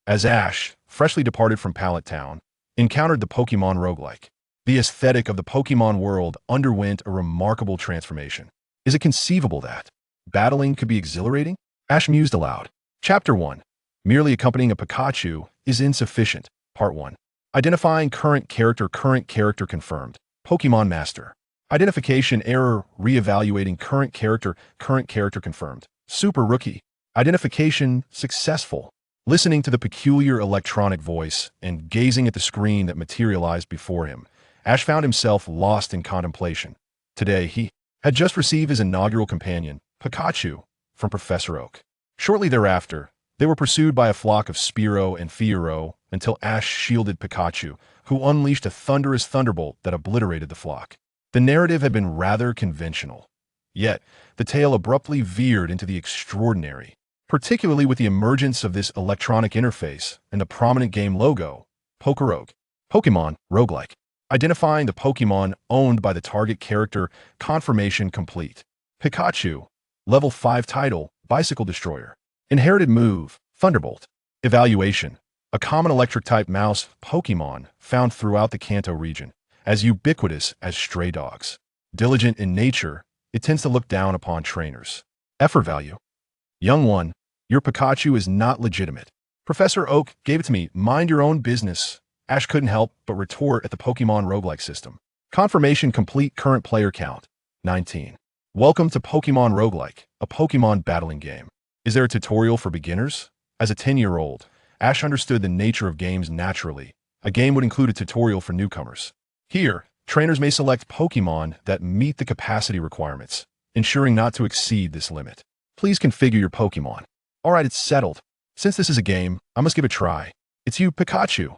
as Ash, freshly departed from Pallet Town, encountered the Pokémon Roguelike. The aesthetic of the Pokémon world underwent a remarkable transformation. Is it conceivable that battling could be exhilarating? Ash mused aloud. Chapter 1. Merely accompanying a Pikachu is insufficient. Part 1. Identifying current character confirmed. Pokémon Master. Identification error reevaluating current character confirmed. Super Rookie. Identification successful. Listening to the peculiar electronic voice and gazing at the screen that materialized before him, Ash found himself lost in contemplation. Today, he had just received his inaugural companion, Pikachu, from Professor Oak. Shortly thereafter, they were pursued by a flock of Spearow and Fiero until Ash shielded Pikachu, who unleashed a thunderous thunderbolt that obliterated the flock. The narrative had been rather conventional. Yet, the tale abruptly veered into the extraordinary, particularly with the emergence of this electronic interface and the prominent game logo, Pokémon Roguelike. Identifying the Pokémon owned by the target character, confirmation complete. Pikachu, level 5 title, Bicycle Destroyer. Inherited move, Thunderbolt. Evaluation. A common electric-type mouse Pokémon found throughout the Kanto region, as ubiquitous as stray dogs. Diligent in nature, it tends to look down upon trainers. Effort value. Young one, your Pikachu is not legitimate. Professor Oak gave it to me, mind your own business. Ash couldn't help but retort at the Pokémon Roguelike system. Confirmation complete current player count, 19. Welcome to Pokémon Roguelike, a Pokémon battling game. Is there a tutorial for beginners? As a 10-year-old, Ash understood the nature of games naturally. A game would include a tutorial for newcomers. Here, trainers may select Pokémon that meet the capacity requirements, ensuring not to exceed this limit. Please configure your Pokémon. Alright, it's settled. Since this is a game, I must give it a try. It's you, Pikachu.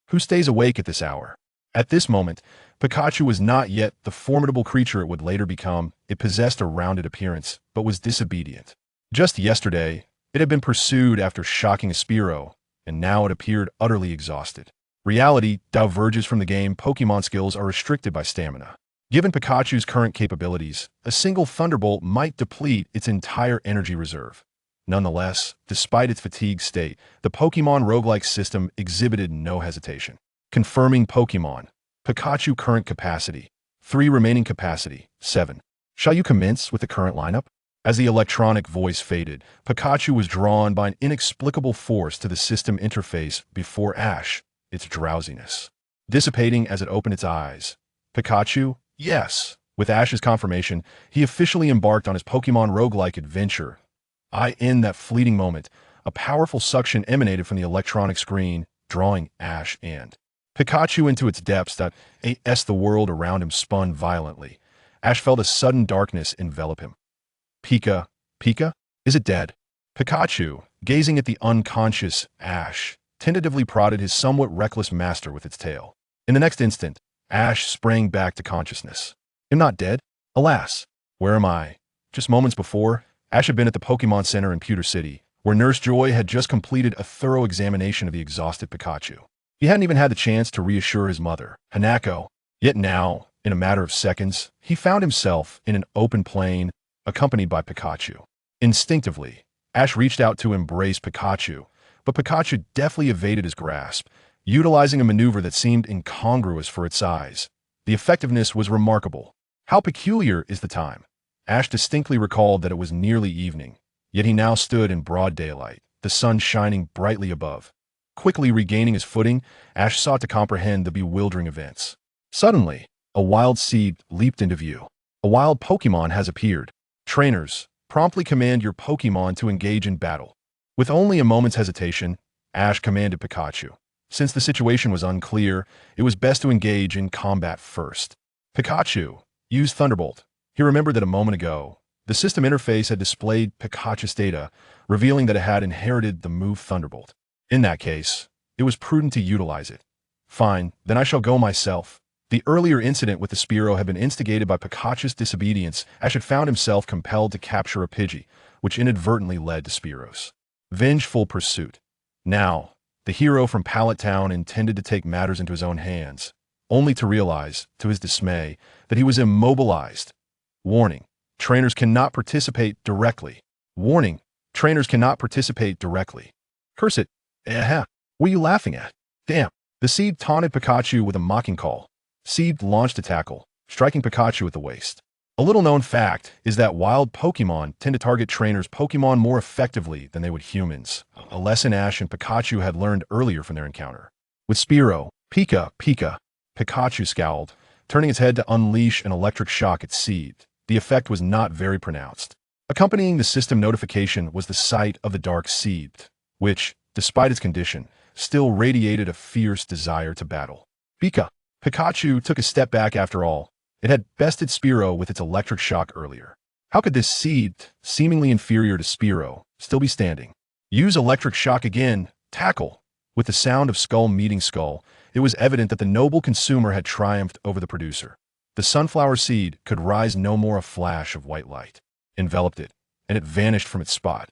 Who stays awake at this hour? At this moment, Pikachu was not yet the formidable creature it would later become. It possessed a rounded appearance, but was disobedient. Just yesterday, it had been pursued after shocking a Spearow, and now it appeared utterly exhausted. Reality diverges from the game. Pokémon skills are restricted by stamina. Given Pikachu's current capabilities, a single Thunderbolt might deplete its entire energy reserve. Nonetheless, despite its fatigued state, the Pokémon Roguelike system exhibited no hesitation. Confirming Pokémon. Pikachu current capacity. 3 remaining capacity, 7. Shall you commence with the current lineup? As the electronic voice faded, Pikachu was drawn by an inexplicable force to the system interface before Ash, its drowsiness dissipating as it opened its eyes. Pikachu? Yes. With Ash's confirmation, he officially embarked on his Pokémon Roguelike adventure. In that fleeting moment, a powerful suction emanated from the electronic screen, drawing Ash and Pikachu into its depths. The world around him spun violently. Ash felt a sudden darkness envelop him. Pika? Is it dead? Pikachu, gazing at the unconscious Ash, tentatively prodded his somewhat reckless master with its tail. In the next instant, Ash sprang back to consciousness. I'm not dead? Alas, where am I? Just moments before, Ash had been at the Pokémon Center in Pewter City, where Nurse Joy had just completed a thorough examination of the exhausted Pikachu. He hadn't even had the chance to reassure his mother, Hanako. Yet now, in a matter of seconds, he found himself in an open plain, accompanied by Pikachu. Instinctively, Ash reached out to embrace Pikachu, but Pikachu deftly evaded his grasp, utilizing a maneuver that seemed incongruous for its size. The effectiveness was remarkable. How peculiar is the time? Ash distinctly recalled that it was nearly evening, yet he now stood in broad daylight, the sun shining brightly above. Quickly regaining his footing, Ash sought to comprehend the bewildering events. Suddenly, a wild seed leaped into view. A wild Pokémon has appeared. Trainers, promptly command your Pokémon to engage in battle. With only a moment's hesitation, Ash commanded Pikachu. Since the situation was unclear, it was best to engage in combat first. Pikachu, use Thunderbolt. He remembered that a moment ago, the system interface had displayed Pikachu's data, revealing that it had inherited the move Thunderbolt. In that case, it was prudent to utilize it. Fine, then I shall go myself. The earlier incident with the Spearow had been instigated by Pikachu's disobedience. Ash had found himself compelled to capture a Pidgey, which inadvertently led to Spearow's vengeful pursuit. Now, the hero from Pallet Town intended to take matters into his own hands, only to realize, to his dismay, that he was immobilized. Warning: trainers cannot participate directly. Warning: trainers cannot participate directly. Curse it. What are you laughing at? Damn. The Seed taunted Pikachu with a mocking call. Seed launched a tackle, striking Pikachu at the waist. A little-known fact is that wild Pokémon tend to target trainers' Pokémon more effectively than they would humans, a lesson Ash and Pikachu had learned earlier from their encounter. With Spearow, Pikachu scowled, turning its head to unleash an electric shock at Seed. The effect was not very pronounced. Accompanying the system notification was the sight of the dark Seed, which, despite its condition, still radiated a fierce desire to battle. Pikachu took a step back after all. It had bested Spearow with its electric shock earlier. How could this Seed, seemingly inferior to Spearow, still be standing? Use electric shock again. Tackle. With the sound of skull meeting skull, it was evident that the noble consumer had triumphed over the producer. The sunflower seed could rise no more. A flash of white light enveloped it, and it vanished from its spot.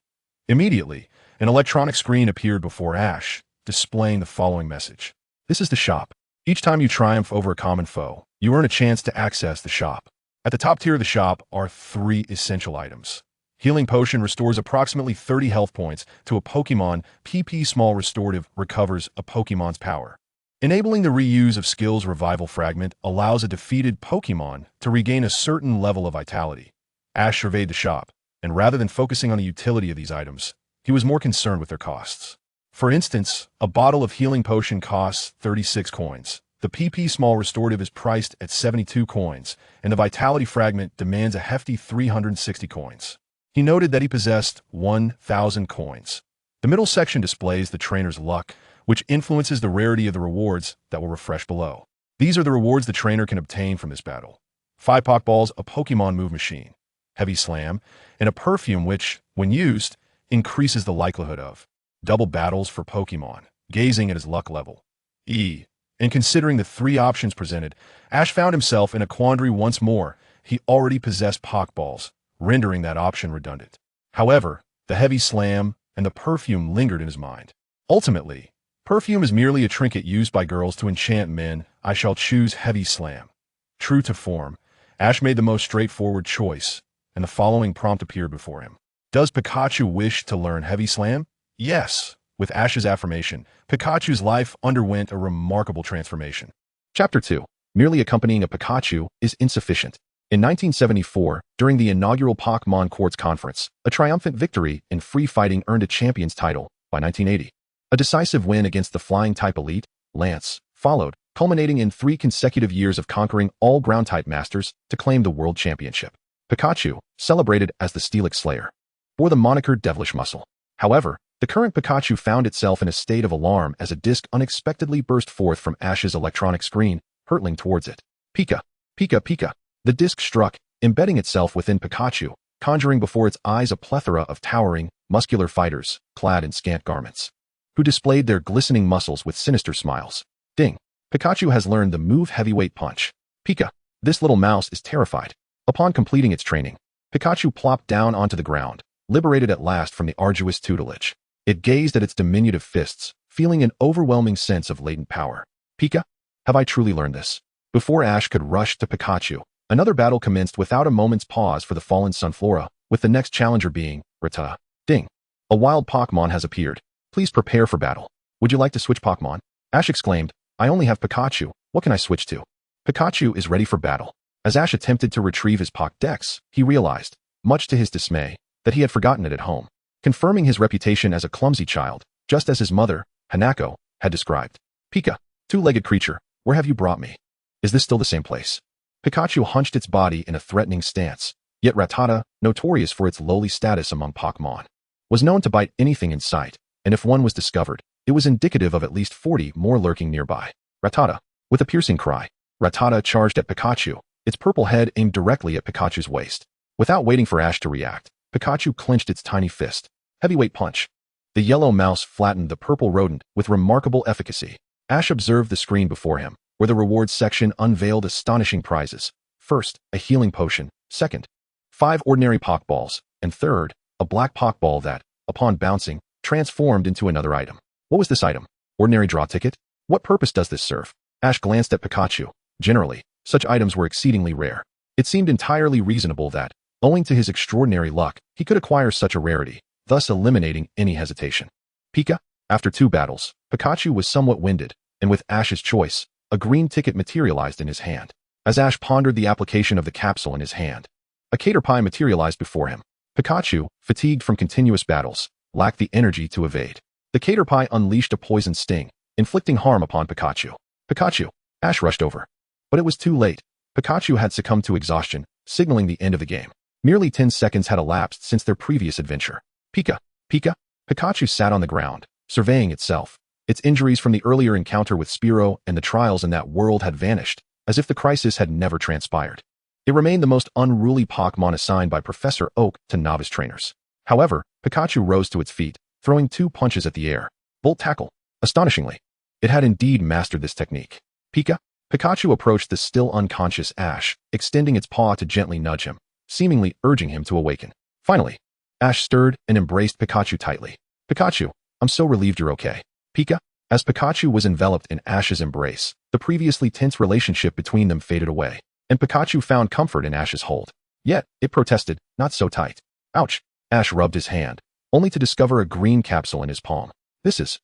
Immediately, an electronic screen appeared before Ash, displaying the following message. This is the shop. Each time you triumph over a common foe, you earn a chance to access the shop. At the top tier of the shop are 3 essential items. Healing Potion restores approximately 30 health points to a Pokémon. PP Small Restorative recovers a Pokémon's power. Enabling the reuse of skills. Revival Fragment allows a defeated Pokémon to regain a certain level of vitality. Ash surveyed the shop, and rather than focusing on the utility of these items, he was more concerned with their costs. For instance, a bottle of Healing Potion costs 36 coins. The PP Small Restorative is priced at 72 coins, and the Vitality Fragment demands a hefty 360 coins. He noted that he possessed 1,000 coins. The middle section displays the trainer's luck, which influences the rarity of the rewards that will refresh below. These are the rewards the trainer can obtain from this battle. 5 Pokeballs, a Pokemon Move Machine, Heavy Slam, and a perfume which, when used, increases the likelihood of double battles for Pokemon. Gazing at his luck level, E. And considering the 3 options presented, Ash found himself in a quandary once more. He already possessed Pokeballs, rendering that option redundant. However, the Heavy Slam and the perfume lingered in his mind. Ultimately, perfume is merely a trinket used by girls to enchant men. I shall choose Heavy Slam. True to form, Ash made the most straightforward choice, and the following prompt appeared before him. Does Pikachu wish to learn Heavy Slam? Yes. With Ash's affirmation, Pikachu's life underwent a remarkable transformation. Chapter 2. Merely accompanying a Pikachu is insufficient. In 1974, during the inaugural Pokémon Quartz Conference, a triumphant victory in free fighting earned a champion's title. By 1980, a decisive win against the flying-type elite, Lance, followed, culminating in 3 consecutive years of conquering all ground-type masters to claim the world championship. Pikachu, celebrated as the Steelix Slayer, bore the moniker Devilish Muscle. However, the current Pikachu found itself in a state of alarm as a disc unexpectedly burst forth from Ash's electronic screen, hurtling towards it. Pika! Pika! Pika! The disc struck, embedding itself within Pikachu, conjuring before its eyes a plethora of towering, muscular fighters, clad in scant garments, who displayed their glistening muscles with sinister smiles. Ding! Pikachu has learned the move Heavyweight Punch. Pika! This little mouse is terrified. Upon completing its training, Pikachu plopped down onto the ground, liberated at last from the arduous tutelage. It gazed at its diminutive fists, feeling an overwhelming sense of latent power. Pika? Have I truly learned this? Before Ash could rush to Pikachu, another battle commenced without a moment's pause for the fallen Sunflora, with the next challenger being Rattata. Ding! A wild Pokémon has appeared. Please prepare for battle. Would you like to switch Pokémon? Ash exclaimed, I only have Pikachu. What can I switch to? Pikachu is ready for battle. As Ash attempted to retrieve his Pokédex, he realized, much to his dismay, that he had forgotten it at home, confirming his reputation as a clumsy child, just as his mother, Hanako, had described. Pika, 2-legged creature, where have you brought me? Is this still the same place? Pikachu hunched its body in a threatening stance, yet Rattata, notorious for its lowly status among Pokémon, was known to bite anything in sight, and if one was discovered, it was indicative of at least 40 more lurking nearby. Rattata. With a piercing cry, Rattata charged at Pikachu, its purple head aimed directly at Pikachu's waist. Without waiting for Ash to react, Pikachu clenched its tiny fist. Heavyweight Punch. The yellow mouse flattened the purple rodent with remarkable efficacy. Ash observed the screen before him, where the rewards section unveiled astonishing prizes. First, a healing potion. Second, 5 ordinary Pokeballs. And third, a black Pokeball that, upon bouncing, transformed into another item. What was this item? Ordinary draw ticket? What purpose does this serve? Ash glanced at Pikachu. Generally, such items were exceedingly rare. It seemed entirely reasonable that, owing to his extraordinary luck, he could acquire such a rarity, thus eliminating any hesitation. Pika? After 2 battles, Pikachu was somewhat winded, and with Ash's choice, a green ticket materialized in his hand. As Ash pondered the application of the capsule in his hand, a Caterpie materialized before him. Pikachu, fatigued from continuous battles, lacked the energy to evade. The Caterpie unleashed a poison sting, inflicting harm upon Pikachu. Pikachu! Ash rushed over. But it was too late. Pikachu had succumbed to exhaustion, signaling the end of the game. Merely 10 seconds had elapsed since their previous adventure. Pika! Pika! Pikachu sat on the ground, surveying itself. Its injuries from the earlier encounter with Spearow and the trials in that world had vanished, as if the crisis had never transpired. It remained the most unruly Pokémon assigned by Professor Oak to novice trainers. However, Pikachu rose to its feet, throwing 2 punches at the air. Bolt tackle. Astonishingly, it had indeed mastered this technique. Pika! Pikachu approached the still unconscious Ash, extending its paw to gently nudge him, seemingly urging him to awaken. Finally, Ash stirred and embraced Pikachu tightly. Pikachu, I'm so relieved you're okay. Pika? As Pikachu was enveloped in Ash's embrace, the previously tense relationship between them faded away, and Pikachu found comfort in Ash's hold. Yet, it protested, not so tight. Ouch! Ash rubbed his hand, only to discover a green capsule in his palm. This is...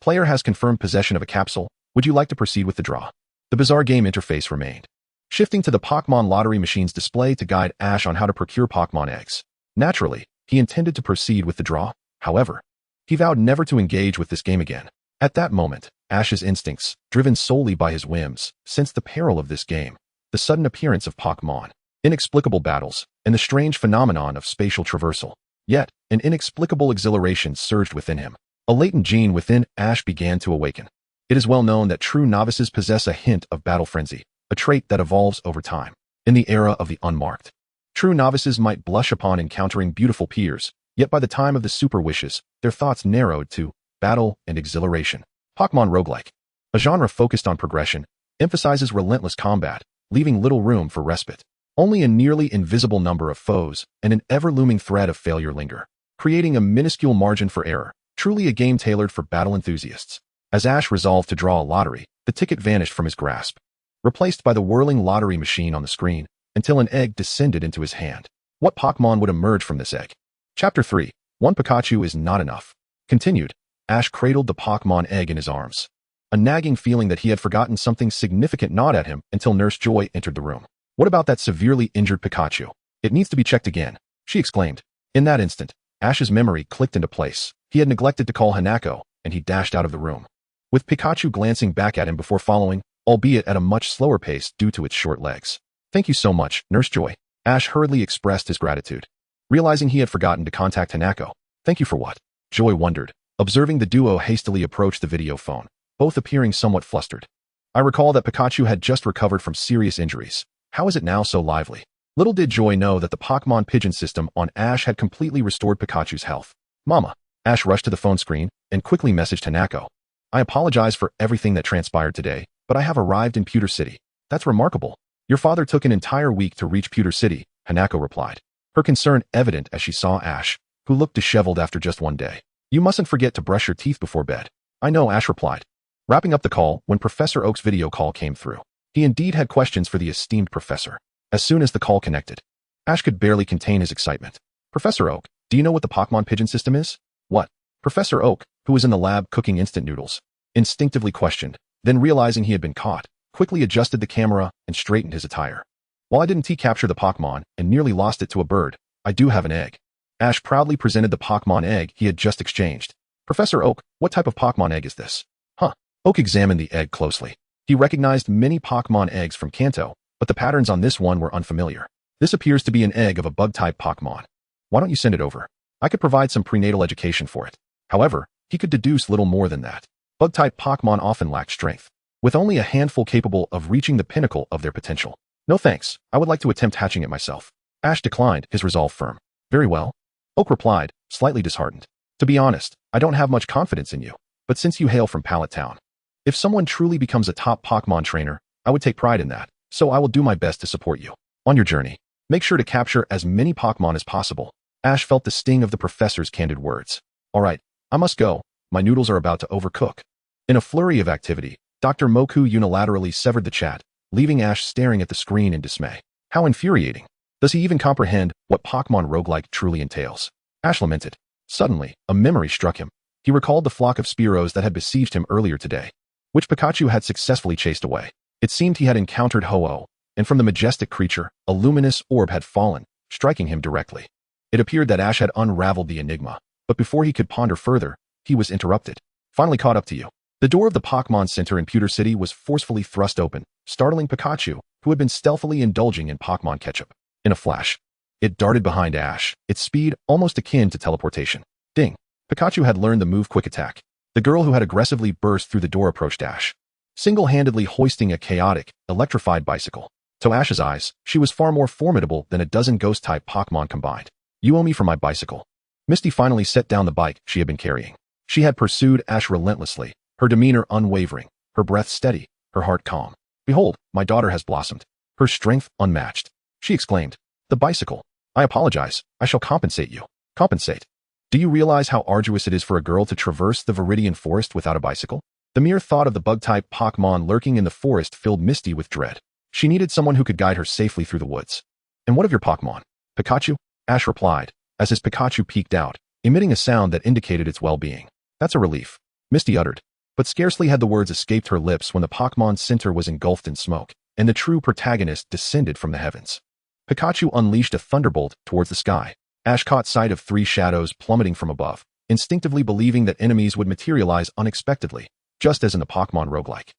Player has confirmed possession of a capsule. Would you like to proceed with the draw? The bizarre game interface remained, shifting to the Pokémon lottery machine's display to guide Ash on how to procure Pokémon eggs. Naturally, he intended to proceed with the draw. However, he vowed never to engage with this game again. At that moment, Ash's instincts, driven solely by his whims, sensed the peril of this game, the sudden appearance of Pokémon, inexplicable battles, and the strange phenomenon of spatial traversal. Yet, an inexplicable exhilaration surged within him. A latent gene within Ash began to awaken. It is well known that true novices possess a hint of battle frenzy, a trait that evolves over time. In the era of the unmarked, true novices might blush upon encountering beautiful peers, yet by the time of the super wishes, their thoughts narrowed to battle and exhilaration. Pokémon Roguelike, a genre focused on progression, emphasizes relentless combat, leaving little room for respite. Only a nearly invisible number of foes and an ever-looming threat of failure linger, creating a minuscule margin for error, truly a game tailored for battle enthusiasts. As Ash resolved to draw a lottery, the ticket vanished from his grasp, replaced by the whirling lottery machine on the screen, until an egg descended into his hand. What Pokémon would emerge from this egg? Chapter 3. One Pikachu is not enough. Continued. Ash cradled the Pokémon egg in his arms. A nagging feeling that he had forgotten something significant gnawed at him until Nurse Joy entered the room. What about that severely injured Pikachu? It needs to be checked again, she exclaimed. In that instant, Ash's memory clicked into place. He had neglected to call Hanako, and he dashed out of the room, with Pikachu glancing back at him before following, albeit at a much slower pace due to its short legs. Thank you so much, Nurse Joy. Ash hurriedly expressed his gratitude, realizing he had forgotten to contact Hanako. Thank you for what? Joy wondered, observing the duo hastily approach the video phone, both appearing somewhat flustered. I recall that Pikachu had just recovered from serious injuries. How is it now so lively? Little did Joy know that the Pokémon Pigeon system on Ash had completely restored Pikachu's health. Mama. Ash rushed to the phone screen and quickly messaged Hanako. I apologize for everything that transpired today, but I have arrived in Pewter City. That's remarkable. Your father took an entire week to reach Pewter City, Hanako replied, her concern evident as she saw Ash, who looked disheveled after just one day. You mustn't forget to brush your teeth before bed. I know, Ash replied, wrapping up the call when Professor Oak's video call came through. He indeed had questions for the esteemed professor. As soon as the call connected, Ash could barely contain his excitement. Professor Oak, do you know what the Pokémon Pigeon system is? What? Professor Oak, who was in the lab cooking instant noodles, instinctively questioned, then realizing he had been caught, quickly adjusted the camera and straightened his attire. While I didn't capture the Pokémon and nearly lost it to a bird, I do have an egg. Ash proudly presented the Pokémon egg he had just exchanged. Professor Oak, what type of Pokémon egg is this? Huh. Oak examined the egg closely. He recognized many Pokémon eggs from Kanto, but the patterns on this one were unfamiliar. This appears to be an egg of a bug-type Pokémon. Why don't you send it over? I could provide some prenatal education for it. However, he could deduce little more than that. Bug-type Pokémon often lack strength, with only a handful capable of reaching the pinnacle of their potential. No thanks, I would like to attempt hatching it myself. Ash declined, his resolve firm. Very well. Oak replied, slightly disheartened. To be honest, I don't have much confidence in you, but since you hail from Pallet Town, if someone truly becomes a top Pokémon trainer, I would take pride in that, so I will do my best to support you. On your journey, make sure to capture as many Pokémon as possible. Ash felt the sting of the professor's candid words. Alright, I must go, my noodles are about to overcook. In a flurry of activity, Dr. Moku unilaterally severed the chat, leaving Ash staring at the screen in dismay. How infuriating. Does he even comprehend what Pokémon Roguelike truly entails? Ash lamented. Suddenly, a memory struck him. He recalled the flock of Spearows that had besieged him earlier today, which Pikachu had successfully chased away. It seemed he had encountered Ho-Oh, and from the majestic creature, a luminous orb had fallen, striking him directly. It appeared that Ash had unraveled the enigma, but before he could ponder further, he was interrupted. Finally caught up to you. The door of the Pokémon Center in Pewter City was forcefully thrust open, startling Pikachu, who had been stealthily indulging in Pokémon ketchup. In a flash, it darted behind Ash, its speed almost akin to teleportation. Ding! Pikachu had learned the move Quick Attack. The girl who had aggressively burst through the door approached Ash, single-handedly hoisting a chaotic, electrified bicycle. To Ash's eyes, she was far more formidable than a dozen ghost-type Pokémon combined. You owe me for my bicycle. Misty finally set down the bike she had been carrying. She had pursued Ash relentlessly, her demeanor unwavering, her breath steady, her heart calm. Behold, my daughter has blossomed. Her strength unmatched. She exclaimed. The bicycle. I apologize. I shall compensate you. Compensate. Do you realize how arduous it is for a girl to traverse the Viridian Forest without a bicycle? The mere thought of the bug-type Pokémon lurking in the forest filled Misty with dread. She needed someone who could guide her safely through the woods. And what of your Pokémon? Pikachu? Ash replied, as his Pikachu peeked out, emitting a sound that indicated its well-being. That's a relief, Misty uttered. But scarcely had the words escaped her lips when the Pokémon Center was engulfed in smoke, and the true protagonist descended from the heavens. Pikachu unleashed a thunderbolt towards the sky. Ash caught sight of 3 shadows plummeting from above, instinctively believing that enemies would materialize unexpectedly, just as in the Pokémon Roguelike.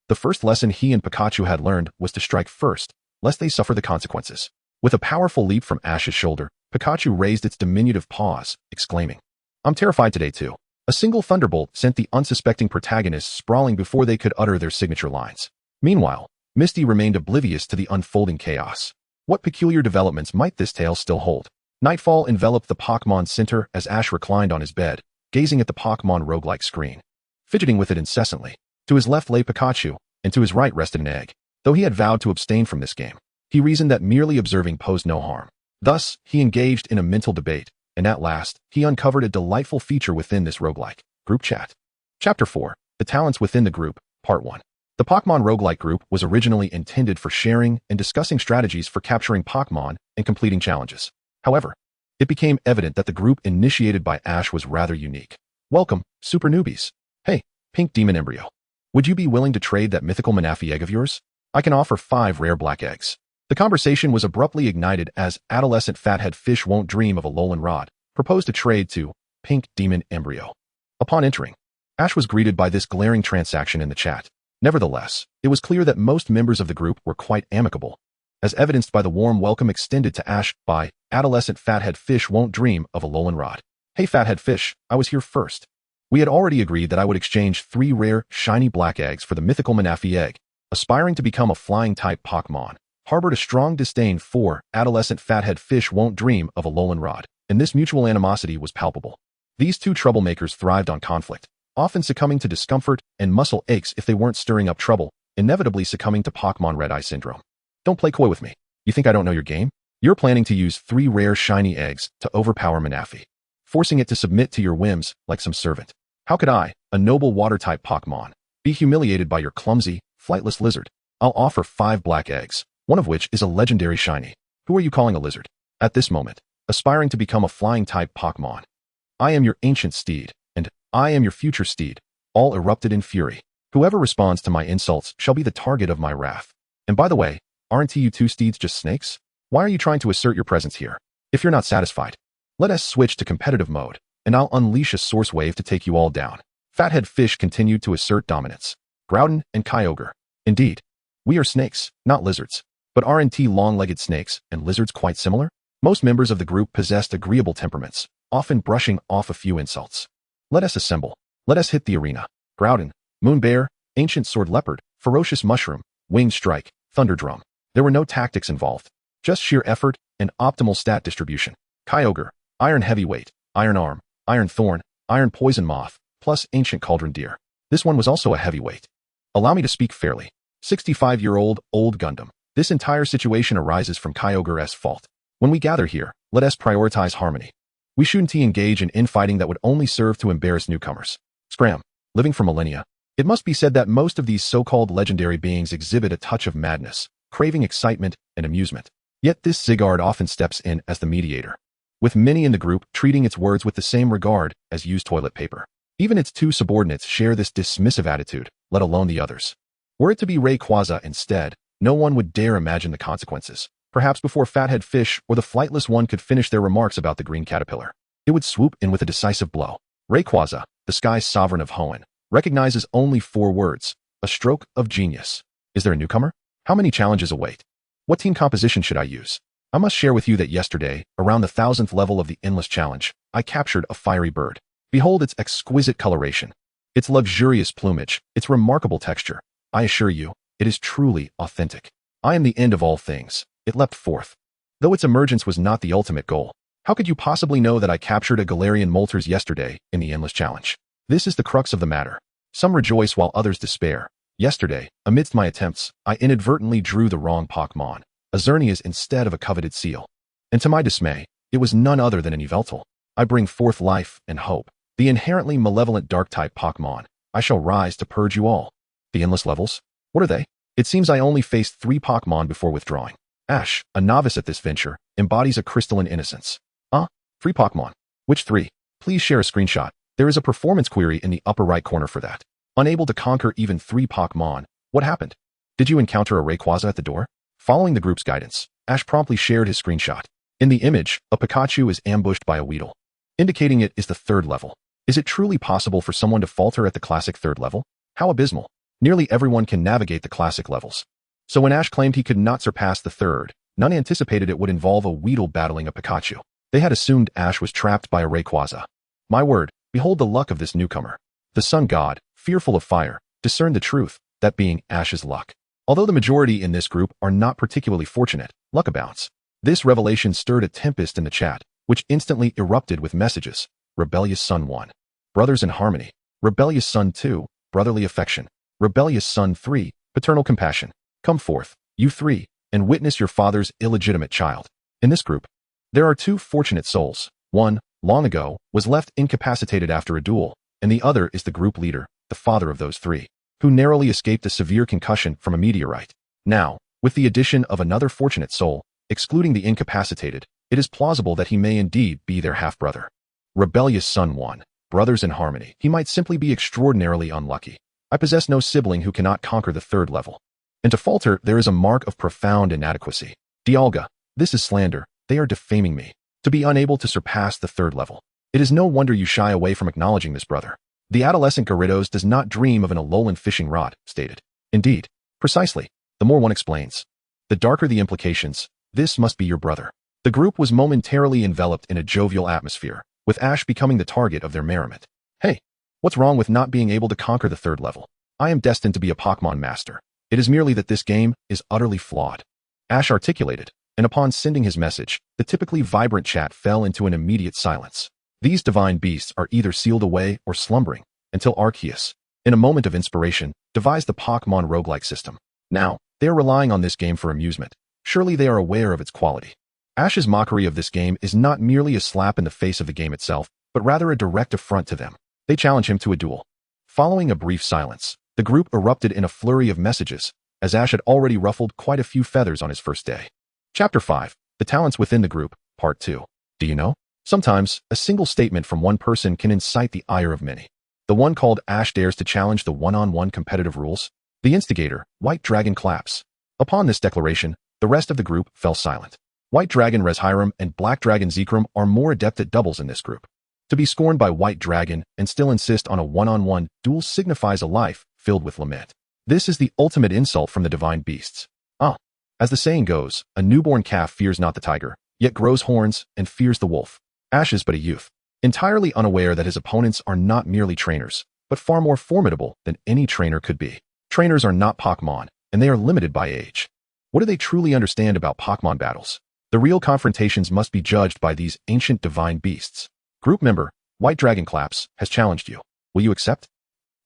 The first lesson he and Pikachu had learned was to strike first, lest they suffer the consequences. With a powerful leap from Ash's shoulder, Pikachu raised its diminutive paws, exclaiming, I'm terrified today too. A single thunderbolt sent the unsuspecting protagonists sprawling before they could utter their signature lines. Meanwhile, Misty remained oblivious to the unfolding chaos. What peculiar developments might this tale still hold? Nightfall enveloped the Pokémon Center as Ash reclined on his bed, gazing at the Pokémon Roguelike screen, fidgeting with it incessantly. To his left lay Pikachu, and to his right rested an egg. Though he had vowed to abstain from this game, he reasoned that merely observing posed no harm. Thus, he engaged in a mental debate, and at last, he uncovered a delightful feature within this roguelike, group chat. Chapter 4, The Talents Within the Group, Part 1. The Pokémon Roguelike group was originally intended for sharing and discussing strategies for capturing Pokémon and completing challenges. However, it became evident that the group initiated by Ash was rather unique. Welcome, super newbies. Hey, Pink Demon Embryo. Would you be willing to trade that mythical Manaphy egg of yours? I can offer 5 rare black eggs. The conversation was abruptly ignited as adolescent fathead fish won't dream of a Alolan Rod proposed a trade to Pink Demon Embryo. Upon entering, Ash was greeted by this glaring transaction in the chat. Nevertheless, it was clear that most members of the group were quite amicable, as evidenced by the warm welcome extended to Ash by adolescent fathead fish won't dream of a Alolan Rod. Hey fathead fish, I was here first. We had already agreed that I would exchange 3 rare, shiny black eggs for the mythical Manaphy egg. Aspiring to become a flying-type Pokémon, harbored a strong disdain for adolescent fathead fish won't dream of a Alolan Rod, and this mutual animosity was palpable. These 2 troublemakers thrived on conflict, often succumbing to discomfort and muscle aches if they weren't stirring up trouble, inevitably succumbing to Pokémon Red Eye Syndrome. Don't play coy with me. You think I don't know your game? You're planning to use 3 rare shiny eggs to overpower Manaphy, forcing it to submit to your whims like some servant. How could I, a noble water-type Pokémon, be humiliated by your clumsy, flightless lizard? I'll offer 5 black eggs, one of which is a legendary shiny. Who are you calling a lizard? At this moment, aspiring to become a flying-type Pokémon. I am your ancient steed, and I am your future steed, all erupted in fury. Whoever responds to my insults shall be the target of my wrath. And by the way, aren't you 2 steeds just snakes? Why are you trying to assert your presence here? If you're not satisfied, let us switch to competitive mode, and I'll unleash a source wave to take you all down. Fathead Fish continued to assert dominance. Groudon and Kyogre. Indeed, we are snakes, not lizards. But aren't long-legged snakes and lizards quite similar? Most members of the group possessed agreeable temperaments, often brushing off a few insults. Let us assemble. Let us hit the arena. Groudon, Moon Bear, Ancient Sword Leopard, Ferocious Mushroom, Winged Strike, Thunder Drum. There were no tactics involved, just sheer effort and optimal stat distribution. Kyogre, Iron Heavyweight, Iron Arm, Iron Thorn, Iron Poison Moth, plus Ancient Cauldron Deer. This one was also a heavyweight. Allow me to speak fairly. 65-year-old Old Gundam. This entire situation arises from Kyogre's fault. When we gather here, let us prioritize harmony. We shouldn't engage in infighting that would only serve to embarrass newcomers. Scram. Living for millennia. It must be said that most of these so-called legendary beings exhibit a touch of madness, craving excitement and amusement. Yet this Zygarde often steps in as the mediator, with many in the group treating its words with the same regard as used toilet paper. Even its two subordinates share this dismissive attitude, let alone the others. Were it to be Rayquaza instead, no one would dare imagine the consequences. Perhaps before Fathead Fish or the Flightless One could finish their remarks about the green caterpillar, it would swoop in with a decisive blow. Rayquaza, the sky's sovereign of Hoenn, recognizes only 4 words, a stroke of genius. Is there a newcomer? How many challenges await? What team composition should I use? I must share with you that yesterday, around the 1000th level of the Endless Challenge, I captured a fiery bird. Behold its exquisite coloration, its luxurious plumage, its remarkable texture. I assure you, it is truly authentic. I am the end of all things. It leapt forth. Though its emergence was not the ultimate goal, how could you possibly know that I captured a Galarian Moltres yesterday in the Endless Challenge? This is the crux of the matter. Some rejoice while others despair. Yesterday, amidst my attempts, I inadvertently drew the wrong Pokémon, a Xerneas instead of a coveted seal. And to my dismay, it was none other than an Yveltal. I bring forth life and hope. The inherently malevolent Dark-type Pokémon. I shall rise to purge you all. The endless levels? What are they? It seems I only faced 3 Pokémon before withdrawing. Ash, a novice at this venture, embodies a crystalline innocence. 3 Pokémon. Which 3? Please share a screenshot. There is a performance query in the upper right corner for that. Unable to conquer even 3 Pokémon. What happened? Did you encounter a Rayquaza at the door? Following the group's guidance, Ash promptly shared his screenshot. In the image, a Pikachu is ambushed by a Weedle, indicating it is the 3rd level. Is it truly possible for someone to falter at the classic 3rd level? How abysmal. Nearly everyone can navigate the classic levels. So when Ash claimed he could not surpass the 3rd, none anticipated it would involve a Weedle battling a Pikachu. They had assumed Ash was trapped by a Rayquaza. My word, behold the luck of this newcomer. The sun god, fearful of fire, discerned the truth, that being Ash's luck. Although the majority in this group are not particularly fortunate, luck abounds. This revelation stirred a tempest in the chat, which instantly erupted with messages. Rebellious Son 1. Brothers in harmony. Rebellious Son 2. Brotherly affection. Rebellious Son 3. Paternal compassion. Come forth, you 3, and witness your father's illegitimate child. In this group, there are 2 fortunate souls. One, long ago, was left incapacitated after a duel, and the other is the group leader, the father of those 3, who narrowly escaped a severe concussion from a meteorite. Now, with the addition of another fortunate soul, excluding the incapacitated, it is plausible that he may indeed be their half-brother. Rebellious Son 1. Brothers in harmony. He might simply be extraordinarily unlucky. I possess no sibling who cannot conquer the 3rd level. And to falter, there is a mark of profound inadequacy. Dialga, this is slander. They are defaming me. To be unable to surpass the 3rd level. It is no wonder you shy away from acknowledging this, brother. The adolescent Gyarados does not dream of an Alolan fishing rod, stated. Indeed. Precisely. The more one explains, the darker the implications. This must be your brother. The group was momentarily enveloped in a jovial atmosphere, with Ash becoming the target of their merriment. Hey, what's wrong with not being able to conquer the 3rd level? I am destined to be a Pokémon master. It is merely that this game is utterly flawed. Ash articulated, and upon sending his message, the typically vibrant chat fell into an immediate silence. These divine beasts are either sealed away or slumbering, until Arceus, in a moment of inspiration, devised the Pokémon Roguelike system. Now, they are relying on this game for amusement. Surely they are aware of its quality. Ash's mockery of this game is not merely a slap in the face of the game itself, but rather a direct affront to them. They challenge him to a duel. Following a brief silence, the group erupted in a flurry of messages, as Ash had already ruffled quite a few feathers on his first day. Chapter 5. The Talents Within the Group, Part 2. Do you know? Sometimes, a single statement from one person can incite the ire of many. The one called Ash dares to challenge the one-on-one competitive rules. The instigator, White Dragon, claps. Upon this declaration, the rest of the group fell silent. White Dragon Reshiram and Black Dragon Zekrom are more adept at doubles in this group. To be scorned by White Dragon and still insist on a one-on-one duel signifies a life filled with lament. This is the ultimate insult from the divine beasts. As the saying goes, a newborn calf fears not the tiger, yet grows horns and fears the wolf. Ash is but a youth, entirely unaware that his opponents are not merely trainers, but far more formidable than any trainer could be. Trainers are not Pokémon, and they are limited by age. What do they truly understand about Pokémon battles? The real confrontations must be judged by these ancient divine beasts. Group member, White Dragon claps, has challenged you. Will you accept?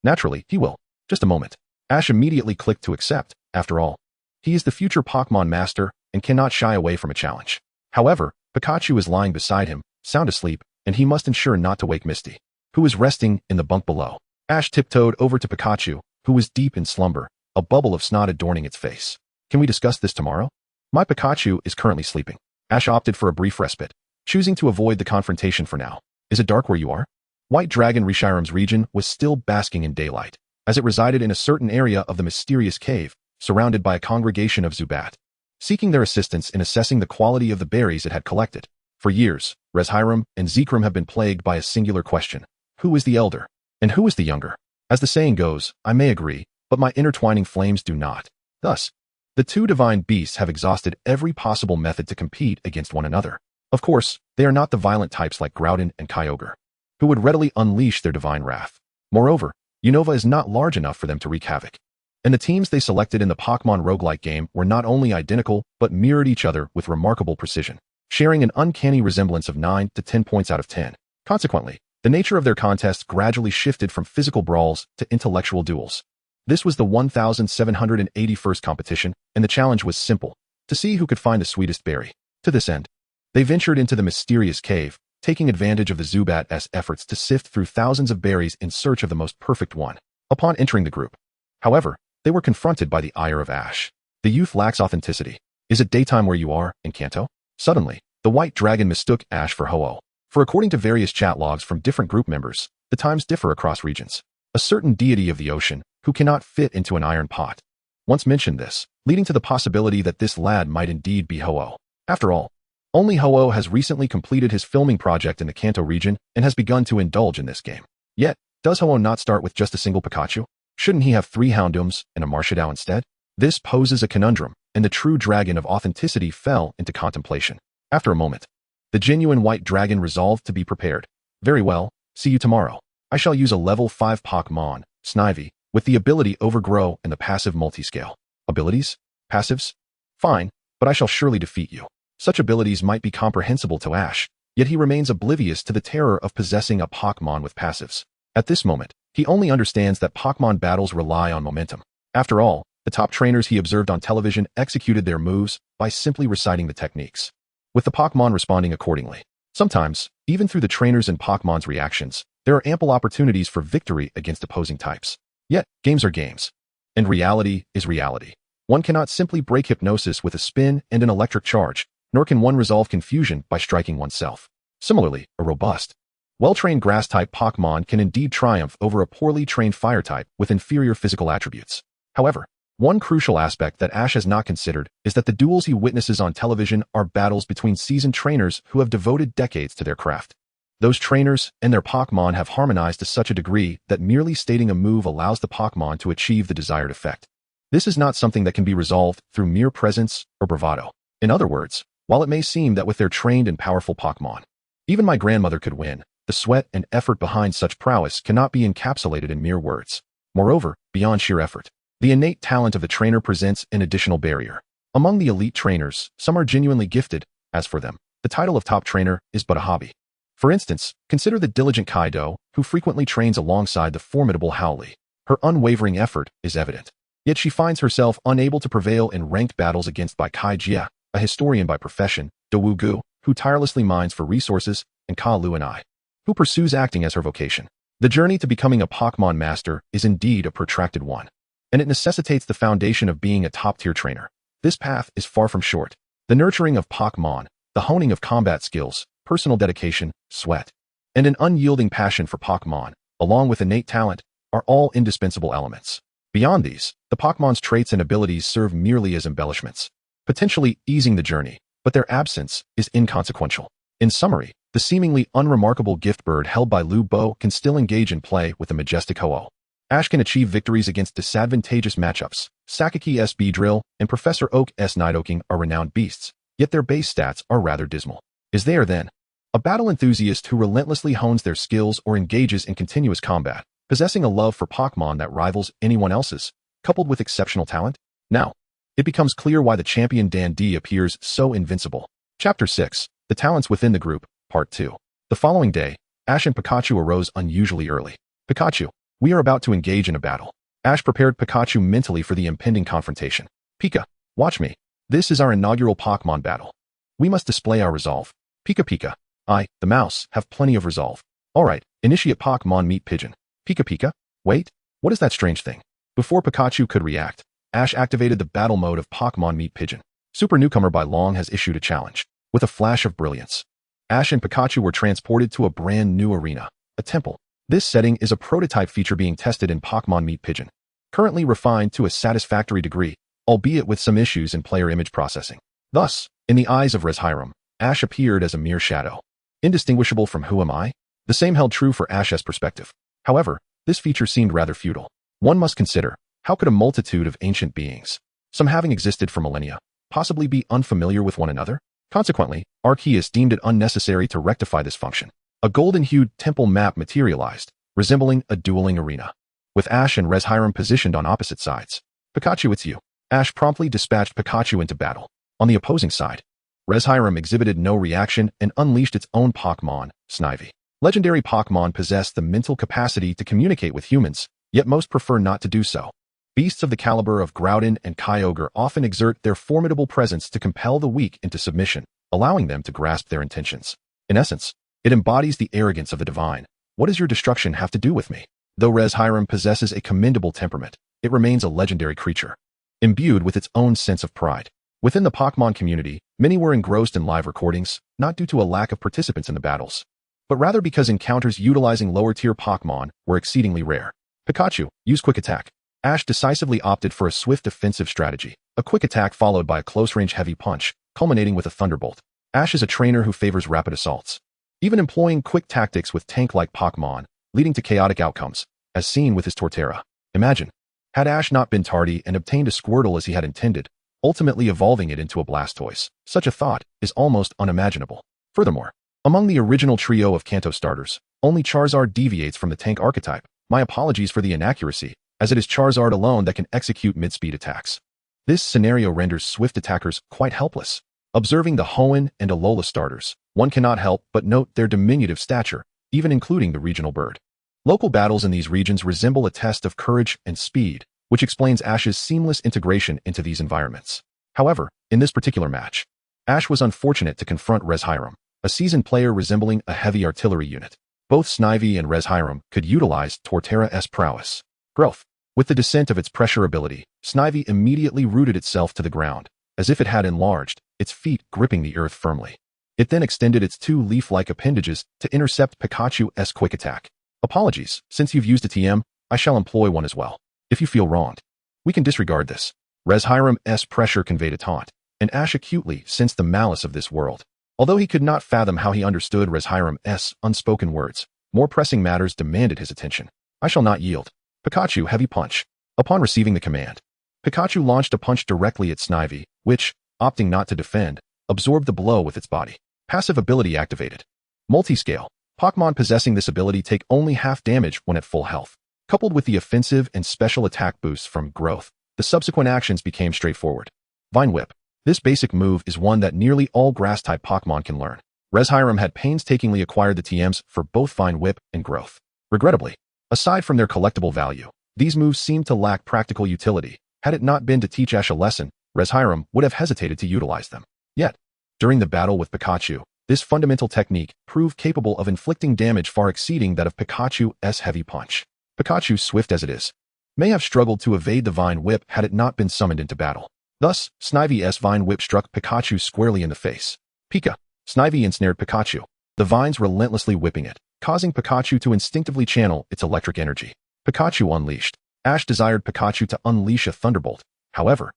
Naturally, he will. Just a moment. Ash immediately clicked to accept. After all, he is the future Pokémon master and cannot shy away from a challenge. However, Pikachu is lying beside him, sound asleep, and he must ensure not to wake Misty, who is resting in the bunk below. Ash tiptoed over to Pikachu, who was deep in slumber, a bubble of snot adorning its face. Can we discuss this tomorrow? My Pikachu is currently sleeping. Ash opted for a brief respite, choosing to avoid the confrontation for now. Is it dark where you are? White Dragon Reshiram's region was still basking in daylight, as it resided in a certain area of the mysterious cave, surrounded by a congregation of Zubat, seeking their assistance in assessing the quality of the berries it had collected. For years, Reshiram and Zekrom have been plagued by a singular question: who is the elder, and who is the younger? As the saying goes, I may agree, but my intertwining flames do not. Thus, the two divine beasts have exhausted every possible method to compete against one another. Of course, they are not the violent types like Groudon and Kyogre, who would readily unleash their divine wrath. Moreover, Unova is not large enough for them to wreak havoc. And the teams they selected in the Pokémon Roguelike game were not only identical, but mirrored each other with remarkable precision, sharing an uncanny resemblance of 9 to 10 points out of 10. Consequently, the nature of their contests gradually shifted from physical brawls to intellectual duels. This was the 1781st competition, and the challenge was simple: to see who could find the sweetest berry. To this end, they ventured into the mysterious cave, taking advantage of the Zubat's efforts to sift through thousands of berries in search of the most perfect one. Upon entering the group, however, they were confronted by the ire of Ash. The youth lacks authenticity. Is it daytime where you are, in Kanto? Suddenly, the white dragon mistook Ash for Ho-Oh. For according to various chat logs from different group members, the times differ across regions. A certain deity of the ocean, who cannot fit into an iron pot, once mentioned this, leading to the possibility that this lad might indeed be Ho-Oh. After all, only Ho-Oh has recently completed his filming project in the Kanto region and has begun to indulge in this game. Yet, does Ho-Oh not start with just a single Pikachu? Shouldn't he have 3 Houndoums and a Marshadao instead? This poses a conundrum, and the true dragon of authenticity fell into contemplation. After a moment, the genuine white dragon resolved to be prepared. Very well, see you tomorrow. I shall use a level 5 Pokémon, Snivy, with the ability Overgrow and the passive Multiscale. Abilities? Passives? Fine, but I shall surely defeat you. Such abilities might be comprehensible to Ash, yet he remains oblivious to the terror of possessing a Pokémon with passives. At this moment, he only understands that Pokémon battles rely on momentum. After all, the top trainers he observed on television executed their moves by simply reciting the techniques, with the Pokémon responding accordingly. Sometimes, even through the trainers and Pokémon's reactions, there are ample opportunities for victory against opposing types. Yet, games are games, and reality is reality. One cannot simply break hypnosis with a spin and an electric charge, nor can one resolve confusion by striking oneself. Similarly, a robust, well-trained grass-type Pokémon can indeed triumph over a poorly trained fire-type with inferior physical attributes. However, one crucial aspect that Ash has not considered is that the duels he witnesses on television are battles between seasoned trainers who have devoted decades to their craft. Those trainers and their Pokémon have harmonized to such a degree that merely stating a move allows the Pokémon to achieve the desired effect. This is not something that can be resolved through mere presence or bravado. In other words, while it may seem that with their trained and powerful Pokémon, even my grandmother could win, the sweat and effort behind such prowess cannot be encapsulated in mere words. Moreover, beyond sheer effort, the innate talent of the trainer presents an additional barrier. Among the elite trainers, some are genuinely gifted. As for them, the title of top trainer is but a hobby. For instance, consider the diligent Kaido, who frequently trains alongside the formidable Howley. Her unwavering effort is evident. Yet she finds herself unable to prevail in ranked battles against by Kai Jia, a historian by profession, Dawu Gu, who tirelessly mines for resources, and Ka Lu and I, who pursues acting as her vocation. The journey to becoming a Pokémon master is indeed a protracted one, and it necessitates the foundation of being a top-tier trainer. This path is far from short. The nurturing of Pokémon, the honing of combat skills, personal dedication, sweat, and an unyielding passion for Pokémon, along with innate talent, are all indispensable elements. Beyond these, the Pokémon's traits and abilities serve merely as embellishments, potentially easing the journey, but their absence is inconsequential. In summary, the seemingly unremarkable gift bird held by Lu Bo can still engage in play with the majestic Ho-Oh. Ash can achieve victories against disadvantageous matchups. Sakaki Beedrill and Professor Oak Nidoking are renowned beasts, yet their base stats are rather dismal. Is there, then, a battle enthusiast who relentlessly hones their skills or engages in continuous combat, possessing a love for Pokémon that rivals anyone else's, coupled with exceptional talent? Now, it becomes clear why the champion Dan D appears so invincible. Chapter 6, The Talents Within the Group, Part 2. The following day, Ash and Pikachu arose unusually early. Pikachu, we are about to engage in a battle. Ash prepared Pikachu mentally for the impending confrontation. Pika, watch me. This is our inaugural Pokémon battle. We must display our resolve. Pika Pika. I, the mouse, have plenty of resolve. Alright, initiate Pokémon Meet Pigeon. Pika Pika? Wait, what is that strange thing? Before Pikachu could react, Ash activated the battle mode of Pokémon Meet Pigeon. Super Newcomer by Long has issued a challenge. With a flash of brilliance, Ash and Pikachu were transported to a brand new arena. a temple. This setting is a prototype feature being tested in Pokémon Meat Pigeon, currently refined to a satisfactory degree, albeit with some issues in player image processing. Thus, in the eyes of Reshiram, Ash appeared as a mere shadow, indistinguishable from Who Am I? The same held true for Ash's perspective. However, this feature seemed rather futile. One must consider, how could a multitude of ancient beings, some having existed for millennia, possibly be unfamiliar with one another? Consequently, Arceus deemed it unnecessary to rectify this function. A golden-hued temple map materialized, resembling a dueling arena, with Ash and Reshiram positioned on opposite sides. Pikachu, it's you. Ash promptly dispatched Pikachu into battle. On the opposing side, Reshiram exhibited no reaction and unleashed its own Pokémon, Snivy. Legendary Pokémon possess the mental capacity to communicate with humans, yet most prefer not to do so. Beasts of the caliber of Groudon and Kyogre often exert their formidable presence to compel the weak into submission, allowing them to grasp their intentions. In essence, it embodies the arrogance of the divine. What does your destruction have to do with me? Though Reshiram possesses a commendable temperament, it remains a legendary creature, imbued with its own sense of pride. Within the Pokémon community, many were engrossed in live recordings, not due to a lack of participants in the battles, but rather because encounters utilizing lower-tier Pokémon were exceedingly rare. Pikachu, use Quick Attack. Ash decisively opted for a swift defensive strategy, a quick attack followed by a close-range heavy punch, culminating with a thunderbolt. Ash is a trainer who favors rapid assaults, even employing quick tactics with tank-like Pokémon, leading to chaotic outcomes, as seen with his Torterra. Imagine, had Ash not been tardy and obtained a Squirtle as he had intended, ultimately evolving it into a Blastoise. Such a thought is almost unimaginable. Furthermore, among the original trio of Kanto starters, only Charizard deviates from the tank archetype. My apologies for the inaccuracy, as it is Charizard alone that can execute mid-speed attacks. This scenario renders swift attackers quite helpless. Observing the Hoenn and Alola starters, one cannot help but note their diminutive stature, even including the regional bird. Local battles in these regions resemble a test of courage and speed, which explains Ash's seamless integration into these environments. However, in this particular match, Ash was unfortunate to confront Reshiram, a seasoned player resembling a heavy artillery unit. Both Snivy and Reshiram could utilize Torterra's prowess. Growth. With the descent of its pressure ability, Snivy immediately rooted itself to the ground, as if it had enlarged, its feet gripping the earth firmly. It then extended its two leaf-like appendages to intercept Pikachu's quick attack. Apologies, since you've used a TM, I shall employ one as well. If you feel wronged, we can disregard this. Reshiram's pressure conveyed a taunt, and Ash acutely sensed the malice of this world. Although he could not fathom how he understood Reshiram's unspoken words, more pressing matters demanded his attention. I shall not yield. Pikachu, heavy punch. Upon receiving the command, Pikachu launched a punch directly at Snivy, which, opting not to defend, absorbed the blow with its body. Passive ability activated. Multiscale. Pokémon possessing this ability take only half damage when at full health. Coupled with the offensive and special attack boosts from Growth, the subsequent actions became straightforward. Vine Whip. This basic move is one that nearly all Grass-type Pokémon can learn. Reshiram had painstakingly acquired the TMs for both Vine Whip and Growth. Regrettably, aside from their collectible value, these moves seemed to lack practical utility. Had it not been to teach Ash a lesson, Reshiram would have hesitated to utilize them. Yet, during the battle with Pikachu, this fundamental technique proved capable of inflicting damage far exceeding that of Pikachu's heavy punch. Pikachu, swift as it is, may have struggled to evade the Vine Whip had it not been summoned into battle. Thus, Snivy's Vine Whip struck Pikachu squarely in the face. Pika. Snivy ensnared Pikachu, the vines relentlessly whipping it, causing Pikachu to instinctively channel its electric energy. Pikachu unleashed. Ash desired Pikachu to unleash a thunderbolt. However,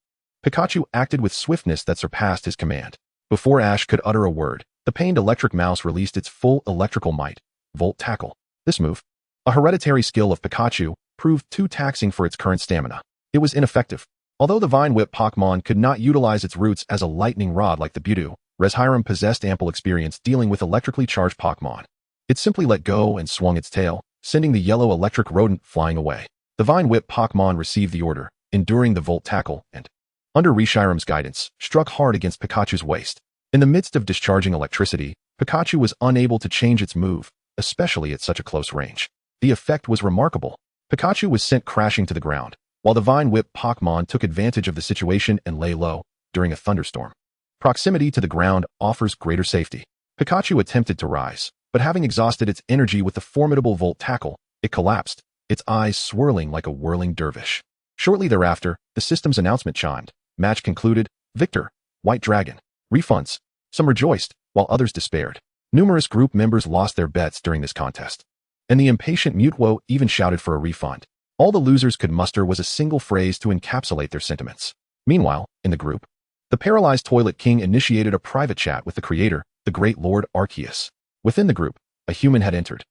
Pikachu acted with swiftness that surpassed his command. Before Ash could utter a word, the pained electric mouse released its full electrical might. Volt Tackle. This move, a hereditary skill of Pikachu, proved too taxing for its current stamina. It was ineffective. Although the Vine Whip Pokémon could not utilize its roots as a lightning rod like the Mewtwo, Reshiram possessed ample experience dealing with electrically charged Pokémon. It simply let go and swung its tail, sending the yellow electric rodent flying away. The Vine Whip Pokémon received the order, enduring the Volt Tackle, and, under Reshiram's guidance, struck hard against Pikachu's waist. In the midst of discharging electricity, Pikachu was unable to change its move, especially at such a close range. The effect was remarkable. Pikachu was sent crashing to the ground, while the Vine Whip Pokémon took advantage of the situation and lay low during a thunderstorm. Proximity to the ground offers greater safety. Pikachu attempted to rise, but having exhausted its energy with the formidable Volt Tackle, it collapsed, its eyes swirling like a whirling dervish. Shortly thereafter, the system's announcement chimed. Match concluded. Victor, White Dragon. Refunds. Some rejoiced, while others despaired. Numerous group members lost their bets during this contest. and the impatient Mutwo even shouted for a refund. All the losers could muster was a single phrase to encapsulate their sentiments. Meanwhile, in the group, the paralyzed Toilet King initiated a private chat with the creator, the great Lord Arceus. Within the group, a human had entered.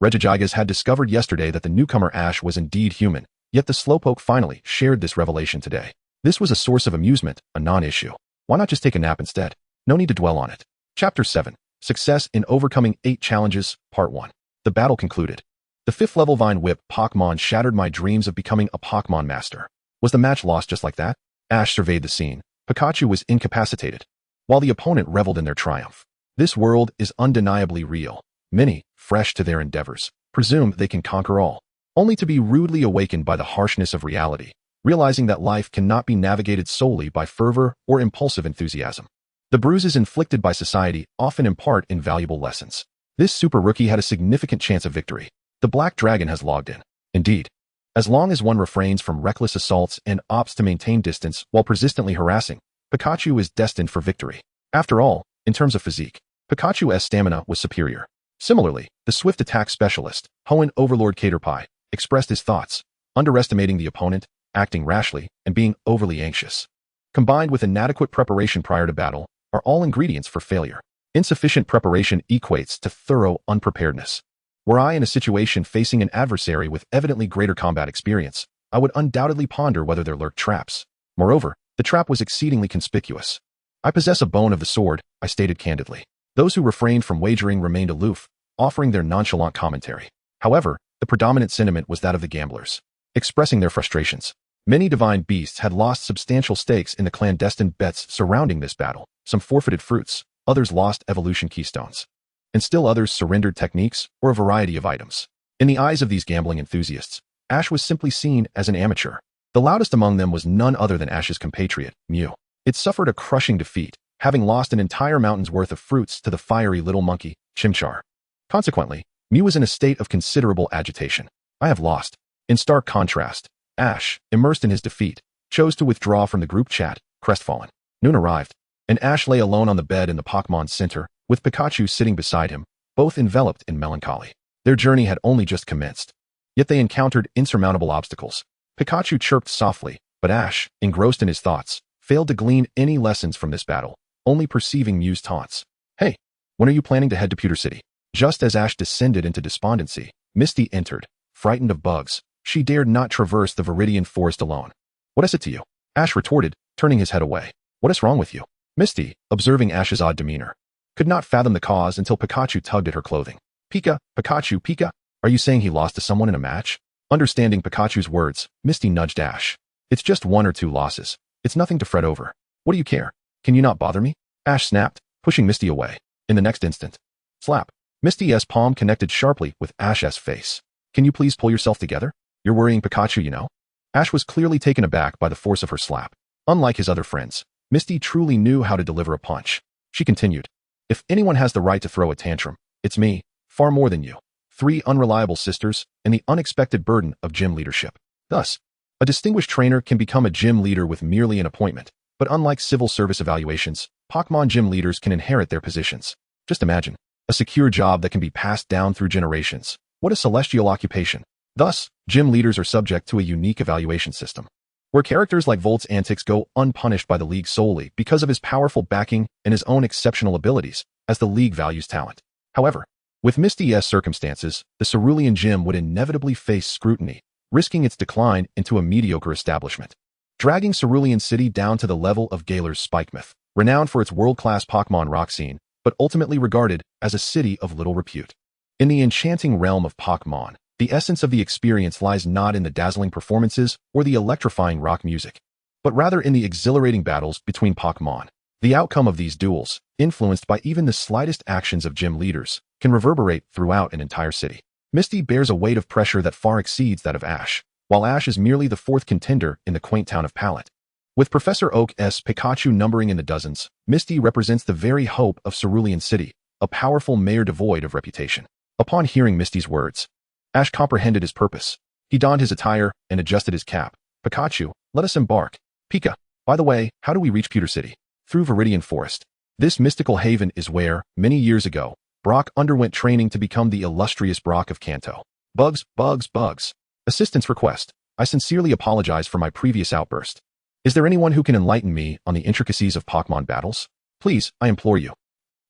Regigigas had discovered yesterday that the newcomer Ash was indeed human, yet the Slowpoke finally shared this revelation today. This was a source of amusement, a non-issue. Why not just take a nap instead? No need to dwell on it. Chapter 7. Success in Overcoming 8 Challenges, Part 1. The battle concluded. The 5th level Vine Whip Pokémon shattered my dreams of becoming a Pokémon master. Was the match lost just like that? Ash surveyed the scene. Pikachu was incapacitated, while the opponent reveled in their triumph. This world is undeniably real. Many, fresh to their endeavors, presume they can conquer all, only to be rudely awakened by the harshness of reality, realizing that life cannot be navigated solely by fervor or impulsive enthusiasm. The bruises inflicted by society often impart invaluable lessons. This super rookie had a significant chance of victory. The Black Dragon has logged in. Indeed, as long as one refrains from reckless assaults and opts to maintain distance while persistently harassing, Pikachu is destined for victory. After all, in terms of physique, Pikachu's stamina was superior. Similarly, the swift attack specialist, Hoenn Overlord Caterpie, expressed his thoughts, underestimating the opponent, acting rashly, and being overly anxious, combined with inadequate preparation prior to battle, are all ingredients for failure. Insufficient preparation equates to thorough unpreparedness. Were I in a situation facing an adversary with evidently greater combat experience, I would undoubtedly ponder whether there lurked traps. Moreover, the trap was exceedingly conspicuous. I possess a bone of the sword, I stated candidly. Those who refrained from wagering remained aloof, offering their nonchalant commentary. However, the predominant sentiment was that of the gamblers, expressing their frustrations. Many divine beasts had lost substantial stakes in the clandestine bets surrounding this battle. Some forfeited fruits, others lost evolution keystones, and still others surrendered techniques or a variety of items. In the eyes of these gambling enthusiasts, Ash was simply seen as an amateur. The loudest among them was none other than Ash's compatriot, Mew. It suffered a crushing defeat, having lost an entire mountain's worth of fruits to the fiery little monkey, Chimchar. Consequently, Mew was in a state of considerable agitation. I have lost. In stark contrast, Ash, immersed in his defeat, chose to withdraw from the group chat, crestfallen. Noon arrived, and Ash lay alone on the bed in the Pokémon Center, with Pikachu sitting beside him, both enveloped in melancholy. Their journey had only just commenced. Yet they encountered insurmountable obstacles. Pikachu chirped softly, but Ash, engrossed in his thoughts, failed to glean any lessons from this battle, only perceiving Mew's taunts. Hey, when are you planning to head to Pewter City? Just as Ash descended into despondency, Misty entered. Frightened of bugs, she dared not traverse the Viridian Forest alone. What is it to you? Ash retorted, turning his head away. What is wrong with you? Misty, observing Ash's odd demeanor, could not fathom the cause until Pikachu tugged at her clothing. Pika, Pikachu, Pika, are you saying he lost to someone in a match? Understanding Pikachu's words, Misty nudged Ash. It's just 1 or 2 losses. It's nothing to fret over. What do you care? Can you not bother me? Ash snapped, pushing Misty away. In the next instant, slap. Misty's palm connected sharply with Ash's face. Can you please pull yourself together? You're worrying Pikachu, you know? Ash was clearly taken aback by the force of her slap. Unlike his other friends, Misty truly knew how to deliver a punch. She continued, if anyone has the right to throw a tantrum, it's me, far more than you. 3 unreliable sisters, and the unexpected burden of gym leadership. Thus, a distinguished trainer can become a gym leader with merely an appointment, but unlike civil service evaluations, Pokémon gym leaders can inherit their positions. Just imagine, a secure job that can be passed down through generations. What a celestial occupation. Thus, gym leaders are subject to a unique evaluation system, where characters like Volt's antics go unpunished by the League solely because of his powerful backing and his own exceptional abilities, as the League values talent. However, with Misty's circumstances, the Cerulean Gym would inevitably face scrutiny, risking its decline into a mediocre establishment, dragging Cerulean City down to the level of Galar's Spikemouth, renowned for its world-class Pokémon rock scene, but ultimately regarded as a city of little repute. In the enchanting realm of Pokémon, the essence of the experience lies not in the dazzling performances or the electrifying rock music, but rather in the exhilarating battles between Pokémon. The outcome of these duels, influenced by even the slightest actions of gym leaders, can reverberate throughout an entire city. Misty bears a weight of pressure that far exceeds that of Ash, while Ash is merely the 4th contender in the quaint town of Pallet. With Professor Oak's Pikachu numbering in the dozens, Misty represents the very hope of Cerulean City, a powerful mayor devoid of reputation. Upon hearing Misty's words, Ash comprehended his purpose. He donned his attire and adjusted his cap. Pikachu, let us embark. Pika, by the way, how do we reach Pewter City? Through Viridian Forest. This mystical haven is where, many years ago, Brock underwent training to become the illustrious Brock of Kanto. Bugs, bugs, bugs. Assistance request. I sincerely apologize for my previous outburst. Is there anyone who can enlighten me on the intricacies of Pokémon battles? Please, I implore you.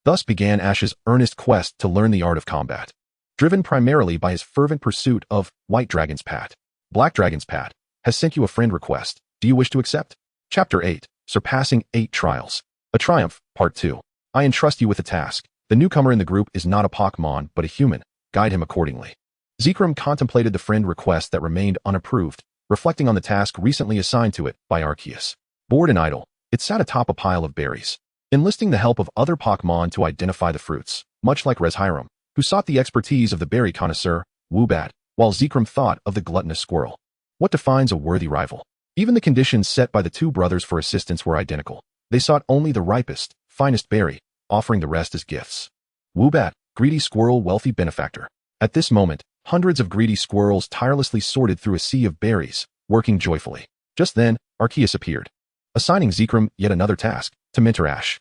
Thus began Ash's earnest quest to learn the art of combat, driven primarily by his fervent pursuit of White Dragon's Pat. Black Dragon's Pat has sent you a friend request. Do you wish to accept? Chapter 8, Surpassing 8 Trials. A Triumph, Part 2. I entrust you with a task. The newcomer in the group is not a Pokémon, but a human. Guide him accordingly. Zekrom contemplated the friend request that remained unapproved, reflecting on the task recently assigned to it by Arceus. Bored and idle, it sat atop a pile of berries, enlisting the help of other Pokémon to identify the fruits, much like Reshiram, who sought the expertise of the berry connoisseur, Woobat, while Zekrom thought of the gluttonous squirrel. What defines a worthy rival? Even the conditions set by the two brothers for assistance were identical. They sought only the ripest, finest berry, offering the rest as gifts. Woobat, greedy squirrel, wealthy benefactor. At this moment, hundreds of greedy squirrels tirelessly sorted through a sea of berries, working joyfully. Just then, Arceus appeared, assigning Zekrom yet another task, to mentor Ash.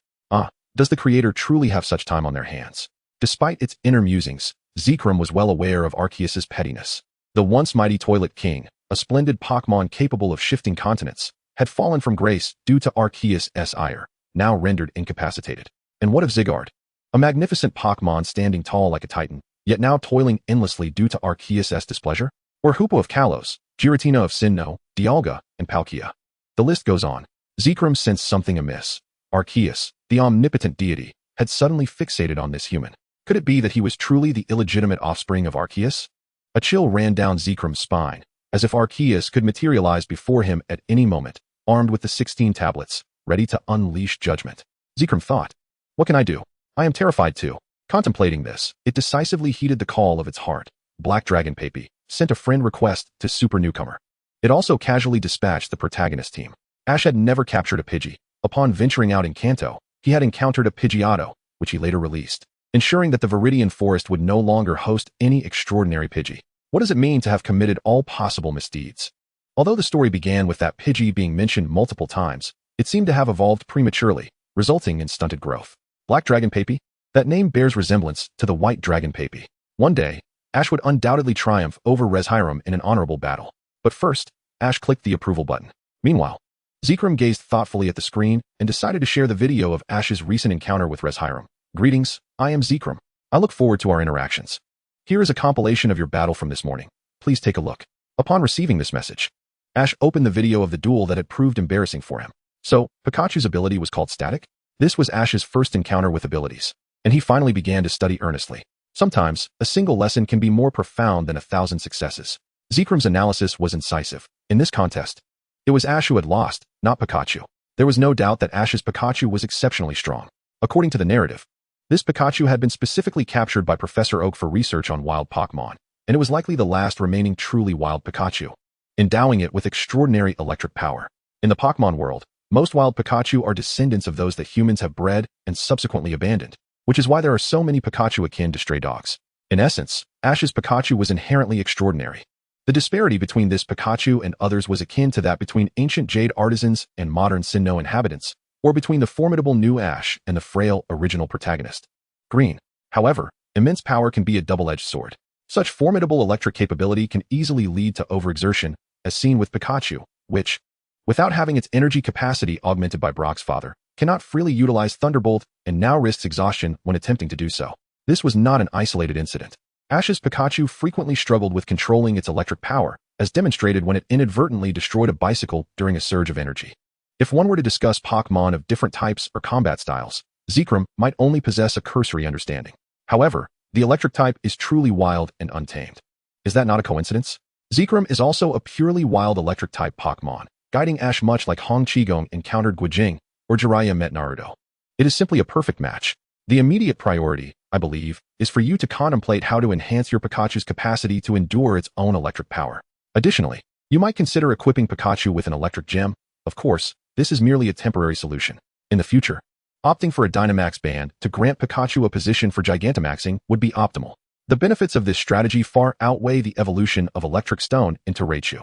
Does the creator truly have such time on their hands? Despite its inner musings, Zekrom was well aware of Arceus's pettiness. The once mighty Toilet King, a splendid Pokémon capable of shifting continents, had fallen from grace due to Arceus' ire, now rendered incapacitated. And what of Zygarde? A magnificent Pokémon standing tall like a titan, yet now toiling endlessly due to Arceus' displeasure? Or Hoopo of Kalos, Giratina of Sinnoh, Dialga, and Palkia? The list goes on. Zekrom sensed something amiss. Arceus, the omnipotent deity, had suddenly fixated on this human. Could it be that he was truly the illegitimate offspring of Arceus? A chill ran down Zekrom's spine, as if Arceus could materialize before him at any moment, armed with the 16 tablets, ready to unleash judgment. Zekrom thought, what can I do? I am terrified too. Contemplating this, it decisively heeded the call of its heart. Black Dragon Papi sent a friend request to Super Newcomer. It also casually dispatched the protagonist team. Ash had never captured a Pidgey. Upon venturing out in Kanto, he had encountered a Pidgeotto, which he later released, ensuring that the Viridian Forest would no longer host any extraordinary Pidgey. What does it mean to have committed all possible misdeeds? Although the story began with that Pidgey being mentioned multiple times, it seemed to have evolved prematurely, resulting in stunted growth. Black Dragon Papi? That name bears resemblance to the White Dragon Papi. One day, Ash would undoubtedly triumph over Reshiram in an honorable battle. But first, Ash clicked the approval button. Meanwhile, Zekrom gazed thoughtfully at the screen and decided to share the video of Ash's recent encounter with Reshiram. Greetings, I am Zekrom. I look forward to our interactions. Here is a compilation of your battle from this morning. Please take a look. Upon receiving this message, Ash opened the video of the duel that had proved embarrassing for him. So, Pikachu's ability was called Static? This was Ash's first encounter with abilities, and he finally began to study earnestly. Sometimes, a single lesson can be more profound than 1,000 successes. Zekrom's analysis was incisive. In this contest, it was Ash who had lost, not Pikachu. There was no doubt that Ash's Pikachu was exceptionally strong. According to the narrative, this Pikachu had been specifically captured by Professor Oak for research on wild Pokémon, and it was likely the last remaining truly wild Pikachu, endowing it with extraordinary electric power. In the Pokémon world, most wild Pikachu are descendants of those that humans have bred and subsequently abandoned, which is why there are so many Pikachu akin to stray dogs. In essence, Ash's Pikachu was inherently extraordinary. The disparity between this Pikachu and others was akin to that between ancient Jade artisans and modern Sinnoh inhabitants, or between the formidable new Ash and the frail original protagonist. Green. However, immense power can be a double-edged sword. Such formidable electric capability can easily lead to overexertion, as seen with Pikachu, which, without having its energy capacity augmented by Brock's father, cannot freely utilize Thunderbolt and now risks exhaustion when attempting to do so. This was not an isolated incident. Ash's Pikachu frequently struggled with controlling its electric power, as demonstrated when it inadvertently destroyed a bicycle during a surge of energy. If one were to discuss Pokémon of different types or combat styles, Zekrom might only possess a cursory understanding. However, the electric type is truly wild and untamed. Is that not a coincidence? Zekrom is also a purely wild electric type Pokémon, guiding Ash much like Hong Qigong encountered Guijing or Jiraiya met Naruto. It is simply a perfect match. The immediate priority, I believe, is for you to contemplate how to enhance your Pikachu's capacity to endure its own electric power. Additionally, you might consider equipping Pikachu with an electric gem. Of course, this is merely a temporary solution. In the future, opting for a Dynamax band to grant Pikachu a position for Gigantamaxing would be optimal. The benefits of this strategy far outweigh the evolution of Electric Stone into Raichu.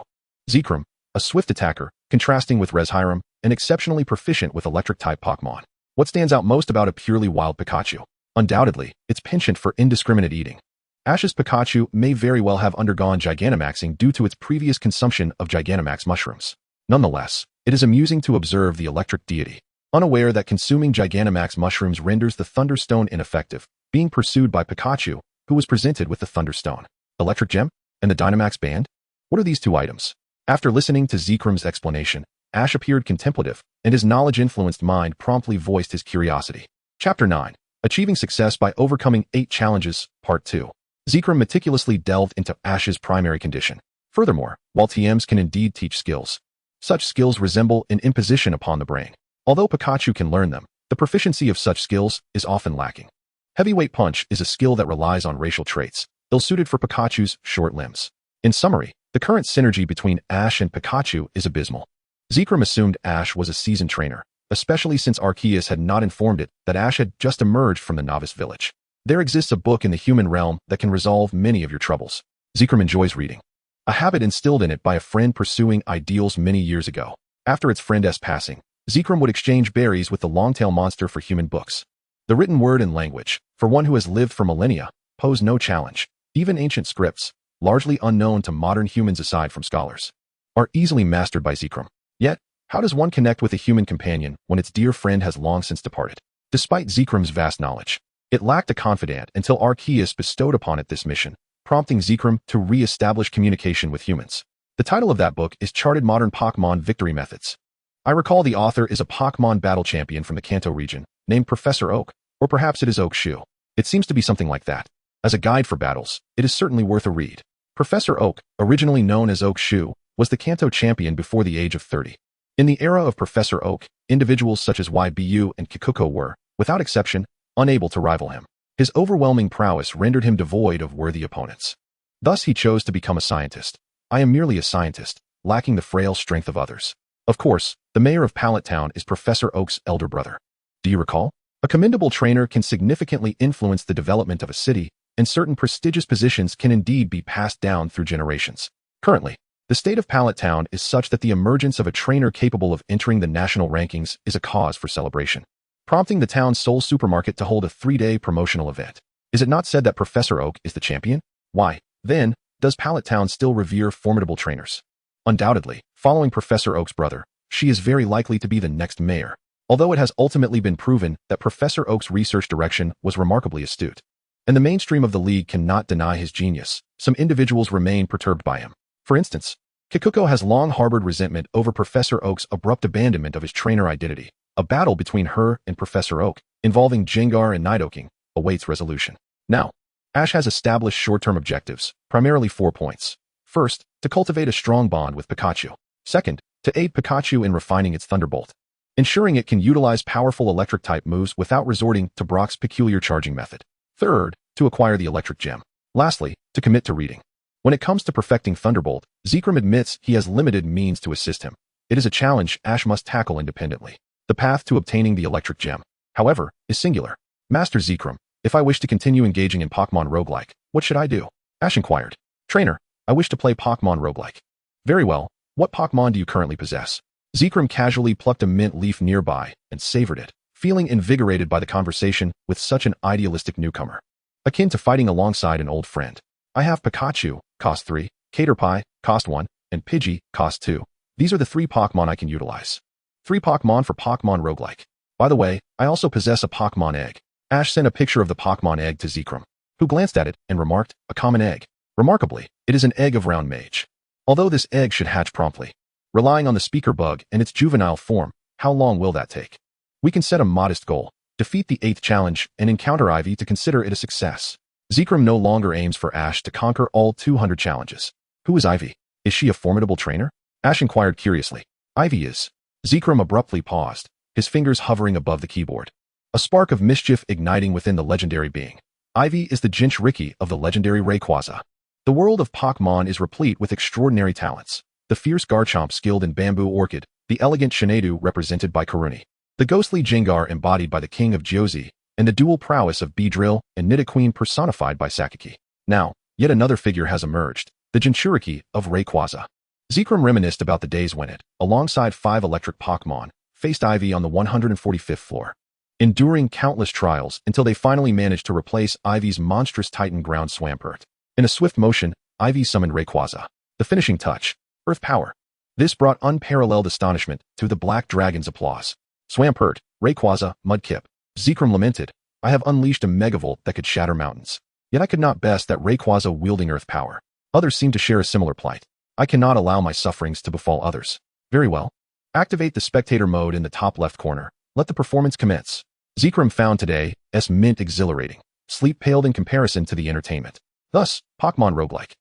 Zekrom, a swift attacker, contrasting with Reshiram, an exceptionally proficient with electric-type Pokémon. What stands out most about a purely wild Pikachu? Undoubtedly, its penchant for indiscriminate eating. Ash's Pikachu may very well have undergone Gigantamaxing due to its previous consumption of Gigantamax mushrooms. Nonetheless, it is amusing to observe the electric deity, unaware that consuming Gigantamax mushrooms renders the Thunderstone ineffective, being pursued by Pikachu, who was presented with the Thunderstone, Electric Gem, and the Dynamax Band? What are these two items? After listening to Zekrum's explanation, Ash appeared contemplative, and his knowledge-influenced mind promptly voiced his curiosity. Chapter 9. Achieving Success by Overcoming 8 Challenges, Part 2. Zekrom meticulously delved into Ash's primary condition. Furthermore, while TMs can indeed teach skills, such skills resemble an imposition upon the brain. Although Pikachu can learn them, the proficiency of such skills is often lacking. Heavyweight Punch is a skill that relies on racial traits, ill-suited for Pikachu's short limbs. In summary, the current synergy between Ash and Pikachu is abysmal. Zekrom assumed Ash was a seasoned trainer, especially since Arceus had not informed it that Ash had just emerged from the novice village. There exists a book in the human realm that can resolve many of your troubles. Zekrom enjoys reading, a habit instilled in it by a friend pursuing ideals many years ago. After its friend's passing, Zekrom would exchange berries with the long-tail monster for human books. The written word and language, for one who has lived for millennia, pose no challenge. Even ancient scripts, largely unknown to modern humans aside from scholars, are easily mastered by Zekrom. Yet, how does one connect with a human companion when its dear friend has long since departed? Despite Zekrom's vast knowledge, it lacked a confidant until Arceus bestowed upon it this mission, prompting Zekrom to re-establish communication with humans. The title of that book is Charted Modern Pokémon Victory Methods. I recall the author is a Pokémon battle champion from the Kanto region, named Professor Oak, or perhaps it is Oak Shu. It seems to be something like that. As a guide for battles, it is certainly worth a read. Professor Oak, originally known as Oak Shu, was the Kanto champion before the age of 30. In the era of Professor Oak, individuals such as YBU and Kikuko were, without exception, unable to rival him. His overwhelming prowess rendered him devoid of worthy opponents. Thus he chose to become a scientist. I am merely a scientist, lacking the frail strength of others. Of course, the mayor of Pallet Town is Professor Oak's elder brother. Do you recall? A commendable trainer can significantly influence the development of a city, and certain prestigious positions can indeed be passed down through generations. Currently, the state of Pallet Town is such that the emergence of a trainer capable of entering the national rankings is a cause for celebration, prompting the town's sole supermarket to hold a 3-day promotional event. Is it not said that Professor Oak is the champion? Why, then, does Pallet Town still revere formidable trainers? Undoubtedly, following Professor Oak's brother, she is very likely to be the next mayor, although it has ultimately been proven that Professor Oak's research direction was remarkably astute. And the mainstream of the league cannot deny his genius. Some individuals remain perturbed by him. For instance, Kikuko has long harbored resentment over Professor Oak's abrupt abandonment of his trainer identity. A battle between her and Professor Oak, involving Jengar and Nidoking, awaits resolution. Now, Ash has established short-term objectives, primarily 4 points. First, to cultivate a strong bond with Pikachu. Second, to aid Pikachu in refining its Thunderbolt, ensuring it can utilize powerful electric-type moves without resorting to Brock's peculiar charging method. Third, to acquire the Electric Gem. Lastly, to commit to reading. When it comes to perfecting Thunderbolt, Zekrom admits he has limited means to assist him. It is a challenge Ash must tackle independently. The path to obtaining the Electric Gem, however, is singular. Master Zekrom, if I wish to continue engaging in Pokémon Roguelike, what should I do? Ash inquired. Trainer, I wish to play Pokémon Roguelike. Very well, what Pokémon do you currently possess? Zekrom casually plucked a mint leaf nearby and savored it, feeling invigorated by the conversation with such an idealistic newcomer. Akin to fighting alongside an old friend. I have Pikachu, cost 3, Caterpie, cost 1, and Pidgey, cost 2. These are the 3 Pokémon I can utilize. 3 Pokémon for Pokémon Roguelike. By the way, I also possess a Pokémon egg. Ash sent a picture of the Pokémon egg to Zekrom, who glanced at it and remarked, a common egg. Remarkably, it is an egg of round mage. Although this egg should hatch promptly, relying on the speaker bug and its juvenile form, how long will that take? We can set a modest goal, defeat the 8th challenge, and encounter Ivy to consider it a success. Zekrom no longer aims for Ash to conquer all 200 challenges. Who is Ivy? Is she a formidable trainer? Ash inquired curiously. Ivy is. Zekrom abruptly paused, his fingers hovering above the keyboard. A spark of mischief igniting within the legendary being. Ivy is the Jinchuriki of the legendary Rayquaza. The world of Pokémon is replete with extraordinary talents. The fierce Garchomp skilled in Bamboo Orchid, the elegant Shinadu represented by Karuni, the ghostly Jengar embodied by the King of Josie, and the dual prowess of Beedrill and Nidoqueen personified by Sakaki. Now, yet another figure has emerged, the Jinchuriki of Rayquaza. Zekrom reminisced about the days when it, alongside 5 electric Pokémon, faced Ivy on the 145th floor. enduring countless trials until they finally managed to replace Ivy's monstrous Titan ground Swampert. In a swift motion, Ivy summoned Rayquaza. The finishing touch, Earth Power. This brought unparalleled astonishment to the Black Dragon's applause. Swampert, Rayquaza, Mudkip. Zekrom lamented, I have unleashed a Megavolt that could shatter mountains. Yet I could not best that Rayquaza wielding Earth Power. Others seem to share a similar plight. I cannot allow my sufferings to befall others. Very well. Activate the spectator mode in the top left corner. Let the performance commence. Zekrom found today's mint exhilarating. Sleep paled in comparison to the entertainment. Thus, Pokémon Roguelike.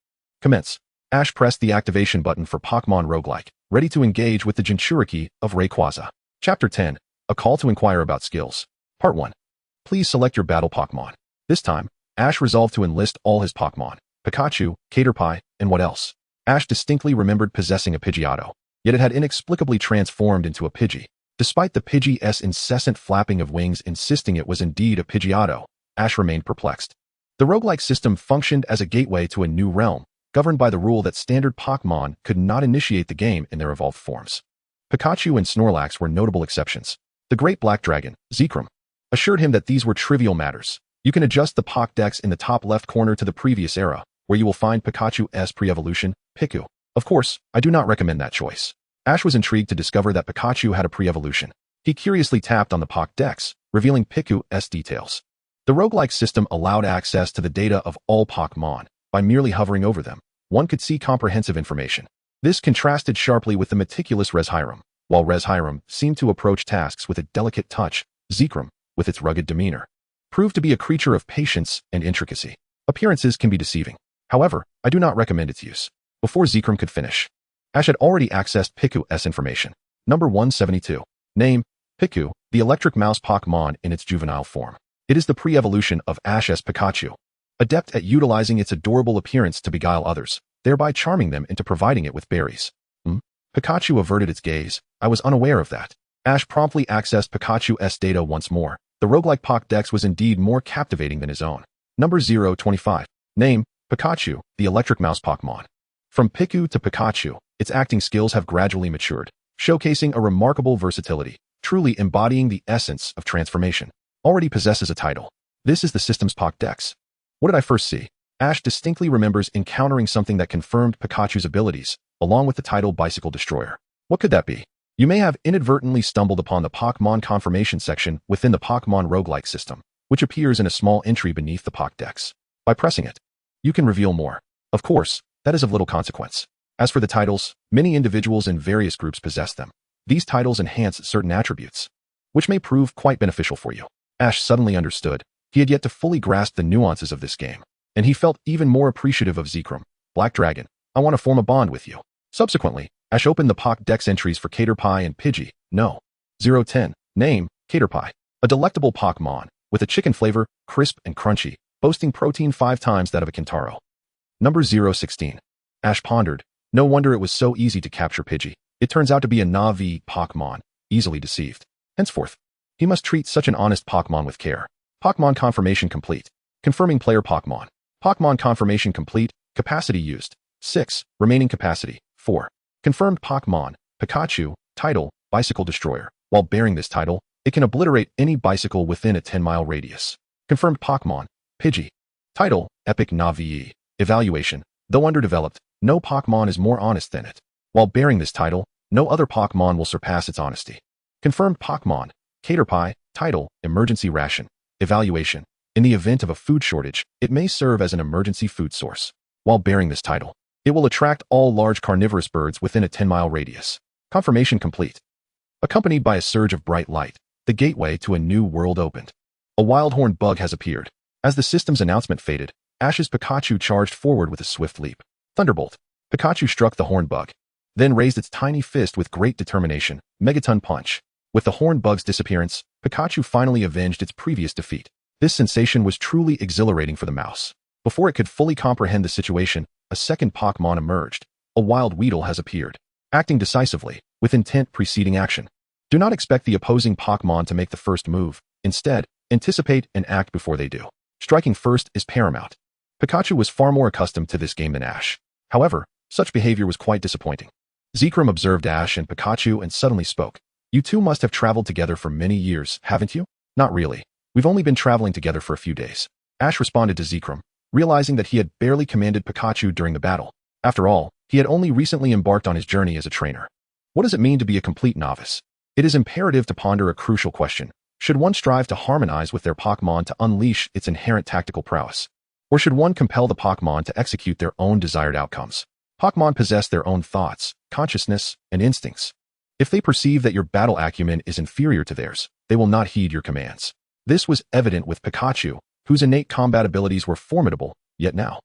Commence. Ash pressed the activation button for Pokémon Roguelike, ready to engage with the Jinchuriki of Rayquaza. Chapter 10. A call to inquire about skills. Part 1. Please select your battle Pokémon. This time, Ash resolved to enlist all his Pokémon. Pikachu, Caterpie, and what else? Ash distinctly remembered possessing a Pidgeotto, yet it had inexplicably transformed into a Pidgey. Despite the Pidgey's incessant flapping of wings insisting it was indeed a Pidgeotto, Ash remained perplexed. The roguelike system functioned as a gateway to a new realm, governed by the rule that standard Pokémon could not initiate the game in their evolved forms. Pikachu and Snorlax were notable exceptions. The Great Black Dragon, Zekrom, assured him that these were trivial matters. You can adjust the Pokédex in the top left corner to the previous era, where you will find Pikachu's pre-evolution, Piku. Of course, I do not recommend that choice. Ash was intrigued to discover that Pikachu had a pre-evolution. He curiously tapped on the Pokédex, revealing Piku's details. The roguelike system allowed access to the data of all Pokémon. By merely hovering over them, one could see comprehensive information. This contrasted sharply with the meticulous Reshiram. While Reshiram seemed to approach tasks with a delicate touch, Zekrom, with its rugged demeanor, proved to be a creature of patience and intricacy. Appearances can be deceiving. However, I do not recommend its use. Before Zekrom could finish, Ash had already accessed Piku's information. Number 172. Name, Piku, the electric mouse Pokémon in its juvenile form. It is the pre-evolution of Ash's Pikachu, adept at utilizing its adorable appearance to beguile others, thereby charming them into providing it with berries. Pikachu averted its gaze. I was unaware of that. Ash promptly accessed Pikachu's data once more. The roguelike Pokédex was indeed more captivating than his own. Number 025. Name, Pikachu, the electric mouse Pokémon. From Piku to Pikachu, its acting skills have gradually matured, showcasing a remarkable versatility, truly embodying the essence of transformation. Already possesses a title. This is the system's Pokédex. What did I first see? Ash distinctly remembers encountering something that confirmed Pikachu's abilities, along with the title Bicycle Destroyer. What could that be? You may have inadvertently stumbled upon the Pokémon confirmation section within the Pokémon Roguelike system, which appears in a small entry beneath the Pokédex. By pressing it, you can reveal more. Of course, that is of little consequence. As for the titles, many individuals in various groups possess them. These titles enhance certain attributes, which may prove quite beneficial for you. Ash suddenly understood. He had yet to fully grasp the nuances of this game, and he felt even more appreciative of Zekrom. Black Dragon, I want to form a bond with you. Subsequently, Ash opened the Pokédex entries for Caterpie and Pidgey. No. 010. Name, Caterpie. A delectable Pokémon, with a chicken flavor, crisp and crunchy, boasting protein 5 times that of a Kintaro. Number 016. Ash pondered. No wonder it was so easy to capture Pidgey. It turns out to be a Na'vi Pokémon, easily deceived. Henceforth, he must treat such an honest Pokémon with care. Pokémon confirmation complete. Confirming player Pokémon. Pokémon confirmation complete. Capacity used. 6. Remaining capacity. 4. Confirmed Pokémon. Pikachu. Title, Bicycle Destroyer. While bearing this title, it can obliterate any bicycle within a 10-mile radius. Confirmed Pokémon. Pidgey. Title, Epic Na'vi. Evaluation. Though underdeveloped, no Pokémon is more honest than it. While bearing this title, no other Pokémon will surpass its honesty. Confirmed Pokémon. Caterpie. Title, Emergency Ration. Evaluation. In the event of a food shortage, it may serve as an emergency food source. While bearing this title, it will attract all large carnivorous birds within a 10-mile radius. Confirmation complete. Accompanied by a surge of bright light, the gateway to a new world opened. A wild horned bug has appeared. As the system's announcement faded, Ash's Pikachu charged forward with a swift leap. Thunderbolt. Pikachu struck the horned bug, then raised its tiny fist with great determination. Megaton Punch. With the horned bug's disappearance, Pikachu finally avenged its previous defeat. This sensation was truly exhilarating for the mouse. Before it could fully comprehend the situation, a second Pokémon emerged. A wild Weedle has appeared, acting decisively, with intent preceding action. Do not expect the opposing Pokémon to make the first move. Instead, anticipate and act before they do. Striking first is paramount. Pikachu was far more accustomed to this game than Ash. However, such behavior was quite disappointing. Zekrom observed Ash and Pikachu and suddenly spoke. You two must have traveled together for many years, haven't you? Not really. We've only been traveling together for a few days. Ash responded to Zekrom, realizing that he had barely commanded Pikachu during the battle. After all, he had only recently embarked on his journey as a trainer. What does it mean to be a complete novice? It is imperative to ponder a crucial question. Should one strive to harmonize with their Pokémon to unleash its inherent tactical prowess? Or should one compel the Pokémon to execute their own desired outcomes? Pokémon possess their own thoughts, consciousness, and instincts. If they perceive that your battle acumen is inferior to theirs, they will not heed your commands. This was evident with Pikachu, whose innate combat abilities were formidable, yet now.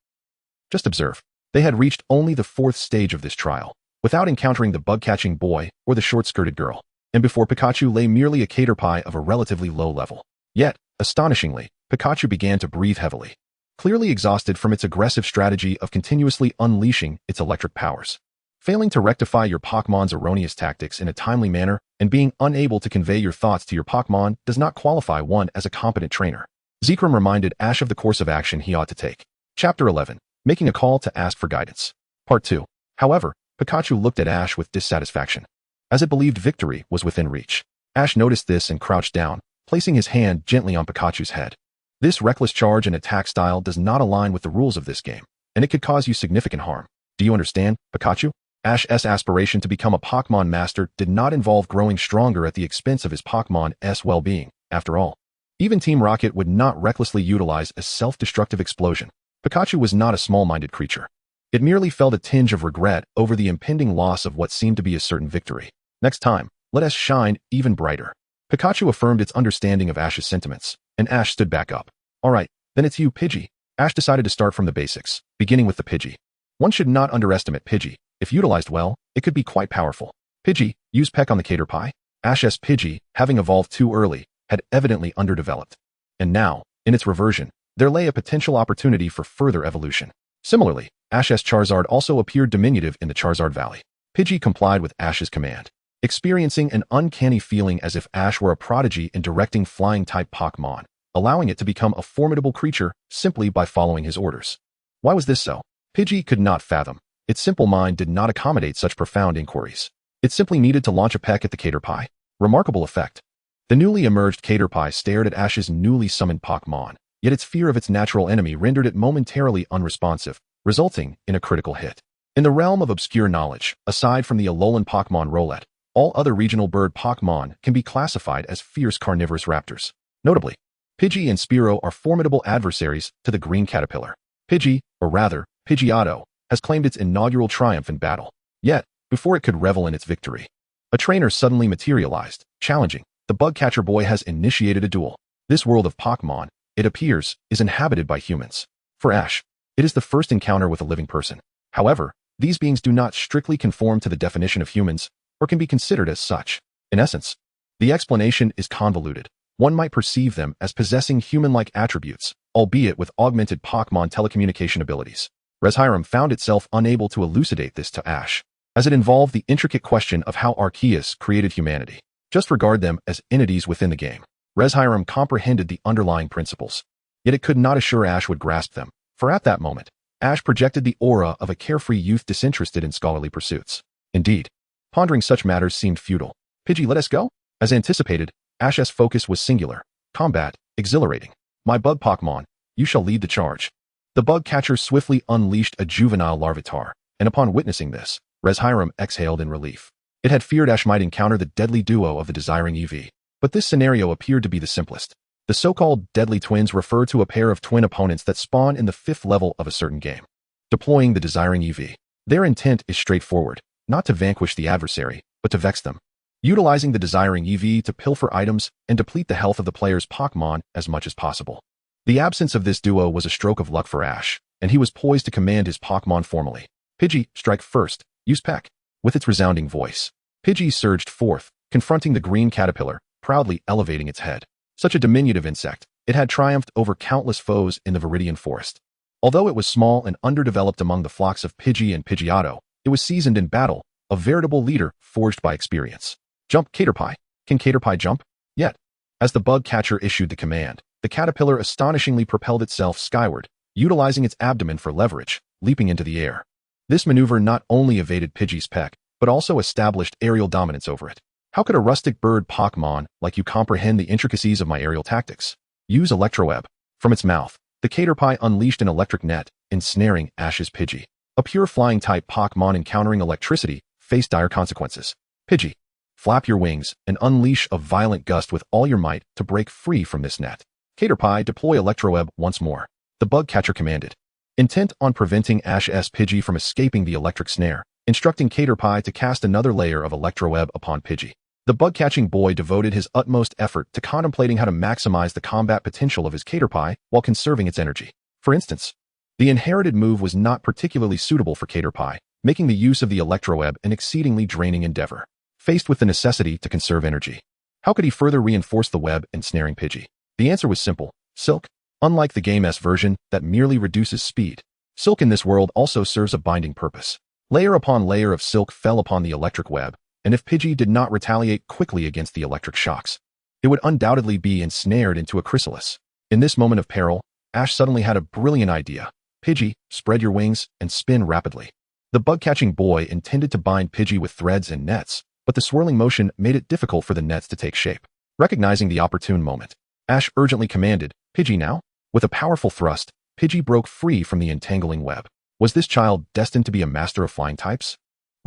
Just observe. They had reached only the 4th stage of this trial, without encountering the bug-catching boy or the short-skirted girl, and before Pikachu lay merely a caterpie of a relatively low level. Yet, astonishingly, Pikachu began to breathe heavily, clearly exhausted from its aggressive strategy of continuously unleashing its electric powers. Failing to rectify your Pokémon's erroneous tactics in a timely manner and being unable to convey your thoughts to your Pokémon does not qualify one as a competent trainer. Zekrom reminded Ash of the course of action he ought to take. Chapter 11. Making a call to ask for guidance. Part 2. However, Pikachu looked at Ash with dissatisfaction, as it believed victory was within reach. Ash noticed this and crouched down, placing his hand gently on Pikachu's head. This reckless charge and attack style does not align with the rules of this game, and it could cause you significant harm. Do you understand, Pikachu? Ash's aspiration to become a Pokémon master did not involve growing stronger at the expense of his Pokémon's well-being, after all. Even Team Rocket would not recklessly utilize a self-destructive explosion. Pikachu was not a small-minded creature. It merely felt a tinge of regret over the impending loss of what seemed to be a certain victory. Next time, let us shine even brighter. Pikachu affirmed its understanding of Ash's sentiments, and Ash stood back up. All right, then it's you, Pidgey. Ash decided to start from the basics, beginning with the Pidgey. One should not underestimate Pidgey. If utilized well, it could be quite powerful. Pidgey, use Peck on the caterpie. Ash's Pidgey, having evolved too early, had evidently underdeveloped. And now, in its reversion, there lay a potential opportunity for further evolution. Similarly, Ash's Charizard also appeared diminutive in the Charizard Valley. Pidgey complied with Ash's command, experiencing an uncanny feeling as if Ash were a prodigy in directing flying-type Pokémon, allowing it to become a formidable creature simply by following his orders. Why was this so? Pidgey could not fathom. Its simple mind did not accommodate such profound inquiries. It simply needed to launch a peck at the caterpie. Remarkable effect. The newly emerged caterpie stared at Ash's newly summoned Pokémon, yet its fear of its natural enemy rendered it momentarily unresponsive, resulting in a critical hit. In the realm of obscure knowledge, aside from the Alolan Pokémon Roulette, all other regional bird Pokémon can be classified as fierce carnivorous raptors. Notably, Pidgey and Spearow are formidable adversaries to the green caterpillar. Pidgey, or rather, Pidgeotto, has claimed its inaugural triumph in battle. Yet, before it could revel in its victory, a trainer suddenly materialized, challenging. The bug-catcher boy has initiated a duel. This world of Pokémon, it appears, is inhabited by humans. For Ash, it is the first encounter with a living person. However, these beings do not strictly conform to the definition of humans, or can be considered as such. In essence, the explanation is convoluted. One might perceive them as possessing human-like attributes, albeit with augmented Pokémon telecommunication abilities. Reshiram found itself unable to elucidate this to Ash, as it involved the intricate question of how Arceus created humanity. Just regard them as entities within the game. Reshiram comprehended the underlying principles, yet it could not assure Ash would grasp them, for at that moment, Ash projected the aura of a carefree youth disinterested in scholarly pursuits. Indeed, pondering such matters seemed futile. Pidgey, let us go? As anticipated, Ash's focus was singular. Combat, exhilarating. My bug Pokémon, you shall lead the charge. The bug catcher swiftly unleashed a juvenile Larvitar, and upon witnessing this, Reshiram exhaled in relief. It had feared Ash might encounter the deadly duo of the Desiring EV, but this scenario appeared to be the simplest. The so-called deadly twins refer to a pair of twin opponents that spawn in the 5th level of a certain game. Deploying the Desiring EV. Their intent is straightforward, not to vanquish the adversary, but to vex them. Utilizing the Desiring EV to pilfer items and deplete the health of the player's Pokémon as much as possible. The absence of this duo was a stroke of luck for Ash, and he was poised to command his Pokémon formally. Pidgey, strike first. Use Peck. With its resounding voice, Pidgey surged forth, confronting the green caterpillar, proudly elevating its head. Such a diminutive insect, it had triumphed over countless foes in the Viridian Forest. Although it was small and underdeveloped among the flocks of Pidgey and Pidgeotto, it was seasoned in battle, a veritable leader forged by experience. Jump, Caterpie. Can Caterpie jump? Yet, as the bug catcher issued the command, the caterpillar astonishingly propelled itself skyward, utilizing its abdomen for leverage, leaping into the air. This maneuver not only evaded Pidgey's peck, but also established aerial dominance over it. How could a rustic bird Pokémon like you comprehend the intricacies of my aerial tactics? Use Electroweb. From its mouth, the Caterpie unleashed an electric net, ensnaring Ash's Pidgey. A pure flying-type Pokémon encountering electricity faced dire consequences. Pidgey, flap your wings and unleash a violent gust with all your might to break free from this net. Caterpie, deploy Electroweb once more. The bug catcher commanded. Intent on preventing Ash's Pidgey from escaping the electric snare, instructing Caterpie to cast another layer of Electroweb upon Pidgey. The bug-catching boy devoted his utmost effort to contemplating how to maximize the combat potential of his Caterpie while conserving its energy. For instance, the inherited move was not particularly suitable for Caterpie, making the use of the Electroweb an exceedingly draining endeavor. Faced with the necessity to conserve energy, how could he further reinforce the web ensnaring Pidgey? The answer was simple: Silk. Unlike the Game S version that merely reduces speed, Silk in this world also serves a binding purpose. Layer upon layer of silk fell upon the electric web, and if Pidgey did not retaliate quickly against the electric shocks, it would undoubtedly be ensnared into a chrysalis. In this moment of peril, Ash suddenly had a brilliant idea. Pidgey, spread your wings and spin rapidly. The bug-catching boy intended to bind Pidgey with threads and nets, but the swirling motion made it difficult for the nets to take shape. Recognizing the opportune moment, Ash urgently commanded, Pidgey now? With a powerful thrust, Pidgey broke free from the entangling web. Was this child destined to be a master of flying types?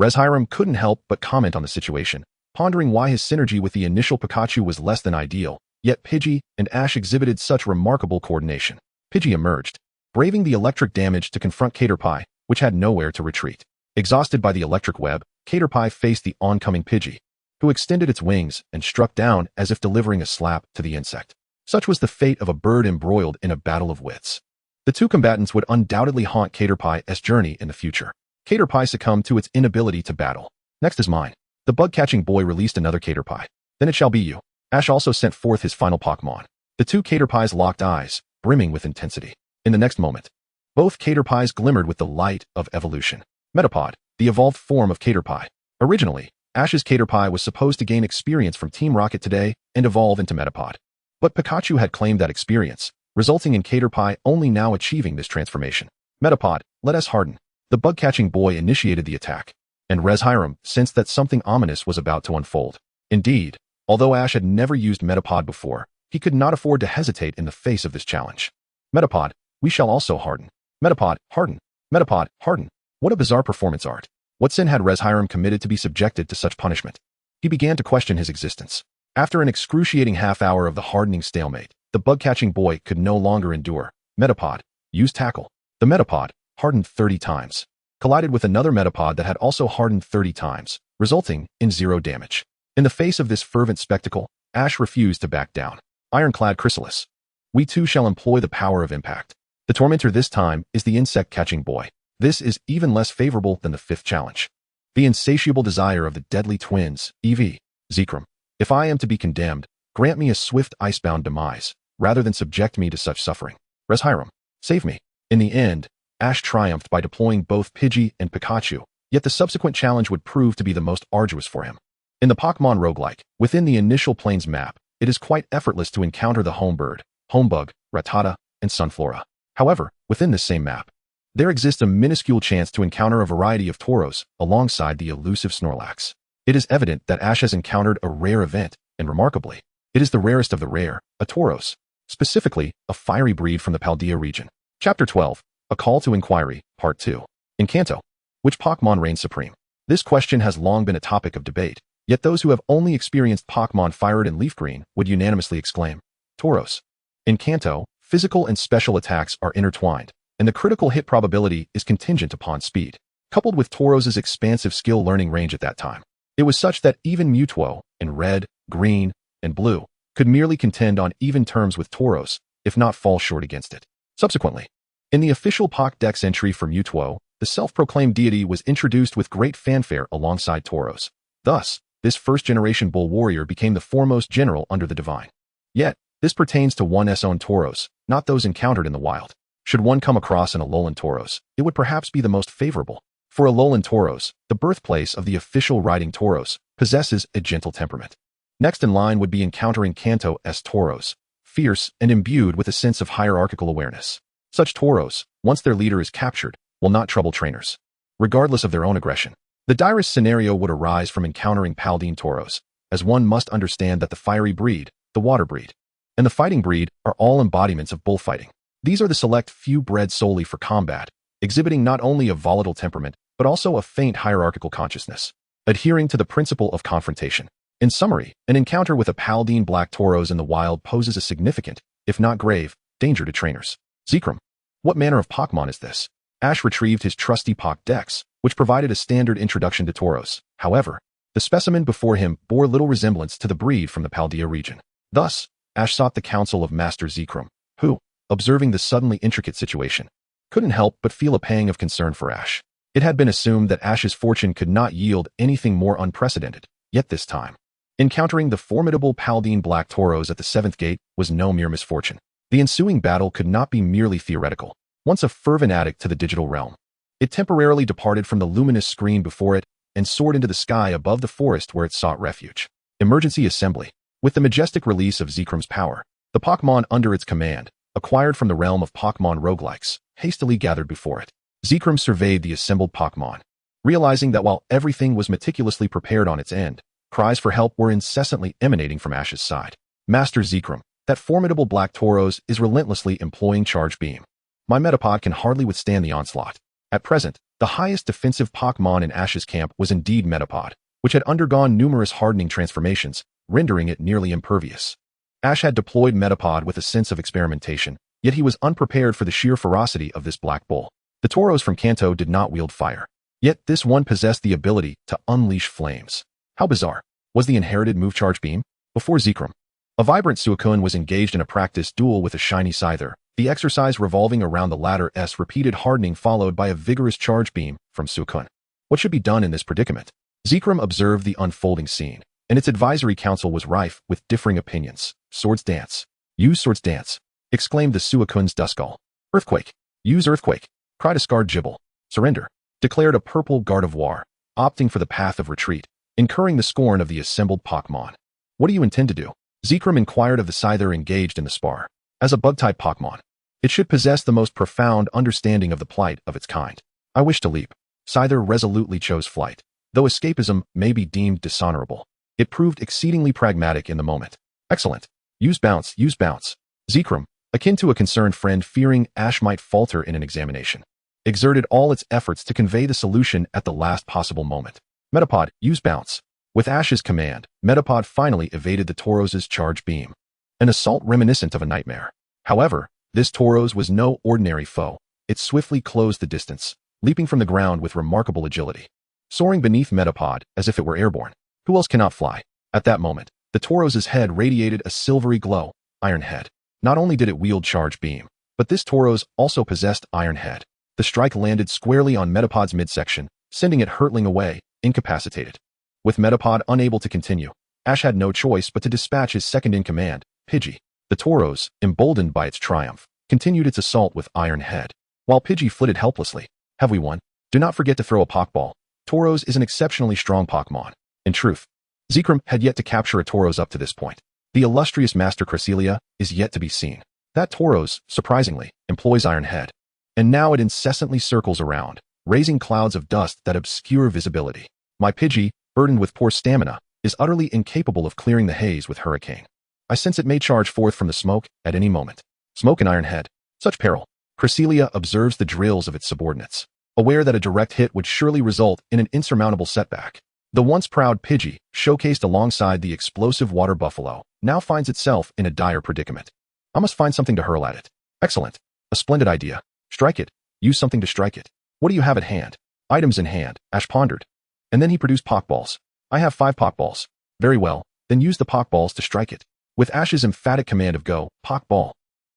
Reshiram couldn't help but comment on the situation, pondering why his synergy with the initial Pikachu was less than ideal, yet Pidgey and Ash exhibited such remarkable coordination. Pidgey emerged, braving the electric damage to confront Caterpie, which had nowhere to retreat. Exhausted by the electric web, Caterpie faced the oncoming Pidgey, who extended its wings and struck down as if delivering a slap to the insect. Such was the fate of a bird embroiled in a battle of wits. The two combatants would undoubtedly haunt Caterpie's journey in the future. Caterpie succumbed to its inability to battle. Next is mine. The bug-catching boy released another Caterpie. Then it shall be you. Ash also sent forth his final Pokémon. The two Caterpies locked eyes, brimming with intensity. In the next moment, both Caterpies glimmered with the light of evolution. Metapod, the evolved form of Caterpie. Originally, Ash's Caterpie was supposed to gain experience from Team Rocket today and evolve into Metapod. But Pikachu had claimed that experience, resulting in Caterpie only now achieving this transformation. Metapod, let us harden. The bug-catching boy initiated the attack, and Reshiram sensed that something ominous was about to unfold. Indeed, although Ash had never used Metapod before, he could not afford to hesitate in the face of this challenge. Metapod, we shall also harden. Metapod, harden. Metapod, harden. What a bizarre performance art. What sin had Reshiram committed to be subjected to such punishment? He began to question his existence. After an excruciating half-hour of the hardening stalemate, the bug-catching boy could no longer endure. Metapod, use tackle. The Metapod, hardened 30 times, collided with another Metapod that had also hardened 30 times, resulting in 0 damage. In the face of this fervent spectacle, Ash refused to back down. Ironclad Chrysalis. We too shall employ the power of impact. The tormentor this time is the insect-catching boy. This is even less favorable than the 5th challenge. The insatiable desire of the deadly twins, EV, Zekrom. If I am to be condemned, grant me a swift icebound demise, rather than subject me to such suffering. Reshiram, save me. In the end, Ash triumphed by deploying both Pidgey and Pikachu, yet the subsequent challenge would prove to be the most arduous for him. In the Pokémon Roguelike, within the initial Plains map, it is quite effortless to encounter the Homebird, Homebug, Rattata, and Sunflora. However, within this same map, there exists a minuscule chance to encounter a variety of Tauros alongside the elusive Snorlax. It is evident that Ash has encountered a rare event, and remarkably, it is the rarest of the rare, a Tauros, specifically, a fiery breed from the Paldea region. Chapter 12, A Call to Inquiry, Part 2. In Kanto, which Pokémon reigns supreme? This question has long been a topic of debate, yet those who have only experienced Pokémon Fire Red and Leaf Green would unanimously exclaim, Tauros. In Kanto, physical and special attacks are intertwined, and the critical hit probability is contingent upon speed. Coupled with Tauros' expansive skill learning range at that time, it was such that even Mewtwo, in red, green, and blue, could merely contend on even terms with Tauros, if not fall short against it. Subsequently, in the official Pokédex entry for Mewtwo, the self-proclaimed deity was introduced with great fanfare alongside Tauros. Thus, this first-generation bull warrior became the foremost general under the divine. Yet, this pertains to one's own Tauros, not those encountered in the wild. Should one come across an Alolan Tauros, it would perhaps be the most favorable. For Alolan Tauros, the birthplace of the official riding Tauros, possesses a gentle temperament. Next in line would be encountering Kanto's Tauros, fierce and imbued with a sense of hierarchical awareness. Such Tauros, once their leader is captured, will not trouble trainers, regardless of their own aggression. The direst scenario would arise from encountering Paldean Tauros, as one must understand that the fiery breed, the water breed, and the fighting breed are all embodiments of bullfighting. These are the select few bred solely for combat, exhibiting not only a volatile temperament, but also a faint hierarchical consciousness, adhering to the principle of confrontation. In summary, an encounter with a Paladin black Tauros in the wild poses a significant, if not grave, danger to trainers. Zekrom. What manner of Pokémon is this? Ash retrieved his trusty Pokédex, which provided a standard introduction to Tauros. However, the specimen before him bore little resemblance to the breed from the Paldea region. Thus, Ash sought the counsel of Master Zekrom, who, observing the suddenly intricate situation, couldn't help but feel a pang of concern for Ash. It had been assumed that Ash's fortune could not yield anything more unprecedented, yet this time, encountering the formidable Paladin black Tauros at the 7th gate was no mere misfortune. The ensuing battle could not be merely theoretical. Once a fervent addict to the digital realm, it temporarily departed from the luminous screen before it and soared into the sky above the forest where it sought refuge. Emergency assembly. With the majestic release of Zekrom's power, the Pokémon under its command, acquired from the realm of Pokémon Roguelikes, hastily gathered before it. Zekrom surveyed the assembled Pokémon, realizing that while everything was meticulously prepared on its end, cries for help were incessantly emanating from Ash's side. Master Zekrom, that formidable black Tauros is relentlessly employing Charge Beam. My Metapod can hardly withstand the onslaught. At present, the highest defensive Pokémon in Ash's camp was indeed Metapod, which had undergone numerous hardening transformations, rendering it nearly impervious. Ash had deployed Metapod with a sense of experimentation, yet he was unprepared for the sheer ferocity of this black bull. The Tauros from Kanto did not wield fire, yet this one possessed the ability to unleash flames. How bizarre. Was the inherited move Charge Beam? Before Zekrom, a vibrant Suicune was engaged in a practice duel with a shiny Scyther, the exercise revolving around the latter's repeated hardening followed by a vigorous Charge Beam from Suicune. What should be done in this predicament? Zekrom observed the unfolding scene, and its advisory council was rife with differing opinions. Swords Dance. Use Swords Dance, exclaimed the Suicune's Duskull. Earthquake. Use Earthquake, cried a scarred Gibble. Surrender, declared a purple Gardevoir, opting for the path of retreat, incurring the scorn of the assembled Pokémon. What do you intend to do? Zekrom inquired of the Scyther engaged in the spar. As a bug-type Pokémon, it should possess the most profound understanding of the plight of its kind. I wish to leap. Scyther resolutely chose flight. Though escapism may be deemed dishonorable, it proved exceedingly pragmatic in the moment. Excellent. Use Bounce, use Bounce. Zekrom, akin to a concerned friend fearing Ash might falter in an examination, exerted all its efforts to convey the solution at the last possible moment. Metapod, use Bounce. With Ash's command, Metapod finally evaded the Tauros' Charge Beam, an assault reminiscent of a nightmare. However, this Tauros was no ordinary foe. It swiftly closed the distance, leaping from the ground with remarkable agility, soaring beneath Metapod as if it were airborne. Who else cannot fly? At that moment, the Tauros' head radiated a silvery glow. Iron Head. Not only did it wield Charge Beam, but this Tauros also possessed Iron Head. The strike landed squarely on Metapod's midsection, sending it hurtling away, incapacitated. With Metapod unable to continue, Ash had no choice but to dispatch his second-in-command, Pidgey. The Tauros, emboldened by its triumph, continued its assault with Iron Head, while Pidgey flitted helplessly. Have we won? Do not forget to throw a Pokeball. Tauros is an exceptionally strong Pokémon. In truth, Zekrom had yet to capture a Tauros up to this point. The illustrious Master Cresselia is yet to be seen. That Tauros, surprisingly, employs Iron Head, and now it incessantly circles around, raising clouds of dust that obscure visibility. My Pidgey, burdened with poor stamina, is utterly incapable of clearing the haze with Hurricane. I sense it may charge forth from the smoke at any moment. Smoke and Iron Head. Such peril. Cresselia observes the drills of its subordinates, aware that a direct hit would surely result in an insurmountable setback. The once proud Pidgey, showcased alongside the explosive Water Buffalo, now finds itself in a dire predicament. I must find something to hurl at it. Excellent. A splendid idea. Strike it. Use something to strike it. What do you have at hand? Items in hand, Ash pondered. And then he produced Pokeballs. I have 5 Pokeballs. Very well, then use the Pokeballs to strike it. With Ash's emphatic command of go, Pokeball,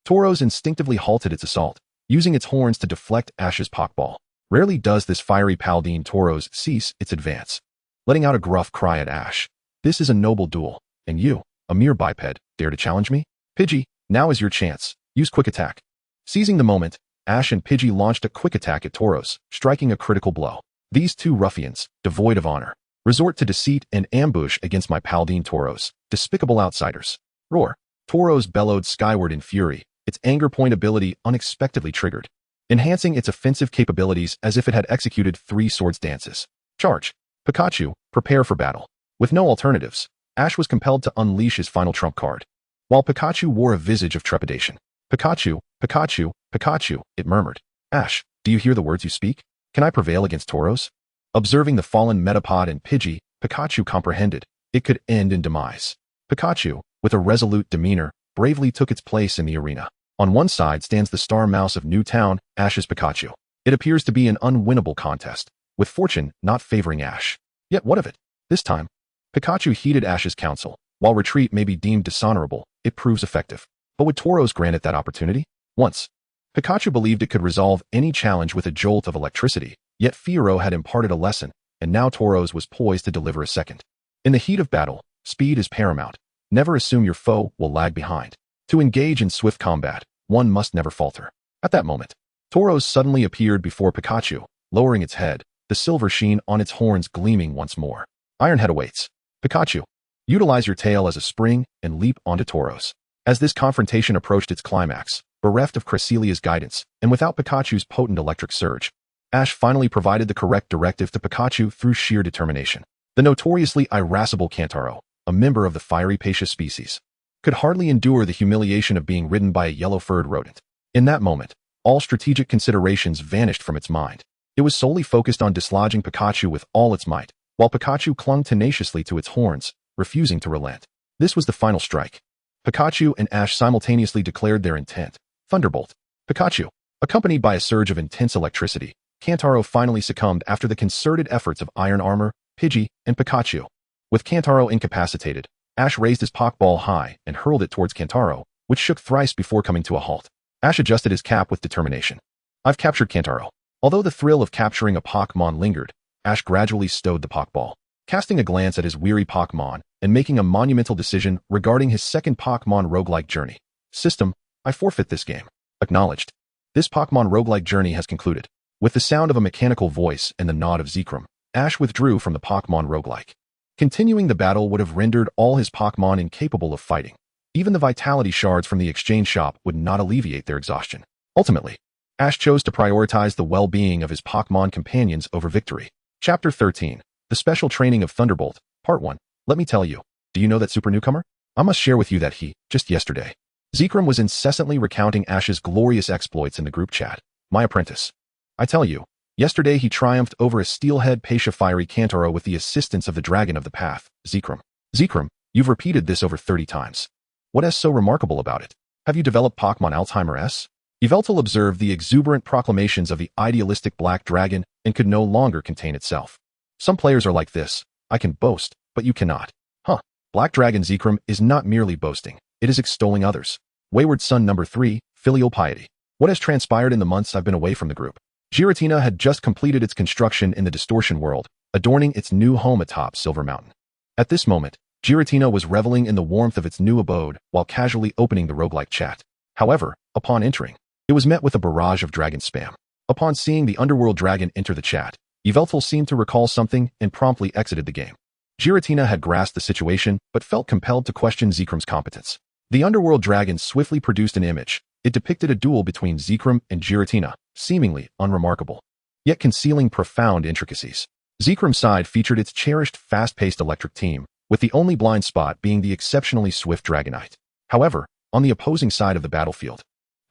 Tauros instinctively halted its assault, using its horns to deflect Ash's Pokeball. Rarely does this fiery Paladin Tauros cease its advance, letting out a gruff cry at Ash. This is a noble duel, and you, a mere biped, dare to challenge me? Pidgey, now is your chance. Use Quick Attack. Seizing the moment, Ash and Pidgey launched a quick attack at Tauros, striking a critical blow. These two ruffians, devoid of honor, resort to deceit and ambush against my Paladin Tauros, despicable outsiders. Roar. Tauros bellowed skyward in fury, its anger point ability unexpectedly triggered, enhancing its offensive capabilities as if it had executed 3 swords dances. Charge. Pikachu, prepare for battle. With no alternatives, Ash was compelled to unleash his final trump card, while Pikachu wore a visage of trepidation. Pikachu, Pikachu, Pikachu, it murmured. Ash, do you hear the words you speak? Can I prevail against Tauros? Observing the fallen Metapod and Pidgey, Pikachu comprehended. It could end in demise. Pikachu, with a resolute demeanor, bravely took its place in the arena. On one side stands the star mouse of New Town, Ash's Pikachu. It appears to be an unwinnable contest, with fortune not favoring Ash. Yet what of it? This time, Pikachu heeded Ash's counsel. While retreat may be deemed dishonorable, it proves effective. But would Tauros grant it that opportunity? Once, Pikachu believed it could resolve any challenge with a jolt of electricity, yet Fiero had imparted a lesson, and now Tauros was poised to deliver a second. In the heat of battle, speed is paramount. Never assume your foe will lag behind. To engage in swift combat, one must never falter. At that moment, Tauros suddenly appeared before Pikachu, lowering its head, the silver sheen on its horns gleaming once more. Ironhead awaits. Pikachu, utilize your tail as a spring and leap onto Tauros. As this confrontation approached its climax, bereft of Cressilia's guidance, and without Pikachu's potent electric surge, Ash finally provided the correct directive to Pikachu through sheer determination. The notoriously irascible Kantaro, a member of the fiery Pacia species, could hardly endure the humiliation of being ridden by a yellow-furred rodent. In that moment, all strategic considerations vanished from its mind. It was solely focused on dislodging Pikachu with all its might, while Pikachu clung tenaciously to its horns, refusing to relent. This was the final strike. Pikachu and Ash simultaneously declared their intent. Thunderbolt. Pikachu, accompanied by a surge of intense electricity, Kantaro finally succumbed after the concerted efforts of Iron Armor, Pidgey, and Pikachu. With Kantaro incapacitated, Ash raised his Pokeball high and hurled it towards Kantaro, which shook thrice before coming to a halt. Ash adjusted his cap with determination. I've captured Kantaro. Although the thrill of capturing a Pokémon lingered, Ash gradually stowed the Pokeball. Casting a glance at his weary Pokémon and making a monumental decision regarding his second Pokémon Roguelike journey. System, I forfeit this game. Acknowledged. This Pokémon Roguelike journey has concluded. With the sound of a mechanical voice and the nod of Zekrom, Ash withdrew from the Pokémon Roguelike. Continuing the battle would have rendered all his Pokémon incapable of fighting. Even the vitality shards from the exchange shop would not alleviate their exhaustion. Ultimately, Ash chose to prioritize the well-being of his Pokémon companions over victory. Chapter 13. The Special Training of Thunderbolt, Part 1. Let me tell you, do you know that super newcomer? I must share with you that just yesterday, Zekrom was incessantly recounting Ash's glorious exploits in the group chat. My apprentice. I tell you, yesterday he triumphed over a steelhead Pacia fiery Kantaro with the assistance of the Dragon of the Path, Zekrom. Zekrom, you've repeated this over 30 times. What is so remarkable about it? Have you developed Pokémon Alzheimer's? Yveltal observed the exuberant proclamations of the idealistic Black Dragon and could no longer contain itself. Some players are like this. I can boast, but you cannot. Huh. Black Dragon Zekrom is not merely boasting. It is extolling others. Wayward Son number 3, Filial Piety. What has transpired in the months I've been away from the group? Giratina had just completed its construction in the Distortion World, adorning its new home atop Silver Mountain. At this moment, Giratina was reveling in the warmth of its new abode while casually opening the roguelike chat. However, upon entering, it was met with a barrage of dragon spam. Upon seeing the underworld dragon enter the chat, Yveltal seemed to recall something and promptly exited the game. Giratina had grasped the situation but felt compelled to question Zekrom's competence. The underworld dragon swiftly produced an image. It depicted a duel between Zekrom and Giratina, seemingly unremarkable, yet concealing profound intricacies. Zekrom's side featured its cherished fast-paced electric team, with the only blind spot being the exceptionally swift Dragonite. However, on the opposing side of the battlefield,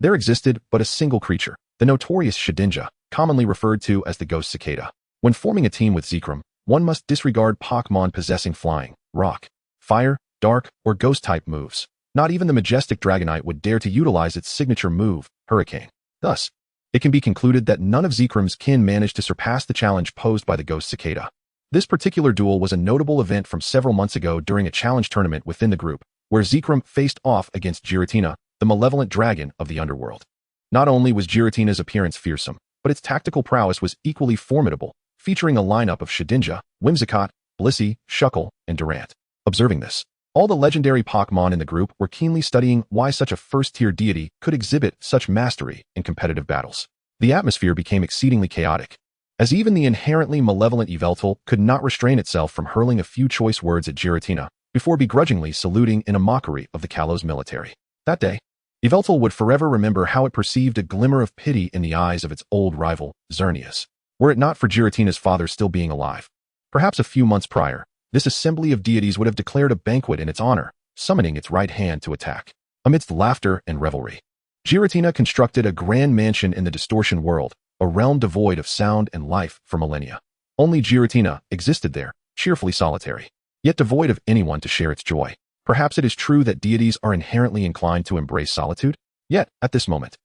there existed but a single creature, the notorious Shedinja, commonly referred to as the Ghost Cicada. When forming a team with Zekrom, one must disregard Pokémon possessing flying, rock, fire, dark, or ghost-type moves. Not even the majestic Dragonite would dare to utilize its signature move, Hurricane. Thus, it can be concluded that none of Zekrom's kin managed to surpass the challenge posed by the Ghost Cicada. This particular duel was a notable event from several months ago during a challenge tournament within the group, where Zekrom faced off against Giratina, the malevolent dragon of the underworld. Not only was Giratina's appearance fearsome, but its tactical prowess was equally formidable, featuring a lineup of Shedinja, Whimsicott, Blissey, Shuckle, and Durant. Observing this, all the legendary Pokémon in the group were keenly studying why such a first-tier deity could exhibit such mastery in competitive battles. The atmosphere became exceedingly chaotic, as even the inherently malevolent Yveltal could not restrain itself from hurling a few choice words at Giratina before begrudgingly saluting in a mockery of the Kalos military. That day, Yveltal would forever remember how it perceived a glimmer of pity in the eyes of its old rival, Xerneas. Were it not for Giratina's father still being alive, perhaps a few months prior, This assembly of deities would have declared a banquet in its honor, summoning its right hand to attack. Amidst laughter and revelry, Giratina constructed a grand mansion in the distortion world, a realm devoid of sound and life for millennia. Only Giratina existed there, cheerfully solitary, yet devoid of anyone to share its joy. Perhaps it is true that deities are inherently inclined to embrace solitude? Yet, at this moment,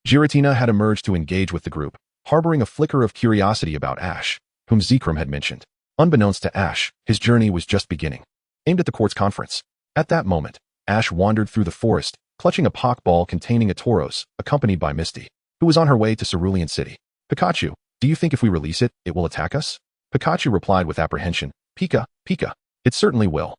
Giratina had emerged to engage with the group, harboring a flicker of curiosity about Ash, whom Zekrom had mentioned. Unbeknownst to Ash, his journey was just beginning. Aimed at the quartz conference. At that moment, Ash wandered through the forest, clutching a Pokeball containing a Tauros, accompanied by Misty, who was on her way to Cerulean City. Pikachu, do you think if we release it, it will attack us? Pikachu replied with apprehension. Pika, Pika, it certainly will.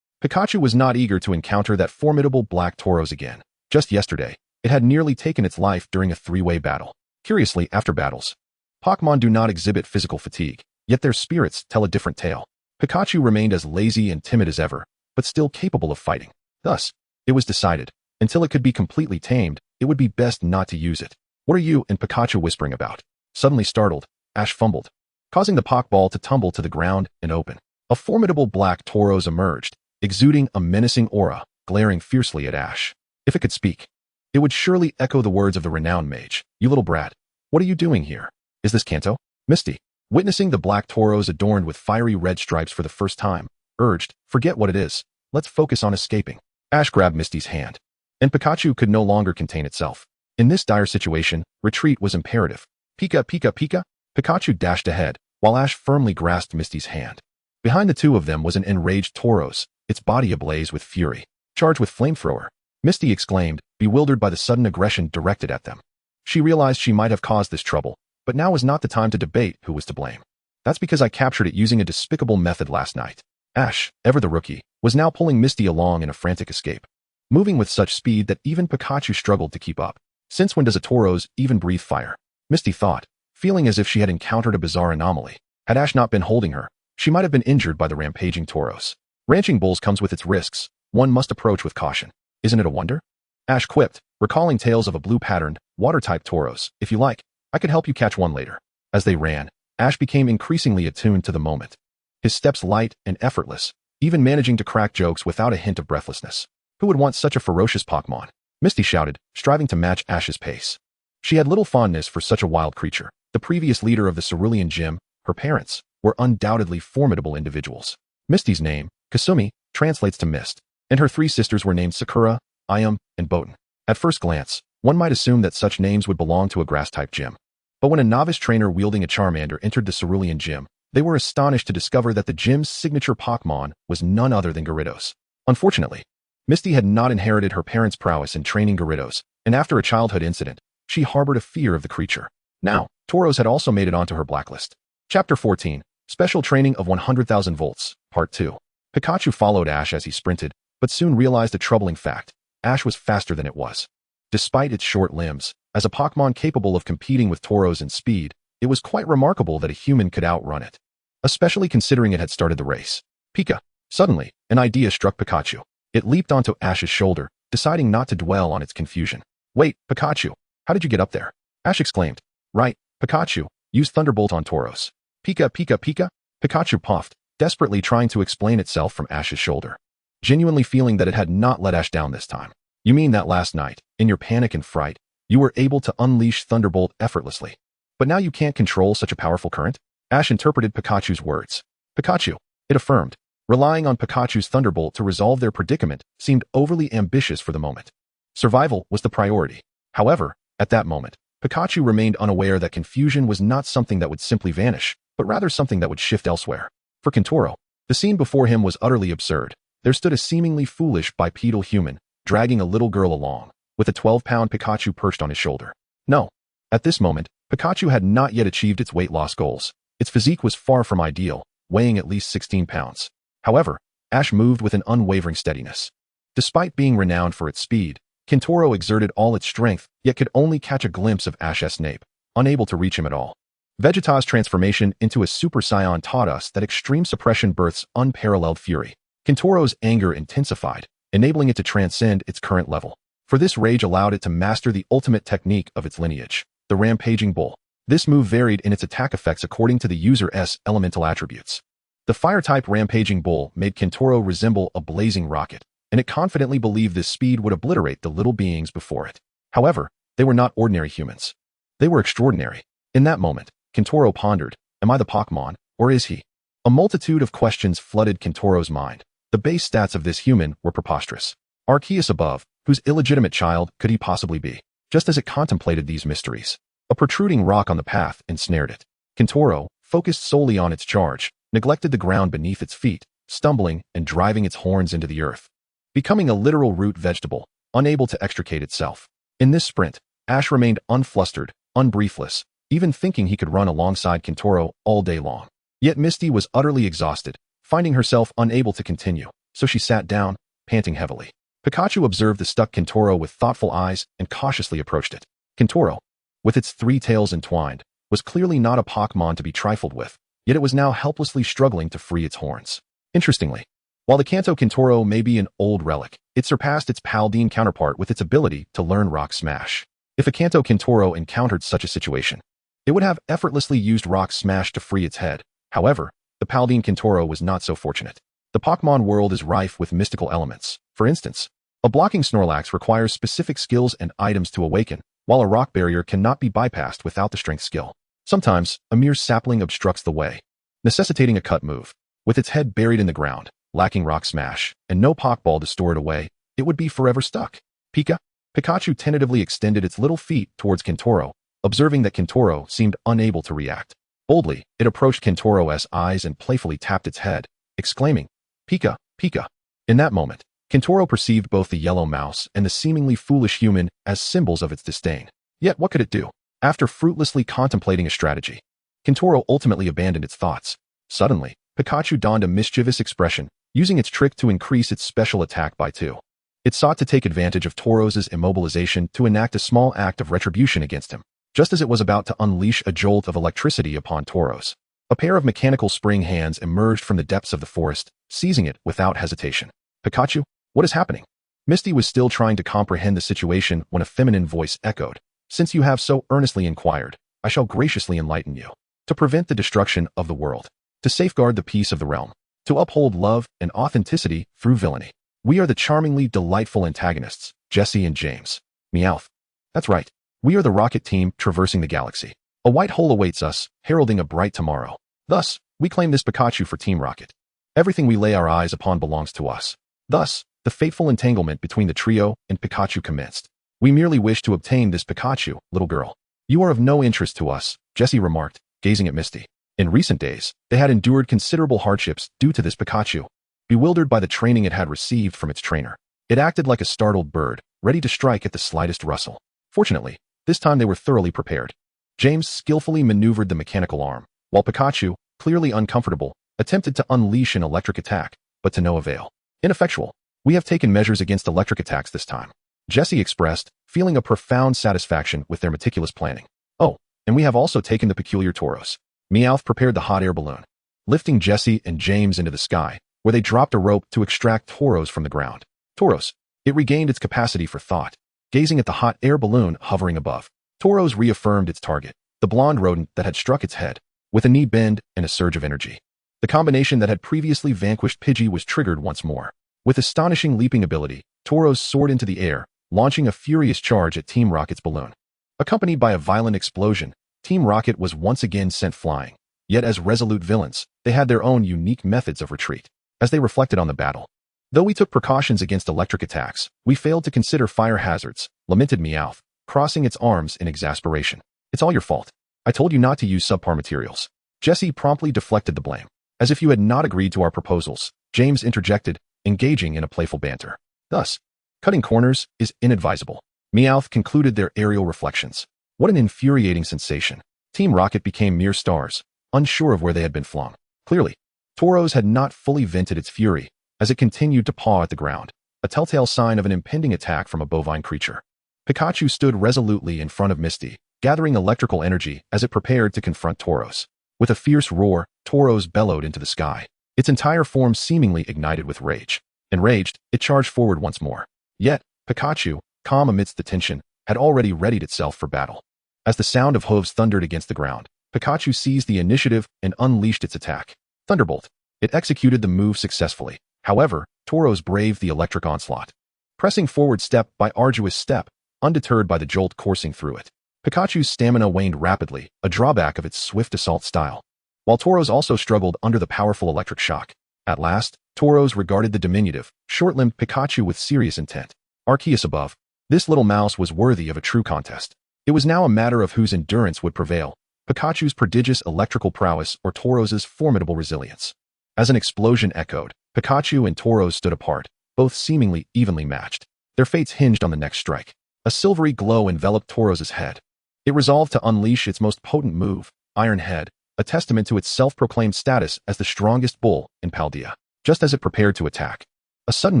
Pikachu was not eager to encounter that formidable black Tauros again. Just yesterday, it had nearly taken its life during a three-way battle. Curiously, after battles, Pokémon do not exhibit physical fatigue, yet their spirits tell a different tale. Pikachu remained as lazy and timid as ever, but still capable of fighting. Thus, it was decided, until it could be completely tamed, it would be best not to use it. What are you and Pikachu whispering about? Suddenly startled, Ash fumbled, causing the Pokeball to tumble to the ground and open. A formidable black Tauros emerged, exuding a menacing aura, glaring fiercely at Ash. If it could speak, it would surely echo the words of the renowned mage. You little brat, what are you doing here? Is this Kanto? Misty, witnessing the black Tauros adorned with fiery red stripes for the first time, urged, forget what it is. Let's focus on escaping. Ash grabbed Misty's hand, and Pikachu could no longer contain itself. In this dire situation, retreat was imperative. Pika, Pika, Pika. Pikachu dashed ahead, while Ash firmly grasped Misty's hand. Behind the two of them was an enraged Tauros, its body ablaze with fury. Charged with flamethrower, Misty exclaimed, bewildered by the sudden aggression directed at them. She realized she might have caused this trouble, but now was not the time to debate who was to blame. That's because I captured it using a despicable method last night. Ash, ever the rookie, was now pulling Misty along in a frantic escape, moving with such speed that even Pikachu struggled to keep up. Since when does a Tauros even breathe fire? Misty thought, feeling as if she had encountered a bizarre anomaly. Had Ash not been holding her, she might have been injured by the rampaging Tauros. Ranching bulls comes with its risks. One must approach with caution. Isn't it a wonder? Ash quipped, recalling tales of a blue-patterned, water-type Tauros. If you like, I could help you catch one later. As they ran, Ash became increasingly attuned to the moment. His steps light and effortless, even managing to crack jokes without a hint of breathlessness. Who would want such a ferocious Pokémon? Misty shouted, striving to match Ash's pace. She had little fondness for such a wild creature. The previous leader of the Cerulean Gym, her parents, were undoubtedly formidable individuals. Misty's name, Kasumi, translates to mist, and her three sisters were named Sakura, Ayam, and Botan. At first glance, one might assume that such names would belong to a grass-type gym. But when a novice trainer wielding a Charmander entered the Cerulean Gym, they were astonished to discover that the gym's signature Pokémon was none other than Gyarados. Unfortunately, Misty had not inherited her parents' prowess in training Gyarados, and after a childhood incident, she harbored a fear of the creature. Now, Tauros had also made it onto her blacklist. Chapter 14, Special Training of 100,000 Volts, Part 2. Pikachu followed Ash as he sprinted, but soon realized a troubling fact. Ash was faster than it was. Despite its short limbs, as a Pokémon capable of competing with Tauros in speed, it was quite remarkable that a human could outrun it, especially considering it had started the race. Pika. Suddenly, an idea struck Pikachu. It leaped onto Ash's shoulder, deciding not to dwell on its confusion. Wait, Pikachu, how did you get up there? Ash exclaimed. Right, Pikachu, use Thunderbolt on Tauros. Pika, Pika, Pika. Pikachu puffed, desperately trying to explain itself from Ash's shoulder, genuinely feeling that it had not let Ash down this time. You mean that last night, in your panic and fright, you were able to unleash Thunderbolt effortlessly, but now you can't control such a powerful current? Ash interpreted Pikachu's words. Pikachu, it affirmed. Relying on Pikachu's Thunderbolt to resolve their predicament seemed overly ambitious for the moment. Survival was the priority. However, at that moment, Pikachu remained unaware that confusion was not something that would simply vanish, but rather something that would shift elsewhere. For Kintaro, the scene before him was utterly absurd. There stood a seemingly foolish bipedal human, dragging a little girl along, with a 12-pound Pikachu perched on his shoulder. No. At this moment, Pikachu had not yet achieved its weight loss goals. Its physique was far from ideal, weighing at least 16 pounds. However, Ash moved with an unwavering steadiness. Despite being renowned for its speed, Kintaro exerted all its strength, yet could only catch a glimpse of Ash's nape, unable to reach him at all. Vegeta's transformation into a Super Saiyan taught us that extreme suppression births unparalleled fury. Kintaro's anger intensified, enabling it to transcend its current level. For this rage allowed it to master the ultimate technique of its lineage, the Rampaging Bull. This move varied in its attack effects according to the user's elemental attributes. The fire-type rampaging bull made Kentaro resemble a blazing rocket, and it confidently believed this speed would obliterate the little beings before it. However, they were not ordinary humans. They were extraordinary. In that moment, Kentaro pondered, am I the Pokémon, or is he? A multitude of questions flooded Kentaro's mind. The base stats of this human were preposterous. Arceus above, whose illegitimate child could he possibly be? Just as it contemplated these mysteries, a protruding rock on the path ensnared it. Kentaro, focused solely on its charge, neglected the ground beneath its feet, stumbling and driving its horns into the earth, becoming a literal root vegetable, unable to extricate itself. In this sprint, Ash remained unflustered, unbriefless, even thinking he could run alongside Kentaro all day long. Yet Misty was utterly exhausted, finding herself unable to continue, so she sat down, panting heavily. Pikachu observed the stuck Kentaro with thoughtful eyes and cautiously approached it. Kentaro, with its 3 tails entwined, was clearly not a Pokémon to be trifled with, yet it was now helplessly struggling to free its horns. Interestingly, while the Kanto Kentaro may be an old relic, it surpassed its Paldean counterpart with its ability to learn Rock Smash. If a Kanto Kentaro encountered such a situation, it would have effortlessly used Rock Smash to free its head. However, the Paldean Kentaro was not so fortunate. The Pokémon world is rife with mystical elements. For instance, a blocking Snorlax requires specific skills and items to awaken, while a rock barrier cannot be bypassed without the strength skill. Sometimes, a mere sapling obstructs the way, necessitating a cut move. With its head buried in the ground, lacking Rock Smash, and no Pokeball to store it away, it would be forever stuck. Pikachu tentatively extended its little feet towards Kentaro, observing that Kentaro seemed unable to react. Boldly, it approached Kentaro's eyes and playfully tapped its head, exclaiming, Pika, Pika. In that moment, Kentaro perceived both the yellow mouse and the seemingly foolish human as symbols of its disdain. Yet what could it do? After fruitlessly contemplating a strategy, Kentaro ultimately abandoned its thoughts. Suddenly, Pikachu donned a mischievous expression, using its trick to increase its special attack by 2. It sought to take advantage of Tauros's immobilization to enact a small act of retribution against him, just as it was about to unleash a jolt of electricity upon Tauros. A pair of mechanical spring hands emerged from the depths of the forest, seizing it without hesitation. Pikachu, what is happening? Misty was still trying to comprehend the situation when a feminine voice echoed, since you have so earnestly inquired, I shall graciously enlighten you. To prevent the destruction of the world, to safeguard the peace of the realm, to uphold love and authenticity through villainy. We are the charmingly delightful antagonists, Jesse and James. Meowth. That's right. We are the rocket team traversing the galaxy. A white hole awaits us, heralding a bright tomorrow. Thus, we claim this Pikachu for Team Rocket. Everything we lay our eyes upon belongs to us. Thus, the fateful entanglement between the trio and Pikachu commenced. We merely wish to obtain this Pikachu, little girl. You are of no interest to us, Jesse remarked, gazing at Misty. In recent days, they had endured considerable hardships due to this Pikachu. Bewildered by the training it had received from its trainer, it acted like a startled bird, ready to strike at the slightest rustle. Fortunately, this time they were thoroughly prepared. James skillfully maneuvered the mechanical arm, while Pikachu, clearly uncomfortable, attempted to unleash an electric attack, but to no avail. Ineffectual. We have taken measures against electric attacks this time, Jesse expressed, feeling a profound satisfaction with their meticulous planning. Oh, and we have also taken the peculiar Tauros. Meowth prepared the hot air balloon, lifting Jesse and James into the sky, where they dropped a rope to extract Tauros from the ground. Tauros. It regained its capacity for thought, gazing at the hot air balloon hovering above. Tauros reaffirmed its target, the blonde rodent that had struck its head, with a knee bend and a surge of energy. The combination that had previously vanquished Pidgey was triggered once more. With astonishing leaping ability, Tauros soared into the air, launching a furious charge at Team Rocket's balloon. Accompanied by a violent explosion, Team Rocket was once again sent flying. Yet as resolute villains, they had their own unique methods of retreat. As they reflected on the battle, though we took precautions against electric attacks, we failed to consider fire hazards, lamented Meowth, crossing its arms in exasperation. It's all your fault. I told you not to use subpar materials. Jesse promptly deflected the blame. As if you had not agreed to our proposals, James interjected, engaging in a playful banter. Thus, cutting corners is inadvisable. Meowth concluded their aerial reflections. What an infuriating sensation. Team Rocket became mere stars, unsure of where they had been flung. Clearly, Tauros had not fully vented its fury, as it continued to paw at the ground, a telltale sign of an impending attack from a bovine creature. Pikachu stood resolutely in front of Misty, gathering electrical energy as it prepared to confront Tauros. With a fierce roar, Tauros bellowed into the sky. Its entire form seemingly ignited with rage. Enraged, it charged forward once more. Yet, Pikachu, calm amidst the tension, had already readied itself for battle. As the sound of hooves thundered against the ground, Pikachu seized the initiative and unleashed its attack. Thunderbolt. It executed the move successfully. However, Tauros braved the electric onslaught, pressing forward step by arduous step, undeterred by the jolt coursing through it. Pikachu's stamina waned rapidly, a drawback of its swift assault style, while Tauros also struggled under the powerful electric shock. At last, Tauros regarded the diminutive, short-limbed Pikachu with serious intent. Arceus above. This little mouse was worthy of a true contest. It was now a matter of whose endurance would prevail, Pikachu's prodigious electrical prowess or Tauros's formidable resilience. As an explosion echoed, Pikachu and Tauros stood apart, both seemingly evenly matched. Their fates hinged on the next strike. A silvery glow enveloped Tauros's head. It resolved to unleash its most potent move, Iron Head, a testament to its self-proclaimed status as the strongest bull in Paldea. Just as it prepared to attack, a sudden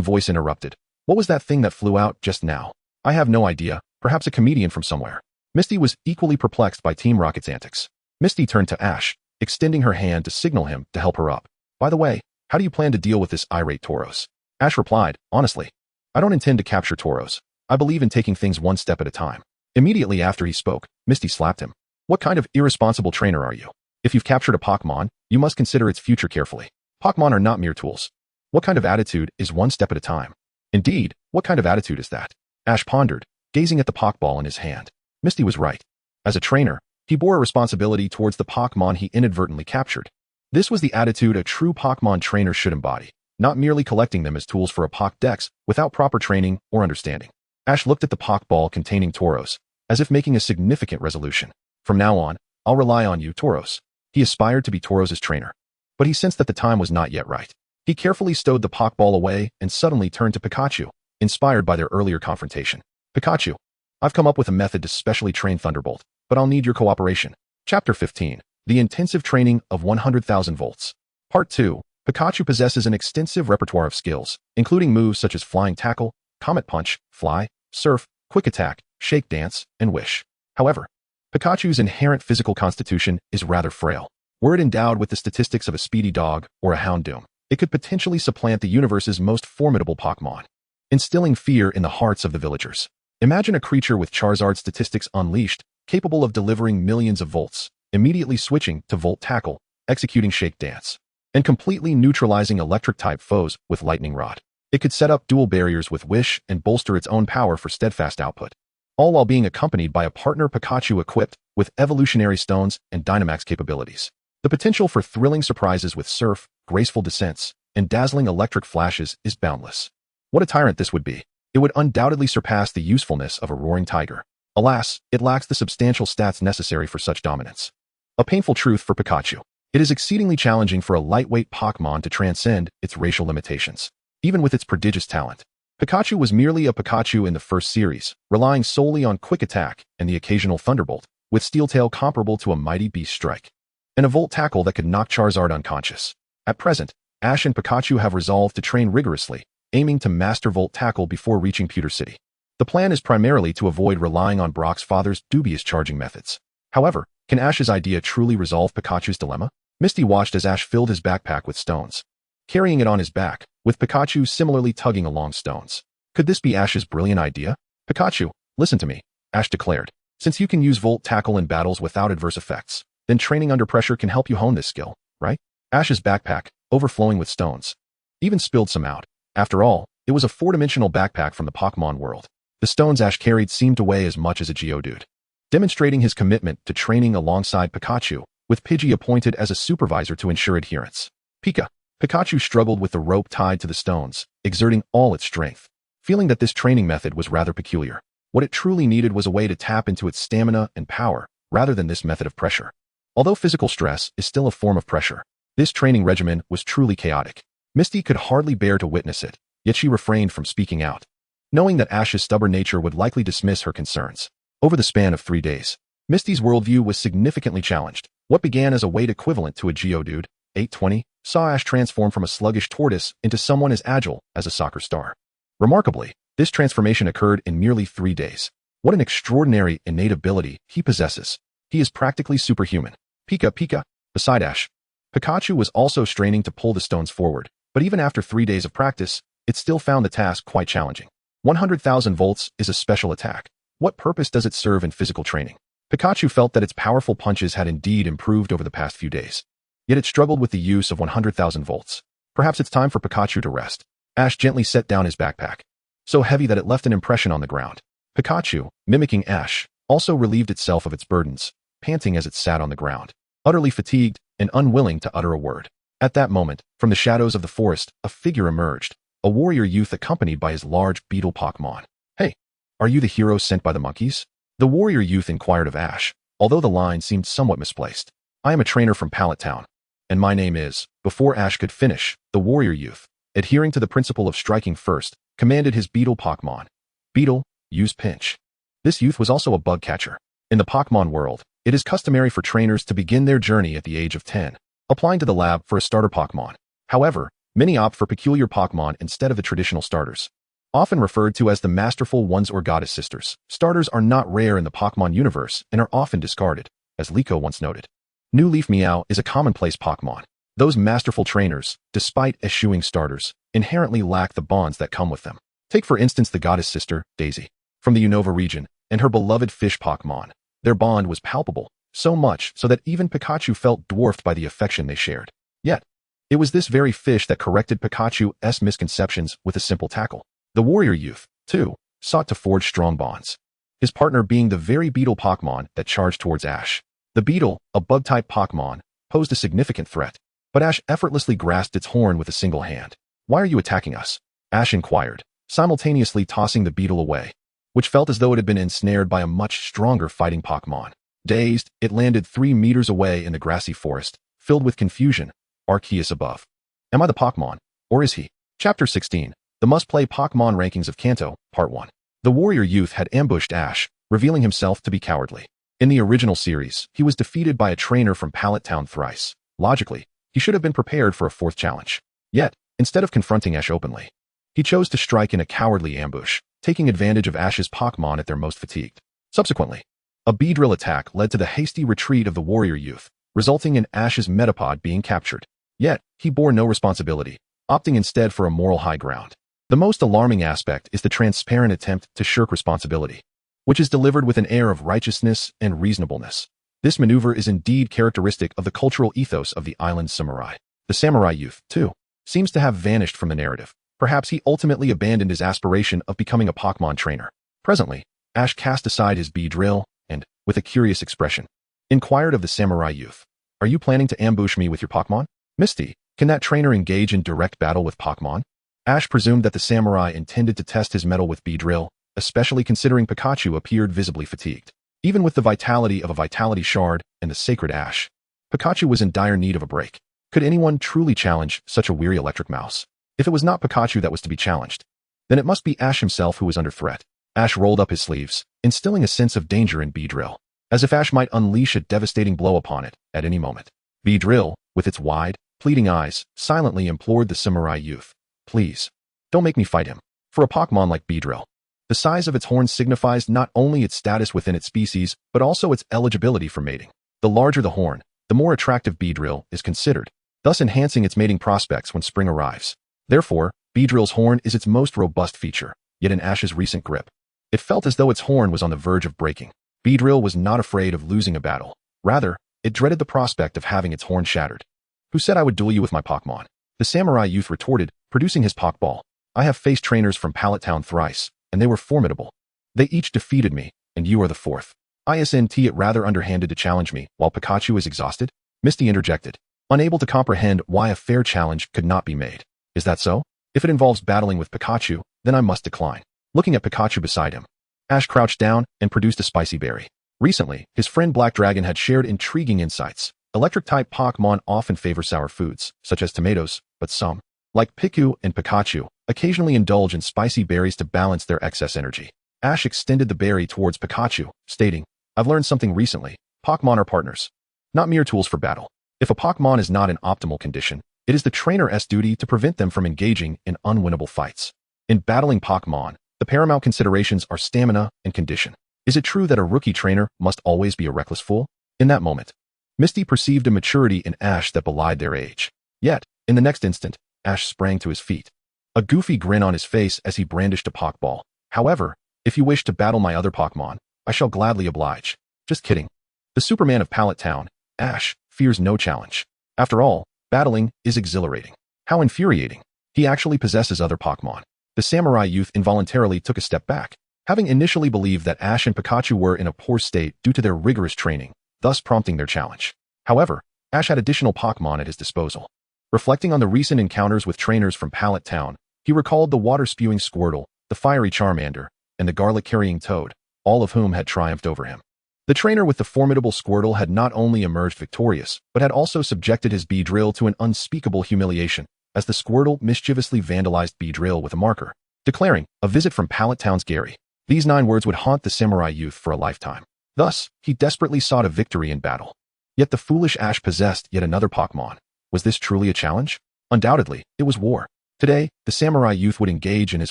voice interrupted. What was that thing that flew out just now? I have no idea, perhaps a comedian from somewhere. Misty was equally perplexed by Team Rocket's antics. Misty turned to Ash, extending her hand to signal him to help her up. By the way, how do you plan to deal with this irate Tauros? Ash replied, honestly, I don't intend to capture Tauros. I believe in taking things one step at a time. Immediately after he spoke, Misty slapped him. What kind of irresponsible trainer are you? If you've captured a Pokémon, you must consider its future carefully. Pokémon are not mere tools. What kind of attitude is one step at a time? Indeed, what kind of attitude is that? Ash pondered, gazing at the Pokeball in his hand. Misty was right. As a trainer, he bore a responsibility towards the Pokémon he inadvertently captured. This was the attitude a true Pokémon trainer should embody, not merely collecting them as tools for a Pokédex without proper training or understanding. Ash looked at the Pokeball containing Tauros, as if making a significant resolution. From now on, I'll rely on you, Tauros. He aspired to be Tauros's trainer, but he sensed that the time was not yet right. He carefully stowed the Pokeball away and suddenly turned to Pikachu, inspired by their earlier confrontation. Pikachu, I've come up with a method to specially train Thunderbolt, but I'll need your cooperation. Chapter 15. The Intensive Training of 100,000 Volts. Part 2. Pikachu possesses an extensive repertoire of skills, including moves such as Flying Tackle, Comet Punch, Fly, Surf, Quick Attack, Shake Dance, and Wish. However, Pikachu's inherent physical constitution is rather frail. Were it endowed with the statistics of a speedy dog or a Houndoom, it could potentially supplant the universe's most formidable Pokémon, instilling fear in the hearts of the villagers. Imagine a creature with Charizard statistics unleashed, capable of delivering millions of volts, immediately switching to Volt Tackle, executing Shake Dance, and completely neutralizing electric-type foes with Lightning Rod. It could set up dual barriers with Wish and bolster its own power for steadfast output, all while being accompanied by a partner Pikachu equipped with evolutionary stones and Dynamax capabilities. The potential for thrilling surprises with Surf, graceful descents, and dazzling electric flashes is boundless. What a tyrant this would be! It would undoubtedly surpass the usefulness of a roaring tiger. Alas, it lacks the substantial stats necessary for such dominance. A painful truth for Pikachu. It is exceedingly challenging for a lightweight Pokémon to transcend its racial limitations. Even with its prodigious talent, Pikachu was merely a Pikachu in the first series, relying solely on Quick Attack and the occasional Thunderbolt, with Steel Tail comparable to a mighty Beast Strike, and a Volt Tackle that could knock Charizard unconscious. At present, Ash and Pikachu have resolved to train rigorously, aiming to master Volt Tackle before reaching Pewter City. The plan is primarily to avoid relying on Brock's father's dubious charging methods. However, can Ash's idea truly resolve Pikachu's dilemma? Misty watched as Ash filled his backpack with stones, carrying it on his back, with Pikachu similarly tugging along stones. Could this be Ash's brilliant idea? Pikachu, listen to me, Ash declared. Since you can use Volt Tackle in battles without adverse effects, then training under pressure can help you hone this skill, right? Ash's backpack, overflowing with stones, even spilled some out. After all, it was a four-dimensional backpack from the Pokémon world. The stones Ash carried seemed to weigh as much as a Geodude, demonstrating his commitment to training alongside Pikachu, with Pidgey appointed as a supervisor to ensure adherence. Pikachu struggled with the rope tied to the stones, exerting all its strength, feeling that this training method was rather peculiar. What it truly needed was a way to tap into its stamina and power, rather than this method of pressure. Although physical stress is still a form of pressure, this training regimen was truly chaotic. Misty could hardly bear to witness it, yet she refrained from speaking out, knowing that Ash's stubborn nature would likely dismiss her concerns. Over the span of 3 days, Misty's worldview was significantly challenged. What began as a weight equivalent to a Geodude, 820, saw Ash transform from a sluggish tortoise into someone as agile as a soccer star. Remarkably, this transformation occurred in merely 3 days. What an extraordinary innate ability he possesses. He is practically superhuman. Pika. Beside Ash, Pikachu was also straining to pull the stones forward, but even after 3 days of practice, it still found the task quite challenging. 100,000 volts is a special attack. What purpose does it serve in physical training? Pikachu felt that its powerful punches had indeed improved over the past few days. yet it struggled with the use of 100,000 volts. Perhaps it's time for Pikachu to rest. Ash gently set down his backpack, so heavy that it left an impression on the ground. Pikachu, mimicking Ash, also relieved itself of its burdens, panting as it sat on the ground, utterly fatigued and unwilling to utter a word. At that moment, from the shadows of the forest, a figure emerged, a warrior youth accompanied by his large beetle Pokémon. "Hey, are you the hero sent by the monkeys?" The warrior youth inquired of Ash, although the line seemed somewhat misplaced. "I am a trainer from Pallet Town, and my name is—" Before Ash could finish, the warrior youth, adhering to the principle of striking first, commanded his beetle Pokémon. "Beetle, use pinch." This youth was also a bug catcher. In the Pokémon world, it is customary for trainers to begin their journey at the age of 10, applying to the lab for a starter Pokémon. However, many opt for peculiar Pokémon instead of the traditional starters. Often referred to as the masterful ones or goddess sisters, starters are not rare in the Pokémon universe and are often discarded, as Liko once noted. New Leaf Meow is a commonplace Pokémon. Those masterful trainers, despite eschewing starters, inherently lack the bonds that come with them. Take for instance the goddess sister, Daisy, from the Unova region, and her beloved fish Pokémon. Their bond was palpable, so much so that even Pikachu felt dwarfed by the affection they shared. Yet, it was this very fish that corrected Pikachu's misconceptions with a simple tackle. The warrior youth, too, sought to forge strong bonds, his partner being the very beetle Pokémon that charged towards Ash. The beetle, a bug-type Pokémon, posed a significant threat, but Ash effortlessly grasped its horn with a single hand. "Why are you attacking us?" Ash inquired, simultaneously tossing the beetle away, which felt as though it had been ensnared by a much stronger fighting Pokémon. Dazed, it landed 3 meters away in the grassy forest, filled with confusion. Arceus above. Am I the Pokémon, or is he? Chapter 16. The Must-Play Pokémon Rankings of Kanto, Part 1. The warrior youth had ambushed Ash, revealing himself to be cowardly. In the original series, he was defeated by a trainer from Pallet Town thrice. Logically, he should have been prepared for a 4th challenge. Yet, instead of confronting Ash openly, he chose to strike in a cowardly ambush, taking advantage of Ash's Pokémon at their most fatigued. Subsequently, a Beedrill attack led to the hasty retreat of the warrior youth, resulting in Ash's Metapod being captured. Yet, he bore no responsibility, opting instead for a moral high ground. The most alarming aspect is the transparent attempt to shirk responsibility, which is delivered with an air of righteousness and reasonableness. This maneuver is indeed characteristic of the cultural ethos of the island samurai. The samurai youth, too, seems to have vanished from the narrative. Perhaps he ultimately abandoned his aspiration of becoming a Pokémon trainer. Presently, Ash cast aside his Beedrill and, with a curious expression, inquired of the samurai youth, "Are you planning to ambush me with your Pokémon?" "Misty, can that trainer engage in direct battle with Pokémon?" Ash presumed that the samurai intended to test his mettle with Beedrill, especially considering Pikachu appeared visibly fatigued. Even with the vitality of a Vitality Shard and the Sacred Ash, Pikachu was in dire need of a break. Could anyone truly challenge such a weary electric mouse? If it was not Pikachu that was to be challenged, then it must be Ash himself who was under threat. Ash rolled up his sleeves, instilling a sense of danger in Beedrill, as if Ash might unleash a devastating blow upon it at any moment. Beedrill, with its wide, pleading eyes, silently implored the samurai youth, "Please, don't make me fight him." For a Pokémon like Beedrill, the size of its horn signifies not only its status within its species, but also its eligibility for mating. The larger the horn, the more attractive Beedrill is considered, thus enhancing its mating prospects when spring arrives. Therefore, Beedrill's horn is its most robust feature, yet in Ash's recent grip, it felt as though its horn was on the verge of breaking. Beedrill was not afraid of losing a battle. Rather, it dreaded the prospect of having its horn shattered. "Who said I would duel you with my Pokémon?" The samurai youth retorted, producing his Pokéball. "I have faced trainers from Pallet Town thrice, and they were formidable. They each defeated me, and you are the 4th. Isn't it rather underhanded to challenge me while Pikachu is exhausted?" Misty interjected, unable to comprehend why a fair challenge could not be made. "Is that so? If it involves battling with Pikachu, then I must decline." Looking at Pikachu beside him, Ash crouched down and produced a spicy berry. Recently, his friend Black Dragon had shared intriguing insights. Electric-type Pokémon often favor sour foods, such as tomatoes, but some, like Piku and Pikachu, occasionally indulge in spicy berries to balance their excess energy. Ash extended the berry towards Pikachu, stating, "I've learned something recently. Pokémon are partners, not mere tools for battle. If a Pokémon is not in optimal condition, it is the trainer's duty to prevent them from engaging in unwinnable fights. In battling Pokémon, the paramount considerations are stamina and condition. Is it true that a rookie trainer must always be a reckless fool?" In that moment, Misty perceived a maturity in Ash that belied their age. Yet, in the next instant, Ash sprang to his feet, a goofy grin on his face as he brandished a Pokéball. "However, if you wish to battle my other Pokémon, I shall gladly oblige." "Just kidding. The Superman of Pallet Town, Ash, fears no challenge." After all, battling is exhilarating. How infuriating. He actually possesses other Pokémon. The samurai youth involuntarily took a step back, having initially believed that Ash and Pikachu were in a poor state due to their rigorous training, thus prompting their challenge. However, Ash had additional Pokémon at his disposal. Reflecting on the recent encounters with trainers from Pallet Town, he recalled the water-spewing Squirtle, the fiery Charmander, and the garlic-carrying Toad, all of whom had triumphed over him. The trainer with the formidable Squirtle had not only emerged victorious, but had also subjected his Beedrill to an unspeakable humiliation, as the Squirtle mischievously vandalized Beedrill with a marker, declaring, "A visit from Pallet Town's Gary." These 9 words would haunt the samurai youth for a lifetime. Thus, he desperately sought a victory in battle. Yet the foolish Ash possessed yet another Pokémon. Was this truly a challenge? Undoubtedly, it was war. Today, the samurai youth would engage in his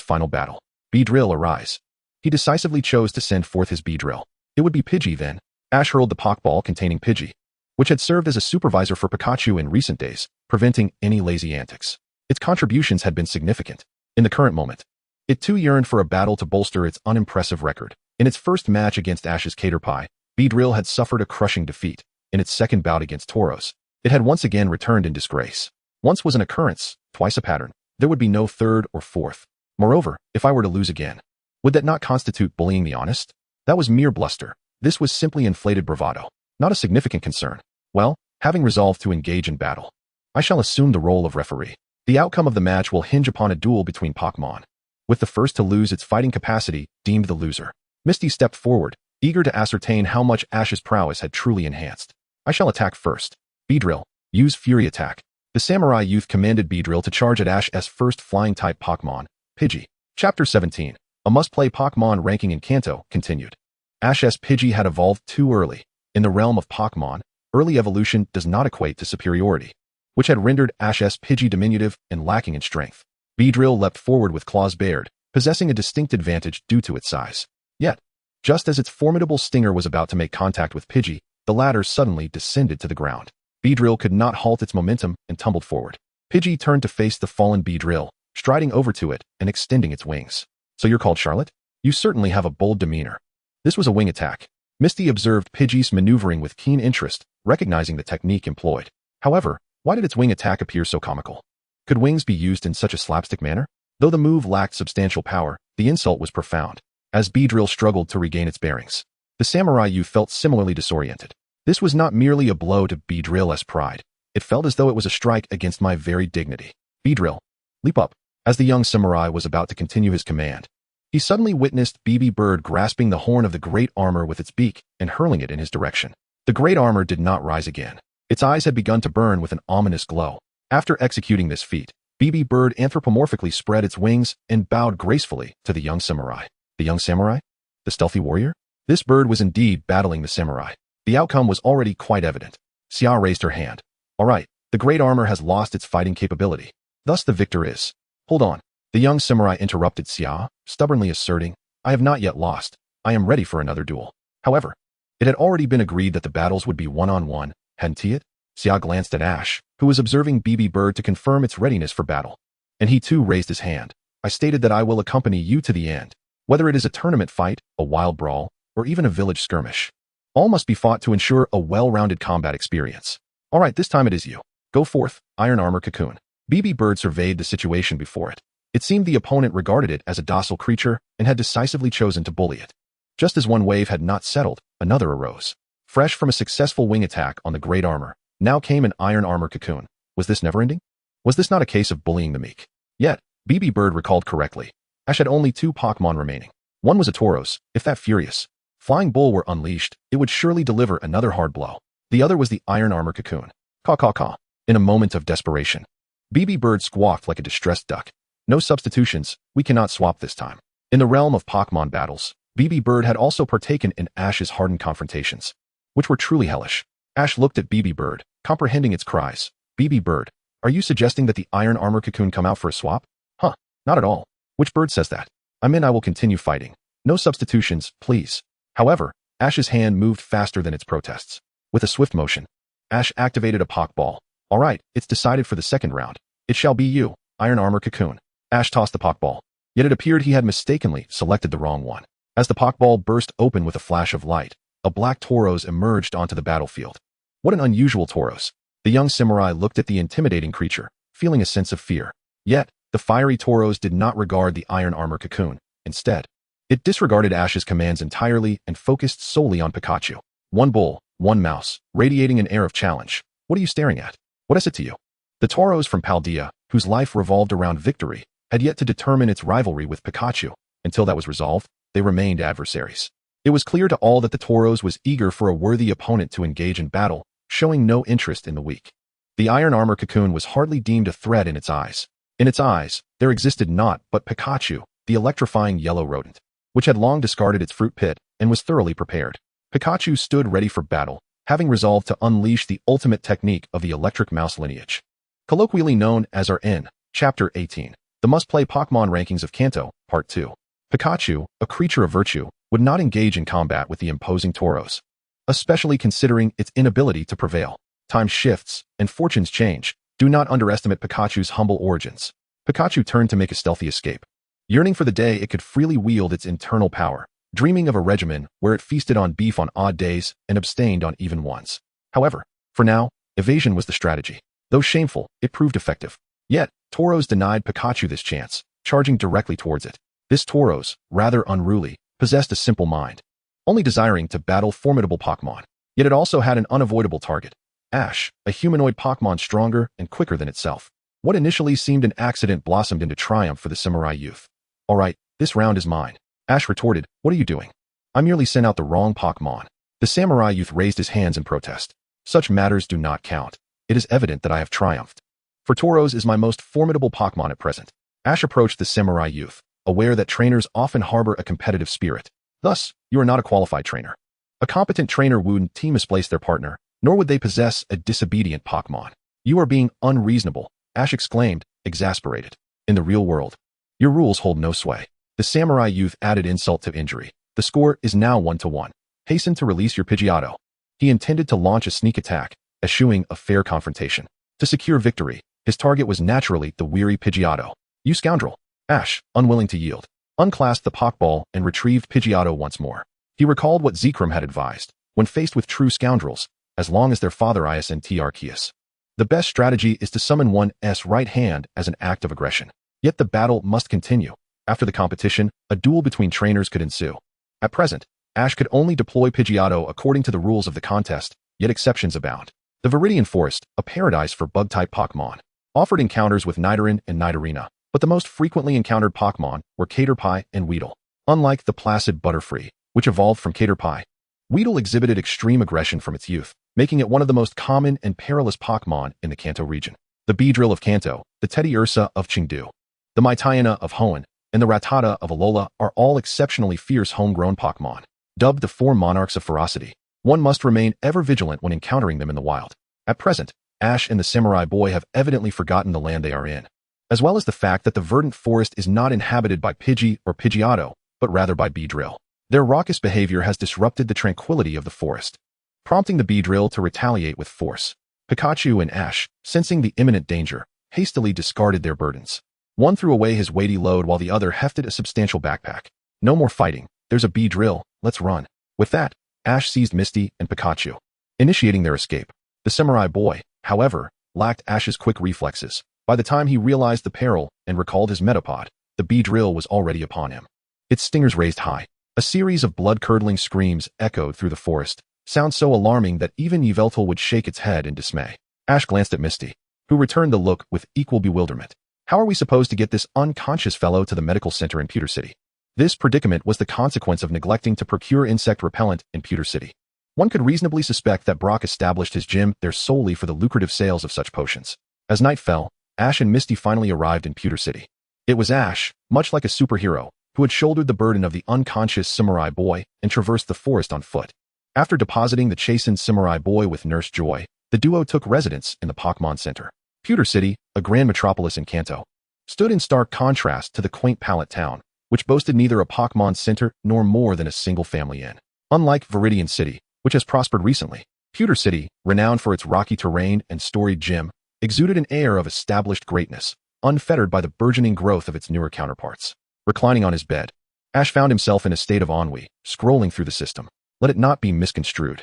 final battle. Beedrill, arise. He decisively chose to send forth his Beedrill. It would be Pidgey then. Ash hurled the Pokeball containing Pidgey, which had served as a supervisor for Pikachu in recent days, preventing any lazy antics. Its contributions had been significant. In the current moment, it too yearned for a battle to bolster its unimpressive record. In its first match against Ash's Caterpie, Beedrill had suffered a crushing defeat. In its second bout against Tauros, it had once again returned in disgrace. Once was an occurrence, twice a pattern. There would be no third or fourth. Moreover, if I were to lose again, would that not constitute bullying the honest? That was mere bluster. This was simply inflated bravado, not a significant concern. Well, having resolved to engage in battle, I shall assume the role of referee. The outcome of the match will hinge upon a duel between Pokémon, with the first to lose its fighting capacity deemed the loser. Misty stepped forward, eager to ascertain how much Ash's prowess had truly enhanced. I shall attack first. Beedrill, use Fury Attack. The samurai youth commanded Beedrill to charge at Ash's first flying-type Pokémon, Pidgey. Chapter 17, a must-play Pokémon ranking in Kanto, continued. Ash's Pidgey had evolved too early. In the realm of Pokémon, early evolution does not equate to superiority, which had rendered Ash's Pidgey diminutive and lacking in strength. Beedrill leapt forward with claws bared, possessing a distinct advantage due to its size. Yet, just as its formidable stinger was about to make contact with Pidgey, the latter suddenly descended to the ground. Beedrill could not halt its momentum and tumbled forward. Pidgey turned to face the fallen Beedrill, striding over to it and extending its wings. "So you're called Charlotte? You certainly have a bold demeanor." This was a wing attack. Misty observed Pidgey's maneuvering with keen interest, recognizing the technique employed. However, why did its wing attack appear so comical? Could wings be used in such a slapstick manner? Though the move lacked substantial power, the insult was profound. As Beedrill struggled to regain its bearings, the samurai youth felt similarly disoriented. This was not merely a blow to Beedrill's pride. It felt as though it was a strike against my very dignity. "Beedrill, leap up." As the young samurai was about to continue his command, he suddenly witnessed BB Bird grasping the horn of the great armor with its beak and hurling it in his direction. The great armor did not rise again. Its eyes had begun to burn with an ominous glow. After executing this feat, BB Bird anthropomorphically spread its wings and bowed gracefully to the young samurai. The young samurai? The stealthy warrior? This bird was indeed battling the samurai. The outcome was already quite evident. Xia raised her hand. "All right, the great armor has lost its fighting capability. Thus the victor is." "Hold on." The young samurai interrupted Xia, stubbornly asserting, "I have not yet lost. I am ready for another duel." However, it had already been agreed that the battles would be one-on-one, hadn't he it? Xia glanced at Ash, who was observing BB Bird to confirm its readiness for battle. And he too raised his hand. "I stated that I will accompany you to the end. Whether it is a tournament fight, a wild brawl, or even a village skirmish, all must be fought to ensure a well-rounded combat experience. All right, this time it is you. Go forth, Iron Armor Cocoon." BB Bird surveyed the situation before it. It seemed the opponent regarded it as a docile creature and had decisively chosen to bully it. Just as one wave had not settled, another arose. Fresh from a successful wing attack on the great armor, now came an Iron Armor Cocoon. Was this never-ending? Was this not a case of bullying the meek? Yet, BB Bird recalled correctly. Ash had only 2 Pokémon remaining. One was a Tauros. If that furious Flying Bull were unleashed, it would surely deliver another hard blow. The other was the Iron Armor Cocoon. Caw caw caw. In a moment of desperation, BB Bird squawked like a distressed duck. "No substitutions, we cannot swap this time." In the realm of Pokémon battles, BB Bird had also partaken in Ash's hardened confrontations, which were truly hellish. Ash looked at BB Bird, comprehending its cries. "BB Bird, are you suggesting that the Iron Armor Cocoon come out for a swap?" "Huh, not at all. Which bird says that? I mean, I will continue fighting. No substitutions, please." However, Ash's hand moved faster than its protests. With a swift motion, Ash activated a Pokeball. "All right, it's decided for the second round. It shall be you, Iron Armor Cocoon." Ash tossed the Pokeball, yet it appeared he had mistakenly selected the wrong one. As the Pokeball burst open with a flash of light, a black Tauros emerged onto the battlefield. What an unusual Tauros. The young samurai looked at the intimidating creature, feeling a sense of fear. Yet, the fiery Tauros did not regard the iron armor cocoon. Instead, it disregarded Ash's commands entirely and focused solely on Pikachu. One bull, one mouse, radiating an air of challenge. What are you staring at? What is it to you? The Tauros from Paldea, whose life revolved around victory, had yet to determine its rivalry with Pikachu. Until that was resolved, they remained adversaries. It was clear to all that the Tauros was eager for a worthy opponent to engage in battle, showing no interest in the weak. The iron armor cocoon was hardly deemed a threat in its eyes. In its eyes, there existed naught but Pikachu, the electrifying yellow rodent, which had long discarded its fruit pit and was thoroughly prepared. Pikachu stood ready for battle, having resolved to unleash the ultimate technique of the electric mouse lineage. Colloquially known as RN, Chapter 18, the must-play Pokémon rankings of Kanto, Part 2. Pikachu, a creature of virtue, would not engage in combat with the imposing Tauros, especially considering its inability to prevail. Time shifts, and fortunes change. Do not underestimate Pikachu's humble origins. Pikachu turned to make a stealthy escape. Yearning for the day it could freely wield its internal power, dreaming of a regimen where it feasted on beef on odd days and abstained on even ones. However, for now, evasion was the strategy. Though shameful, it proved effective. Yet, Tauros denied Pikachu this chance, charging directly towards it. This Tauros, rather unruly, possessed a simple mind, only desiring to battle formidable Pokémon. Yet it also had an unavoidable target. Ash, a humanoid Pokémon stronger and quicker than itself. What initially seemed an accident blossomed into triumph for the samurai youth. All right, this round is mine. Ash retorted, what are you doing? I merely sent out the wrong Pokémon. The samurai youth raised his hands in protest. Such matters do not count. It is evident that I have triumphed. For Tauros is my most formidable Pokémon at present. Ash approached the samurai youth, aware that trainers often harbor a competitive spirit. Thus, you are not a qualified trainer. A competent trainer wouldn't misplace their partner, nor would they possess a disobedient Pokémon. You are being unreasonable, Ash exclaimed, exasperated. In the real world, your rules hold no sway. The samurai youth added insult to injury. The score is now 1-1. Hasten to release your Pidgeotto. He intended to launch a sneak attack, eschewing a fair confrontation. To secure victory, his target was naturally the weary Pidgeotto. You scoundrel! Ash, unwilling to yield, unclasped the Pokeball and retrieved Pidgeotto once more. He recalled what Zekrom had advised, when faced with true scoundrels, as long as their father isn't Arceus. The best strategy is to summon one's right hand as an act of aggression. Yet the battle must continue. After the competition, a duel between trainers could ensue. At present, Ash could only deploy Pidgeotto according to the rules of the contest, yet exceptions abound. The Viridian Forest, a paradise for bug-type Pokémon, offered encounters with Nidoran and Nidorina, but the most frequently encountered Pokémon were Caterpie and Weedle. Unlike the placid Butterfree, which evolved from Caterpie, Weedle exhibited extreme aggression from its youth, making it one of the most common and perilous Pokémon in the Kanto region. The Beedrill of Kanto, the Teddiursa of Chengdu, the Mytiana of Hoenn, and the Rattata of Alola are all exceptionally fierce homegrown Pokémon. Dubbed the four monarchs of ferocity, one must remain ever vigilant when encountering them in the wild. At present, Ash and the samurai boy have evidently forgotten the land they are in, as well as the fact that the verdant forest is not inhabited by Pidgey or Pidgeotto, but rather by Beedrill. Their raucous behavior has disrupted the tranquility of the forest, prompting the Beedrill to retaliate with force. Pikachu and Ash, sensing the imminent danger, hastily discarded their burdens. One threw away his weighty load while the other hefted a substantial backpack. No more fighting. There's a Beedrill. Let's run. With that, Ash seized Misty and Pikachu, initiating their escape. The samurai boy, however, lacked Ash's quick reflexes. By the time he realized the peril and recalled his Metapod, the Beedrill was already upon him. Its stingers raised high. A series of blood-curdling screams echoed through the forest, sounds so alarming that even Yveltal would shake its head in dismay. Ash glanced at Misty, who returned the look with equal bewilderment. How are we supposed to get this unconscious fellow to the medical center in Pewter City? This predicament was the consequence of neglecting to procure insect repellent in Pewter City. One could reasonably suspect that Brock established his gym there solely for the lucrative sales of such potions. As night fell, Ash and Misty finally arrived in Pewter City. It was Ash, much like a superhero, who had shouldered the burden of the unconscious samurai boy and traversed the forest on foot. After depositing the chastened samurai boy with Nurse Joy, the duo took residence in the Pokémon Center. Pewter City, a grand metropolis in Kanto, stood in stark contrast to the quaint Pallet Town, which boasted neither a Pokémon Center nor more than a single family inn. Unlike Viridian City, which has prospered recently, Pewter City, renowned for its rocky terrain and storied gym, exuded an air of established greatness, unfettered by the burgeoning growth of its newer counterparts. Reclining on his bed, Ash found himself in a state of ennui, scrolling through the system. Let it not be misconstrued.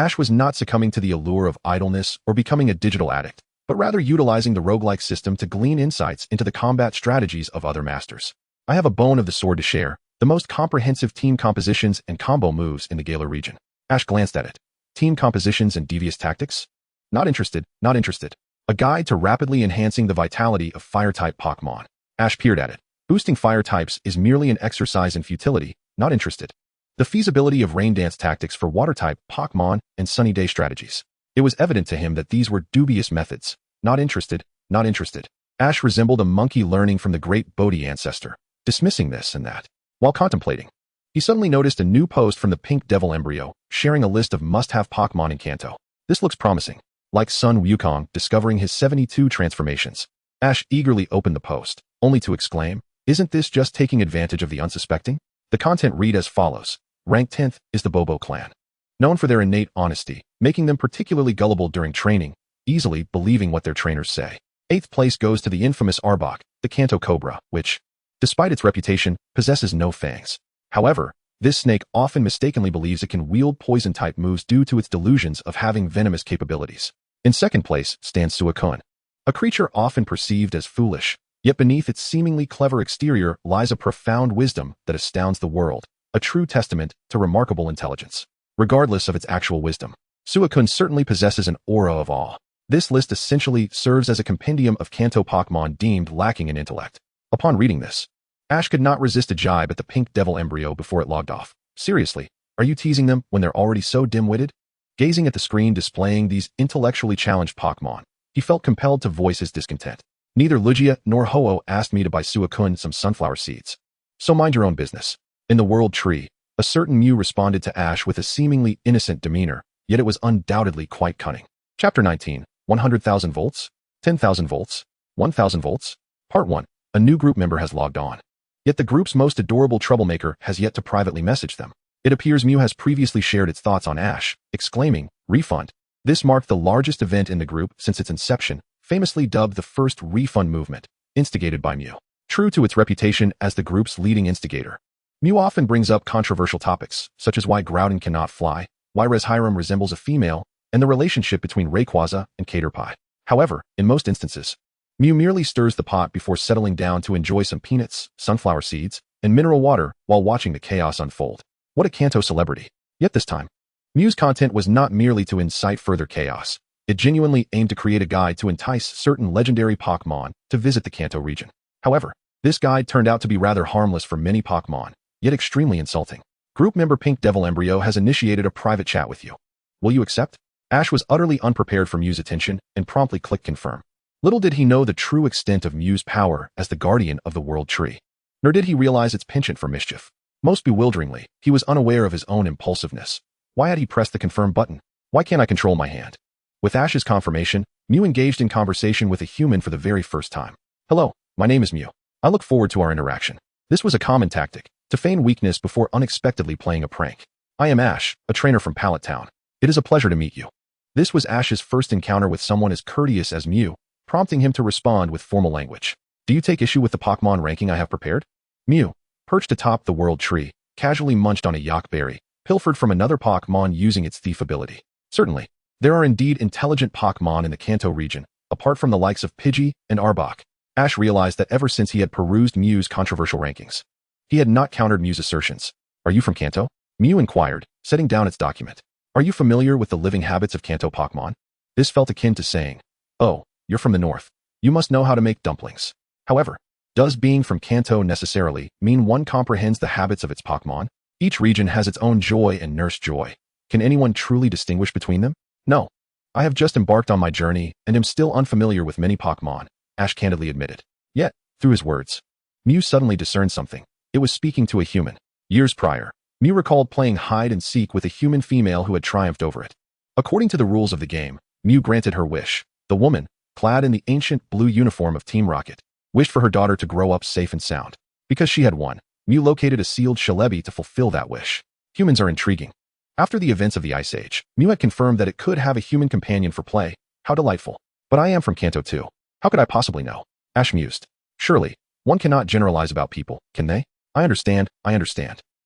Ash was not succumbing to the allure of idleness or becoming a digital addict, but rather utilizing the roguelike system to glean insights into the combat strategies of other masters. I have a bone of the sword to share, the most comprehensive team compositions and combo moves in the Galar region. Ash glanced at it. Team compositions and devious tactics? Not interested, not interested. A guide to rapidly enhancing the vitality of fire-type Pokémon. Ash peered at it. Boosting fire types is merely an exercise in futility, not interested. The feasibility of rain dance tactics for water-type Pokémon and sunny day strategies. It was evident to him that these were dubious methods. Not interested, not interested. Ash resembled a monkey learning from the great Bodhi ancestor, dismissing this and that. While contemplating, he suddenly noticed a new post from the Pink Devil Embryo, sharing a list of must-have Pokémon in Kanto. This looks promising. Like Sun Wukong discovering his 72 transformations. Ash eagerly opened the post, only to exclaim, "Isn't this just taking advantage of the unsuspecting?" The content read as follows. Rank 10th is the Bobo clan. Known for their innate honesty, making them particularly gullible during training, easily believing what their trainers say. 8th place goes to the infamous Arbok, the Kanto Cobra, which, despite its reputation, possesses no fangs. However, this snake often mistakenly believes it can wield poison-type moves due to its delusions of having venomous capabilities. In 2nd place stands Suicune, a creature often perceived as foolish, yet beneath its seemingly clever exterior lies a profound wisdom that astounds the world, a true testament to remarkable intelligence. Regardless of its actual wisdom, Suicune certainly possesses an aura of awe. This list essentially serves as a compendium of Kanto Pokémon deemed lacking in intellect. Upon reading this, Ash could not resist a jibe at the Pink Devil Embryo before it logged off. Seriously, are you teasing them when they're already so dim-witted? Gazing at the screen displaying these intellectually challenged Pokémon, he felt compelled to voice his discontent. Neither Lugia nor Ho-Oh asked me to buy Suicune some sunflower seeds. So mind your own business. In the World Tree, a certain Mew responded to Ash with a seemingly innocent demeanor, yet it was undoubtedly quite cunning. Chapter 19, 100,000 volts, 10,000 volts, 1,000 volts. Part 1. A new group member has logged on. Yet the group's most adorable troublemaker has yet to privately message them. It appears Mew has previously shared its thoughts on Ash, exclaiming, "Refund." This marked the largest event in the group since its inception, famously dubbed the first refund movement, instigated by Mew. True to its reputation as the group's leading instigator, Mew often brings up controversial topics, such as why Groudon cannot fly, why Reshiram resembles a female, and the relationship between Rayquaza and Caterpie. However, in most instances, Mew merely stirs the pot before settling down to enjoy some peanuts, sunflower seeds, and mineral water while watching the chaos unfold. What a Kanto celebrity. Yet this time, Mew's content was not merely to incite further chaos. It genuinely aimed to create a guide to entice certain legendary Pokémon to visit the Kanto region. However, this guide turned out to be rather harmless for many Pokémon, yet extremely insulting. Group member Pink Devil Embryo has initiated a private chat with you. Will you accept? Ash was utterly unprepared for Mew's attention and promptly clicked confirm. Little did he know the true extent of Mew's power as the guardian of the World Tree. Nor did he realize its penchant for mischief. Most bewilderingly, he was unaware of his own impulsiveness. Why had he pressed the confirm button? Why can't I control my hand? With Ash's confirmation, Mew engaged in conversation with a human for the very first time. Hello, my name is Mew. I look forward to our interaction. This was a common tactic, to feign weakness before unexpectedly playing a prank. I am Ash, a trainer from Pallet Town. It is a pleasure to meet you. This was Ash's first encounter with someone as courteous as Mew, prompting him to respond with formal language. Do you take issue with the Pokémon ranking I have prepared? Mew, perched atop the World Tree, casually munched on a yak berry, pilfered from another Pokémon using its thief ability. Certainly, there are indeed intelligent Pokémon in the Kanto region, apart from the likes of Pidgey and Arbok. Ash realized that ever since he had perused Mew's controversial rankings, he had not countered Mew's assertions. Are you from Kanto? Mew inquired, setting down its document. Are you familiar with the living habits of Kanto Pokémon? This felt akin to saying, oh, you're from the north. You must know how to make dumplings. However, does being from Kanto necessarily mean one comprehends the habits of its Pokémon? Each region has its own joy and nurse joy. Can anyone truly distinguish between them? No. I have just embarked on my journey and am still unfamiliar with many Pokémon, Ash candidly admitted. Yet, through his words, Mew suddenly discerned something. It was speaking to a human. Years prior, Mew recalled playing hide-and-seek with a human female who had triumphed over it. According to the rules of the game, Mew granted her wish. The woman, clad in the ancient blue uniform of Team Rocket, wished for her daughter to grow up safe and sound. Because she had won, Mew located a sealed shalebi to fulfill that wish. Humans are intriguing. After the events of the Ice Age, Mew had confirmed that it could have a human companion for play. How delightful. But I am from Kanto too. How could I possibly know? Ash mused. Surely, one cannot generalize about people, can they? I understand.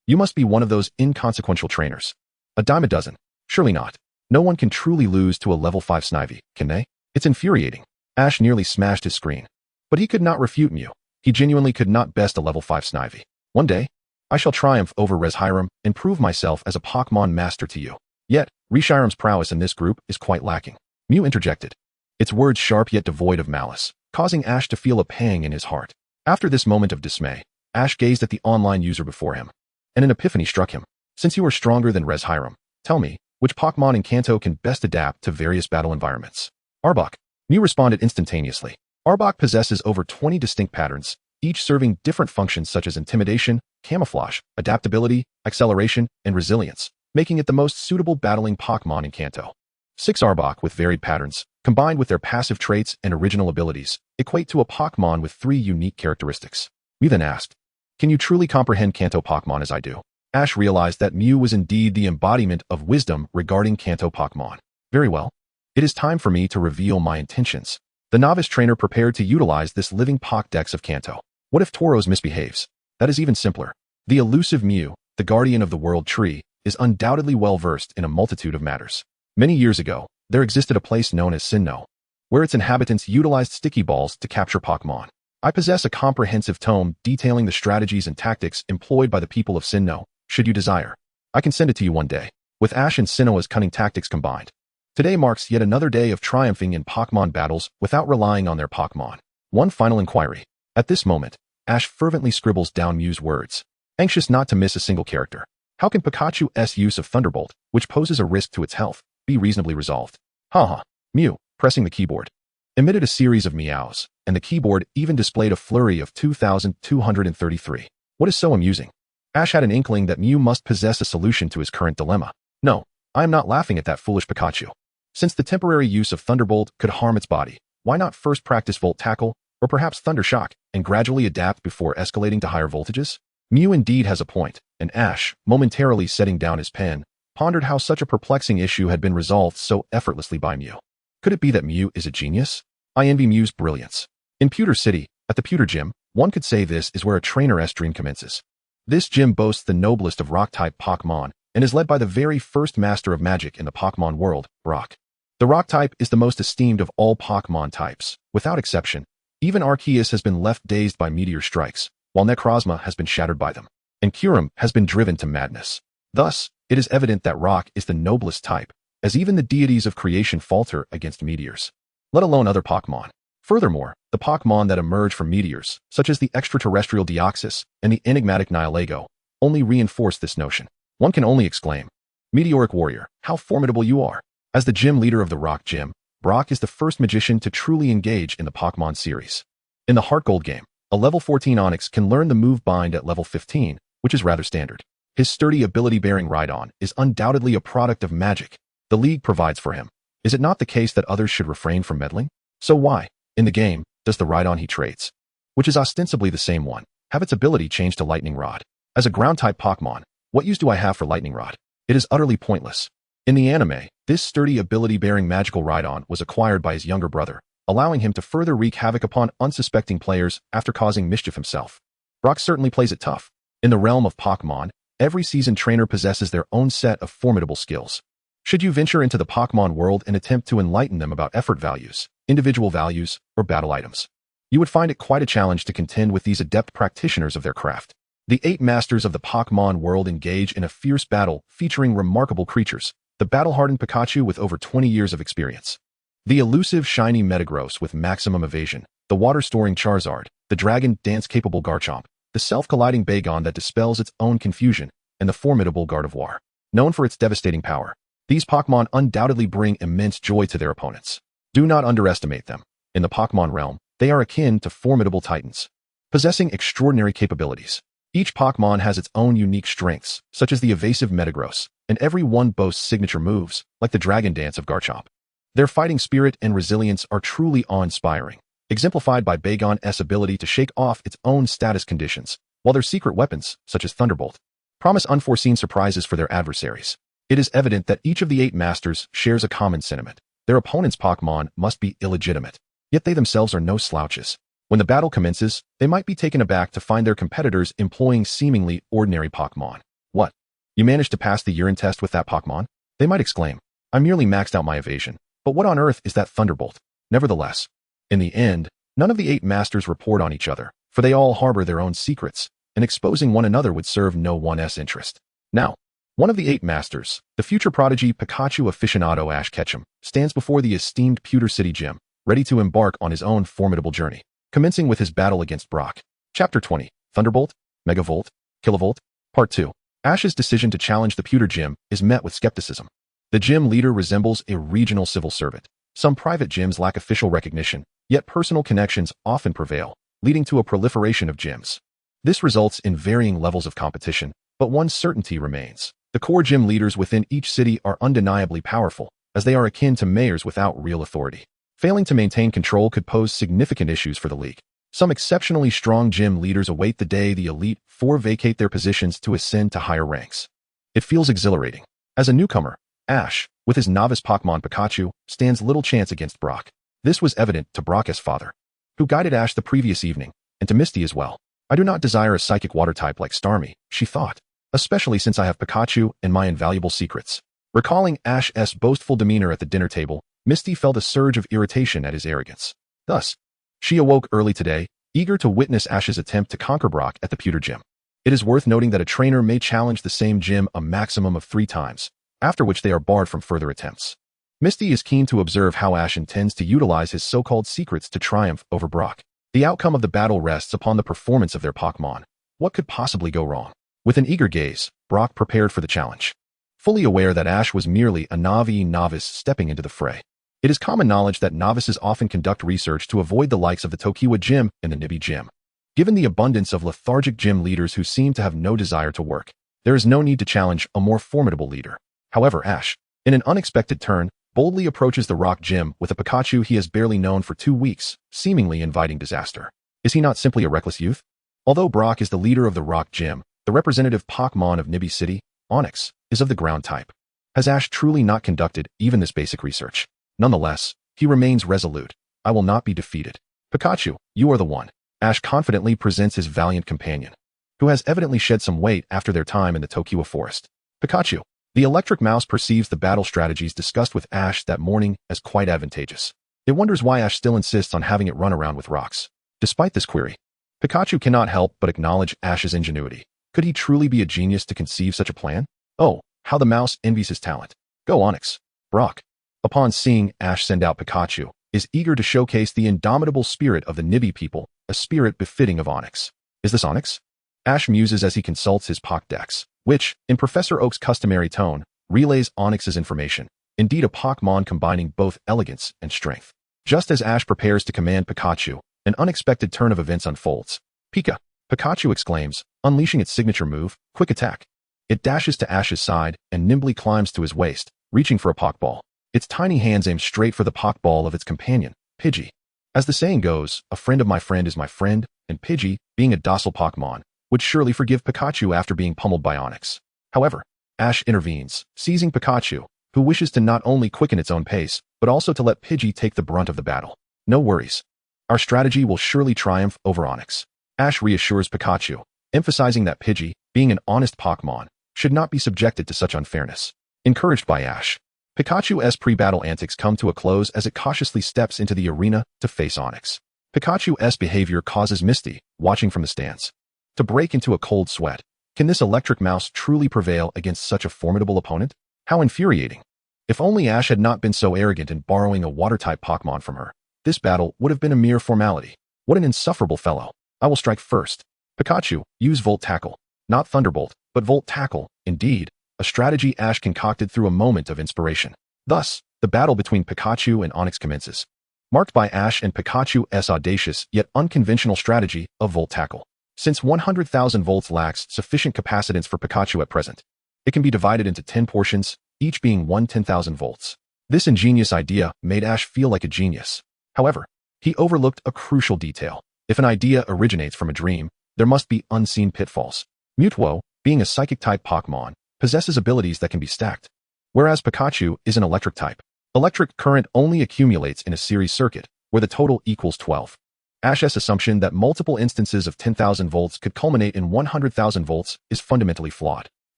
You must be one of those inconsequential trainers. A dime a dozen. Surely not. No one can truly lose to a level 5 Snivy, can they? It's infuriating. Ash nearly smashed his screen. But he could not refute Mew. He genuinely could not best a level 5 Snivy. One day, I shall triumph over Reshiram and prove myself as a Pokémon master to you. Yet, Reshiram's prowess in this group is quite lacking. Mew interjected. Its words sharp yet devoid of malice, causing Ash to feel a pang in his heart. After this moment of dismay, Ash gazed at the online user before him, and an epiphany struck him. Since you are stronger than Reshiram, tell me, which Pokémon in Kanto can best adapt to various battle environments? Arbok. Mew responded instantaneously. Arbok possesses over 20 distinct patterns, each serving different functions such as intimidation, camouflage, adaptability, acceleration, and resilience, making it the most suitable battling Pokémon in Kanto. 6 Arbok with varied patterns, combined with their passive traits and original abilities, equate to a Pokémon with 3 unique characteristics. Mew then asked, can you truly comprehend Kanto Pokémon as I do? Ash realized that Mew was indeed the embodiment of wisdom regarding Kanto Pokémon. Very well. It is time for me to reveal my intentions. The novice trainer prepared to utilize this living Pokédex of Kanto. What if Tauros misbehaves? That is even simpler. The elusive Mew, the guardian of the world tree, is undoubtedly well-versed in a multitude of matters. Many years ago, there existed a place known as Sinnoh, where its inhabitants utilized sticky balls to capture Pokémon. I possess a comprehensive tome detailing the strategies and tactics employed by the people of Sinnoh, should you desire. I can send it to you one day, with Ash and Sinnoh's cunning tactics combined. Today marks yet another day of triumphing in Pokémon battles without relying on their Pokémon. One final inquiry. At this moment, Ash fervently scribbles down Mew's words, anxious not to miss a single character. How can Pikachu's use of Thunderbolt, which poses a risk to its health, be reasonably resolved? Haha. Mew, pressing the keyboard, emitted a series of meows, and the keyboard even displayed a flurry of 2,233. What is so amusing? Ash had an inkling that Mew must possess a solution to his current dilemma. No, I am not laughing at that foolish Pikachu. Since the temporary use of Thunderbolt could harm its body, why not first practice Volt Tackle, or perhaps Thunder Shock, and gradually adapt before escalating to higher voltages? Mew indeed has a point, and Ash, momentarily setting down his pen, pondered how such a perplexing issue had been resolved so effortlessly by Mew. Could it be that Mew is a genius? I envy Mew's brilliance. In Pewter City, at the Pewter Gym, one could say this is where a trainer's dream commences. This gym boasts the noblest of Rock-type Pokémon, and is led by the very first master of magic in the Pokémon world, Brock. The Rock-type is the most esteemed of all Pokémon types, without exception. Even Arceus has been left dazed by meteor strikes, while Necrozma has been shattered by them, and Kyurem has been driven to madness. Thus, it is evident that Rock is the noblest type, as even the deities of creation falter against meteors, let alone other Pokémon. Furthermore, the Pokémon that emerge from meteors, such as the extraterrestrial Deoxys and the enigmatic Nihilego, only reinforce this notion. One can only exclaim, Meteoric Warrior, how formidable you are. As the gym leader of the Rock Gym, Brock is the first magician to truly engage in the Pokémon series. In the Heart Gold game, a level 14 Onix can learn the move Bind at level 15, which is rather standard. His sturdy ability-bearing Rhydon is undoubtedly a product of magic the League provides for him. Is it not the case that others should refrain from meddling? So why, in the game, does the Rhydon he trades, which is ostensibly the same one, have its ability changed to Lightning Rod? As a ground-type Pokémon, what use do I have for Lightning Rod? It is utterly pointless. In the anime, this sturdy ability-bearing magical Rhydon was acquired by his younger brother, allowing him to further wreak havoc upon unsuspecting players after causing mischief himself. Brock certainly plays it tough. In the realm of Pokémon, every seasoned trainer possesses their own set of formidable skills. Should you venture into the Pokémon world and attempt to enlighten them about effort values, individual values, or battle items, you would find it quite a challenge to contend with these adept practitioners of their craft. The 8 masters of the Pokémon world engage in a fierce battle featuring remarkable creatures, the battle-hardened Pikachu with over 20 years of experience, the elusive shiny Metagross with maximum evasion, the water-storing Charizard, the dragon dance-capable Garchomp, the self-colliding Bagon that dispels its own confusion, and the formidable Gardevoir. Known for its devastating power, these Pokémon undoubtedly bring immense joy to their opponents. Do not underestimate them. In the Pokémon realm, they are akin to formidable titans, possessing extraordinary capabilities. Each Pokémon has its own unique strengths, such as the evasive Metagross, and every one boasts signature moves, like the Dragon Dance of Garchomp. Their fighting spirit and resilience are truly awe-inspiring, exemplified by Bagon's ability to shake off its own status conditions, while their secret weapons, such as Thunderbolt, promise unforeseen surprises for their adversaries. It is evident that each of the 8 masters shares a common sentiment. Their opponent's Pokémon must be illegitimate, yet they themselves are no slouches. When the battle commences, they might be taken aback to find their competitors employing seemingly ordinary Pokémon. What? You managed to pass the urine test with that Pokémon? They might exclaim. I merely maxed out my evasion. But what on earth is that thunderbolt? Nevertheless, in the end, none of the 8 masters report on each other, for they all harbor their own secrets, and exposing one another would serve no one's interest. Now, one of the 8 masters, the future prodigy Pikachu aficionado Ash Ketchum, stands before the esteemed Pewter City Gym, ready to embark on his own formidable journey, commencing with his battle against Brock. Chapter 20, Thunderbolt, Megavolt, Kilovolt, Part 2. Ash's decision to challenge the Pewter Gym is met with skepticism. The gym leader resembles a regional civil servant. Some private gyms lack official recognition, yet personal connections often prevail, leading to a proliferation of gyms. This results in varying levels of competition, but one certainty remains. The core gym leaders within each city are undeniably powerful, as they are akin to mayors without real authority. Failing to maintain control could pose significant issues for the league. Some exceptionally strong gym leaders await the day the Elite Four vacate their positions to ascend to higher ranks. It feels exhilarating. As a newcomer, Ash, with his novice Pokémon Pikachu, stands little chance against Brock. This was evident to Brock's father, who guided Ash the previous evening, and to Misty as well. I do not desire a psychic water type like Starmie, she thought, especially since I have Pikachu and my invaluable secrets. Recalling Ash's boastful demeanor at the dinner table, Misty felt a surge of irritation at his arrogance. Thus, she awoke early today, eager to witness Ash's attempt to conquer Brock at the Pewter Gym. It is worth noting that a trainer may challenge the same gym a maximum of 3 times, after which they are barred from further attempts. Misty is keen to observe how Ash intends to utilize his so-called secrets to triumph over Brock. The outcome of the battle rests upon the performance of their Pokémon. What could possibly go wrong? With an eager gaze, Brock prepared for the challenge, fully aware that Ash was merely a novice stepping into the fray. It is common knowledge that novices often conduct research to avoid the likes of the Tokiwa Gym and the Nibby Gym. Given the abundance of lethargic gym leaders who seem to have no desire to work, there is no need to challenge a more formidable leader. However, Ash, in an unexpected turn, boldly approaches the Rock Gym with a Pikachu he has barely known for 2 weeks, seemingly inviting disaster. Is he not simply a reckless youth? Although Brock is the leader of the Rock Gym, the representative Pokémon of Nibby City, Onix, is of the ground type. Has Ash truly not conducted even this basic research? Nonetheless, he remains resolute. I will not be defeated. Pikachu, you are the one. Ash confidently presents his valiant companion, who has evidently shed some weight after their time in the Tokiwa Forest. Pikachu. The electric mouse perceives the battle strategies discussed with Ash that morning as quite advantageous. It wonders why Ash still insists on having it run around with rocks. Despite this query, Pikachu cannot help but acknowledge Ash's ingenuity. Could he truly be a genius to conceive such a plan? Oh, how the mouse envies his talent. Go Onix. Brock, upon seeing Ash send out Pikachu, is eager to showcase the indomitable spirit of the Nibby people, a spirit befitting of Onix. Is this Onix? Ash muses as he consults his Pokédex, which, in Professor Oak's customary tone, relays Onix's information. Indeed a Pokémon combining both elegance and strength. Just as Ash prepares to command Pikachu, an unexpected turn of events unfolds. Pika! Pikachu exclaims, unleashing its signature move, Quick Attack. It dashes to Ash's side and nimbly climbs to his waist, reaching for a Pokeball. Its tiny hands aim straight for the Pokeball of its companion, Pidgey. As the saying goes, a friend of my friend is my friend, and Pidgey, being a docile Pokemon, would surely forgive Pikachu after being pummeled by Onix. However, Ash intervenes, seizing Pikachu, who wishes to not only quicken its own pace, but also to let Pidgey take the brunt of the battle. No worries. Our strategy will surely triumph over Onix. Ash reassures Pikachu, emphasizing that Pidgey, being an honest Pokémon, should not be subjected to such unfairness. Encouraged by Ash, Pikachu's pre-battle antics come to a close as it cautiously steps into the arena to face Onix. Pikachu's behavior causes Misty, watching from the stands, to break into a cold sweat. Can this electric mouse truly prevail against such a formidable opponent? How infuriating. If only Ash had not been so arrogant in borrowing a water-type Pokémon from her, this battle would have been a mere formality. What an insufferable fellow. I will strike first. Pikachu, use Volt Tackle. Not Thunderbolt, but Volt Tackle, indeed, a strategy Ash concocted through a moment of inspiration. Thus, the battle between Pikachu and Onix commences, marked by Ash and Pikachu's audacious yet unconventional strategy of Volt Tackle. Since 100,000 volts lacks sufficient capacitance for Pikachu at present, it can be divided into 10 portions, each being 10,000 volts. This ingenious idea made Ash feel like a genius. However, he overlooked a crucial detail. If an idea originates from a dream, there must be unseen pitfalls. Mutwo, being a psychic-type Pokémon, possesses abilities that can be stacked, whereas Pikachu is an electric type. Electric current only accumulates in a series circuit, where the total equals 12. Ash's assumption that multiple instances of 10,000 volts could culminate in 100,000 volts is fundamentally flawed.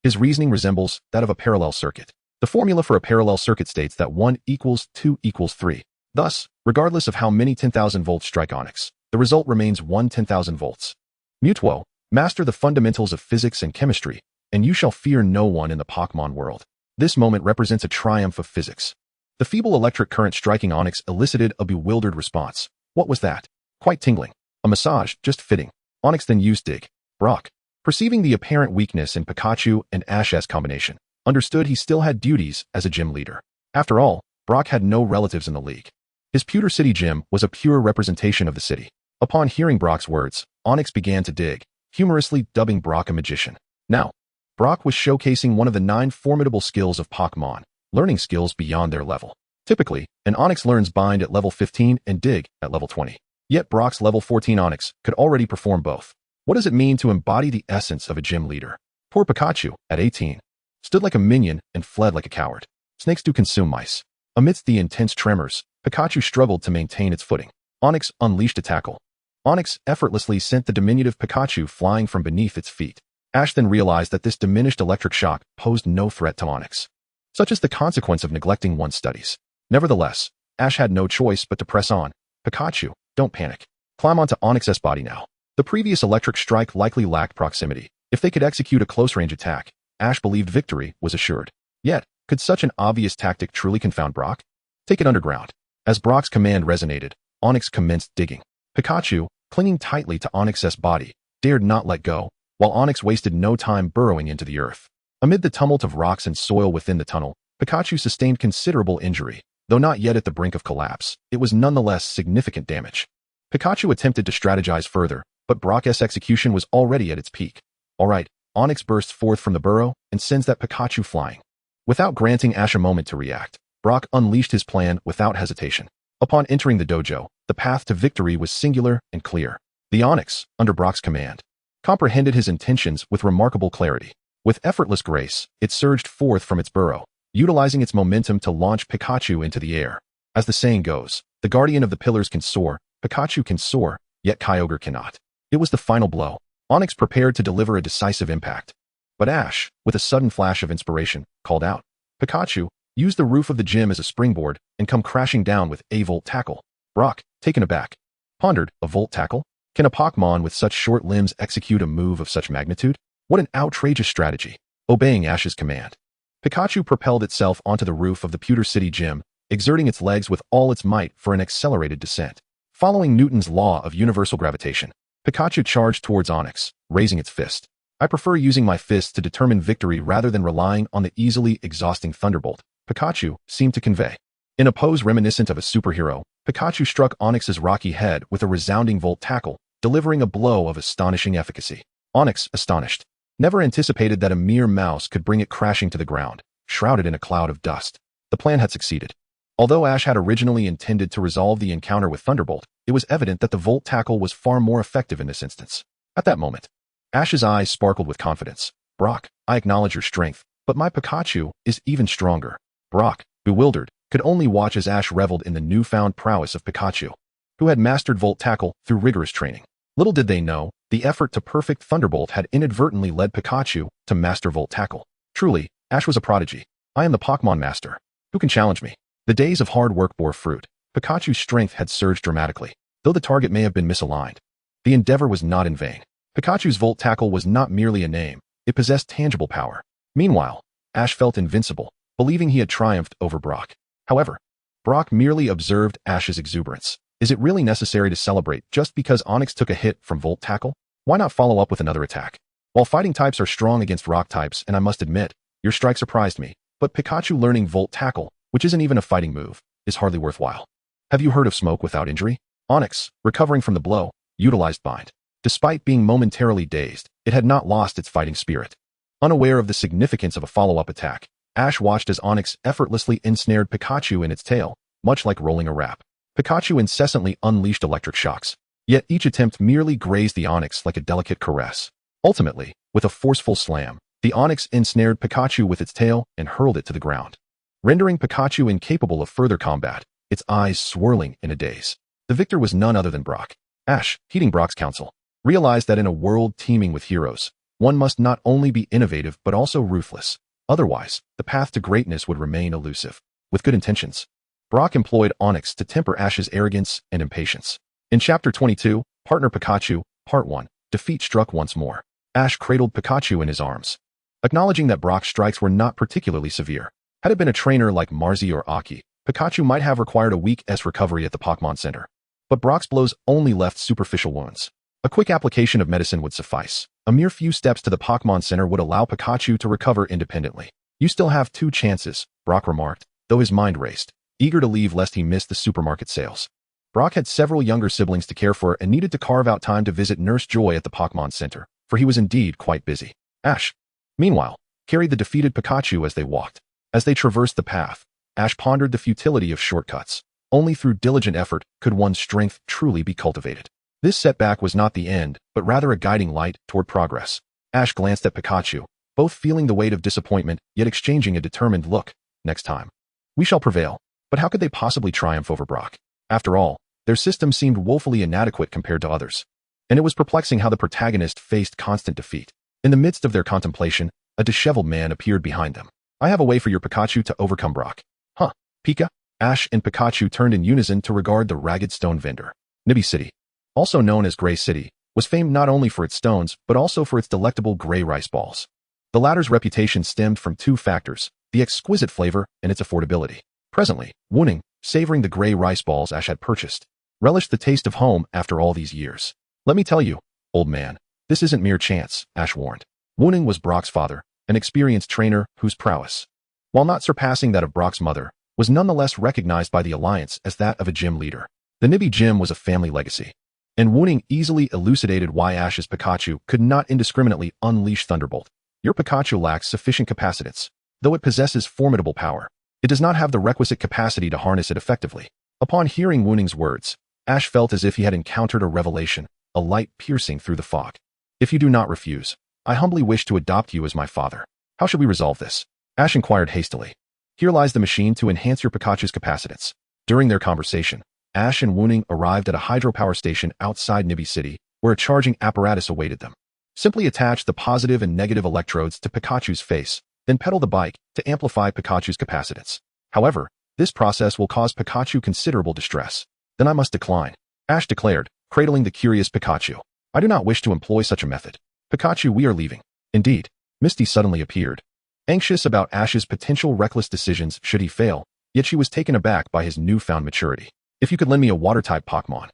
His reasoning resembles that of a parallel circuit. The formula for a parallel circuit states that 1 equals 2 equals 3. Thus, regardless of how many 10,000 volts strike Onyx, the result remains 1 10,000 volts. Mutuo, master the fundamentals of physics and chemistry, and you shall fear no one in the Pokémon world. This moment represents a triumph of physics. The feeble electric current striking Onyx elicited a bewildered response. What was that? Quite tingling. A massage, just fitting. Onyx then used Dig. Brock, perceiving the apparent weakness in Pikachu and Ash's combination, understood he still had duties as a gym leader. After all, Brock had no relatives in the league. His Pewter City gym was a pure representation of the city. Upon hearing Brock's words, Onyx began to dig, humorously dubbing Brock a magician. Now, Brock was showcasing one of the 9 formidable skills of Pokémon, learning skills beyond their level. Typically, an Onyx learns Bind at level 15 and Dig at level 20. Yet Brock's level 14 Onyx could already perform both. What does it mean to embody the essence of a gym leader? Poor Pikachu, at 18, stood like a minion and fled like a coward. Snakes do consume mice. Amidst the intense tremors, Pikachu struggled to maintain its footing. Onyx unleashed a tackle. Onyx effortlessly sent the diminutive Pikachu flying from beneath its feet. Ash then realized that this diminished electric shock posed no threat to Onyx. Such is the consequence of neglecting one's studies. Nevertheless, Ash had no choice but to press on. Pikachu, don't panic. Climb onto Onyx's body now. The previous electric strike likely lacked proximity. If they could execute a close-range attack, Ash believed victory was assured. Yet, could such an obvious tactic truly confound Brock? Take it underground. As Brock's command resonated, Onyx commenced digging. Pikachu, clinging tightly to Onyx's body, dared not let go, while Onyx wasted no time burrowing into the earth. Amid the tumult of rocks and soil within the tunnel, Pikachu sustained considerable injury. Though not yet at the brink of collapse, it was nonetheless significant damage. Pikachu attempted to strategize further, but Brock's execution was already at its peak. Alright, Onyx bursts forth from the burrow and sends that Pikachu flying. Without granting Ash a moment to react, Brock unleashed his plan without hesitation. Upon entering the dojo, the path to victory was singular and clear. The Onyx, under Brock's command, comprehended his intentions with remarkable clarity. With effortless grace, it surged forth from its burrow, utilizing its momentum to launch Pikachu into the air. As the saying goes, the guardian of the pillars can soar, Pikachu can soar, yet Kyogre cannot. It was the final blow. Onyx prepared to deliver a decisive impact. But Ash, with a sudden flash of inspiration, called out, Pikachu, use the roof of the gym as a springboard and come crashing down with a Volt Tackle. Brock, taken aback, pondered, a Volt Tackle? Can a Pokémon with such short limbs execute a move of such magnitude? What an outrageous strategy. Obeying Ash's command, Pikachu propelled itself onto the roof of the Pewter City gym, exerting its legs with all its might for an accelerated descent. Following Newton's law of universal gravitation, Pikachu charged towards Onyx, raising its fist. I prefer using my fists to determine victory rather than relying on the easily exhausting Thunderbolt, Pikachu seemed to convey. In a pose reminiscent of a superhero, Pikachu struck Onyx's rocky head with a resounding Volt Tackle, delivering a blow of astonishing efficacy. Onyx, astonished, never anticipated that a mere mouse could bring it crashing to the ground, shrouded in a cloud of dust. The plan had succeeded. Although Ash had originally intended to resolve the encounter with Thunderbolt, it was evident that the Volt Tackle was far more effective in this instance. At that moment, Ash's eyes sparkled with confidence. Brock, I acknowledge your strength, but my Pikachu is even stronger. Brock, bewildered, could only watch as Ash reveled in the newfound prowess of Pikachu, who had mastered Volt Tackle through rigorous training. Little did they know, the effort to perfect Thunderbolt had inadvertently led Pikachu to master Volt Tackle. Truly, Ash was a prodigy. I am the Pokémon Master. Who can challenge me? The days of hard work bore fruit. Pikachu's strength had surged dramatically, though the target may have been misaligned. The endeavor was not in vain. Pikachu's Volt Tackle was not merely a name, it possessed tangible power. Meanwhile, Ash felt invincible, believing he had triumphed over Brock. However, Brock merely observed Ash's exuberance. Is it really necessary to celebrate just because Onyx took a hit from Volt Tackle? Why not follow up with another attack? While fighting types are strong against rock types, and I must admit, your strike surprised me, but Pikachu learning Volt Tackle, which isn't even a fighting move, is hardly worthwhile. Have you heard of smoke without injury? Onyx, recovering from the blow, utilized Bind. Despite being momentarily dazed, it had not lost its fighting spirit. Unaware of the significance of a follow-up attack, Ash watched as Onyx effortlessly ensnared Pikachu in its tail, much like rolling a wrap. Pikachu incessantly unleashed electric shocks, yet each attempt merely grazed the Onyx like a delicate caress. Ultimately, with a forceful slam, the Onyx ensnared Pikachu with its tail and hurled it to the ground, rendering Pikachu incapable of further combat, its eyes swirling in a daze. The victor was none other than Brock. Ash, heeding Brock's counsel, realized that in a world teeming with heroes, one must not only be innovative but also ruthless. Otherwise, the path to greatness would remain elusive. With good intentions, Brock employed Onyx to temper Ash's arrogance and impatience. In Chapter 22, Partner Pikachu, Part 1, Defeat struck once more. Ash cradled Pikachu in his arms, acknowledging that Brock's strikes were not particularly severe. Had it been a trainer like Marzi or Aki, Pikachu might have required a week recovery at the Pokémon Center. But Brock's blows only left superficial wounds. A quick application of medicine would suffice. A mere few steps to the Pokémon Center would allow Pikachu to recover independently. You still have 2 chances, Brock remarked, though his mind raced, eager to leave lest he miss the supermarket sales. Brock had several younger siblings to care for and needed to carve out time to visit Nurse Joy at the Pokémon Center, for he was indeed quite busy. Ash, meanwhile, carried the defeated Pikachu as they walked. As they traversed the path, Ash pondered the futility of shortcuts. Only through diligent effort could one's strength truly be cultivated. This setback was not the end, but rather a guiding light toward progress. Ash glanced at Pikachu, both feeling the weight of disappointment, yet exchanging a determined look. Next time, we shall prevail. But how could they possibly triumph over Brock? After all, their system seemed woefully inadequate compared to others. And it was perplexing how the protagonist faced constant defeat. In the midst of their contemplation, a disheveled man appeared behind them. I have a way for your Pikachu to overcome Brock. Huh, Pika? Ash and Pikachu turned in unison to regard the ragged stone vendor. Nibby City, also known as Gray City, was famed not only for its stones, but also for its delectable gray rice balls. The latter's reputation stemmed from 2 factors, the exquisite flavor and its affordability. Presently, Wuning, savoring the gray rice balls Ash had purchased, relished the taste of home after all these years. Let me tell you, old man, this isn't mere chance, Ash warned. Wuning was Brock's father, an experienced trainer whose prowess, while not surpassing that of Brock's mother, was nonetheless recognized by the Alliance as that of a gym leader. The Nibby Gym was a family legacy, and Wuning easily elucidated why Ash's Pikachu could not indiscriminately unleash Thunderbolt. Your Pikachu lacks sufficient capacitance. Though it possesses formidable power, it does not have the requisite capacity to harness it effectively. Upon hearing Wuning's words, Ash felt as if he had encountered a revelation, a light piercing through the fog. If you do not refuse, I humbly wish to adopt you as my father. How should we resolve this? Ash inquired hastily. Here lies the machine to enhance your Pikachu's capacitance. During their conversation, Ash and Wuning arrived at a hydropower station outside Nibby City, where a charging apparatus awaited them. Simply attach the positive and negative electrodes to Pikachu's face, then pedal the bike to amplify Pikachu's capacitance. However, this process will cause Pikachu considerable distress. Then I must decline, Ash declared, cradling the curious Pikachu. I do not wish to employ such a method. Pikachu, we are leaving. Indeed, Misty suddenly appeared, anxious about Ash's potential reckless decisions should he fail, yet she was taken aback by his newfound maturity. If you could lend me a water-type Pokémon.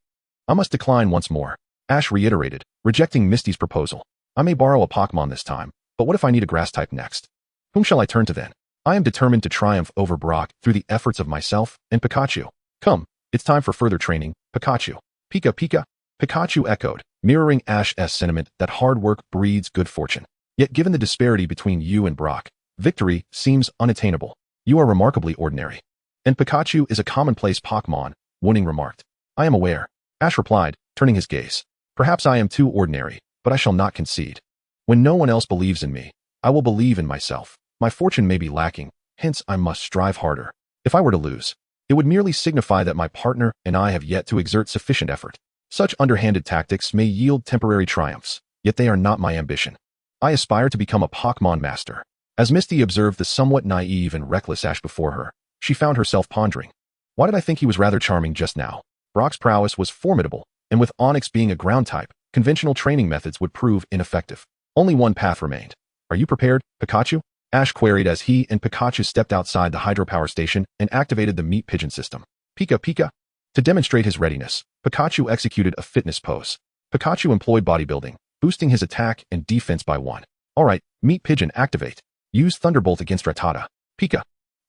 I must decline once more, Ash reiterated, rejecting Misty's proposal. I may borrow a Pokémon this time, but what if I need a grass-type next? Whom shall I turn to then? I am determined to triumph over Brock through the efforts of myself and Pikachu. Come, it's time for further training, Pikachu. Pika Pika. Pikachu echoed, mirroring Ash's sentiment that hard work breeds good fortune. Yet given the disparity between you and Brock, victory seems unattainable. You are remarkably ordinary. And Pikachu is a commonplace Pokémon, Wuning remarked. I am aware, Ash replied, turning his gaze. Perhaps I am too ordinary, but I shall not concede. When no one else believes in me, I will believe in myself. My fortune may be lacking, hence I must strive harder. If I were to lose, it would merely signify that my partner and I have yet to exert sufficient effort. Such underhanded tactics may yield temporary triumphs, yet they are not my ambition. I aspire to become a Pokémon master. As Misty observed the somewhat naive and reckless Ash before her, she found herself pondering. Why did I think he was rather charming just now? Brock's prowess was formidable, and with Onyx being a ground type, conventional training methods would prove ineffective. Only one path remained. Are you prepared, Pikachu? Ash queried as he and Pikachu stepped outside the hydropower station and activated the meat pigeon system. Pika Pika. To demonstrate his readiness, Pikachu executed a fitness pose. Pikachu employed bodybuilding, boosting his attack and defense by 1. Alright, meat pigeon activate. Use Thunderbolt against Rattata. Pika.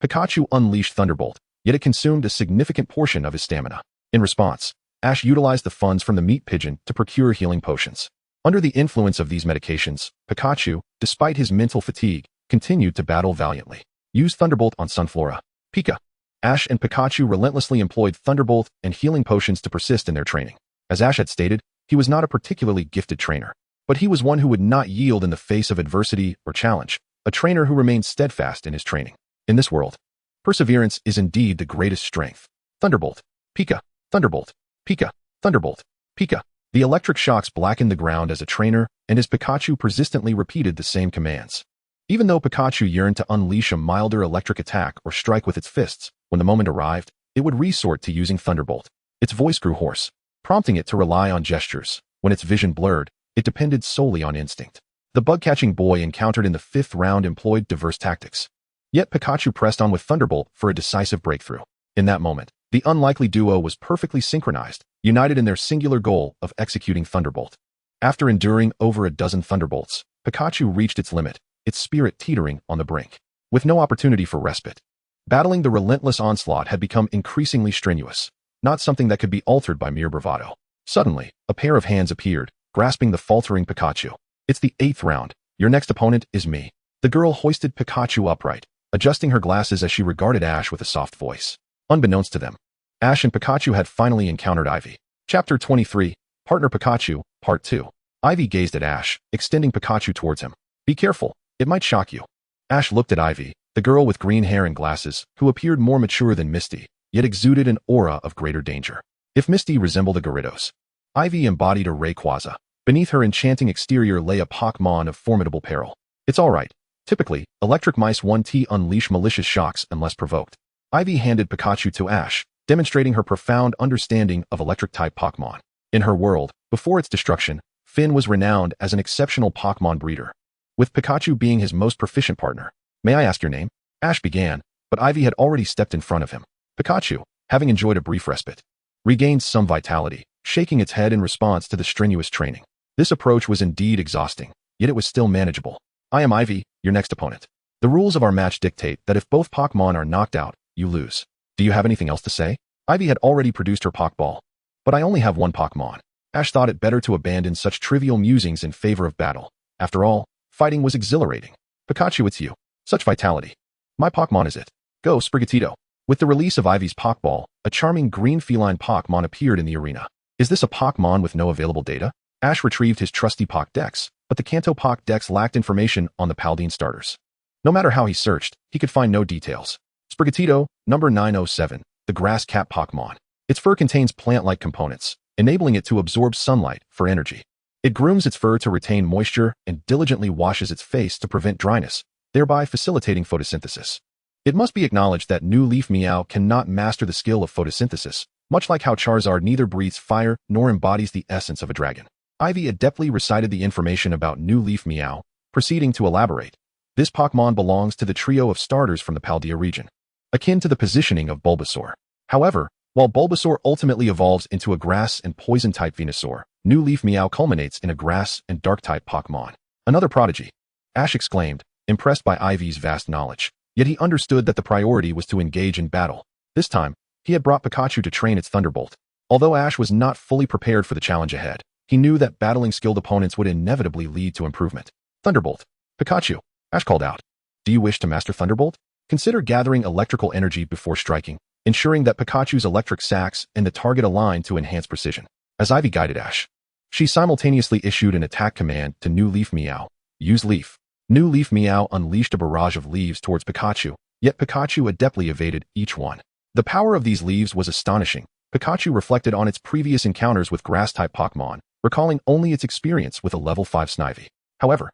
Pikachu unleashed Thunderbolt, yet it consumed a significant portion of his stamina. In response, Ash utilized the funds from the meat pigeon to procure healing potions. Under the influence of these medications, Pikachu, despite his mental fatigue, continued to battle valiantly. Use Thunderbolt on Sunflora. Pika. Ash and Pikachu relentlessly employed Thunderbolt and healing potions to persist in their training. As Ash had stated, he was not a particularly gifted trainer, but he was one who would not yield in the face of adversity or challenge, a trainer who remained steadfast in his training. In this world, perseverance is indeed the greatest strength. Thunderbolt. Pika. Thunderbolt. Pika. Thunderbolt. Pika. The electric shocks blackened the ground as a trainer, and as Pikachu persistently repeated the same commands. Even though Pikachu yearned to unleash a milder electric attack or strike with its fists, when the moment arrived, it would resort to using Thunderbolt. Its voice grew hoarse, prompting it to rely on gestures. When its vision blurred, it depended solely on instinct. The bug-catching boy encountered in the 5th round employed diverse tactics. Yet Pikachu pressed on with Thunderbolt for a decisive breakthrough. In that moment, the unlikely duo was perfectly synchronized, united in their singular goal of executing Thunderbolt. After enduring over a dozen Thunderbolts, Pikachu reached its limit, its spirit teetering on the brink, with no opportunity for respite. Battling the relentless onslaught had become increasingly strenuous, not something that could be altered by mere bravado. Suddenly, a pair of hands appeared, grasping the faltering Pikachu. It's the 8th round. Your next opponent is me. The girl hoisted Pikachu upright, adjusting her glasses as she regarded Ash with a soft voice. Unbeknownst to them, Ash and Pikachu had finally encountered Ivy. Chapter 23, Partner Pikachu, Part 2. Ivy gazed at Ash, extending Pikachu towards him. Be careful, it might shock you. Ash looked at Ivy, the girl with green hair and glasses, who appeared more mature than Misty, yet exuded an aura of greater danger. If Misty resembled a Gyarados, Ivy embodied a Rayquaza. Beneath her enchanting exterior lay a Pokémon of formidable peril. It's alright. Typically, electric mice 1T unleash malicious shocks unless provoked. Ivy handed Pikachu to Ash, demonstrating her profound understanding of electric-type Pokémon. In her world, before its destruction, Finn was renowned as an exceptional Pokémon breeder, with Pikachu being his most proficient partner. May I ask your name? Ash began, but Ivy had already stepped in front of him. Pikachu, having enjoyed a brief respite, regained some vitality, shaking its head in response to the strenuous training. This approach was indeed exhausting, yet it was still manageable. I am Ivy, your next opponent. The rules of our match dictate that if both Pokémon are knocked out, you lose. Do you have anything else to say? Ivy had already produced her Pokeball. But I only have one Pokémon. Ash thought it better to abandon such trivial musings in favor of battle. After all, fighting was exhilarating. Pikachu, it's you. Such vitality. My Pokémon is it. Go, Sprigatito. With the release of Ivy's Pokeball, a charming green feline Pokémon appeared in the arena. Is this a Pokémon with no available data? Ash retrieved his trusty Pokédex, but the Kanto Pokédex lacked information on the Paldean starters. No matter how he searched, he could find no details. Sprigatito, number 907, the grass cat Pokémon. Its fur contains plant-like components, enabling it to absorb sunlight for energy. It grooms its fur to retain moisture and diligently washes its face to prevent dryness, thereby facilitating photosynthesis. It must be acknowledged that New Leaf Meow cannot master the skill of photosynthesis, much like how Charizard neither breathes fire nor embodies the essence of a dragon. Ivy adeptly recited the information about New Leaf Meow, proceeding to elaborate. This Pokémon belongs to the trio of starters from the Paldea region, akin to the positioning of Bulbasaur. However, while Bulbasaur ultimately evolves into a grass and poison-type Venusaur, New Leaf Meow culminates in a grass and dark-type Pokémon. Another prodigy, Ash exclaimed, impressed by Ivy's vast knowledge. Yet he understood that the priority was to engage in battle. This time, he had brought Pikachu to train its Thunderbolt. Although Ash was not fully prepared for the challenge ahead, he knew that battling skilled opponents would inevitably lead to improvement. Thunderbolt. Pikachu. Ash called out. Do you wish to master Thunderbolt? Consider gathering electrical energy before striking, ensuring that Pikachu's electric sacs and the target align to enhance precision. As Ivy guided Ash, she simultaneously issued an attack command to New Leaf Meow. Use Leaf. New Leaf Meow unleashed a barrage of leaves towards Pikachu, yet Pikachu adeptly evaded each one. The power of these leaves was astonishing. Pikachu reflected on its previous encounters with grass-type Pokémon, recalling only its experience with a level 5 Snivy. However,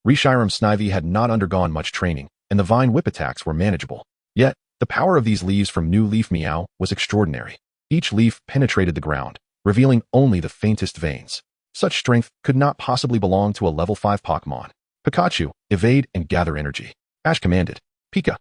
Reshiram Snivy had not undergone much training, and the Vine Whip attacks were manageable. Yet, the power of these leaves from New Leaf Meow was extraordinary. Each leaf penetrated the ground, revealing only the faintest veins. Such strength could not possibly belong to a level 5 Pokémon. Pikachu, evade and gather energy. Ash commanded. Pika.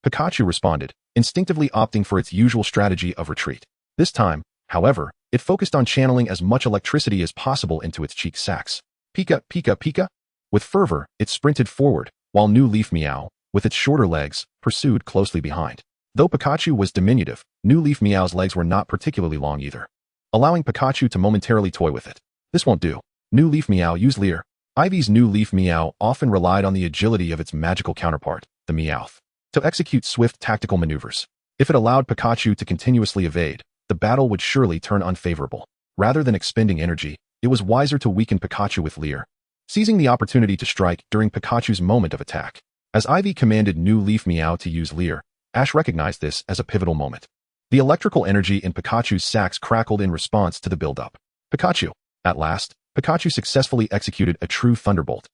Pikachu responded, instinctively opting for its usual strategy of retreat. This time, however, it focused on channeling as much electricity as possible into its cheek sacs. Pika, Pika, Pika. With fervor, it sprinted forward, while New Leaf Meow, with its shorter legs, pursued closely behind. Though Pikachu was diminutive, New Leaf Meow's legs were not particularly long either, allowing Pikachu to momentarily toy with it. This won't do. New Leaf Meow, use Leer. Ivy's New Leaf Meow often relied on the agility of its magical counterpart, the Meowth, to execute swift tactical maneuvers. If it allowed Pikachu to continuously evade, the battle would surely turn unfavorable. Rather than expending energy, it was wiser to weaken Pikachu with Leer, seizing the opportunity to strike during Pikachu's moment of attack. As Ivy commanded New Leaf Meow to use Leer, Ash recognized this as a pivotal moment. The electrical energy in Pikachu's sacs crackled in response to the build-up. Pikachu. At last, Pikachu successfully executed a true Thunderbolt.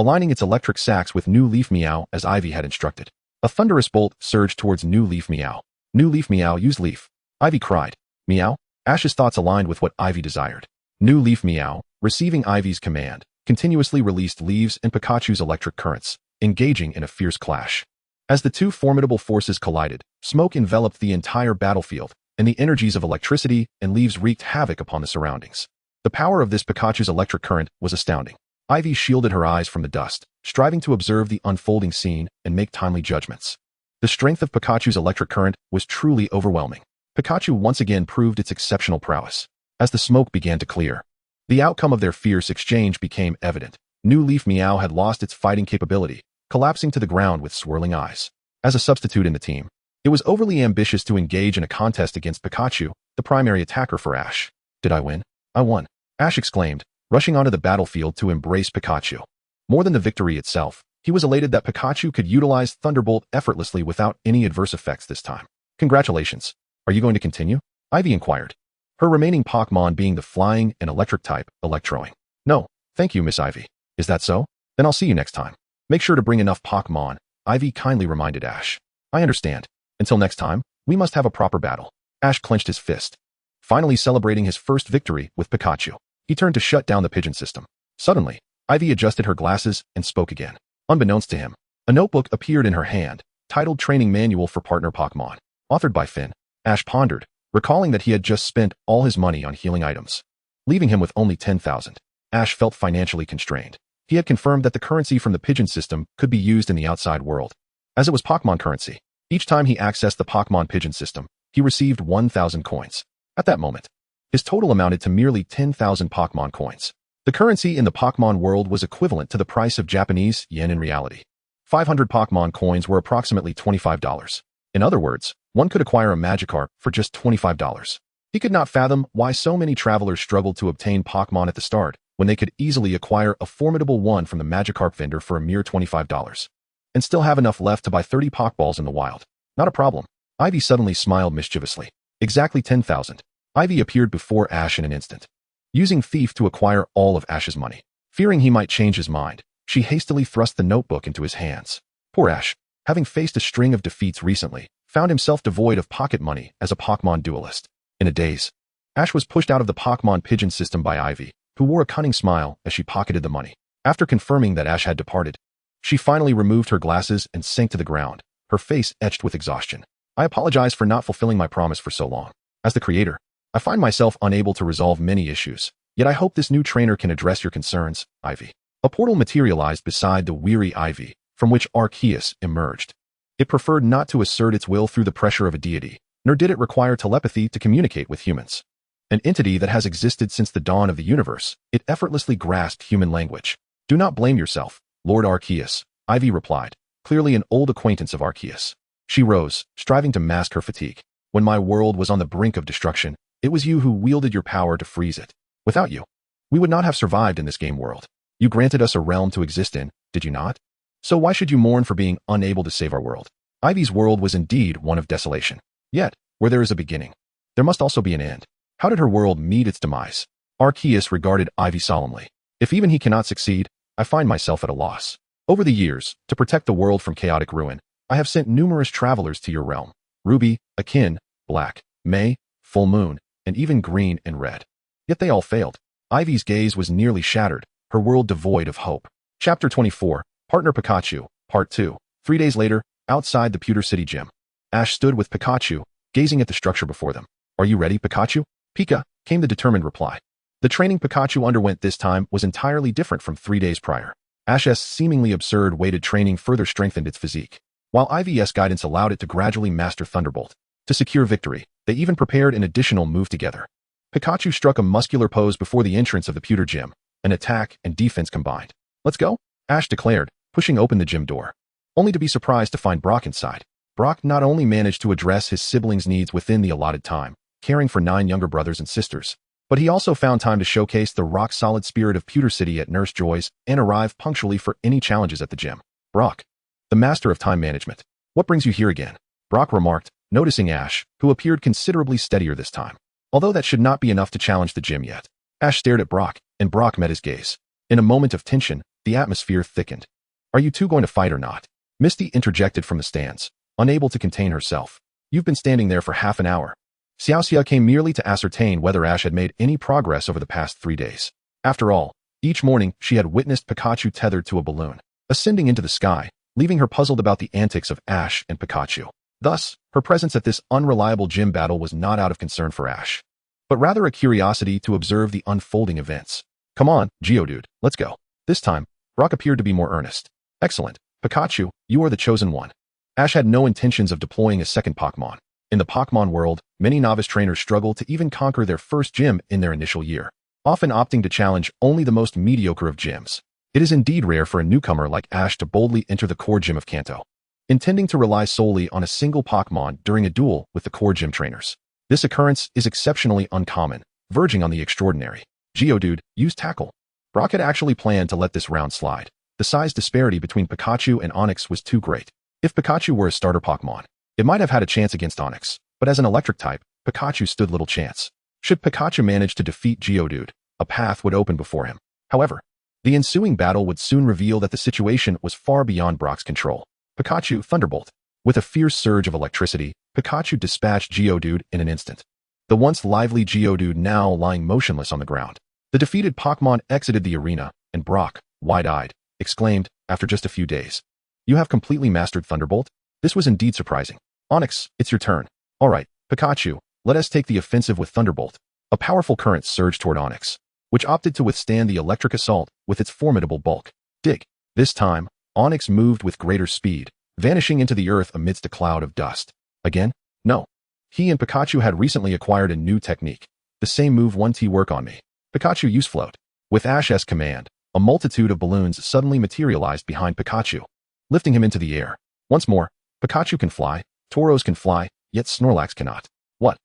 aligning its electric sacs with New Leaf Meow as Ivy had instructed. A thunderous bolt surged towards New Leaf Meow. New Leaf Meow, use Leaf. Ivy cried. Meow? Ash's thoughts aligned with what Ivy desired. New Leaf Meow, receiving Ivy's command, continuously released leaves and Pikachu's electric currents, engaging in a fierce clash. As the two formidable forces collided, smoke enveloped the entire battlefield, and the energies of electricity and leaves wreaked havoc upon the surroundings. The power of this Pikachu's electric current was astounding. Ivy shielded her eyes from the dust, striving to observe the unfolding scene and make timely judgments. The strength of Pikachu's electric current was truly overwhelming. Pikachu once again proved its exceptional prowess. As the smoke began to clear, the outcome of their fierce exchange became evident. New Leaf Meow had lost its fighting capability, collapsing to the ground with swirling eyes. As a substitute in the team, it was overly ambitious to engage in a contest against Pikachu, the primary attacker for Ash. Did I win? I won, Ash exclaimed, rushing onto the battlefield to embrace Pikachu. More than the victory itself, he was elated that Pikachu could utilize Thunderbolt effortlessly without any adverse effects this time. Congratulations. Are you going to continue? Ivy inquired. Her remaining Pokémon being the flying and electric type, Electroing. No, thank you, Miss Ivy. Is that so? Then I'll see you next time. Make sure to bring enough Pokémon, Ivy kindly reminded Ash. I understand. Until next time, we must have a proper battle. Ash clenched his fist, finally celebrating his first victory with Pikachu. He turned to shut down the pigeon system. Suddenly, Ivy adjusted her glasses and spoke again. Unbeknownst to him, a notebook appeared in her hand, titled Training Manual for Partner Pokémon, authored by Finn. Ash pondered, recalling that he had just spent all his money on healing items, leaving him with only 10,000. Ash felt financially constrained. He had confirmed that the currency from the pigeon system could be used in the outside world, as it was Pokémon currency. Each time he accessed the Pokémon pigeon system, he received 1,000 coins. At that moment, his total amounted to merely 10,000 Pokémon coins. The currency in the Pokémon world was equivalent to the price of Japanese yen in reality. 500 Pokémon coins were approximately $25. In other words, one could acquire a Magikarp for just $25. He could not fathom why so many travelers struggled to obtain Pokémon at the start, when they could easily acquire a formidable one from the Magikarp vendor for a mere $25, and still have enough left to buy 30 Pokeballs in the wild. Not a problem. Ivy suddenly smiled mischievously. Exactly 10,000. Ivy appeared before Ash in an instant, using Thief to acquire all of Ash's money. Fearing he might change his mind, she hastily thrust the notebook into his hands. Poor Ash, having faced a string of defeats recently, found himself devoid of pocket money as a Pokémon duelist. In a daze, Ash was pushed out of the Pokémon pigeon system by Ivy, who wore a cunning smile as she pocketed the money. After confirming that Ash had departed, she finally removed her glasses and sank to the ground, her face etched with exhaustion. I apologize for not fulfilling my promise for so long. As the creator, I find myself unable to resolve many issues, yet I hope this new trainer can address your concerns, Ivy. A portal materialized beside the weary Ivy, from which Arceus emerged. It preferred not to assert its will through the pressure of a deity, nor did it require telepathy to communicate with humans. An entity that has existed since the dawn of the universe, it effortlessly grasped human language. Do not blame yourself, Lord Arceus, Ivy replied, clearly an old acquaintance of Arceus. She rose, striving to mask her fatigue. When my world was on the brink of destruction, it was you who wielded your power to freeze it. Without you, we would not have survived in this game world. You granted us a realm to exist in, did you not? So why should you mourn for being unable to save our world? Ivy's world was indeed one of desolation. Yet, where there is a beginning, there must also be an end. How did her world meet its demise? Arceus regarded Ivy solemnly. If even he cannot succeed, I find myself at a loss. Over the years, to protect the world from chaotic ruin, I have sent numerous travelers to your realm. Ruby, Akin, Black, May, Full Moon, and even Green and Red. Yet they all failed. Ivy's gaze was nearly shattered, her world devoid of hope. Chapter 24, Partner Pikachu, Part 2. 3 days later, outside the Pewter City Gym, Ash stood with Pikachu, gazing at the structure before them. Are you ready, Pikachu? Pika, came the determined reply. The training Pikachu underwent this time was entirely different from 3 days prior. Ash's seemingly absurd weighted training further strengthened its physique, while Ivy's guidance allowed it to gradually master Thunderbolt. To secure victory, they even prepared an additional move together. Pikachu struck a muscular pose before the entrance of the Pewter Gym, an attack and defense combined. Let's go, Ash declared, pushing open the gym door, only to be surprised to find Brock inside. Brock not only managed to address his siblings' needs within the allotted time, caring for 9 younger brothers and sisters, but he also found time to showcase the rock-solid spirit of Pewter City at Nurse Joy's and arrive punctually for any challenges at the gym. Brock, the master of time management. What brings you here again? Brock remarked, noticing Ash, who appeared considerably steadier this time. Although that should not be enough to challenge the gym yet. Ash stared at Brock, and Brock met his gaze. In a moment of tension, The atmosphere thickened. Are you two going to fight or not? Misty interjected from the stands, unable to contain herself. You've been standing there for half an hour. Xiaoxia came merely to ascertain whether Ash had made any progress over the past 3 days. After all, each morning she had witnessed Pikachu tethered to a balloon, ascending into the sky, leaving her puzzled about the antics of Ash and Pikachu. Thus, her presence at this unreliable gym battle was not out of concern for Ash, but rather a curiosity to observe the unfolding events. Come on, Geodude, let's go. This time, Brock appeared to be more earnest. Excellent. Pikachu, you are the chosen one. Ash had no intentions of deploying a second Pokémon. In the Pokémon world, many novice trainers struggle to even conquer their first gym in their initial year, often opting to challenge only the most mediocre of gyms. It is indeed rare for a newcomer like Ash to boldly enter the core gym of Kanto, intending to rely solely on a single Pokémon during a duel with the core gym trainers. This occurrence is exceptionally uncommon, verging on the extraordinary. Geodude, use Tackle. Brock had actually planned to let this round slide. The size disparity between Pikachu and Onix was too great. If Pikachu were a starter Pokémon, it might have had a chance against Onix, but as an electric type, Pikachu stood little chance. Should Pikachu manage to defeat Geodude, a path would open before him. However, the ensuing battle would soon reveal that the situation was far beyond Brock's control. Pikachu Thunderbolt. With a fierce surge of electricity, Pikachu dispatched Geodude in an instant. The once lively Geodude now lying motionless on the ground. The defeated Pokémon exited the arena, and Brock, wide-eyed, exclaimed, after just a few days, "You have completely mastered Thunderbolt?" This was indeed surprising. Onix, it's your turn. All right, Pikachu, let us take the offensive with Thunderbolt. A powerful current surged toward Onix, which opted to withstand the electric assault with its formidable bulk. Dig. This time, Onix moved with greater speed, vanishing into the earth amidst a cloud of dust. Again? No. He and Pikachu had recently acquired a new technique. The same move 1T work on me. Pikachu use Float. With Ash's command, a multitude of balloons suddenly materialized behind Pikachu, lifting him into the air. Once more, Pikachu can fly, Tauros can fly, yet Snorlax cannot. What?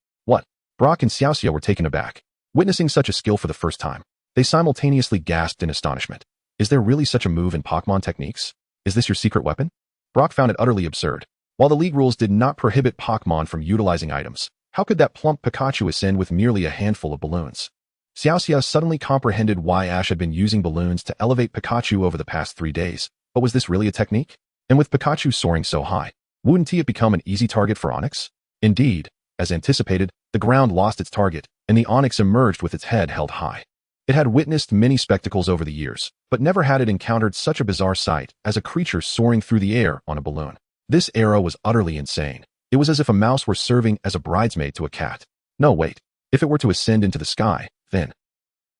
Brock and Xiaoxia were taken aback. Witnessing such a skill for the first time, they simultaneously gasped in astonishment. Is there really such a move in Pokémon techniques? Is this your secret weapon? Brock found it utterly absurd. While the league rules did not prohibit Pokémon from utilizing items, how could that plump Pikachu ascend with merely a handful of balloons? Xiaoxia suddenly comprehended why Ash had been using balloons to elevate Pikachu over the past 3 days. But was this really a technique? And with Pikachu soaring so high, wouldn't he have become an easy target for Onix? Indeed, as anticipated, the ground lost its target, and the Onix emerged with its head held high. It had witnessed many spectacles over the years, but never had it encountered such a bizarre sight as a creature soaring through the air on a balloon. This era was utterly insane. It was as if a mouse were serving as a bridesmaid to a cat. No, wait. If it were to ascend into the sky, then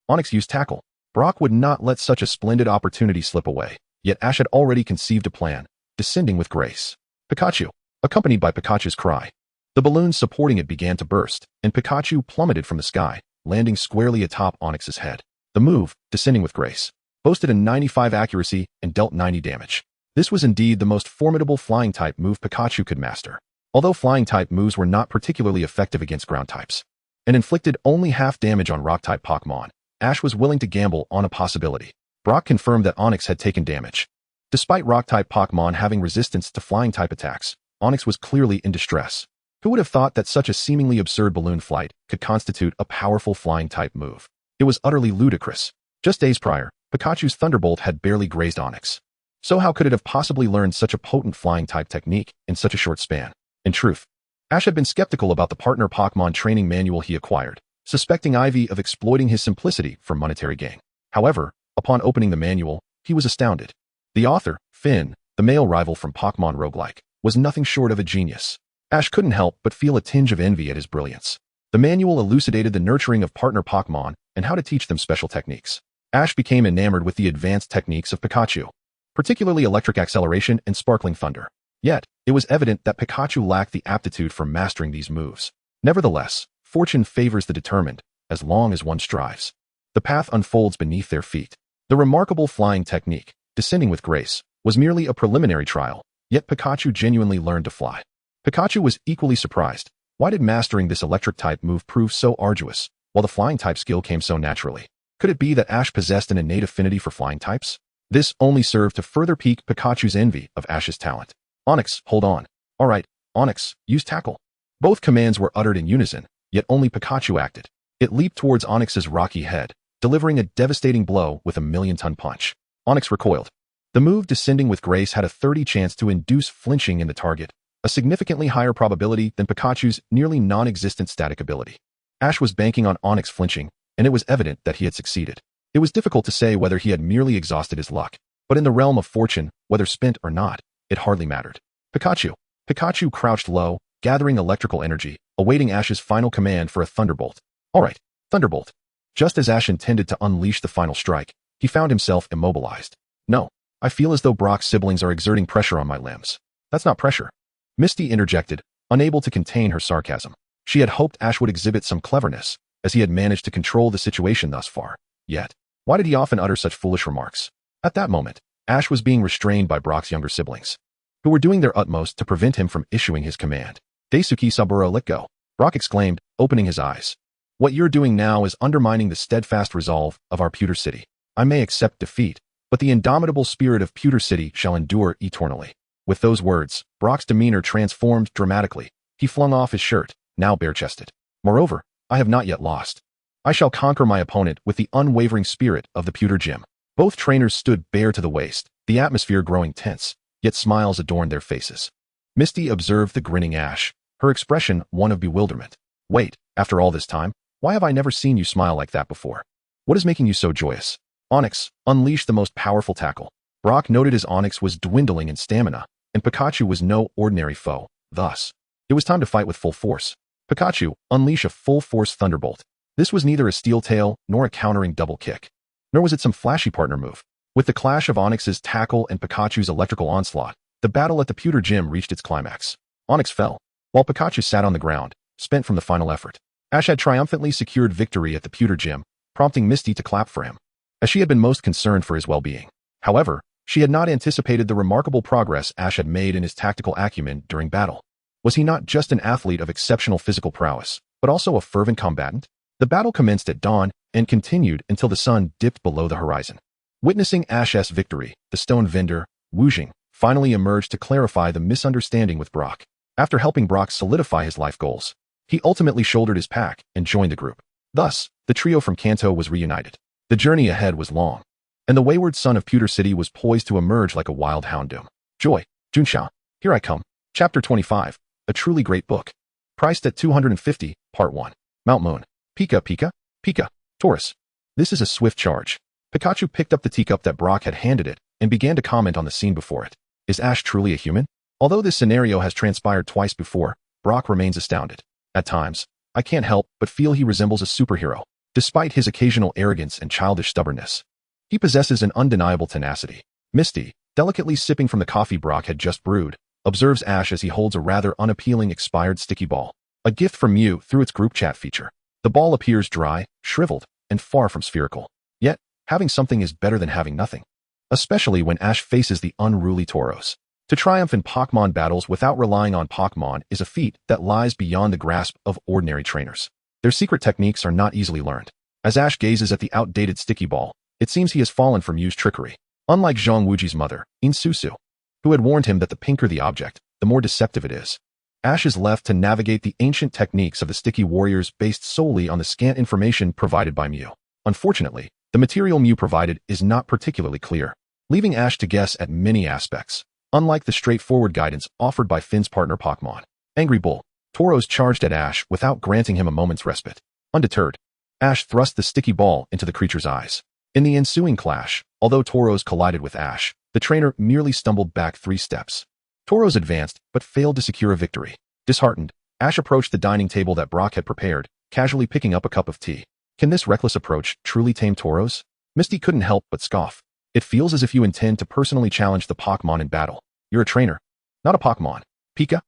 Onix used Tackle. Brock would not let such a splendid opportunity slip away, yet Ash had already conceived a plan, descending with grace. Pikachu, accompanied by Pikachu's cry. The balloons supporting it began to burst, and Pikachu plummeted from the sky, landing squarely atop Onix's head. The move, descending with grace, boasted a 95 accuracy and dealt 90 damage. This was indeed the most formidable flying-type move Pikachu could master. Although flying-type moves were not particularly effective against ground types, and inflicted only half damage on rock-type Pokémon, Ash was willing to gamble on a possibility. Brock confirmed that Onix had taken damage. Despite rock-type Pokémon having resistance to flying-type attacks, Onix was clearly in distress. Who would have thought that such a seemingly absurd balloon flight could constitute a powerful flying-type move? It was utterly ludicrous. Just days prior, Pikachu's Thunderbolt had barely grazed Onix. So how could it have possibly learned such a potent flying-type technique in such a short span? In truth, Ash had been skeptical about the partner Pokémon training manual he acquired, suspecting Ivy of exploiting his simplicity for monetary gain. However, upon opening the manual, he was astounded. The author, Finn, the male rival from Pokémon Roguelike, was nothing short of a genius. Ash couldn't help but feel a tinge of envy at his brilliance. The manual elucidated the nurturing of partner Pokémon and how to teach them special techniques. Ash became enamored with the advanced techniques of Pikachu, particularly electric acceleration and sparkling thunder. Yet, it was evident that Pikachu lacked the aptitude for mastering these moves. Nevertheless, fortune favors the determined, as long as one strives. The path unfolds beneath their feet. The remarkable flying technique, descending with grace, was merely a preliminary trial, yet Pikachu genuinely learned to fly. Pikachu was equally surprised. Why did mastering this electric-type move prove so arduous, while the flying-type skill came so naturally? Could it be that Ash possessed an innate affinity for flying types? This only served to further pique Pikachu's envy of Ash's talent. Onix, hold on. All right, Onix, use Tackle. Both commands were uttered in unison, yet only Pikachu acted. It leaped towards Onix's rocky head, delivering a devastating blow with a million-ton punch. Onyx recoiled. The move descending with grace had a 30 chance to induce flinching in the target, a significantly higher probability than Pikachu's nearly non-existent static ability. Ash was banking on Onyx flinching, and it was evident that he had succeeded. It was difficult to say whether he had merely exhausted his luck, but in the realm of fortune, whether spent or not, it hardly mattered. Pikachu crouched low, gathering electrical energy, awaiting Ash's final command for a thunderbolt. All right, thunderbolt. Just as Ash intended to unleash the final strike, he found himself immobilized. No, I feel as though Brock's siblings are exerting pressure on my limbs. That's not pressure. Misty interjected, unable to contain her sarcasm. She had hoped Ash would exhibit some cleverness, as he had managed to control the situation thus far. Yet, why did he often utter such foolish remarks? At that moment, Ash was being restrained by Brock's younger siblings, who were doing their utmost to prevent him from issuing his command. Daisuke Saburo, let go. Brock exclaimed, opening his eyes. What you're doing now is undermining the steadfast resolve of our Pewter City. I may accept defeat, but the indomitable spirit of Pewter City shall endure eternally. With those words, Brock's demeanor transformed dramatically. He flung off his shirt, now bare-chested. Moreover, I have not yet lost. I shall conquer my opponent with the unwavering spirit of the Pewter Gym. Both trainers stood bare to the waist, the atmosphere growing tense, yet smiles adorned their faces. Misty observed the grinning Ash, her expression one of bewilderment. Wait, after all this time, why have I never seen you smile like that before? What is making you so joyous? Onyx unleashed the most powerful tackle. Brock noted as Onyx was dwindling in stamina, and Pikachu was no ordinary foe. Thus, it was time to fight with full force. Pikachu, unleash a full-force thunderbolt. This was neither a steel tail nor a countering double kick. Nor was it some flashy partner move. With the clash of Onyx's tackle and Pikachu's electrical onslaught, the battle at the Pewter Gym reached its climax. Onyx fell, while Pikachu sat on the ground, spent from the final effort. Ash had triumphantly secured victory at the Pewter Gym, prompting Misty to clap for him, as she had been most concerned for his well-being. However, she had not anticipated the remarkable progress Ash had made in his tactical acumen during battle. Was he not just an athlete of exceptional physical prowess, but also a fervent combatant? The battle commenced at dawn and continued until the sun dipped below the horizon. Witnessing Ash's victory, the stone vendor, Wu Jing, finally emerged to clarify the misunderstanding with Brock. After helping Brock solidify his life goals, he ultimately shouldered his pack and joined the group. Thus, the trio from Kanto was reunited. The journey ahead was long, and the wayward son of Pewter City was poised to emerge like a wild houndoom. Joy, Junxiao, here I come. Chapter 25, a truly great book. Priced at $250, Part 1. Mount Moon. Pika. Taurus. This is a swift charge. Pikachu picked up the teacup that Brock had handed it and began to comment on the scene before it. Is Ash truly a human? Although this scenario has transpired twice before, Brock remains astounded. At times, I can't help but feel he resembles a superhero, despite his occasional arrogance and childish stubbornness. He possesses an undeniable tenacity. Misty, delicately sipping from the coffee Brock had just brewed, observes Ash as he holds a rather unappealing expired sticky ball, a gift from Mew through its group chat feature. The ball appears dry, shriveled, and far from spherical. Yet, having something is better than having nothing, especially when Ash faces the unruly Tauros. To triumph in Pokémon battles without relying on Pokémon is a feat that lies beyond the grasp of ordinary trainers. Their secret techniques are not easily learned. As Ash gazes at the outdated sticky ball, it seems he has fallen for Mew's trickery. Unlike Zhang Wuji's mother, Insusu, who had warned him that the pinker the object, the more deceptive it is. Ash is left to navigate the ancient techniques of the sticky warriors based solely on the scant information provided by Mew. Unfortunately, the material Mew provided is not particularly clear, leaving Ash to guess at many aspects. Unlike the straightforward guidance offered by Finn's partner Pokémon, Angry Bull, Tauros charged at Ash without granting him a moment's respite. Undeterred, Ash thrust the sticky ball into the creature's eyes. In the ensuing clash, although Tauros collided with Ash, the trainer merely stumbled back 3 steps. Tauros advanced, but failed to secure a victory. Disheartened, Ash approached the dining table that Brock had prepared, casually picking up a cup of tea. Can this reckless approach truly tame Tauros? Misty couldn't help but scoff. It feels as if you intend to personally challenge the Pokémon in battle. You're a trainer, not a Pokémon. Pika.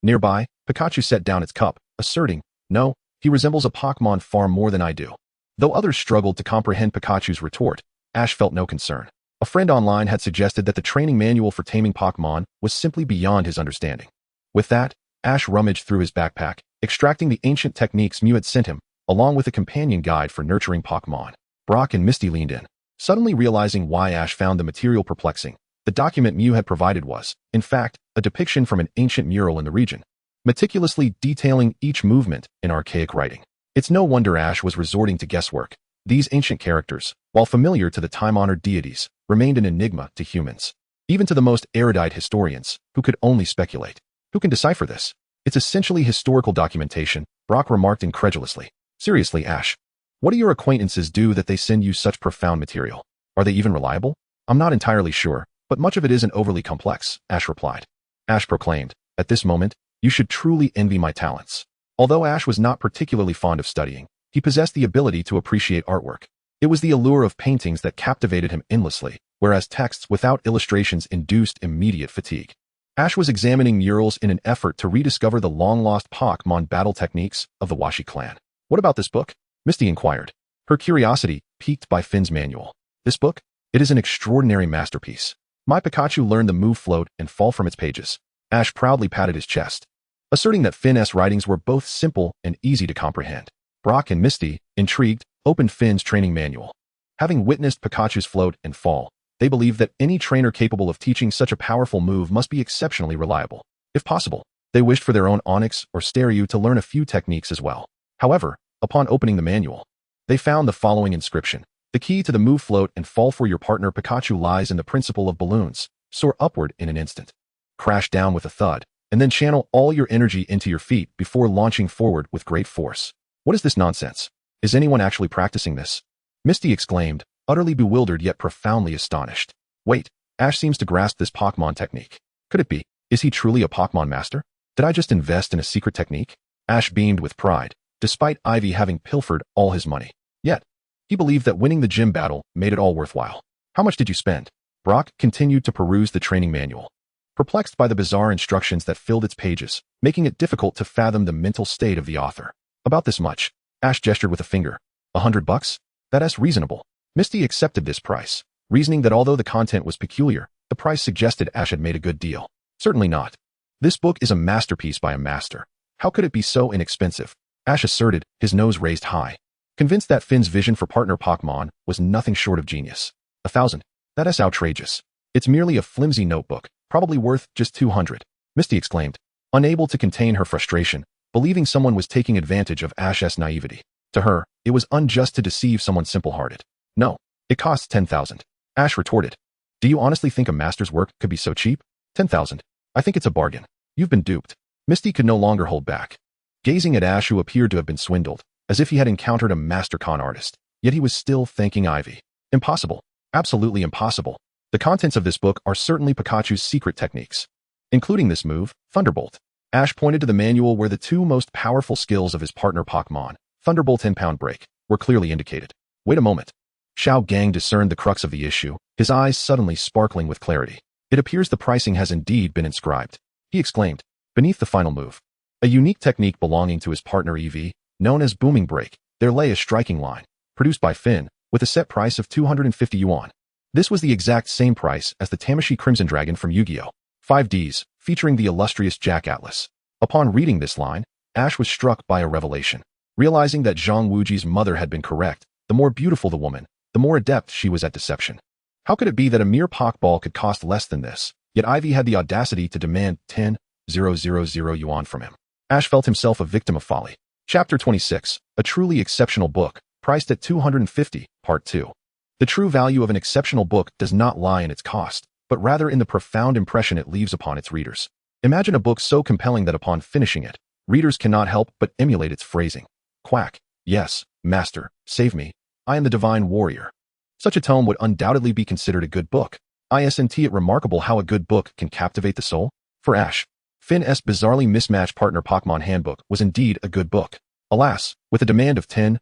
Nearby, Pikachu set down its cup, asserting, no, he resembles a Pokémon far more than I do. Though others struggled to comprehend Pikachu's retort, Ash felt no concern. A friend online had suggested that the training manual for taming Pokémon was simply beyond his understanding. With that, Ash rummaged through his backpack, extracting the ancient techniques Mew had sent him, along with a companion guide for nurturing Pokémon. Brock and Misty leaned in, suddenly realizing why Ash found the material perplexing. The document Mew had provided was, in fact, a depiction from an ancient mural in the region, meticulously detailing each movement in archaic writing. It's no wonder Ash was resorting to guesswork. These ancient characters, while familiar to the time-honored deities, remained an enigma to humans. Even to the most erudite historians, who could only speculate. Who can decipher this? It's essentially historical documentation, Brock remarked incredulously. Seriously, Ash. What do your acquaintances do that they send you such profound material? Are they even reliable? I'm not entirely sure, but much of it isn't overly complex, Ash replied. Ash proclaimed, at this moment, you should truly envy my talents. Although Ash was not particularly fond of studying, he possessed the ability to appreciate artwork. It was the allure of paintings that captivated him endlessly, whereas texts without illustrations induced immediate fatigue. Ash was examining murals in an effort to rediscover the long-lost Pokémon battle techniques of the Washi clan. What about this book? Misty inquired, her curiosity piqued by Finn's manual. This book? It is an extraordinary masterpiece. My Pikachu learned the move float and fall from its pages. Ash proudly patted his chest, asserting that Finn's writings were both simple and easy to comprehend. Brock and Misty, intrigued, opened Finn's training manual. Having witnessed Pikachu's float and fall, they believed that any trainer capable of teaching such a powerful move must be exceptionally reliable. If possible, they wished for their own Onix or Staryu to learn a few techniques as well. However, upon opening the manual, they found the following inscription. The key to the move float and fall for your partner Pikachu lies in the principle of balloons. Soar upward in an instant. Crash down with a thud, and then channel all your energy into your feet before launching forward with great force. What is this nonsense? Is anyone actually practicing this? Misty exclaimed, utterly bewildered yet profoundly astonished. Wait, Ash seems to grasp this Pokémon technique. Could it be? Is he truly a Pokémon master? Did I just invest in a secret technique? Ash beamed with pride, despite Ivy having pilfered all his money. Yet, he believed that winning the gym battle made it all worthwhile. How much did you spend? Brock continued to peruse the training manual, perplexed by the bizarre instructions that filled its pages, making it difficult to fathom the mental state of the author. About this much. Ash gestured with a finger. $100? That's reasonable. Misty accepted this price, reasoning that although the content was peculiar, the price suggested Ash had made a good deal. Certainly not. This book is a masterpiece by a master. How could it be so inexpensive? Ash asserted, his nose raised high, convinced that Finn's vision for partner Pokémon was nothing short of genius. 1,000? That's outrageous. It's merely a flimsy notebook, probably worth just 200. Misty exclaimed, unable to contain her frustration, believing someone was taking advantage of Ash's naivety. To her, it was unjust to deceive someone simple-hearted. No, it costs 10,000. Ash retorted. Do you honestly think a master's work could be so cheap? 10,000. I think it's a bargain. You've been duped. Misty could no longer hold back, gazing at Ash, who appeared to have been swindled, as if he had encountered a master con artist. Yet he was still thanking Ivy. Impossible. Absolutely impossible. The contents of this book are certainly Pikachu's secret techniques, including this move, Thunderbolt. Ash pointed to the manual where the two most powerful skills of his partner Pokémon, Thunderbolt and Pound Break, were clearly indicated. Wait a moment. Xiao Gang discerned the crux of the issue, his eyes suddenly sparkling with clarity. It appears the pricing has indeed been inscribed. He exclaimed, beneath the final move, a unique technique belonging to his partner Eevee, known as Booming Break, there lay a striking line, produced by Finn, with a set price of 250 yuan. This was the exact same price as the Tamashii Crimson Dragon from Yu-Gi-Oh! 5Ds, featuring the illustrious Jack Atlas. Upon reading this line, Ash was struck by a revelation. Realizing that Zhang Wuji's mother had been correct, the more beautiful the woman, the more adept she was at deception. How could it be that a mere Pokeball could cost less than this? Yet Ivy had the audacity to demand 10,000 yuan from him. Ash felt himself a victim of folly. Chapter 26, a truly exceptional book, priced at 250, Part 2. The true value of an exceptional book does not lie in its cost, but rather in the profound impression it leaves upon its readers. Imagine a book so compelling that upon finishing it, readers cannot help but emulate its phrasing. Quack. Yes, master, save me. I am the divine warrior. Such a tome would undoubtedly be considered a good book. Isn't it remarkable how a good book can captivate the soul? For Ash, Finn's bizarrely mismatched partner Pokémon handbook was indeed a good book. Alas, with a demand of 10,000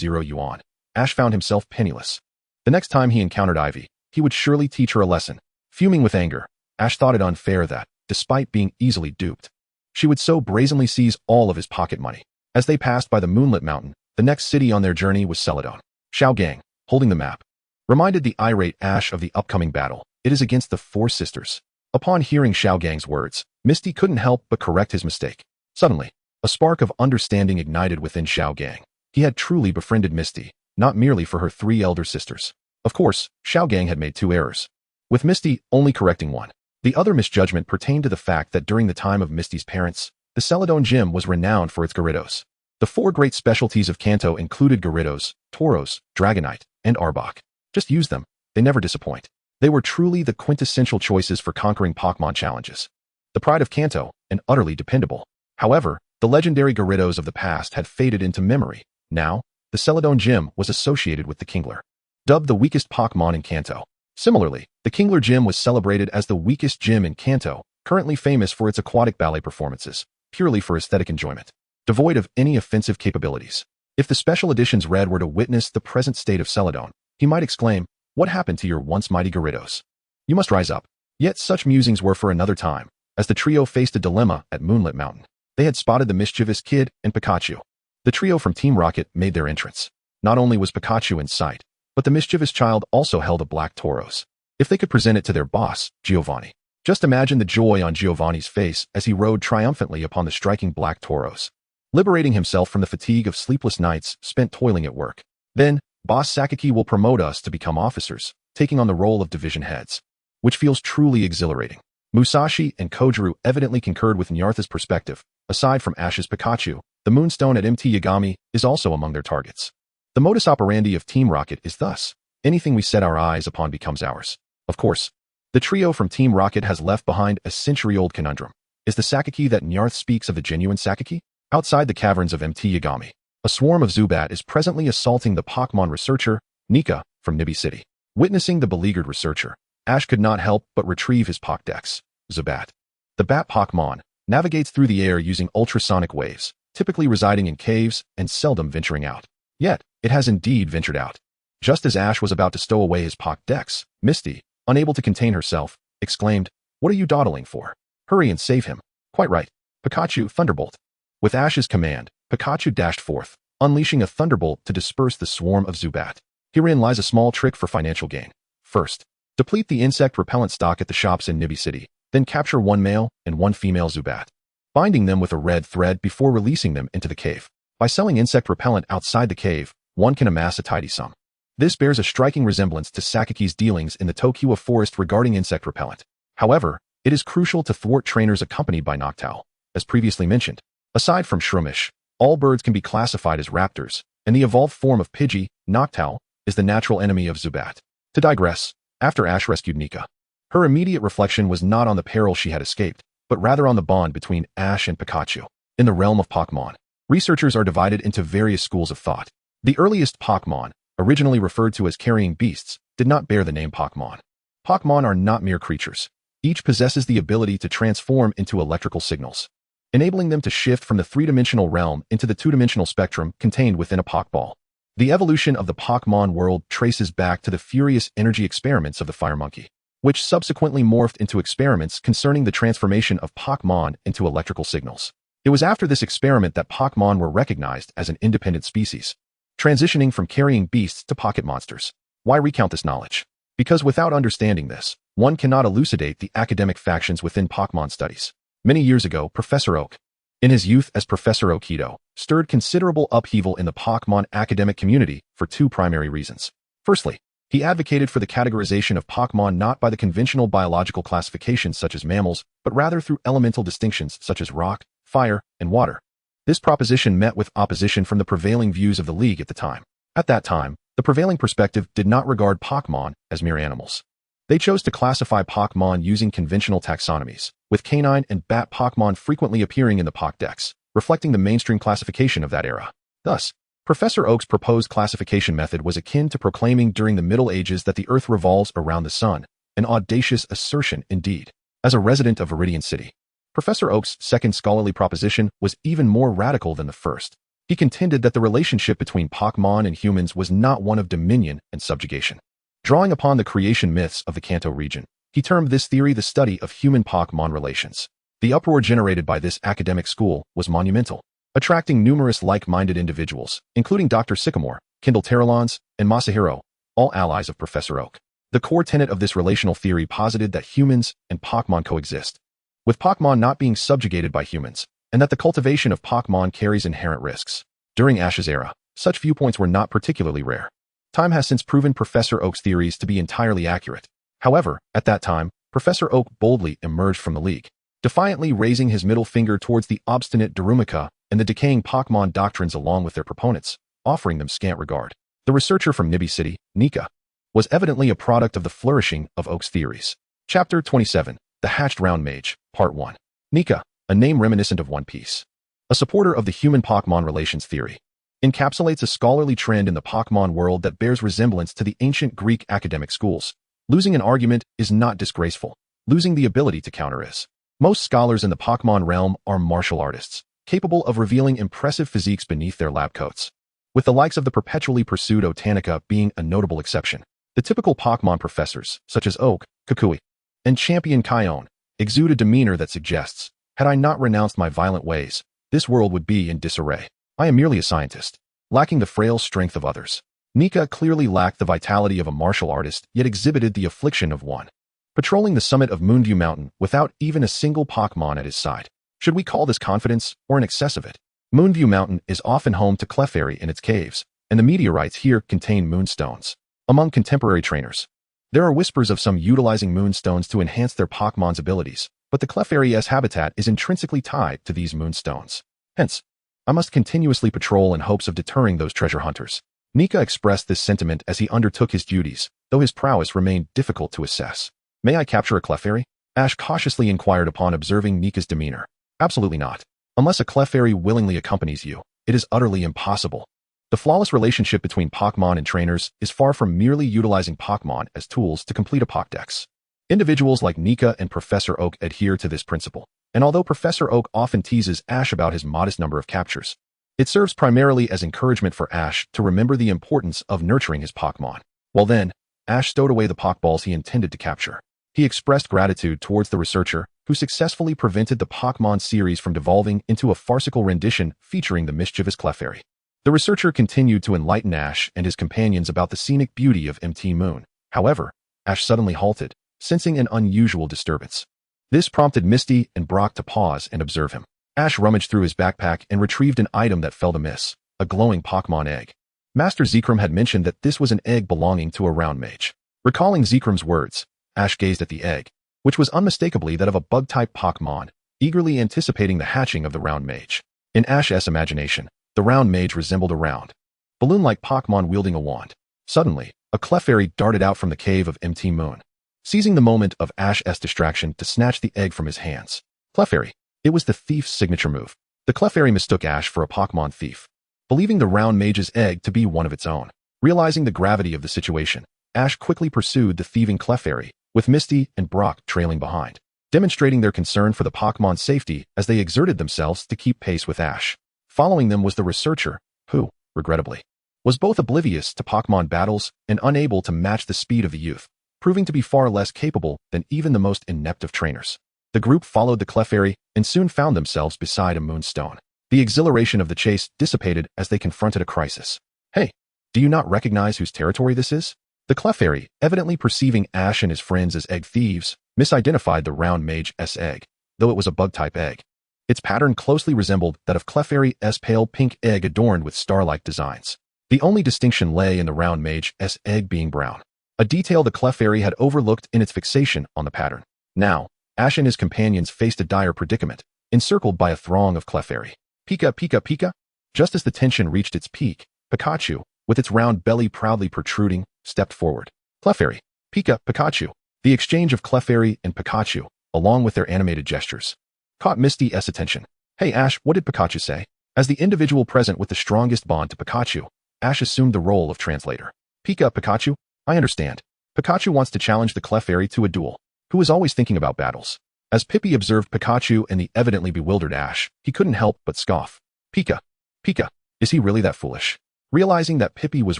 yuan, Ash found himself penniless. The next time he encountered Ivy, he would surely teach her a lesson. Fuming with anger, Ash thought it unfair that, despite being easily duped, she would so brazenly seize all of his pocket money. As they passed by the Moonlit Mountain, the next city on their journey was Celadon. Xiao Gang, holding the map, reminded the irate Ash of the upcoming battle. It is against the Four Sisters. Upon hearing Xiao Gang's words, Misty couldn't help but correct his mistake. Suddenly, a spark of understanding ignited within Xiao Gang. He had truly befriended Misty, not merely for her three elder sisters. Of course, Xiao Gang had made two errors, with Misty only correcting one. The other misjudgment pertained to the fact that during the time of Misty's parents, the Celadon Gym was renowned for its Gyarados. The four great specialties of Kanto included Gyarados, Tauros, Dragonite, and Arbok. Just use them. They never disappoint. They were truly the quintessential choices for conquering Pokémon challenges. The pride of Kanto, and utterly dependable. However, the legendary Gyarados of the past had faded into memory. Now, the Celadon Gym was associated with the Kingler, dubbed the weakest Pokémon in Kanto. Similarly, the Kingler Gym was celebrated as the weakest gym in Kanto, currently famous for its aquatic ballet performances, purely for aesthetic enjoyment, devoid of any offensive capabilities. If the special edition's Red were to witness the present state of Celadon, he might exclaim, "What happened to your once mighty Gyarados? You must rise up." Yet such musings were for another time, as the trio faced a dilemma at Moonlit Mountain. They had spotted the mischievous Kid and Pikachu. The trio from Team Rocket made their entrance. Not only was Pikachu in sight, but the mischievous child also held a black Tauros. If they could present it to their boss, Giovanni. Just imagine the joy on Giovanni's face as he rode triumphantly upon the striking black Tauros, liberating himself from the fatigue of sleepless nights spent toiling at work. Then, Boss Sakaki will promote us to become officers, taking on the role of division heads, which feels truly exhilarating. Musashi and Kojiru evidently concurred with Nyartha's perspective. Aside from Ash's Pikachu, the Moonstone at MT Yagami is also among their targets. The modus operandi of Team Rocket is thus, anything we set our eyes upon becomes ours. Of course, the trio from Team Rocket has left behind a century-old conundrum. Is the Sakaki that Nyarth speaks of the genuine Sakaki? Outside the caverns of MT Yagami, a swarm of Zubat is presently assaulting the Pokémon researcher, Nika, from Nibi City. Witnessing the beleaguered researcher, Ash could not help but retrieve his Pokédex, Zubat. The Bat Pokémon navigates through the air using ultrasonic waves, typically residing in caves and seldom venturing out. Yet, it has indeed ventured out. Just as Ash was about to stow away his Pokédex, Misty, unable to contain herself, exclaimed, "What are you dawdling for? Hurry and save him." Quite right. Pikachu, Thunderbolt. With Ash's command, Pikachu dashed forth, unleashing a Thunderbolt to disperse the swarm of Zubat. Herein lies a small trick for financial gain. First, deplete the insect repellent stock at the shops in Nibi City, then capture one male and one female Zubat, binding them with a red thread before releasing them into the cave. By selling insect repellent outside the cave, one can amass a tidy sum. This bears a striking resemblance to Sakaki's dealings in the Tokiwa forest regarding insect repellent. However, it is crucial to thwart trainers accompanied by Noctowl. As previously mentioned, aside from Shroomish, all birds can be classified as raptors, and the evolved form of Pidgey, Noctowl, is the natural enemy of Zubat. To digress, after Ash rescued Nika, her immediate reflection was not on the peril she had escaped, but rather on the bond between Ash and Pikachu. In the realm of Pokémon, researchers are divided into various schools of thought. The earliest Pokémon, originally referred to as carrying beasts, did not bear the name Pokémon. Pokémon are not mere creatures. Each possesses the ability to transform into electrical signals, enabling them to shift from the three-dimensional realm into the two-dimensional spectrum contained within a Pokeball. The evolution of the Pokémon world traces back to the furious energy experiments of the Fire Monkey, which subsequently morphed into experiments concerning the transformation of Pokémon into electrical signals. It was after this experiment that Pokémon were recognized as an independent species, transitioning from carrying beasts to pocket monsters. Why recount this knowledge? Because without understanding this, one cannot elucidate the academic factions within Pokémon studies. Many years ago, Professor Oak, in his youth as Professor Okido, stirred considerable upheaval in the Pokémon academic community for two primary reasons. Firstly, he advocated for the categorization of Pokémon not by the conventional biological classifications such as mammals, but rather through elemental distinctions such as rock, fire, and water. This proposition met with opposition from the prevailing views of the League at the time. At that time, the prevailing perspective did not regard Pokémon as mere animals. They chose to classify Pokémon using conventional taxonomies, with canine and bat Pokémon frequently appearing in the Pokédex, reflecting the mainstream classification of that era. Thus, Professor Oak's proposed classification method was akin to proclaiming during the Middle Ages that the Earth revolves around the Sun, an audacious assertion indeed. As a resident of Viridian City, Professor Oak's second scholarly proposition was even more radical than the first. He contended that the relationship between Pokémon and humans was not one of dominion and subjugation. Drawing upon the creation myths of the Kanto region, he termed this theory the study of human-Pokémon relations. The uproar generated by this academic school was monumental, attracting numerous like-minded individuals, including Dr. Sycamore, Kendall Terrellons, and Masahiro, all allies of Professor Oak. The core tenet of this relational theory posited that humans and Pokémon coexist, with Pokémon not being subjugated by humans, and that the cultivation of Pokémon carries inherent risks. During Ash's era, such viewpoints were not particularly rare. Time has since proven Professor Oak's theories to be entirely accurate. However, at that time, Professor Oak boldly emerged from the League. defiantly raising his middle finger towards the obstinate Darumaka and the decaying Pokémon doctrines along with their proponents, offering them scant regard. The researcher from Nibby City, Nika, was evidently a product of the flourishing of Oak's theories. Chapter 27, The Hatched Round Mage, Part 1. Nika, a name reminiscent of One Piece. A supporter of the human-Pokémon relations theory, encapsulates a scholarly trend in the Pokémon world that bears resemblance to the ancient Greek academic schools. Losing an argument is not disgraceful. Losing the ability to counter is. Most scholars in the Pokémon realm are martial artists, capable of revealing impressive physiques beneath their lab coats, with the likes of the perpetually pursued Otanica being a notable exception. The typical Pokémon professors, such as Oak, Kukui, and Champion Kion, exude a demeanor that suggests, had I not renounced my violent ways, this world would be in disarray. I am merely a scientist, lacking the frail strength of others. Nika clearly lacked the vitality of a martial artist, yet exhibited the affliction of one, patrolling the summit of Moonview Mountain without even a single Pokémon at his side. Should we call this confidence, or an excess of it? Moonview Mountain is often home to Clefairy in its caves, and the meteorites here contain moonstones. Among contemporary trainers, there are whispers of some utilizing moonstones to enhance their Pokémon's abilities, but the Clefairy's habitat is intrinsically tied to these moonstones. Hence, I must continuously patrol in hopes of deterring those treasure hunters. Nika expressed this sentiment as he undertook his duties, though his prowess remained difficult to assess. May I capture a Clefairy? Ash cautiously inquired upon observing Nika's demeanor. Absolutely not. Unless a Clefairy willingly accompanies you, it is utterly impossible. The flawless relationship between Pokémon and trainers is far from merely utilizing Pokémon as tools to complete a Pokédex. Individuals like Nika and Professor Oak adhere to this principle, and although Professor Oak often teases Ash about his modest number of captures, it serves primarily as encouragement for Ash to remember the importance of nurturing his Pokémon. Well then, Ash stowed away the Pokéballs he intended to capture. He expressed gratitude towards the researcher, who successfully prevented the Pokémon series from devolving into a farcical rendition featuring the mischievous Clefairy. The researcher continued to enlighten Ash and his companions about the scenic beauty of MT Moon. However, Ash suddenly halted, sensing an unusual disturbance. This prompted Misty and Brock to pause and observe him. Ash rummaged through his backpack and retrieved an item that fell to miss, a glowing Pokémon egg. Master Zekrom had mentioned that this was an egg belonging to a round mage. Recalling Zekrom's words, Ash gazed at the egg, which was unmistakably that of a bug-type Pokémon, eagerly anticipating the hatching of the round mage. In Ash's imagination, the round mage resembled a round, balloon-like Pokémon wielding a wand. Suddenly, a Clefairy darted out from the cave of MT Moon, seizing the moment of Ash's distraction to snatch the egg from his hands. Clefairy. It was the thief's signature move. The Clefairy mistook Ash for a Pokémon thief, believing the round mage's egg to be one of its own. Realizing the gravity of the situation, Ash quickly pursued the thieving Clefairy, with Misty and Brock trailing behind, demonstrating their concern for the Pokémon's safety as they exerted themselves to keep pace with Ash. Following them was the researcher, who, regrettably, was both oblivious to Pokémon battles and unable to match the speed of the youth, proving to be far less capable than even the most inept of trainers. The group followed the Clefairy and soon found themselves beside a moonstone. The exhilaration of the chase dissipated as they confronted a crisis. Hey, do you not recognize whose territory this is? The Clefairy, evidently perceiving Ash and his friends as egg thieves, misidentified the round mage's egg, though it was a bug-type egg. Its pattern closely resembled that of Clefairy's pale pink egg adorned with star-like designs. The only distinction lay in the round mage's egg being brown, a detail the Clefairy had overlooked in its fixation on the pattern. Now, Ash and his companions faced a dire predicament, encircled by a throng of Clefairy. Pika, Pika, Pika! Just as the tension reached its peak, Pikachu, with its round belly proudly protruding, stepped forward. Clefairy, Pika, Pikachu. The exchange of Clefairy and Pikachu, along with their animated gestures, caught Misty's attention. Hey Ash, what did Pikachu say? As the individual present with the strongest bond to Pikachu, Ash assumed the role of translator. Pika, Pikachu, I understand. Pikachu wants to challenge the Clefairy to a duel, who is always thinking about battles. As Pippi observed Pikachu and the evidently bewildered Ash, he couldn't help but scoff. Pika, Pika, is he really that foolish? Realizing that Pippi was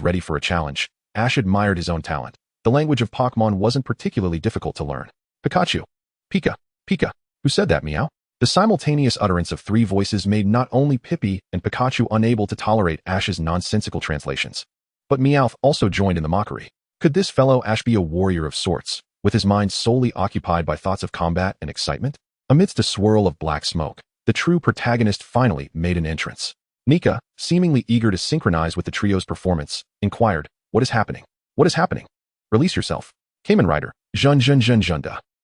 ready for a challenge, Ash admired his own talent. The language of Pokémon wasn't particularly difficult to learn. Pikachu, Pika, Pika, who said that, meow? The simultaneous utterance of three voices made not only Pippi and Pikachu unable to tolerate Ash's nonsensical translations, but Meowth also joined in the mockery. Could this fellow Ash be a warrior of sorts, with his mind solely occupied by thoughts of combat and excitement? Amidst a swirl of black smoke, the true protagonist finally made an entrance. Nika, seemingly eager to synchronize with the trio's performance, inquired, What is happening? What is happening? Release yourself. Kamen Rider, Jun.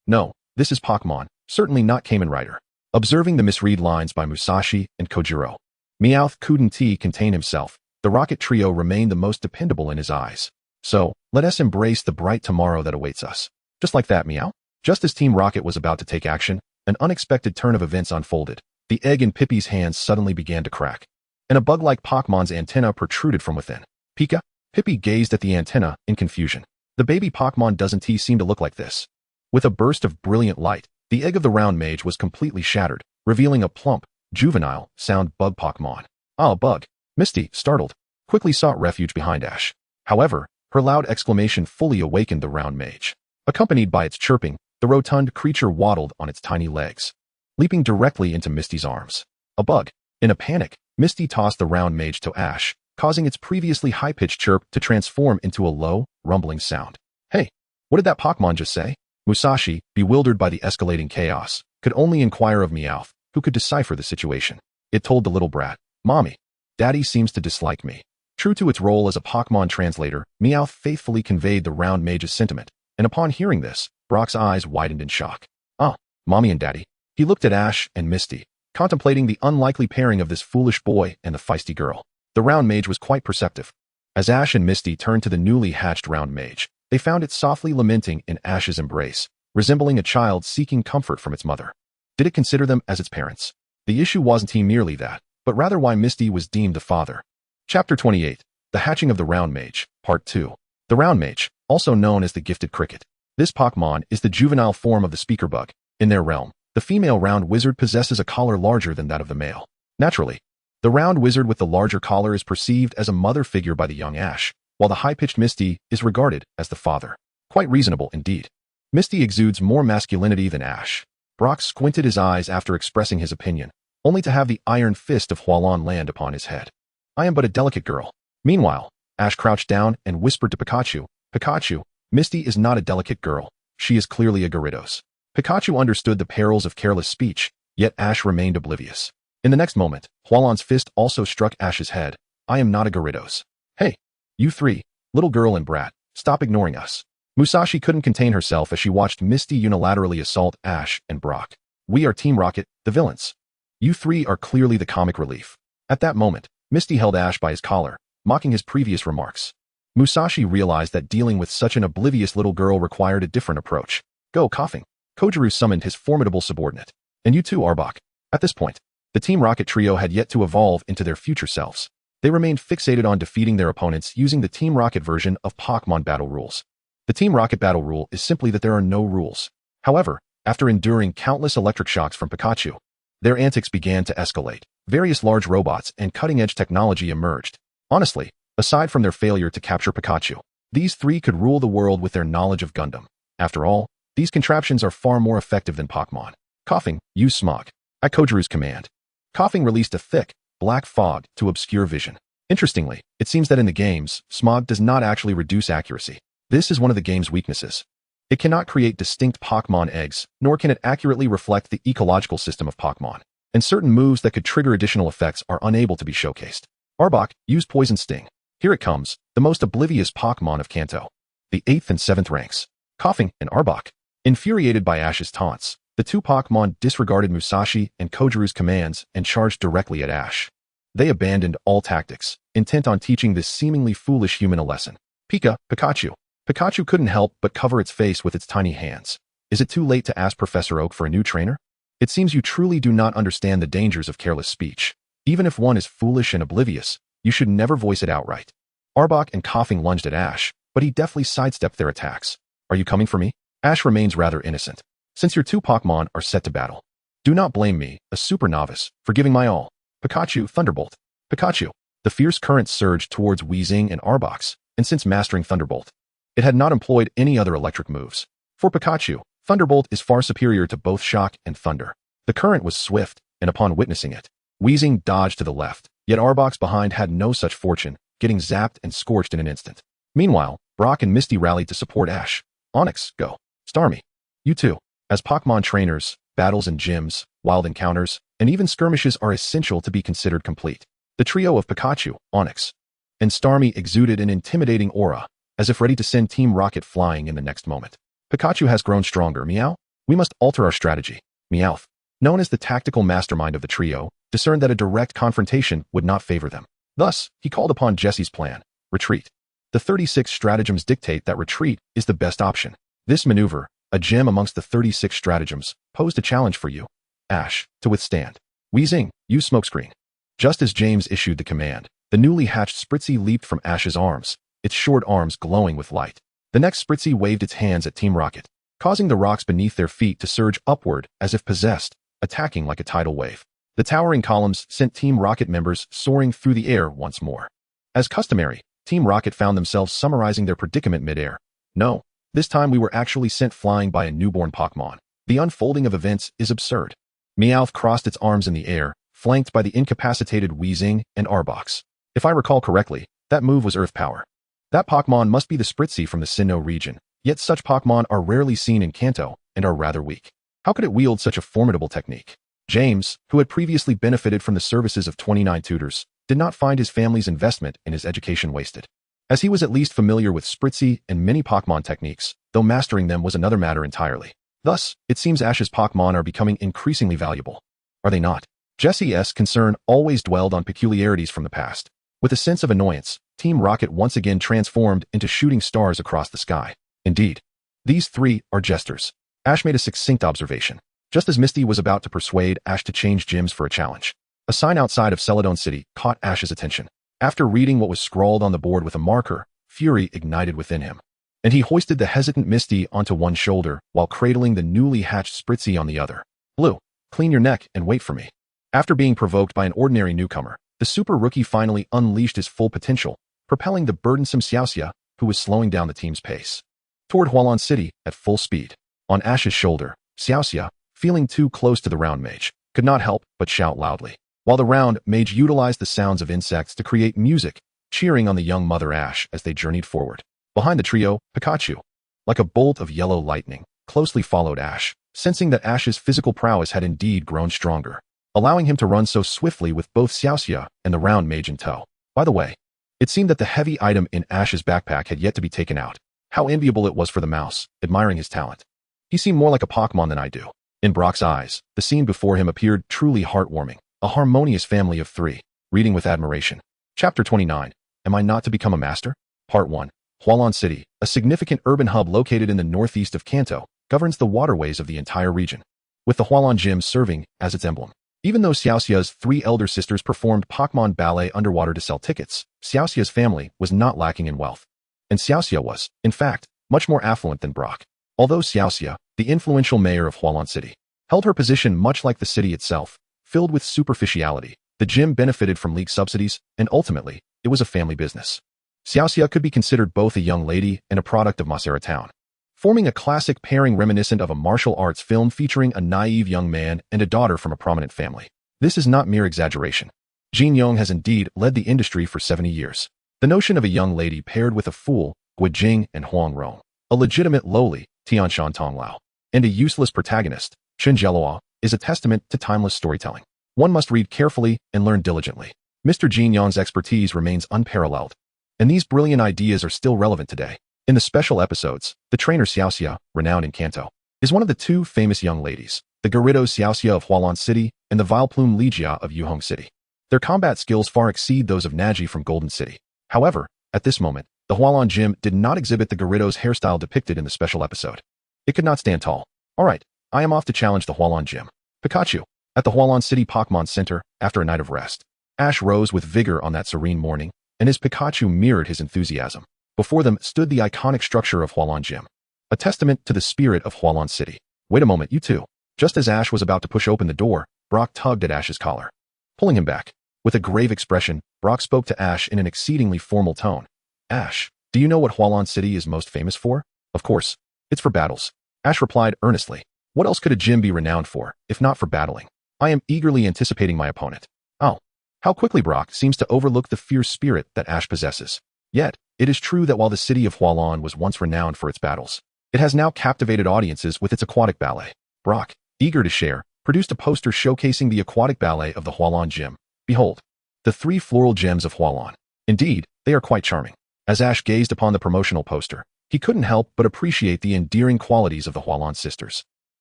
No, this is Pokémon. Certainly not Kamen Rider. Observing the misread lines by Musashi and Kojiro, Meowth couldn't contain himself. The Rocket Trio remained the most dependable in his eyes. So, let us embrace the bright tomorrow that awaits us. Just like that, Meow. Just as Team Rocket was about to take action, an unexpected turn of events unfolded. The egg in Pippi's hands suddenly began to crack, and a bug-like Pokemon's antenna protruded from within. Pika? Pippi gazed at the antenna in confusion. The baby Pokemon doesn't seem to look like this. With a burst of brilliant light, the egg of the round mage was completely shattered, revealing a plump, juvenile, sound bug Pokemon. Ah, bug. Misty, startled, quickly sought refuge behind Ash. However, her loud exclamation fully awakened the round mage. Accompanied by its chirping, the rotund creature waddled on its tiny legs, leaping directly into Misty's arms. A bug. In a panic, Misty tossed the round mage to Ash, causing its previously high-pitched chirp to transform into a low, rumbling sound. Hey, what did that Pokemon just say? Musashi, bewildered by the escalating chaos, could only inquire of Meowth, who could decipher the situation. It told the little brat, Mommy, Daddy seems to dislike me. True to its role as a Pokemon translator, Meowth faithfully conveyed the round mage's sentiment, and upon hearing this, Brock's eyes widened in shock. Ah, Mommy and Daddy. He looked at Ash and Misty, contemplating the unlikely pairing of this foolish boy and the feisty girl. The round mage was quite perceptive. As Ash and Misty turned to the newly hatched round mage, they found it softly lamenting in Ash's embrace, resembling a child seeking comfort from its mother. Did it consider them as its parents? The issue wasn't merely that, but rather why Misty was deemed the father. Chapter 28. The Hatching of the Round Mage, Part 2. The Round Mage, also known as the Gifted Cricket. This Pokemon is the juvenile form of the speaker bug. In their realm, the female round wizard possesses a collar larger than that of the male. Naturally, the round wizard with the larger collar is perceived as a mother figure by the young Ash, while the high-pitched Misty is regarded as the father. Quite reasonable indeed. Misty exudes more masculinity than Ash. Brock squinted his eyes after expressing his opinion, only to have the iron fist of Hualon land upon his head. I am but a delicate girl. Meanwhile, Ash crouched down and whispered to Pikachu, Pikachu, Misty is not a delicate girl. She is clearly a Gyarados. Pikachu understood the perils of careless speech, yet Ash remained oblivious. In the next moment, Hualon's fist also struck Ash's head. I am not a Gyarados. Hey, you three, little girl and brat, stop ignoring us. Musashi couldn't contain herself as she watched Misty unilaterally assault Ash and Brock. We are Team Rocket, the villains. You three are clearly the comic relief. At that moment, Misty held Ash by his collar, mocking his previous remarks. Musashi realized that dealing with such an oblivious little girl required a different approach. Go, coughing. Kojiro summoned his formidable subordinate. And you too, Arbok. At this point, the Team Rocket trio had yet to evolve into their future selves. They remained fixated on defeating their opponents using the Team Rocket version of Pokemon battle rules. The Team Rocket battle rule is simply that there are no rules. However, after enduring countless electric shocks from Pikachu, their antics began to escalate. Various large robots and cutting-edge technology emerged. Honestly, aside from their failure to capture Pikachu, these three could rule the world with their knowledge of Gundam. After all, these contraptions are far more effective than Pokemon. Coughing, use smog. At Kojiru's command, Coughing released a thick, black fog to obscure vision. Interestingly, it seems that in the games, smog does not actually reduce accuracy. This is one of the game's weaknesses. It cannot create distinct Pokemon eggs, nor can it accurately reflect the ecological system of Pokemon, and certain moves that could trigger additional effects are unable to be showcased. Arbok, use Poison Sting. Here it comes, the most oblivious Pokemon of Kanto. The 8th and 7th ranks. Coughing and Arbok. Infuriated by Ash's taunts, the two Pokemon disregarded Musashi and Kojiru's commands and charged directly at Ash. They abandoned all tactics, intent on teaching this seemingly foolish human a lesson. Pikachu. Pikachu couldn't help but cover its face with its tiny hands. Is it too late to ask Professor Oak for a new trainer? It seems you truly do not understand the dangers of careless speech. Even if one is foolish and oblivious, you should never voice it outright. Arbok and Coughing lunged at Ash, but he deftly sidestepped their attacks. Are you coming for me? Ash remains rather innocent. Since your two Pokemon are set to battle, do not blame me, a super novice, for giving my all. Pikachu, Thunderbolt. Pikachu. The fierce current surged towards Weezing and Arbok, and since mastering Thunderbolt, it had not employed any other electric moves. For Pikachu, Thunderbolt is far superior to both Shock and Thunder. The current was swift, and upon witnessing it, Weezing dodged to the left, yet Arbok behind had no such fortune, getting zapped and scorched in an instant. Meanwhile, Brock and Misty rallied to support Ash. Onyx, go. Starmie. You too. As Pokemon trainers, battles in gyms, wild encounters, and even skirmishes are essential to be considered complete. The trio of Pikachu, Onyx, and Starmie exuded an intimidating aura, as if ready to send Team Rocket flying in the next moment. Pikachu has grown stronger, meow. We must alter our strategy. Meowth, known as the tactical mastermind of the trio, discerned that a direct confrontation would not favor them. Thus, he called upon Jesse's plan, retreat. The 36 stratagems dictate that retreat is the best option. This maneuver, a gem amongst the 36 stratagems, posed a challenge for you, Ash, to withstand. Wheezing, use smokescreen. Just as James issued the command, the newly hatched Spritzy leaped from Ash's arms, its short arms glowing with light. The next Spritzy waved its hands at Team Rocket, causing the rocks beneath their feet to surge upward as if possessed, attacking like a tidal wave. The towering columns sent Team Rocket members soaring through the air once more. As customary, Team Rocket found themselves summarizing their predicament mid-air. No, this time we were actually sent flying by a newborn Pokémon. The unfolding of events is absurd. Meowth crossed its arms in the air, flanked by the incapacitated Weezing and Arbok. If I recall correctly, that move was Earth Power. That Pokémon must be the Spritzy from the Sinnoh region, yet such Pokémon are rarely seen in Kanto and are rather weak. How could it wield such a formidable technique? James, who had previously benefited from the services of 29 tutors, did not find his family's investment in his education wasted. As he was at least familiar with Spritzy and many Pokémon techniques, though mastering them was another matter entirely. Thus, it seems Ash's Pokémon are becoming increasingly valuable. Are they not? Jesse's concern always dwelled on peculiarities from the past. With a sense of annoyance, Team Rocket once again transformed into shooting stars across the sky. Indeed, these three are jesters. Ash made a succinct observation. Just as Misty was about to persuade Ash to change gyms for a challenge, a sign outside of Celadon City caught Ash's attention. After reading what was scrawled on the board with a marker, fury ignited within him, and he hoisted the hesitant Misty onto one shoulder while cradling the newly hatched Spritzy on the other. Blue, clean your neck and wait for me. After being provoked by an ordinary newcomer, the super rookie finally unleashed his full potential, propelling the burdensome Xiaoxia, who was slowing down the team's pace, toward Hualon City at full speed. On Ash's shoulder, Xiaoxia, feeling too close to the round mage, could not help but shout loudly, while the round mage utilized the sounds of insects to create music, cheering on the young Mother Ash as they journeyed forward. Behind the trio, Pikachu, like a bolt of yellow lightning, closely followed Ash, sensing that Ash's physical prowess had indeed grown stronger, allowing him to run so swiftly with both Xiaoxia and the round mage in tow. By the way, it seemed that the heavy item in Ash's backpack had yet to be taken out. How enviable it was for the mouse, admiring his talent. He seemed more like a Pokémon than I do. In Brock's eyes, the scene before him appeared truly heartwarming. A harmonious family of three, reading with admiration. Chapter 29, Am I Not to Become a Master? Part 1. Hualon City, a significant urban hub located in the northeast of Kanto, governs the waterways of the entire region, with the Hualon Gym serving as its emblem. Even though Xiaoxia's three elder sisters performed Pokémon ballet underwater to sell tickets, Xiaoxia's family was not lacking in wealth. And Xiaoxia was, in fact, much more affluent than Brock. Although Xiaoxia, the influential mayor of Hualon City, held her position much like the city itself, filled with superficiality, the gym benefited from league subsidies, and ultimately, it was a family business. Xiaoxia could be considered both a young lady and a product of Pallet Town, forming a classic pairing reminiscent of a martial arts film featuring a naive young man and a daughter from a prominent family. This is not mere exaggeration. Jin Yong has indeed led the industry for 70 years. The notion of a young lady paired with a fool, Guijing and Huang Rong, a legitimate lowly, Tianshan Tonglao, and a useless protagonist, Chen Jielua, is a testament to timeless storytelling. One must read carefully and learn diligently. Mr. Jin Yong's expertise remains unparalleled, and these brilliant ideas are still relevant today. In the special episodes, the trainer Xiaoxia, renowned in Kanto, is one of the two famous young ladies, the Garrido Xiaoxia of Hualon City and the Vileplume Ligia of Yuhong City. Their combat skills far exceed those of Naji from Golden City. However, at this moment, the Hualon Gym did not exhibit the Garrido's hairstyle depicted in the special episode. It could not stand tall. Alright, I am off to challenge the Hualon Gym. Pikachu. At the Hualon City Pokémon Center, after a night of rest, Ash rose with vigor on that serene morning, and his Pikachu mirrored his enthusiasm. Before them stood the iconic structure of Hualon Gym, a testament to the spirit of Hualon City. Wait a moment, you two. Just as Ash was about to push open the door, Brock tugged at Ash's collar, pulling him back. With a grave expression, Brock spoke to Ash in an exceedingly formal tone. Ash, do you know what Hualon City is most famous for? Of course, it's for battles. Ash replied earnestly. What else could a gym be renowned for, if not for battling? I am eagerly anticipating my opponent. Oh, how quickly Brock seems to overlook the fierce spirit that Ash possesses. Yet, it is true that while the city of Hualon was once renowned for its battles, it has now captivated audiences with its aquatic ballet. Brock, eager to share, produced a poster showcasing the aquatic ballet of the Hualon Gym. Behold, the three floral gems of Hualon. Indeed, they are quite charming. As Ash gazed upon the promotional poster, he couldn't help but appreciate the endearing qualities of the Hualon sisters.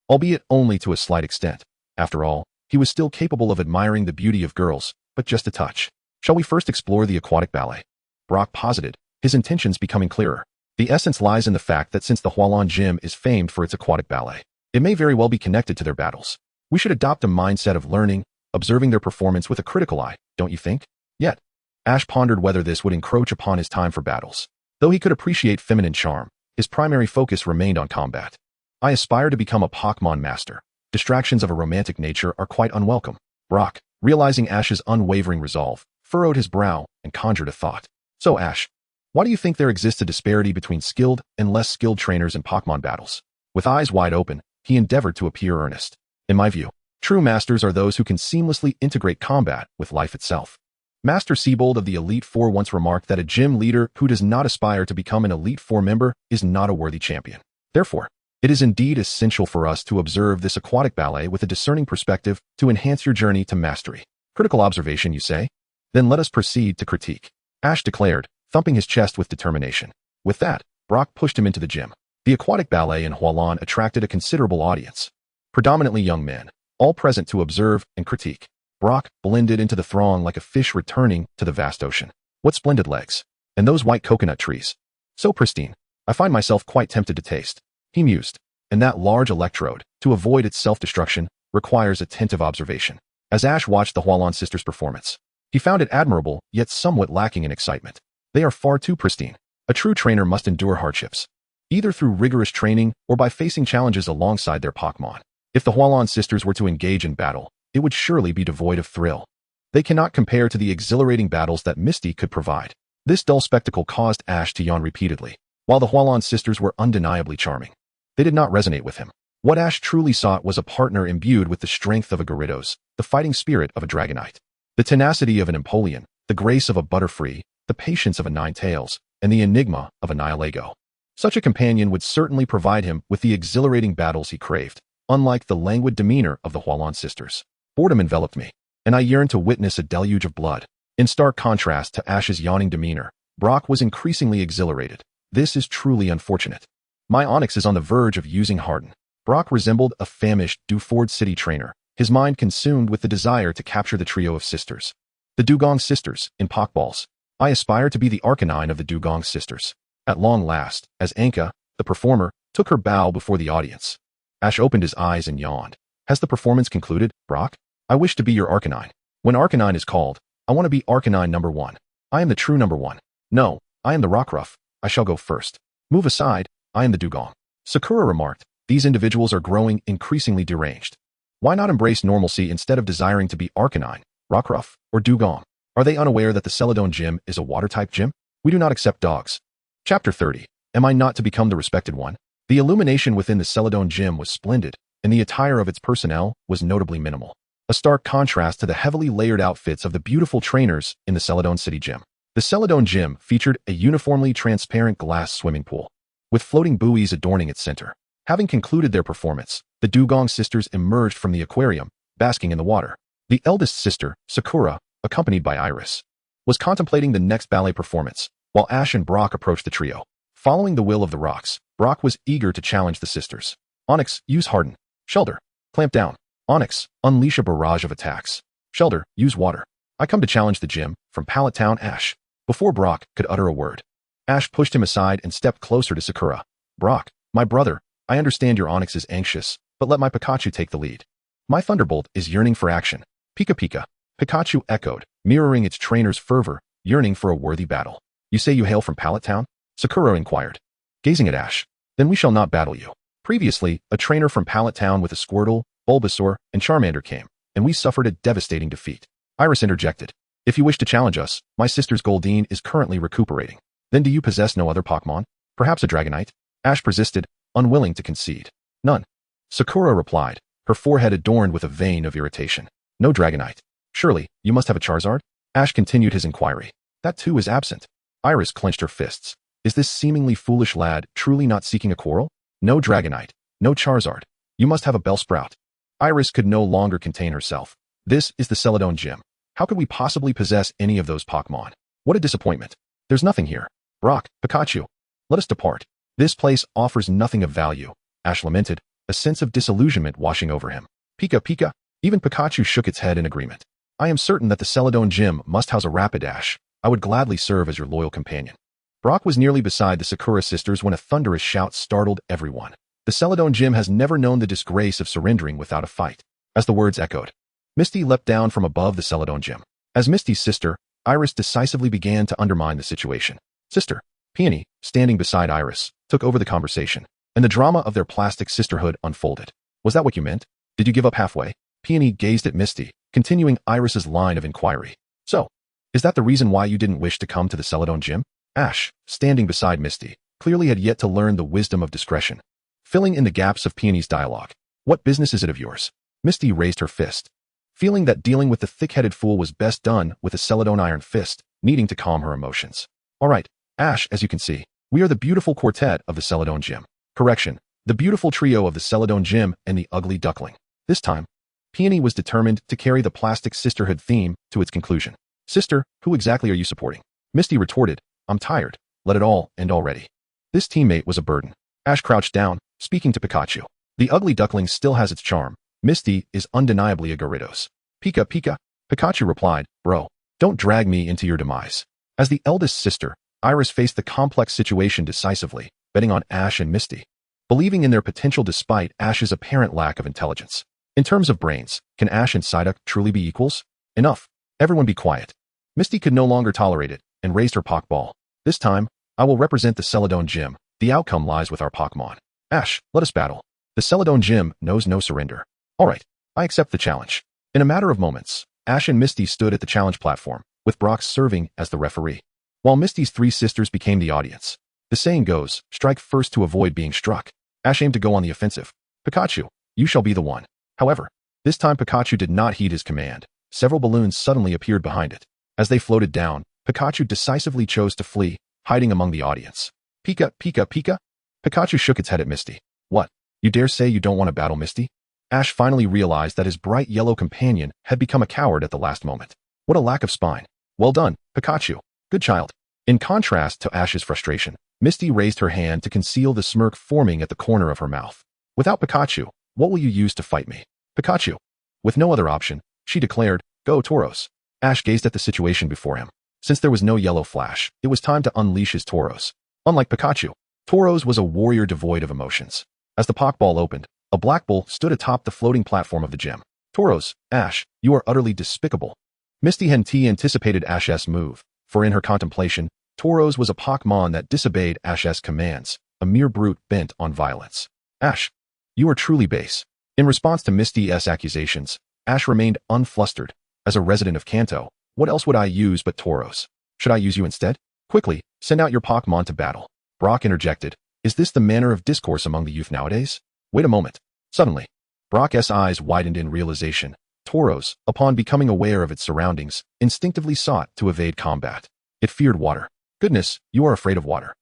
albeit only to a slight extent. After all, he was still capable of admiring the beauty of girls, but just a touch. Shall we first explore the aquatic ballet? Brock posited, his intentions becoming clearer. The essence lies in the fact that since the Hualan Gym is famed for its aquatic ballet, it may very well be connected to their battles. We should adopt a mindset of learning, observing their performance with a critical eye, don't you think? Yet, Ash pondered whether this would encroach upon his time for battles. Though he could appreciate feminine charm, his primary focus remained on combat. I aspire to become a Pokémon master. Distractions of a romantic nature are quite unwelcome. Brock, realizing Ash's unwavering resolve, furrowed his brow and conjured a thought. So Ash, why do you think there exists a disparity between skilled and less skilled trainers in Pokémon battles? With eyes wide open, he endeavored to appear earnest. In my view, true masters are those who can seamlessly integrate combat with life itself. Master Siebold of the Elite Four once remarked that a gym leader who does not aspire to become an Elite Four member is not a worthy champion. Therefore, it is indeed essential for us to observe this aquatic ballet with a discerning perspective to enhance your journey to mastery. Critical observation, you say? Then let us proceed to critique. Ash declared, thumping his chest with determination. With that, Brock pushed him into the gym. The aquatic ballet in Hualan attracted a considerable audience, predominantly young men, all present to observe and critique. Brock blended into the throng like a fish returning to the vast ocean. What splendid legs! And those white coconut trees. So pristine. I find myself quite tempted to taste. He mused. And that large electrode, to avoid its self-destruction, requires attentive observation. As Ash watched the Hualan sisters' performance, he found it admirable, yet somewhat lacking in excitement. They are far too pristine. A true trainer must endure hardships, either through rigorous training or by facing challenges alongside their Pokémon. If the Hualan sisters were to engage in battle, it would surely be devoid of thrill. They cannot compare to the exhilarating battles that Misty could provide. This dull spectacle caused Ash to yawn repeatedly. While the Hualan sisters were undeniably charming, they did not resonate with him. What Ash truly sought was a partner imbued with the strength of a Gyarados, the fighting spirit of a Dragonite, the tenacity of an Empoleon, the grace of a Butterfree, the patience of a Ninetales, and the enigma of a Nihilego. Such a companion would certainly provide him with the exhilarating battles he craved, unlike the languid demeanor of the Hualan sisters. Boredom enveloped me, and I yearned to witness a deluge of blood. In stark contrast to Ash's yawning demeanor, Brock was increasingly exhilarated. This is truly unfortunate. My Onyx is on the verge of using Harden. Brock resembled a famished Dewford City trainer, his mind consumed with the desire to capture the trio of sisters. The Dugong sisters, in Pokeballs. I aspire to be the Arcanine of the Dugong sisters. At long last, as Anka, the performer, took her bow before the audience, Ash opened his eyes and yawned. Has the performance concluded, Brock? I wish to be your Arcanine. When Arcanine is called, I want to be Arcanine number 1. I am the true number 1. No, I am the Rockruff. I shall go first. Move aside, I am the Dugong. Sakura remarked, these individuals are growing increasingly deranged. Why not embrace normalcy instead of desiring to be Arcanine, Rockruff, or Dugong? Are they unaware that the Celadon Gym is a water-type gym? We do not accept dogs. Chapter 30. Am I not to become the respected one? The illumination within the Celadon Gym was splendid, and the attire of its personnel was notably minimal. A stark contrast to the heavily layered outfits of the beautiful trainers in the Celadon City Gym. The Celadon Gym featured a uniformly transparent glass swimming pool, with floating buoys adorning its center. Having concluded their performance, the Dugong sisters emerged from the aquarium, basking in the water. The eldest sister, Sakura, accompanied by Iris, was contemplating the next ballet performance, while Ash and Brock approached the trio. Following the will of the rocks, Brock was eager to challenge the sisters. Onyx, use Harden. Shelter, clamp down. Onyx, unleash a barrage of attacks. Shelter, use water. I come to challenge the gym, from Pallet Town, Ash. Before Brock could utter a word, Ash pushed him aside and stepped closer to Sakura. Brock, my brother, I understand your Onyx is anxious, but let my Pikachu take the lead. My Thunderbolt is yearning for action. Pika Pika. Pikachu echoed, mirroring its trainer's fervor, yearning for a worthy battle. You say you hail from Pallet Town? Sakura inquired, gazing at Ash. Then we shall not battle you. Previously, a trainer from Pallet Town with a Squirtle, Bulbasaur, and Charmander came, and we suffered a devastating defeat. Iris interjected. If you wish to challenge us, my sister's Goldeen is currently recuperating. Then do you possess no other Pokémon? Perhaps a Dragonite? Ash persisted, unwilling to concede. None. Sakura replied, her forehead adorned with a vein of irritation. No Dragonite. Surely, you must have a Charizard? Ash continued his inquiry. That too is absent. Iris clenched her fists. Is this seemingly foolish lad truly not seeking a quarrel? No Dragonite. No Charizard. You must have a Bellsprout. Iris could no longer contain herself. This is the Celadon Gym. How could we possibly possess any of those Pokémon? What a disappointment. There's nothing here. Brock, Pikachu. Let us depart. This place offers nothing of value. Ash lamented, a sense of disillusionment washing over him. Pika Pika. Even Pikachu shook its head in agreement. I am certain that the Celadon Gym must house a Rapidash. I would gladly serve as your loyal companion. Brock was nearly beside the Sakura sisters when a thunderous shout startled everyone. The Celadon Gym has never known the disgrace of surrendering without a fight. As the words echoed, Misty leapt down from above the Celadon Gym. As Misty's sister, Iris decisively began to undermine the situation. Sister Peony, standing beside Iris, took over the conversation, and the drama of their plastic sisterhood unfolded. Was that what you meant? Did you give up halfway? Peony gazed at Misty, continuing Iris's line of inquiry. So, is that the reason why you didn't wish to come to the Celadon Gym? Ash, standing beside Misty, clearly had yet to learn the wisdom of discretion, filling in the gaps of Peony's dialogue. What business is it of yours? Misty raised her fist, feeling that dealing with the thick-headed fool was best done with a Celadon iron fist, needing to calm her emotions. All right, Ash, as you can see, we are the beautiful quartet of the Celadon Gym. Correction, the beautiful trio of the Celadon Gym and the ugly duckling. This time, Peony was determined to carry the plastic sisterhood theme to its conclusion. Sister, who exactly are you supporting? Misty retorted, I'm tired. Let it all end already. This teammate was a burden. Ash crouched down, speaking to Pikachu. The ugly duckling still has its charm. Misty is undeniably a Gyarados. Pika Pika. Pikachu replied, bro, don't drag me into your demise. As the eldest sister, Iris faced the complex situation decisively, betting on Ash and Misty, believing in their potential despite Ash's apparent lack of intelligence. In terms of brains, can Ash and Psyduck truly be equals? Enough. Everyone be quiet. Misty could no longer tolerate it, and raised her Pokeball. This time, I will represent the Celadon Gym. The outcome lies with our Pokemon. Ash, let us battle. The Celadon Gym knows no surrender. Alright, I accept the challenge. In a matter of moments, Ash and Misty stood at the challenge platform, with Brock serving as the referee, while Misty's three sisters became the audience. The saying goes, strike first to avoid being struck. Ash aimed to go on the offensive. Pikachu, you shall be the one. However, this time Pikachu did not heed his command. Several balloons suddenly appeared behind it. As they floated down, Pikachu decisively chose to flee, hiding among the audience. Pika, Pika, Pika? Pikachu shook its head at Misty. What? You dare say you don't want to battle Misty? Ash finally realized that his bright yellow companion had become a coward at the last moment. What a lack of spine. Well done, Pikachu. Good child. In contrast to Ash's frustration, Misty raised her hand to conceal the smirk forming at the corner of her mouth. Without Pikachu, what will you use to fight me? Pikachu. With no other option, she declared, go Tauros. Ash gazed at the situation before him. Since there was no yellow flash, it was time to unleash his Tauros. Unlike Pikachu, Tauros was a warrior devoid of emotions. As the Pokeball opened, a black bull stood atop the floating platform of the gym. Tauros, Ash, you are utterly despicable. Misty hadn't anticipated Ash's move, for in her contemplation, Tauros was a Pokemon that disobeyed Ash's commands, a mere brute bent on violence. Ash, you are truly base. In response to Misty's accusations, Ash remained unflustered. As a resident of Kanto, what else would I use but Tauros? Should I use you instead? Quickly, send out your Pokemon to battle. Brock interjected. Is this the manner of discourse among the youth nowadays? Wait a moment. Suddenly, Brock's eyes widened in realization. Tauros, upon becoming aware of its surroundings, instinctively sought to evade combat. It feared water. Goodness, you are afraid of water.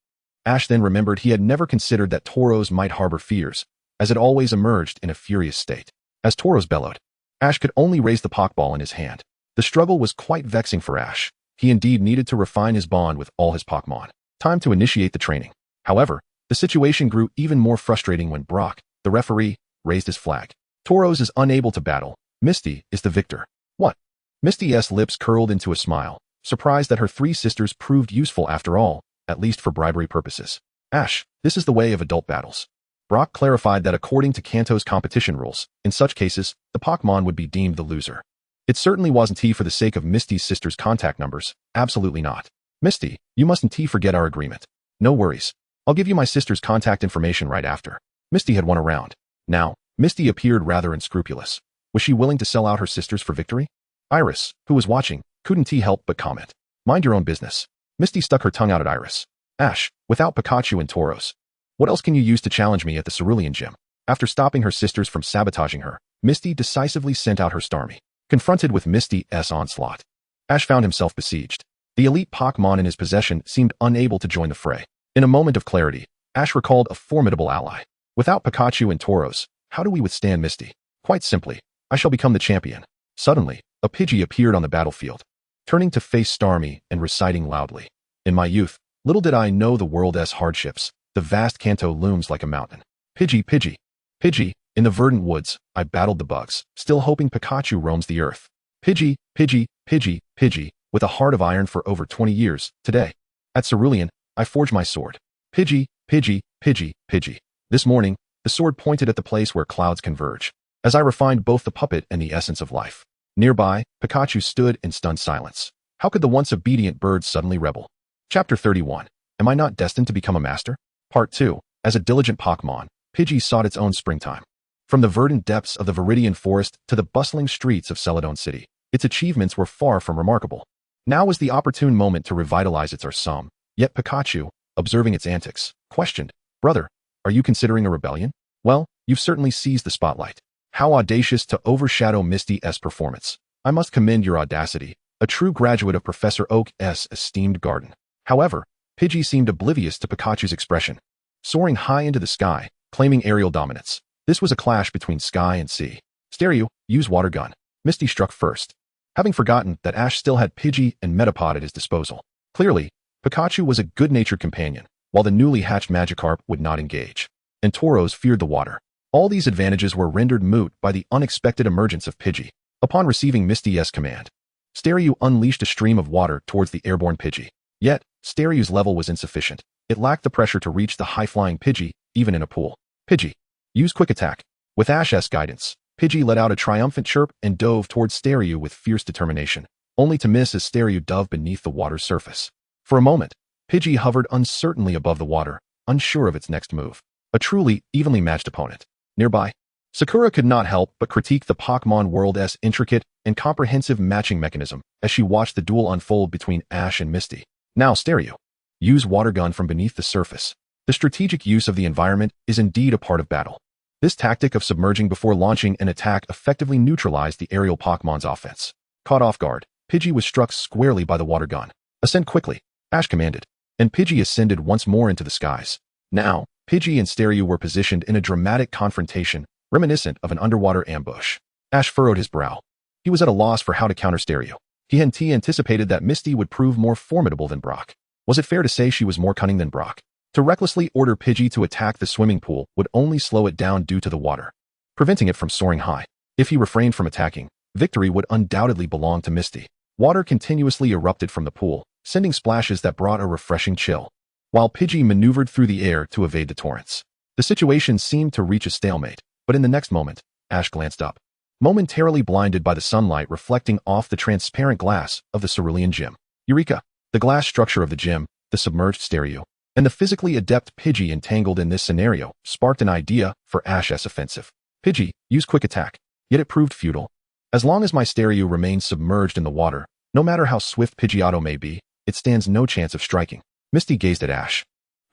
Ash then remembered he had never considered that Tauros might harbor fears, as it always emerged in a furious state. As Tauros bellowed, Ash could only raise the Pokeball in his hand. The struggle was quite vexing for Ash. He indeed needed to refine his bond with all his Pokemon. Time to initiate the training. However, the situation grew even more frustrating when Brock, the referee, raised his flag. Tauros is unable to battle. Misty is the victor. What? Misty's lips curled into a smile, surprised that her three sisters proved useful after all, at least for bribery purposes. Ash, this is the way of adult battles. Brock clarified that according to Kanto's competition rules, in such cases, the Pokemon would be deemed the loser. It certainly wasn't for the sake of Misty's sisters' contact numbers. Absolutely not. Misty, you mustn't forget our agreement. No worries. I'll give you my sister's contact information right after. Misty had won a round. Now, Misty appeared rather unscrupulous. Was she willing to sell out her sisters for victory? Iris, who was watching, couldn't help but comment. Mind your own business. Misty stuck her tongue out at Iris. Ash, without Pikachu and Tauros, what else can you use to challenge me at the Cerulean Gym? After stopping her sisters from sabotaging her, Misty decisively sent out her Starmie. Confronted with Misty's onslaught, Ash found himself besieged. The elite Pokemon in his possession seemed unable to join the fray. In a moment of clarity, Ash recalled a formidable ally. Without Pikachu and Tauros, how do we withstand Misty? Quite simply, I shall become the champion. Suddenly, a Pidgey appeared on the battlefield, turning to face Starmie and reciting loudly. In my youth, little did I know the world's hardships. The vast Kanto looms like a mountain. Pidgey, Pidgey. Pidgey, in the verdant woods, I battled the bugs, still hoping Pikachu roams the earth. Pidgey, Pidgey, Pidgey, Pidgey, with a heart of iron for over 20 years, today. At Cerulean, I forged my sword. Pidgey, Pidgey, Pidgey, Pidgey. This morning, the sword pointed at the place where clouds converge, as I refined both the puppet and the essence of life. Nearby, Pikachu stood in stunned silence. How could the once obedient bird suddenly rebel? Chapter 31. Am I not destined to become a master? Part 2. As a diligent Pokémon, Pidgey sought its own springtime. From the verdant depths of the Viridian Forest to the bustling streets of Celadon City, its achievements were far from remarkable. Now was the opportune moment to revitalize its Arsum. Yet Pikachu, observing its antics, questioned, "Brother, are you considering a rebellion? Well, you've certainly seized the spotlight. How audacious to overshadow Misty's performance. I must commend your audacity, a true graduate of Professor Oak's esteemed garden." However, Pidgey seemed oblivious to Pikachu's expression. Soaring high into the sky, claiming aerial dominance. This was a clash between sky and sea. Stereo, use water gun. Misty struck first, having forgotten that Ash still had Pidgey and Metapod at his disposal. Clearly, Pikachu was a good-natured companion, while the newly hatched Magikarp would not engage. And Tauros feared the water. All these advantages were rendered moot by the unexpected emergence of Pidgey. Upon receiving Misty's command, Stereo unleashed a stream of water towards the airborne Pidgey. Yet, Stereo's level was insufficient. It lacked the pressure to reach the high-flying Pidgey, even in a pool. Pidgey, use quick attack. With Ash's guidance, Pidgey let out a triumphant chirp and dove towards Stereo with fierce determination, only to miss as Stereo dove beneath the water's surface. For a moment, Pidgey hovered uncertainly above the water, unsure of its next move. A truly evenly matched opponent. Nearby, Sakura could not help but critique the Pokémon world's intricate and comprehensive matching mechanism as she watched the duel unfold between Ash and Misty. Now Stereo, use water gun from beneath the surface. The strategic use of the environment is indeed a part of battle. This tactic of submerging before launching an attack effectively neutralized the aerial Pokémon's offense. Caught off guard, Pidgey was struck squarely by the water gun. Ascend quickly, Ash commanded, and Pidgey ascended once more into the skies. Now, Pidgey and Stereo were positioned in a dramatic confrontation, reminiscent of an underwater ambush. Ash furrowed his brow. He was at a loss for how to counter Stereo. He anticipated that Misty would prove more formidable than Brock. Was it fair to say she was more cunning than Brock? To recklessly order Pidgey to attack the swimming pool would only slow it down due to the water, preventing it from soaring high. If he refrained from attacking, victory would undoubtedly belong to Misty. Water continuously erupted from the pool, sending splashes that brought a refreshing chill, while Pidgey maneuvered through the air to evade the torrents. The situation seemed to reach a stalemate, but in the next moment, Ash glanced up, momentarily blinded by the sunlight reflecting off the transparent glass of the Cerulean Gym. Eureka! The glass structure of the gym, the submerged Stereo, and the physically adept Pidgey entangled in this scenario sparked an idea for Ash's offensive. Pidgey, use quick attack. Yet it proved futile. As long as my Stereo remains submerged in the water, no matter how swift Pidgeotto may be, it stands no chance of striking. Misty gazed at Ash,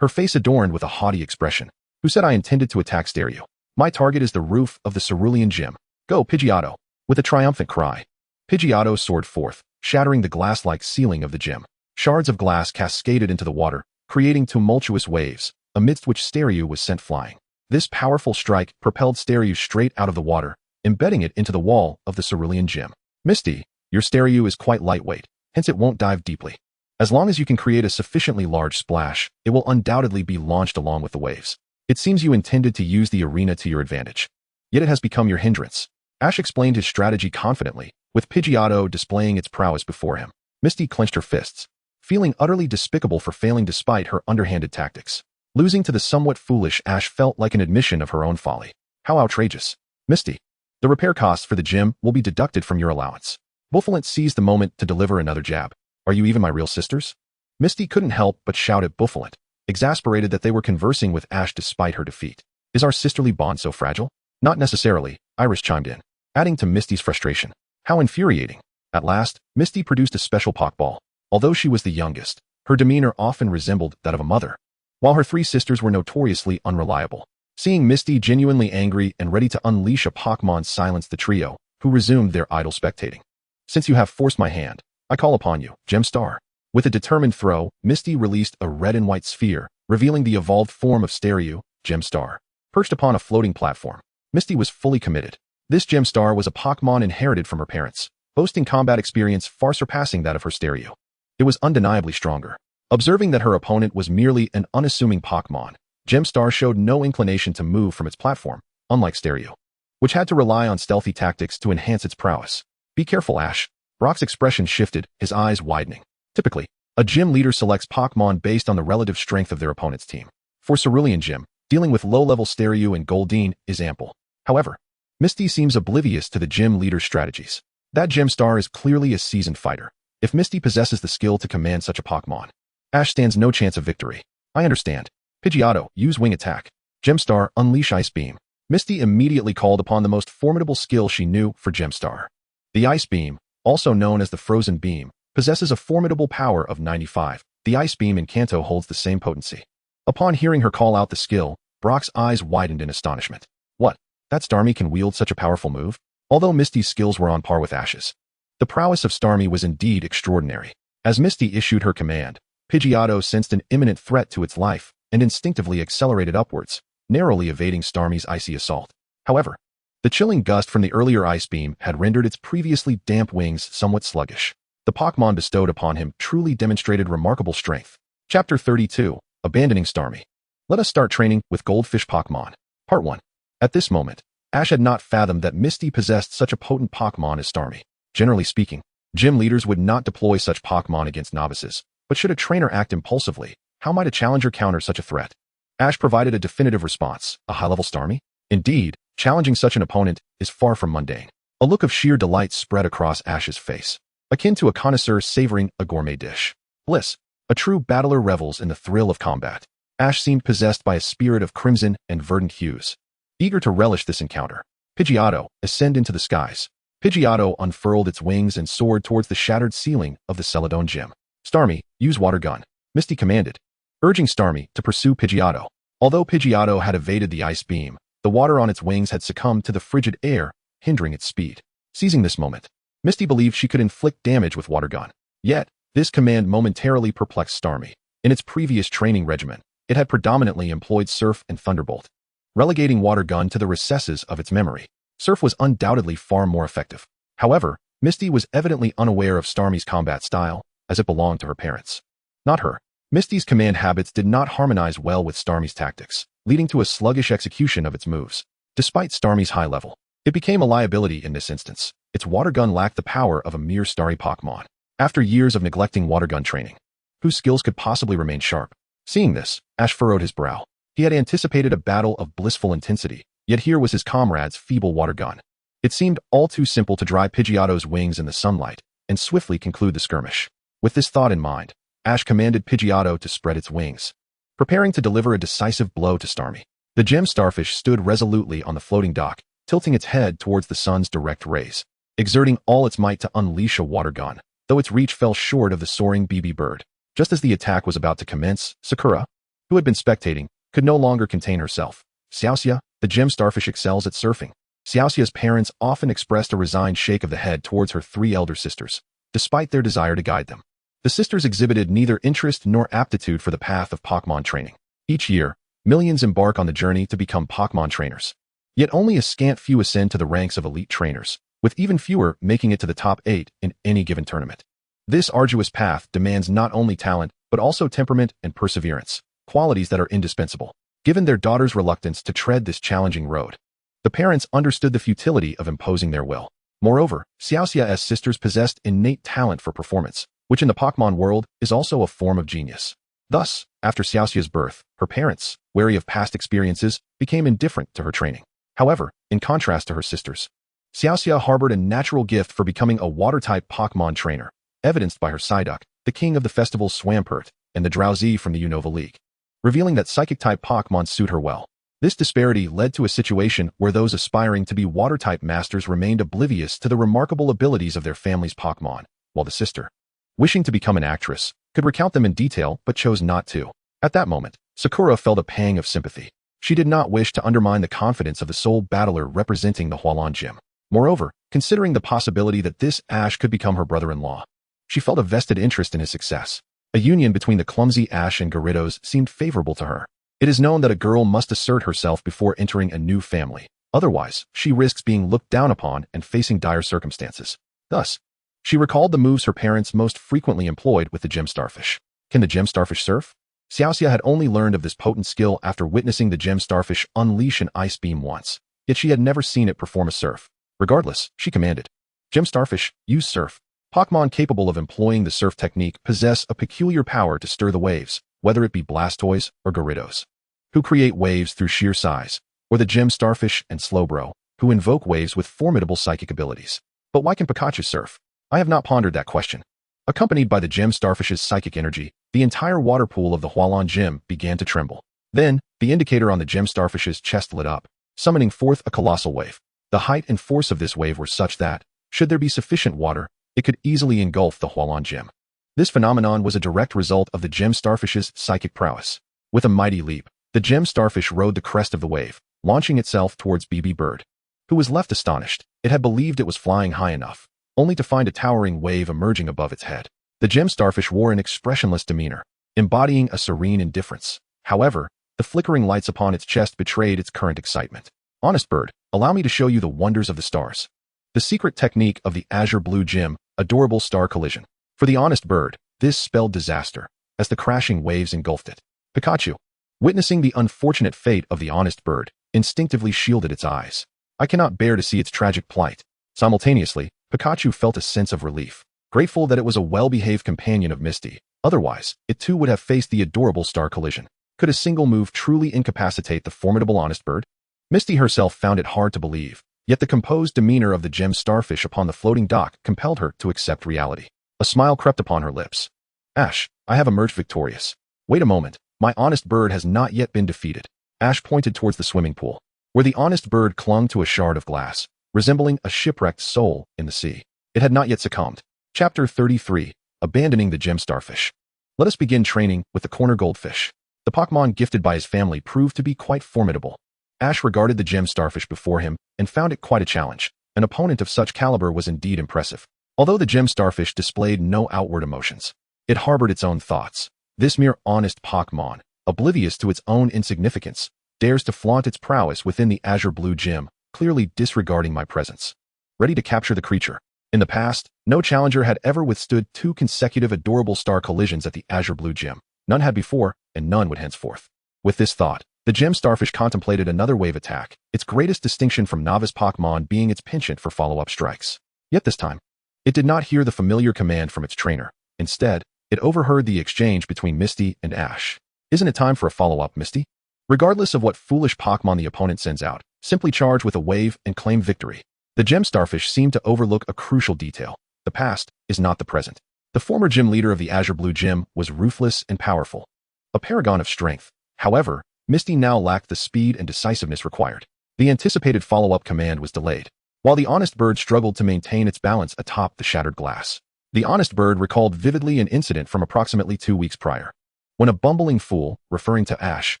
her face adorned with a haughty expression. Who said I intended to attack Stereo? My target is the roof of the Cerulean Gym. Go, Pidgeotto! With a triumphant cry, Pidgeotto soared forth, shattering the glass-like ceiling of the gym. Shards of glass cascaded into the water, creating tumultuous waves, amidst which Stereo was sent flying. This powerful strike propelled Stereo straight out of the water, embedding it into the wall of the Cerulean Gym. Misty, your Stereo is quite lightweight, hence it won't dive deeply. As long as you can create a sufficiently large splash, it will undoubtedly be launched along with the waves. It seems you intended to use the arena to your advantage. Yet it has become your hindrance. Ash explained his strategy confidently, with Pidgeotto displaying its prowess before him. Misty clenched her fists, feeling utterly despicable for failing despite her underhanded tactics. Losing to the somewhat foolish Ash felt like an admission of her own folly. How outrageous. Misty, the repair costs for the gym will be deducted from your allowance. Buffalint seized the moment to deliver another jab. Are you even my real sisters? Misty couldn't help but shout at Buffalint, exasperated that they were conversing with Ash despite her defeat. Is our sisterly bond so fragile? Not necessarily, Iris chimed in, adding to Misty's frustration. How infuriating. At last, Misty produced a special Pokeball. Although she was the youngest, her demeanor often resembled that of a mother, while her three sisters were notoriously unreliable. Seeing Misty genuinely angry and ready to unleash a Pokemon silenced the trio, who resumed their idle spectating. Since you have forced my hand, I call upon you, Gemstar. With a determined throw, Misty released a red and white sphere, revealing the evolved form of Stereo, Gemstar. Perched upon a floating platform, Misty was fully committed. This Gemstar was a Pokemon inherited from her parents, boasting combat experience far surpassing that of her Stereo. It was undeniably stronger. Observing that her opponent was merely an unassuming Pokemon, Gemstar showed no inclination to move from its platform, unlike Stereo, which had to rely on stealthy tactics to enhance its prowess. Be careful, Ash. Brock's expression shifted, his eyes widening. Typically, a gym leader selects Pokémon based on the relative strength of their opponent's team. For Cerulean Gym, dealing with low-level Stereo and Goldeen is ample. However, Misty seems oblivious to the gym leader's strategies. That gym star is clearly a seasoned fighter. If Misty possesses the skill to command such a Pokémon, Ash stands no chance of victory. I understand. Pidgeotto, use Wing Attack. Gemstar, unleash Ice Beam. Misty immediately called upon the most formidable skill she knew for Gemstar. The Ice Beam, also known as the Frozen Beam, possesses a formidable power of 95. The Ice Beam in Kanto holds the same potency. Upon hearing her call out the skill, Brock's eyes widened in astonishment. What? That Starmie can wield such a powerful move? Although Misty's skills were on par with Ash's, the prowess of Starmie was indeed extraordinary. As Misty issued her command, Pidgeotto sensed an imminent threat to its life and instinctively accelerated upwards, narrowly evading Starmie's icy assault. However, the chilling gust from the earlier Ice Beam had rendered its previously damp wings somewhat sluggish. The Pokémon bestowed upon him truly demonstrated remarkable strength. Chapter 32, Abandoning Starmie. Let us start training with Goldfish Pokémon. Part 1. At this moment, Ash had not fathomed that Misty possessed such a potent Pokémon as Starmie. Generally speaking, gym leaders would not deploy such Pokémon against novices, but should a trainer act impulsively, how might a challenger counter such a threat? Ash provided a definitive response, a high-level Starmie? Indeed, challenging such an opponent is far from mundane. A look of sheer delight spread across Ash's face, akin to a connoisseur savoring a gourmet dish. Bliss, a true battler revels in the thrill of combat. Ash seemed possessed by a spirit of crimson and verdant hues. Eager to relish this encounter, Pidgeotto, ascend into the skies. Pidgeotto unfurled its wings and soared towards the shattered ceiling of the Celadon Gym. Starmie, use Water Gun. Misty commanded, urging Starmie to pursue Pidgeotto. Although Pidgeotto had evaded the Ice Beam, the water on its wings had succumbed to the frigid air, hindering its speed. Seizing this moment, Misty believed she could inflict damage with Water Gun. Yet, this command momentarily perplexed Starmie. In its previous training regimen, it had predominantly employed Surf and Thunderbolt, relegating Water Gun to the recesses of its memory. Surf was undoubtedly far more effective. However, Misty was evidently unaware of Starmie's combat style, as it belonged to her parents, not her. Misty's command habits did not harmonize well with Starmie's tactics, leading to a sluggish execution of its moves. Despite Starmie's high level, it became a liability in this instance. Its Water Gun lacked the power of a mere starry Pokémon. After years of neglecting Water Gun training, whose skills could possibly remain sharp? Seeing this, Ash furrowed his brow. He had anticipated a battle of blissful intensity, yet here was his comrade's feeble Water Gun. It seemed all too simple to dry Pidgeotto's wings in the sunlight and swiftly conclude the skirmish. With this thought in mind, Ash commanded Pidgeotto to spread its wings, preparing to deliver a decisive blow to Starmie. The gem starfish stood resolutely on the floating dock, tilting its head towards the sun's direct rays, exerting all its might to unleash a Water Gun, though its reach fell short of the soaring BB bird. Just as the attack was about to commence, Sakura, who had been spectating, could no longer contain herself. Xiaoxia, the gem starfish excels at surfing. Xiaoxia's parents often expressed a resigned shake of the head towards her 3 elder sisters, despite their desire to guide them. The sisters exhibited neither interest nor aptitude for the path of Pokémon training. Each year, millions embark on the journey to become Pokémon trainers. Yet only a scant few ascend to the ranks of elite trainers, with even fewer making it to the top 8 in any given tournament. This arduous path demands not only talent, but also temperament and perseverance, qualities that are indispensable. Given their daughter's reluctance to tread this challenging road, the parents understood the futility of imposing their will. Moreover, Xiaoxia's sisters possessed innate talent for performance, which in the Pokémon world is also a form of genius. Thus, after Xiaoxia's birth, her parents, wary of past experiences, became indifferent to her training. However, in contrast to her sisters, Xiaoxia harbored a natural gift for becoming a water-type Pokémon trainer, evidenced by her Psyduck, the king of the festival's Swampert, and the Drowsy from the Unova League, revealing that Psychic-type Pokémon suit her well. This disparity led to a situation where those aspiring to be water-type masters remained oblivious to the remarkable abilities of their family's Pokémon, while the sister, wishing to become an actress, could recount them in detail but chose not to. At that moment, Sakura felt a pang of sympathy. She did not wish to undermine the confidence of the sole battler representing the Hualan Gym. Moreover, considering the possibility that this Ash could become her brother-in-law, she felt a vested interest in his success. A union between the clumsy Ash and Gyarados seemed favorable to her. It is known that a girl must assert herself before entering a new family. Otherwise, she risks being looked down upon and facing dire circumstances. Thus, she recalled the moves her parents most frequently employed with the gem starfish. Can the gem starfish surf? Xiaoxia had only learned of this potent skill after witnessing the gem starfish unleash an ice beam once. yet she had never seen it perform a surf. Regardless, she commanded, "Gem Starfish, use surf." Pokémon capable of employing the surf technique possess a peculiar power to stir the waves, whether it be Blastoise or Gyarados, who create waves through sheer size, or the Gem Starfish and Slowbro, who invoke waves with formidable psychic abilities. But why can Pikachu surf? I have not pondered that question. Accompanied by the Gem Starfish's psychic energy, the entire water pool of the Hualon Gym began to tremble. Then, the indicator on the Gem Starfish's chest lit up, summoning forth a colossal wave. The height and force of this wave were such that, should there be sufficient water, it could easily engulf the Hualon Gym. This phenomenon was a direct result of the Gem Starfish's psychic prowess. With a mighty leap, the Gem Starfish rode the crest of the wave, launching itself towards BB Bird, who was left astonished. It had believed it was flying high enough, only to find a towering wave emerging above its head. The Gem Starfish wore an expressionless demeanor, embodying a serene indifference. However, the flickering lights upon its chest betrayed its current excitement. "Honest Bird, allow me to show you the wonders of the stars." The secret technique of the Azure Blue Gym, adorable star collision. For the Honest Bird, this spelled disaster, as the crashing waves engulfed it. Pikachu, witnessing the unfortunate fate of the Honest Bird, instinctively shielded its eyes. I cannot bear to see its tragic plight. Simultaneously, Pikachu felt a sense of relief, grateful that it was a well-behaved companion of Misty. Otherwise, it too would have faced the adorable star collision. Could a single move truly incapacitate the formidable Honest Bird? Misty herself found it hard to believe, yet the composed demeanor of the Gem Starfish upon the floating dock compelled her to accept reality. A smile crept upon her lips. "Ash, I have emerged victorious. Wait a moment, my Honest Bird has not yet been defeated." Ash pointed towards the swimming pool, where the Honest Bird clung to a shard of glass, resembling a shipwrecked soul in the sea. It had not yet succumbed. Chapter 33, Abandoning the Gem Starfish. Let us begin training with the Corner Goldfish. The Pokémon gifted by his family proved to be quite formidable. Ash regarded the Gem Starfish before him and found it quite a challenge. An opponent of such caliber was indeed impressive. Although the Gem Starfish displayed no outward emotions, it harbored its own thoughts. This mere honest Pokémon, oblivious to its own insignificance, dares to flaunt its prowess within the Azure Blue Gym, clearly disregarding my presence. Ready to capture the creature. In the past, no challenger had ever withstood 2 consecutive adorable star collisions at the Azure Blue Gym. None had before, and none would henceforth. With this thought, the Gem Starfish contemplated another wave attack, its greatest distinction from novice Pokémon being its penchant for follow-up strikes. Yet this time, it did not hear the familiar command from its trainer. Instead, it overheard the exchange between Misty and Ash. "Isn't it time for a follow-up, Misty?" Regardless of what foolish Pokémon the opponent sends out, simply charge with a wave and claim victory. The Gem Starfish seemed to overlook a crucial detail. The past is not the present. The former gym leader of the Azure Blue Gym was ruthless and powerful, a paragon of strength. However, Misty now lacked the speed and decisiveness required. The anticipated follow-up command was delayed, while the Honest Bird struggled to maintain its balance atop the shattered glass. The Honest Bird recalled vividly an incident from approximately 2 weeks prior, when a bumbling fool, referring to Ash,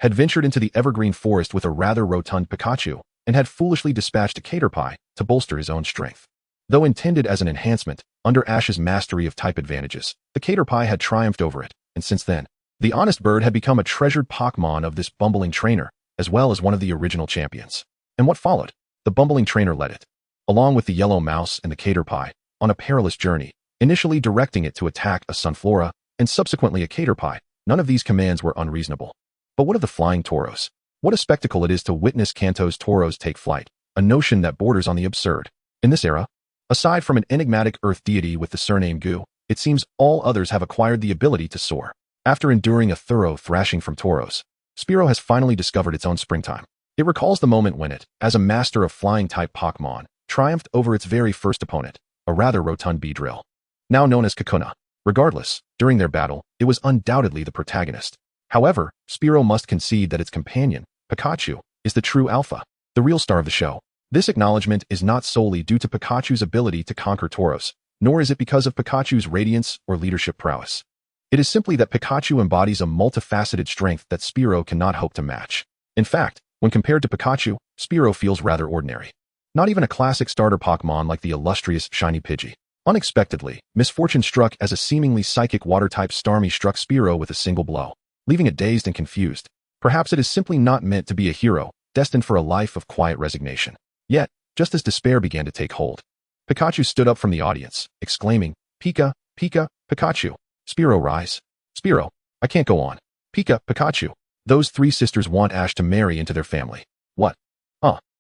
had ventured into the evergreen forest with a rather rotund Pikachu and had foolishly dispatched a Caterpie to bolster his own strength. Though intended as an enhancement, under Ash's mastery of type advantages, the Caterpie had triumphed over it, and since then, the Honest Bird had become a treasured Pokémon of this bumbling trainer, as well as one of the original champions. And what followed? The bumbling trainer led it, along with the Yellow Mouse and the Caterpie, on a perilous journey, initially directing it to attack a Sunflora and subsequently a Caterpie. None of these commands were unreasonable. But what of the flying Tauros? What a spectacle it is to witness Kanto's Tauros take flight, a notion that borders on the absurd. In this era, aside from an enigmatic earth deity with the surname Gu, it seems all others have acquired the ability to soar. After enduring a thorough thrashing from Tauros, Spearow has finally discovered its own springtime. It recalls the moment when it, as a master of flying-type Pokémon, triumphed over its very first opponent, a rather rotund Beedrill, now known as Kakuna. Regardless, during their battle, it was undoubtedly the protagonist. However, Spearow must concede that its companion, Pikachu, is the true alpha, the real star of the show. This acknowledgement is not solely due to Pikachu's ability to conquer Tauros, nor is it because of Pikachu's radiance or leadership prowess. It is simply that Pikachu embodies a multifaceted strength that Spearow cannot hope to match. In fact, when compared to Pikachu, Spearow feels rather ordinary. Not even a classic starter Pokémon like the illustrious Shiny Pidgey. Unexpectedly, misfortune struck as a seemingly psychic water-type Starmie struck Spearow with a single blow, leaving it dazed and confused. Perhaps it is simply not meant to be a hero, destined for a life of quiet resignation. Yet, just as despair began to take hold, Pikachu stood up from the audience, exclaiming, "Pika, Pika, Pikachu! Spearow, rise! Spearow, I can't go on. Pika, Pikachu! Those 3 sisters want Ash to marry into their family." What?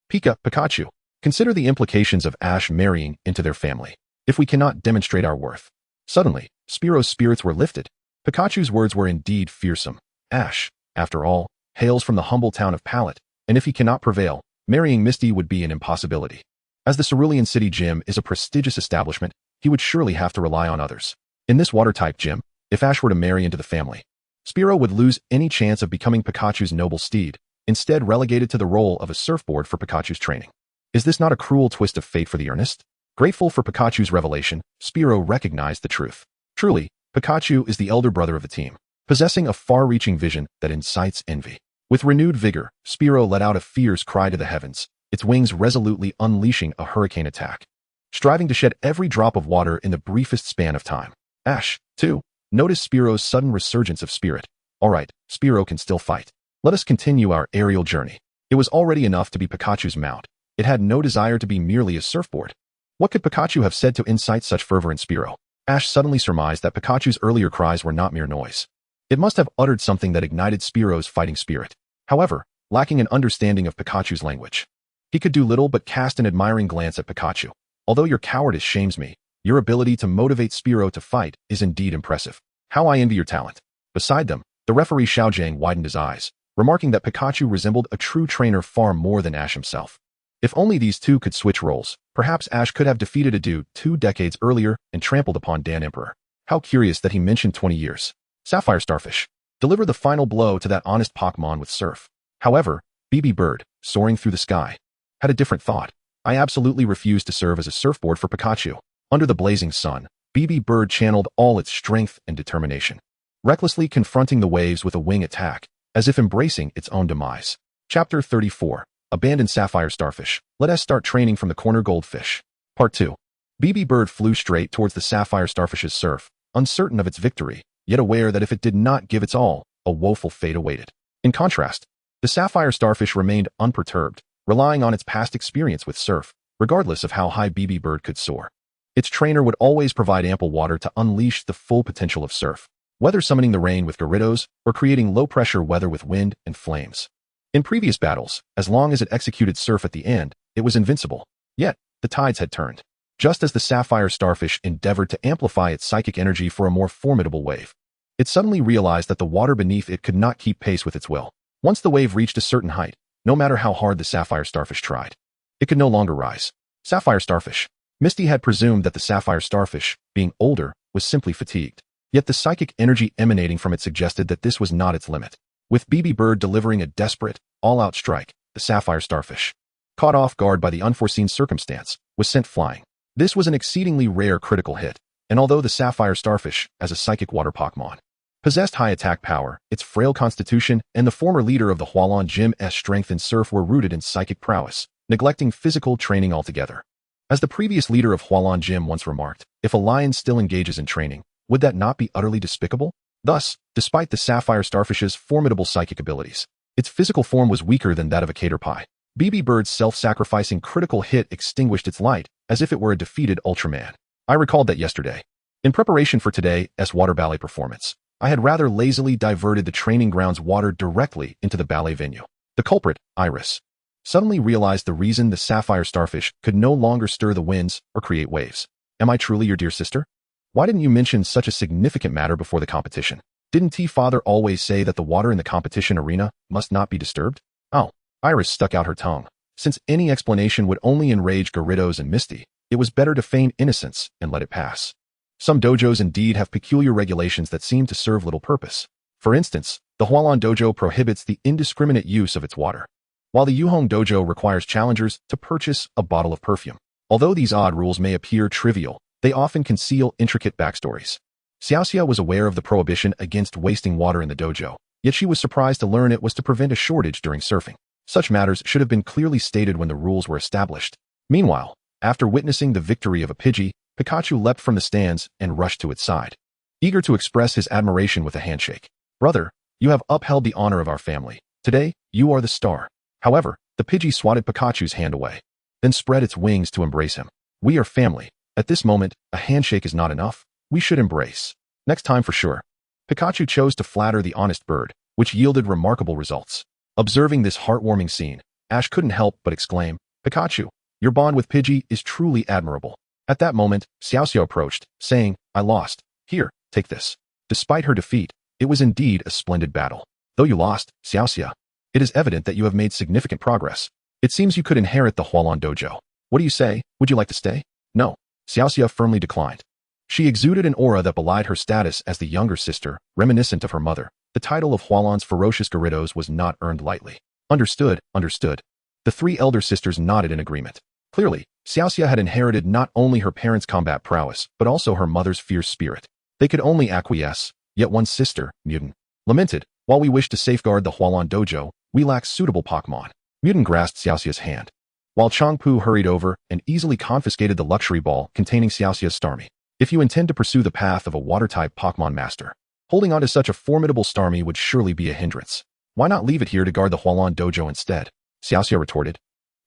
Pikachu. Consider the implications of Ash marrying into their family, if we cannot demonstrate our worth. Suddenly, Spearo's spirits were lifted. Pikachu's words were indeed fearsome. Ash, after all, hails from the humble town of Pallet, and if he cannot prevail, marrying Misty would be an impossibility. As the Cerulean City Gym is a prestigious establishment, he would surely have to rely on others. In this water-type gym, if Ash were to marry into the family, Spearow would lose any chance of becoming Pikachu's noble steed, instead relegated to the role of a surfboard for Pikachu's training. Is this not a cruel twist of fate for the earnest? Grateful for Pikachu's revelation, Spearow recognized the truth. Truly, Pikachu is the elder brother of the team, possessing a far-reaching vision that incites envy. With renewed vigor, Spearow let out a fierce cry to the heavens, its wings resolutely unleashing a hurricane attack, striving to shed every drop of water in the briefest span of time. Ash, too, noticed Spearow's sudden resurgence of spirit. All right, Spearow can still fight. Let us continue our aerial journey. It was already enough to be Pikachu's mount. It had no desire to be merely a surfboard. What could Pikachu have said to incite such fervor in Spearow? Ash suddenly surmised that Pikachu's earlier cries were not mere noise. It must have uttered something that ignited Spearow's fighting spirit. However, lacking an understanding of Pikachu's language, he could do little but cast an admiring glance at Pikachu. Although your cowardice shames me, your ability to motivate Spearow to fight is indeed impressive. How I envy your talent. Beside them, the referee Xiaojiang widened his eyes, remarking that Pikachu resembled a true trainer far more than Ash himself. If only these two could switch roles, perhaps Ash could have defeated a dude 2 decades earlier and trampled upon Dan Emperor. How curious that he mentioned 20 years. Sapphire Starfish. Deliver the final blow to that honest Pokémon with Surf. However, BB Bird, soaring through the sky, had a different thought. I absolutely refuse to serve as a surfboard for Pikachu. Under the blazing sun, BB Bird channeled all its strength and determination, recklessly confronting the waves with a wing attack, as if embracing its own demise. Chapter 34. Abandoned Sapphire Starfish. Let us start training from the corner goldfish. Part 2. BB Bird flew straight towards the Sapphire Starfish's surf, uncertain of its victory, yet aware that if it did not give its all, a woeful fate awaited. In contrast, the Sapphire Starfish remained unperturbed, relying on its past experience with surf, regardless of how high BB Bird could soar. Its trainer would always provide ample water to unleash the full potential of surf, whether summoning the rain with Gyarados or creating low-pressure weather with wind and flames. In previous battles, as long as it executed surf at the end, it was invincible. Yet, the tides had turned. Just as the Sapphire Starfish endeavored to amplify its psychic energy for a more formidable wave, it suddenly realized that the water beneath it could not keep pace with its will. Once the wave reached a certain height, no matter how hard the Sapphire Starfish tried, it could no longer rise. Sapphire Starfish. Misty had presumed that the Sapphire Starfish, being older, was simply fatigued. Yet the psychic energy emanating from it suggested that this was not its limit. With BB Bird delivering a desperate, all-out strike, the Sapphire Starfish, caught off guard by the unforeseen circumstance, was sent flying. This was an exceedingly rare critical hit, and although the Sapphire Starfish, as a psychic water Pokémon, possessed high attack power, its frail constitution and the former leader of the Hualan Gym's strength and surf were rooted in psychic prowess, neglecting physical training altogether. As the previous leader of Hualan Gym once remarked, if a lion still engages in training, would that not be utterly despicable? Thus, despite the Sapphire Starfish's formidable psychic abilities, its physical form was weaker than that of a caterpie. BB Bird's self-sacrificing critical hit extinguished its light, as if it were a defeated Ultraman. I recalled that yesterday. In preparation for today's water ballet performance, I had rather lazily diverted the training ground's water directly into the ballet venue. The culprit, Iris, suddenly realized the reason the Sapphire Starfish could no longer stir the winds or create waves. Am I truly your dear sister? Why didn't you mention such a significant matter before the competition? Didn't T-Father always say that the water in the competition arena must not be disturbed? Oh, Iris stuck out her tongue. Since any explanation would only enrage Gyarados and Misty, it was better to feign innocence and let it pass. Some dojos indeed have peculiar regulations that seem to serve little purpose. For instance, the Hualan Dojo prohibits the indiscriminate use of its water, while the Yuhong Dojo requires challengers to purchase a bottle of perfume. Although these odd rules may appear trivial, they often conceal intricate backstories. Xiaoxia was aware of the prohibition against wasting water in the dojo, yet she was surprised to learn it was to prevent a shortage during surfing. Such matters should have been clearly stated when the rules were established. Meanwhile, after witnessing the victory of a Pidgey, Pikachu leapt from the stands and rushed to its side, eager to express his admiration with a handshake. Brother, you have upheld the honor of our family. Today, you are the star. However, the Pidgey swatted Pikachu's hand away, then spread its wings to embrace him. We are family. At this moment, a handshake is not enough. We should embrace. Next time for sure. Pikachu chose to flatter the honest bird, which yielded remarkable results. Observing this heartwarming scene, Ash couldn't help but exclaim, Pikachu, your bond with Pidgey is truly admirable. At that moment, Xiaoxia approached, saying, I lost. Here, take this. Despite her defeat, it was indeed a splendid battle. Though you lost, Xiaoxia, it is evident that you have made significant progress. It seems you could inherit the Hualan Dojo. What do you say? Would you like to stay? No. Xiaoxia firmly declined. She exuded an aura that belied her status as the younger sister, reminiscent of her mother. The title of Hualan's ferocious Gyarados was not earned lightly. Understood, understood. The three elder sisters nodded in agreement. Clearly, Xiaoxia had inherited not only her parents' combat prowess, but also her mother's fierce spirit. They could only acquiesce, yet one sister, Mutant, lamented, while we wish to safeguard the Hualan Dojo, we lack suitable Pokémon. Mutant grasped Xiaoxia's hand, while Changpu hurried over and easily confiscated the luxury ball containing Xiaoxia's Starmie. If you intend to pursue the path of a water-type Pokémon master, holding on to such a formidable Starmie would surely be a hindrance. Why not leave it here to guard the Hualan Dojo instead? Xiaoxia retorted.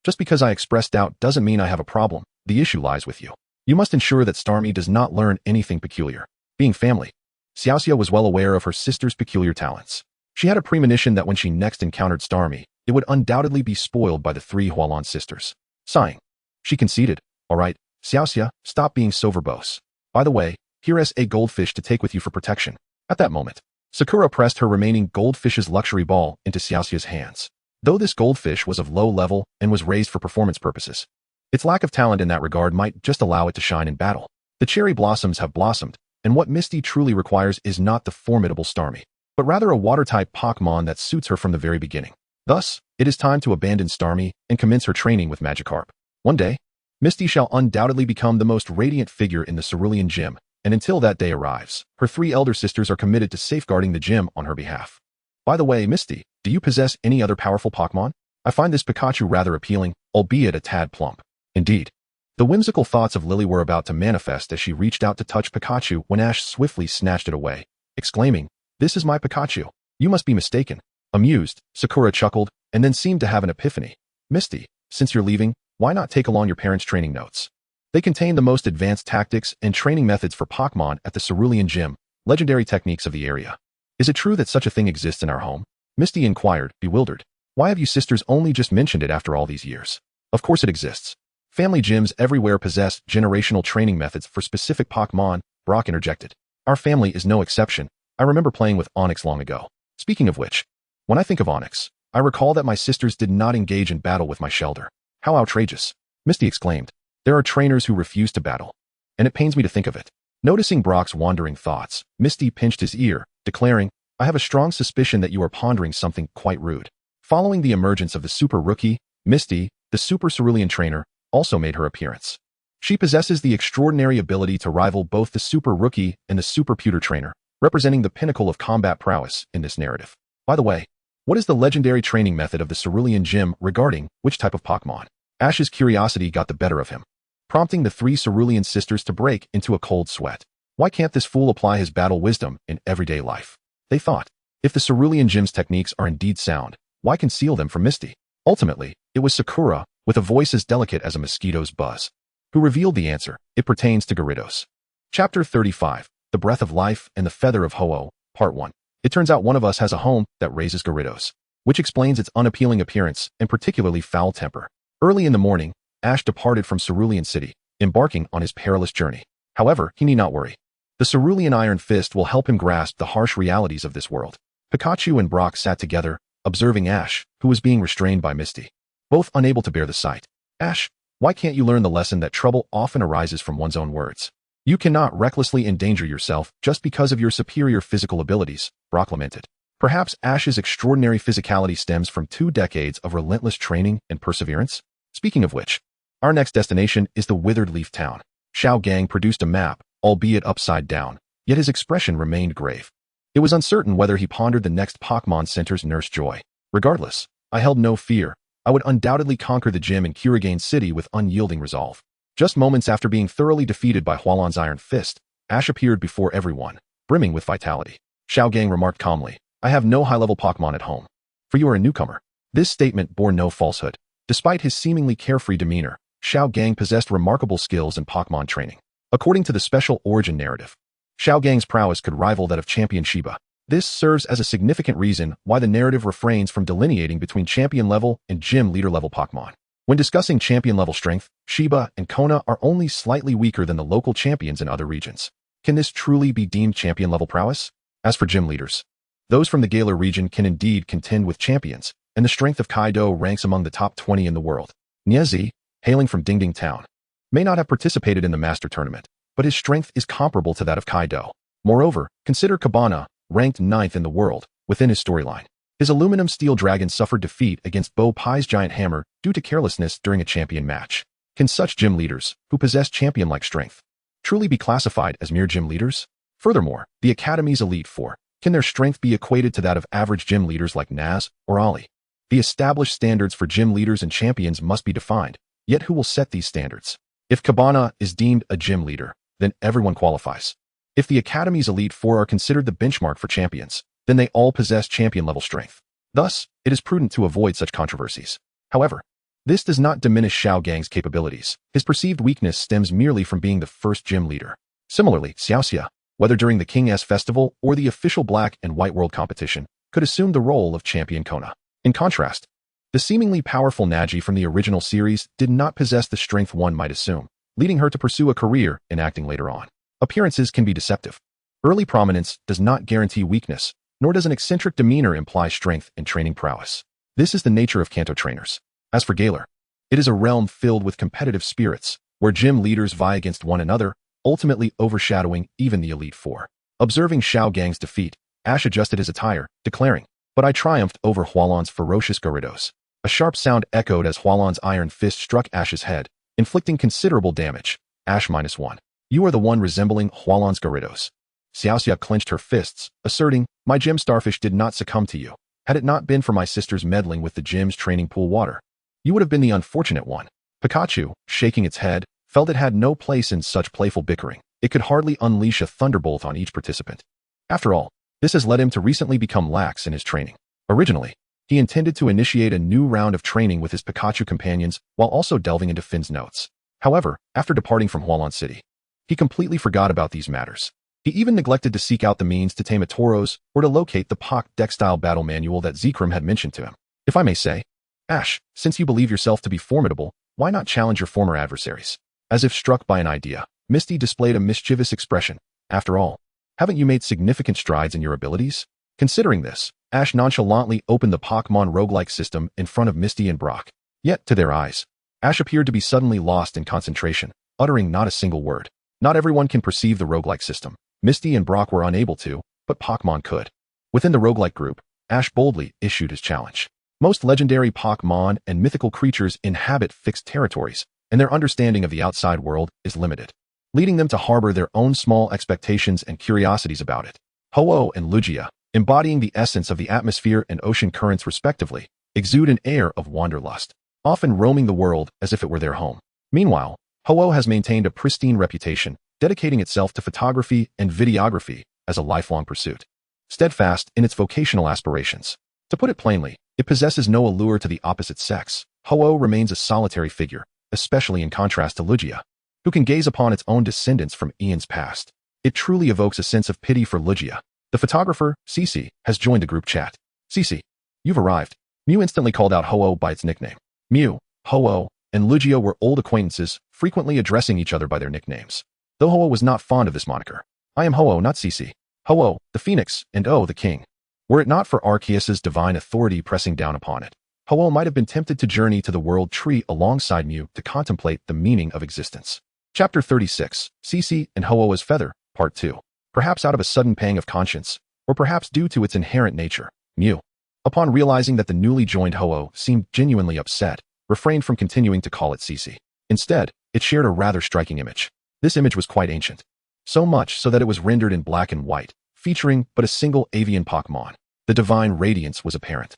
Just because I express doubt doesn't mean I have a problem. The issue lies with you. You must ensure that Starmie does not learn anything peculiar. Being family, Xiaoxia was well aware of her sister's peculiar talents. She had a premonition that when she next encountered Starmie, it would undoubtedly be spoiled by the three Hualan sisters. Sighing, she conceded, All right, Xiaoxia, stop being so verbose. By the way, here is a goldfish to take with you for protection. At that moment, Sakura pressed her remaining goldfish's luxury ball into Xiaoxia's hands. Though this goldfish was of low level and was raised for performance purposes, its lack of talent in that regard might just allow it to shine in battle. The cherry blossoms have blossomed, and what Misty truly requires is not the formidable Starmie, but rather a water-type Pokémon that suits her from the very beginning. Thus, it is time to abandon Starmie and commence her training with Magikarp. One day, Misty shall undoubtedly become the most radiant figure in the Cerulean Gym, and until that day arrives, her three elder sisters are committed to safeguarding the gym on her behalf. By the way, Misty, do you possess any other powerful Pokémon? I find this Pikachu rather appealing, albeit a tad plump. Indeed. The whimsical thoughts of Lily were about to manifest as she reached out to touch Pikachu when Ash swiftly snatched it away, exclaiming, This is my Pikachu. You must be mistaken. Amused, Sakura chuckled, and then seemed to have an epiphany. Misty, since you're leaving, why not take along your parents' training notes? They contain the most advanced tactics and training methods for Pokémon at the Cerulean Gym, legendary techniques of the area. Is it true that such a thing exists in our home? Misty inquired, bewildered. Why have you sisters only just mentioned it after all these years? Of course it exists. Family gyms everywhere possess generational training methods for specific Pokémon, Brock interjected. Our family is no exception. I remember playing with Onyx long ago. Speaking of which, when I think of Onyx, I recall that my sisters did not engage in battle with my Shelder. How outrageous! Misty exclaimed. There are trainers who refuse to battle, and it pains me to think of it. Noticing Brock's wandering thoughts, Misty pinched his ear, declaring, I have a strong suspicion that you are pondering something quite rude. Following the emergence of the Super Rookie, Misty, the Super Cerulean trainer, also made her appearance. She possesses the extraordinary ability to rival both the Super Rookie and the Super Pewter trainer, representing the pinnacle of combat prowess in this narrative. By the way, what is the legendary training method of the Cerulean Gym regarding which type of Pokémon? Ash's curiosity got the better of him, prompting the three Cerulean sisters to break into a cold sweat. Why can't this fool apply his battle wisdom in everyday life? They thought. If the Cerulean Gym's techniques are indeed sound, why conceal them from Misty? Ultimately, it was Sakura, with a voice as delicate as a mosquito's buzz, who revealed the answer. It pertains to Gyarados. Chapter 35, The Breath of Life and the Feather of Ho-Oh, Part 1. It turns out one of us has a home that raises Gyarados, which explains its unappealing appearance and particularly foul temper. Early in the morning, Ash departed from Cerulean City, embarking on his perilous journey. However, he need not worry. The Cerulean Iron Fist will help him grasp the harsh realities of this world. Pikachu and Brock sat together, observing Ash, who was being restrained by Misty, both unable to bear the sight. Ash, why can't you learn the lesson that trouble often arises from one's own words? You cannot recklessly endanger yourself just because of your superior physical abilities, Brock lamented. Perhaps Ash's extraordinary physicality stems from 2 decades of relentless training and perseverance? Speaking of which, our next destination is the Withered Leaf Town. Xiao Gang produced a map, albeit upside down, yet his expression remained grave. It was uncertain whether he pondered the next Pokémon Center's Nurse Joy. Regardless, I held no fear. I would undoubtedly conquer the gym in Kurigane City with unyielding resolve. Just moments after being thoroughly defeated by Hualan's Iron Fist, Ash appeared before everyone, brimming with vitality. Xiao Gang remarked calmly, I have no high-level Pokémon at home. For you are a newcomer. This statement bore no falsehood. Despite his seemingly carefree demeanor, Xiao Gang possessed remarkable skills in Pokémon training. According to the special origin narrative, Xiao Gang's prowess could rival that of Champion Shiba. This serves as a significant reason why the narrative refrains from delineating between champion level and gym leader level Pokémon. When discussing champion level strength, Shiba and Kona are only slightly weaker than the local champions in other regions. Can this truly be deemed champion level prowess? As for gym leaders, those from the Galar region can indeed contend with champions, and the strength of Kaido ranks among the top 20 in the world. Niezi, hailing from Dingding Town, may not have participated in the Master Tournament, but his strength is comparable to that of Kaido. Moreover, consider Cabana, ranked 9th in the world, within his storyline. His aluminum steel dragon suffered defeat against Bo Pai's giant hammer due to carelessness during a champion match. Can such gym leaders, who possess champion-like strength, truly be classified as mere gym leaders? Furthermore, the Academy's Elite Four, can their strength be equated to that of average gym leaders like Naz or Ali? The established standards for gym leaders and champions must be defined, yet who will set these standards? If Cabana is deemed a gym leader, then everyone qualifies. If the Academy's Elite Four are considered the benchmark for champions, then they all possess champion-level strength. Thus, it is prudent to avoid such controversies. However, this does not diminish Xiao Gang's capabilities. His perceived weakness stems merely from being the first gym leader. Similarly, Xiaoxia, whether during the King S Festival or the official Black and White World competition, could assume the role of champion Kona. In contrast, the seemingly powerful Naji from the original series did not possess the strength one might assume, leading her to pursue a career in acting later on. Appearances can be deceptive. Early prominence does not guarantee weakness, nor does an eccentric demeanor imply strength and training prowess. This is the nature of Kanto trainers. As for Galar, it is a realm filled with competitive spirits, where gym leaders vie against one another, ultimately overshadowing even the Elite Four. Observing Xiao Gang's defeat, Ash adjusted his attire, declaring, "But I triumphed over Hualon's ferocious Gyarados." A sharp sound echoed as Hualon's iron fist struck Ash's head, inflicting considerable damage. Ash -1. You are the one resembling Hualon's Gyarados. Xiaoxia clenched her fists, asserting, "My gym starfish did not succumb to you. Had it not been for my sister's meddling with the gym's training pool water, you would have been the unfortunate one." Pikachu, shaking its head, felt it had no place in such playful bickering. It could hardly unleash a thunderbolt on each participant. After all, this has led him to recently become lax in his training. Originally, he intended to initiate a new round of training with his Pikachu companions while also delving into Finn's notes. However, after departing from Hualon City, he completely forgot about these matters. He even neglected to seek out the means to tame a Tauros or to locate the Pock deck-style battle manual that Zekrom had mentioned to him. If I may say, Ash, since you believe yourself to be formidable, why not challenge your former adversaries? As if struck by an idea, Misty displayed a mischievous expression. After all, haven't you made significant strides in your abilities? Considering this, Ash nonchalantly opened the Pokémon Roguelike system in front of Misty and Brock. Yet, to their eyes, Ash appeared to be suddenly lost in concentration, uttering not a single word. Not everyone can perceive the roguelike system. Misty and Brock were unable to, but Pokémon could. Within the roguelike group, Ash boldly issued his challenge. Most legendary Pokémon and mythical creatures inhabit fixed territories, and their understanding of the outside world is limited, leading them to harbor their own small expectations and curiosities about it. Ho-Oh and Lugia, embodying the essence of the atmosphere and ocean currents respectively, exude an air of wanderlust, often roaming the world as if it were their home. Meanwhile, Ho-Oh has maintained a pristine reputation, dedicating itself to photography and videography as a lifelong pursuit, steadfast in its vocational aspirations. To put it plainly, it possesses no allure to the opposite sex. Ho-Oh remains a solitary figure, especially in contrast to Lugia, who can gaze upon its own descendants from eons past. It truly evokes a sense of pity for Lugia. The photographer, Cece, has joined the group chat. "Cece, you've arrived." Mew instantly called out Ho-Oh by its nickname. Mew, Ho-Oh, and Lugia were old acquaintances, frequently addressing each other by their nicknames. Though Ho-Oh was not fond of this moniker. "I am Ho-Oh, not Cece. Ho-Oh, the Phoenix, and Oh, the King." Were it not for Arceus's divine authority pressing down upon it, Ho-Oh might have been tempted to journey to the world tree alongside Mew to contemplate the meaning of existence. Chapter 36, Cece and Ho-Oh as Feather, Part 2. Perhaps out of a sudden pang of conscience, or perhaps due to its inherent nature, Mew, upon realizing that the newly joined Ho-Oh seemed genuinely upset, refrained from continuing to call it Cece. Instead, it shared a rather striking image. This image was quite ancient, so much so that it was rendered in black and white, featuring but a single avian Pokémon. The divine radiance was apparent,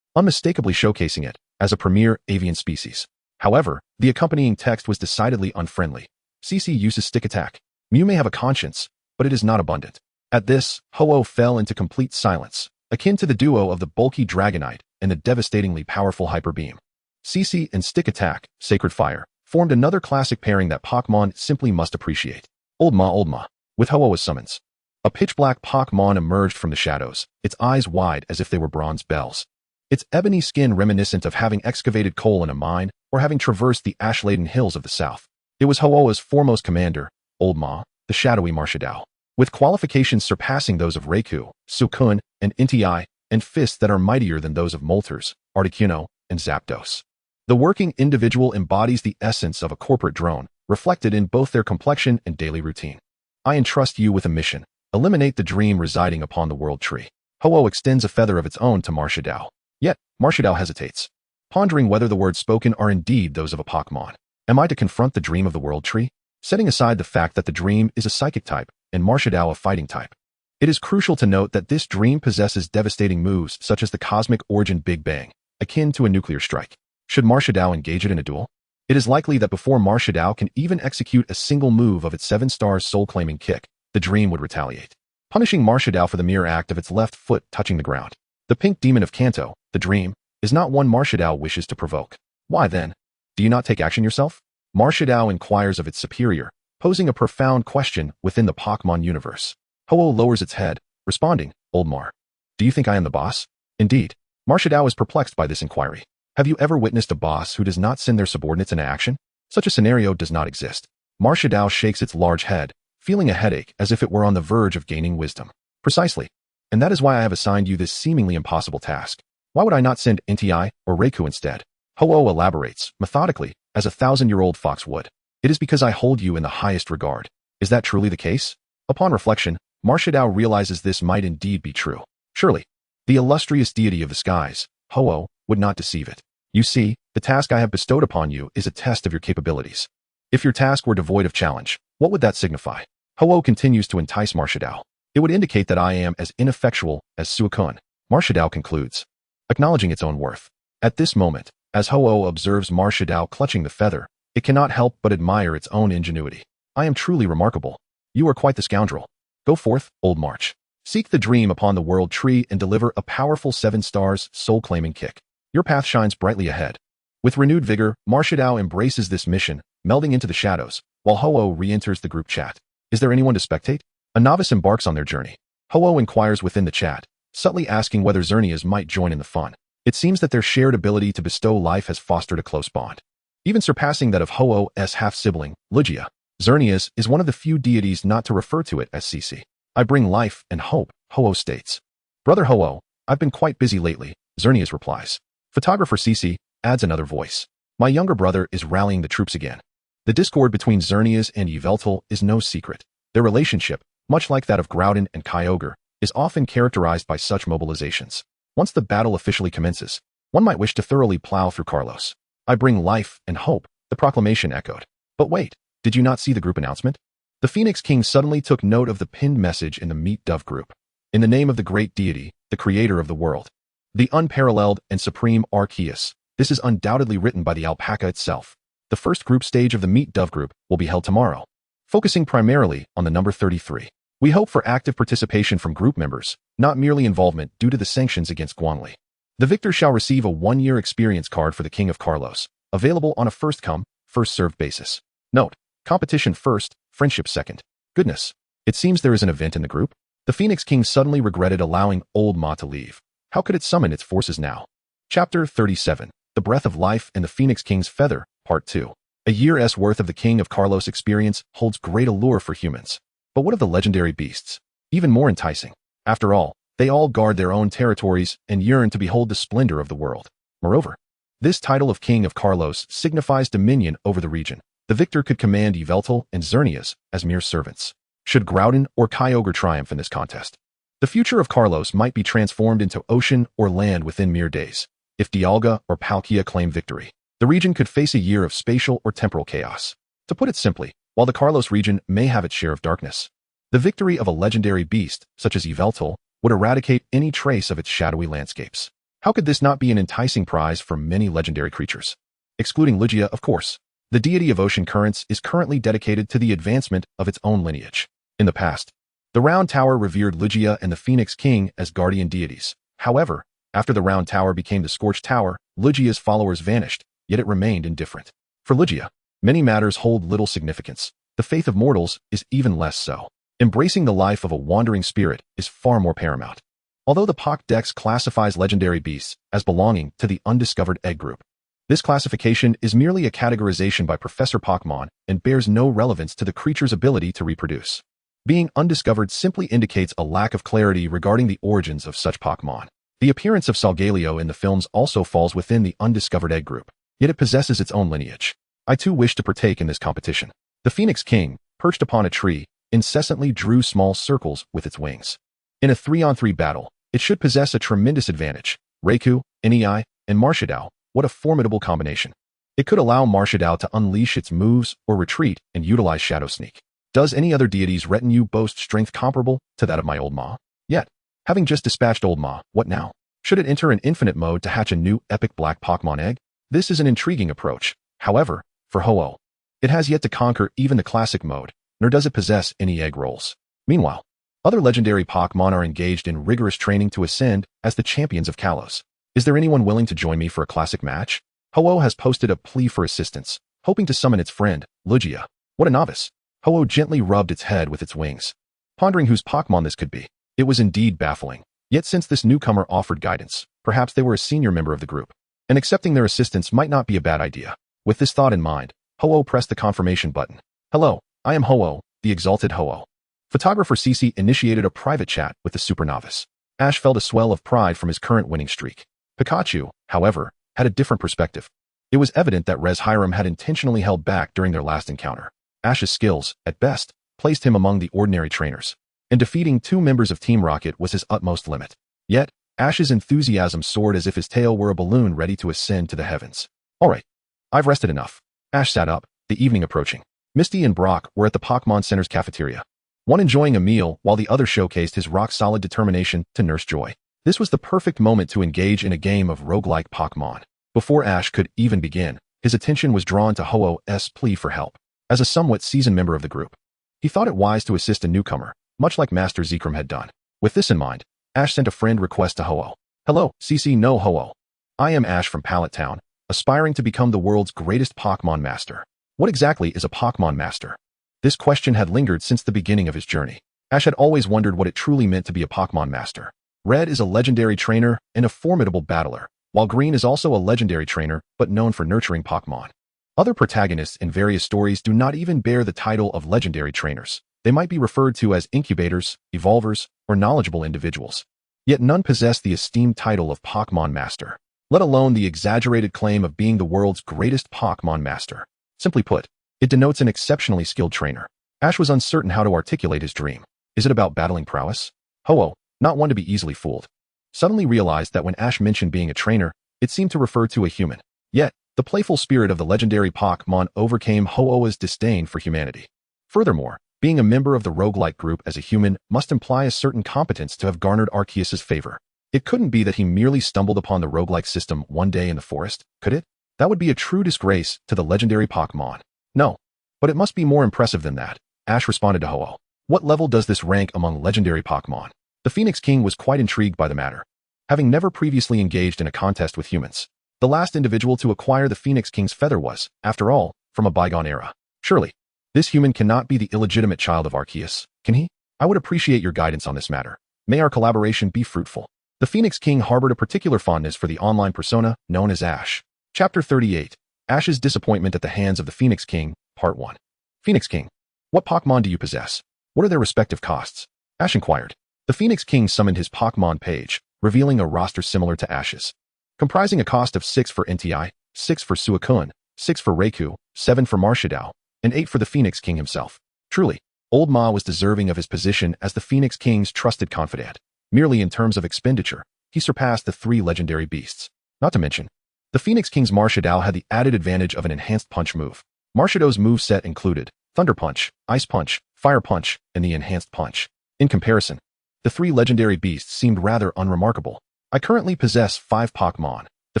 unmistakably showcasing it as a premier avian species. However, the accompanying text was decidedly unfriendly. Cece uses stick attack. Mew may have a conscience, but it is not abundant. At this, Ho-Oh fell into complete silence, akin to the duo of the bulky Dragonite and the devastatingly powerful Hyper Beam. Cece and Stick Attack, Sacred Fire, formed another classic pairing that Pokémon simply must appreciate. Old Ma, with Ho-Oh as summons. A pitch-black Pokémon emerged from the shadows, its eyes wide as if they were bronze bells. Its ebony skin reminiscent of having excavated coal in a mine or having traversed the ash-laden hills of the south. It was Ho-Oh's foremost commander, Old Ma, the shadowy Marshadao. With qualifications surpassing those of Raikou, Suicune, and Inti, and fists that are mightier than those of Moltres, Articuno, and Zapdos. The working individual embodies the essence of a corporate drone, reflected in both their complexion and daily routine. I entrust you with a mission. Eliminate the dream residing upon the world tree. Ho-Oh extends a feather of its own to Marshadao. Yet, Marshadao hesitates, pondering whether the words spoken are indeed those of a Pokémon. Am I to confront the dream of the world tree? Setting aside the fact that the dream is a psychic type and Marshadao a fighting type. It is crucial to note that this dream possesses devastating moves such as the cosmic origin Big Bang, akin to a nuclear strike. Should Marshadao engage it in a duel? It is likely that before Marshadao can even execute a single move of its 7-star soul-claiming kick, the dream would retaliate, punishing Marshadao for the mere act of its left foot touching the ground. The pink demon of Kanto, the dream, is not one Marshadao wishes to provoke. Why then? Do you not take action yourself? Marshadao inquires of its superior, posing a profound question within the Pokémon universe. Ho-Oh lowers its head, responding, Old Mar. Do you think I am the boss? Indeed. Marshadao is perplexed by this inquiry. Have you ever witnessed a boss who does not send their subordinates into action? Such a scenario does not exist. Marshadao shakes its large head, feeling a headache as if it were on the verge of gaining wisdom. Precisely. And that is why I have assigned you this seemingly impossible task. Why would I not send Inti or Raikou instead? Ho-Oh elaborates, methodically, as a 1,000-year-old fox would. It is because I hold you in the highest regard. Is that truly the case? Upon reflection, Marshadao realizes this might indeed be true. Surely, the illustrious deity of the skies, Ho-Oh, would not deceive it. You see, the task I have bestowed upon you is a test of your capabilities. If your task were devoid of challenge, what would that signify? Ho-Oh continues to entice Marshadao. It would indicate that I am as ineffectual as Suicune. Marshadao concludes, acknowledging its own worth. At this moment, as Ho-Oh observes Marshadao clutching the feather, it cannot help but admire its own ingenuity. I am truly remarkable. You are quite the scoundrel. Go forth, Old March. Seek the dream upon the world tree and deliver a powerful 7 stars soul-claiming kick. Your path shines brightly ahead. With renewed vigor, Marshadao embraces this mission, melding into the shadows, while Ho-Oh re-enters the group chat. Is there anyone to spectate? A novice embarks on their journey. Ho-Oh inquires within the chat, subtly asking whether Xerneas might join in the fun. It seems that their shared ability to bestow life has fostered a close bond, even surpassing that of Ho-Oh's half-sibling, Lugia. Xerneas is one of the few deities not to refer to it as CC. I bring life and hope, Ho-Oh states. Brother Ho-Oh, I've been quite busy lately, Xerneas replies. Photographer CC adds another voice. My younger brother is rallying the troops again. The discord between Xerneas and Yveltal is no secret. Their relationship, much like that of Groudon and Kyogre, is often characterized by such mobilizations. Once the battle officially commences, one might wish to thoroughly plow through Carlos. I bring life and hope, the proclamation echoed. But wait, did you not see the group announcement? The Phoenix King suddenly took note of the pinned message in the Meat Dove group. In the name of the great deity, the creator of the world, the unparalleled and supreme Arceus, this is undoubtedly written by the alpaca itself. The first group stage of the Meat Dove group will be held tomorrow, focusing primarily on the number 33. We hope for active participation from group members, not merely involvement due to the sanctions against Guanli. The victor shall receive a 1-year experience card for the King of Carlos, available on a first-come, first-served basis. Note, competition first, friendship second. Goodness, it seems there is an event in the group. The Phoenix King suddenly regretted allowing Old Ma to leave. How could it summon its forces now? Chapter 37, The Breath of Life and the Phoenix King's Feather, Part 2. A year's worth of the King of Carlos experience holds great allure for humans. But what of the legendary beasts? Even more enticing. After all, they all guard their own territories and yearn to behold the splendor of the world. Moreover, this title of King of Carlos signifies dominion over the region. The victor could command Yveltal and Xerneas as mere servants. Should Groudon or Kyogre triumph in this contest, the future of Carlos might be transformed into ocean or land within mere days. If Dialga or Palkia claim victory, the region could face a year of spatial or temporal chaos. To put it simply, while the Carlos region may have its share of darkness, the victory of a legendary beast, such as Yveltal, would eradicate any trace of its shadowy landscapes. How could this not be an enticing prize for many legendary creatures? Excluding Lugia, of course. The deity of ocean currents is currently dedicated to the advancement of its own lineage. In the past, the Round Tower revered Lugia and the Phoenix King as guardian deities. However, after the Round Tower became the Scorched Tower, Lugia's followers vanished, yet it remained indifferent. For Lugia, many matters hold little significance. The faith of mortals is even less so. Embracing the life of a wandering spirit is far more paramount. Although the Pokédex classifies legendary beasts as belonging to the undiscovered egg group, this classification is merely a categorization by Professor Pokémon and bears no relevance to the creature's ability to reproduce. Being undiscovered simply indicates a lack of clarity regarding the origins of such Pokémon. The appearance of Solgaleo in the films also falls within the undiscovered egg group, yet it possesses its own lineage. I too wish to partake in this competition. The Phoenix King, perched upon a tree, incessantly drew small circles with its wings. In a 3-on-3 battle, it should possess a tremendous advantage. Raikou, Nei, and Marshadao, what a formidable combination. It could allow Marshadao to unleash its moves or retreat and utilize Shadow Sneak. Does any other deity's retinue boast strength comparable to that of my old Ma? Yet, having just dispatched old Ma, what now? Should it enter an infinite mode to hatch a new epic black Pokémon egg? This is an intriguing approach. However, for Ho-Oh, it has yet to conquer even the classic mode, nor does it possess any egg rolls. Meanwhile, other legendary Pokémon are engaged in rigorous training to ascend as the champions of Kalos. Is there anyone willing to join me for a classic match? Ho-Oh has posted a plea for assistance, hoping to summon its friend, Lugia. What a novice. Ho-Oh gently rubbed its head with its wings, pondering whose Pokémon this could be. It was indeed baffling. Yet since this newcomer offered guidance, perhaps they were a senior member of the group, and accepting their assistance might not be a bad idea. With this thought in mind, Ho-Oh pressed the confirmation button. Hello, I am Ho-Oh, the exalted Ho-Oh. Photographer Cece initiated a private chat with the super novice. Ash felt a swell of pride from his current winning streak. Pikachu, however, had a different perspective. It was evident that Rez Hiram had intentionally held back during their last encounter. Ash's skills, at best, placed him among the ordinary trainers, and defeating 2 members of Team Rocket was his utmost limit. Yet, Ash's enthusiasm soared as if his tail were a balloon ready to ascend to the heavens. All right, I've rested enough. Ash sat up, the evening approaching. Misty and Brock were at the Pokémon Center's cafeteria, one enjoying a meal while the other showcased his rock-solid determination to nurse Joy. This was the perfect moment to engage in a game of roguelike Pokémon. Before Ash could even begin, his attention was drawn to Ho-Oh's plea for help. As a somewhat seasoned member of the group, he thought it wise to assist a newcomer, much like Master Zekrom had done. With this in mind, Ash sent a friend request to Ho-Oh. Hello, CC no Ho-Oh. I am Ash from Pallet Town, aspiring to become the world's greatest Pokémon master. What exactly is a Pokémon master? This question had lingered since the beginning of his journey. Ash had always wondered what it truly meant to be a Pokémon master. Red is a legendary trainer and a formidable battler, while Green is also a legendary trainer but known for nurturing Pokémon. Other protagonists in various stories do not even bear the title of legendary trainers. They might be referred to as incubators, evolvers, or knowledgeable individuals. Yet none possess the esteemed title of Pokémon master, let alone the exaggerated claim of being the world's greatest Pokémon master. Simply put, it denotes an exceptionally skilled trainer. Ash was uncertain how to articulate his dream. Is it about battling prowess? Ho-Oh, not one to be easily fooled, suddenly realized that when Ash mentioned being a trainer, it seemed to refer to a human. Yet, the playful spirit of the legendary Pokémon overcame Ho-Oh's disdain for humanity. Furthermore, being a member of the roguelike group as a human must imply a certain competence to have garnered Arceus's favor. It couldn't be that he merely stumbled upon the roguelike system one day in the forest, could it? That would be a true disgrace to the legendary Pokémon. No, but it must be more impressive than that. Ash responded to Ho-Oh. What level does this rank among legendary Pokémon? The Phoenix King was quite intrigued by the matter, having never previously engaged in a contest with humans. The last individual to acquire the Phoenix King's feather was, after all, from a bygone era. Surely, this human cannot be the illegitimate child of Arceus, can he? I would appreciate your guidance on this matter. May our collaboration be fruitful. The Phoenix King harbored a particular fondness for the online persona known as Ash. Chapter 38. Ash's Disappointment at the Hands of the Phoenix King, Part 1. Phoenix King. What Pokémon do you possess? What are their respective costs? Ash inquired. The Phoenix King summoned his Pokémon page, revealing a roster similar to Ash's, comprising a cost of 6 for Entei, 6 for Suicune, 6 for Raikou, 7 for Marshadao, and 8 for the Phoenix King himself. Truly, Old Ma was deserving of his position as the Phoenix King's trusted confidant. Merely in terms of expenditure, he surpassed the 3 legendary beasts. Not to mention, the Phoenix King's Marshadao had the added advantage of an enhanced punch move. Marshado's moveset included Thunder Punch, Ice Punch, Fire Punch, and the Enhanced Punch. In comparison, the 3 legendary beasts seemed rather unremarkable. I currently possess 5 Pokémon. The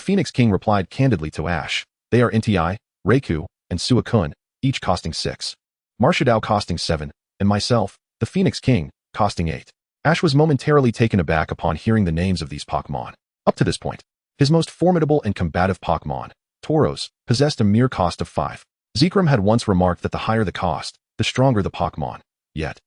Phoenix King replied candidly to Ash. They are Entei, Raikou, and Suicune, each costing 6. Marshadao costing 7, and myself, the Phoenix King, costing 8. Ash was momentarily taken aback upon hearing the names of these Pokémon. Up to this point, his most formidable and combative Pokémon, Tauros, possessed a mere cost of 5. Zekrom had once remarked that the higher the cost, the stronger the Pokémon. Yet,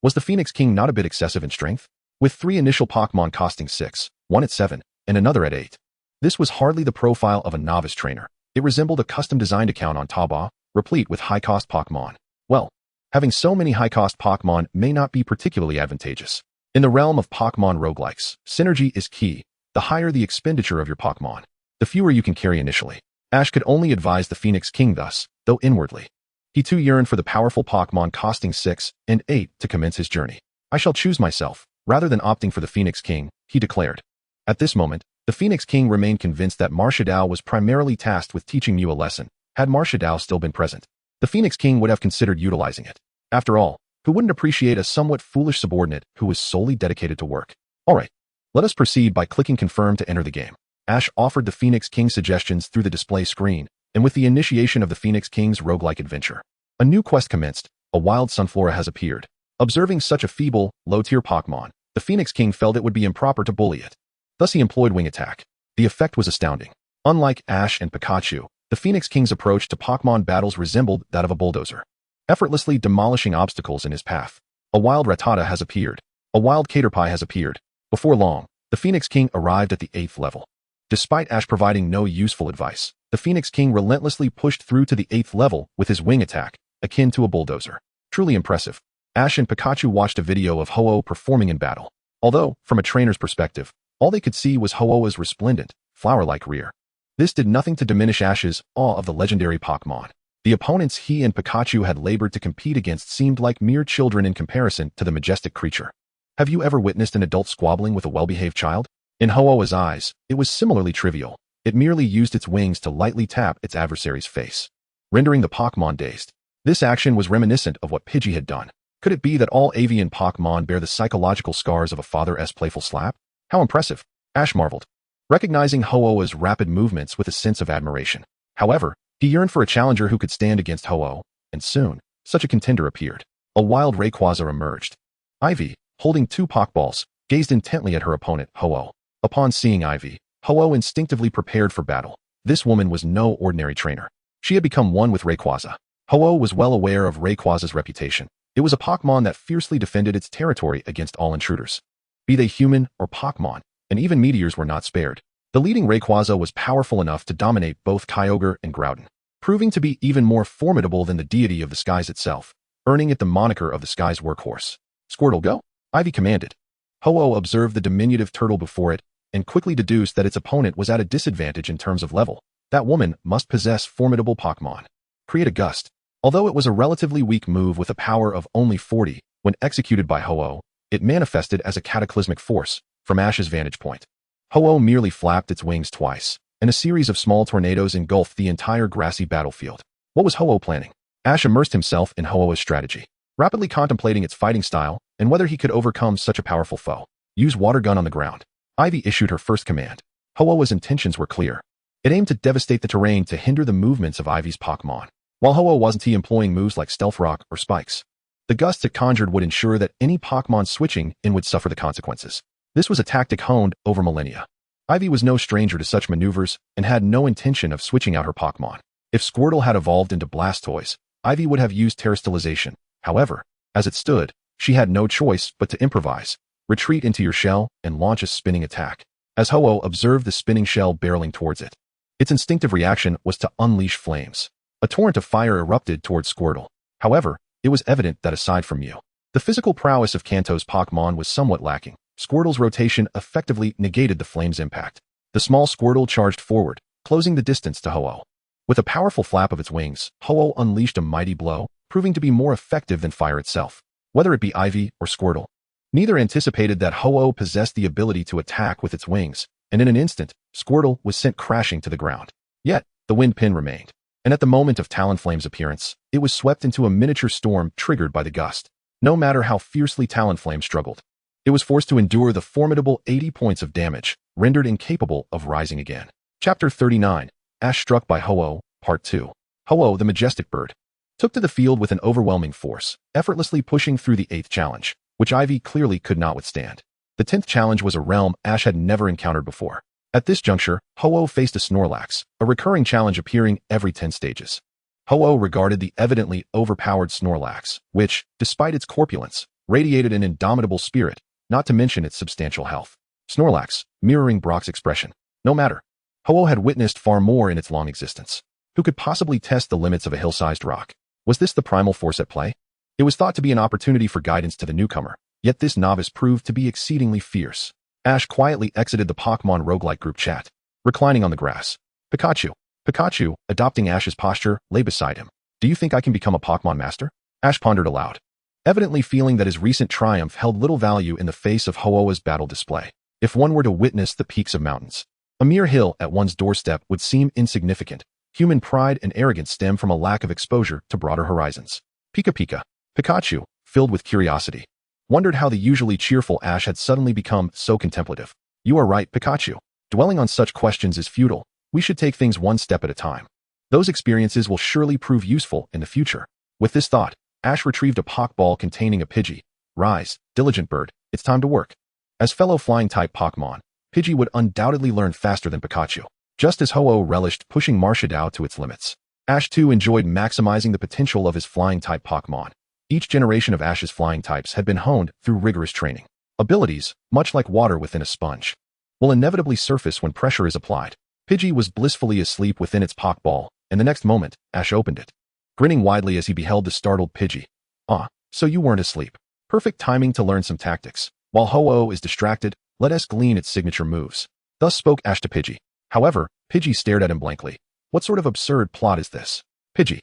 Was the Phoenix King not a bit excessive in strength? With 3 initial Pokémon costing 6, one at 7, and another at 8. This was hardly the profile of a novice trainer. It resembled a custom-designed account on Taobao, replete with high-cost Pokémon. Well, having so many high-cost Pokémon may not be particularly advantageous. In the realm of Pokémon roguelikes, synergy is key. The higher the expenditure of your Pokémon, the fewer you can carry initially. Ash could only advise the Phoenix King thus, though inwardly. He too yearned for the powerful Pokémon costing 6 and 8 to commence his journey. I shall choose myself, rather than opting for the Phoenix King, he declared. At this moment, the Phoenix King remained convinced that Marshadao was primarily tasked with teaching Mew a lesson. Had Marshadao still been present, the Phoenix King would have considered utilizing it. After all, who wouldn't appreciate a somewhat foolish subordinate who was solely dedicated to work? Alright, let us proceed by clicking confirm to enter the game. Ash offered the Phoenix King suggestions through the display screen, and with the initiation of the Phoenix King's roguelike adventure, a new quest commenced. A wild Sunflora has appeared. Observing such a feeble, low-tier Pokémon, the Phoenix King felt it would be improper to bully it. Thus he employed Wing Attack. The effect was astounding. Unlike Ash and Pikachu, the Phoenix King's approach to Pokémon battles resembled that of a bulldozer, effortlessly demolishing obstacles in his path. A wild Rattata has appeared. A wild Caterpie has appeared. Before long, the Phoenix King arrived at the 8th level. Despite Ash providing no useful advice, the Phoenix King relentlessly pushed through to the 8th level with his Wing Attack, akin to a bulldozer. Truly impressive. Ash and Pikachu watched a video of Ho-Oh performing in battle. Although, from a trainer's perspective, all they could see was Ho-Oh's resplendent, flower-like rear. This did nothing to diminish Ash's awe of the legendary Pokémon. The opponents he and Pikachu had labored to compete against seemed like mere children in comparison to the majestic creature. Have you ever witnessed an adult squabbling with a well-behaved child? In Ho-Oh's eyes, it was similarly trivial. It merely used its wings to lightly tap its adversary's face, rendering the Pokémon dazed. This action was reminiscent of what Pidgey had done. Could it be that all avian Pokémon bear the psychological scars of a father's playful slap? How impressive! Ash marveled, recognizing Ho-Oh's rapid movements with a sense of admiration. However, he yearned for a challenger who could stand against Ho-Oh, and soon, such a contender appeared. A wild Rayquaza emerged. Ivy, holding 2 Pokeballs, gazed intently at her opponent, Ho-Oh. Upon seeing Ivy, Ho-Oh instinctively prepared for battle. This woman was no ordinary trainer. She had become one with Rayquaza. Ho-Oh was well aware of Rayquaza's reputation. It was a Pokémon that fiercely defended its territory against all intruders, be they human or Pokémon, and even meteors were not spared. The leading Rayquaza was powerful enough to dominate both Kyogre and Groudon, proving to be even more formidable than the deity of the skies itself, earning it the moniker of the sky's workhorse. Squirtle, go! Ivy commanded. Ho-Oh observed the diminutive turtle before it, and quickly deduced that its opponent was at a disadvantage in terms of level. That woman must possess formidable Pokémon. Create a Gust. Although it was a relatively weak move with a power of only 40, when executed by Ho-Oh, it manifested as a cataclysmic force. From Ash's vantage point, Ho-Oh merely flapped its wings twice, and a series of small tornadoes engulfed the entire grassy battlefield. What was Ho-Oh planning? Ash immersed himself in Ho-Oh's strategy, rapidly contemplating its fighting style and whether he could overcome such a powerful foe. Use Water Gun on the ground. Ivy issued her first command. Ho-Oh's intentions were clear. It aimed to devastate the terrain to hinder the movements of Ivy's Pokémon. While Ho-Oh wasn't employing moves like Stealth Rock or Spikes, the gusts it conjured would ensure that any Pokémon switching in would suffer the consequences. This was a tactic honed over millennia. Ivy was no stranger to such maneuvers and had no intention of switching out her Pokémon. If Squirtle had evolved into Blastoise, Ivy would have used Terastallization. However, as it stood, she had no choice but to improvise, retreat into your shell, and launch a spinning attack. As Ho-Oh observed the spinning shell barreling towards it, its instinctive reaction was to unleash flames. A torrent of fire erupted towards Squirtle. However, it was evident that aside from Mew, the physical prowess of Kanto's Pokémon was somewhat lacking. Squirtle's rotation effectively negated the flame's impact. The small Squirtle charged forward, closing the distance to Ho-Oh. With a powerful flap of its wings, Ho-Oh unleashed a mighty blow, proving to be more effective than fire itself. Whether it be Ivy or Squirtle, neither anticipated that Ho-Oh possessed the ability to attack with its wings, and in an instant, Squirtle was sent crashing to the ground. Yet, the wind pin remained. And at the moment of Talonflame's appearance, it was swept into a miniature storm triggered by the gust. No matter how fiercely Talonflame struggled, it was forced to endure the formidable 80 points of damage, rendered incapable of rising again. Chapter 39, Ash Struck by Ho-Oh, Part 2. Ho-Oh, the majestic bird, took to the field with an overwhelming force, effortlessly pushing through the 8th challenge, which Ivy clearly could not withstand. The 10th challenge was a realm Ash had never encountered before. At this juncture, Ho-Oh faced a Snorlax, a recurring challenge appearing every 10 stages. Ho-Oh regarded the evidently overpowered Snorlax, which, despite its corpulence, radiated an indomitable spirit, not to mention its substantial health. Snorlax, mirroring Brock's expression. No matter. Ho-Oh had witnessed far more in its long existence. Who could possibly test the limits of a hill-sized rock? Was this the primal force at play? It was thought to be an opportunity for guidance to the newcomer, yet this novice proved to be exceedingly fierce. Ash quietly exited the Pokémon Roguelike group chat, reclining on the grass. Pikachu, adopting Ash's posture, lay beside him. Do you think I can become a Pokémon master? Ash pondered aloud, evidently feeling that his recent triumph held little value in the face of Ho-Oh's battle display. If one were to witness the peaks of mountains, a mere hill at one's doorstep would seem insignificant. Human pride and arrogance stem from a lack of exposure to broader horizons. Pikachu, filled with curiosity, wondered how the usually cheerful Ash had suddenly become so contemplative. You are right, Pikachu. Dwelling on such questions is futile. We should take things one step at a time. Those experiences will surely prove useful in the future. With this thought, Ash retrieved a Pokeball containing a Pidgey. Rise, diligent bird, it's time to work. As fellow flying-type Pokémon, Pidgey would undoubtedly learn faster than Pikachu. Just as Ho-Oh relished pushing Marshadao to its limits, Ash too enjoyed maximizing the potential of his flying-type Pokémon. Each generation of Ash's flying types had been honed through rigorous training. Abilities, much like water within a sponge, will inevitably surface when pressure is applied. Pidgey was blissfully asleep within its Pokeball, and the next moment, Ash opened it, grinning widely as he beheld the startled Pidgey. Ah, so you weren't asleep. Perfect timing to learn some tactics. While Ho-Oh is distracted, let us glean its signature moves. Thus spoke Ash to Pidgey. However, Pidgey stared at him blankly. What sort of absurd plot is this? Pidgey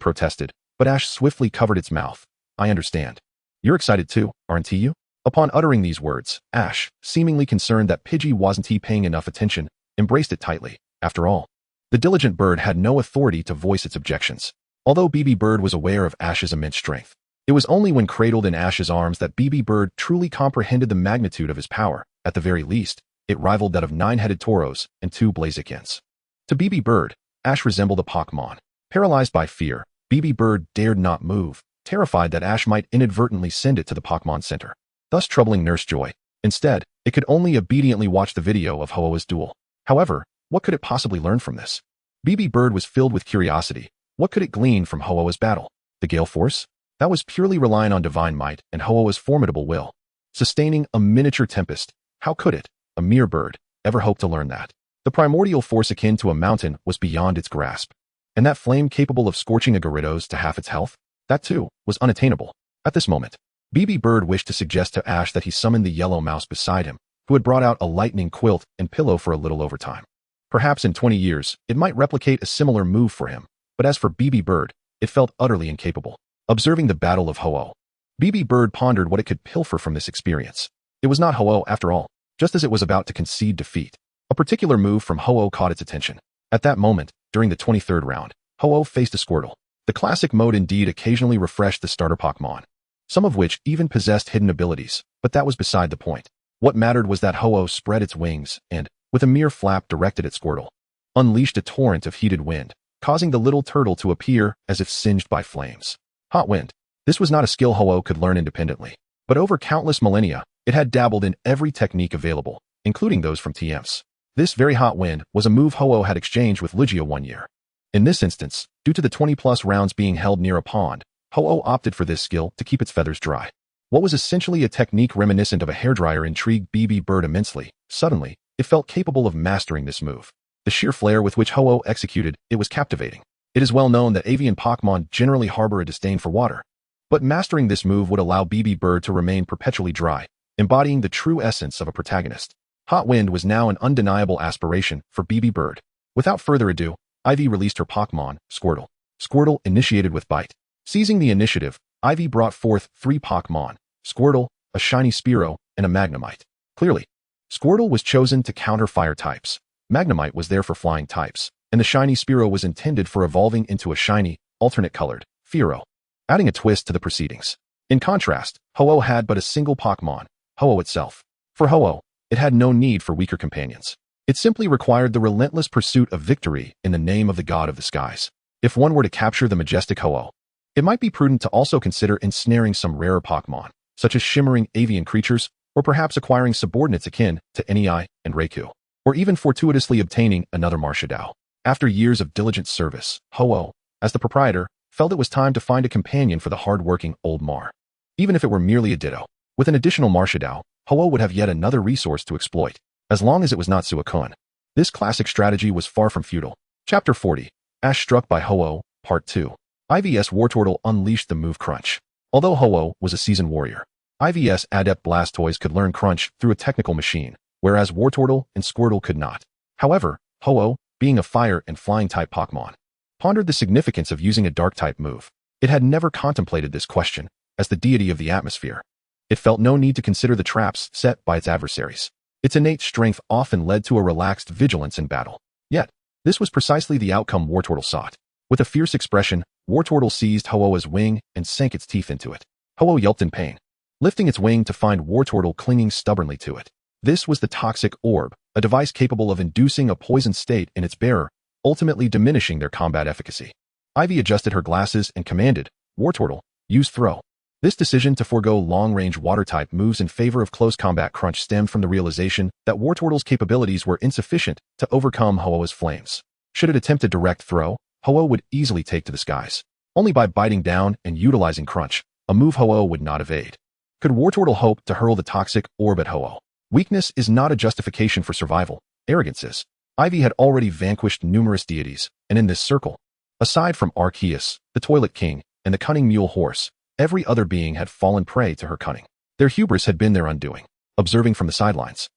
protested, but Ash swiftly covered its mouth. I understand. You're excited too, aren't you? Upon uttering these words, Ash, seemingly concerned that Pidgey wasn't paying enough attention, embraced it tightly. After all, the diligent bird had no authority to voice its objections. Although BB Bird was aware of Ash's immense strength, it was only when cradled in Ash's arms that BB Bird truly comprehended the magnitude of his power. At the very least, it rivaled that of 9-headed Tauros and 2 Blazikens. To BB Bird, Ash resembled a Pokémon. Paralyzed by fear, BB Bird dared not move, terrified that Ash might inadvertently send it to the Pokémon Center, thus troubling Nurse Joy. Instead, it could only obediently watch the video of Ho-Oh's duel. However, what could it possibly learn from this? BB Bird was filled with curiosity. What could it glean from Ho-Oh's battle? The Gale Force? That was purely relying on divine might and Ho-Oh's formidable will. Sustaining a miniature tempest. How could it, a mere bird, ever hope to learn that? The primordial force akin to a mountain was beyond its grasp. And that flame capable of scorching a Gyarados to half its health? That too, was unattainable. At this moment, BB Bird wished to suggest to Ash that he summon the yellow mouse beside him, who had brought out a lightning quilt and pillow for a little overtime. Perhaps in 20 years, it might replicate a similar move for him, but as for BB Bird, it felt utterly incapable. Observing the battle of Ho-Oh, BB Bird pondered what it could pilfer from this experience. It was not Ho-Oh after all. Just as it was about to concede defeat, a particular move from Ho-Oh caught its attention. At that moment, during the 23rd round, Ho-Oh faced a Squirtle. The classic mode indeed occasionally refreshed the starter Pokémon, some of which even possessed hidden abilities, but that was beside the point. What mattered was that Ho-Oh spread its wings and, with a mere flap directed at Squirtle, unleashed a torrent of heated wind, causing the little turtle to appear as if singed by flames. Hot wind. This was not a skill Ho-Oh could learn independently, but over countless millennia, it had dabbled in every technique available, including those from TMs. This very hot wind was a move Ho-Oh had exchanged with Lugia one year. In this instance, due to the 20-plus rounds being held near a pond, Ho-Oh opted for this skill to keep its feathers dry. What was essentially a technique reminiscent of a hairdryer intrigued BB Bird immensely. Suddenly, it felt capable of mastering this move. The sheer flair with which Ho-Oh executed it was captivating. It is well known that avian Pokémon generally harbor a disdain for water, but mastering this move would allow BB Bird to remain perpetually dry, embodying the true essence of a protagonist. Hot wind was now an undeniable aspiration for BB Bird. Without further ado, Ivy released her Pokémon, Squirtle. Squirtle initiated with Bite. Seizing the initiative, Ivy brought forth 3 Pokémon, Squirtle, a shiny Spearow, and a Magnemite. Clearly, Squirtle was chosen to counter fire types. Magnemite was there for flying types, and the shiny Spearow was intended for evolving into a shiny, alternate-colored Fearow, adding a twist to the proceedings. In contrast, Ho-Oh had but a single Pokémon, Ho-Oh itself. For Ho-Oh, it had no need for weaker companions. It simply required the relentless pursuit of victory in the name of the god of the skies. If one were to capture the majestic Ho-Oh, it might be prudent to also consider ensnaring some rarer Pokémon, such as shimmering avian creatures, or perhaps acquiring subordinates akin to Nei and Raikou, or even fortuitously obtaining another Marshadao. After years of diligent service, Ho-Oh, as the proprietor, felt it was time to find a companion for the hard-working old Mar. Even if it were merely a ditto. With an additional Marshadao, Ho-Oh would have yet another resource to exploit, as long as it was not Suicune. This classic strategy was far from futile. Chapter 40. Ash struck by Ho-Oh, Part 2. IVS Wartortle unleashed the move Crunch. Although Ho-Oh was a seasoned warrior, IVS Adept Blastoise could learn Crunch through a technical machine, whereas Wartortle and Squirtle could not. However, Ho-Oh, being a fire and flying-type Pokémon, pondered the significance of using a dark-type move. It had never contemplated this question, as the deity of the atmosphere. It felt no need to consider the traps set by its adversaries. Its innate strength often led to a relaxed vigilance in battle. Yet, this was precisely the outcome Wartortle sought. With a fierce expression, Wartortle seized Ho-Oh's wing and sank its teeth into it. Ho-Oh yelped in pain, lifting its wing to find Wartortle clinging stubbornly to it. This was the Toxic Orb, a device capable of inducing a poisoned state in its bearer, ultimately diminishing their combat efficacy. Ivy adjusted her glasses and commanded, Wartortle, use Throw. This decision to forego long-range water-type moves in favor of close combat Crunch stemmed from the realization that Wartortle's capabilities were insufficient to overcome Ho-Oh's flames. Should it attempt a direct throw, Ho-Oh would easily take to the skies. Only by biting down and utilizing Crunch, a move Ho-Oh would not evade. Could Wartortle hope to hurl the Toxic Orb at Ho-Oh? Weakness is not a justification for survival, arrogance is. Ivy had already vanquished numerous deities, and in this circle, aside from Arceus, the Toilet King, and the Cunning Mule Horse, every other being had fallen prey to her cunning. Their hubris had been their undoing. Observing from the sidelines,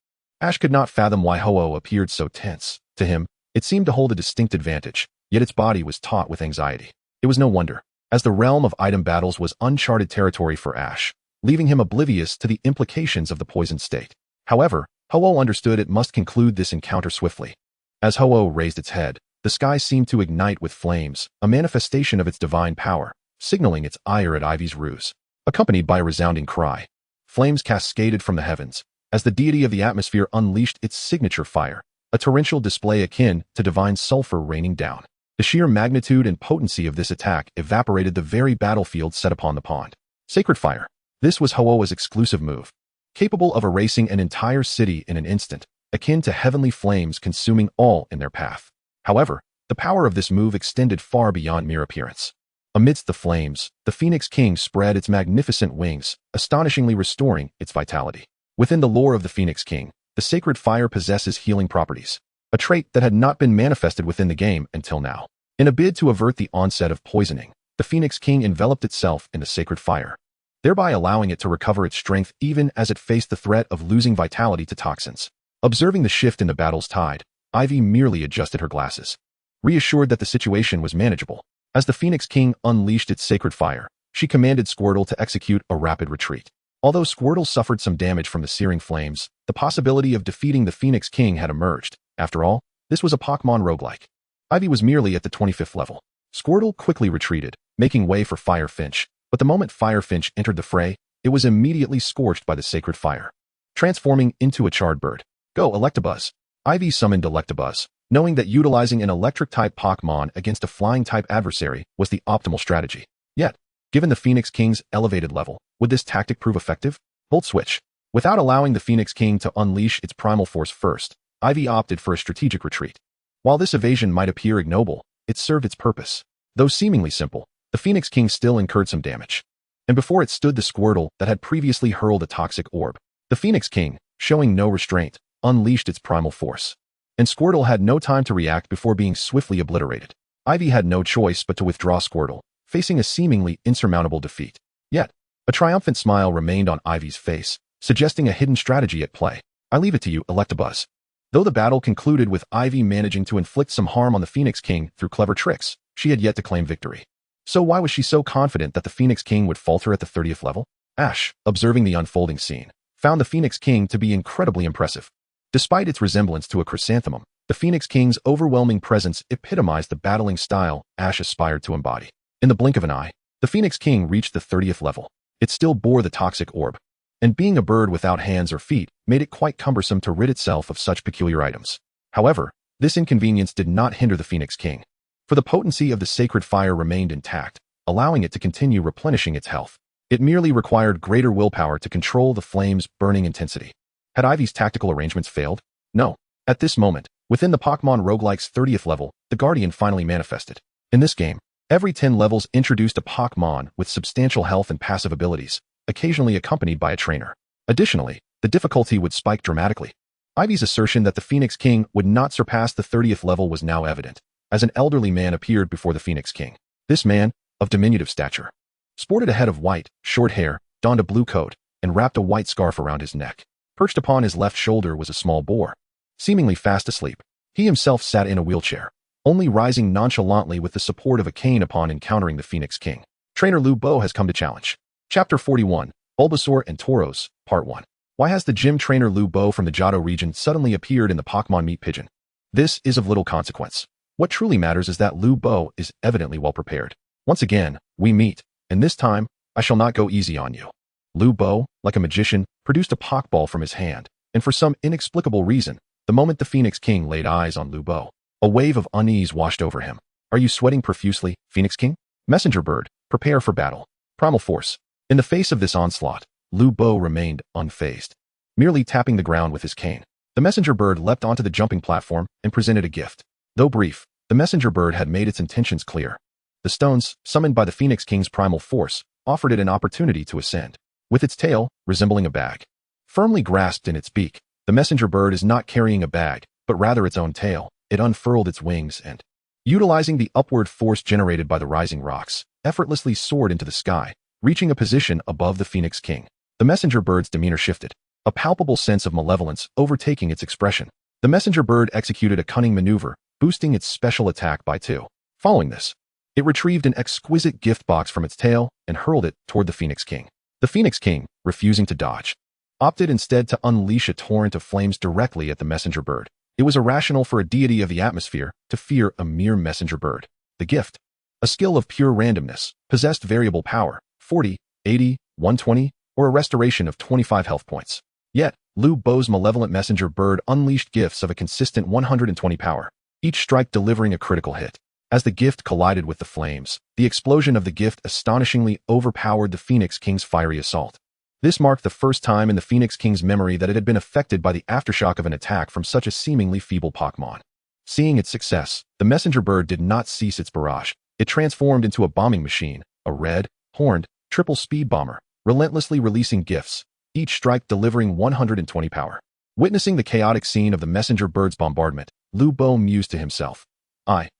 Ash could not fathom why Ho-Oh appeared so tense. To him, it seemed to hold a distinct advantage, yet its body was taut with anxiety. It was no wonder, as the realm of item battles was uncharted territory for Ash, leaving him oblivious to the implications of the poisoned state. However, Ho-Oh understood it must conclude this encounter swiftly. As Ho-Oh raised its head, the sky seemed to ignite with flames, a manifestation of its divine power, signaling its ire at Ivy's ruse. Accompanied by a resounding cry, flames cascaded from the heavens, as the deity of the atmosphere unleashed its signature fire, a torrential display akin to divine sulfur raining down. The sheer magnitude and potency of this attack evaporated the very battlefield set upon the pond. Sacred Fire. This was Ho-Oh's exclusive move, capable of erasing an entire city in an instant, akin to heavenly flames consuming all in their path. However, the power of this move extended far beyond mere appearance. Amidst the flames, the Phoenix King spread its magnificent wings, astonishingly restoring its vitality. Within the lore of the Phoenix King, the Sacred Fire possesses healing properties, a trait that had not been manifested within the game until now. In a bid to avert the onset of poisoning, the Phoenix King enveloped itself in the Sacred Fire, thereby allowing it to recover its strength even as it faced the threat of losing vitality to toxins. Observing the shift in the battle's tide, Ivy merely adjusted her glasses, reassured that the situation was manageable. As the Phoenix King unleashed its Sacred Fire, she commanded Squirtle to execute a rapid retreat. Although Squirtle suffered some damage from the searing flames, the possibility of defeating the Phoenix King had emerged. After all, this was a Pokémon Roguelike. Ivy was merely at the 25th level. Squirtle quickly retreated, making way for Fire Finch, but the moment Fire Finch entered the fray, it was immediately scorched by the Sacred Fire, transforming into a charred bird. Go, Electabuzz! Ivy summoned Electabuzz, knowing that utilizing an electric-type Pokémon against a flying-type adversary was the optimal strategy. Yet, given the Phoenix King's elevated level, would this tactic prove effective? Volt Switch. Without allowing the Phoenix King to unleash its primal force first, Ivy opted for a strategic retreat. While this evasion might appear ignoble, it served its purpose. Though seemingly simple, the Phoenix King still incurred some damage. And before it stood the Squirtle that had previously hurled a Toxic Orb, the Phoenix King, showing no restraint, unleashed its primal force. And Squirtle had no time to react before being swiftly obliterated. Ivy had no choice but to withdraw Squirtle, facing a seemingly insurmountable defeat. Yet, a triumphant smile remained on Ivy's face, suggesting a hidden strategy at play. I leave it to you, Electabuzz. Though the battle concluded with Ivy managing to inflict some harm on the Phoenix King through clever tricks, she had yet to claim victory. So why was she so confident that the Phoenix King would falter at the 30th level? Ash, observing the unfolding scene, found the Phoenix King to be incredibly impressive. Despite its resemblance to a chrysanthemum, the Phoenix King's overwhelming presence epitomized the battling style Ash aspired to embody. In the blink of an eye, the Phoenix King reached the 30th level. It still bore the Toxic Orb, and being a bird without hands or feet made it quite cumbersome to rid itself of such peculiar items. However, this inconvenience did not hinder the Phoenix King, for the potency of the Sacred Fire remained intact, allowing it to continue replenishing its health. It merely required greater willpower to control the flame's burning intensity. Had Ivy's tactical arrangements failed? No. At this moment, within the Pokémon Roguelike's 30th level, the Guardian finally manifested. In this game, every 10 levels introduced a Pokémon with substantial health and passive abilities, occasionally accompanied by a trainer. Additionally, the difficulty would spike dramatically. Ivy's assertion that the Phoenix King would not surpass the 30th level was now evident, as an elderly man appeared before the Phoenix King. This man, of diminutive stature, sported a head of white, short hair, donned a blue coat, and wrapped a white scarf around his neck. Perched upon his left shoulder was a small boar, seemingly fast asleep. He himself sat in a wheelchair, only rising nonchalantly with the support of a cane upon encountering the Phoenix King. Trainer Lu Bo has come to challenge. Chapter 41, Bulbasaur and Tauros, Part 1. Why has the gym trainer Lu Bo from the Johto region suddenly appeared in the Pokémon Meat Pigeon? This is of little consequence. What truly matters is that Lu Bo is evidently well prepared. Once again, we meet, and this time, I shall not go easy on you. Lu Bo, like a magician, produced a Pokeball from his hand, and for some inexplicable reason, the moment the Phoenix King laid eyes on Lu Bo, a wave of unease washed over him. Are you sweating profusely, Phoenix King? Messenger Bird, prepare for battle. Primal Force. In the face of this onslaught, Lu Bo remained unfazed, merely tapping the ground with his cane. The Messenger Bird leapt onto the jumping platform and presented a gift. Though brief, the Messenger Bird had made its intentions clear. The stones, summoned by the Phoenix King's primal force, offered it an opportunity to ascend. With its tail, resembling a bag, firmly grasped in its beak, the Messenger Bird is not carrying a bag, but rather its own tail. It unfurled its wings and, utilizing the upward force generated by the rising rocks, effortlessly soared into the sky, reaching a position above the Phoenix King. The Messenger Bird's demeanor shifted, a palpable sense of malevolence overtaking its expression. The Messenger Bird executed a cunning maneuver, boosting its special attack by 2. Following this, it retrieved an exquisite gift box from its tail and hurled it toward the Phoenix King. The Phoenix King, refusing to dodge, opted instead to unleash a torrent of flames directly at the Messenger Bird. It was irrational for a deity of the atmosphere to fear a mere Messenger Bird. The gift, a skill of pure randomness, possessed variable power, 40, 80, 120, or a restoration of 25 health points. Yet, Lu Bo's malevolent Messenger Bird unleashed gifts of a consistent 120 power, each strike delivering a critical hit. As the gift collided with the flames, the explosion of the gift astonishingly overpowered the Phoenix King's fiery assault. This marked the first time in the Phoenix King's memory that it had been affected by the aftershock of an attack from such a seemingly feeble Pokémon. Seeing its success, the Messenger Bird did not cease its barrage. It transformed into a bombing machine, a red, horned, triple-speed bomber, relentlessly releasing gifts, each strike delivering 120 power. Witnessing the chaotic scene of the Messenger Bird's bombardment, Lu Bo mused to himself.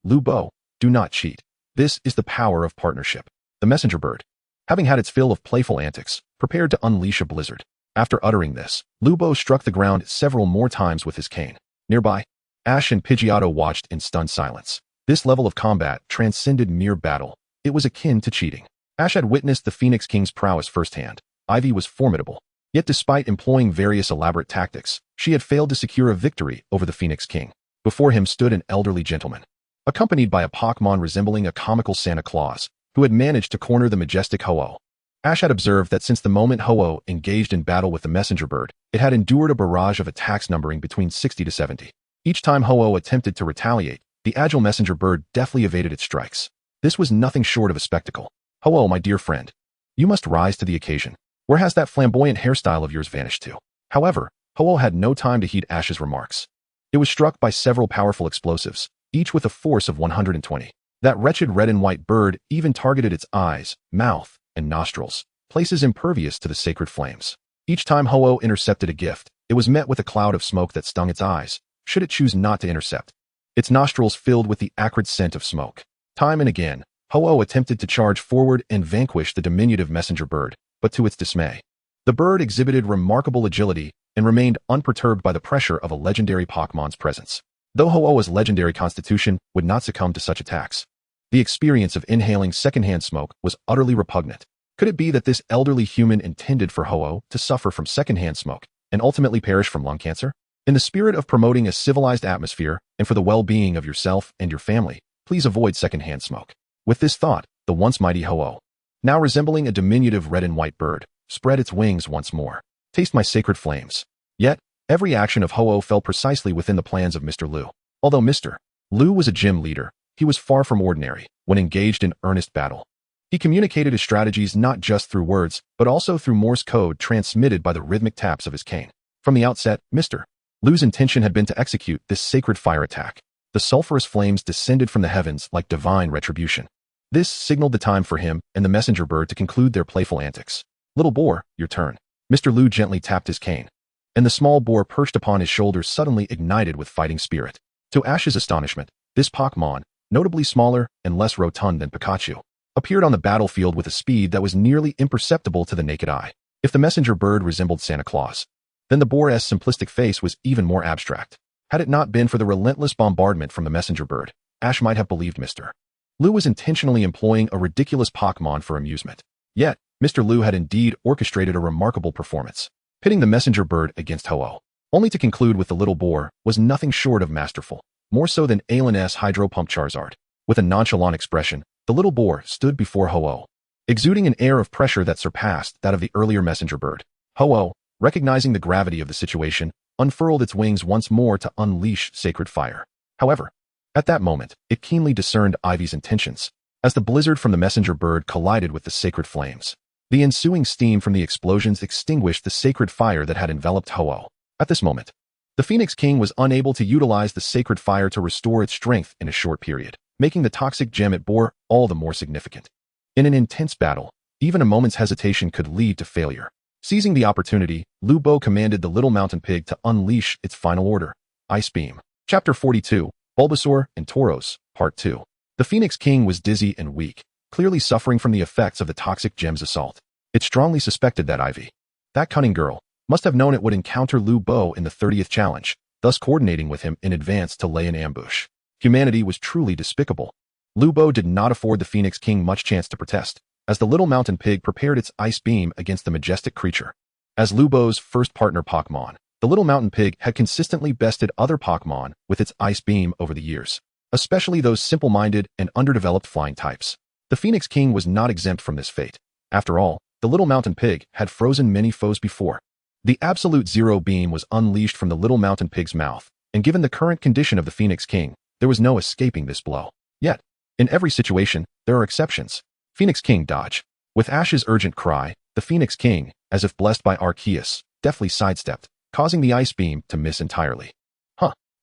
Lu Bo, do not cheat. This is the power of partnership. The Messenger Bird, having had its fill of playful antics, prepared to unleash a blizzard. After uttering this, Lu Bo struck the ground several more times with his cane. Nearby, Ash and Pidgeotto watched in stunned silence. This level of combat transcended mere battle. It was akin to cheating. Ash had witnessed the Phoenix King's prowess firsthand. Ivy was formidable. Yet despite employing various elaborate tactics, she had failed to secure a victory over the Phoenix King. Before him stood an elderly gentleman, accompanied by a Pokémon resembling a comical Santa Claus, who had managed to corner the majestic Ho-Oh. Ash had observed that since the moment Ho-Oh engaged in battle with the Messenger Bird, it had endured a barrage of attacks numbering between 60 to 70. Each time Ho-Oh attempted to retaliate, the agile Messenger Bird deftly evaded its strikes. This was nothing short of a spectacle. Ho-Oh, my dear friend, you must rise to the occasion. Where has that flamboyant hairstyle of yours vanished to? However, Ho-Oh had no time to heed Ash's remarks. It was struck by several powerful explosives, each with a force of 120. That wretched red and white bird even targeted its eyes, mouth, and nostrils, places impervious to the sacred flames. Each time Ho-Oh intercepted a gift, it was met with a cloud of smoke that stung its eyes, should it choose not to intercept. Its nostrils filled with the acrid scent of smoke. Time and again, Ho-Oh attempted to charge forward and vanquish the diminutive Messenger Bird, but to its dismay, the bird exhibited remarkable agility and remained unperturbed by the pressure of a legendary Pokémon's presence. Though Ho-Oh's legendary constitution would not succumb to such attacks, the experience of inhaling secondhand smoke was utterly repugnant. Could it be that this elderly human intended for Ho-Oh to suffer from secondhand smoke and ultimately perish from lung cancer? In the spirit of promoting a civilized atmosphere and for the well-being of yourself and your family, please avoid secondhand smoke. With this thought, the once mighty Ho-Oh, now resembling a diminutive red and white bird, spread its wings once more. Taste my sacred flames. Yet, every action of Ho-Oh fell precisely within the plans of Mr. Lu. Although Mr. Lu was a gym leader, he was far from ordinary when engaged in earnest battle. He communicated his strategies not just through words, but also through Morse code transmitted by the rhythmic taps of his cane. From the outset, Mr. Lu's intention had been to execute this sacred fire attack. The sulphurous flames descended from the heavens like divine retribution. This signaled the time for him and the Messenger Bird to conclude their playful antics. Little boar, your turn. Mr. Lu gently tapped his cane, and the small boar perched upon his shoulder suddenly ignited with fighting spirit. To Ash's astonishment, this Pokémon, notably smaller and less rotund than Pikachu, appeared on the battlefield with a speed that was nearly imperceptible to the naked eye. If the messenger bird resembled Santa Claus, then the boar's simplistic face was even more abstract. Had it not been for the relentless bombardment from the messenger bird, Ash might have believed Mr. Lu was intentionally employing a ridiculous Pokémon for amusement. Yet, Mr. Lu had indeed orchestrated a remarkable performance, pitting the messenger bird against Ho-Oh, only to conclude with the little boar was nothing short of masterful, more so than Aelin's Hydro Pump Charizard. With a nonchalant expression, the little boar stood before Ho-Oh, exuding an air of pressure that surpassed that of the earlier messenger bird. Ho-Oh, recognizing the gravity of the situation, unfurled its wings once more to unleash sacred fire. However, at that moment, it keenly discerned Ivy's intentions, as the blizzard from the messenger bird collided with the sacred flames. The ensuing steam from the explosions extinguished the sacred fire that had enveloped Ho-Oh. At this moment, the Phoenix King was unable to utilize the sacred fire to restore its strength in a short period, making the toxic gem it bore all the more significant. In an intense battle, even a moment's hesitation could lead to failure. Seizing the opportunity, Lu Bo commanded the little mountain pig to unleash its final order, Ice Beam. Chapter 42, Bulbasaur and Tauros, Part 2. The Phoenix King was dizzy and weak, clearly suffering from the effects of the toxic gem's assault. It strongly suspected that Ivy, that cunning girl, must have known it would encounter Lu Bo in the 30th challenge, thus coordinating with him in advance to lay an ambush. Humanity was truly despicable. Lu Bo did not afford the Phoenix King much chance to protest, as the little mountain pig prepared its ice beam against the majestic creature. As Lu Bo's first partner Pokémon, the little mountain pig had consistently bested other Pokémon with its ice beam over the years, especially those simple-minded and underdeveloped flying types. The Phoenix King was not exempt from this fate. After all, the little mountain pig had frozen many foes before. The absolute zero beam was unleashed from the little mountain pig's mouth, and given the current condition of the Phoenix King, there was no escaping this blow. Yet, in every situation, there are exceptions. Phoenix King dodge. With Ash's urgent cry, the Phoenix King, as if blessed by Arceus, deftly sidestepped, causing the ice beam to miss entirely.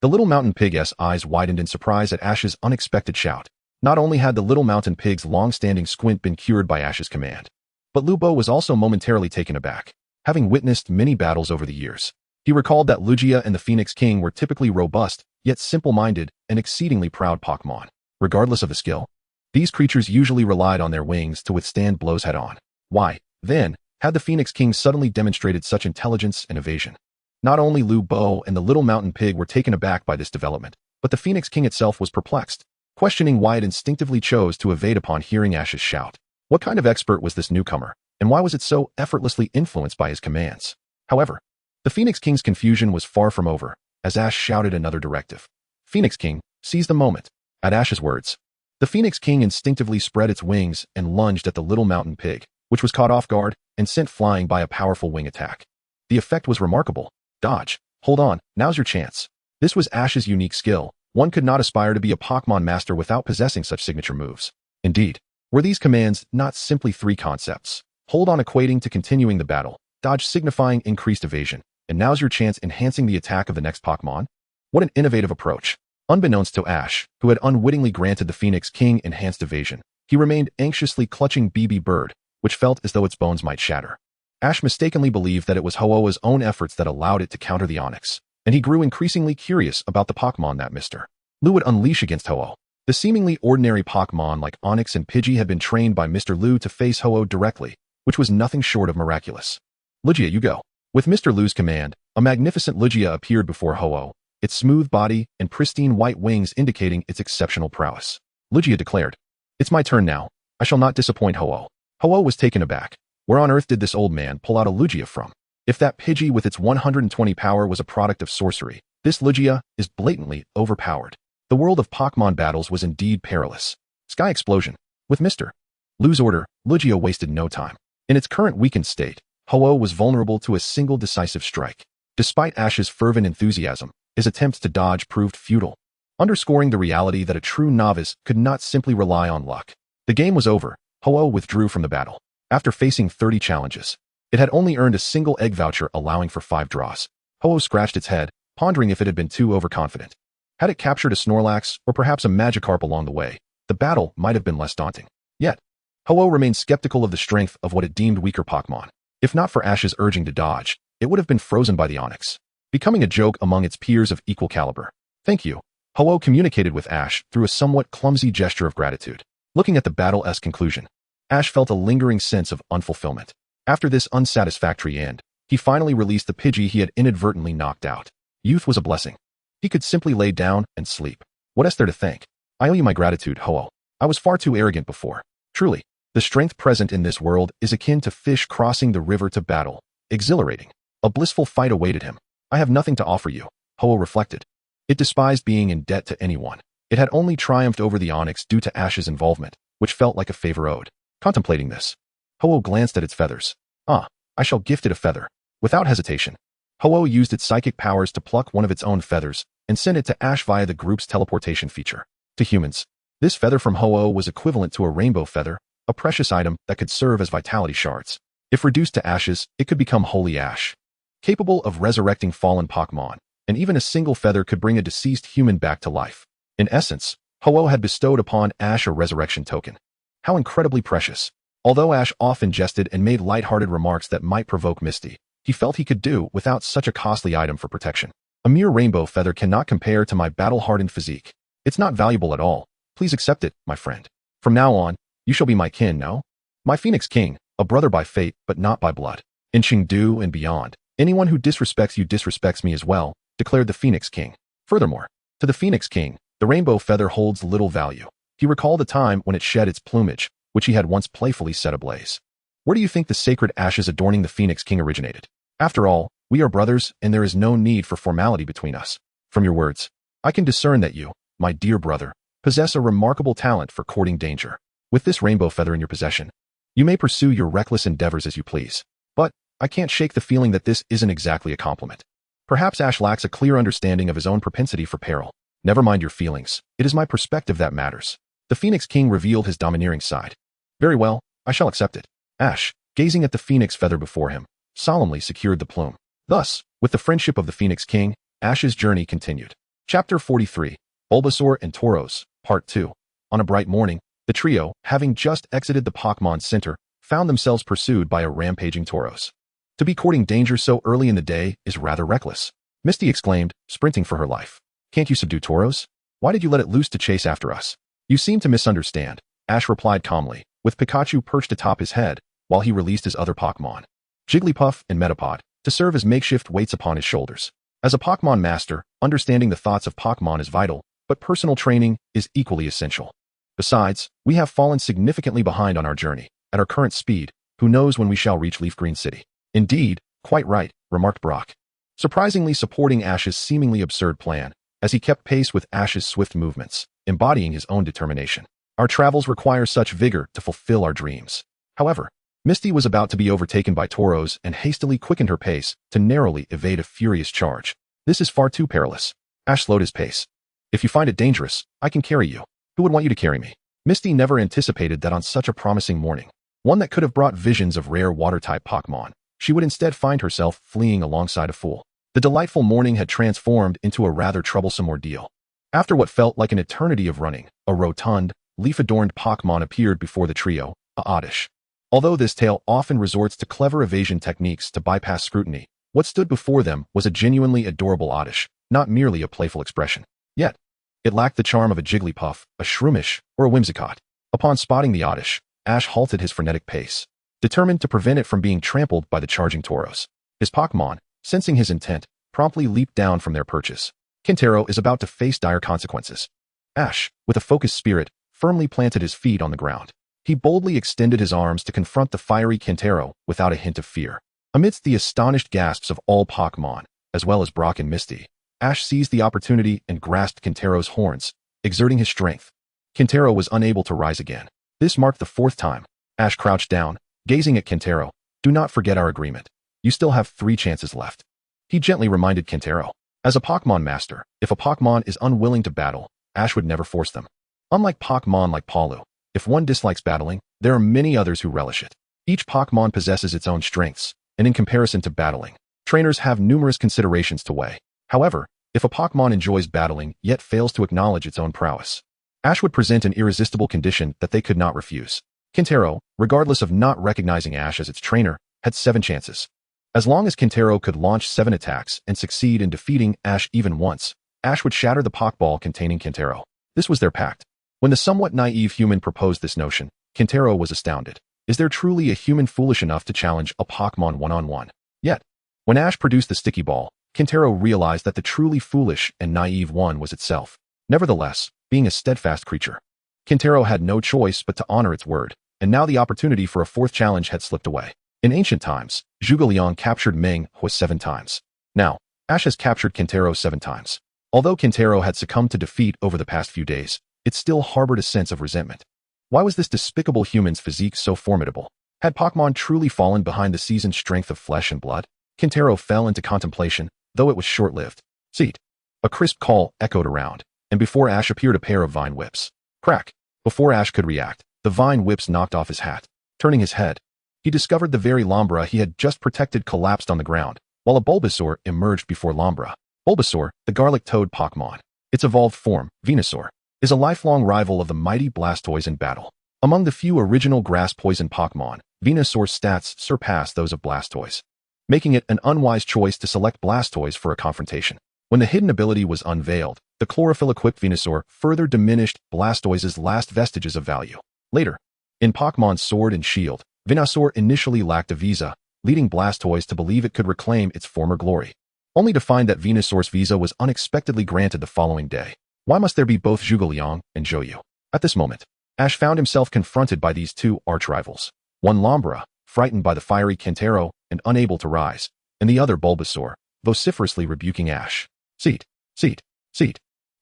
The little mountain pig's eyes widened in surprise at Ash's unexpected shout. Not only had the little mountain pig's long-standing squint been cured by Ash's command, but Lu Bo was also momentarily taken aback. Having witnessed many battles over the years, he recalled that Lugia and the Phoenix King were typically robust, yet simple-minded and exceedingly proud Pokémon. Regardless of the skill, these creatures usually relied on their wings to withstand blows head-on. Why, then, had the Phoenix King suddenly demonstrated such intelligence and evasion? Not only Lu Bo and the little mountain pig were taken aback by this development, but the Phoenix King itself was perplexed, questioning why it instinctively chose to evade upon hearing Ash's shout. What kind of expert was this newcomer, and why was it so effortlessly influenced by his commands? However, the Phoenix King's confusion was far from over, as Ash shouted another directive. Phoenix King, seize the moment. At Ash's words, the Phoenix King instinctively spread its wings and lunged at the little mountain pig, which was caught off guard and sent flying by a powerful wing attack. The effect was remarkable. Dodge. Hold on, now's your chance. This was Ash's unique skill. One could not aspire to be a Pokémon master without possessing such signature moves. Indeed, were these commands not simply three concepts? Hold on equating to continuing the battle, dodge signifying increased evasion, and now's your chance enhancing the attack of the next Pokémon? What an innovative approach. Unbeknownst to Ash, who had unwittingly granted the Phoenix King enhanced evasion, he remained anxiously clutching BB Bird, which felt as though its bones might shatter. Ash mistakenly believed that it was Ho-Oh's own efforts that allowed it to counter the Onix, and he grew increasingly curious about the Pokémon that Mr. Lu would unleash against Ho-Oh. The seemingly ordinary Pokémon like Onix and Pidgey had been trained by Mr. Lu to face Ho-Oh directly, which was nothing short of miraculous. Lugia, you go. With Mr. Lu's command, a magnificent Lugia appeared before Ho-Oh, its smooth body and pristine white wings indicating its exceptional prowess. Lugia declared, "It's my turn now. I shall not disappoint Ho-Oh." Ho-Oh was taken aback. Where on earth did this old man pull out a Lugia from? If that Pidgey with its 120 power was a product of sorcery, this Lugia is blatantly overpowered. The world of Pokémon battles was indeed perilous. Sky Explosion. With Mr. Lu's order, Lugia wasted no time. In its current weakened state, Ho-Oh was vulnerable to a single decisive strike. Despite Ash's fervent enthusiasm, his attempts to dodge proved futile, underscoring the reality that a true novice could not simply rely on luck. The game was over. Ho-Oh withdrew from the battle. After facing 30 challenges, it had only earned a single egg voucher allowing for 5 draws. Ho-Oh scratched its head, pondering if it had been too overconfident. Had it captured a Snorlax or perhaps a Magikarp along the way, the battle might have been less daunting. Yet, Ho-Oh remained skeptical of the strength of what it deemed weaker Pokémon. If not for Ash's urging to dodge, it would have been frozen by the Onyx, becoming a joke among its peers of equal caliber. Thank you. Ho-Oh communicated with Ash through a somewhat clumsy gesture of gratitude. Looking at the battle's conclusion, Ash felt a lingering sense of unfulfillment. After this unsatisfactory end, he finally released the Pidgey he had inadvertently knocked out. Youth was a blessing. He could simply lay down and sleep. What is there to thank? I owe you my gratitude, Ho-Oh. I was far too arrogant before. Truly, the strength present in this world is akin to fish crossing the river to battle. Exhilarating. A blissful fight awaited him. I have nothing to offer you, Ho-Oh reflected. It despised being in debt to anyone. It had only triumphed over the Onyx due to Ash's involvement, which felt like a favor owed. Contemplating this, Ho-Oh glanced at its feathers. I shall gift it a feather. Without hesitation, Ho-Oh used its psychic powers to pluck one of its own feathers and send it to Ash via the group's teleportation feature. To humans, this feather from Ho-Oh was equivalent to a rainbow feather, a precious item that could serve as vitality shards. If reduced to ashes, it could become Holy Ash, capable of resurrecting fallen Pokémon, and even a single feather could bring a deceased human back to life. In essence, Ho-Oh had bestowed upon Ash a resurrection token. How incredibly precious. Although Ash often jested and made lighthearted remarks that might provoke Misty, he felt he could do without such a costly item for protection. A mere rainbow feather cannot compare to my battle-hardened physique. It's not valuable at all. Please accept it, my friend. From now on, you shall be my kin, no? My Phoenix King, a brother by fate but not by blood. In Chengdu and beyond, anyone who disrespects you disrespects me as well, declared the Phoenix King. Furthermore, to the Phoenix King, the rainbow feather holds little value. He recalled the time when it shed its plumage, which he had once playfully set ablaze. Where do you think the sacred ashes adorning the Phoenix King originated? After all, we are brothers and there is no need for formality between us. From your words, I can discern that you, my dear brother, possess a remarkable talent for courting danger. With this rainbow feather in your possession, you may pursue your reckless endeavors as you please. But I can't shake the feeling that this isn't exactly a compliment. Perhaps Ash lacks a clear understanding of his own propensity for peril. Never mind your feelings. It is my perspective that matters. The Phoenix King revealed his domineering side. Very well, I shall accept it. Ash, gazing at the phoenix feather before him, solemnly secured the plume. Thus, with the friendship of the Phoenix King, Ash's journey continued. Chapter 43, Bulbasaur and Tauros, Part 2. On a bright morning, the trio, having just exited the Pokémon Center, found themselves pursued by a rampaging Tauros. To be courting danger so early in the day is rather reckless, Misty exclaimed, sprinting for her life. Can't you subdue Tauros? Why did you let it loose to chase after us? You seem to misunderstand, Ash replied calmly, with Pikachu perched atop his head, while he released his other Pokémon, Jigglypuff and Metapod, to serve as makeshift weights upon his shoulders. As a Pokémon master, understanding the thoughts of Pokémon is vital, but personal training is equally essential. Besides, we have fallen significantly behind on our journey. At our current speed, who knows when we shall reach Leaf Green City? Indeed, quite right, remarked Brock, surprisingly supporting Ash's seemingly absurd plan, as he kept pace with Ash's swift movements, embodying his own determination. Our travels require such vigor to fulfill our dreams. However, Misty was about to be overtaken by Tauros and hastily quickened her pace to narrowly evade a furious charge. This is far too perilous. Ash slowed his pace. If you find it dangerous, I can carry you. Who would want you to carry me? Misty never anticipated that on such a promising morning, one that could have brought visions of rare water-type Pokémon, she would instead find herself fleeing alongside a fool. The delightful morning had transformed into a rather troublesome ordeal. After what felt like an eternity of running, a rotund, leaf-adorned Pokémon appeared before the trio, a Oddish. Although this tail often resorts to clever evasion techniques to bypass scrutiny, what stood before them was a genuinely adorable Oddish, not merely a playful expression. Yet, it lacked the charm of a Jigglypuff, a Shroomish, or a Whimsicott. Upon spotting the Oddish, Ash halted his frenetic pace, determined to prevent it from being trampled by the charging Tauros. His Pokémon, sensing his intent, promptly leaped down from their perches. Kintaro is about to face dire consequences. Ash, with a focused spirit, firmly planted his feet on the ground. He boldly extended his arms to confront the fiery Kintaro without a hint of fear. Amidst the astonished gasps of all Pokémon, as well as Brock and Misty, Ash seized the opportunity and grasped Kintaro's horns, exerting his strength. Kintaro was unable to rise again. This marked the fourth time. Ash crouched down, gazing at Kintaro. Do not forget our agreement. You still have 3 chances left. He gently reminded Kintaro. As a Pokémon master, if a Pokémon is unwilling to battle, Ash would never force them. Unlike Pokémon like Palu, if one dislikes battling, there are many others who relish it. Each Pokémon possesses its own strengths, and in comparison to battling, trainers have numerous considerations to weigh. However, if a Pokémon enjoys battling yet fails to acknowledge its own prowess, Ash would present an irresistible condition that they could not refuse. Kintaro, regardless of not recognizing Ash as its trainer, had 7 chances. As long as Kintaro could launch 7 attacks and succeed in defeating Ash even once, Ash would shatter the Pokeball containing Kintaro. This was their pact. When the somewhat naive human proposed this notion, Kintaro was astounded. Is there truly a human foolish enough to challenge a Pokemon one-on-one? Yet, when Ash produced the sticky ball, Kintaro realized that the truly foolish and naive one was itself. Nevertheless, being a steadfast creature, Kintaro had no choice but to honor its word, and now the opportunity for a 4th challenge had slipped away. In ancient times, Zhuge Liang captured Ming Hui 7 times. Now, Ash has captured Kintaro 7 times. Although Kintaro had succumbed to defeat over the past few days, it still harbored a sense of resentment. Why was this despicable human's physique so formidable? Had Pokemon truly fallen behind the seasoned strength of flesh and blood? Kintaro fell into contemplation, though it was short-lived. Seat. A crisp call echoed around, and before Ash appeared a pair of vine whips. Crack. Before Ash could react, the vine whips knocked off his hat. Turning his head, he discovered the very Lombra he had just protected collapsed on the ground, while a Bulbasaur emerged before Lombra. Bulbasaur, the garlic toad Pokemon. Its evolved form, Venusaur, is a lifelong rival of the mighty Blastoise in battle. Among the few original grass-poison Pokemon, Venusaur's stats surpass those of Blastoise, making it an unwise choice to select Blastoise for a confrontation. When the hidden ability was unveiled, the chlorophyll-equipped Venusaur further diminished Blastoise's last vestiges of value. Later, in Pokemon Sword and Shield, Venusaur initially lacked a visa, leading Blastoise to believe it could reclaim its former glory, only to find that Venusaur's visa was unexpectedly granted the following day. Why must there be both Zhuge Liang and Zhouyu? At this moment, Ash found himself confronted by these 2 arch-rivals. One Lombra, frightened by the fiery Kintaro and unable to rise, and the other Bulbasaur, vociferously rebuking Ash. Seat.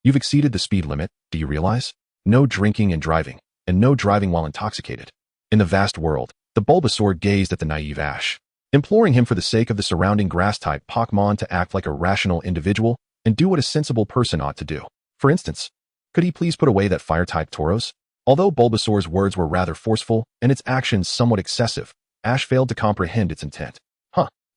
You've exceeded the speed limit, do you realize? No drinking and driving, and no driving while intoxicated. In the vast world, the Bulbasaur gazed at the naive Ash, imploring him for the sake of the surrounding grass-type Pokemon to act like a rational individual and do what a sensible person ought to do. For instance, could he please put away that fire-type Tauros? Although Bulbasaur's words were rather forceful and its actions somewhat excessive, Ash failed to comprehend its intent.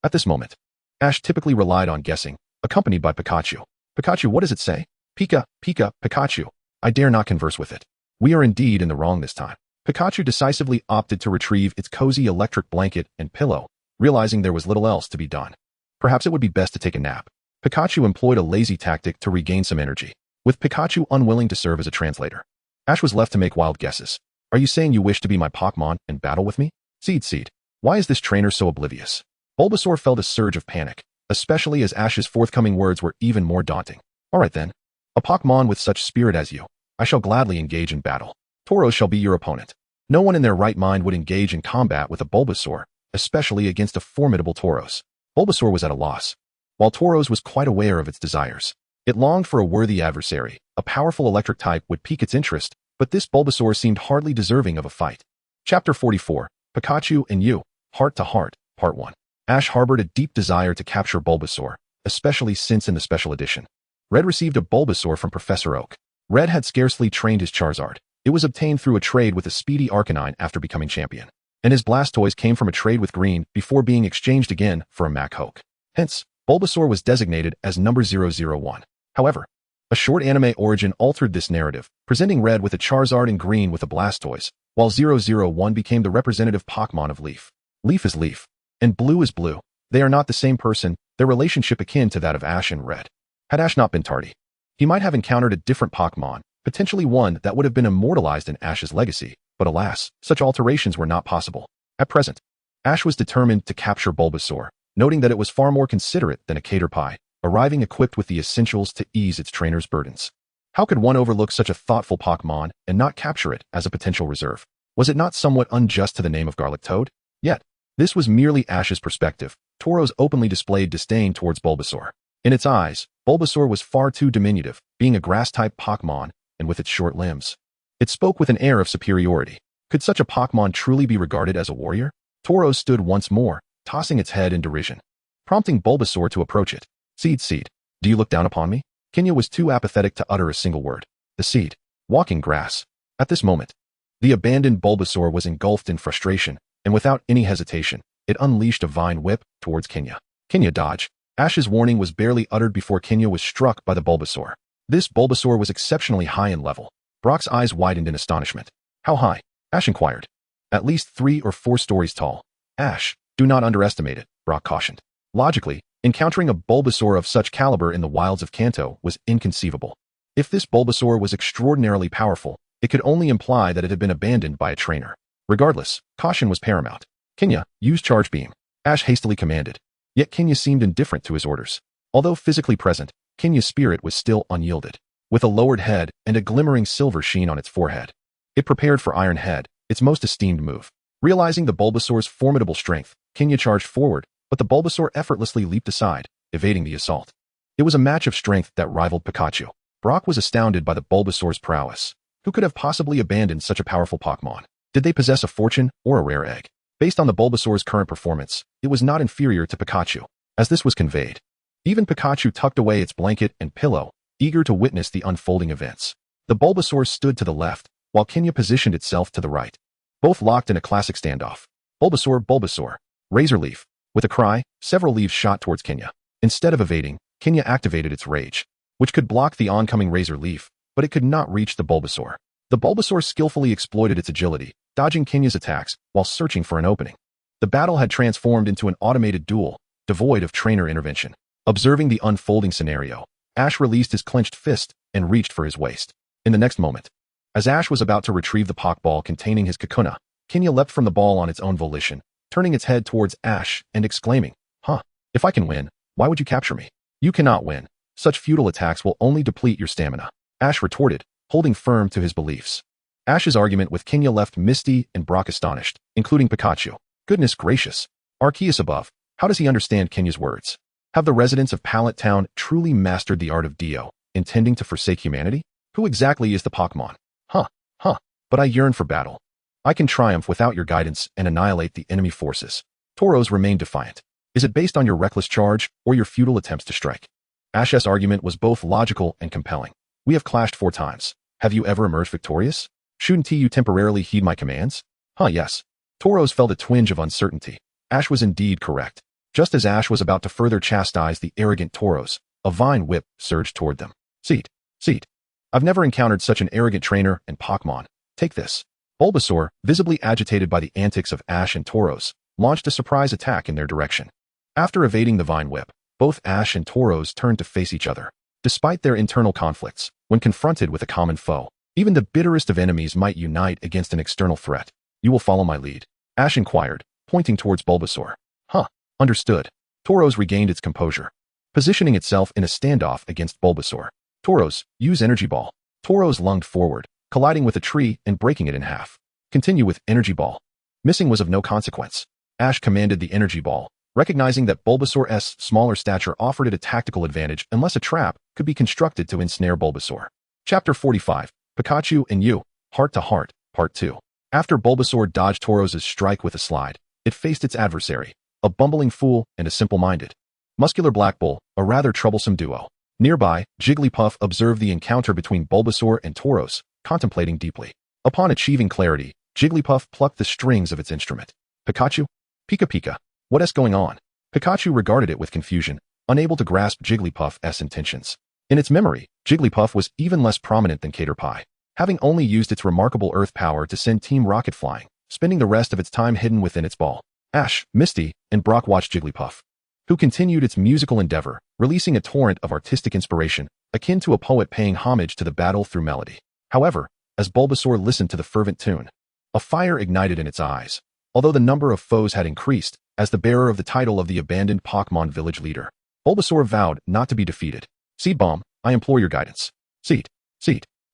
At this moment, Ash typically relied on guessing, accompanied by Pikachu. Pikachu, what does it say? Pika, Pikachu. I dare not converse with it. We are indeed in the wrong this time. Pikachu decisively opted to retrieve its cozy electric blanket and pillow, realizing there was little else to be done. Perhaps it would be best to take a nap. Pikachu employed a lazy tactic to regain some energy, with Pikachu unwilling to serve as a translator. Ash was left to make wild guesses. Are you saying you wish to be my Pokemon and battle with me? Seed. Why is this trainer so oblivious? Bulbasaur felt a surge of panic, especially as Ash's forthcoming words were even more daunting. Alright then. A Pokemon with such spirit as you, I shall gladly engage in battle. Tauros shall be your opponent. No one in their right mind would engage in combat with a Bulbasaur, especially against a formidable Tauros. Bulbasaur was at a loss, while Tauros was quite aware of its desires. It longed for a worthy adversary. A powerful electric type would pique its interest, but this Bulbasaur seemed hardly deserving of a fight. Chapter 44, Pikachu and You, Heart to Heart, Part 1. Ash harbored a deep desire to capture Bulbasaur, especially since in the special edition, Red received a Bulbasaur from Professor Oak. Red had scarcely trained his Charizard. It was obtained through a trade with a speedy Arcanine after becoming champion, and his Blastoise came from a trade with Green before being exchanged again for a Machoke. Hence, Bulbasaur was designated as number 001. However, a short anime origin altered this narrative, presenting Red with a Charizard and Green with a Blastoise, while 001 became the representative Pokemon of Leaf. Leaf is Leaf, and Blue is Blue. They are not the same person, their relationship akin to that of Ash and Red. Had Ash not been tardy, he might have encountered a different Pokemon, potentially one that would have been immortalized in Ash's legacy, but alas, such alterations were not possible. At present, Ash was determined to capture Bulbasaur, noting that it was far more considerate than a Caterpie, arriving equipped with the essentials to ease its trainer's burdens. How could one overlook such a thoughtful Pokemon and not capture it as a potential reserve? Was it not somewhat unjust to the name of Garlic Toad? Yet, this was merely Ash's perspective. Tauros openly displayed disdain towards Bulbasaur. In its eyes, Bulbasaur was far too diminutive, being a grass-type Pokemon, and with its short limbs. It spoke with an air of superiority. Could such a Pokemon truly be regarded as a warrior? Tauros stood once more, tossing its head in derision, prompting Bulbasaur to approach it. Seed, do you look down upon me? Kenya was too apathetic to utter a single word. The seed, walking grass. At this moment, the abandoned Bulbasaur was engulfed in frustration, and without any hesitation, it unleashed a vine whip towards Kenya. Kenya dodge. Ash's warning was barely uttered before Kenya was struck by the Bulbasaur. This Bulbasaur was exceptionally high in level. Brock's eyes widened in astonishment. How high? Ash inquired. At least 3 or 4 stories tall. Ash, Do not underestimate it, Brock cautioned. Logically, encountering a Bulbasaur of such caliber in the wilds of Kanto was inconceivable. If this Bulbasaur was extraordinarily powerful, it could only imply that it had been abandoned by a trainer. Regardless, caution was paramount. Kenya, use Charge Beam, Ash hastily commanded. Yet Kenya seemed indifferent to his orders. Although physically present, Kenya's spirit was still unyielded. With a lowered head and a glimmering silver sheen on its forehead, it prepared for Iron Head, its most esteemed move. Realizing the Bulbasaur's formidable strength, Kenya charged forward, but the Bulbasaur effortlessly leaped aside, evading the assault. It was a match of strength that rivaled Pikachu. Brock was astounded by the Bulbasaur's prowess. Who could have possibly abandoned such a powerful Pokémon? Did they possess a fortune or a rare egg? Based on the Bulbasaur's current performance, it was not inferior to Pikachu, as this was conveyed. Even Pikachu tucked away its blanket and pillow, eager to witness the unfolding events. The Bulbasaur stood to the left, while Kenya positioned itself to the right. Both locked in a classic standoff. Bulbasaur, Bulbasaur. Razor Leaf. With a cry, several leaves shot towards Kenya. Instead of evading, Kenya activated its rage, which could block the oncoming Razor Leaf, but it could not reach the Bulbasaur. The Bulbasaur skillfully exploited its agility, dodging Kenya's attacks while searching for an opening. The battle had transformed into an automated duel, devoid of trainer intervention. Observing the unfolding scenario, Ash released his clenched fist and reached for his waist. In the next moment, as Ash was about to retrieve the Pokeball containing his Kakuna, Kenya leapt from the ball on its own volition, turning its head towards Ash and exclaiming, if I can win, why would you capture me? You cannot win. Such futile attacks will only deplete your stamina. Ash retorted, holding firm to his beliefs. Ash's argument with Kenya left Misty and Brock astonished, including Pikachu. Goodness gracious. Arceus above, how does he understand Kenya's words? Have the residents of Pallet Town truly mastered the art of Dio, intending to forsake humanity? Who exactly is the Pokémon? But I yearn for battle. I can triumph without your guidance and annihilate the enemy forces. Tauros remained defiant. Is it based on your reckless charge or your futile attempts to strike? Ash's argument was both logical and compelling. We have clashed 4 times. Have you ever emerged victorious? Shouldn't you temporarily heed my commands? Yes. Tauros felt a twinge of uncertainty. Ash was indeed correct. Just as Ash was about to further chastise the arrogant Tauros, a vine whip surged toward them. Seat. I've never encountered such an arrogant trainer and Pokémon. Take this. Bulbasaur, visibly agitated by the antics of Ash and Tauros, launched a surprise attack in their direction. After evading the vine whip, both Ash and Tauros turned to face each other. Despite their internal conflicts, when confronted with a common foe, even the bitterest of enemies might unite against an external threat. You will follow my lead? Ash inquired, pointing towards Bulbasaur. Understood. Tauros regained its composure, positioning itself in a standoff against Bulbasaur. Tauros, use Energy Ball. Tauros lunged forward, colliding with a tree and breaking it in half. Continue with Energy Ball. Missing was of no consequence. Ash commanded the Energy Ball, recognizing that Bulbasaur's smaller stature offered it a tactical advantage unless a trap could be constructed to ensnare Bulbasaur. Chapter 45, Pikachu and You, Heart to Heart, Part 2. After Bulbasaur dodged Tauros' strike with a slide, it faced its adversary, a bumbling fool and a simple-minded, muscular Black Bull, a rather troublesome duo. Nearby, Jigglypuff observed the encounter between Bulbasaur and Tauros, contemplating deeply. Upon achieving clarity, Jigglypuff plucked the strings of its instrument. Pikachu? Pika. What's going on? Pikachu regarded it with confusion, unable to grasp Jigglypuff's intentions. In its memory, Jigglypuff was even less prominent than Caterpie, having only used its remarkable earth power to send Team Rocket flying, spending the rest of its time hidden within its ball. Ash, Misty, and Brock watched Jigglypuff, who continued its musical endeavor, releasing a torrent of artistic inspiration, akin to a poet paying homage to the battle through melody. However, as Bulbasaur listened to the fervent tune, a fire ignited in its eyes. Although the number of foes had increased, as the bearer of the title of the abandoned Pokémon village leader, Bulbasaur vowed not to be defeated. Seed Bomb, I implore your guidance. Seed.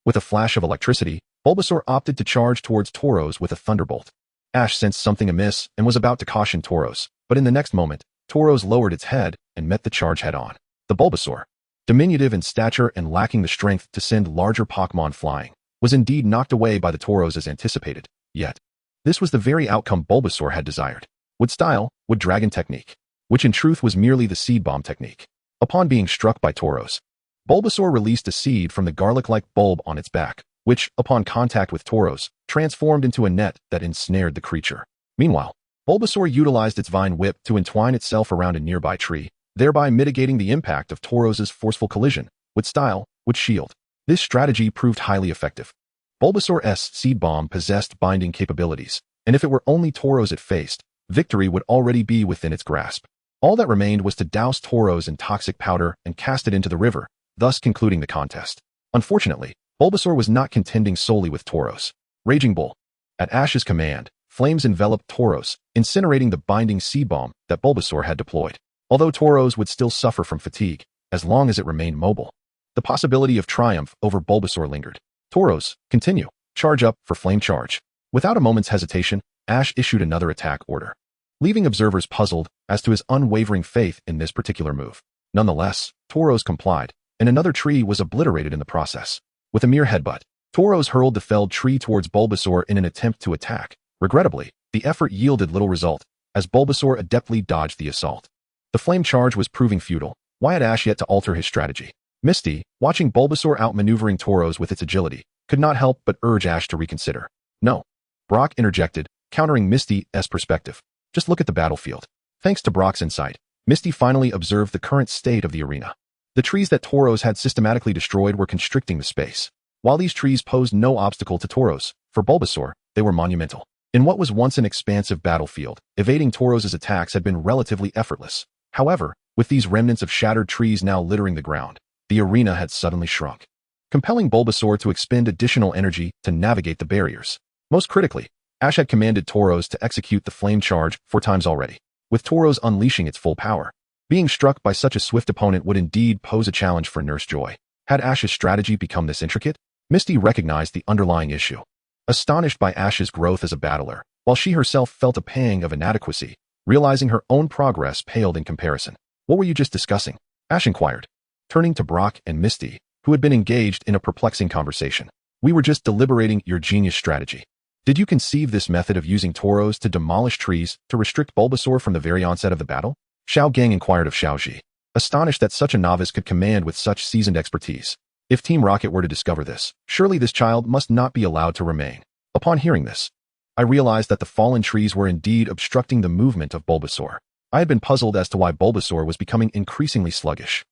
With a flash of electricity, Bulbasaur opted to charge towards Tauros with a thunderbolt. Ash sensed something amiss and was about to caution Tauros, but in the next moment, Tauros lowered its head and met the charge head-on. The Bulbasaur, diminutive in stature and lacking the strength to send larger Pokémon flying, was indeed knocked away by the Tauros as anticipated. Yet, this was the very outcome Bulbasaur had desired. Wood Style, Wood Dragon Technique, which in truth was merely the Seed Bomb technique. Upon being struck by Tauros, Bulbasaur released a seed from the garlic-like bulb on its back, which, upon contact with Tauros, transformed into a net that ensnared the creature. Meanwhile, Bulbasaur utilized its vine whip to entwine itself around a nearby tree, thereby mitigating the impact of Tauros' forceful collision. Wood Style, Wood Shield. This strategy proved highly effective. Bulbasaur's Seed Bomb possessed binding capabilities, and if it were only Tauros it faced, victory would already be within its grasp. All that remained was to douse Tauros in toxic powder and cast it into the river, thus concluding the contest. Unfortunately, Bulbasaur was not contending solely with Tauros. Raging Bull. At Ash's command, flames enveloped Tauros, incinerating the binding seed bomb that Bulbasaur had deployed. Although Tauros would still suffer from fatigue, as long as it remained mobile, the possibility of triumph over Bulbasaur lingered. Tauros, continue. Charge up for Flame Charge. Without a moment's hesitation, Ash issued another attack order, leaving observers puzzled as to his unwavering faith in this particular move. Nonetheless, Tauros complied, and another tree was obliterated in the process. With a mere headbutt, Tauros hurled the felled tree towards Bulbasaur in an attempt to attack. Regrettably, the effort yielded little result, as Bulbasaur adeptly dodged the assault. The flame charge was proving futile. Why had Ash yet to alter his strategy? Misty, watching Bulbasaur outmaneuvering Tauros with its agility, could not help but urge Ash to reconsider. No. Brock interjected, countering Misty's perspective. Just look at the battlefield. Thanks to Brock's insight, Misty finally observed the current state of the arena. The trees that Tauros had systematically destroyed were constricting the space. While these trees posed no obstacle to Tauros, for Bulbasaur, they were monumental. In what was once an expansive battlefield, evading Tauros' attacks had been relatively effortless. However, with these remnants of shattered trees now littering the ground, the arena had suddenly shrunk, compelling Bulbasaur to expend additional energy to navigate the barriers. Most critically, Ash had commanded Tauros to execute the flame charge 4 times already, with Tauros unleashing its full power. Being struck by such a swift opponent would indeed pose a challenge for Nurse Joy. Had Ash's strategy become this intricate? Misty recognized the underlying issue. Astonished by Ash's growth as a battler, while she herself felt a pang of inadequacy, realizing her own progress paled in comparison. What were you just discussing? Ash inquired, turning to Brock and Misty, who had been engaged in a perplexing conversation. We were just deliberating your genius strategy. Did you conceive this method of using Tauros to demolish trees to restrict Bulbasaur from the very onset of the battle? Xiao Gang inquired of Xiao Ji, astonished that such a novice could command with such seasoned expertise. If Team Rocket were to discover this, surely this child must not be allowed to remain. Upon hearing this, I realized that the fallen trees were indeed obstructing the movement of Bulbasaur. I had been puzzled as to why Bulbasaur was becoming increasingly sluggish.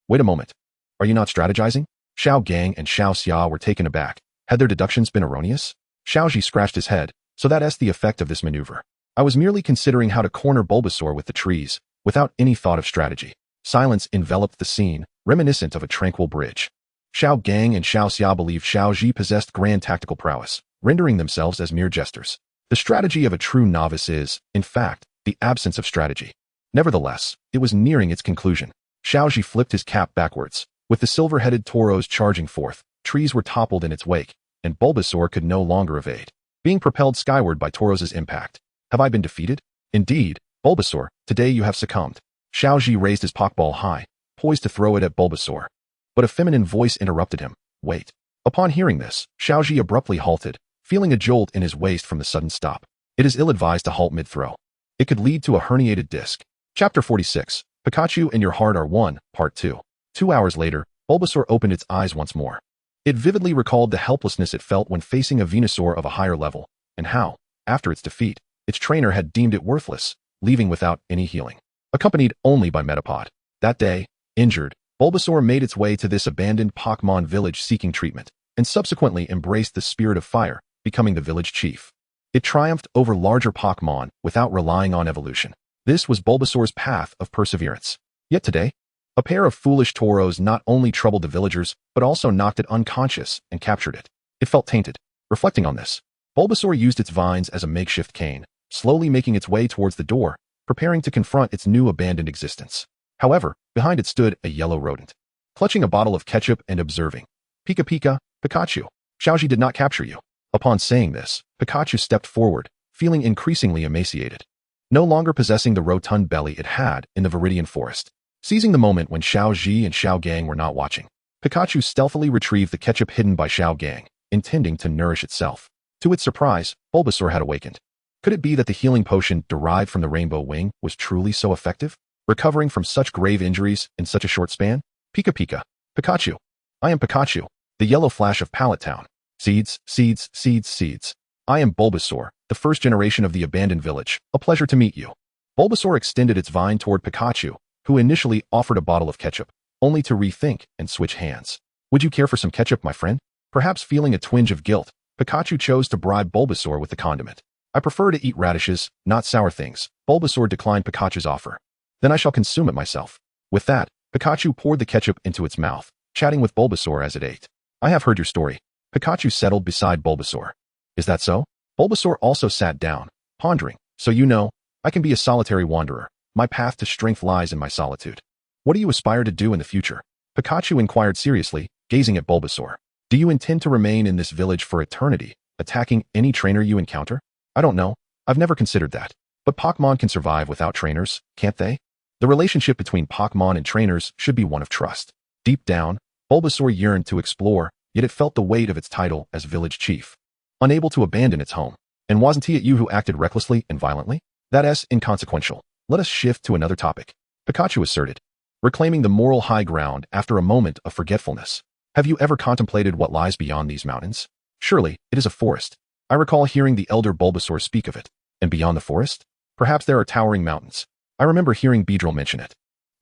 Wait a moment. Are you not strategizing? Xiao Gang and Xiao Xia were taken aback. Had their deductions been erroneous? Xiao Ji scratched his head. So that's the effect of this maneuver. I was merely considering how to corner Bulbasaur with the trees, without any thought of strategy. Silence enveloped the scene, reminiscent of a tranquil bridge. Xiao Gang and Xiao Xia believed Xiao Ji possessed grand tactical prowess, rendering themselves as mere jesters. The strategy of a true novice is, in fact, the absence of strategy. Nevertheless, it was nearing its conclusion. Xiao Ji flipped his cap backwards. With the silver-headed Tauros charging forth, trees were toppled in its wake, and Bulbasaur could no longer evade, being propelled skyward by Tauros' impact. Have I been defeated? Indeed, Bulbasaur, today you have succumbed. Xiao Ji raised his Pokeball high, poised to throw it at Bulbasaur. But a feminine voice interrupted him. Wait. Upon hearing this, Xiao Ji abruptly halted, feeling a jolt in his waist from the sudden stop. It is ill-advised to halt mid-throw. It could lead to a herniated disc. Chapter 46. Pikachu and Your Heart Are One, Part 2. 2 hours later, Bulbasaur opened its eyes once more. It vividly recalled the helplessness it felt when facing a Venusaur of a higher level, and how, after its defeat, its trainer had deemed it worthless, leaving without any healing. Accompanied only by Metapod. That day, injured, Bulbasaur made its way to this abandoned Pokémon village seeking treatment, and subsequently embraced the Spirit of Fire, becoming the village chief. It triumphed over larger Pokémon without relying on evolution. This was Bulbasaur's path of perseverance. Yet today, a pair of foolish Tauros not only troubled the villagers, but also knocked it unconscious and captured it. It felt tainted. Reflecting on this, Bulbasaur used its vines as a makeshift cane, slowly making its way towards the door, preparing to confront its new abandoned existence. However, behind it stood a yellow rodent, clutching a bottle of ketchup and observing. Pika Pika, Pikachu. Xiao Ji did not capture you. Upon saying this, Pikachu stepped forward, feeling increasingly emaciated, no longer possessing the rotund belly it had in the Viridian Forest. Seizing the moment when Xiao Ji and Xiao Gang were not watching, Pikachu stealthily retrieved the ketchup hidden by Xiao Gang, intending to nourish itself. To its surprise, Bulbasaur had awakened. Could it be that the healing potion derived from the Rainbow Wing was truly so effective, recovering from such grave injuries in such a short span? Pika Pika. Pikachu. I am Pikachu, the yellow flash of Pallet Town. Seeds, seeds, seeds, seeds. I am Bulbasaur, the first generation of the abandoned village. A pleasure to meet you. Bulbasaur extended its vine toward Pikachu, who initially offered a bottle of ketchup, only to rethink and switch hands. Would you care for some ketchup, my friend? Perhaps feeling a twinge of guilt, Pikachu chose to bribe Bulbasaur with the condiment. I prefer to eat radishes, not sour things. Bulbasaur declined Pikachu's offer. Then I shall consume it myself. With that, Pikachu poured the ketchup into its mouth, chatting with Bulbasaur as it ate. I have heard your story. Pikachu settled beside Bulbasaur. Is that so? Bulbasaur also sat down, pondering. So you know, I can be a solitary wanderer. My path to strength lies in my solitude. What do you aspire to do in the future? Pikachu inquired seriously, gazing at Bulbasaur. Do you intend to remain in this village for eternity, attacking any trainer you encounter? I don't know. I've never considered that. But Pokémon can survive without trainers, can't they? The relationship between Pokémon and trainers should be one of trust. Deep down, Bulbasaur yearned to explore, yet it felt the weight of its title as village chief. Unable to abandon its home. And wasn't it you who acted recklessly and violently? That's inconsequential. Let us shift to another topic. Pikachu asserted, reclaiming the moral high ground after a moment of forgetfulness. Have you ever contemplated what lies beyond these mountains? Surely, it is a forest. I recall hearing the elder Bulbasaur speak of it. And beyond the forest? Perhaps there are towering mountains. I remember hearing Beedrill mention it.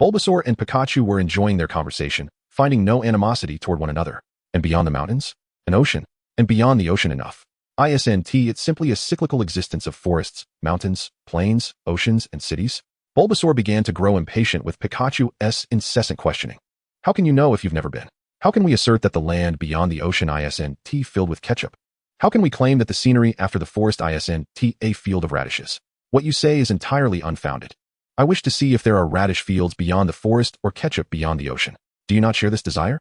Bulbasaur and Pikachu were enjoying their conversation, finding no animosity toward one another. And beyond the mountains? An ocean. And beyond the ocean enough. It's simply a cyclical existence of forests, mountains, plains, oceans, and cities. Bulbasaur began to grow impatient with Pikachu's incessant questioning. How can you know if you've never been? How can we assert that the land beyond the ocean filled with ketchup? How can we claim that the scenery after the forest a field of radishes? What you say is entirely unfounded. I wish to see if there are radish fields beyond the forest or ketchup beyond the ocean. Do you not share this desire?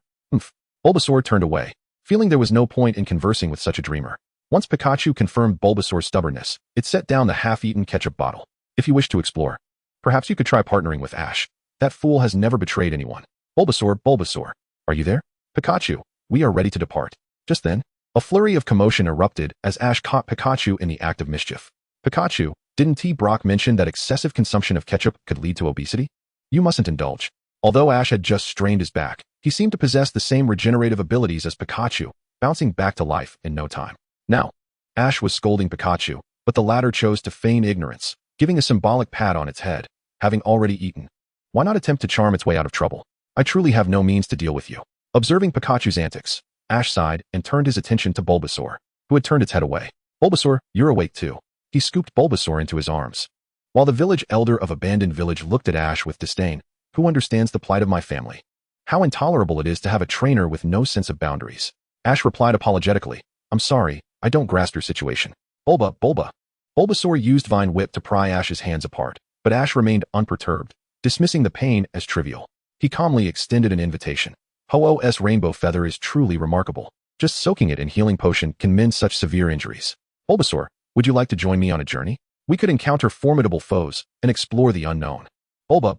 Bulbasaur turned away, feeling there was no point in conversing with such a dreamer. Once Pikachu confirmed Bulbasaur's stubbornness, it set down the half-eaten ketchup bottle. If you wish to explore, perhaps you could try partnering with Ash. That fool has never betrayed anyone. Bulbasaur, are you there? Pikachu, we are ready to depart. Just then, a flurry of commotion erupted as Ash caught Pikachu in the act of mischief. Pikachu, didn't Brock mention that excessive consumption of ketchup could lead to obesity? You mustn't indulge. Although Ash had just strained his back, he seemed to possess the same regenerative abilities as Pikachu, bouncing back to life in no time. Now, Ash was scolding Pikachu, but the latter chose to feign ignorance, giving a symbolic pat on its head, having already eaten. Why not attempt to charm its way out of trouble? I truly have no means to deal with you. Observing Pikachu's antics, Ash sighed and turned his attention to Bulbasaur, who had turned its head away. Bulbasaur, you're awake too. He scooped Bulbasaur into his arms. While the village elder of Abandoned Village looked at Ash with disdain, who understands the plight of my family? How intolerable it is to have a trainer with no sense of boundaries. Ash replied apologetically, I'm sorry, I don't grasp your situation. Bulbasaur used Vine Whip to pry Ash's hands apart, but Ash remained unperturbed, dismissing the pain as trivial. He calmly extended an invitation. Ho-Oh's rainbow feather is truly remarkable. Just soaking it in healing potion can mend such severe injuries. Bulbasaur, would you like to join me on a journey? We could encounter formidable foes and explore the unknown. Bulba,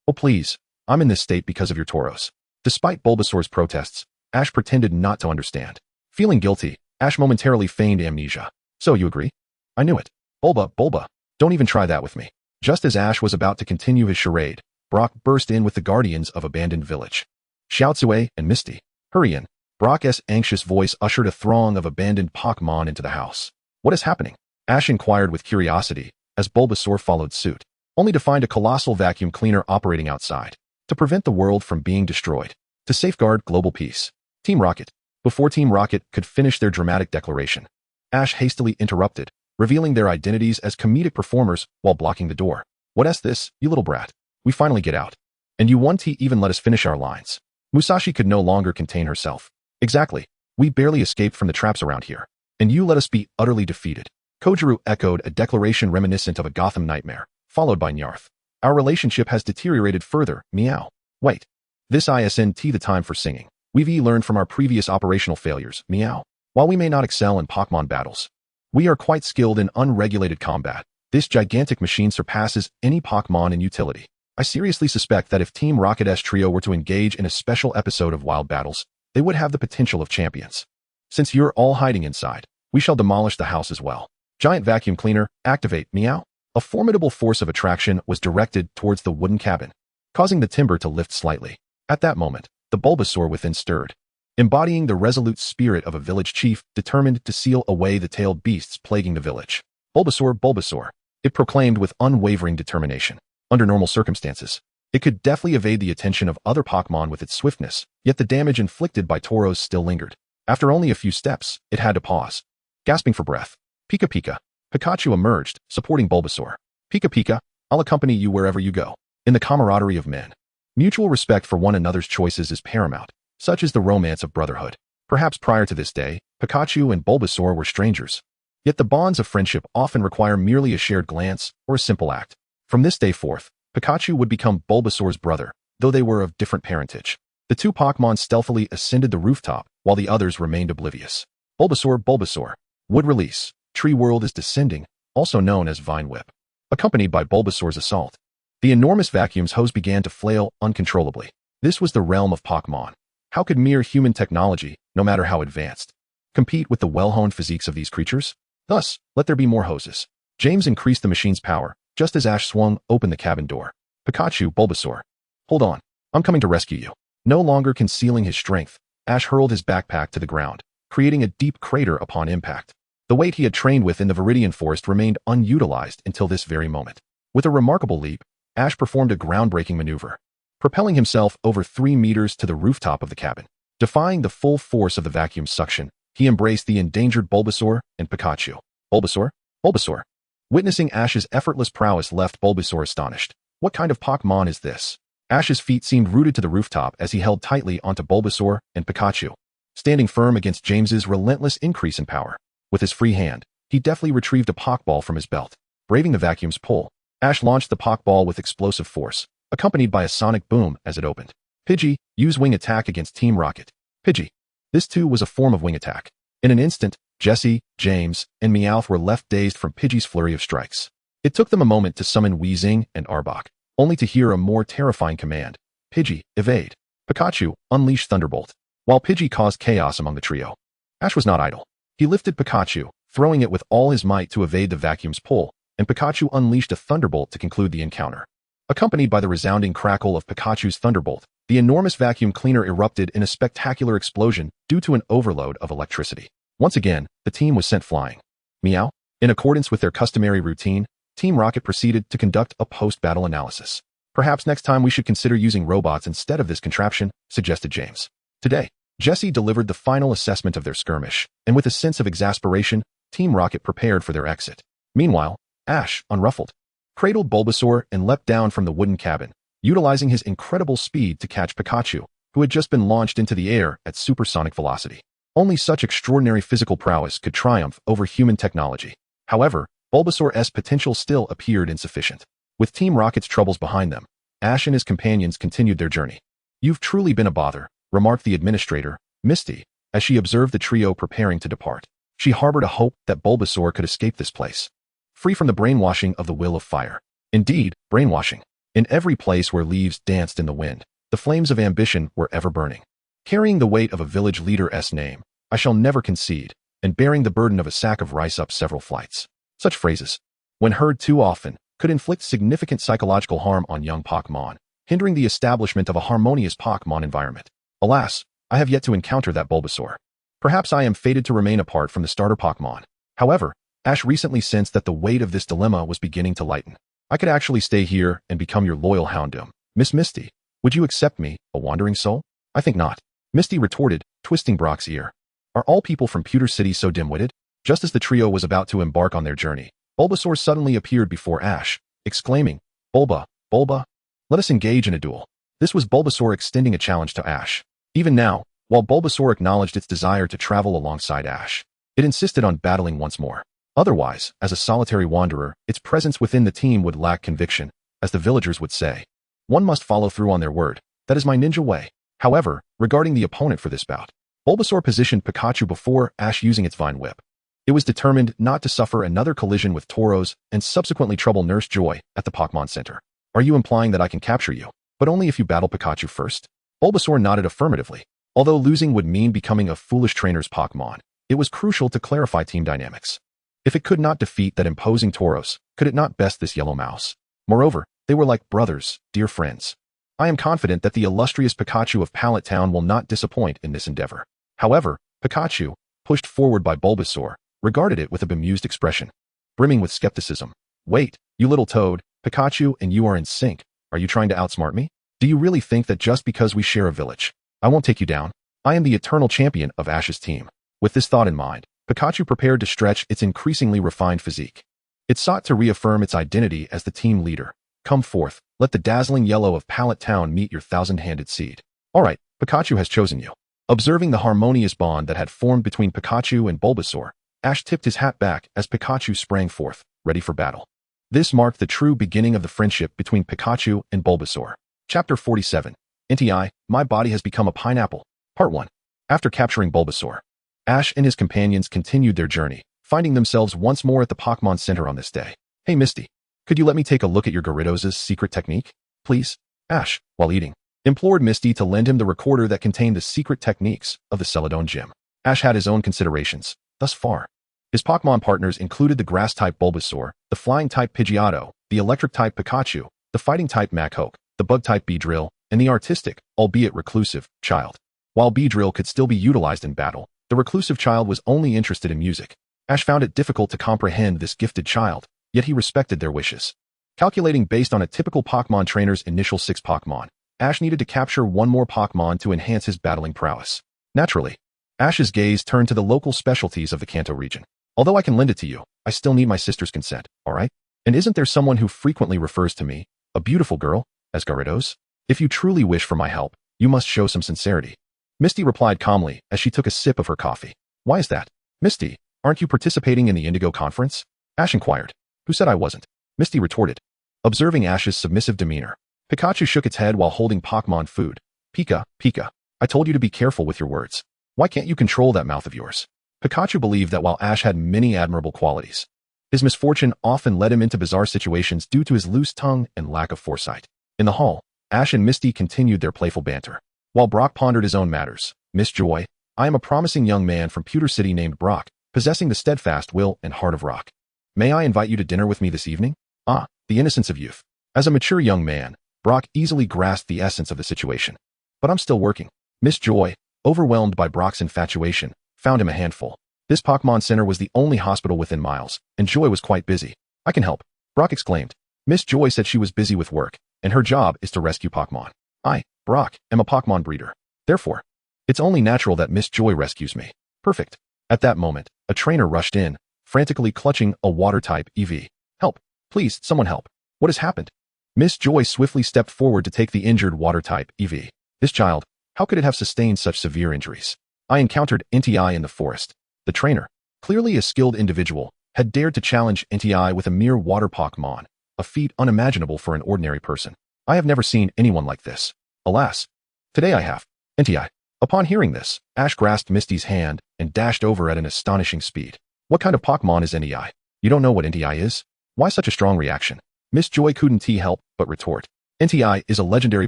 oh please, I'm in this state because of your Tauros. Despite Bulbasaur's protests, Ash pretended not to understand. Feeling guilty, Ash momentarily feigned amnesia. So you agree? I knew it. Bulba, don't even try that with me. Just as Ash was about to continue his charade, Brock burst in with the Guardians of Abandoned Village. Xiaotsue and Misty, hurry in. Brock's anxious voice ushered a throng of abandoned Pokémon into the house. What is happening? Ash inquired with curiosity, as Bulbasaur followed suit, only to find a colossal vacuum cleaner operating outside, to prevent the world from being destroyed, to safeguard global peace. Team Rocket. Before Team Rocket could finish their dramatic declaration, Ash hastily interrupted, revealing their identities as comedic performers while blocking the door. What's this, you little brat? We finally get out. And you won't even let us finish our lines. Musashi could no longer contain herself. Exactly. We barely escaped from the traps around here. And you let us be utterly defeated. Kojiru echoed a declaration reminiscent of a Gotham nightmare, followed by Nyarth. Our relationship has deteriorated further, meow. Wait. This isn't the time for singing. We've learned from our previous operational failures, meow. While we may not excel in Pokémon battles, we are quite skilled in unregulated combat. This gigantic machine surpasses any Pokémon in utility. I seriously suspect that if Team Rocket's trio were to engage in a special episode of Wild Battles, they would have the potential of champions. Since you're all hiding inside, we shall demolish the house as well. Giant vacuum cleaner, activate, meow. A formidable force of attraction was directed towards the wooden cabin, causing the timber to lift slightly. At that moment, the Bulbasaur within stirred, embodying the resolute spirit of a village chief determined to seal away the tailed beasts plaguing the village. Bulbasaur, it proclaimed with unwavering determination. Under normal circumstances, it could deftly evade the attention of other Pokémon with its swiftness, yet the damage inflicted by Tauros still lingered. After only a few steps, it had to pause. Gasping for breath, Pika, Pikachu emerged, supporting Bulbasaur. Pika Pika, I'll accompany you wherever you go. In the camaraderie of men, mutual respect for one another's choices is paramount, such is the romance of brotherhood. Perhaps prior to this day, Pikachu and Bulbasaur were strangers. Yet the bonds of friendship often require merely a shared glance or a simple act. From this day forth, Pikachu would become Bulbasaur's brother, though they were of different parentage. The two Pokémon stealthily ascended the rooftop, while the others remained oblivious. Bulbasaur. Wood release. Tree World is descending, also known as Vine Whip. Accompanied by Bulbasaur's assault, the enormous vacuum's hose began to flail uncontrollably. This was the realm of Pokémon. How could mere human technology, no matter how advanced, compete with the well-honed physiques of these creatures? Thus, let there be more hoses. James increased the machine's power, just as Ash swung open the cabin door. Pikachu, Bulbasaur. Hold on. I'm coming to rescue you. No longer concealing his strength, Ash hurled his backpack to the ground, creating a deep crater upon impact. The weight he had trained with in the Viridian Forest remained unutilized until this very moment. With a remarkable leap, Ash performed a groundbreaking maneuver, propelling himself over 3 meters to the rooftop of the cabin. Defying the full force of the vacuum's suction, he embraced the endangered Bulbasaur and Pikachu. Bulbasaur. Witnessing Ash's effortless prowess left Bulbasaur astonished. What kind of Pokémon is this? Ash's feet seemed rooted to the rooftop as he held tightly onto Bulbasaur and Pikachu, standing firm against James's relentless increase in power. With his free hand, he deftly retrieved a Pokeball from his belt. Braving the vacuum's pull, Ash launched the Pokeball with explosive force, accompanied by a sonic boom as it opened. Pidgey, use Wing Attack against Team Rocket. Pidgey. This too was a form of Wing Attack. In an instant, Jessie, James, and Meowth were left dazed from Pidgey's flurry of strikes. It took them a moment to summon Weezing and Arbok, only to hear a more terrifying command. Pidgey, evade. Pikachu, unleash Thunderbolt. While Pidgey caused chaos among the trio, Ash was not idle. He lifted Pikachu, throwing it with all his might to evade the vacuum's pull, and Pikachu unleashed a Thunderbolt to conclude the encounter. Accompanied by the resounding crackle of Pikachu's Thunderbolt, the enormous vacuum cleaner erupted in a spectacular explosion due to an overload of electricity. Once again, the team was sent flying. Meow. In accordance with their customary routine, Team Rocket proceeded to conduct a post-battle analysis. Perhaps next time we should consider using robots instead of this contraption, suggested James. Today, Jessie delivered the final assessment of their skirmish, and with a sense of exasperation, Team Rocket prepared for their exit. Meanwhile, Ash, unruffled, cradled Bulbasaur and leapt down from the wooden cabin, utilizing his incredible speed to catch Pikachu, who had just been launched into the air at supersonic velocity. Only such extraordinary physical prowess could triumph over human technology. However, Bulbasaur's potential still appeared insufficient. With Team Rocket's troubles behind them, Ash and his companions continued their journey. You've truly been a bother, remarked the administrator, Misty, as she observed the trio preparing to depart. She harbored a hope that Bulbasaur could escape this place, free from the brainwashing of the will of fire. Indeed, brainwashing. In every place where leaves danced in the wind, the flames of ambition were ever burning. Carrying the weight of a village leader's name, I shall never concede, and bearing the burden of a sack of rice up several flights. Such phrases, when heard too often, could inflict significant psychological harm on young Pokémon, hindering the establishment of a harmonious Pokémon environment. Alas, I have yet to encounter that Bulbasaur. Perhaps I am fated to remain apart from the starter Pokémon. However, Ash recently sensed that the weight of this dilemma was beginning to lighten. I could actually stay here and become your loyal Houndoom. Miss Misty, would you accept me, a wandering soul? I think not. Misty retorted, twisting Brock's ear. Are all people from Pewter City so dim-witted? Just as the trio was about to embark on their journey, Bulbasaur suddenly appeared before Ash, exclaiming, Bulba, let us engage in a duel. This was Bulbasaur extending a challenge to Ash. Even now, while Bulbasaur acknowledged its desire to travel alongside Ash, it insisted on battling once more. Otherwise, as a solitary wanderer, its presence within the team would lack conviction, as the villagers would say. One must follow through on their word. That is my ninja way. However, regarding the opponent for this bout, Bulbasaur positioned Pikachu before Ash using its Vine Whip. It was determined not to suffer another collision with Tauros and subsequently trouble Nurse Joy at the Pokémon Center. Are you implying that I can capture you, but only if you battle Pikachu first? Bulbasaur nodded affirmatively. Although losing would mean becoming a foolish trainer's Pokémon, it was crucial to clarify team dynamics. If it could not defeat that imposing Tauros, could it not best this yellow mouse? Moreover, they were like brothers, dear friends. I am confident that the illustrious Pikachu of Pallet Town will not disappoint in this endeavor. However, Pikachu, pushed forward by Bulbasaur, regarded it with a bemused expression, brimming with skepticism. Wait, you little toad, Pikachu and you are in sync. Are you trying to outsmart me? Do you really think that just because we share a village, I won't take you down? I am the eternal champion of Ash's team. With this thought in mind, Pikachu prepared to stretch its increasingly refined physique. It sought to reaffirm its identity as the team leader. Come forth, let the dazzling yellow of Pallet Town meet your thousand-handed seed. All right, Pikachu has chosen you. Observing the harmonious bond that had formed between Pikachu and Bulbasaur, Ash tipped his hat back as Pikachu sprang forth, ready for battle. This marked the true beginning of the friendship between Pikachu and Bulbasaur. Chapter 47. NTI, My Body Has Become a Pineapple. Part 1. After capturing Bulbasaur, Ash and his companions continued their journey, finding themselves once more at the Pokémon Center on this day. Hey Misty, could you let me take a look at your Gyarados' secret technique? Please? Ash, while eating, implored Misty to lend him the recorder that contained the secret techniques of the Celadon Gym. Ash had his own considerations, thus far. His Pokémon partners included the Grass-type Bulbasaur, the Flying-type Pidgeotto, the Electric-type Pikachu, the Fighting-type Machoke, the Bug-type Beedrill, and the artistic, albeit reclusive, Child. While Beedrill could still be utilized in battle, the reclusive Child was only interested in music. Ash found it difficult to comprehend this gifted child, yet he respected their wishes. Calculating based on a typical Pokémon trainer's initial 6 Pokémon, Ash needed to capture one more Pokémon to enhance his battling prowess. Naturally, Ash's gaze turned to the local specialties of the Kanto region. Although I can lend it to you, I still need my sister's consent, alright? And isn't there someone who frequently refers to me, a beautiful girl, as Gyarados? If you truly wish for my help, you must show some sincerity. Misty replied calmly as she took a sip of her coffee. Why is that? Misty, aren't you participating in the Indigo Conference? Ash inquired. Who said I wasn't? Misty retorted. Observing Ash's submissive demeanor, Pikachu shook its head while holding Pokémon food. Pika, Pika, I told you to be careful with your words. Why can't you control that mouth of yours? Pikachu believed that while Ash had many admirable qualities, his misfortune often led him into bizarre situations due to his loose tongue and lack of foresight. In the hall, Ash and Misty continued their playful banter. While Brock pondered his own matters, Miss Joy, I am a promising young man from Pewter City named Brock, possessing the steadfast will and heart of rock. May I invite you to dinner with me this evening? Ah, the innocence of youth. As a mature young man, Brock easily grasped the essence of the situation. But I'm still working. Miss Joy, overwhelmed by Brock's infatuation, found him a handful. This Pokémon Center was the only hospital within miles, and Joy was quite busy. I can help, Brock exclaimed. Miss Joy said she was busy with work, and her job is to rescue Pokémon. I, Brock, am a Pokémon breeder. Therefore, it's only natural that Miss Joy rescues me. Perfect. At that moment, a trainer rushed in, frantically clutching a water-type EV. Help! Please, someone help. What has happened? Miss Joy swiftly stepped forward to take the injured water-type EV. This child, how could it have sustained such severe injuries? I encountered NTI in the forest. The trainer, clearly a skilled individual, had dared to challenge NTI with a mere water Pokémon, a feat unimaginable for an ordinary person. I have never seen anyone like this. Alas, today I have. NTI. Upon hearing this, Ash grasped Misty's hand and dashed over at an astonishing speed. What kind of Pokémon is NTI? You don't know what NTI is? Why such a strong reaction? Miss Joy couldn't help but retort. NTI is a legendary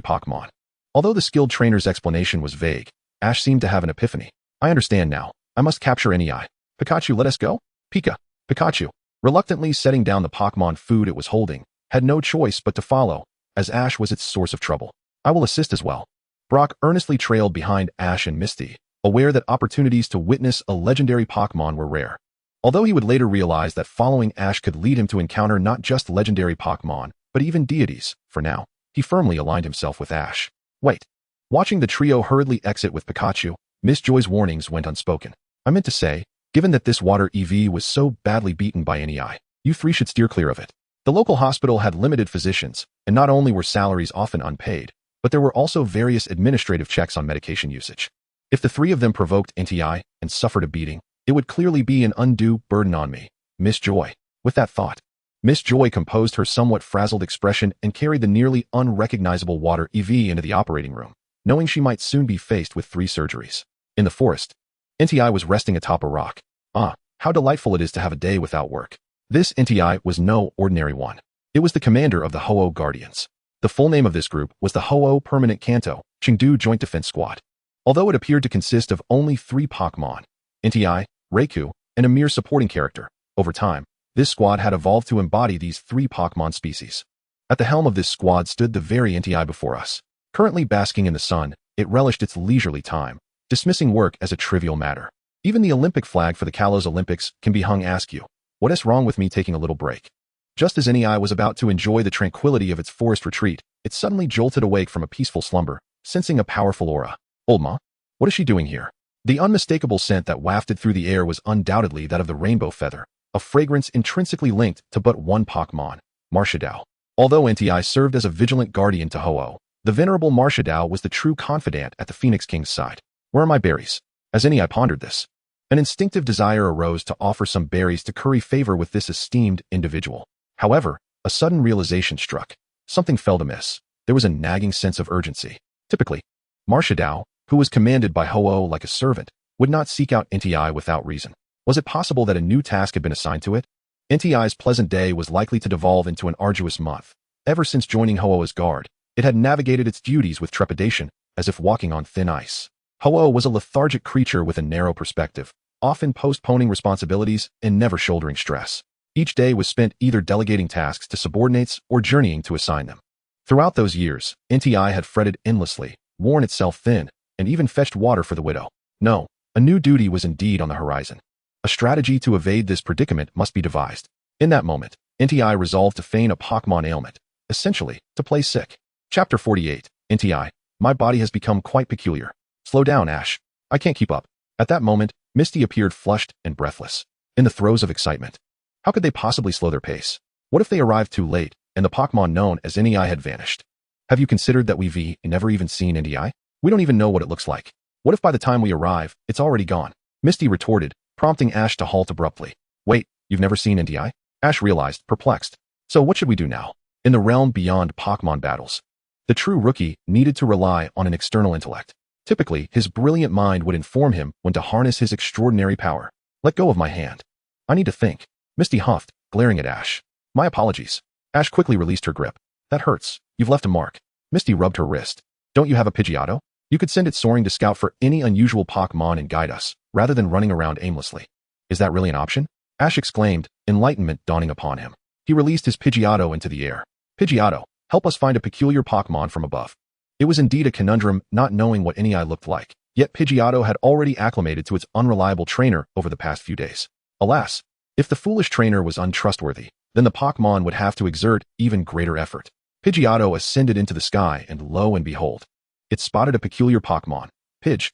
Pokémon. Although the skilled trainer's explanation was vague, Ash seemed to have an epiphany. I understand now. I must capture NTI. Pikachu, let us go? Pika. Pikachu, reluctantly setting down the Pokémon food it was holding, had no choice but to follow, as Ash was its source of trouble. I will assist as well. Brock earnestly trailed behind Ash and Misty, aware that opportunities to witness a legendary Pokémon were rare. Although he would later realize that following Ash could lead him to encounter not just legendary Pokémon, but even deities, for now, he firmly aligned himself with Ash. Wait. Watching the trio hurriedly exit with Pikachu, Miss Joy's warnings went unspoken. I meant to say, given that this water EV was so badly beaten by NEI, you three should steer clear of it. The local hospital had limited physicians, and not only were salaries often unpaid, but there were also various administrative checks on medication usage. If the three of them provoked NTI and suffered a beating, it would clearly be an undue burden on me, Miss Joy. With that thought, Miss Joy composed her somewhat frazzled expression and carried the nearly unrecognizable water EV into the operating room, knowing she might soon be faced with 3 surgeries. In the forest, NTI was resting atop a rock. Ah, how delightful it is to have a day without work. This NTI was no ordinary one. It was the commander of the Ho-Oh Guardians. The full name of this group was the Ho-Oh Permanent Kanto Chengdu Joint Defense Squad. Although it appeared to consist of only 3 Pokémon, NTI, Raikou, and a mere supporting character, over time, this squad had evolved to embody these 3 Pokémon species. At the helm of this squad stood the very NTI before us. Currently basking in the sun, it relished its leisurely time, dismissing work as a trivial matter. Even the Olympic flag for the Kalos Olympics can be hung askew. What is wrong with me taking a little break? Just as NEI was about to enjoy the tranquility of its forest retreat, it suddenly jolted awake from a peaceful slumber, sensing a powerful aura. Old Ma? What is she doing here? The unmistakable scent that wafted through the air was undoubtedly that of the rainbow feather, a fragrance intrinsically linked to but one Pokémon, Marshadao. Although NTI served as a vigilant guardian to Ho-Oh, the venerable Marshadao was the true confidant at the Phoenix King's side. Where are my berries? As NTI pondered this, an instinctive desire arose to offer some berries to curry favor with this esteemed individual. However, a sudden realization struck. Something felt amiss. There was a nagging sense of urgency. Typically, Marshadao, who was commanded by Ho-Oh like a servant, would not seek out NTI without reason. Was it possible that a new task had been assigned to it? NTI's pleasant day was likely to devolve into an arduous month. Ever since joining Ho-Oh as guard, it had navigated its duties with trepidation, as if walking on thin ice. Ho-Oh was a lethargic creature with a narrow perspective, often postponing responsibilities and never shouldering stress. Each day was spent either delegating tasks to subordinates or journeying to assign them. Throughout those years, NTI had fretted endlessly, worn itself thin, and even fetched water for the widow. No, a new duty was indeed on the horizon. A strategy to evade this predicament must be devised. In that moment, NTI resolved to feign a Pokémon ailment, essentially, to play sick. Chapter 48, NTI, my body has become quite peculiar. Slow down, Ash. I can't keep up. At that moment, Misty appeared flushed and breathless, in the throes of excitement. How could they possibly slow their pace? What if they arrived too late, and the Pokémon known as NTI had vanished? Have you considered that we've never even seen NTI? We don't even know what it looks like. What if by the time we arrive, it's already gone? Misty retorted, prompting Ash to halt abruptly. Wait, you've never seen NTI? Ash realized, perplexed. So what should we do now? In the realm beyond Pokémon battles, the true rookie needed to rely on an external intellect. Typically, his brilliant mind would inform him when to harness his extraordinary power. Let go of my hand. I need to think. Misty huffed, glaring at Ash. My apologies. Ash quickly released her grip. That hurts. You've left a mark. Misty rubbed her wrist. Don't you have a Pidgeotto? You could send it soaring to scout for any unusual Pokémon and guide us, rather than running around aimlessly. Is that really an option? Ash exclaimed, enlightenment dawning upon him. He released his Pidgeotto into the air. Pidgeotto, help us find a peculiar Pokémon from above. It was indeed a conundrum not knowing what NTI looked like, yet Pidgeotto had already acclimated to its unreliable trainer over the past few days. Alas, if the foolish trainer was untrustworthy, then the Pokémon would have to exert even greater effort. Pidgeotto ascended into the sky and lo and behold, it spotted a peculiar Pokémon. Pidge.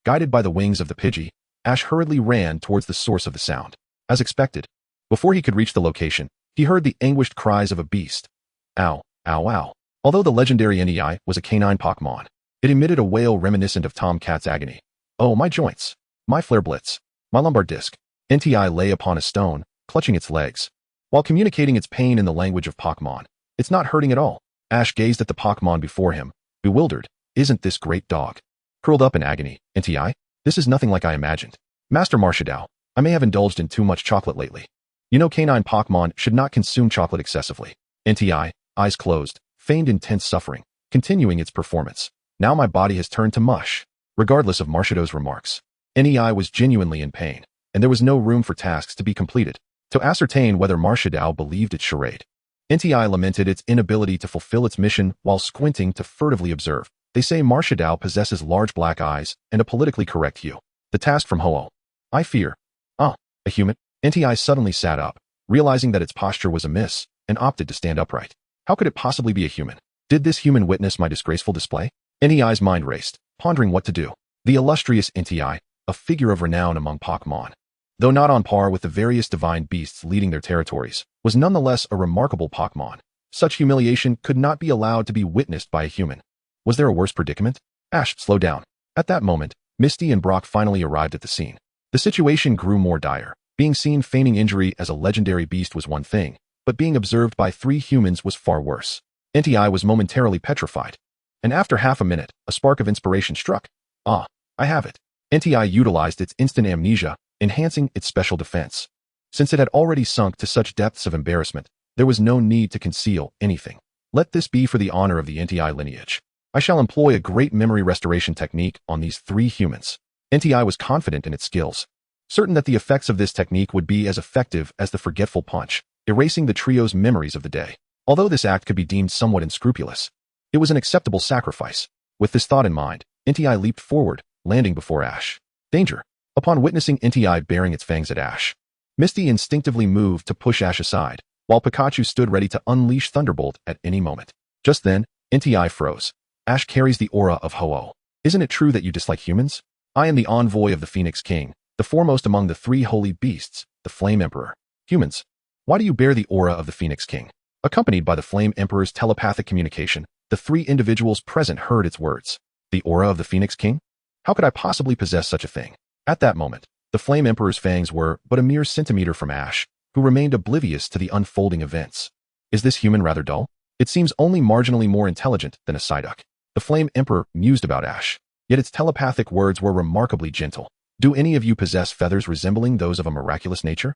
Guided by the wings of the Pidgey, Ash hurriedly ran towards the source of the sound. As expected, before he could reach the location, he heard the anguished cries of a beast. Ow, ow, ow. Although the legendary NTI was a canine Pokémon, it emitted a wail reminiscent of Tom Cat's agony. Oh, my joints. My flare blitz. My lumbar disc. NTI lay upon a stone, clutching its legs, while communicating its pain in the language of Pokémon. It's not hurting at all. Ash gazed at the Pokémon before him, bewildered. Isn't this great dog? Curled up in agony. NTI? This is nothing like I imagined. Master Marshadao, I may have indulged in too much chocolate lately. You know canine Pokémon should not consume chocolate excessively. NTI, eyes closed, feigned intense suffering, continuing its performance. Now my body has turned to mush. Regardless of Marshado's remarks, NTI was genuinely in pain, and there was no room for tasks to be completed. To ascertain whether Marshadao believed its charade, NTI lamented its inability to fulfill its mission while squinting to furtively observe. They say Marshadao possesses large black eyes and a politically correct hue. The task from Ho-Oh. I fear. A human? NTI suddenly sat up, realizing that its posture was amiss, and opted to stand upright. How could it possibly be a human? Did this human witness my disgraceful display? NTI's mind raced, pondering what to do. The illustrious NTI, a figure of renown among Pokémon, though not on par with the various divine beasts leading their territories, was nonetheless a remarkable Pokémon. Such humiliation could not be allowed to be witnessed by a human. Was there a worse predicament? Ash, slow down. At that moment, Misty and Brock finally arrived at the scene. The situation grew more dire. Being seen feigning injury as a legendary beast was one thing, but being observed by 3 humans was far worse. NTI was momentarily petrified, and after half a minute, a spark of inspiration struck. I have it. NTI utilized its instant amnesia, enhancing its special defense. Since it had already sunk to such depths of embarrassment, there was no need to conceal anything. Let this be for the honor of the NTI lineage. I shall employ a great memory restoration technique on these 3 humans. NTI was confident in its skills, certain that the effects of this technique would be as effective as the forgetful punch, erasing the trio's memories of the day. Although this act could be deemed somewhat unscrupulous, it was an acceptable sacrifice. With this thought in mind, NTI leaped forward, landing before Ash. Danger! Upon witnessing NTI baring its fangs at Ash, Misty instinctively moved to push Ash aside, while Pikachu stood ready to unleash Thunderbolt at any moment. Just then, NTI froze. Ash carries the aura of Ho-Oh. Isn't it true that you dislike humans? I am the envoy of the Phoenix King, the foremost among the three holy beasts, the Flame Emperor. Humans, why do you bear the aura of the Phoenix King? Accompanied by the Flame Emperor's telepathic communication, the three individuals present heard its words. The aura of the Phoenix King? How could I possibly possess such a thing? At that moment, the Flame Emperor's fangs were but a mere centimeter from Ash, who remained oblivious to the unfolding events. Is this human rather dull? It seems only marginally more intelligent than a Psyduck. The Flame Emperor mused about Ash, yet its telepathic words were remarkably gentle. Do any of you possess feathers resembling those of a miraculous nature?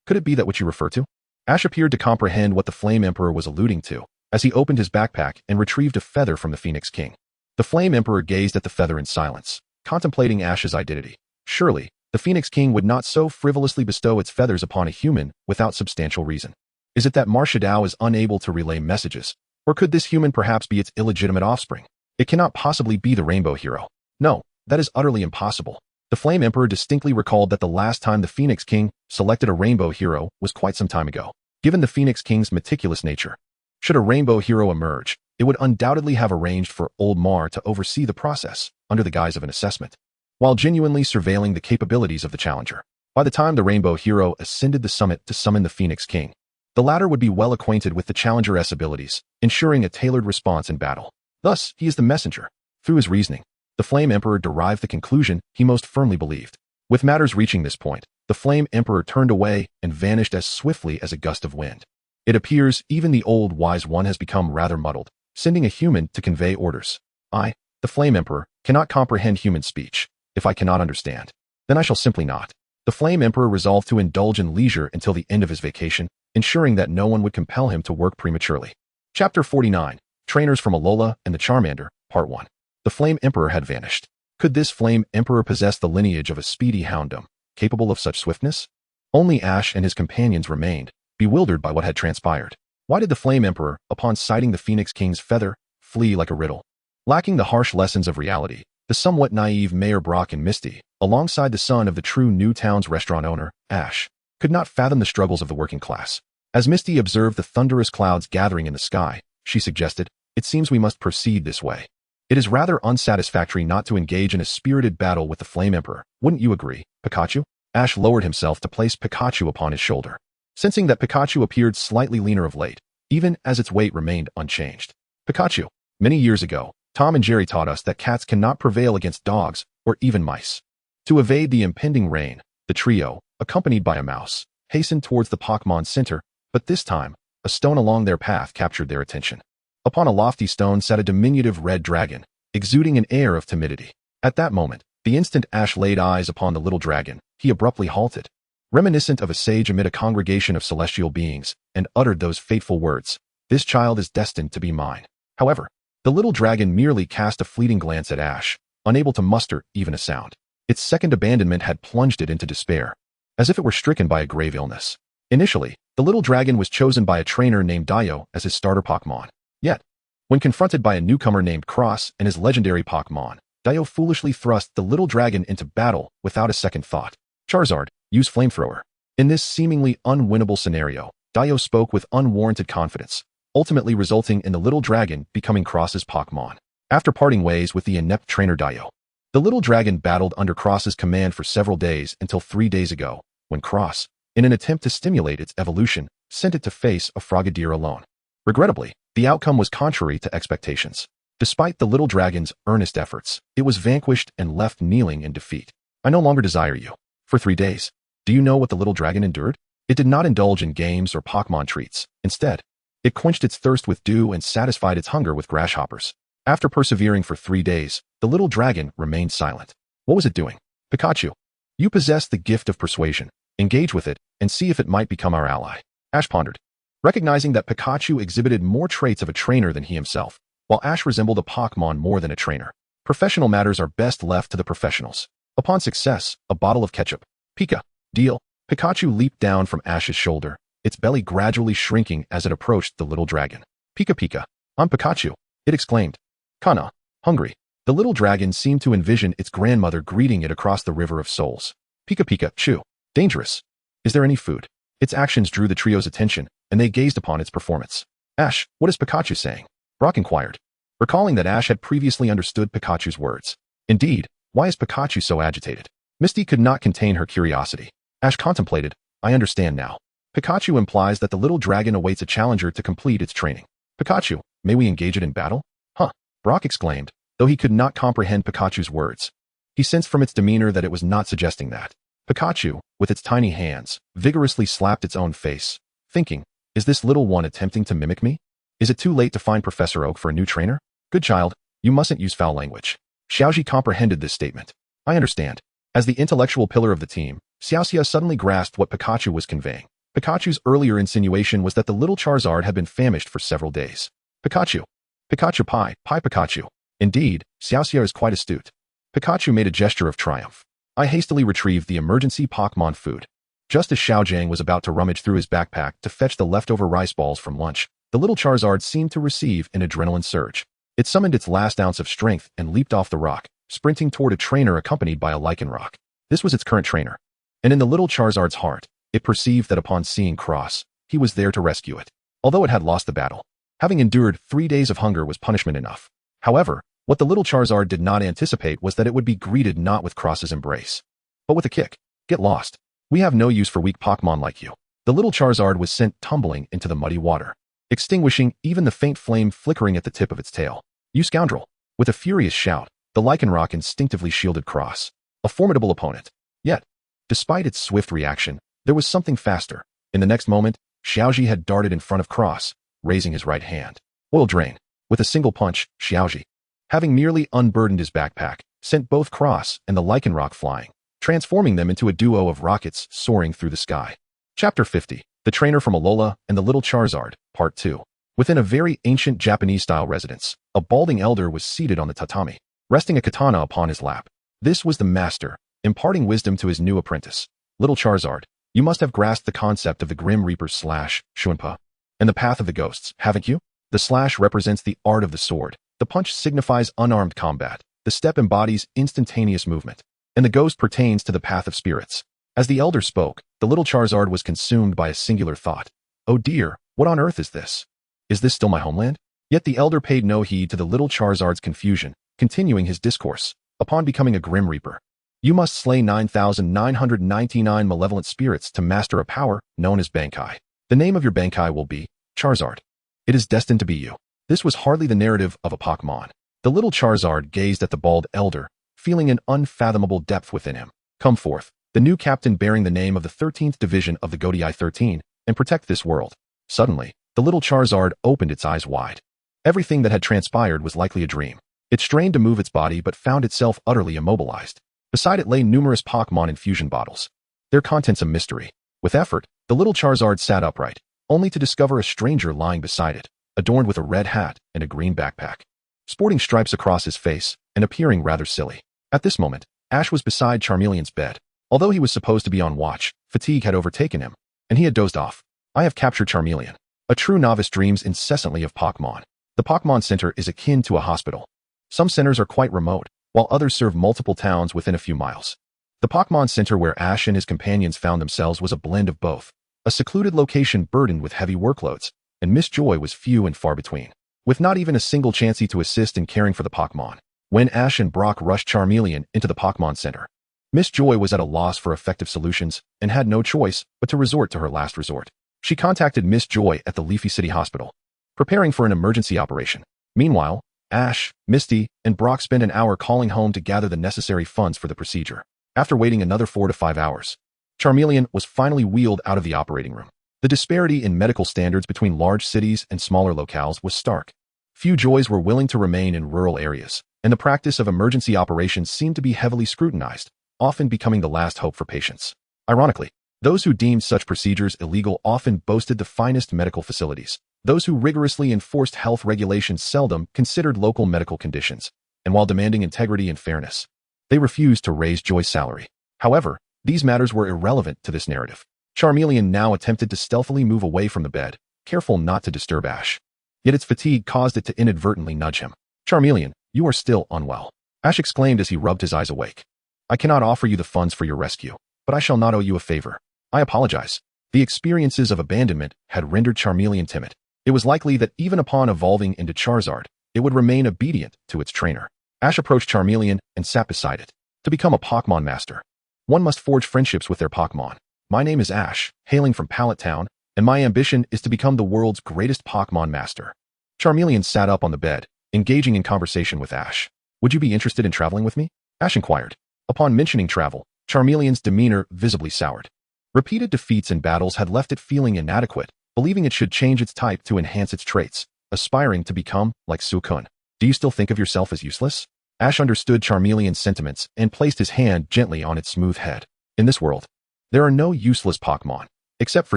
Could it be that which you refer to? Ash appeared to comprehend what the Flame Emperor was alluding to, as he opened his backpack and retrieved a feather from the Phoenix King. The Flame Emperor gazed at the feather in silence, contemplating Ash's identity. Surely, the Phoenix King would not so frivolously bestow its feathers upon a human without substantial reason. Is it that Marshadao is unable to relay messages, or could this human perhaps be its illegitimate offspring? It cannot possibly be the Rainbow Hero. No, that is utterly impossible. The Flame Emperor distinctly recalled that the last time the Phoenix King selected a Rainbow Hero was quite some time ago. Given the Phoenix King's meticulous nature, should a Rainbow Hero emerge, it would undoubtedly have arranged for Old Mar to oversee the process under the guise of an assessment, while genuinely surveilling the capabilities of the challenger. By the time the Rainbow Hero ascended the summit to summon the Phoenix King, the latter would be well acquainted with the challenger's abilities, ensuring a tailored response in battle. Thus, he is the messenger. Through his reasoning, the Flame Emperor derived the conclusion he most firmly believed. With matters reaching this point, the Flame Emperor turned away and vanished as swiftly as a gust of wind. It appears even the old wise one has become rather muddled, sending a human to convey orders. I, the Flame Emperor, cannot comprehend human speech. If I cannot understand, then I shall simply not. The Flame Emperor resolved to indulge in leisure until the end of his vacation, ensuring that no one would compel him to work prematurely. Chapter 49, Trainers from Alola and the Charmander, Part 1. The Flame Emperor had vanished. Could this Flame Emperor possess the lineage of a speedy houndoom, capable of such swiftness? Only Ash and his companions remained, bewildered by what had transpired. Why did the Flame Emperor, upon sighting the Phoenix King's feather, flee like a riddle? Lacking the harsh lessons of reality, the somewhat naive Mayor Brock and Misty, alongside the son of the true Newtown's restaurant owner, Ash, could not fathom the struggles of the working class. As Misty observed the thunderous clouds gathering in the sky, she suggested, "It seems we must proceed this way. It is rather unsatisfactory not to engage in a spirited battle with the Flame Emperor. Wouldn't you agree, Pikachu?" Ash lowered himself to place Pikachu upon his shoulder, sensing that Pikachu appeared slightly leaner of late, even as its weight remained unchanged. Pikachu, many years ago, Tom and Jerry taught us that cats cannot prevail against dogs or even mice. To evade the impending rain, the trio, accompanied by a mouse, hastened towards the Pokémon Center, but this time, a stone along their path captured their attention. Upon a lofty stone sat a diminutive red dragon, exuding an air of timidity. At that moment, the instant Ash laid eyes upon the little dragon, he abruptly halted, reminiscent of a sage amid a congregation of celestial beings, and uttered those fateful words, "This child is destined to be mine." However, the little dragon merely cast a fleeting glance at Ash, unable to muster even a sound. Its second abandonment had plunged it into despair, as if it were stricken by a grave illness. Initially, the little dragon was chosen by a trainer named Dio as his starter Pokémon. Yet, when confronted by a newcomer named Cross and his legendary Pokémon, Dio foolishly thrust the little dragon into battle without a second thought. "Charizard, use Flamethrower." In this seemingly unwinnable scenario, Dio spoke with unwarranted confidence, ultimately resulting in the little dragon becoming Cross's Pokémon. After parting ways with the inept trainer Dio, the little dragon battled under Cross's command for several days until 3 days ago, when Cross, in an attempt to stimulate its evolution, sent it to face a Frogadier alone. Regrettably, the outcome was contrary to expectations. Despite the little dragon's earnest efforts, it was vanquished and left kneeling in defeat. "I no longer desire you." For 3 days. Do you know what the little dragon endured? It did not indulge in games or Pokémon treats. Instead, it quenched its thirst with dew and satisfied its hunger with grasshoppers. After persevering for 3 days, the little dragon remained silent. What was it doing? "Pikachu, you possess the gift of persuasion. Engage with it and see if it might become our ally." Ash pondered, recognizing that Pikachu exhibited more traits of a trainer than he himself, while Ash resembled a Pokémon more than a trainer. Professional matters are best left to the professionals. Upon success, a bottle of ketchup. "Pika, deal." Pikachu leaped down from Ash's shoulder, its belly gradually shrinking as it approached the little dragon. "Pika Pika, I'm Pikachu," it exclaimed. "Kana, hungry." The little dragon seemed to envision its grandmother greeting it across the River of Souls. "Pika Pika, chew. Dangerous. Is there any food?" Its actions drew the trio's attention, and they gazed upon its performance. "Ash, what is Pikachu saying?" Brock inquired, recalling that Ash had previously understood Pikachu's words. Indeed, Why is Pikachu so agitated? Misty could not contain her curiosity. Ash contemplated. I understand now. Pikachu implies that the little dragon awaits a challenger to complete its training. Pikachu, may we engage it in battle? Huh, Brock exclaimed, though he could not comprehend Pikachu's words. He sensed from its demeanor that it was not suggesting that. Pikachu, with its tiny hands, vigorously slapped its own face, thinking, is this little one attempting to mimic me? Is it too late to find Professor Oak for a new trainer? Good child, you mustn't use foul language. Xiaoji comprehended this statement. I understand. As the intellectual pillar of the team, Xiaoxia suddenly grasped what Pikachu was conveying. Pikachu's earlier insinuation was that the little Charizard had been famished for several days. Pikachu. Pikachu pie Pikachu. Indeed, Xiaoxia is quite astute. Pikachu made a gesture of triumph. I hastily retrieved the emergency Pokémon food. Just as Xiaojiang was about to rummage through his backpack to fetch the leftover rice balls from lunch, the little Charizard seemed to receive an adrenaline surge. It summoned its last ounce of strength and leaped off the rock, sprinting toward a trainer accompanied by a Lycanroc. This was its current trainer. And in the little Charizard's heart, it perceived that upon seeing Cross, he was there to rescue it. Although it had lost the battle, having endured 3 days of hunger was punishment enough. However, what the little Charizard did not anticipate was that it would be greeted not with Cross's embrace, but with a kick. Get lost. We have no use for weak Pokémon like you. The little Charizard was sent tumbling into the muddy water, extinguishing even the faint flame flickering at the tip of its tail. You scoundrel! With a furious shout, the Lycanroc instinctively shielded Cross, a formidable opponent. Yet, despite its swift reaction, there was something faster. In the next moment, Xiaoji had darted in front of Cross, raising his right hand. Oil drain. With a single punch, Xiaoji, having merely unburdened his backpack, sent both Cross and the Lycanroc flying, transforming them into a duo of rockets soaring through the sky. Chapter 50. The Trainer from Alola and the Little Charizard, Part 2. Within a very ancient Japanese-style residence, a balding elder was seated on the tatami, resting a katana upon his lap. This was the master, imparting wisdom to his new apprentice. Little Charizard, you must have grasped the concept of the Grim Reaper's slash, Shunpa, and the path of the ghosts, haven't you? The slash represents the art of the sword, the punch signifies unarmed combat, the step embodies instantaneous movement, and the ghost pertains to the path of spirits. As the elder spoke, the little Charizard was consumed by a singular thought. Oh dear, what on earth is this? Is this still my homeland? Yet the elder paid no heed to the little Charizard's confusion, continuing his discourse. Upon becoming a Grim Reaper, you must slay 9,999 malevolent spirits to master a power known as Bankai. The name of your Bankai will be Charizard. It is destined to be you. This was hardly the narrative of a Pokémon. The little Charizard gazed at the bald elder, feeling an unfathomable depth within him. Come forth, the new captain bearing the name of the 13th Division of the Godii 13, and protect this world. Suddenly, the little Charizard opened its eyes wide. Everything that had transpired was likely a dream. It strained to move its body but found itself utterly immobilized. Beside it lay numerous Pokémon infusion bottles, their contents a mystery. With effort, the little Charizard sat upright, only to discover a stranger lying beside it, adorned with a red hat and a green backpack, sporting stripes across his face and appearing rather silly. At this moment, Ash was beside Charmeleon's bed. Although he was supposed to be on watch, fatigue had overtaken him, and he had dozed off. I have captured Charmeleon. A true novice dreams incessantly of Pokémon. The Pokémon Center is akin to a hospital. Some centers are quite remote, while others serve multiple towns within a few miles. The Pokémon Center where Ash and his companions found themselves was a blend of both, a secluded location burdened with heavy workloads, and Miss Joy was few and far between, with not even a single Chansey to assist in caring for the Pokémon. When Ash and Brock rushed Charmeleon into the Pokémon Center, Miss Joy was at a loss for effective solutions and had no choice but to resort to her last resort. She contacted Miss Joy at the Leafy City Hospital, preparing for an emergency operation. Meanwhile, Ash, Misty, and Brock spent an hour calling home to gather the necessary funds for the procedure. After waiting another 4 to 5 hours, Charmeleon was finally wheeled out of the operating room. The disparity in medical standards between large cities and smaller locales was stark. Few Joys were willing to remain in rural areas, and the practice of emergency operations seemed to be heavily scrutinized, often becoming the last hope for patients. Ironically, those who deemed such procedures illegal often boasted the finest medical facilities. Those who rigorously enforced health regulations seldom considered local medical conditions, and while demanding integrity and fairness, they refused to raise Joy's salary. However, these matters were irrelevant to this narrative. Charmeleon now attempted to stealthily move away from the bed, careful not to disturb Ash. Yet its fatigue caused it to inadvertently nudge him. Charmeleon, you are still unwell. Ash exclaimed as he rubbed his eyes awake. I cannot offer you the funds for your rescue, but I shall not owe you a favor. I apologize. The experiences of abandonment had rendered Charmeleon timid. It was likely that even upon evolving into Charizard, it would remain obedient to its trainer. Ash approached Charmeleon and sat beside it. To become a Pokémon Master, one must forge friendships with their Pokémon. My name is Ash, hailing from Pallet Town, and my ambition is to become the world's greatest Pokémon Master. Charmeleon sat up on the bed, engaging in conversation with Ash. Would you be interested in traveling with me? Ash inquired. Upon mentioning travel, Charmeleon's demeanor visibly soured. Repeated defeats in battles had left it feeling inadequate, believing it should change its type to enhance its traits, aspiring to become like Suicune. Do you still think of yourself as useless? Ash understood Charmeleon's sentiments and placed his hand gently on its smooth head. In this world, there are no useless Pokémon, except for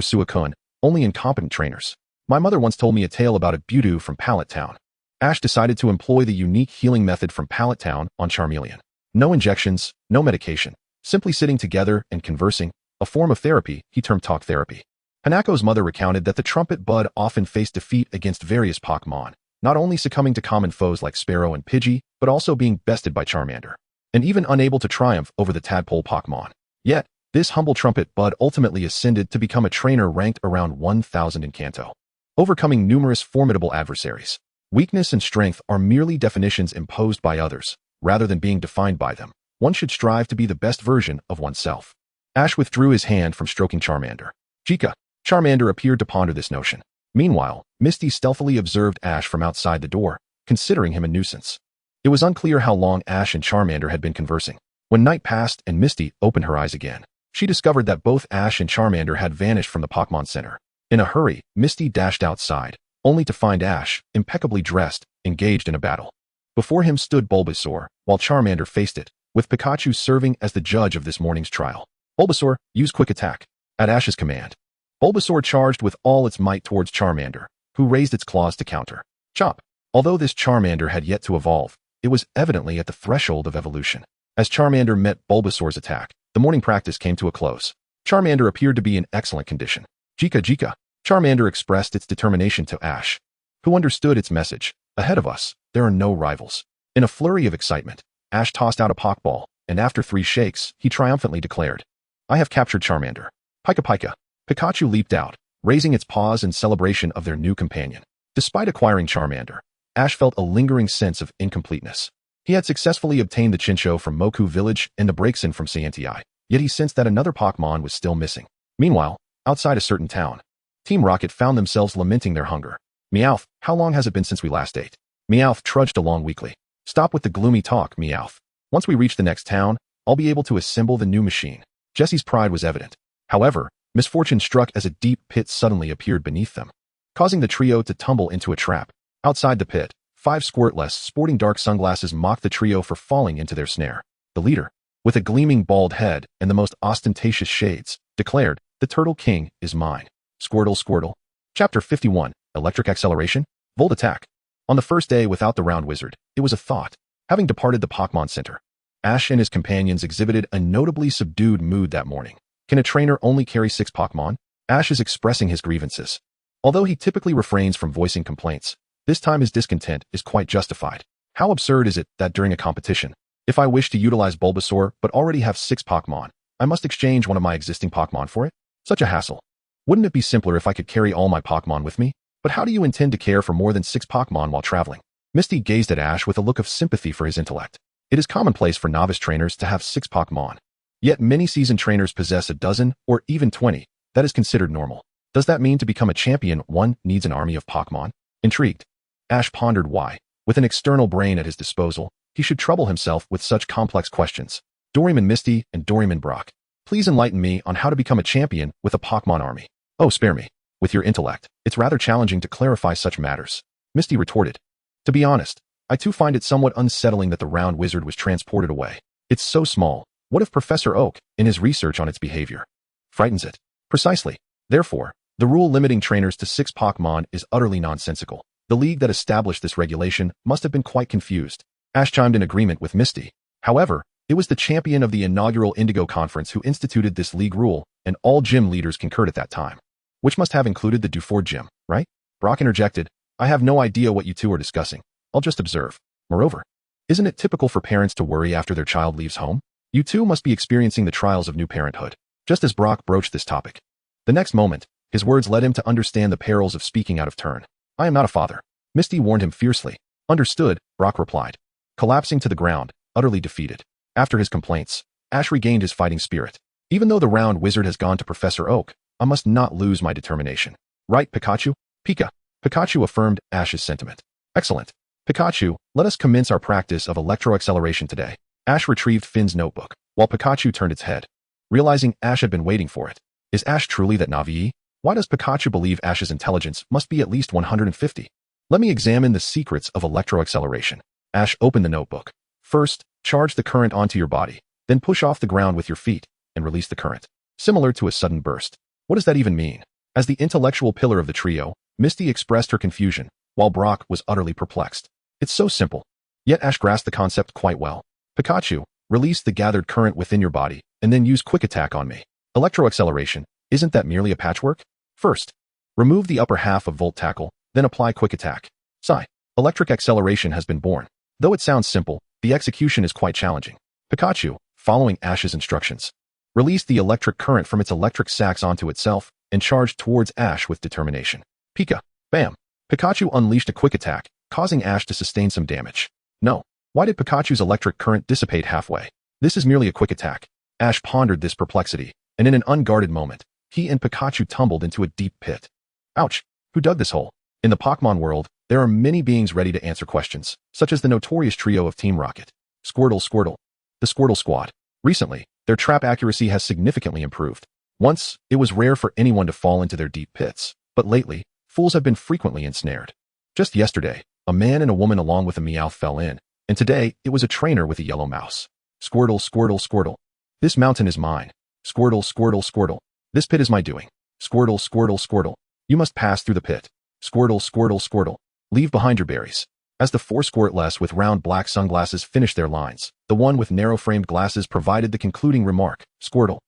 Suicune, only incompetent trainers. My mother once told me a tale about a Budew from Pallet Town. Ash decided to employ the unique healing method from Pallet Town on Charmeleon. No injections, no medication, simply sitting together and conversing, a form of therapy he termed talk therapy. Hanako's mother recounted that the trumpet bud often faced defeat against various Pokémon, not only succumbing to common foes like Sparrow and Pidgey, but also being bested by Charmander, and even unable to triumph over the tadpole Pokémon. Yet, this humble trumpet bud ultimately ascended to become a trainer ranked around 1,000 in Kanto, overcoming numerous formidable adversaries. Weakness and strength are merely definitions imposed by others, rather than being defined by them. One should strive to be the best version of oneself. Ash withdrew his hand from stroking Charmander. Chica. Charmander appeared to ponder this notion. Meanwhile, Misty stealthily observed Ash from outside the door, considering him a nuisance. It was unclear how long Ash and Charmander had been conversing. When night passed and Misty opened her eyes again, she discovered that both Ash and Charmander had vanished from the Pokémon Center. In a hurry, Misty dashed outside, only to find Ash, impeccably dressed, engaged in a battle. Before him stood Bulbasaur, while Charmander faced it, with Pikachu serving as the judge of this morning's trial. Bulbasaur, use Quick Attack. At Ash's command, Bulbasaur charged with all its might towards Charmander, who raised its claws to counter. Chop! Although this Charmander had yet to evolve, it was evidently at the threshold of evolution. As Charmander met Bulbasaur's attack, the morning practice came to a close. Charmander appeared to be in excellent condition. Jika Jika! Charmander expressed its determination to Ash, who understood its message. Ahead of us, there are no rivals. In a flurry of excitement, Ash tossed out a Pokeball, and after 3 shakes, he triumphantly declared, I have captured Charmander. Pika Pika. Pikachu leaped out, raising its paws in celebration of their new companion. Despite acquiring Charmander, Ash felt a lingering sense of incompleteness. He had successfully obtained the Chinchou from Moku Village and the Braixen from Saiyantii, yet he sensed that another Pokémon was still missing. Meanwhile, outside a certain town, Team Rocket found themselves lamenting their hunger. Meowth, how long has it been since we last ate? Meowth trudged along weakly. Stop with the gloomy talk, Meowth. Once we reach the next town, I'll be able to assemble the new machine. Jessie's pride was evident. However, misfortune struck as a deep pit suddenly appeared beneath them, causing the trio to tumble into a trap. Outside the pit, 5 Squirtless sporting dark sunglasses mocked the trio for falling into their snare. The leader, with a gleaming bald head and the most ostentatious shades, declared, the Turtle King is mine. Squirtle Squirtle. Chapter 51, Electric Acceleration, Volt Attack. On the first day without the Round Wizard, it was a thought. Having departed the Pokémon Center, Ash and his companions exhibited a notably subdued mood that morning. Can a trainer only carry 6 Pokémon? Ash is expressing his grievances. Although he typically refrains from voicing complaints, this time his discontent is quite justified. How absurd is it that during a competition, if I wish to utilize Bulbasaur but already have 6 Pokémon, I must exchange one of my existing Pokémon for it? Such a hassle. Wouldn't it be simpler if I could carry all my Pokémon with me? But how do you intend to care for more than 6 Pokémon while traveling? Misty gazed at Ash with a look of sympathy for his intellect. It is commonplace for novice trainers to have 6 Pokémon. Yet many seasoned trainers possess a dozen or even 20. That is considered normal. Does that mean to become a champion, one needs an army of Pokémon? Intrigued, Ash pondered why, with an external brain at his disposal, he should trouble himself with such complex questions. Doraemon Misty and Doraemon Brock, please enlighten me on how to become a champion with a Pokémon army. Oh, spare me. With your intellect, it's rather challenging to clarify such matters. Misty retorted. To be honest, I too find it somewhat unsettling that the Round Wizard was transported away. It's so small. What if Professor Oak, in his research on its behavior, frightens it? Precisely. Therefore, the rule limiting trainers to 6 Pokémon is utterly nonsensical. The league that established this regulation must have been quite confused. Ash chimed in agreement with Misty. However, it was the champion of the inaugural Indigo Conference who instituted this league rule, and all gym leaders concurred at that time. Which must have included the Duford gym, right? Brock interjected, I have no idea what you two are discussing. I'll just observe. Moreover, isn't it typical for parents to worry after their child leaves home? You two must be experiencing the trials of new parenthood. Just as Brock broached this topic, the next moment, his words led him to understand the perils of speaking out of turn. I am not a father. Misty warned him fiercely. Understood, Brock replied, collapsing to the ground, utterly defeated. After his complaints, Ash regained his fighting spirit. Even though the round wizard has gone to Professor Oak, I must not lose my determination. Right, Pikachu? Pika. Pikachu affirmed Ash's sentiment. Excellent. Pikachu, let us commence our practice of electro-acceleration today. Ash retrieved Finn's notebook, while Pikachu turned its head. Realizing Ash had been waiting for it. Is Ash truly that Navi? Why does Pikachu believe Ash's intelligence must be at least 150? Let me examine the secrets of electro-acceleration. Ash opened the notebook. First, charge the current onto your body, then push off the ground with your feet and release the current. Similar to a sudden burst. What does that even mean? As the intellectual pillar of the trio, Misty expressed her confusion, while Brock was utterly perplexed. It's so simple. Yet Ash grasped the concept quite well. Pikachu, release the gathered current within your body, and then use quick attack on me. Electro-acceleration, isn't that merely a patchwork? First, remove the upper half of Volt Tackle, then apply quick attack. Sigh. Electric acceleration has been born. Though it sounds simple, the execution is quite challenging. Pikachu, following Ash's instructions, released the electric current from its electric sacs onto itself and charged towards Ash with determination. Pika. Bam. Pikachu unleashed a quick attack, causing Ash to sustain some damage. No. Why did Pikachu's electric current dissipate halfway? This is merely a quick attack. Ash pondered this perplexity, and in an unguarded moment, he and Pikachu tumbled into a deep pit. Ouch! Who dug this hole? In the Pokémon world, there are many beings ready to answer questions, such as the notorious trio of Team Rocket. Squirtle. The Squirtle Squad. Recently, their trap accuracy has significantly improved. Once, it was rare for anyone to fall into their deep pits, but lately, fools have been frequently ensnared. Just yesterday, a man and a woman along with a Meowth fell in, and today, it was a trainer with a yellow mouse. Squirtle. This mountain is mine. Squirtle. This pit is my doing. Squirtle. You must pass through the pit. Squirtle. Leave behind your berries. As the four Squirtless with round black sunglasses finished their lines, the one with narrow-framed glasses provided the concluding remark. Squirtle.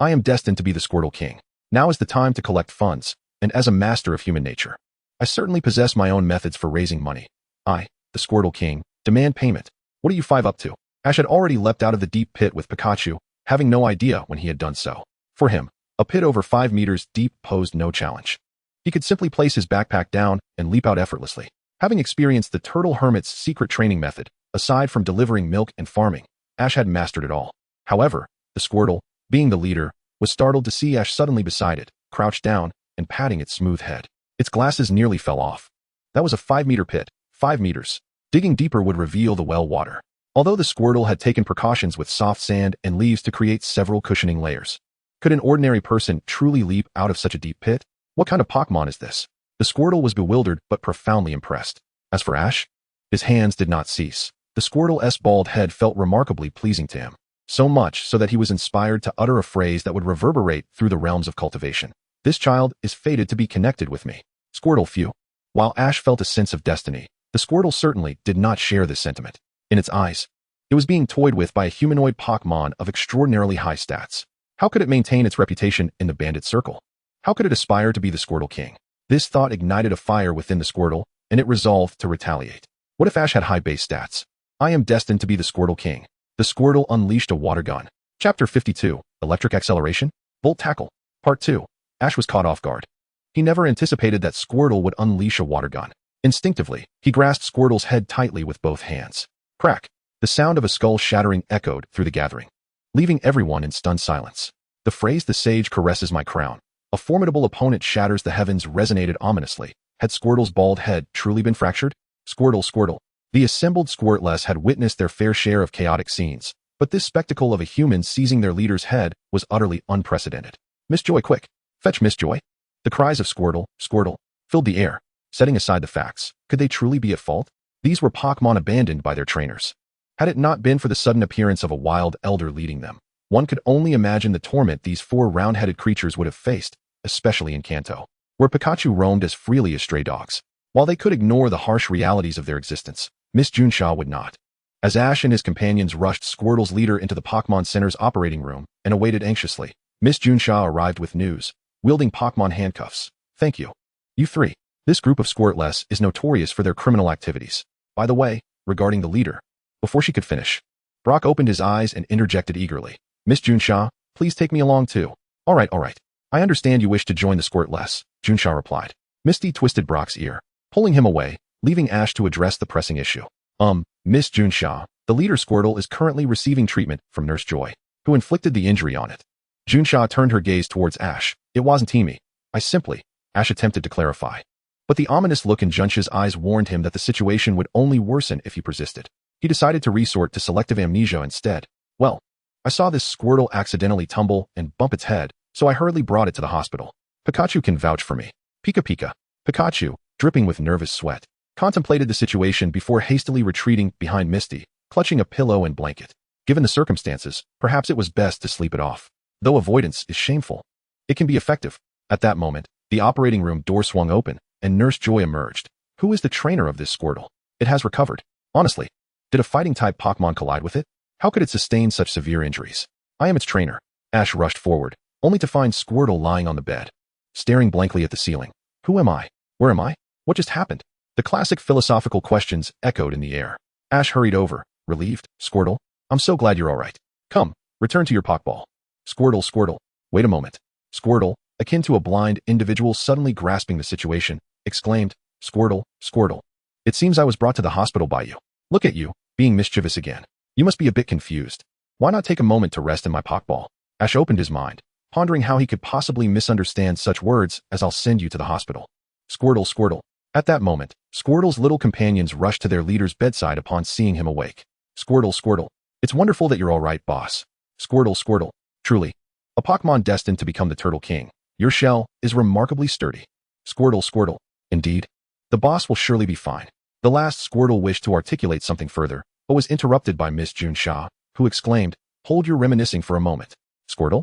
I am destined to be the Squirtle King. Now is the time to collect funds, and as a master of human nature, I certainly possess my own methods for raising money. I, the Squirtle King, demand payment. What are you five up to? Ash had already leapt out of the deep pit with Pikachu, having no idea when he had done so. For him, a pit over 5 meters deep posed no challenge. He could simply place his backpack down and leap out effortlessly. Having experienced the Turtle Hermit's secret training method, aside from delivering milk and farming, Ash had mastered it all. However, the Squirtle, being the leader, was startled to see Ash suddenly beside it, crouched down, and patting its smooth head. Its glasses nearly fell off. That was a 5-meter pit, 5 meters. Digging deeper would reveal the well water. Although the Squirtle had taken precautions with soft sand and leaves to create several cushioning layers. Could an ordinary person truly leap out of such a deep pit? What kind of Pokémon is this? The Squirtle was bewildered but profoundly impressed. As for Ash, his hands did not cease. The Squirtle's bald head felt remarkably pleasing to him. So much so that he was inspired to utter a phrase that would reverberate through the realms of cultivation. This child is fated to be connected with me. Squirtle few. While Ash felt a sense of destiny, the Squirtle certainly did not share this sentiment. In its eyes, it was being toyed with by a humanoid Pokémon of extraordinarily high stats. How could it maintain its reputation in the bandit circle? How could it aspire to be the Squirtle King? This thought ignited a fire within the Squirtle, and it resolved to retaliate. What if Ash had high base stats? I am destined to be the Squirtle King. The Squirtle unleashed a water gun. Chapter 52, Electric Acceleration, Volt Tackle. Part 2. Ash was caught off guard. He never anticipated that Squirtle would unleash a water gun. Instinctively, he grasped Squirtle's head tightly with both hands. Crack! The sound of a skull shattering echoed through the gathering, leaving everyone in stunned silence. The phrase "the sage caresses my crown. A formidable opponent shatters the heavens" resonated ominously. Had Squirtle's bald head truly been fractured? Squirtle. The assembled Squirtless had witnessed their fair share of chaotic scenes, but this spectacle of a human seizing their leader's head was utterly unprecedented. Miss Joy, quick! Fetch Miss Joy! The cries of Squirtle, filled the air. Setting aside the facts, could they truly be at fault? These were Pokémon abandoned by their trainers. Had it not been for the sudden appearance of a wild elder leading them, one could only imagine the torment these 4 round-headed creatures would have faced, especially in Kanto, where Pikachu roamed as freely as stray dogs. While they could ignore the harsh realities of their existence, Miss Junsha would not. As Ash and his companions rushed Squirtle's leader into the Pokémon Center's operating room and awaited anxiously, Miss Junsha arrived with news, wielding Pokémon handcuffs. Thank you. You 3. This group of Squirtless is notorious for their criminal activities. By the way, regarding the leader. Before she could finish, Brock opened his eyes and interjected eagerly. Miss Junsha, please take me along too. All right. I understand you wish to join the Squirtless, Junsha replied. Misty twisted Brock's ear, pulling him away, leaving Ash to address the pressing issue. Miss Junsha, The leader Squirtle is currently receiving treatment from Nurse Joy, who inflicted the injury on it. Junsha turned her gaze towards Ash. It wasn't me. Ash attempted to clarify. But the ominous look in Junsha's eyes warned him that the situation would only worsen if he persisted. He decided to resort to selective amnesia instead. Well, I saw this Squirtle accidentally tumble and bump its head, so I hurriedly brought it to the hospital. Pikachu can vouch for me. Pika Pika. Pikachu, dripping with nervous sweat, contemplated the situation before hastily retreating behind Misty, clutching a pillow and blanket. Given the circumstances, perhaps it was best to sleep it off. Though avoidance is shameful, it can be effective. At that moment, the operating room door swung open, and Nurse Joy emerged. Who is the trainer of this Squirtle? It has recovered. Honestly, did a fighting-type Pokémon collide with it? How could it sustain such severe injuries? I am its trainer. Ash rushed forward, only to find Squirtle lying on the bed, staring blankly at the ceiling. Who am I? Where am I? What just happened? The classic philosophical questions echoed in the air. Ash hurried over, relieved. Squirtle, I'm so glad you're all right. Come, return to your Pokeball. Squirtle. Wait a moment. Squirtle, akin to a blind individual suddenly grasping the situation, exclaimed, Squirtle. It seems I was brought to the hospital by you. Look at you, being mischievous again. You must be a bit confused. Why not take a moment to rest in my Pokeball? Ash opened his mind, pondering how he could possibly misunderstand such words as I'll send you to the hospital. Squirtle. At that moment, Squirtle's little companions rushed to their leader's bedside upon seeing him awake. Squirtle. It's wonderful that you're all right, boss. Squirtle. Truly, a Pokémon destined to become the Turtle King. Your shell is remarkably sturdy. Squirtle. Indeed. The boss will surely be fine. The last Squirtle wished to articulate something further, but was interrupted by Miss Junsha, who exclaimed, Hold your reminiscing for a moment. Squirtle.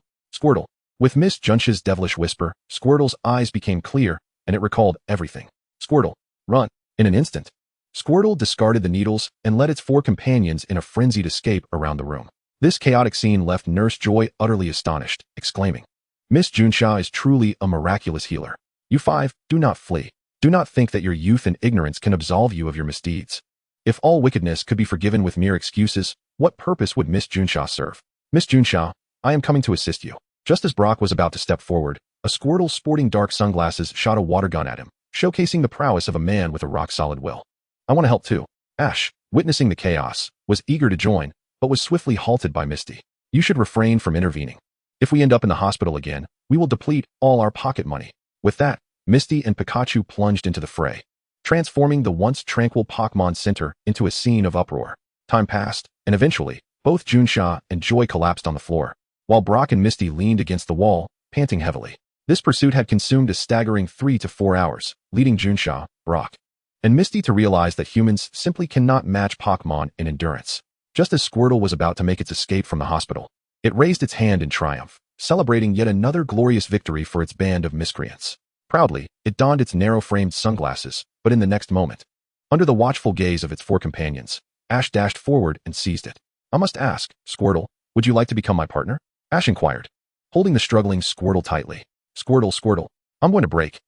With Miss Junsha's devilish whisper, Squirtle's eyes became clear, and it recalled everything. Squirtle, run. In an instant, Squirtle discarded the needles and led its four companions in a frenzied escape around the room. This chaotic scene left Nurse Joy utterly astonished, exclaiming, Miss Junsha is truly a miraculous healer. You five, do not flee. Do not think that your youth and ignorance can absolve you of your misdeeds. If all wickedness could be forgiven with mere excuses, what purpose would Miss Junsha serve? Miss Junsha, I am coming to assist you. Just as Brock was about to step forward, a Squirtle sporting dark sunglasses shot a water gun at him, showcasing the prowess of a man with a rock-solid will. I want to help too. Ash, witnessing the chaos, was eager to join, but was swiftly halted by Misty. You should refrain from intervening. If we end up in the hospital again, we will deplete all our pocket money. With that, Misty and Pikachu plunged into the fray, transforming the once tranquil Pokémon Center into a scene of uproar. Time passed, and eventually, both Junsha and Joy collapsed on the floor, while Brock and Misty leaned against the wall, panting heavily. This pursuit had consumed a staggering 3 to 4 hours, leading Junsha, Brock, and Misty to realize that humans simply cannot match Pokémon in endurance. Just as Squirtle was about to make its escape from the hospital, it raised its hand in triumph, celebrating yet another glorious victory for its band of miscreants. Proudly, it donned its narrow-framed sunglasses, but in the next moment, under the watchful gaze of its four companions, Ash dashed forward and seized it. I must ask, Squirtle, would you like to become my partner? Ash inquired, holding the struggling Squirtle tightly. Squirtle. I'm going to break.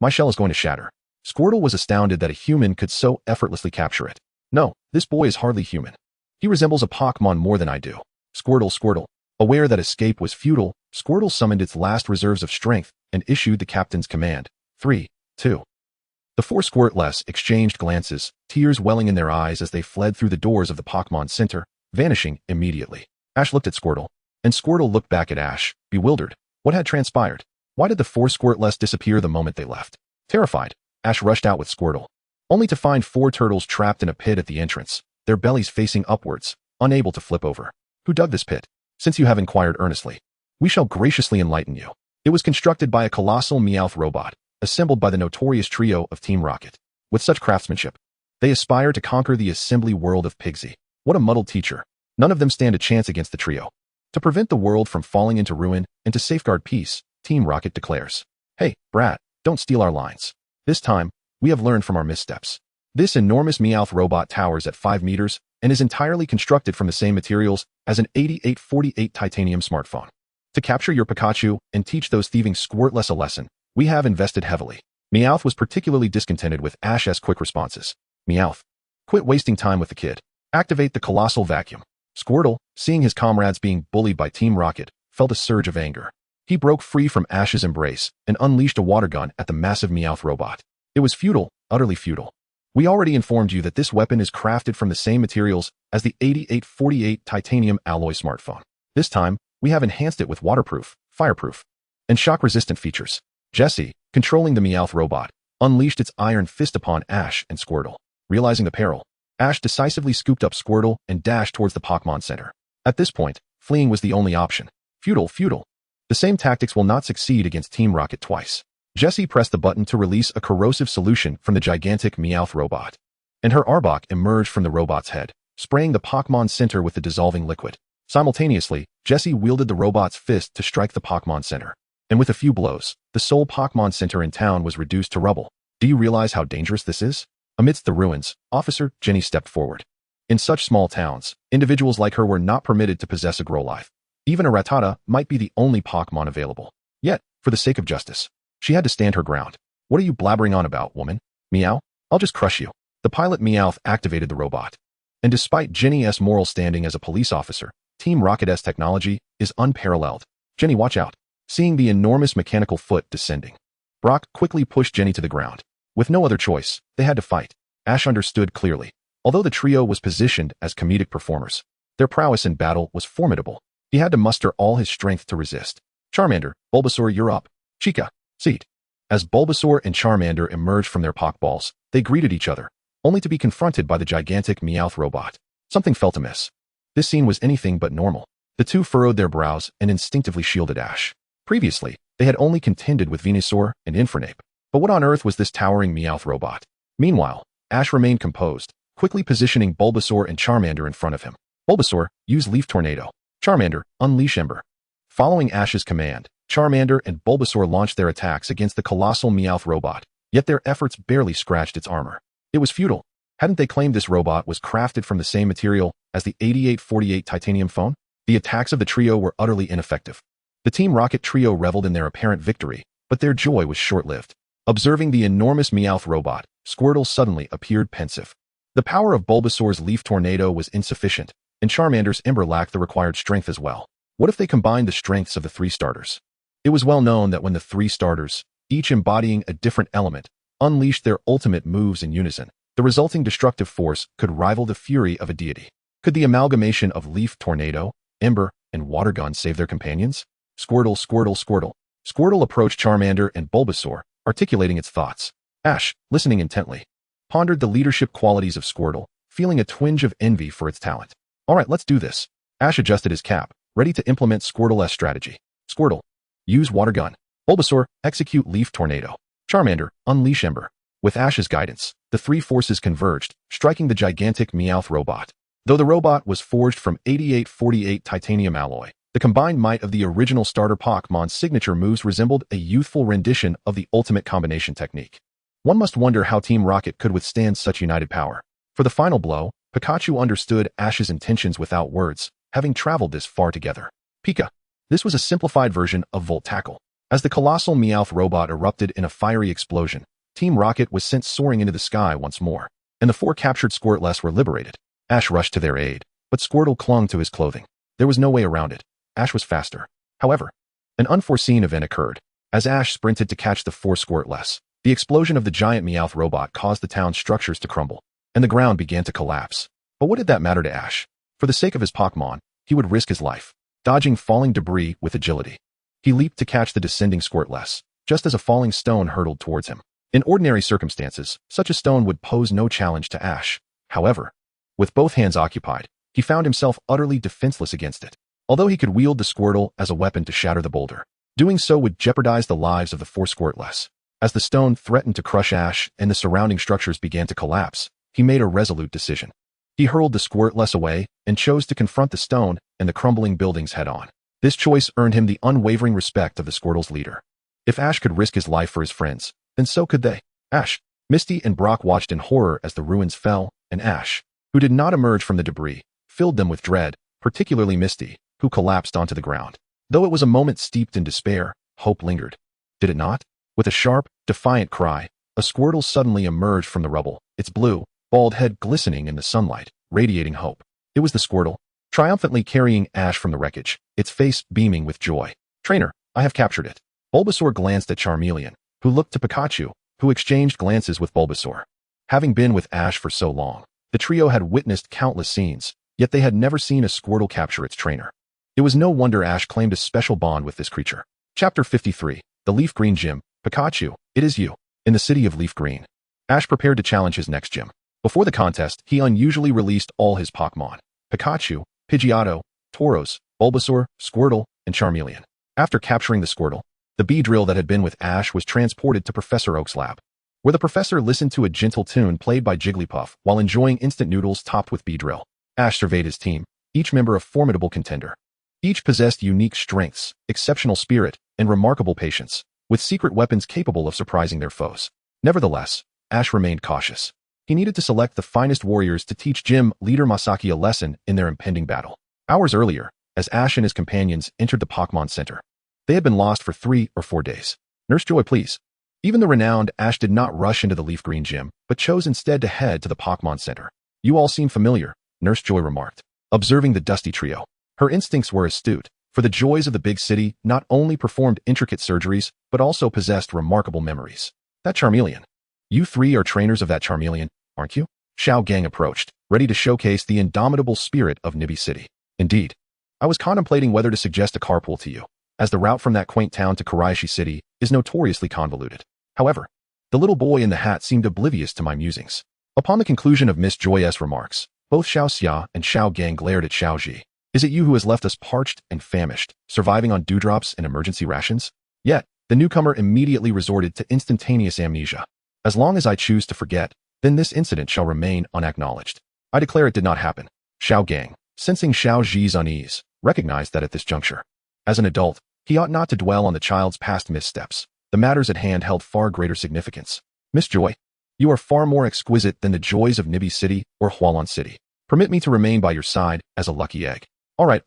My shell is going to shatter. Squirtle was astounded that a human could so effortlessly capture it. No, this boy is hardly human. He resembles a Pokémon more than I do. Squirtle. Aware that escape was futile, Squirtle summoned its last reserves of strength and issued the captain's command. 3, 2. The four Squirtless exchanged glances, tears welling in their eyes as they fled through the doors of the Pokémon Center, vanishing immediately. Ash looked at Squirtle, and Squirtle looked back at Ash, bewildered. What had transpired? Why did the four Squirtless disappear the moment they left? Terrified, Ash rushed out with Squirtle, only to find four turtles trapped in a pit at the entrance, their bellies facing upwards, unable to flip over. Who dug this pit? Since you have inquired earnestly, we shall graciously enlighten you. It was constructed by a colossal Meowth robot, assembled by the notorious trio of Team Rocket. With such craftsmanship, they aspire to conquer the assembly world of Pigsy. What a muddled teacher. None of them stand a chance against the trio. To prevent the world from falling into ruin and to safeguard peace, Team Rocket declares, Hey, Brat, don't steal our lines. This time, we have learned from our missteps. This enormous Meowth robot towers at 5 meters and is entirely constructed from the same materials as an 8848 titanium smartphone. To capture your Pikachu and teach those thieving Squirtless a lesson, we have invested heavily. Meowth was particularly discontented with Ash's quick responses. Meowth, quit wasting time with the kid. Activate the colossal vacuum. Squirtle, seeing his comrades being bullied by Team Rocket, felt a surge of anger. He broke free from Ash's embrace and unleashed a water gun at the massive Meowth robot. It was futile, utterly futile. We already informed you that this weapon is crafted from the same materials as the 8848 titanium alloy smartphone. This time, we have enhanced it with waterproof, fireproof, and shock-resistant features. Jessie, controlling the Meowth robot, unleashed its iron fist upon Ash and Squirtle. Realizing the peril, Ash decisively scooped up Squirtle and dashed towards the Pokémon Center. At this point, fleeing was the only option. Futile. The same tactics will not succeed against Team Rocket twice. Jessie pressed the button to release a corrosive solution from the gigantic Meowth robot, and her Arbok emerged from the robot's head, spraying the Pokémon Center with the dissolving liquid. Simultaneously, Jessie wielded the robot's fist to strike the Pokémon Center, and with a few blows, the sole Pokémon Center in town was reduced to rubble. Do you realize how dangerous this is? Amidst the ruins, Officer Jenny stepped forward. In such small towns, individuals like her were not permitted to possess a Growlithe. Even a Rattata might be the only Pokémon available. Yet, for the sake of justice, she had to stand her ground. What are you blabbering on about, woman? Meow? I'll just crush you. The pilot Meowth activated the robot. And despite Jenny's moral standing as a police officer, Team Rocket's technology is unparalleled. Jenny, watch out. Seeing the enormous mechanical foot descending, Brock quickly pushed Jenny to the ground. With no other choice, they had to fight. Ash understood clearly. Although the trio was positioned as comedic performers, their prowess in battle was formidable. He had to muster all his strength to resist. Charmander, Bulbasaur, you're up. Chica, seat. As Bulbasaur and Charmander emerged from their Pokeballs, they greeted each other, only to be confronted by the gigantic Meowth robot. Something felt amiss. This scene was anything but normal. The two furrowed their brows and instinctively shielded Ash. Previously, they had only contended with Venusaur and Infernape. But what on earth was this towering Meowth robot? Meanwhile, Ash remained composed, quickly positioning Bulbasaur and Charmander in front of him. Bulbasaur, use Leaf Tornado. Charmander, unleash Ember. Following Ash's command, Charmander and Bulbasaur launched their attacks against the colossal Meowth robot, yet their efforts barely scratched its armor. It was futile. Hadn't they claimed this robot was crafted from the same material as the 8848 titanium phone? The attacks of the trio were utterly ineffective. The Team Rocket trio reveled in their apparent victory, but their joy was short-lived. Observing the enormous Meowth robot, Squirtle suddenly appeared pensive. The power of Bulbasaur's Leaf Tornado was insufficient, and Charmander's Ember lacked the required strength as well. What if they combined the strengths of the three starters? It was well known that when the three starters, each embodying a different element, unleashed their ultimate moves in unison, the resulting destructive force could rival the fury of a deity. Could the amalgamation of Leaf Tornado, Ember, and Water Gun save their companions? Squirtle. Squirtle approached Charmander and Bulbasaur, articulating its thoughts. Ash, listening intently, pondered the leadership qualities of Squirtle, feeling a twinge of envy for its talent. All right, let's do this. Ash adjusted his cap, ready to implement Squirtle's strategy. Squirtle, use Water Gun. Bulbasaur, execute Leaf Tornado. Charmander, unleash Ember. With Ash's guidance, the three forces converged, striking the gigantic Meowth robot. Though the robot was forged from 8848 titanium alloy, the combined might of the original starter Pokémon's signature moves resembled a youthful rendition of the ultimate combination technique. One must wonder how Team Rocket could withstand such united power. For the final blow, Pikachu understood Ash's intentions without words, having traveled this far together. Pika. This was a simplified version of Volt Tackle. As the colossal Meowth robot erupted in a fiery explosion, Team Rocket was sent soaring into the sky once more, and the four captured Squirtless were liberated. Ash rushed to their aid, but Squirtle clung to his clothing. There was no way around it. Ash was faster. However, an unforeseen event occurred. As Ash sprinted to catch the four Squirtless, the explosion of the giant Meowth robot caused the town's structures to crumble, and the ground began to collapse. But what did that matter to Ash? For the sake of his Pokémon, he would risk his life, dodging falling debris with agility. He leaped to catch the descending Squirtless, just as a falling stone hurtled towards him. In ordinary circumstances, such a stone would pose no challenge to Ash. However, with both hands occupied, he found himself utterly defenseless against it. Although he could wield the Squirtle as a weapon to shatter the boulder, doing so would jeopardize the lives of the four Squirtless. As the stone threatened to crush Ash and the surrounding structures began to collapse, he made a resolute decision. He hurled the Squirtless away and chose to confront the stone and the crumbling buildings head-on. This choice earned him the unwavering respect of the Squirtle's leader. If Ash could risk his life for his friends, then so could they. Ash, Misty, and Brock watched in horror as the ruins fell, and Ash, who did not emerge from the debris, filled them with dread, particularly Misty, who collapsed onto the ground. Though it was a moment steeped in despair, hope lingered. Did it not? With a sharp, defiant cry, a Squirtle suddenly emerged from the rubble, its blue, bald head glistening in the sunlight, radiating hope. It was the Squirtle, triumphantly carrying Ash from the wreckage, its face beaming with joy. Trainer, I have captured it. Bulbasaur glanced at Charmeleon, who looked to Pikachu, who exchanged glances with Bulbasaur. Having been with Ash for so long, the trio had witnessed countless scenes, yet they had never seen a Squirtle capture its trainer. It was no wonder Ash claimed a special bond with this creature. Chapter 53, The Leaf Green Gym. Pikachu, it is you. In the city of Leaf Green, Ash prepared to challenge his next gym. Before the contest, he unusually released all his Pokémon: Pikachu, Pidgeotto, Tauros, Bulbasaur, Squirtle, and Charmeleon. After capturing the Squirtle, the Beedrill that had been with Ash was transported to Professor Oak's lab, where the professor listened to a gentle tune played by Jigglypuff while enjoying instant noodles topped with Beedrill. Ash surveyed his team, each member a formidable contender. Each possessed unique strengths, exceptional spirit, and remarkable patience, with secret weapons capable of surprising their foes. Nevertheless, Ash remained cautious. He needed to select the finest warriors to teach gym leader Masaki a lesson in their impending battle. Hours earlier, as Ash and his companions entered the Pokémon Center, they had been lost for 3 or 4 days. Nurse Joy, please. Even the renowned Ash did not rush into the Leaf Green Gym, but chose instead to head to the Pokémon Center. You all seem familiar, Nurse Joy remarked, observing the dusty trio. Her instincts were astute, for the joys of the big city not only performed intricate surgeries, but also possessed remarkable memories. That Charmeleon. You 3 are trainers of that Charmeleon, aren't you? Xiao Gang approached, ready to showcase the indomitable spirit of Nibby City. Indeed. I was contemplating whether to suggest a carpool to you, as the route from that quaint town to Karaishi City is notoriously convoluted. However, the little boy in the hat seemed oblivious to my musings. Upon the conclusion of Miss Joy's remarks, both Xiao Xia and Xiao Gang glared at Xiao Ji. Is it you who has left us parched and famished, surviving on dewdrops and emergency rations? Yet, the newcomer immediately resorted to instantaneous amnesia. As long as I choose to forget, then this incident shall remain unacknowledged. I declare it did not happen. Xiao Gang, sensing Xiao Ji's unease, recognized that at this juncture, as an adult, he ought not to dwell on the child's past missteps. The matters at hand held far greater significance. Miss Joy, you are far more exquisite than the joys of Nibby City or Hualan City. Permit me to remain by your side as a lucky egg. All right.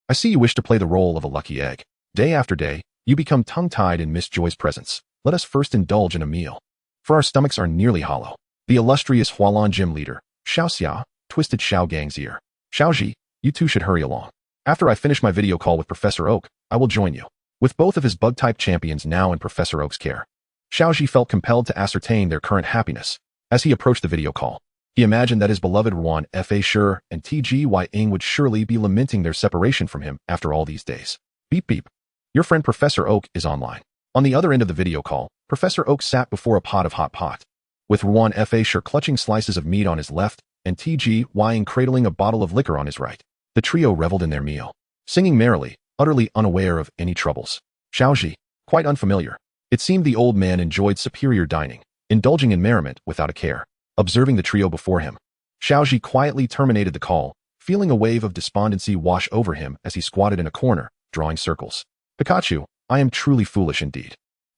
I see you wish to play the role of a lucky egg. Day after day, you become tongue-tied in Miss Joy's presence. Let us first indulge in a meal, for our stomachs are nearly hollow. The illustrious Hualan gym leader, Xiao Xia, twisted Xiao Gang's ear. Xiao Ji, you two should hurry along. After I finish my video call with Professor Oak, I will join you. With both of his bug-type champions now in Professor Oak's care, Xiao Ji felt compelled to ascertain their current happiness. As he approached the video call, he imagined that his beloved Ruan Fa Sure and Tgy Ing would surely be lamenting their separation from him after all these days. Beep beep. Your friend Professor Oak is online. On the other end of the video call, Professor Oak sat before a pot of hot pot, with Ruan Fa Sure clutching slices of meat on his left and Tgy Ing cradling a bottle of liquor on his right. The trio reveled in their meal, singing merrily, utterly unaware of any troubles. Xiao Ji, quite unfamiliar. It seemed the old man enjoyed superior dining, indulging in merriment without a care. Observing the trio before him, Xiao Ji quietly terminated the call, feeling a wave of despondency wash over him as he squatted in a corner, drawing circles. Pikachu, I am truly foolish indeed.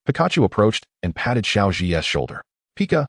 Pikachu approached and patted Xiao Ji's shoulder. Pika,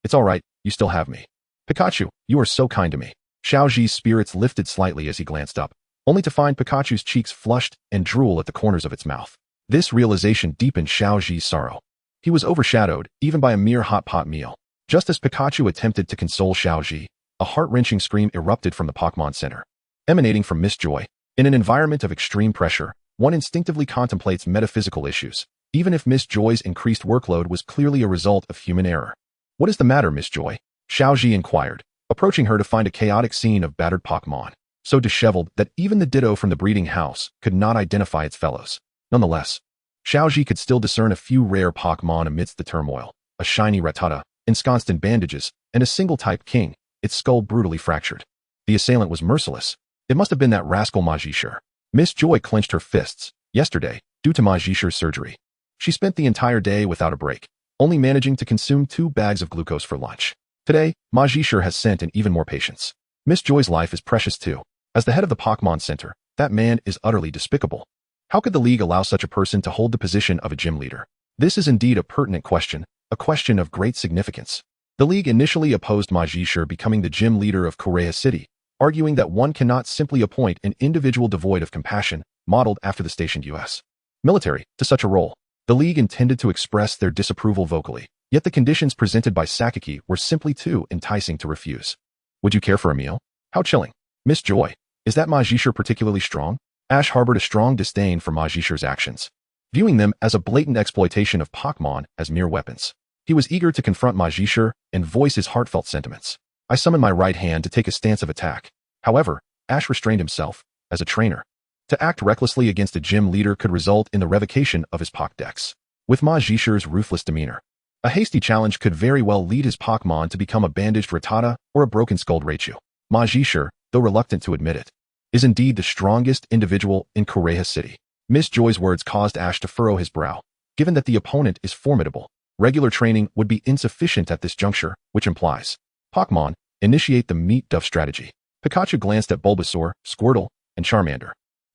it's all right, you still have me. Pikachu, you are so kind to me. Xiao Ji's spirits lifted slightly as he glanced up, only to find Pikachu's cheeks flushed and drool at the corners of its mouth. This realization deepened Xiao Ji's sorrow. He was overshadowed even by a mere hot pot meal. Just as Pikachu attempted to console Xiao Ji, a heart-wrenching scream erupted from the Pokémon Center. Emanating from Miss Joy, in an environment of extreme pressure, one instinctively contemplates metaphysical issues, even if Miss Joy's increased workload was clearly a result of human error. What is the matter, Miss Joy? Xiao Ji inquired, approaching her to find a chaotic scene of battered Pokémon, so disheveled that even the Ditto from the breeding house could not identify its fellows. Nonetheless, Xiao Ji could still discern a few rare Pokémon amidst the turmoil: a shiny Rattata, ensconced in bandages, and a single-type king, its skull brutally fractured. The assailant was merciless. It must have been that rascal Majishur. Miss Joy clenched her fists. Yesterday, due to Majishur's surgery, she spent the entire day without a break, only managing to consume 2 bags of glucose for lunch. Today, Majishur has sent in even more patients. Miss Joy's life is precious too. As the head of the Pokémon Center, that man is utterly despicable. How could the League allow such a person to hold the position of a gym leader? This is indeed a pertinent question, a question of great significance. The League initially opposed Majishur becoming the gym leader of Korea City, arguing that one cannot simply appoint an individual devoid of compassion, modeled after the stationed U.S. military, to such a role. The League intended to express their disapproval vocally, yet the conditions presented by Sakaki were simply too enticing to refuse. Would you care for a meal? How chilling. Miss Joy, is that Majishur particularly strong? Ash harbored a strong disdain for Majishur's actions, viewing them as a blatant exploitation of Pokémon as mere weapons. He was eager to confront Majishur and voice his heartfelt sentiments. I summoned my right hand to take a stance of attack. However, Ash restrained himself. As a trainer, to act recklessly against a gym leader could result in the revocation of his Pokédex. With Majishur's ruthless demeanor, a hasty challenge could very well lead his Pokémon to become a bandaged Rattata or a broken skulled Raichu. Majishur, though reluctant to admit it, is indeed the strongest individual in Koreha City. Miss Joy's words caused Ash to furrow his brow. Given that the opponent is formidable, regular training would be insufficient at this juncture, which implies Pokémon initiate the meat duff strategy. Pikachu glanced at Bulbasaur, Squirtle, and Charmander,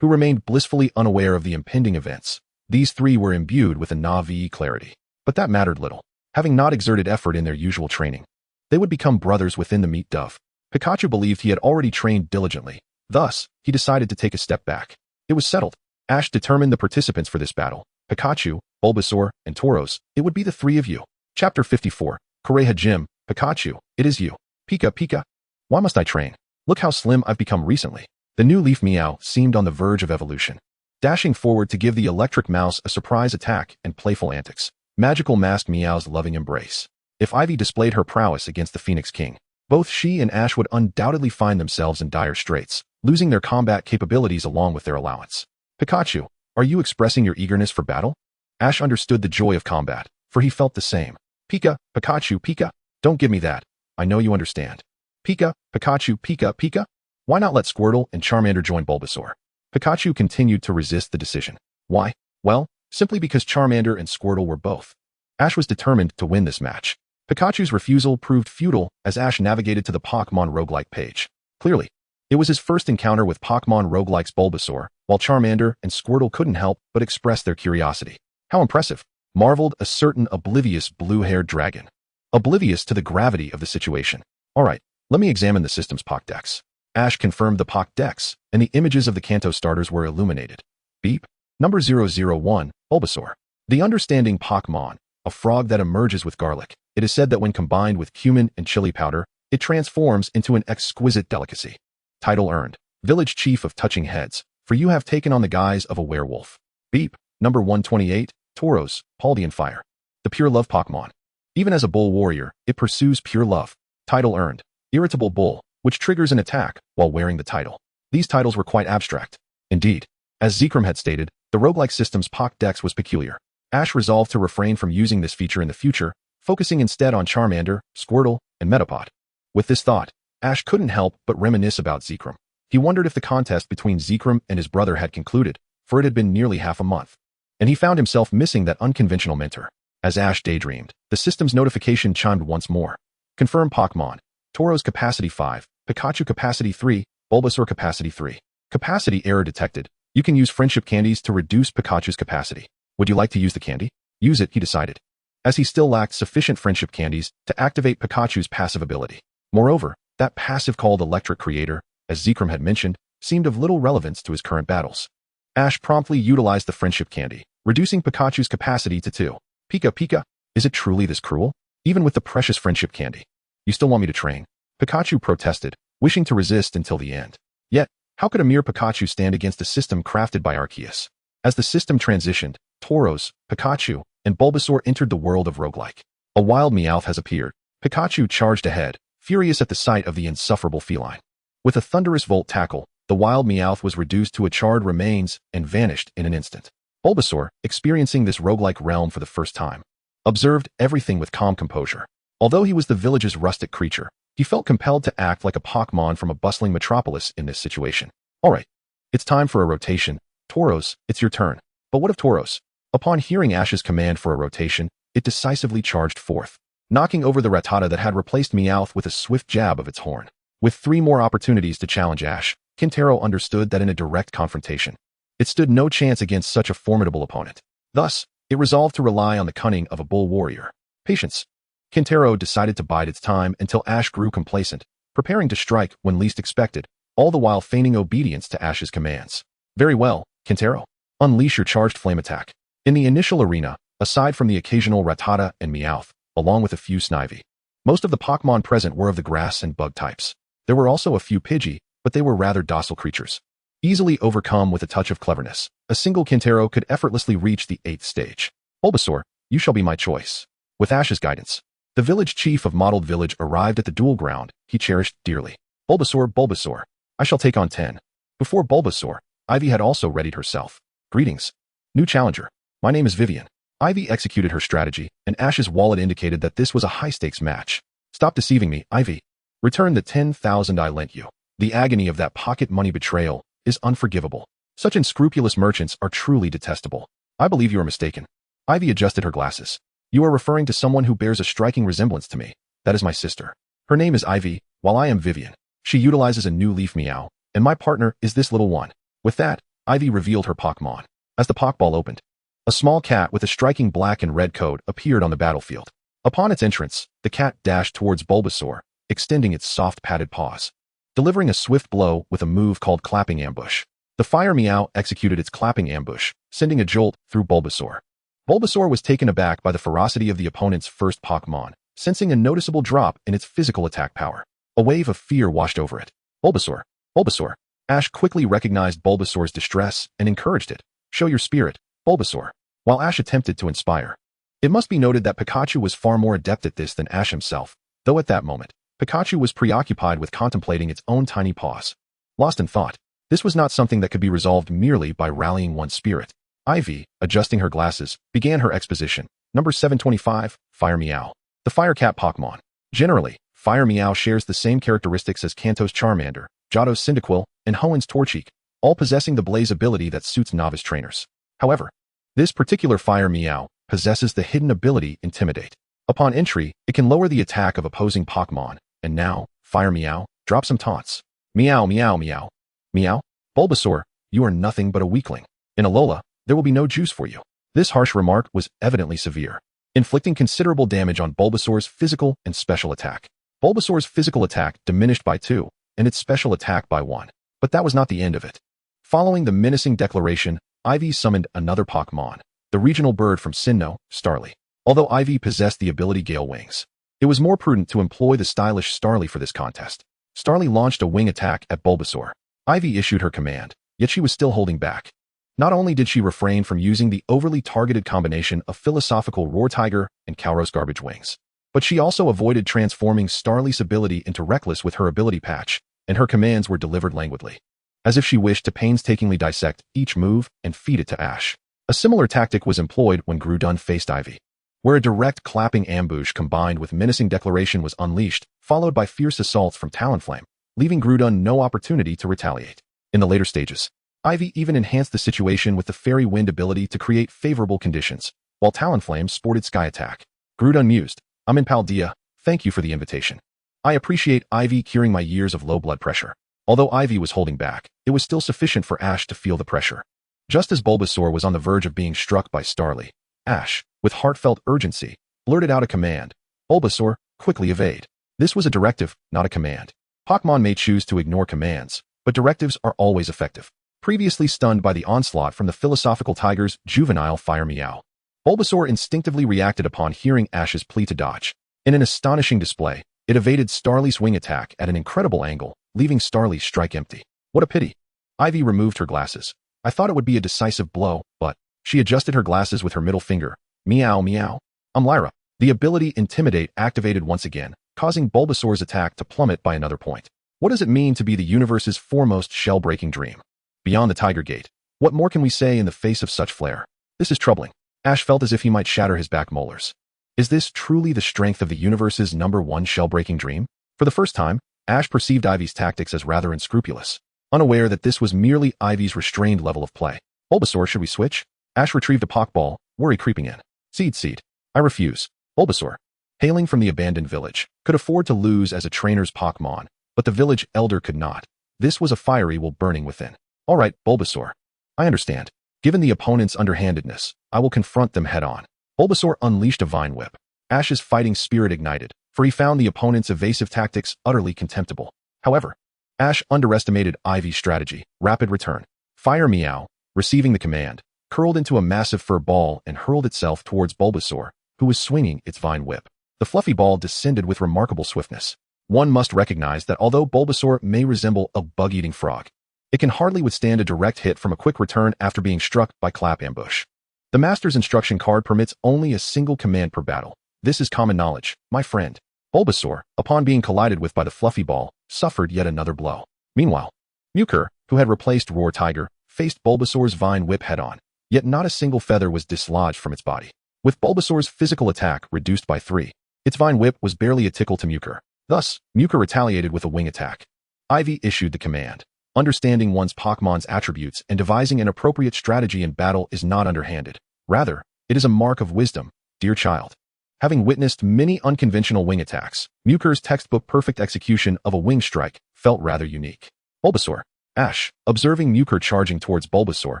who remained blissfully unaware of the impending events. These three were imbued with a Na'vi clarity, but that mattered little. Having not exerted effort in their usual training, they would become brothers within the meat dove. Pikachu believed he had already trained diligently. Thus, he decided to take a step back. It was settled. Ash determined the participants for this battle. Pikachu, Bulbasaur, and Tauros. It would be the three of you. Chapter 54. Koreha Gym. Pikachu, it is you. Pika. Why must I train? Look how slim I've become recently. The new Leaf Meow seemed on the verge of evolution, dashing forward to give the electric mouse a surprise attack and playful antics. Magical masked Meow's loving embrace. If Ivy displayed her prowess against the Phoenix King, both she and Ash would undoubtedly find themselves in dire straits, losing their combat capabilities along with their allowance. Pikachu, are you expressing your eagerness for battle? Ash understood the joy of combat, for he felt the same. Pikachu, don't give me that. I know you understand. Pikachu, Pika. Why not let Squirtle and Charmander join Bulbasaur? Pikachu continued to resist the decision. Why? Well, simply because Charmander and Squirtle were both. Ash was determined to win this match. Pikachu's refusal proved futile as Ash navigated to the Pokémon Roguelike page. Clearly, it was his first encounter with Pokémon Roguelike's Bulbasaur, while Charmander and Squirtle couldn't help but express their curiosity. How impressive, marveled a certain oblivious blue-haired dragon. Oblivious to the gravity of the situation. Alright, let me examine the system's Pokédex. Ash confirmed the Pokédex, and the images of the Kanto starters were illuminated. Beep. Number 001, Bulbasaur. The understanding Pokémon, a frog that emerges with garlic. It is said that when combined with cumin and chili powder, it transforms into an exquisite delicacy. Title earned. Village Chief of Touching Heads, for you have taken on the guise of a werewolf. Beep. Number 128, Tauros, Paldean Fire. The pure love Pokémon. Even as a bull warrior, it pursues pure love. Title earned. Irritable Bull, which triggers an attack while wearing the title. These titles were quite abstract. Indeed, as Zekrom had stated, the roguelike system's Pokédex was peculiar. Ash resolved to refrain from using this feature in the future, focusing instead on Charmander, Squirtle, and Metapod. With this thought, Ash couldn't help but reminisce about Zekrom. He wondered if the contest between Zekrom and his brother had concluded, for it had been nearly half a month, and he found himself missing that unconventional mentor. As Ash daydreamed, the system's notification chimed once more. Confirm Pokémon. Tauros capacity 5, Pikachu capacity 3, Bulbasaur capacity 3. Capacity error detected. You can use friendship candies to reduce Pikachu's capacity. Would you like to use the candy? Use it, he decided, as he still lacked sufficient friendship candies to activate Pikachu's passive ability. Moreover, that passive called Electric Creator, as Zekrom had mentioned, seemed of little relevance to his current battles. Ash promptly utilized the friendship candy, reducing Pikachu's capacity to 2. Pika, is it truly this cruel? Even with the precious friendship candy, you still want me to train? Pikachu protested, wishing to resist until the end. Yet, how could a mere Pikachu stand against a system crafted by Arceus? As the system transitioned, Tauros, Pikachu, and Bulbasaur entered the world of roguelike. A wild Meowth has appeared. Pikachu charged ahead, furious at the sight of the insufferable feline. With a thunderous volt tackle, the wild Meowth was reduced to a charred remains and vanished in an instant. Bulbasaur, experiencing this roguelike realm for the first time, observed everything with calm composure. Although he was the village's rustic creature, he felt compelled to act like a Pokémon from a bustling metropolis in this situation. Alright, it's time for a rotation. Tauros, it's your turn. But what of Tauros? Upon hearing Ash's command for a rotation, it decisively charged forth, knocking over the Rattata that had replaced Meowth with a swift jab of its horn. With 3 more opportunities to challenge Ash, Kintaro understood that in a direct confrontation, it stood no chance against such a formidable opponent. Thus, it resolved to rely on the cunning of a bull warrior. Patience. Kintaro decided to bide its time until Ash grew complacent, preparing to strike when least expected, all the while feigning obedience to Ash's commands. Very well, Kintaro. Unleash your charged flame attack. In the initial arena, aside from the occasional Rattata and Meowth, along with a few Snivy, most of the Pokémon present were of the grass and bug types. There were also a few Pidgey, but they were rather docile creatures. Easily overcome with a touch of cleverness, a single Kintaro could effortlessly reach the 8th stage. Bulbasaur, you shall be my choice. With Ash's guidance, the village chief of Mottled Village arrived at the duel ground he cherished dearly. Bulbasaur, Bulbasaur, I shall take on 10. Before Bulbasaur, Ivy had also readied herself. Greetings. New challenger. My name is Vivian. Ivy executed her strategy, and Ash's wallet indicated that this was a high-stakes match. Stop deceiving me, Ivy. Return the 10,000 I lent you. The agony of that pocket money betrayal is unforgivable. Such unscrupulous merchants are truly detestable. I believe you are mistaken. Ivy adjusted her glasses. You are referring to someone who bears a striking resemblance to me. That is my sister. Her name is Ivy, while I am Vivian. She utilizes a new leaf meow, and my partner is this little one. With that, Ivy revealed her Pokémon. As the Pokeball opened, a small cat with a striking black and red coat appeared on the battlefield. Upon its entrance, the cat dashed towards Bulbasaur, extending its soft padded paws, delivering a swift blow with a move called Clapping Ambush. The Fire Meow executed its Clapping Ambush, sending a jolt through Bulbasaur. Bulbasaur was taken aback by the ferocity of the opponent's first Pokémon, sensing a noticeable drop in its physical attack power. A wave of fear washed over it. Bulbasaur, Bulbasaur. Ash quickly recognized Bulbasaur's distress and encouraged it. Show your spirit, Bulbasaur. While Ash attempted to inspire. It must be noted that Pikachu was far more adept at this than Ash himself, though at that moment, Pikachu was preoccupied with contemplating its own tiny paws. Lost in thought, this was not something that could be resolved merely by rallying one's spirit. Ivy, adjusting her glasses, began her exposition. Number 725, Fire Meow. The Fire Cat Pokémon. Generally, Fire Meow shares the same characteristics as Kanto's Charmander, Johto's Cyndaquil, and Hoenn's Torchic, all possessing the blaze ability that suits novice trainers. However, this particular Fire Meow possesses the hidden ability Intimidate. Upon entry, it can lower the attack of opposing Pokémon, and now, Fire Meow, drop some taunts. Meow, meow, meow. Meow? Bulbasaur, you are nothing but a weakling. In Alola, there will be no juice for you. This harsh remark was evidently severe, inflicting considerable damage on Bulbasaur's physical and special attack. Bulbasaur's physical attack diminished by 2, and its special attack by 1. But that was not the end of it. Following the menacing declaration, Ivy summoned another Pokémon, the regional bird from Sinnoh, Starly. Although Ivy possessed the ability Gale Wings, it was more prudent to employ the stylish Starly for this contest. Starly launched a wing attack at Bulbasaur. Ivy issued her command, yet she was still holding back. Not only did she refrain from using the overly targeted combination of philosophical Roar Tiger and Kalros Garbage Wings, but she also avoided transforming Starly's ability into Reckless with her ability patch, and her commands were delivered languidly, as if she wished to painstakingly dissect each move and feed it to Ash. A similar tactic was employed when Groudon faced Ivy, where a direct clapping ambush combined with menacing declaration was unleashed, followed by fierce assaults from Talonflame, leaving Groudon no opportunity to retaliate. In the later stages, Ivy even enhanced the situation with the Fairy Wind ability to create favorable conditions, while Talonflame sported Sky Attack. Groudon mused, I'm in Paldea, thank you for the invitation. I appreciate Ivy curing my years of low blood pressure. Although Ivy was holding back, it was still sufficient for Ash to feel the pressure. Just as Bulbasaur was on the verge of being struck by Starly, Ash, with heartfelt urgency, blurted out a command. Bulbasaur, quickly evade. This was a directive, not a command. Pokémon may choose to ignore commands, but directives are always effective. Previously stunned by the onslaught from the Philosophical Tiger's juvenile Fire Meow, Bulbasaur instinctively reacted upon hearing Ash's plea to dodge. In an astonishing display, it evaded Starly's wing attack at an incredible angle, leaving Starly strike empty. What a pity. Ivy removed her glasses. I thought it would be a decisive blow, but she adjusted her glasses with her middle finger. Meow, meow. Lyra. The ability Intimidate activated once again, causing Bulbasaur's attack to plummet by another point. What does it mean to be the universe's foremost shell-breaking dream? Beyond the Tiger Gate, what more can we say in the face of such flair? This is troubling. Ash felt as if he might shatter his back molars. Is this truly the strength of the universe's #1 shell-breaking dream? For the first time, Ash perceived Ivy's tactics as rather unscrupulous, unaware that this was merely Ivy's restrained level of play. Bulbasaur, should we switch? Ash retrieved a Pokeball, worry creeping in. Seed. I refuse. Bulbasaur, hailing from the abandoned village, could afford to lose as a trainer's Pokémon, but the village elder could not. This was a fiery will burning within. All right, Bulbasaur. I understand. Given the opponent's underhandedness, I will confront them head-on. Bulbasaur unleashed a Vine Whip. Ash's fighting spirit ignited, for he found the opponent's evasive tactics utterly contemptible. However, Ash underestimated Ivy's strategy. Rapid return. Fire Meow, receiving the command, curled into a massive fur ball and hurled itself towards Bulbasaur, who was swinging its Vine Whip. The fluffy ball descended with remarkable swiftness. One must recognize that although Bulbasaur may resemble a bug-eating frog, it can hardly withstand a direct hit from a quick return after being struck by Clap Ambush. The Master's Instruction card permits only a single command per battle. This is common knowledge, my friend. Bulbasaur, upon being collided with by the fluffy ball, suffered yet another blow. Meanwhile, Mewker, who had replaced Roar Tiger, faced Bulbasaur's Vine Whip head-on, yet not a single feather was dislodged from its body. With Bulbasaur's physical attack reduced by 3, its Vine Whip was barely a tickle to Mewker. Thus, Mewker retaliated with a wing attack. Ivy issued the command. Understanding one's Pokémon's attributes and devising an appropriate strategy in battle is not underhanded. Rather, it is a mark of wisdom, dear child. Having witnessed many unconventional wing attacks, Mewker's textbook perfect execution of a wing strike felt rather unique. Bulbasaur. Ash, observing Mewker charging towards Bulbasaur,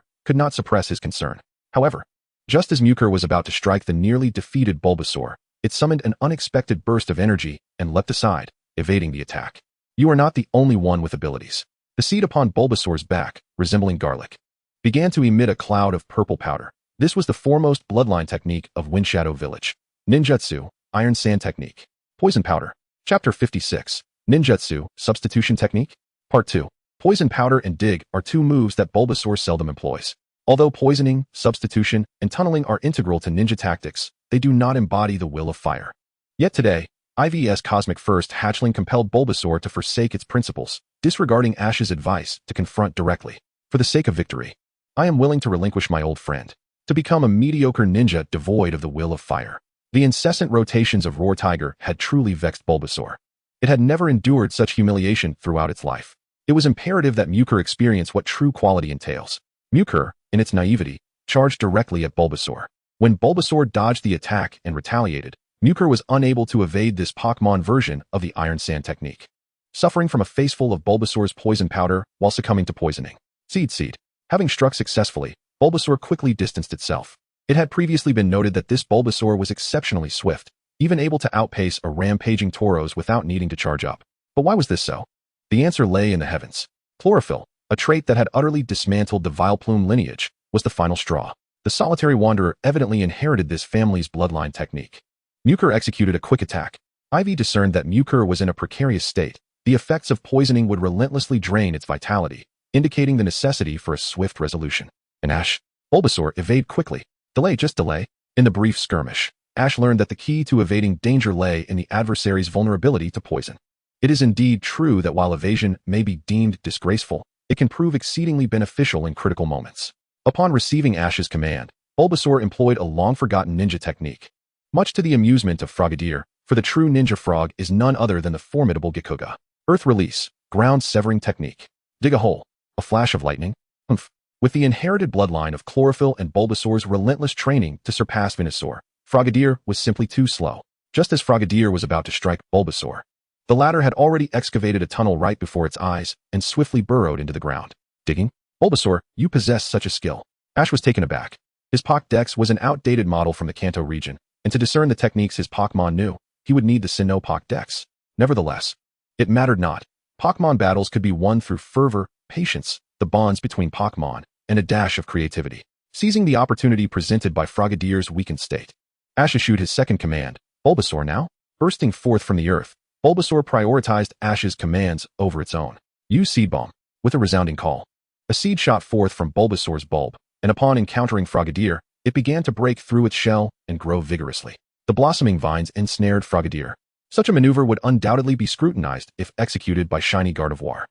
could not suppress his concern. However, just as Mewker was about to strike the nearly defeated Bulbasaur, it summoned an unexpected burst of energy and leapt aside, evading the attack. You are not the only one with abilities. The seed upon Bulbasaur's back, resembling garlic, began to emit a cloud of purple powder. This was the foremost bloodline technique of Windshadow Village. Ninjutsu, Iron Sand Technique. Poison Powder. Chapter 56. Ninjutsu, Substitution Technique. Part 2. Poison Powder and Dig are two moves that Bulbasaur seldom employs. Although poisoning, substitution, and tunneling are integral to ninja tactics, they do not embody the will of fire. Yet today, IV's Cosmic First hatchling compelled Bulbasaur to forsake its principles, disregarding Ash's advice to confront directly. For the sake of victory, I am willing to relinquish my old friend, to become a mediocre ninja devoid of the will of fire. The incessant rotations of Roar Tiger had truly vexed Bulbasaur. It had never endured such humiliation throughout its life. It was imperative that Mewker experience what true quality entails. Mewker, in its naivety, charged directly at Bulbasaur. When Bulbasaur dodged the attack and retaliated, Mewker was unable to evade this Pokémon version of the Iron Sand technique, suffering from a faceful of Bulbasaur's poison powder while succumbing to poisoning. Seed. Having struck successfully, Bulbasaur quickly distanced itself. It had previously been noted that this Bulbasaur was exceptionally swift, even able to outpace a rampaging Tauros without needing to charge up. But why was this so? The answer lay in the heavens. Chlorophyll, a trait that had utterly dismantled the Vileplume lineage, was the final straw. The solitary wanderer evidently inherited this family's bloodline technique. Mewker executed a quick attack. Ivy discerned that Mewker was in a precarious state. The effects of poisoning would relentlessly drain its vitality, indicating the necessity for a swift resolution. And Ash, Bulbasaur, evade quickly. Delay. In the brief skirmish, Ash learned that the key to evading danger lay in the adversary's vulnerability to poison. It is indeed true that while evasion may be deemed disgraceful, it can prove exceedingly beneficial in critical moments. Upon receiving Ash's command, Bulbasaur employed a long-forgotten ninja technique. Much to the amusement of Frogadier, for the true ninja frog is none other than the formidable Gikuga. Earth Release, Ground-Severing Technique. Dig a hole. A flash of lightning. Oomph. With the inherited bloodline of Chlorophyll and Bulbasaur's relentless training to surpass Venusaur, Frogadier was simply too slow. Just as Frogadier was about to strike Bulbasaur, the latter had already excavated a tunnel right before its eyes and swiftly burrowed into the ground. Digging? Bulbasaur, you possess such a skill. Ash was taken aback. His Pokédex was an outdated model from the Kanto region, and to discern the techniques his Pokémon knew, he would need the Sinnoh Pokédex. Nevertheless, it mattered not. Pokémon battles could be won through fervor, patience, the bonds between Pokémon, and a dash of creativity. Seizing the opportunity presented by Frogadier's weakened state, Ash issued his second command. Bulbasaur now? Bursting forth from the earth, Bulbasaur prioritized Ash's commands over its own. Use Seed Bomb. With a resounding call, a seed shot forth from Bulbasaur's bulb, and upon encountering Frogadier, it began to break through its shell and grow vigorously. The blossoming vines ensnared Frogadier. Such a maneuver would undoubtedly be scrutinized if executed by Shiny Gardevoir.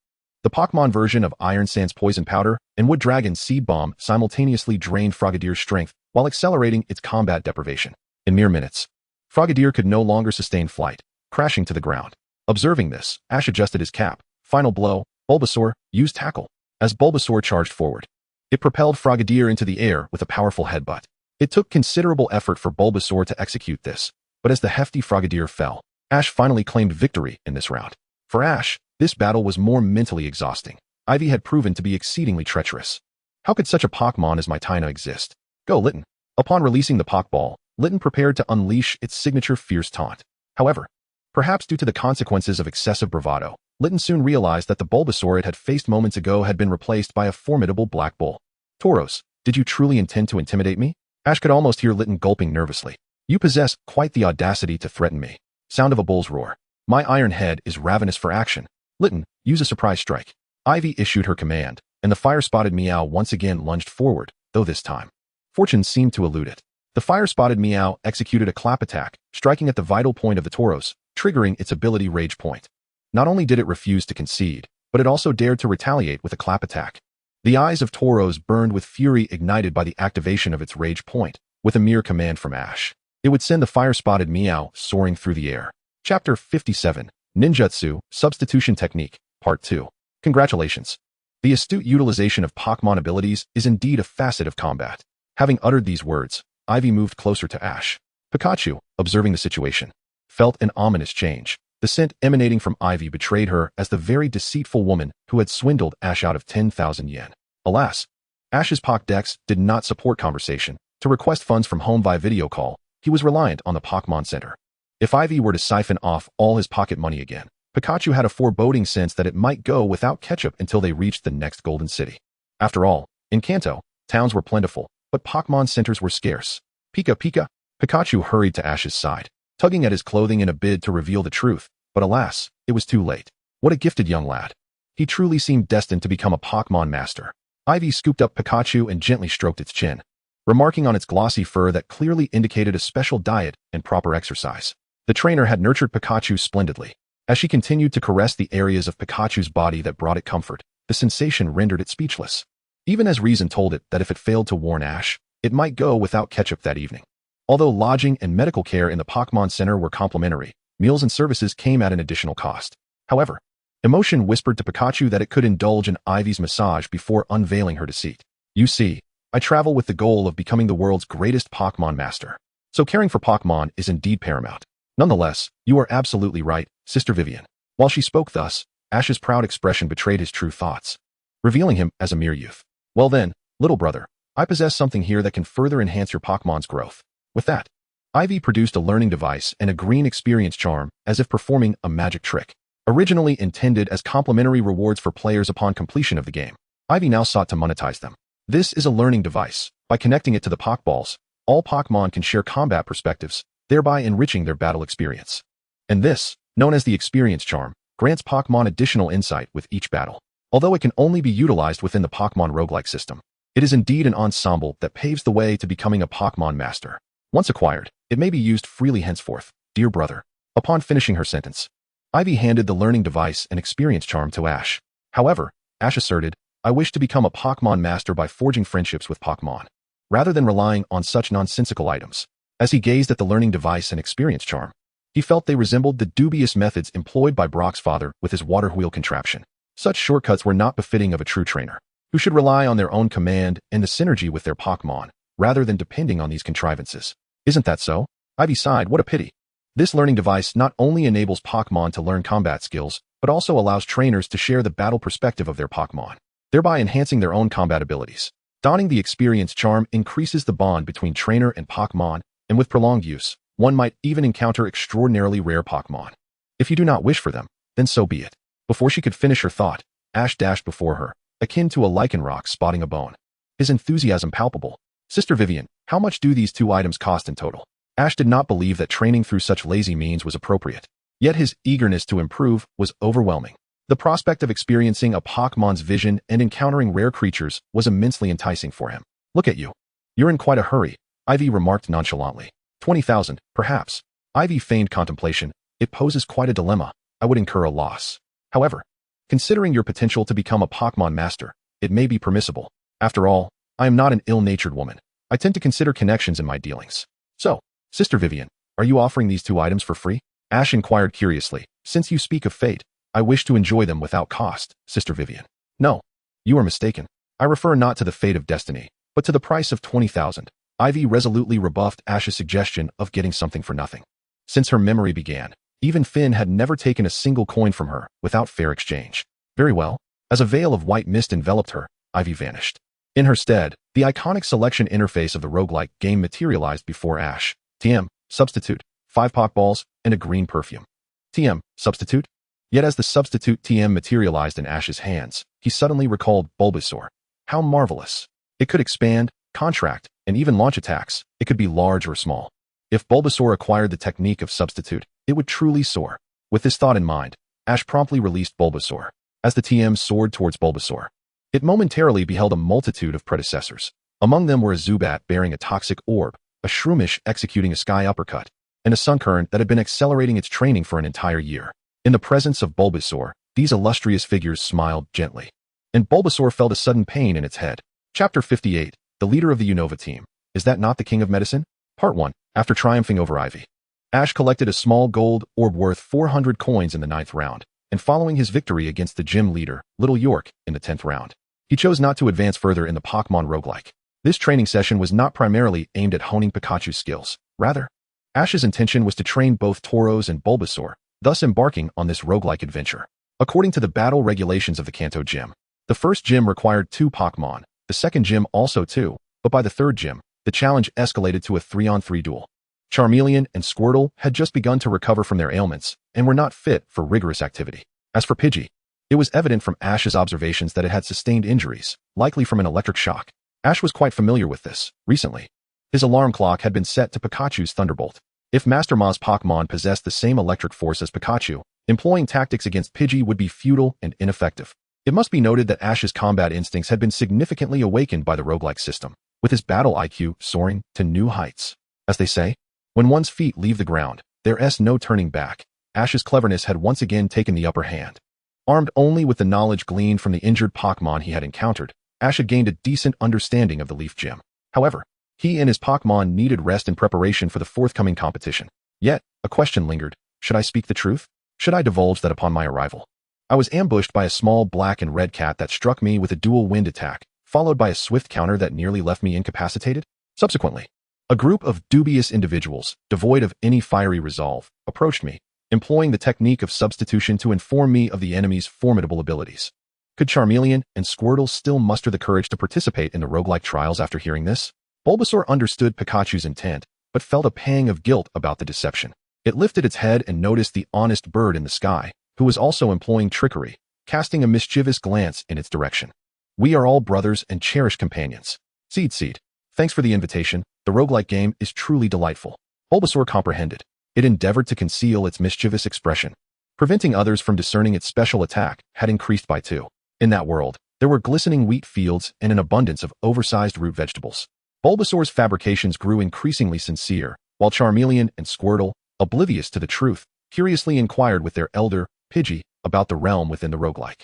The Pokémon version of Iron Sand's Poison Powder and Wood Dragon's Seed Bomb simultaneously drained Frogadier's strength while accelerating its combat deprivation. In mere minutes, Frogadier could no longer sustain flight, crashing to the ground. Observing this, Ash adjusted his cap. Final blow, Bulbasaur, use Tackle. As Bulbasaur charged forward, it propelled Frogadier into the air with a powerful headbutt. It took considerable effort for Bulbasaur to execute this, but as the hefty Frogadier fell, Ash finally claimed victory in this round. For Ash, this battle was more mentally exhausting. Ivy had proven to be exceedingly treacherous. How could such a Pokémon as Mitina exist? Go, Litten. Upon releasing the Pokeball, Litten prepared to unleash its signature fierce taunt. However, perhaps due to the consequences of excessive bravado, Litten soon realized that the Bulbasaur it had faced moments ago had been replaced by a formidable black bull. Tauros, did you truly intend to intimidate me? Ash could almost hear Litten gulping nervously. You possess quite the audacity to threaten me. Sound of a bull's roar. My iron head is ravenous for action. Litten, use a surprise strike. Ivy issued her command, and the fire-spotted Meow once again lunged forward, though this time, fortune seemed to elude it. The fire-spotted Meow executed a clap attack, striking at the vital point of the Tauros, triggering its ability Rage Point. Not only did it refuse to concede, but it also dared to retaliate with a clap attack. The eyes of Tauros burned with fury ignited by the activation of its Rage Point, with a mere command from Ash. It would send the fire-spotted Meow soaring through the air. Chapter 57, Ninjutsu, Substitution Technique, Part 2. Congratulations. The astute utilization of Pokémon abilities is indeed a facet of combat. Having uttered these words, Ivy moved closer to Ash. Pikachu, observing the situation, felt an ominous change. The scent emanating from Ivy betrayed her as the very deceitful woman who had swindled Ash out of 10,000 yen. Alas, Ash's Pokédex did not support conversation. To request funds from home via video call, he was reliant on the Pokémon Center. If Ivy were to siphon off all his pocket money again, Pikachu had a foreboding sense that it might go without ketchup until they reached the next Golden City. After all, in Kanto, towns were plentiful, but Pokémon centers were scarce. Pika Pika! Pikachu hurried to Ash's side, tugging at his clothing in a bid to reveal the truth, but alas, it was too late. What a gifted young lad. He truly seemed destined to become a Pokémon master. Ivy scooped up Pikachu and gently stroked its chin, remarking on its glossy fur that clearly indicated a special diet and proper exercise. The trainer had nurtured Pikachu splendidly. As she continued to caress the areas of Pikachu's body that brought it comfort, the sensation rendered it speechless. Even as reason told it that if it failed to warn Ash, it might go without ketchup that evening. Although lodging and medical care in the Pokémon Center were complimentary, meals and services came at an additional cost. However, emotion whispered to Pikachu that it could indulge in Ivy's massage before unveiling her deceit. You see, I travel with the goal of becoming the world's greatest Pokémon master. So caring for Pokémon is indeed paramount. Nonetheless, you are absolutely right, Sister Vivian. While she spoke thus, Ash's proud expression betrayed his true thoughts, revealing him as a mere youth. Well then, little brother, I possess something here that can further enhance your Pokémon's growth. With that, Ivy produced a learning device and a green experience charm as if performing a magic trick. Originally intended as complimentary rewards for players upon completion of the game, Ivy now sought to monetize them. This is a learning device. By connecting it to the Pokeballs, all Pokémon can share combat perspectives, thereby enriching their battle experience. And this, known as the Experience Charm, grants Pokémon additional insight with each battle. Although it can only be utilized within the Pokémon Roguelike system, it is indeed an ensemble that paves the way to becoming a Pokémon master. Once acquired, it may be used freely henceforth, dear brother. Upon finishing her sentence, Ivy handed the learning device and experience charm to Ash. However, Ash asserted, I wish to become a Pokémon master by forging friendships with Pokémon, rather than relying on such nonsensical items. As he gazed at the learning device and experience charm, he felt they resembled the dubious methods employed by Brock's father with his water wheel contraption. Such shortcuts were not befitting of a true trainer, who should rely on their own command and the synergy with their Pokémon, rather than depending on these contrivances. Isn't that so? Ivy sighed, what a pity. This learning device not only enables Pokémon to learn combat skills, but also allows trainers to share the battle perspective of their Pokémon, thereby enhancing their own combat abilities. Donning the experience charm increases the bond between trainer and Pokémon, and with prolonged use, one might even encounter extraordinarily rare Pokémon. If you do not wish for them, then so be it. Before she could finish her thought, Ash dashed before her, akin to a Lycanroc spotting a bone. His enthusiasm palpable. Sister Vivian, how much do these two items cost in total? Ash did not believe that training through such lazy means was appropriate. Yet his eagerness to improve was overwhelming. The prospect of experiencing a Pokémon's vision and encountering rare creatures was immensely enticing for him. Look at you. You're in quite a hurry, Ivy remarked nonchalantly. 20,000, perhaps. Ivy feigned contemplation. It poses quite a dilemma. I would incur a loss. However, considering your potential to become a Pokémon master, it may be permissible. After all, I am not an ill-natured woman. I tend to consider connections in my dealings. So, Sister Vivian, are you offering these two items for free? Ash inquired curiously. Since you speak of fate, I wish to enjoy them without cost, Sister Vivian. No, you are mistaken. I refer not to the fate of destiny, but to the price of 20,000. Ivy resolutely rebuffed Ash's suggestion of getting something for nothing. Since her memory began, even Finn had never taken a single coin from her without fair exchange. Very well. As a veil of white mist enveloped her, Ivy vanished. In her stead, the iconic selection interface of the roguelike game materialized before Ash. TM, substitute, 5 Pokeballs, and a green perfume. TM, substitute? Yet as the substitute TM materialized in Ash's hands, he suddenly recalled Bulbasaur. How marvelous. It could expand, contract, and even launch attacks. It could be large or small. If Bulbasaur acquired the technique of substitute, it would truly soar. With this thought in mind, Ash promptly released Bulbasaur. As the TM soared towards Bulbasaur, it momentarily beheld a multitude of predecessors. Among them were a Zubat bearing a toxic orb, a shroomish executing a sky uppercut, and a sunkern that had been accelerating its training for an entire year. In the presence of Bulbasaur, these illustrious figures smiled gently, and Bulbasaur felt a sudden pain in its head. Chapter 58, The Leader of the Unova Team. Is that not the King of Medicine? Part 1. After triumphing over Ivy, Ash collected a small gold orb worth 400 coins in the 9th round, and following his victory against the gym leader, Little York, in the 10th round, he chose not to advance further in the Pokémon Roguelike. This training session was not primarily aimed at honing Pikachu's skills. Rather, Ash's intention was to train both Tauros and Bulbasaur, thus embarking on this roguelike adventure. According to the battle regulations of the Kanto Gym, the first gym required 2 Pokémon, the second gym also 2, but by the third gym, the challenge escalated to a 3-on-3 duel. Charmeleon and Squirtle had just begun to recover from their ailments and were not fit for rigorous activity. As for Pidgey, it was evident from Ash's observations that it had sustained injuries, likely from an electric shock. Ash was quite familiar with this. Recently, his alarm clock had been set to Pikachu's Thunderbolt. If Master Ma's Pokémon possessed the same electric force as Pikachu, employing tactics against Pidgey would be futile and ineffective. It must be noted that Ash's combat instincts had been significantly awakened by the roguelike system, with his battle IQ soaring to new heights. As they say, when one's feet leave the ground, there's no turning back. Ash's cleverness had once again taken the upper hand. Armed only with the knowledge gleaned from the injured Pokémon he had encountered, Ash had gained a decent understanding of the Leaf Gym. However, he and his Pokémon needed rest in preparation for the forthcoming competition. Yet, a question lingered. Should I speak the truth? Should I divulge that upon my arrival, I was ambushed by a small black and red cat that struck me with a dual wind attack, followed by a swift counter that nearly left me incapacitated? Subsequently, a group of dubious individuals, devoid of any fiery resolve, approached me, employing the technique of substitution to inform me of the enemy's formidable abilities. Could Charmeleon and Squirtle still muster the courage to participate in the roguelike trials after hearing this? Bulbasaur understood Pikachu's intent, but felt a pang of guilt about the deception. It lifted its head and noticed the honest bird in the sky, who was also employing trickery, casting a mischievous glance in its direction. We are all brothers and cherished companions. Seed. Thanks for the invitation. The roguelike game is truly delightful. Bulbasaur comprehended. It endeavored to conceal its mischievous expression. Preventing others from discerning its special attack had increased by 2. In that world, there were glistening wheat fields and an abundance of oversized root vegetables. Bulbasaur's fabrications grew increasingly sincere, while Charmeleon and Squirtle, oblivious to the truth, curiously inquired with their elder, Pidgey, about the realm within the roguelike.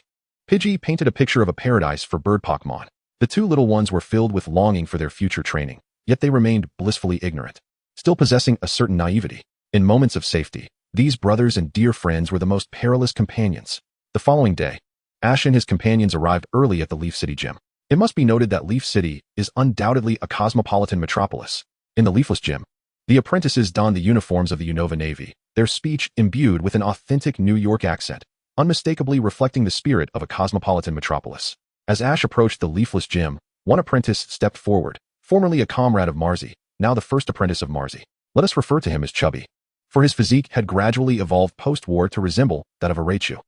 Pidgey painted a picture of a paradise for bird Pokémon. The 2 little ones were filled with longing for their future training, yet they remained blissfully ignorant, still possessing a certain naivety. In moments of safety, these brothers and dear friends were the most perilous companions. The following day, Ash and his companions arrived early at the Leaf City Gym. It must be noted that Leaf City is undoubtedly a cosmopolitan metropolis. In the Leafless Gym, the apprentices donned the uniforms of the Unova Navy, their speech imbued with an authentic New York accent, unmistakably reflecting the spirit of a cosmopolitan metropolis. As Ash approached the Leafless Gym, one apprentice stepped forward, formerly a comrade of Marzi, now the first apprentice of Marzi. Let us refer to him as Chubby, for his physique had gradually evolved post-war to resemble that of a Raichu.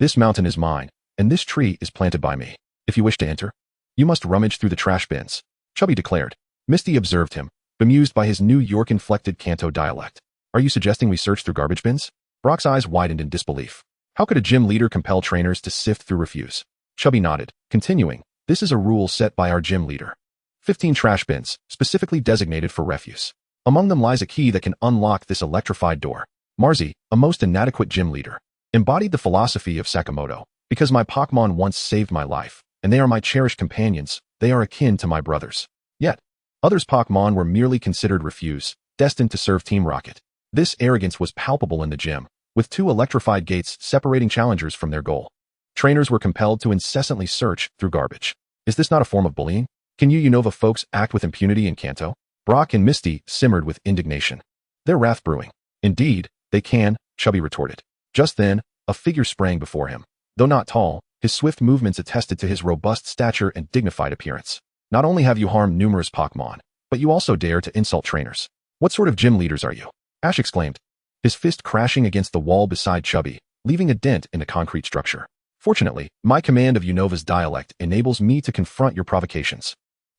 This mountain is mine, and this tree is planted by me. If you wish to enter, you must rummage through the trash bins, Chubby declared. Misty observed him, bemused by his New York-inflected Kanto dialect. Are you suggesting we search through garbage bins? Brock's eyes widened in disbelief. How could a gym leader compel trainers to sift through refuse? Chubby nodded, continuing, this is a rule set by our gym leader. 15 trash bins, specifically designated for refuse. Among them lies a key that can unlock this electrified door. Marzi, a most inadequate gym leader, embodied the philosophy of Sakamoto. Because my Pokémon once saved my life, and they are my cherished companions, they are akin to my brothers. Yet, others' Pokémon were merely considered refuse, destined to serve Team Rocket. This arrogance was palpable in the gym, with 2 electrified gates separating challengers from their goal. Trainers were compelled to incessantly search through garbage. Is this not a form of bullying? Can you Unova folks act with impunity in Kanto? Brock and Misty simmered with indignation, their wrath brewing. Indeed, they can, Chubby retorted. Just then, a figure sprang before him. Though not tall, his swift movements attested to his robust stature and dignified appearance. Not only have you harmed numerous Pokémon, but you also dare to insult trainers. What sort of gym leaders are you? Ash exclaimed, his fist crashing against the wall beside Chubby, leaving a dent in the concrete structure. Fortunately, my command of Unova's dialect enables me to confront your provocations.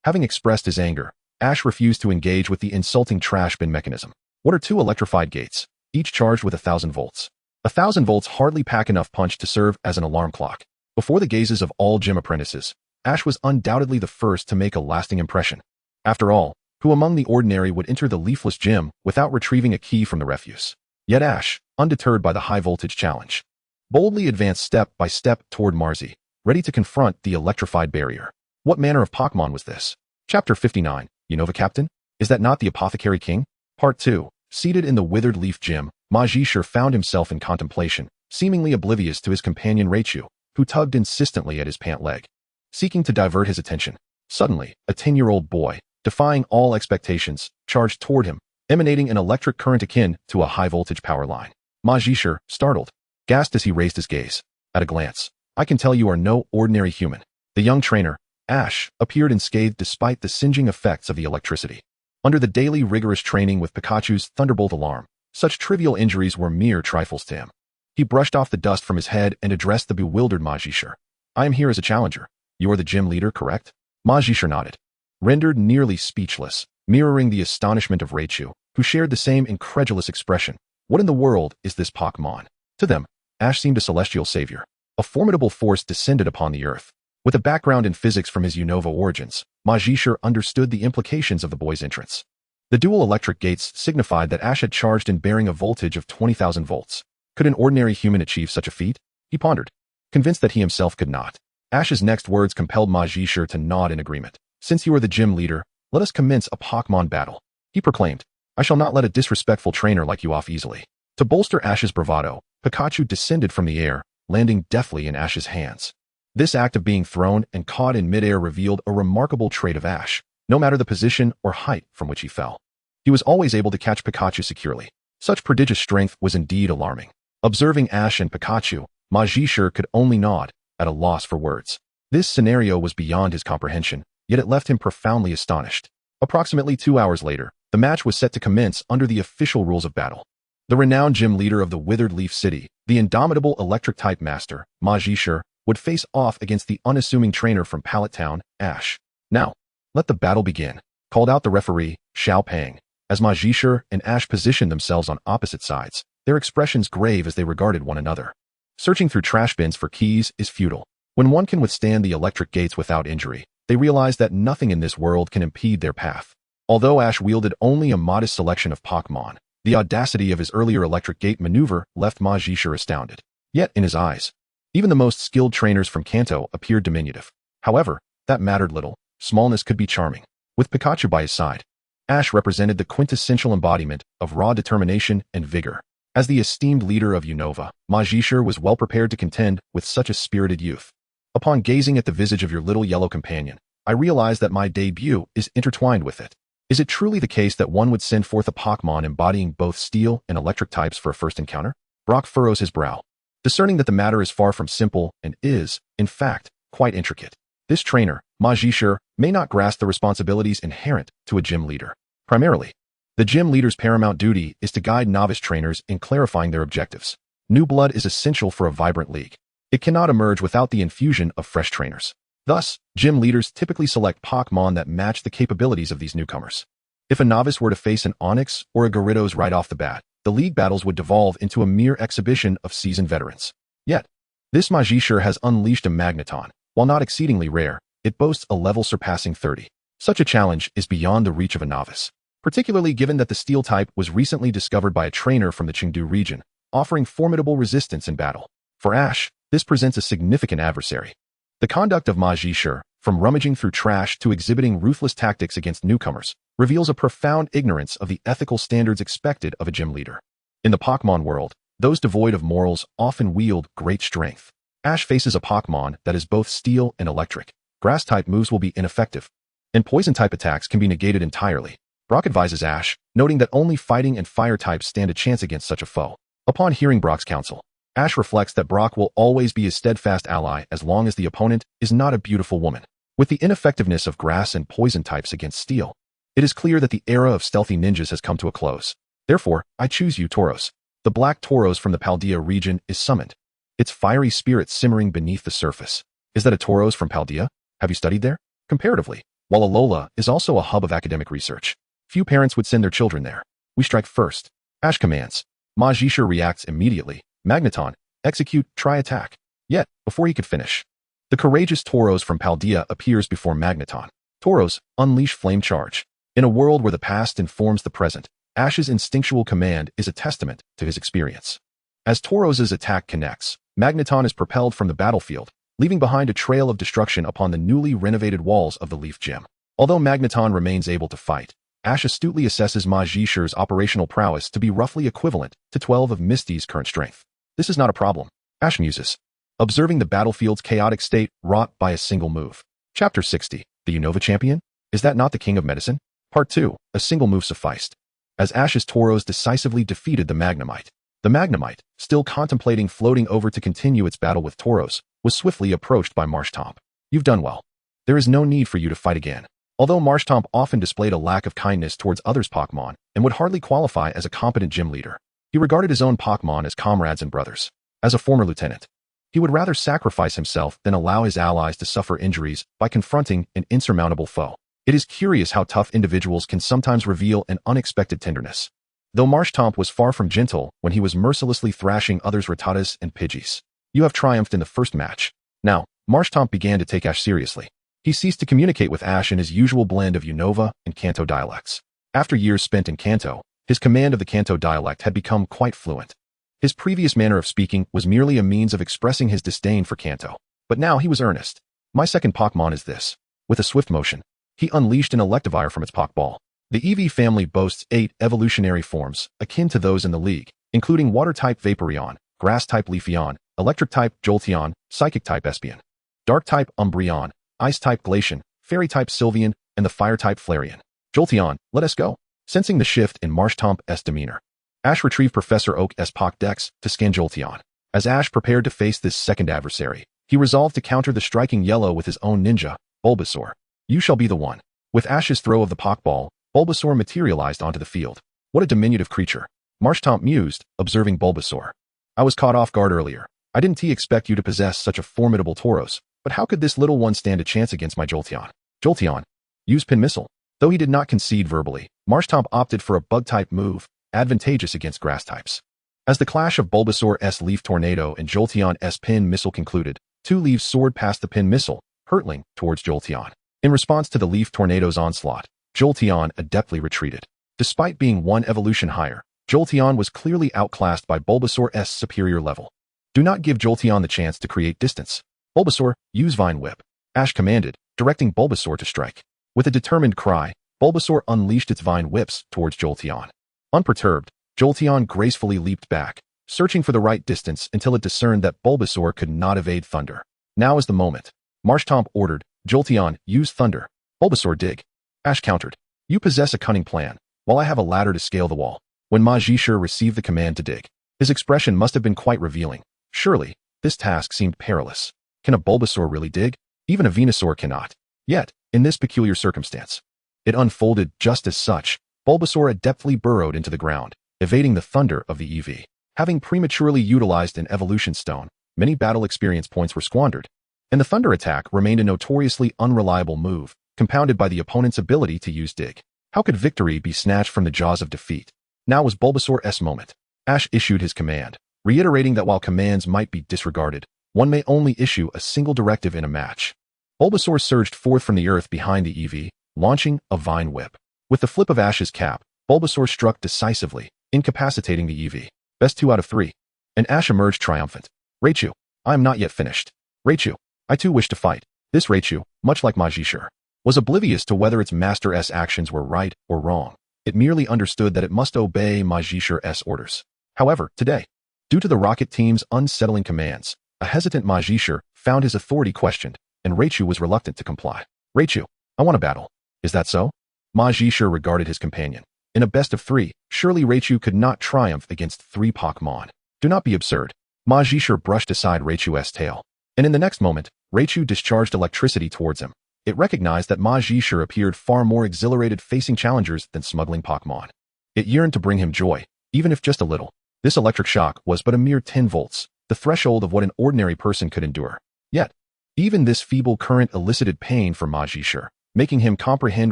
Having expressed his anger, Ash refused to engage with the insulting trash bin mechanism. What are 2 electrified gates, each charged with 1,000 volts? 1,000 volts hardly pack enough punch to serve as an alarm clock. Before the gazes of all gym apprentices, Ash was undoubtedly the first to make a lasting impression. After all, Who among the ordinary would enter the leafless gym without retrieving a key from the refuse? Yet Ash, undeterred by the high-voltage challenge, boldly advanced step by step toward Marzi, ready to confront the electrified barrier. What manner of Pokémon was this? Chapter 59, Unova Captain? Is that not the Apothecary King? Part 2. Seated in the withered leaf gym, Majishar found himself in contemplation, seemingly oblivious to his companion Raichu, who tugged insistently at his pant leg, seeking to divert his attention. Suddenly, a 10-year-old boy, defying all expectations, charged toward him, emanating an electric current akin to a high-voltage power line. Majishar, startled, gasped as he raised his gaze. At a glance, I can tell you are no ordinary human. The young trainer, Ash, appeared unscathed despite the singeing effects of the electricity. Under the daily rigorous training with Pikachu's Thunderbolt alarm, such trivial injuries were mere trifles to him. He brushed off the dust from his head and addressed the bewildered Majishar. I am here as a challenger. You are the gym leader, correct? Majishar nodded, rendered nearly speechless, mirroring the astonishment of Raichu, who shared the same incredulous expression. What in the world is this Pokémon? To them, Ash seemed a celestial savior. A formidable force descended upon the earth. With a background in physics from his Unova origins, Majishar understood the implications of the boy's entrance. The dual electric gates signified that Ash had charged in bearing a voltage of 20,000 volts. Could an ordinary human achieve such a feat? He pondered, convinced that he himself could not. Ash's next words compelled Majishar to nod in agreement. Since you are the gym leader, let us commence a Pokémon battle. He proclaimed, I shall not let a disrespectful trainer like you off easily. To bolster Ash's bravado, Pikachu descended from the air, landing deftly in Ash's hands. This act of being thrown and caught in midair revealed a remarkable trait of Ash. No matter the position or height from which he fell, he was always able to catch Pikachu securely. Such prodigious strength was indeed alarming. Observing Ash and Pikachu, Majishar could only nod, at a loss for words. This scenario was beyond his comprehension, yet it left him profoundly astonished. Approximately 2 hours later, the match was set to commence under the official rules of battle. The renowned gym leader of the Withered Leaf City, the indomitable electric-type master, Majishar, would face off against the unassuming trainer from Pallet Town, Ash. Now, let the battle begin, called out the referee, Xiao Pang. As Majishar and Ash positioned themselves on opposite sides, their expressions grave as they regarded one another. Searching through trash bins for keys is futile. When one can withstand the electric gates without injury, they realize that nothing in this world can impede their path. Although Ash wielded only a modest selection of Pokémon, the audacity of his earlier electric gate maneuver left Majishar astounded. Yet, in his eyes, even the most skilled trainers from Kanto appeared diminutive. However, that mattered little. Smallness could be charming. With Pikachu by his side, Ash represented the quintessential embodiment of raw determination and vigor. As the esteemed leader of Unova, Majishar was well prepared to contend with such a spirited youth. Upon gazing at the visage of your little yellow companion, I realized that my debut is intertwined with it. Is it truly the case that one would send forth a Pokémon embodying both steel and electric types for a first encounter? Brock furrows his brow, discerning that the matter is far from simple and is, in fact, quite intricate. This trainer, Majishar, may not grasp the responsibilities inherent to a gym leader. Primarily, the gym leader's paramount duty is to guide novice trainers in clarifying their objectives. New blood is essential for a vibrant league. It cannot emerge without the infusion of fresh trainers. Thus, gym leaders typically select Pokémon that match the capabilities of these newcomers. If a novice were to face an Onix or a Gyarados right off the bat, the league battles would devolve into a mere exhibition of seasoned veterans. Yet, this Majishar has unleashed a Magneton. While not exceedingly rare, it boasts a level surpassing 30. Such a challenge is beyond the reach of a novice, particularly given that the steel type was recently discovered by a trainer from the Chengdu region, offering formidable resistance in battle. For Ash, this presents a significant adversary. The conduct of Majishar, from rummaging through trash to exhibiting ruthless tactics against newcomers, reveals a profound ignorance of the ethical standards expected of a gym leader. In the Pokémon world, those devoid of morals often wield great strength. Ash faces a Pokémon that is both steel and electric. Grass-type moves will be ineffective, and poison-type attacks can be negated entirely. Brock advises Ash, noting that only fighting and fire types stand a chance against such a foe. Upon hearing Brock's counsel, Ash reflects that Brock will always be his steadfast ally as long as the opponent is not a beautiful woman. With the ineffectiveness of grass and poison types against steel, it is clear that the era of stealthy ninjas has come to a close. Therefore, I choose you, Tauros. The black Tauros from the Paldea region is summoned, its fiery spirit simmering beneath the surface. Is that a Tauros from Paldea? Have you studied there? Comparatively, while Alola is also a hub of academic research, few parents would send their children there. We strike first. Ash commands. Majishar reacts immediately. Magneton, execute, try attack. Yet, before he could finish, the courageous Tauros from Paldea appears before Magneton. Tauros, unleash flame charge. In a world where the past informs the present, Ash's instinctual command is a testament to his experience. As Tauros' attack connects, Magneton is propelled from the battlefield, leaving behind a trail of destruction upon the newly renovated walls of the Leaf Gym. Although Magneton remains able to fight, Ash astutely assesses Magishur's operational prowess to be roughly equivalent to 12 of Misty's current strength. This is not a problem, Ash muses, observing the battlefield's chaotic state wrought by a single move. Chapter 60, the Unova Champion? Is that not the King of Medicine? Part 2, a single move sufficed. As Ash's Tauros decisively defeated the Magnemite, still contemplating floating over to continue its battle with Tauros, was swiftly approached by Marshtomp. You've done well. There is no need for you to fight again. Although Marshtomp often displayed a lack of kindness towards others' Pokémon and would hardly qualify as a competent gym leader, he regarded his own Pokémon as comrades and brothers. As a former lieutenant, he would rather sacrifice himself than allow his allies to suffer injuries by confronting an insurmountable foe. It is curious how tough individuals can sometimes reveal an unexpected tenderness. Though Marshtomp was far from gentle when he was mercilessly thrashing others' Rattatas and Pidgeys. You have triumphed in the first match. Now, Marshtomp began to take Ash seriously. He ceased to communicate with Ash in his usual blend of Unova and Kanto dialects. After years spent in Kanto, his command of the Kanto dialect had become quite fluent. His previous manner of speaking was merely a means of expressing his disdain for Kanto. But now he was earnest. My second Pokémon is this. With a swift motion, he unleashed an Electivire from its Pokeball. The Eevee family boasts 8 evolutionary forms, akin to those in the league, including Water-type Vaporeon, Grass-type Leafeon, Electric-type Jolteon, Psychic-type Espeon, Dark-type Umbreon, Ice-type Glaceon, Fairy-type Sylveon, and the Fire-type Flareon. Jolteon, let us go. Sensing the shift in Marshtomp's demeanor, Ash retrieved Professor Oak's Pokédex to scan Jolteon. As Ash prepared to face this second adversary, he resolved to counter the striking yellow with his own ninja, Bulbasaur. You shall be the one. With Ash's throw of the Pokeball, Bulbasaur materialized onto the field. What a diminutive creature, Marshtomp mused, observing Bulbasaur. I was caught off guard earlier. I didn't expect you to possess such a formidable Tauros, but how could this little one stand a chance against my Jolteon? Jolteon, use Pin Missile. Though he did not concede verbally, Marshtomp opted for a Bug-type move, advantageous against Grass types. As the clash of Bulbasaur's Leaf Tornado and Jolteon's Pin Missile concluded, 2 leaves soared past the Pin Missile, hurtling towards Jolteon. In response to the Leaf Tornado's onslaught, Jolteon adeptly retreated. Despite being 1 evolution higher, Jolteon was clearly outclassed by Bulbasaur's superior level. Do not give Jolteon the chance to create distance. Bulbasaur, use Vine Whip, Ash commanded, directing Bulbasaur to strike. With a determined cry, Bulbasaur unleashed its Vine Whips towards Jolteon. Unperturbed, Jolteon gracefully leaped back, searching for the right distance until it discerned that Bulbasaur could not evade thunder. Now is the moment. Marshtomp ordered, Jolteon, use Thunder. Bulbasaur, dig. Ash countered. You possess a cunning plan, while I have a ladder to scale the wall. When Magishur received the command to dig, his expression must have been quite revealing. Surely, this task seemed perilous. Can a Bulbasaur really dig? Even a Venusaur cannot. Yet, in this peculiar circumstance, it unfolded just as such. Bulbasaur adeptly burrowed into the ground, evading the thunder of the Eevee. Having prematurely utilized an evolution stone, many battle experience points were squandered, and the thunder attack remained a notoriously unreliable move, compounded by the opponent's ability to use dig. How could victory be snatched from the jaws of defeat? Now was Bulbasaur's moment. Ash issued his command, reiterating that while commands might be disregarded, one may only issue a single directive in a match. Bulbasaur surged forth from the earth behind the Eevee, launching a Vine Whip. With the flip of Ash's cap, Bulbasaur struck decisively, incapacitating the Eevee. Best 2 out of 3. And Ash emerged triumphant. Raichu, I am not yet finished. Raichu, I too wish to fight. This Raichu, much like Magishur, was oblivious to whether its master's actions were right or wrong. It merely understood that it must obey Magishur's orders. However, today, due to the Rocket Team's unsettling commands, a hesitant Magishur found his authority questioned, and Raichu was reluctant to comply. Raichu, I want to battle. Is that so? Magishur regarded his companion. In a best of 3, surely Raichu could not triumph against 3 Pokémon. Do not be absurd. Magishur brushed aside Raichu's tail, and in the next moment, Raichu discharged electricity towards him. It recognized that Magishur appeared far more exhilarated facing challengers than smuggling Pokémon. It yearned to bring him joy, even if just a little. This electric shock was but a mere 10 volts, the threshold of what an ordinary person could endure. Yet, even this feeble current elicited pain for Magishur, making him comprehend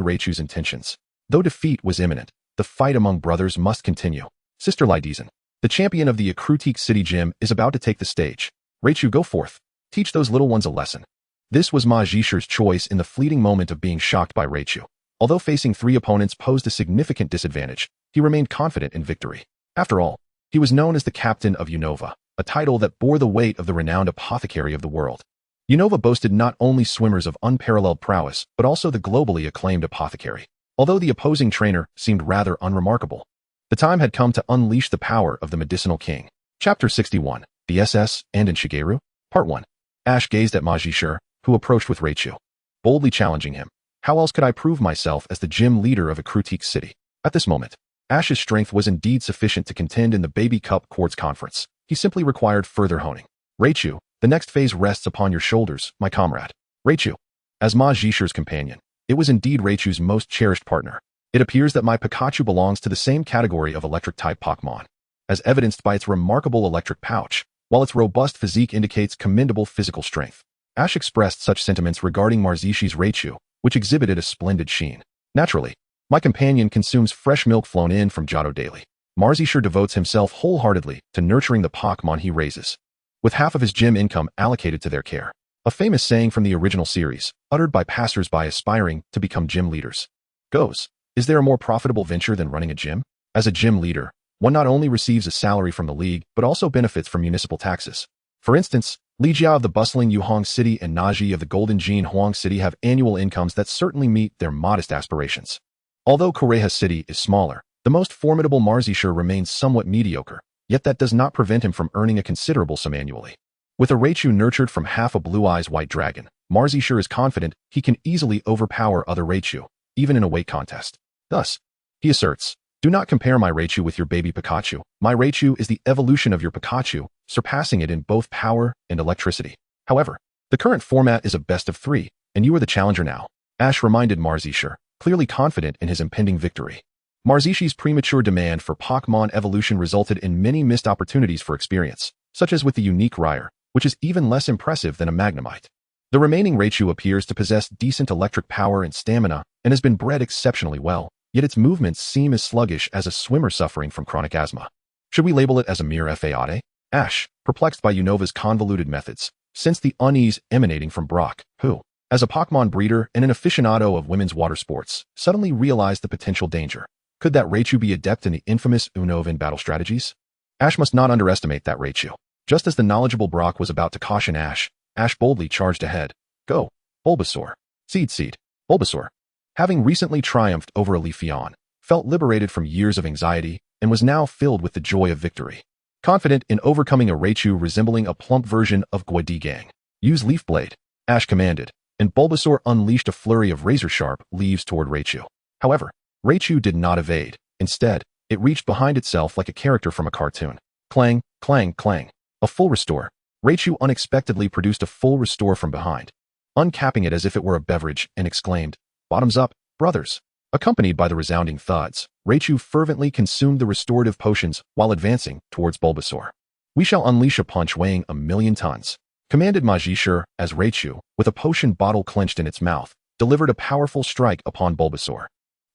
Raichu's intentions. Though defeat was imminent, the fight among brothers must continue. Sister Lidizen, the champion of the Ecruteak City Gym, is about to take the stage. Raichu, go forth. Teach those little ones a lesson. This was Magishur's choice in the fleeting moment of being shocked by Raichu. Although facing 3 opponents posed a significant disadvantage, he remained confident in victory. After all, he was known as the captain of Unova, a title that bore the weight of the renowned apothecary of the world. Unova boasted not only swimmers of unparalleled prowess, but also the globally acclaimed apothecary. Although the opposing trainer seemed rather unremarkable, the time had come to unleash the power of the medicinal king. Chapter 61, The SS and in Shigeru? Part 1. Ash gazed at Majishur, who approached with Raichu, boldly challenging him. How else could I prove myself as the gym leader of a critique city? At this moment, Ash's strength was indeed sufficient to contend in the Baby Cup Quartz Conference. He simply required further honing. Raichu, the next phase rests upon your shoulders, my comrade. Raichu. As Majishur's companion, it was indeed Raichu's most cherished partner. It appears that my Pikachu belongs to the same category of electric-type Pokémon, as evidenced by its remarkable electric pouch, while its robust physique indicates commendable physical strength. Ash expressed such sentiments regarding Marzishi's Raichu, which exhibited a splendid sheen. Naturally, my companion consumes fresh milk flown in from Johto daily. Marzishur devotes himself wholeheartedly to nurturing the Pokémon he raises, with half of his gym income allocated to their care. A famous saying from the original series, uttered by passers-by aspiring to become gym leaders, goes, "Is there a more profitable venture than running a gym?" As a gym leader, one not only receives a salary from the league, but also benefits from municipal taxes. For instance, Li Jia of the bustling Yuhong City and Naji of the Golden Jean Huang City have annual incomes that certainly meet their modest aspirations. Although Koreha City is smaller, the most formidable Marzishur remains somewhat mediocre, yet that does not prevent him from earning a considerable sum annually. With a Raichu nurtured from half a Blue Eyes White Dragon, Marzishur is confident he can easily overpower other Raichu, even in a weight contest. Thus, he asserts, "Do not compare my Raichu with your baby Pikachu. My Raichu is the evolution of your Pikachu, surpassing it in both power and electricity." However, the current format is a best of 3, and you are the challenger now. Ash reminded Marzishur, clearly confident in his impending victory. Marzishi's premature demand for Pokémon evolution resulted in many missed opportunities for experience, such as with the unique Ryer, which is even less impressive than a Magnemite. The remaining Raichu appears to possess decent electric power and stamina, and has been bred exceptionally well, yet its movements seem as sluggish as a swimmer suffering from chronic asthma. Should we label it as a mere fade? Ash, perplexed by Unova's convoluted methods, sensed the unease emanating from Brock, who, as a Pokémon breeder and an aficionado of women's water sports, suddenly realized the potential danger. Could that Raichu be adept in the infamous Unovan battle strategies? Ash must not underestimate that Raichu. Just as the knowledgeable Brock was about to caution Ash, Ash boldly charged ahead. Go, Bulbasaur. Seed. Bulbasaur, having recently triumphed over a Leafeon, felt liberated from years of anxiety and was now filled with the joy of victory. Confident in overcoming a Raichu resembling a plump version of Guadigang. Use Leaf Blade, Ash commanded, and Bulbasaur unleashed a flurry of razor-sharp leaves toward Raichu. However, Raichu did not evade. Instead, it reached behind itself like a character from a cartoon. Clang, clang, clang. A full restore. Raichu unexpectedly produced a full restore from behind, uncapping it as if it were a beverage, and exclaimed, "Bottoms up, brothers." Accompanied by the resounding thuds, Raichu fervently consumed the restorative potions while advancing towards Bulbasaur. "We shall unleash a punch weighing 1,000,000 tons," commanded Majishur as Raichu, with a potion bottle clenched in its mouth, delivered a powerful strike upon Bulbasaur.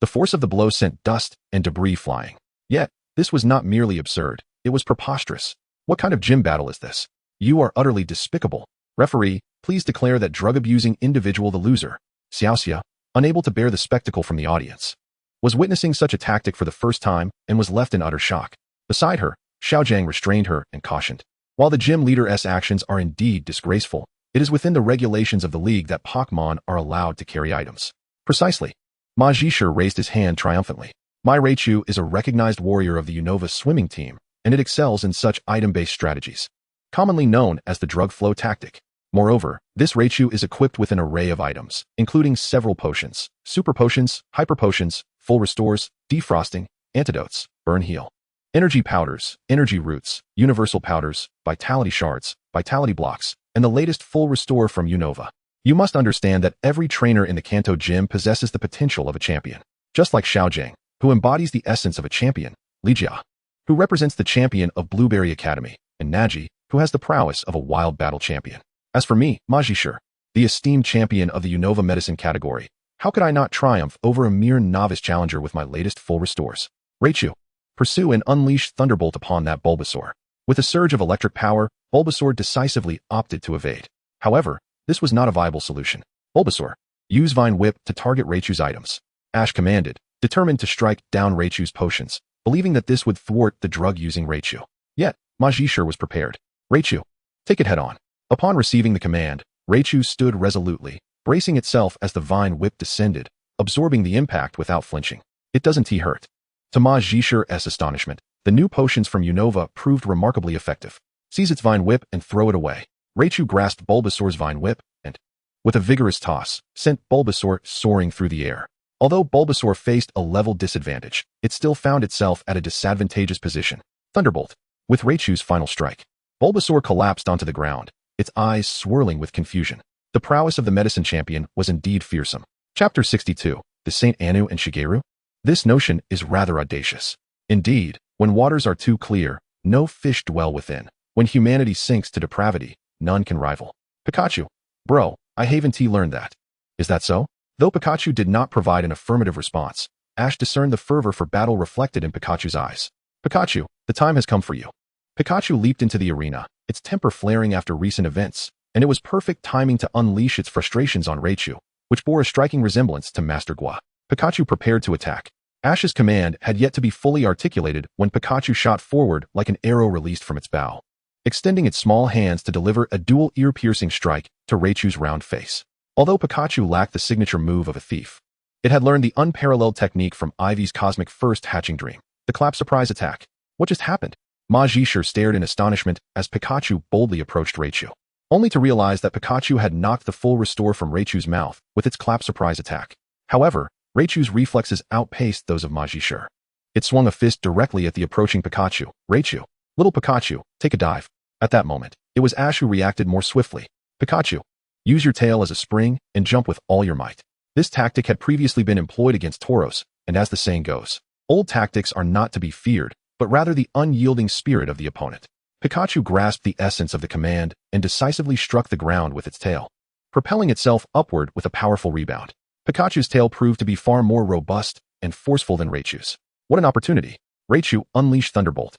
The force of the blow sent dust and debris flying. Yet, this was not merely absurd, it was preposterous. What kind of gym battle is this? You are utterly despicable. Referee, please declare that drug-abusing individual the loser. Xiaoxia, unable to bear the spectacle from the audience, was witnessing such a tactic for the first time and was left in utter shock. Beside her, Xiaojiang restrained her and cautioned. While the gym leader's actions are indeed disgraceful, it is within the regulations of the league that Pokémon are allowed to carry items. Precisely. Majishur raised his hand triumphantly. My Raichu is a recognized warrior of the Unova swimming team, and it excels in such item-based strategies, commonly known as the drug flow tactic. Moreover, this Raichu is equipped with an array of items, including several potions, super potions, hyper potions, full restores, defrosting, antidotes, burn heal, energy powders, energy roots, universal powders, vitality shards, vitality blocks, and the latest full restore from Unova. You must understand that every trainer in the Kanto gym possesses the potential of a champion. Just like Xiaojiang, who embodies the essence of a champion, Li Jia, who represents the champion of Blueberry Academy, and Naji, who has the prowess of a wild battle champion. As for me, Majishur, the esteemed champion of the Unova medicine category, how could I not triumph over a mere novice challenger with my latest full restores? Raichu, pursue and unleash Thunderbolt upon that Bulbasaur. With a surge of electric power, Bulbasaur decisively opted to evade. However, this was not a viable solution. Bulbasaur, use Vine Whip to target Raichu's items. Ash commanded, determined to strike down Raichu's potions, believing that this would thwart the drug-using Raichu. Yet, Majishur was prepared. Raichu, take it head-on. Upon receiving the command, Raichu stood resolutely, bracing itself as the vine whip descended, absorbing the impact without flinching. It doesn't hurt. To Majishur's astonishment, the new potions from Unova proved remarkably effective. Seize its vine whip and throw it away. Raichu grasped Bulbasaur's vine whip and, with a vigorous toss, sent Bulbasaur soaring through the air. Although Bulbasaur faced a level disadvantage, it still found itself at a disadvantageous position. Thunderbolt. With Raichu's final strike, Bulbasaur collapsed onto the ground, its eyes swirling with confusion. The prowess of the medicine champion was indeed fearsome. Chapter 62. The Saint Anu and Shigeru? This notion is rather audacious. Indeed, when waters are too clear, no fish dwell within. When humanity sinks to depravity, none can rival. Pikachu. Bro, I haven't learned that. Is that so? Though Pikachu did not provide an affirmative response, Ash discerned the fervor for battle reflected in Pikachu's eyes. Pikachu, the time has come for you. Pikachu leaped into the arena, its temper flaring after recent events, and it was perfect timing to unleash its frustrations on Raichu, which bore a striking resemblance to Master Gua. Pikachu prepared to attack. Ash's command had yet to be fully articulated when Pikachu shot forward like an arrow released from its bow, extending its small hands to deliver a dual ear-piercing strike to Raichu's round face. Although Pikachu lacked the signature move of a thief, it had learned the unparalleled technique from Ivy's cosmic first hatching dream, the clap surprise attack. What just happened? Majishur stared in astonishment as Pikachu boldly approached Raichu, only to realize that Pikachu had knocked the full restore from Raichu's mouth with its clap surprise attack. However, Raichu's reflexes outpaced those of Majishur. It swung a fist directly at the approaching Pikachu. Raichu, little Pikachu, take a dive. At that moment, it was Ash who reacted more swiftly. Pikachu, use your tail as a spring and jump with all your might. This tactic had previously been employed against Tauros, and as the saying goes, old tactics are not to be feared, but rather the unyielding spirit of the opponent. Pikachu grasped the essence of the command and decisively struck the ground with its tail, propelling itself upward with a powerful rebound. Pikachu's tail proved to be far more robust and forceful than Raichu's. What an opportunity! Raichu unleashed Thunderbolt.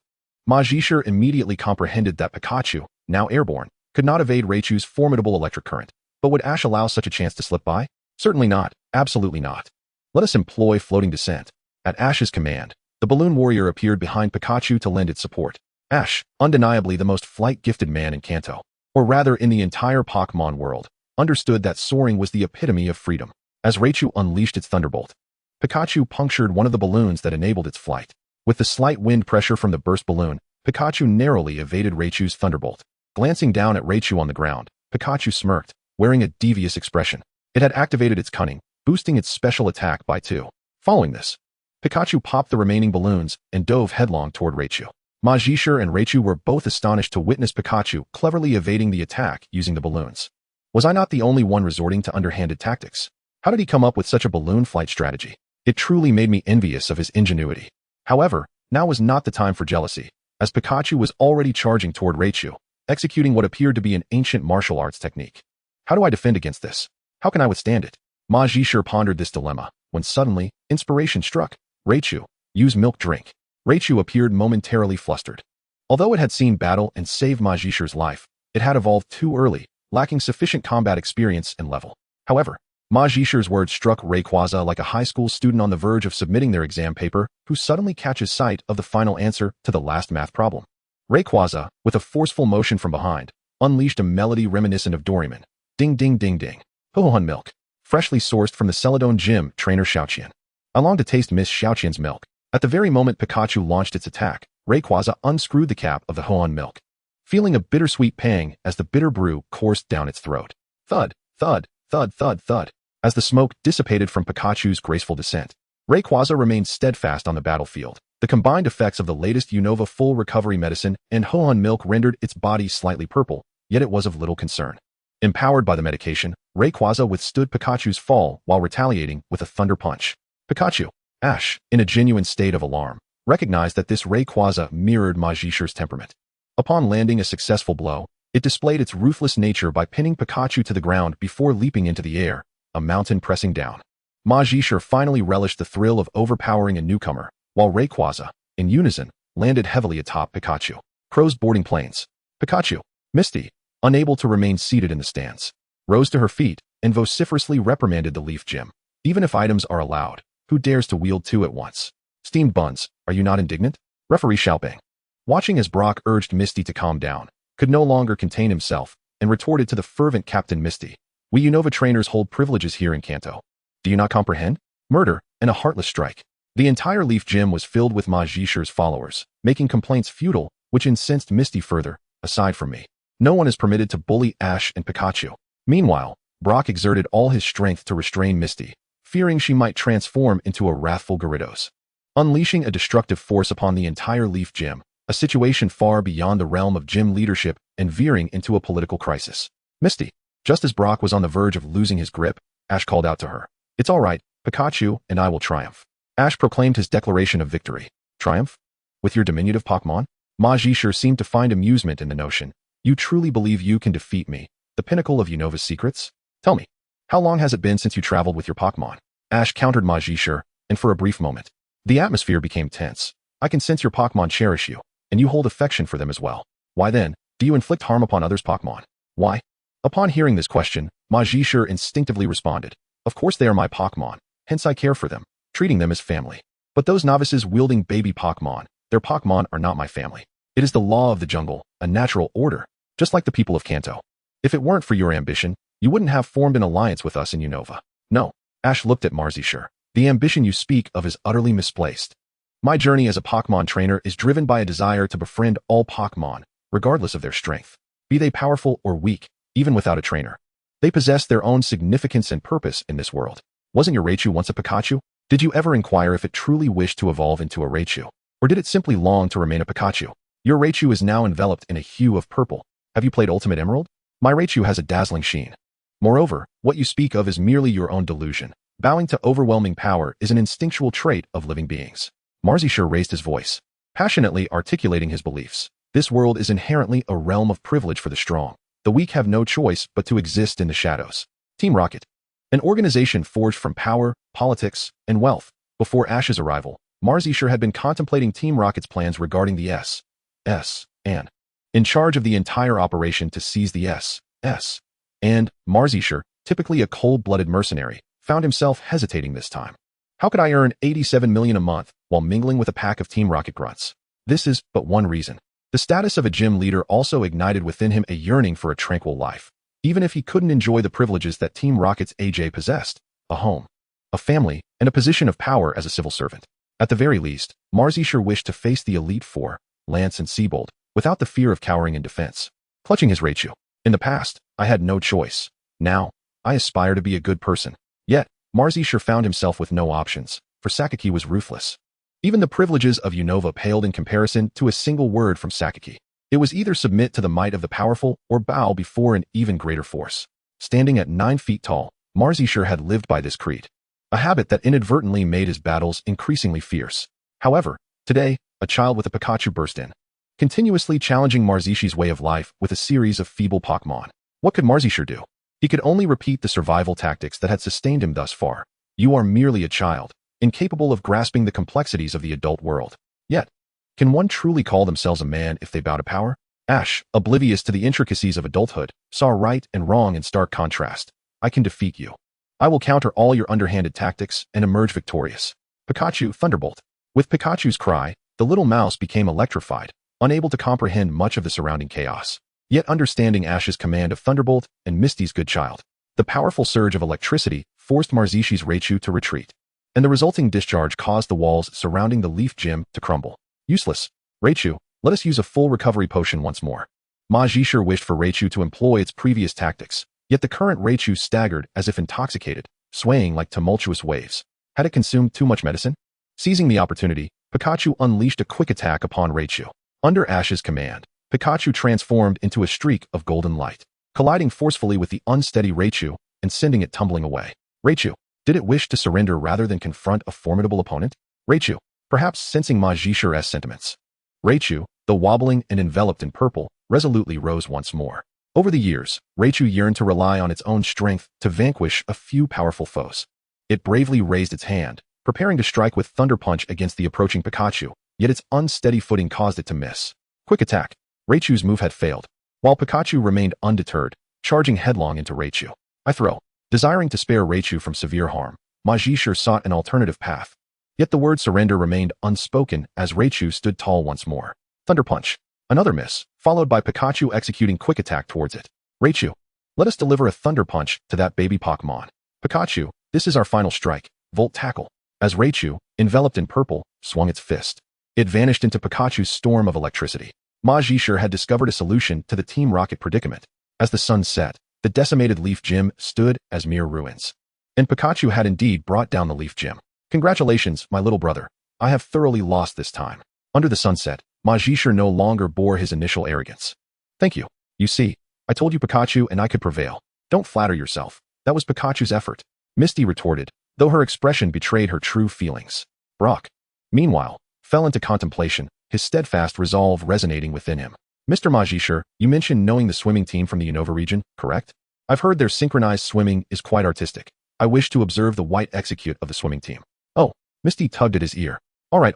Majishur immediately comprehended that Pikachu, now airborne, could not evade Raichu's formidable electric current. But would Ash allow such a chance to slip by? Certainly not. Absolutely not. Let us employ floating descent. At Ash's command, the balloon warrior appeared behind Pikachu to lend its support. Ash, undeniably the most flight-gifted man in Kanto, or rather in the entire Pokémon world, understood that soaring was the epitome of freedom. As Raichu unleashed its Thunderbolt, Pikachu punctured one of the balloons that enabled its flight. With the slight wind pressure from the burst balloon, Pikachu narrowly evaded Raichu's Thunderbolt. Glancing down at Raichu on the ground, Pikachu smirked, wearing a devious expression. It had activated its cunning, boosting its special attack by 2. Following this, Pikachu popped the remaining balloons and dove headlong toward Raichu. Majishur and Raichu were both astonished to witness Pikachu cleverly evading the attack using the balloons. Was I not the only one resorting to underhanded tactics? How did he come up with such a balloon flight strategy? It truly made me envious of his ingenuity. However, now was not the time for jealousy, as Pikachu was already charging toward Raichu, executing what appeared to be an ancient martial arts technique. How do I defend against this? How can I withstand it? Majishur pondered this dilemma, when suddenly, inspiration struck. Raichu, use milk drink. Raichu appeared momentarily flustered. Although it had seen battle and saved Majishur's life, it had evolved too early, lacking sufficient combat experience and level. However, Majishur's words struck Rayquaza like a high school student on the verge of submitting their exam paper who suddenly catches sight of the final answer to the last math problem. Rayquaza, with a forceful motion from behind, unleashed a melody reminiscent of Doraemon. Ding ding ding ding. Hohon milk. Freshly sourced from the Celadon Gym trainer Xiaoqian. I long to taste Miss Xiaoqian's milk. At the very moment Pikachu launched its attack, Rayquaza unscrewed the cap of the Hoenn milk, feeling a bittersweet pang as the bitter brew coursed down its throat. Thud, thud, thud, thud, thud. As the smoke dissipated from Pikachu's graceful descent, Rayquaza remained steadfast on the battlefield. The combined effects of the latest Unova full recovery medicine and Hoenn milk rendered its body slightly purple, yet it was of little concern. Empowered by the medication, Rayquaza withstood Pikachu's fall while retaliating with a thunder punch. Pikachu, Ash, in a genuine state of alarm, recognized that this Rayquaza mirrored Majishur's temperament. Upon landing a successful blow, it displayed its ruthless nature by pinning Pikachu to the ground before leaping into the air, a mountain pressing down. Majishur finally relished the thrill of overpowering a newcomer, while Rayquaza, in unison, landed heavily atop Pikachu. Crow's boarding planes. Pikachu, Misty, unable to remain seated in the stands, rose to her feet and vociferously reprimanded the Leaf Gym. Even if items are allowed, Who dares to wield two at once? Steamed buns, are you not indignant? Referee Xiaoping, watching as Brock urged Misty to calm down, could no longer contain himself and retorted to the fervent Captain Misty. We Unova trainers hold privileges here in Kanto. Do you not comprehend? Murder and a heartless strike. The entire Leaf Gym was filled with Ma Zhishi's followers, making complaints futile, which incensed Misty further. Aside from me, no one is permitted to bully Ash and Pikachu. Meanwhile, Brock exerted all his strength to restrain Misty, fearing she might transform into a wrathful Gyarados, unleashing a destructive force upon the entire Leaf Gym, a situation far beyond the realm of gym leadership and veering into a political crisis. Misty, just as Brock was on the verge of losing his grip, Ash called out to her. It's all right, Pikachu and I will triumph. Ash proclaimed his declaration of victory. Triumph? With your diminutive Pokémon? Ma Zhishi seemed to find amusement in the notion. You truly believe you can defeat me, the pinnacle of Unova's secrets? Tell me, how long has it been since you traveled with your Pokémon? Ash countered Ma Zhishi, and for a brief moment, the atmosphere became tense. I can sense your Pokémon cherish you, and you hold affection for them as well. Why then, do you inflict harm upon others' Pokémon? Why? Upon hearing this question, Ma Zhishi instinctively responded. Of course they are my Pokémon, hence I care for them, treating them as family. But those novices wielding baby Pokémon, their Pokémon are not my family. It is the law of the jungle, a natural order, just like the people of Kanto. If it weren't for your ambition, you wouldn't have formed an alliance with us in Unova. No. Ash looked at Ma Zhishi. The ambition you speak of is utterly misplaced. My journey as a Pokémon trainer is driven by a desire to befriend all Pokémon, regardless of their strength. Be they powerful or weak, even without a trainer. They possess their own significance and purpose in this world. Wasn't your Raichu once a Pikachu? Did you ever inquire if it truly wished to evolve into a Raichu? Or did it simply long to remain a Pikachu? Your Raichu is now enveloped in a hue of purple. Have you played Ultimate Emerald? My Raichu has a dazzling sheen. Moreover, what you speak of is merely your own delusion. Bowing to overwhelming power is an instinctual trait of living beings. Ma Zhishi raised his voice, passionately articulating his beliefs. This world is inherently a realm of privilege for the strong. The weak have no choice but to exist in the shadows. Team Rocket, an organization forged from power, politics, and wealth. Before Ash's arrival, Ma Zhishi had been contemplating Team Rocket's plans regarding the S, and in charge of the entire operation to seize the S, and Ma Zhishi, typically a cold-blooded mercenary, found himself hesitating this time. How could I earn 87 million a month while mingling with a pack of Team Rocket grunts? This is but one reason. The status of a gym leader also ignited within him a yearning for a tranquil life, even if he couldn't enjoy the privileges that Team Rocket's AJ possessed, a home, a family, and a position of power as a civil servant. At the very least, Ma Zhishi wished to face the Elite Four, Lance and Seabold, without the fear of cowering in defense. Clutching his Raichu. In the past, I had no choice. Now, I aspire to be a good person. Yet, Ma Zhishi found himself with no options, for Sakaki was ruthless. Even the privileges of Unova paled in comparison to a single word from Sakaki. It was either submit to the might of the powerful or bow before an even greater force. Standing at 9 feet tall, Ma Zhishi had lived by this creed, a habit that inadvertently made his battles increasingly fierce. However, today, a child with a Pikachu burst in, continuously challenging Ma Zhishi's way of life with a series of feeble Pokémon. What could Ma Zhishi do? He could only repeat the survival tactics that had sustained him thus far. You are merely a child, incapable of grasping the complexities of the adult world. Yet, can one truly call themselves a man if they bow to power? Ash, oblivious to the intricacies of adulthood, saw right and wrong in stark contrast. I can defeat you. I will counter all your underhanded tactics and emerge victorious. Pikachu, Thunderbolt. With Pikachu's cry, the little mouse became electrified, unable to comprehend much of the surrounding chaos. Yet understanding Ash's command of Thunderbolt and Misty's good child, the powerful surge of electricity forced Ma Zhishi's Raichu to retreat, and the resulting discharge caused the walls surrounding the Leaf Gym to crumble. Useless. Raichu, let us use a full recovery potion once more. Ma Zhishi wished for Raichu to employ its previous tactics, yet the current Raichu staggered as if intoxicated, swaying like tumultuous waves. Had it consumed too much medicine? Seizing the opportunity, Pikachu unleashed a quick attack upon Raichu. Under Ash's command, Pikachu transformed into a streak of golden light, colliding forcefully with the unsteady Raichu and sending it tumbling away. Raichu, did it wish to surrender rather than confront a formidable opponent? Raichu, perhaps sensing Ma Zhishi's sentiments. Raichu, though wobbling and enveloped in purple, resolutely rose once more. Over the years, Raichu yearned to rely on its own strength to vanquish a few powerful foes. It bravely raised its hand, preparing to strike with Thunder Punch against the approaching Pikachu, yet its unsteady footing caused it to miss. Quick attack. Raichu's move had failed, while Pikachu remained undeterred, charging headlong into Raichu. I throw. Desiring to spare Raichu from severe harm, Ma Zhishe sought an alternative path. Yet the word surrender remained unspoken as Raichu stood tall once more. Thunder Punch. Another miss, followed by Pikachu executing quick attack towards it. Raichu, let us deliver a Thunder Punch to that baby Pokémon. Pikachu, this is our final strike. Volt Tackle. As Raichu, enveloped in purple, swung its fist. It vanished into Pikachu's storm of electricity. Ma Zhishe had discovered a solution to the Team Rocket predicament. As the sun set, the decimated Leaf Gym stood as mere ruins. And Pikachu had indeed brought down the Leaf Gym. Congratulations, my little brother. I have thoroughly lost this time. Under the sunset, Ma Zhishe no longer bore his initial arrogance. Thank you. You see, I told you Pikachu and I could prevail. Don't flatter yourself. That was Pikachu's effort. Misty retorted, though her expression betrayed her true feelings. Brock, meanwhile, fell into contemplation, his steadfast resolve resonating within him. Mr. Ma Zhishe, you mentioned knowing the swimming team from the Unova region, correct? I've heard their synchronized swimming is quite artistic. I wish to observe the white execute of the swimming team. Oh, Misty tugged at his ear. All right.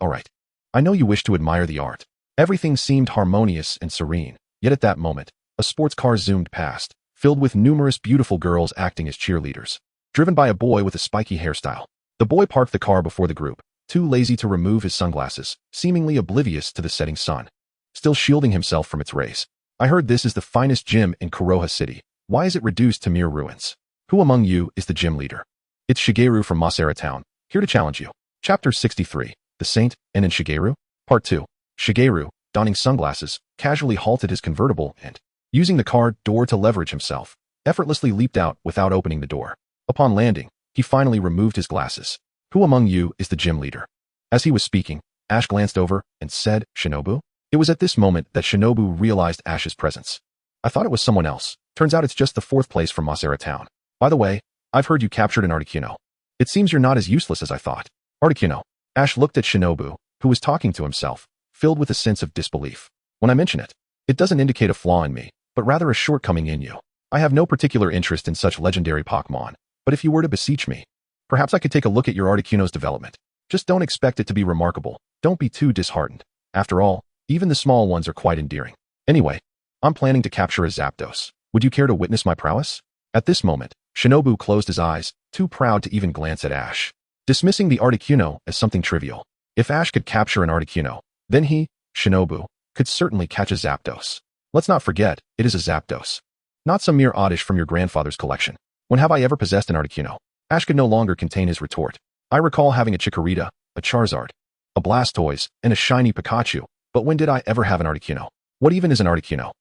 I know you wish to admire the art. Everything seemed harmonious and serene, yet at that moment, a sports car zoomed past, filled with numerous beautiful girls acting as cheerleaders. Driven by a boy with a spiky hairstyle. The boy parked the car before the group, too lazy to remove his sunglasses, seemingly oblivious to the setting sun. Still shielding himself from its rays. I heard this is the finest gym in Kuroha City. Why is it reduced to mere ruins? Who among you is the gym leader? It's Shigeru from Pallet Town, here to challenge you. Chapter 63, The Saint, and in Shigeru? Part 2. Shigeru, donning sunglasses, casually halted his convertible and, using the car door to leverage himself, effortlessly leaped out without opening the door. Upon landing, he finally removed his glasses. Who among you is the gym leader? As he was speaking, Ash glanced over and said, Shinobu? It was at this moment that Shinobu realized Ash's presence. I thought it was someone else. Turns out it's just the 4th place from Pallet Town. By the way, I've heard you captured an Articuno. It seems you're not as useless as I thought. Articuno. Ash looked at Shinobu, who was talking to himself, filled with a sense of disbelief. When I mention it, it doesn't indicate a flaw in me, but rather a shortcoming in you. I have no particular interest in such legendary Pokémon, but if you were to beseech me, perhaps I could take a look at your Articuno's development. Just don't expect it to be remarkable. Don't be too disheartened. After all, even the small ones are quite endearing. Anyway, I'm planning to capture a Zapdos. Would you care to witness my prowess? At this moment, Shinobu closed his eyes, too proud to even glance at Ash, dismissing the Articuno as something trivial. If Ash could capture an Articuno, then he, Shinobu, could certainly catch a Zapdos. Let's not forget, it is a Zapdos. Not some mere oddish from your grandfather's collection. When have I ever possessed an Articuno? Ash could no longer contain his retort. I recall having a Chikorita, a Charizard, a Blastoise, and a shiny Pikachu, but when did I ever have an Articuno? What even is an Articuno?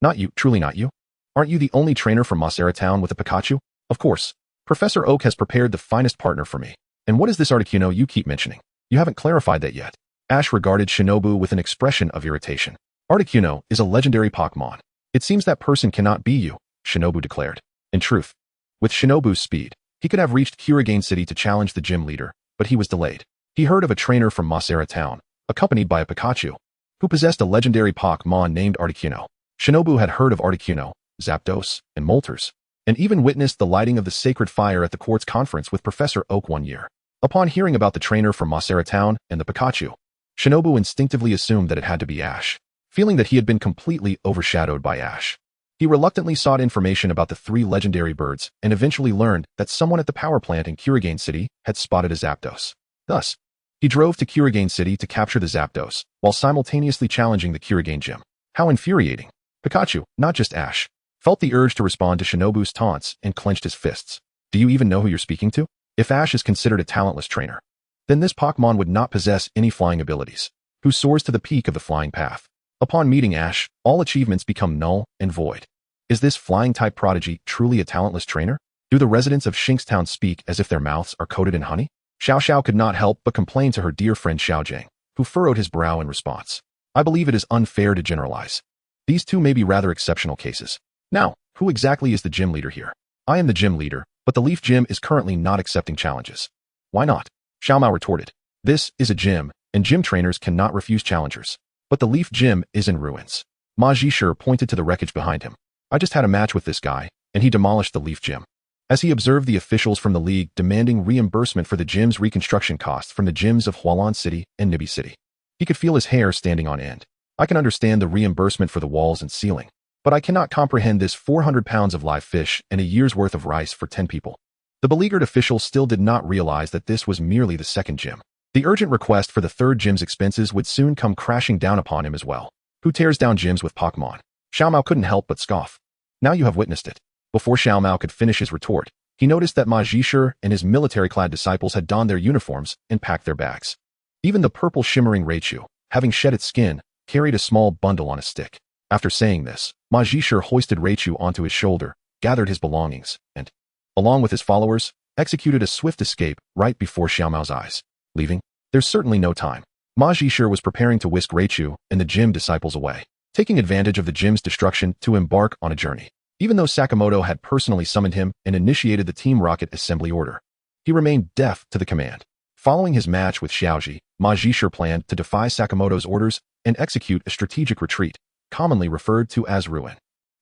Not you, truly not you? Aren't you the only trainer from Pallet Town with a Pikachu? Of course. Professor Oak has prepared the finest partner for me. And what is this Articuno you keep mentioning? You haven't clarified that yet. Ash regarded Shinobu with an expression of irritation. Articuno is a legendary Pokémon. It seems that person cannot be you, Shinobu declared. In truth, with Shinobu's speed, he could have reached Kurigane City to challenge the gym leader, but he was delayed. He heard of a trainer from Pallet Town, accompanied by a Pikachu, who possessed a legendary Pokémon named Articuno. Shinobu had heard of Articuno, Zapdos, and Moltres, and even witnessed the lighting of the sacred fire at the Quartz Conference with Professor Oak one year. Upon hearing about the trainer from Pallet Town and the Pikachu, Shinobu instinctively assumed that it had to be Ash. Feeling that he had been completely overshadowed by Ash, he reluctantly sought information about the 3 legendary birds and eventually learned that someone at the power plant in Kurigane City had spotted a Zapdos. Thus, he drove to Kurigane City to capture the Zapdos, while simultaneously challenging the Kurigane gym. How infuriating. Pikachu, not just Ash, felt the urge to respond to Shinobu's taunts and clenched his fists. Do you even know who you're speaking to? If Ash is considered a talentless trainer, then this Pokémon would not possess any flying abilities, who soars to the peak of the flying path. Upon meeting Ash, all achievements become null and void. Is this flying-type prodigy truly a talentless trainer? Do the residents of Shinkstown speak as if their mouths are coated in honey? Xiao Xiao could not help but complain to her dear friend Xiao Jiang, who furrowed his brow in response. I believe it is unfair to generalize. These two may be rather exceptional cases. Now, who exactly is the gym leader here? I am the gym leader, but the Leaf Gym is currently not accepting challenges. Why not? Xiao Mao retorted. This is a gym, and gym trainers cannot refuse challengers. But the Leaf Gym is in ruins. Ma Zhishe pointed to the wreckage behind him. I just had a match with this guy, and he demolished the Leaf Gym. As he observed the officials from the league demanding reimbursement for the gym's reconstruction costs from the gyms of Hualan City and Nibi City, he could feel his hair standing on end. I can understand the reimbursement for the walls and ceiling, but I cannot comprehend this 400 pounds of live fish and a year's worth of rice for 10 people. The beleaguered official still did not realize that this was merely the second gym. The urgent request for the third gym's expenses would soon come crashing down upon him as well. Who tears down gyms with Pokémon? Xiao Mao couldn't help but scoff. Now you have witnessed it. Before Xiao Mao could finish his retort, he noticed that Ma Zhisher and his military-clad disciples had donned their uniforms and packed their bags. Even the purple shimmering Raichu, having shed its skin, carried a small bundle on a stick. After saying this, Ma Zhisher hoisted Raichu onto his shoulder, gathered his belongings, and, along with his followers, executed a swift escape right before Xiao Mao's eyes. Leaving? There's certainly no time. Ma Zhisher was preparing to whisk Raichu and the gym disciples away, taking advantage of the gym's destruction to embark on a journey. Even though Sakamoto had personally summoned him and initiated the Team Rocket assembly order, he remained deaf to the command. Following his match with Xiaoji, Ma Zhisher planned to defy Sakamoto's orders and execute a strategic retreat, commonly referred to as ruin.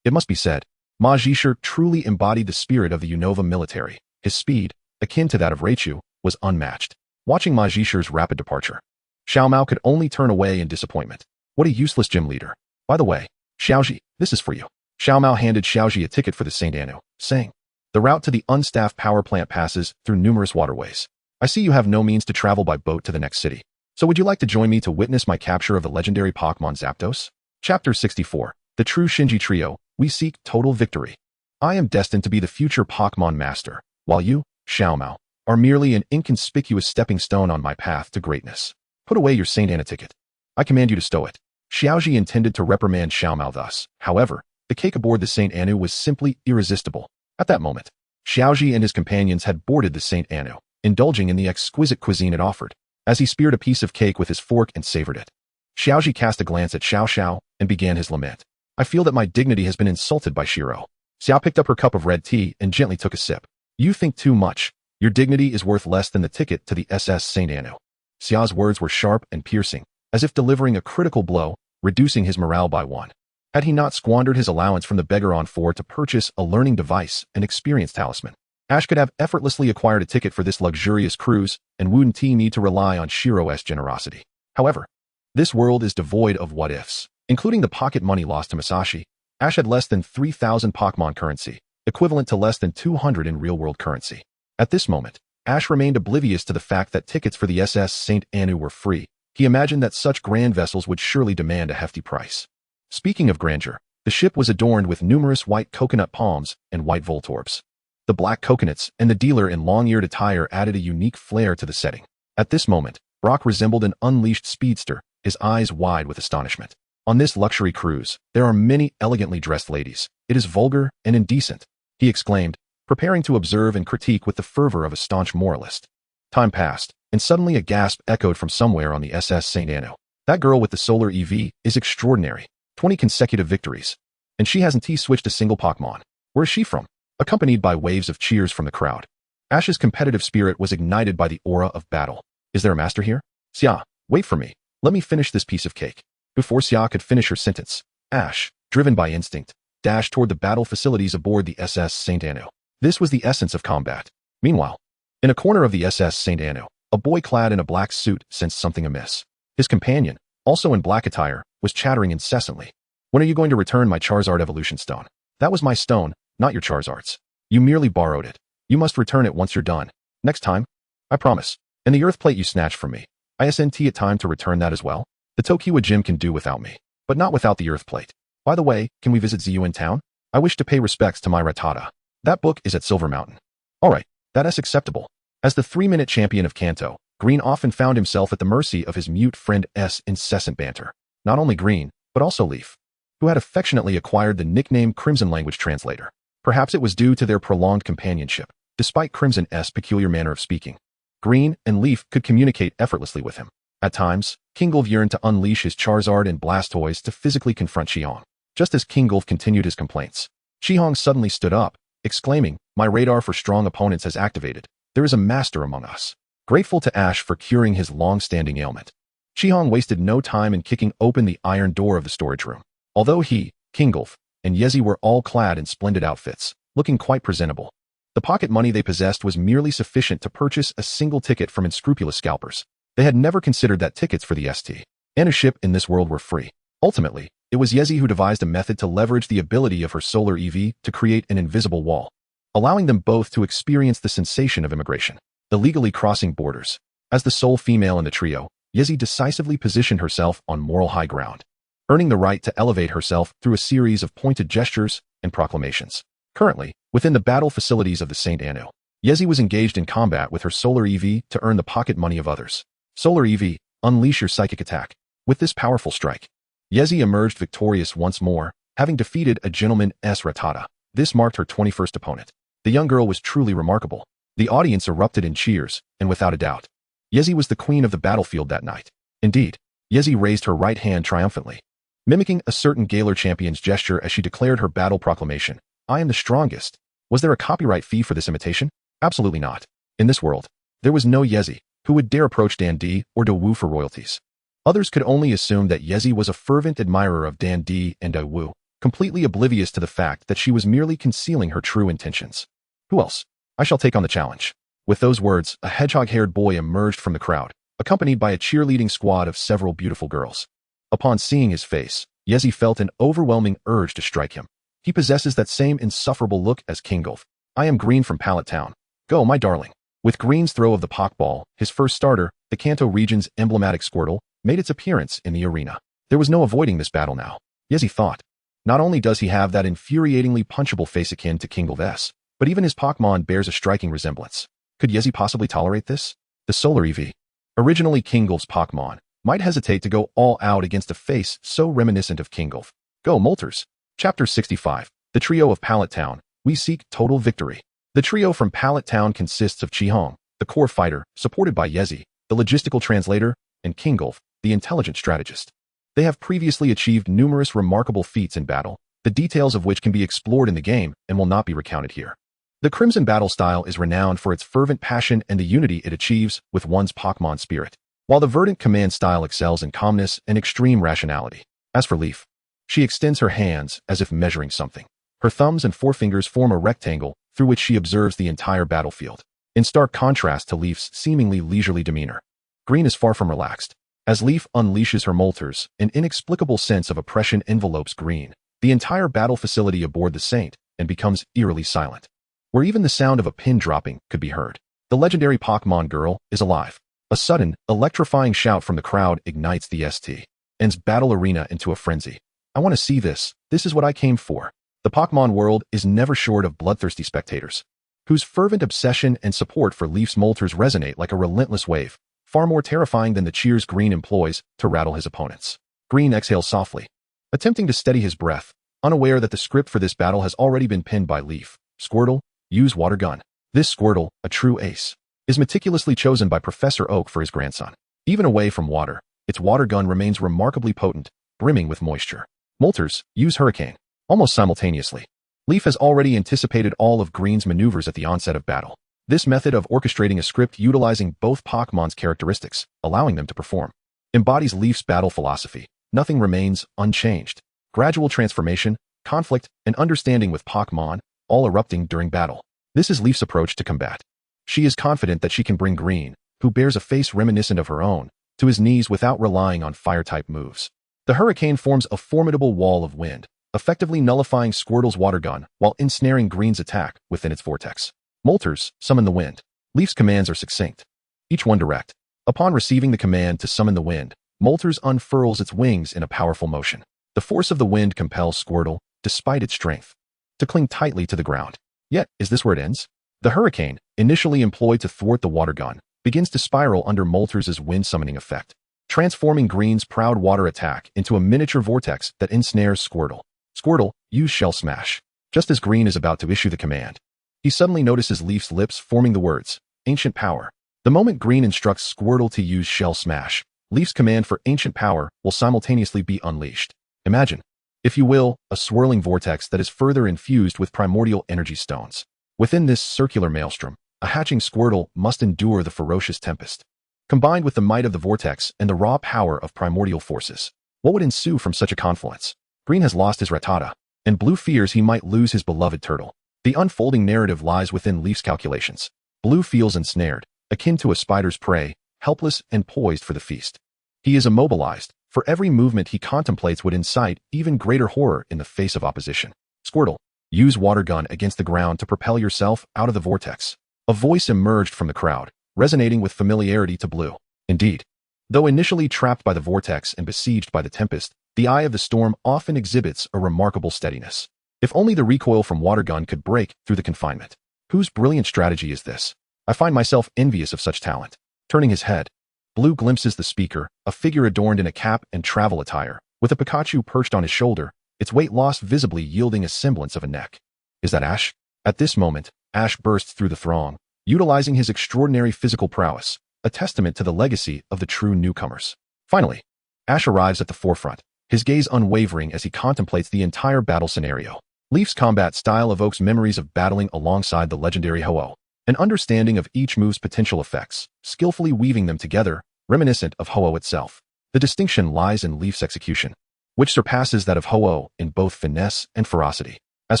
It must be said, Ma Zhisher truly embodied the spirit of the Unova military. His speed, akin to that of Raichu, was unmatched. Watching Ma Zhisher's rapid departure, Xiao Mao could only turn away in disappointment. What a useless gym leader. By the way, Xiaoji, this is for you. Xiao Mao handed Xiaoji a ticket for the St. Anu, saying, the route to the unstaffed power plant passes through numerous waterways. I see you have no means to travel by boat to the next city. So would you like to join me to witness my capture of the legendary Pokémon Zapdos? Chapter 64. The True Shinji Trio. We seek total victory. I am destined to be the future Pokémon master, while you, Xiao Mao, are merely an inconspicuous stepping stone on my path to greatness. Put away your St. Anna ticket. I command you to stow it. Xiaoji intended to reprimand Xiao Mao thus. However, the cake aboard the St. Anu was simply irresistible. At that moment, Xiaoji and his companions had boarded the St. Anu, indulging in the exquisite cuisine it offered. As he speared a piece of cake with his fork and savored it, Xiaoji cast a glance at Xiao Xiao and began his lament. I feel that my dignity has been insulted by Shiro. Xiao picked up her cup of red tea and gently took a sip. You think too much. Your dignity is worth less than the ticket to the SS St. Anu. Xiao's words were sharp and piercing, as if delivering a critical blow, reducing his morale by one. Had he not squandered his allowance from the beggar on 4 to purchase a learning device and experience talisman, Ash could have effortlessly acquired a ticket for this luxurious cruise, and wouldn't he need to rely on Shiro's generosity. However, this world is devoid of what-ifs. Including the pocket money lost to Masashi, Ash had less than 3,000 Pokémon currency, equivalent to less than 200 in real-world currency. At this moment, Ash remained oblivious to the fact that tickets for the SS St. Anu were free. He imagined that such grand vessels would surely demand a hefty price. Speaking of grandeur, the ship was adorned with numerous white coconut palms and white Voltorbs. The black coconuts and the dealer in long-eared attire added a unique flair to the setting. At this moment, Brock resembled an unleashed speedster, his eyes wide with astonishment. On this luxury cruise, there are many elegantly dressed ladies. It is vulgar and indecent, he exclaimed, preparing to observe and critique with the fervor of a staunch moralist. Time passed, and suddenly a gasp echoed from somewhere on the SS St. Anu. That girl with the solar EV is extraordinary. 20 consecutive victories. And she hasn't T-switched a single Pokémon. Where is she from? Accompanied by waves of cheers from the crowd. Ash's competitive spirit was ignited by the aura of battle. Is there a master here? Xia, wait for me. Let me finish this piece of cake. Before Xia could finish her sentence, Ash, driven by instinct, dashed toward the battle facilities aboard the SS St. Anu. This was the essence of combat. Meanwhile, in a corner of the SS St. Anu, a boy clad in a black suit sensed something amiss. His companion, also in black attire, was chattering incessantly. When are you going to return my Charizard evolution stone? That was my stone, not your Charizard's. You merely borrowed it. You must return it once you're done. Next time. I promise. And the earth plate you snatched from me. Isn't it time to return that as well? The Tokiwa gym can do without me, but not without the earth plate. By the way, can we visit Ziyu in town? I wish to pay respects to my Rattata. That book is at Silver Mountain. Alright, that is acceptable. As the 3-minute champion of Kanto, Green often found himself at the mercy of his mute friend's incessant banter. Not only Green, but also Leaf, who had affectionately acquired the nickname Crimson Language Translator. Perhaps it was due to their prolonged companionship, despite Crimson's peculiar manner of speaking. Green and Leaf could communicate effortlessly with him. At times, Kingolf yearned to unleash his Charizard and Blastoise to physically confront Shihong. Just as Kingolf continued his complaints, Shihong suddenly stood up, exclaiming, my radar for strong opponents has activated. There is a master among us. Grateful to Ash for curing his long-standing ailment, Shihong wasted no time in kicking open the iron door of the storage room. Although he, Kingolf, and Yezi were all clad in splendid outfits, looking quite presentable, the pocket money they possessed was merely sufficient to purchase a single ticket from unscrupulous scalpers. They had never considered that tickets for the St. Anu ship in this world were free. Ultimately, it was Yezi who devised a method to leverage the ability of her solar EV to create an invisible wall. allowing them both to experience the sensation of immigration, illegally crossing borders. As the sole female in the trio, Yezi decisively positioned herself on moral high ground, earning the right to elevate herself through a series of pointed gestures and proclamations. Currently, within the battle facilities of the St. Anu, Yezi was engaged in combat with her Solar EV to earn the pocket money of others. Solar EV, unleash your psychic attack. With this powerful strike, Yezi emerged victorious once more, having defeated a gentleman's Ratata. This marked her 21st opponent. The young girl was truly remarkable. The audience erupted in cheers, and without a doubt, Yezi was the queen of the battlefield that night. Indeed, Yezi raised her right hand triumphantly, mimicking a certain Galar champion's gesture as she declared her battle proclamation. I am the strongest. Was there a copyright fee for this imitation? Absolutely not. In this world, there was no Yezi who would dare approach Dan D or Dawu for royalties. Others could only assume that Yezi was a fervent admirer of Dan D and Dawu, completely oblivious to the fact that she was merely concealing her true intentions. Who else? I shall take on the challenge. With those words, a hedgehog-haired boy emerged from the crowd, accompanied by a cheerleading squad of several beautiful girls. Upon seeing his face, Yezi felt an overwhelming urge to strike him. He possesses that same insufferable look as Kingolf. I am Green from Pallet Town. Go, my darling. With Green's throw of the Pokeball, his first starter, the Kanto region's emblematic Squirtle, made its appearance in the arena. There was no avoiding this battle now. Yezi thought. Not only does he have that infuriatingly punchable face akin to Kingolf's, but even his Pokemon bears a striking resemblance. Could Yezi possibly tolerate this? The Solar EV, originally Kingolf's Pokemon, might hesitate to go all out against a face so reminiscent of Kingolf. Go, Moltres. Chapter 65. The Trio of Pallet Town. We seek total victory. The trio from Pallet Town consists of Chi-Hong, the core fighter, supported by Yezi, the logistical translator, and Kingolf, the intelligent strategist. They have previously achieved numerous remarkable feats in battle, the details of which can be explored in the game and will not be recounted here. The Crimson battle style is renowned for its fervent passion and the unity it achieves with one's Pokemon spirit, while the Verdant command style excels in calmness and extreme rationality. As for Leaf, she extends her hands as if measuring something. Her thumbs and forefingers form a rectangle through which she observes the entire battlefield, in stark contrast to Leaf's seemingly leisurely demeanor. Green is far from relaxed. As Leaf unleashes her Moltres, an inexplicable sense of oppression envelopes Green, the entire battle facility aboard the Saint, and becomes eerily silent, where even the sound of a pin dropping could be heard. The legendary Pokemon girl is alive. A sudden, electrifying shout from the crowd ignites the ST's battle arena into a frenzy. I want to see this. This is what I came for. The Pokemon world is never short of bloodthirsty spectators, whose fervent obsession and support for Leaf's Moltres resonate like a relentless wave, far more terrifying than the cheers Green employs to rattle his opponents. Green exhales softly, attempting to steady his breath, unaware that the script for this battle has already been pinned by Leaf. Squirtle, use Water Gun. This Squirtle, a true ace, is meticulously chosen by Professor Oak for his grandson. Even away from water, its Water Gun remains remarkably potent, brimming with moisture. Moltres, use Hurricane. Almost simultaneously, Leaf has already anticipated all of Green's maneuvers at the onset of battle. This method of orchestrating a script utilizing both Pokemon's characteristics, allowing them to perform, embodies Leaf's battle philosophy. Nothing remains unchanged. Gradual transformation, conflict, and understanding with Pokemon, all erupting during battle. This is Leaf's approach to combat. She is confident that she can bring Green, who bears a face reminiscent of her own, to his knees without relying on fire-type moves. The Hurricane forms a formidable wall of wind, effectively nullifying Squirtle's Water Gun while ensnaring Green's attack within its vortex. Moltres, summon the wind. Leaf's commands are succinct, each one direct. Upon receiving the command to summon the wind, Moltres unfurls its wings in a powerful motion. The force of the wind compels Squirtle, despite its strength, to cling tightly to the ground. Yet, is this where it ends? The Hurricane, initially employed to thwart the Water Gun, begins to spiral under Moltres' wind summoning effect, transforming Green's proud water attack into a miniature vortex that ensnares Squirtle. Squirtle, use Shell Smash. Just as Green is about to issue the command, he suddenly notices Leaf's lips forming the words, Ancient Power. The moment Green instructs Squirtle to use Shell Smash, Leaf's command for Ancient Power will simultaneously be unleashed. Imagine, if you will, a swirling vortex that is further infused with primordial energy stones. Within this circular maelstrom, a hatching Squirtle must endure the ferocious tempest. Combined with the might of the vortex and the raw power of primordial forces, what would ensue from such a confluence? Green has lost his Rattata, and Blue fears he might lose his beloved turtle. The unfolding narrative lies within Leaf's calculations. Blue feels ensnared, akin to a spider's prey, helpless and poised for the feast. He is immobilized, for every movement he contemplates would incite even greater horror in the face of opposition. Squirtle, Use water gun against the ground to propel yourself out of the vortex. A voice emerged from the crowd, resonating with familiarity to Blue. Indeed. Though initially trapped by the vortex and besieged by the tempest, the eye of the storm often exhibits a remarkable steadiness. If only the recoil from water gun could break through the confinement. Whose brilliant strategy is this? I find myself envious of such talent. Turning his head, Blue glimpses the speaker, a figure adorned in a cap and travel attire, with a Pikachu perched on his shoulder, its weight loss visibly yielding a semblance of a neck. Is that Ash? At this moment, Ash bursts through the throng, utilizing his extraordinary physical prowess, a testament to the legacy of the true newcomers. Finally, Ash arrives at the forefront, his gaze unwavering as he contemplates the entire battle scenario. Leaf's combat style evokes memories of battling alongside the legendary Ho-Oh, an understanding of each move's potential effects, skillfully weaving them together, reminiscent of Ho-Oh itself. The distinction lies in Leaf's execution, which surpasses that of Ho-Oh in both finesse and ferocity. As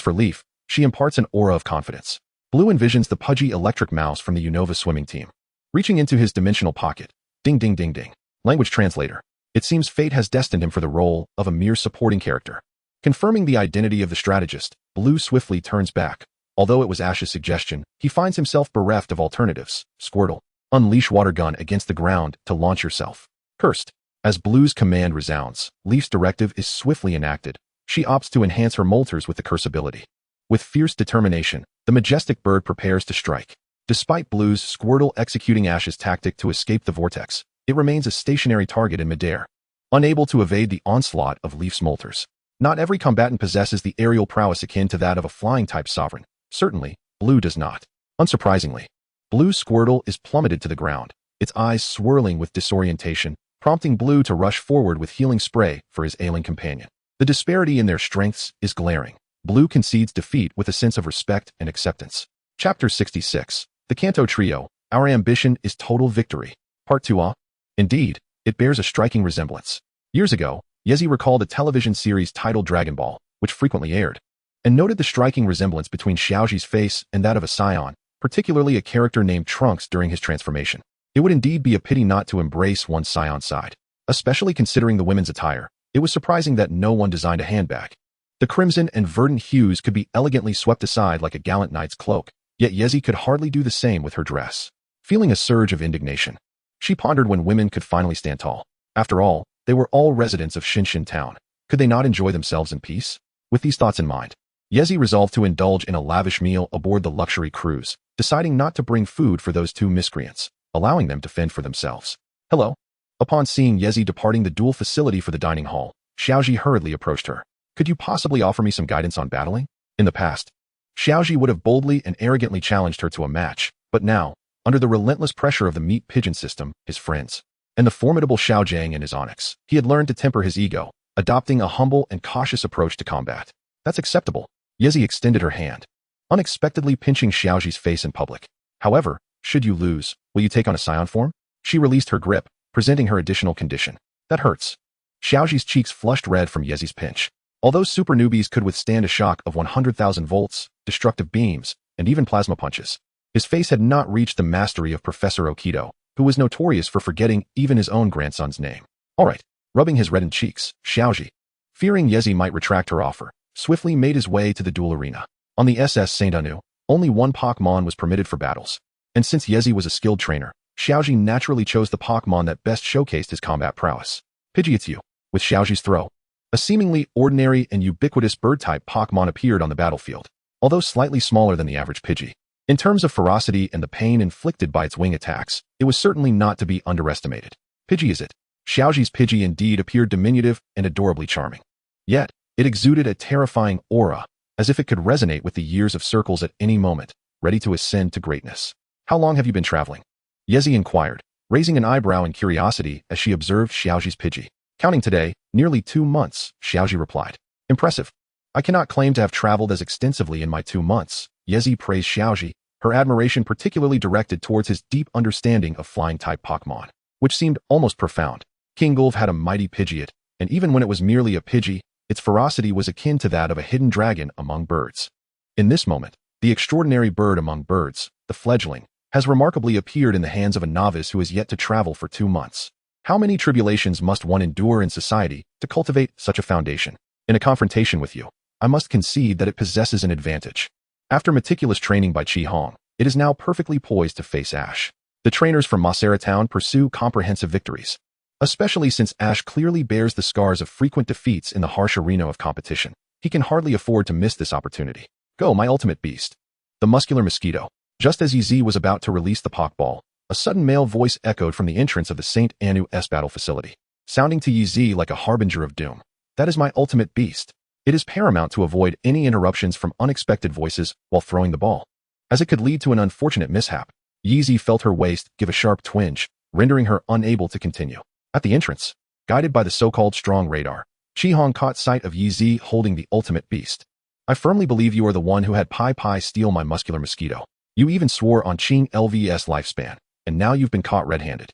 for Leaf, she imparts an aura of confidence. Blue envisions the pudgy electric mouse from the Unova swimming team, reaching into his dimensional pocket. Ding ding ding ding. Language translator. It seems fate has destined him for the role of a mere supporting character. Confirming the identity of the strategist, Blue swiftly turns back. Although it was Ash's suggestion, he finds himself bereft of alternatives. Squirtle. Unleash water gun against the ground to launch yourself. Cursed. As Blue's command resounds, Leaf's directive is swiftly enacted. She opts to enhance her molters with the curse ability. With fierce determination, the majestic bird prepares to strike. Despite Blue's Squirtle executing Ash's tactic to escape the vortex, it remains a stationary target in midair, unable to evade the onslaught of Leaf's molters. Not every combatant possesses the aerial prowess akin to that of a flying-type sovereign. Certainly, Blue does not. Unsurprisingly, Blue's Squirtle is plummeted to the ground, its eyes swirling with disorientation, prompting Blue to rush forward with healing spray for his ailing companion. The disparity in their strengths is glaring. Blue concedes defeat with a sense of respect and acceptance. Chapter 66. The Kanto Trio. Our ambition is total victory. Part 2. Indeed, it bears a striking resemblance. Years ago, Yezi recalled a television series titled Dragon Ball, which frequently aired, and noted the striking resemblance between Xiaoji's face and that of a scion, particularly a character named Trunks during his transformation. It would indeed be a pity not to embrace one's scion side. Especially considering the women's attire, it was surprising that no one designed a handbag. The crimson and verdant hues could be elegantly swept aside like a gallant knight's cloak, yet Yezi could hardly do the same with her dress. Feeling a surge of indignation, she pondered when women could finally stand tall. After all, they were all residents of Shinshin Town. Could they not enjoy themselves in peace? With these thoughts in mind, Yezi resolved to indulge in a lavish meal aboard the luxury cruise, deciding not to bring food for those two miscreants, allowing them to fend for themselves. Hello. Upon seeing Yezi departing the dual facility for the dining hall, Xiaoji hurriedly approached her. Could you possibly offer me some guidance on battling? In the past, Xiaoji would have boldly and arrogantly challenged her to a match, but now, under the relentless pressure of the meat pigeon system, his friends, and the formidable Xiaojiang and his onyx, he had learned to temper his ego, adopting a humble and cautious approach to combat. That's acceptable. Yezi extended her hand, unexpectedly pinching Xiaoji's face in public. However, should you lose, will you take on a scion form? She released her grip, presenting her additional condition. That hurts. Xiaoji's cheeks flushed red from Yezi's pinch. Although super newbies could withstand a shock of 100,000 volts, destructive beams, and even plasma punches, his face had not reached the mastery of Professor Okido, who was notorious for forgetting even his own grandson's name. All right. Rubbing his reddened cheeks, Xiaoji, fearing Yezi might retract her offer, swiftly made his way to the duel arena. On the SS Saint Anu, only one Pokémon was permitted for battles, and since Yezi was a skilled trainer, Xiaoji naturally chose the Pokémon that best showcased his combat prowess. Pidgeotto. With Xiaoji's throw, a seemingly ordinary and ubiquitous bird-type Pokémon appeared on the battlefield, although slightly smaller than the average Pidgey. In terms of ferocity and the pain inflicted by its wing attacks, it was certainly not to be underestimated. Pidgey is it? Xiaoji's Pidgey indeed appeared diminutive and adorably charming. Yet, it exuded a terrifying aura, as if it could resonate with the years of circles at any moment, ready to ascend to greatness. How long have you been traveling? Yezi inquired, raising an eyebrow in curiosity as she observed Xiaoji's Pidgey. Counting today, nearly 2 months, Xiaoji replied. Impressive. I cannot claim to have traveled as extensively in my 2 months. Yezi praised Xiaoji, her admiration particularly directed towards his deep understanding of flying-type Pokémon, which seemed almost profound. King Gulf had a mighty Pidgeot, and even when it was merely a Pidgey, its ferocity was akin to that of a hidden dragon among birds. In this moment, the extraordinary bird among birds, the fledgling, has remarkably appeared in the hands of a novice who has yet to travel for 2 months. How many tribulations must one endure in society to cultivate such a foundation? In a confrontation with you, I must concede that it possesses an advantage. After meticulous training by Chi Hong, it is now perfectly poised to face Ash. The trainers from Pallet Town pursue comprehensive victories, especially since Ash clearly bears the scars of frequent defeats in the harsh arena of competition. He can hardly afford to miss this opportunity. Go, my ultimate beast. The muscular mosquito. Just as EZ was about to release the Pokeball, a sudden male voice echoed from the entrance of the St. Anu's battle facility, sounding to EZ like a harbinger of doom. That is my ultimate beast. It is paramount to avoid any interruptions from unexpected voices while throwing the ball, as it could lead to an unfortunate mishap. Yeezy felt her waist give a sharp twinge, rendering her unable to continue. At the entrance, guided by the so-called strong radar, Chi Hong caught sight of Yeezy holding the ultimate beast. I firmly believe you are the one who had Pai steal my muscular mosquito. You even swore on Ching LV's lifespan, and now you've been caught red-handed.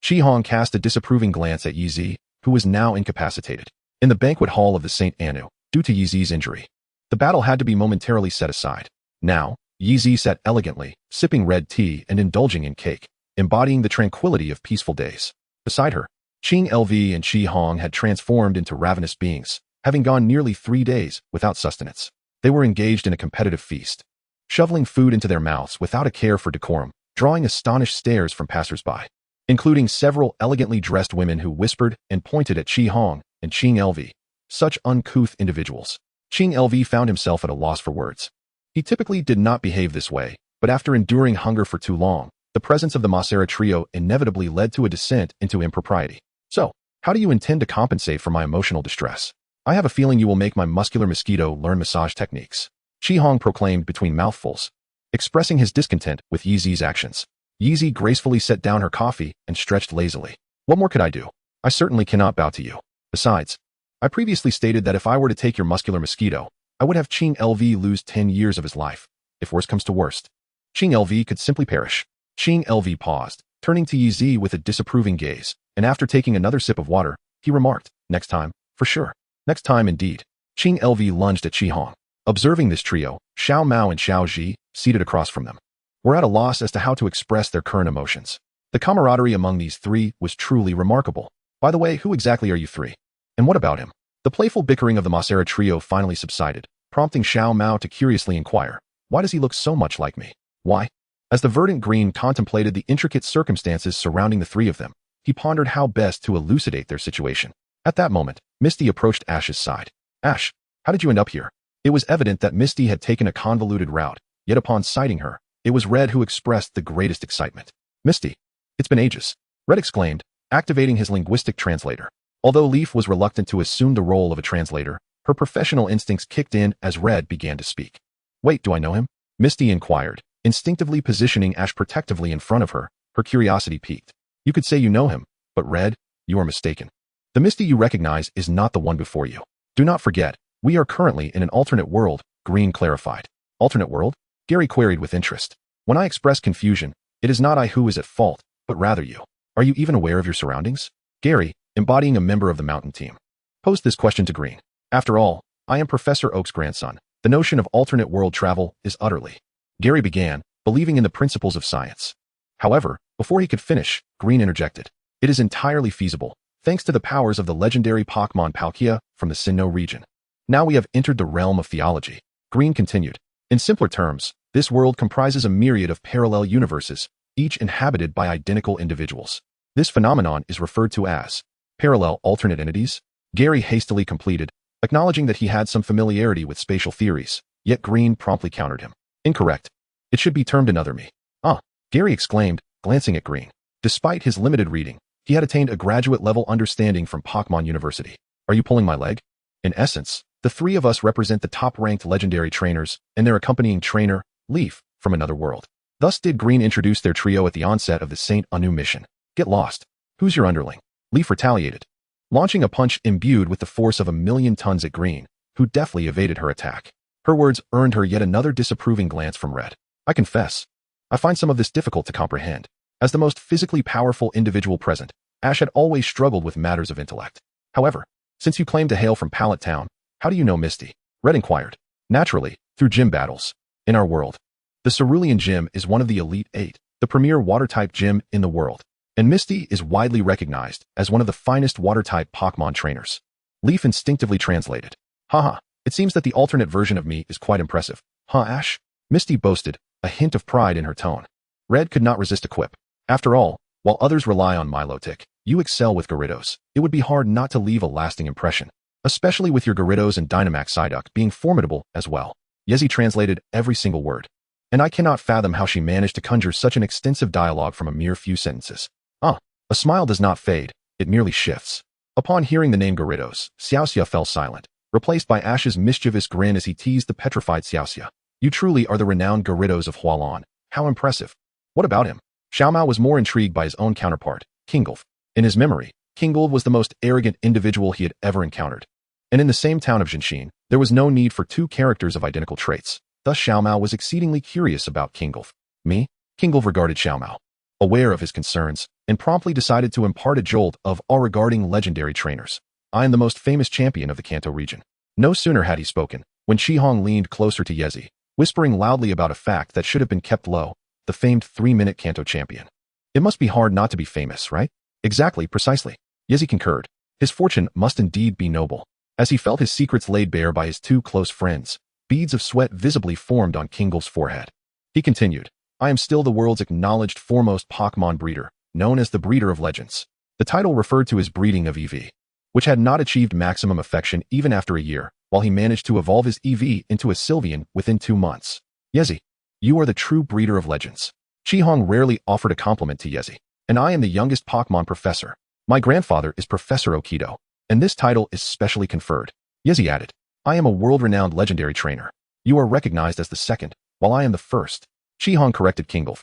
Chi Hong cast a disapproving glance at Yeezy, who was now incapacitated in the banquet hall of the St. Anu, due to Yeezy's injury. The battle had to be momentarily set aside. Now, Yeezy sat elegantly, sipping red tea and indulging in cake, embodying the tranquility of peaceful days. Beside her, Ching LV and Chi Hong had transformed into ravenous beings, having gone nearly 3 days without sustenance. They were engaged in a competitive feast, shoveling food into their mouths without a care for decorum, drawing astonished stares from passers-by, including several elegantly dressed women who whispered and pointed at Chi Hong and Ching LV. Such uncouth individuals. Ching LV found himself at a loss for words. He typically did not behave this way, but after enduring hunger for too long, the presence of the Masera trio inevitably led to a descent into impropriety. So, how do you intend to compensate for my emotional distress? I have a feeling you will make my muscular mosquito learn massage techniques. Chi Hong proclaimed between mouthfuls, expressing his discontent with Yeezy's actions. Yeezy gracefully set down her coffee and stretched lazily. What more could I do? I certainly cannot bow to you. Besides, I previously stated that if I were to take your muscular mosquito, I would have Ching LV lose 10 years of his life. If worst comes to worst, Ching LV could simply perish. Ching LV paused, turning to Yeezy with a disapproving gaze, and after taking another sip of water, he remarked, next time, for sure. Next time indeed. Ching LV lunged at Chi Hong. Observing this trio, Xiao Mao and Xiao Ji, seated across from them, were at a loss as to how to express their current emotions. The camaraderie among these three was truly remarkable. By the way, who exactly are you three? And what about him? The playful bickering of the Masera trio finally subsided, prompting Xiao Mao to curiously inquire, why does he look so much like me? Why? As the verdant green contemplated the intricate circumstances surrounding the three of them, he pondered how best to elucidate their situation. At that moment, Misty approached Ash's side. Ash, how did you end up here? It was evident that Misty had taken a convoluted route, yet upon sighting her, it was Red who expressed the greatest excitement. Misty, it's been ages, Red exclaimed, activating his linguistic translator. Although Leaf was reluctant to assume the role of a translator, her professional instincts kicked in as Red began to speak. Wait, do I know him? Misty inquired, instinctively positioning Ash protectively in front of her, her curiosity piqued. You could say you know him, but Red, you are mistaken. The Misty you recognize is not the one before you. Do not forget, we are currently in an alternate world, Green clarified. Alternate world? Gary queried with interest. When I express confusion, it is not I who is at fault, but rather you. Are you even aware of your surroundings? Gary, embodying a member of the mountain team, posed this question to Green. After all, I am Professor Oak's grandson. The notion of alternate world travel is utterly. Gary began, believing in the principles of science. However, before he could finish, Green interjected. It is entirely feasible, thanks to the powers of the legendary Pokémon Palkia from the Sinnoh region. Now we have entered the realm of theology. Green continued. In simpler terms, this world comprises a myriad of parallel universes, each inhabited by identical individuals. This phenomenon is referred to as parallel alternate entities. Gary hastily completed, acknowledging that he had some familiarity with spatial theories, yet Green promptly countered him. Incorrect. It should be termed another me. Ah, Gary exclaimed, glancing at Green. Despite his limited reading, he had attained a graduate-level understanding from Pokémon University. Are you pulling my leg? In essence, the three of us represent the top-ranked legendary trainers and their accompanying trainer, Leaf, from another world. Thus did Green introduce their trio at the onset of the St. Anu mission. Get lost. Who's your underling? Leaf retaliated, launching a punch imbued with the force of 1,000,000 tons at Green, who deftly evaded her attack. Her words earned her yet another disapproving glance from Red. I confess, I find some of this difficult to comprehend. As the most physically powerful individual present, Ash had always struggled with matters of intellect. However, since you claim to hail from Pallet Town, how do you know Misty? Red inquired. Naturally, through gym battles. In our world, the Cerulean Gym is one of the Elite 8, the premier water-type gym in the world, and Misty is widely recognized as one of the finest water-type Pokémon trainers. Leaf instinctively translated. Haha, It seems that the alternate version of me is quite impressive. Huh, Ash? Misty boasted, a hint of pride in her tone. Red could not resist a quip. After all, while others rely on Milotic, you excel with Gyarados. It would be hard not to leave a lasting impression, especially with your Gyarados and Dynamax Psyduck being formidable as well. Yezi translated every single word. And I cannot fathom how she managed to conjure such an extensive dialogue from a mere few sentences. A smile does not fade, it merely shifts. Upon hearing the name Gyarados, Xiaoxia fell silent, replaced by Ash's mischievous grin as he teased the petrified Xiaoxia. You truly are the renowned Gyarados of Hualan. How impressive. What about him? Xiaomao was more intrigued by his own counterpart, Kingolf. In his memory, Kingolf was the most arrogant individual he had ever encountered. And in the same town of Jinshin, there was no need for two characters of identical traits. Thus Xiaomao was exceedingly curious about Kingolf. Me? Kingolf regarded Xiaomao, aware of his concerns, and promptly decided to impart a jolt of awe regarding legendary trainers. I am the most famous champion of the Kanto region. No sooner had he spoken, when Shihong leaned closer to Yezi, whispering loudly about a fact that should have been kept low, the famed 3-minute Kanto champion. It must be hard not to be famous, right? Exactly, precisely. Yezi concurred. His fortune must indeed be noble. As he felt his secrets laid bare by his two close friends, beads of sweat visibly formed on Kingolf's forehead. He continued, I am still the world's acknowledged foremost Pokémon breeder, known as the Breeder of Legends. The title referred to his breeding of EV, which had not achieved maximum affection even after a year, while he managed to evolve his EV into a Sylveon within 2 months. Yezi, you are the true Breeder of Legends. Shihong rarely offered a compliment to Yezi, and I am the youngest Pokémon professor. My grandfather is Professor Okido, and this title is specially conferred. Yezi added, I am a world-renowned legendary trainer. You are recognized as the second, while I am the first. Shihong corrected Kingolf,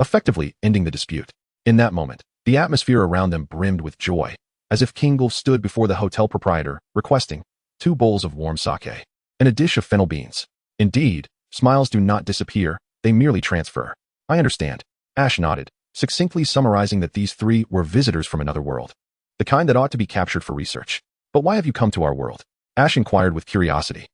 effectively ending the dispute. In that moment, the atmosphere around them brimmed with joy, as if Kingolf stood before the hotel proprietor, requesting 2 bowls of warm sake and a dish of fennel beans. Indeed, smiles do not disappear, they merely transfer. I understand. Ash nodded, succinctly summarizing that these 3 were visitors from another world, the kind that ought to be captured for research. But why have you come to our world? Ash inquired with curiosity.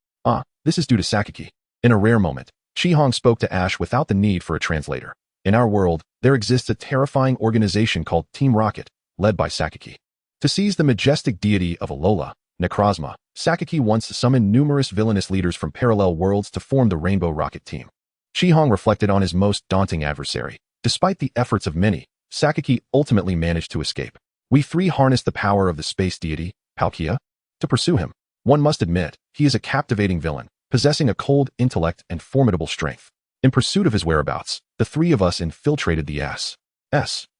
This is due to Sakaki. In a rare moment, Shihong spoke to Ash without the need for a translator. In our world, there exists a terrifying organization called Team Rocket, led by Sakaki. To seize the majestic deity of Alola, Necrozma, Sakaki once summoned numerous villainous leaders from parallel worlds to form the Rainbow Rocket Team. Shihong reflected on his most daunting adversary. Despite the efforts of many, Sakaki ultimately managed to escape. We 3 harnessed the power of the space deity, Palkia, to pursue him. One must admit, he is a captivating villain, possessing a cold intellect and formidable strength. In pursuit of his whereabouts, the 3 of us infiltrated the S,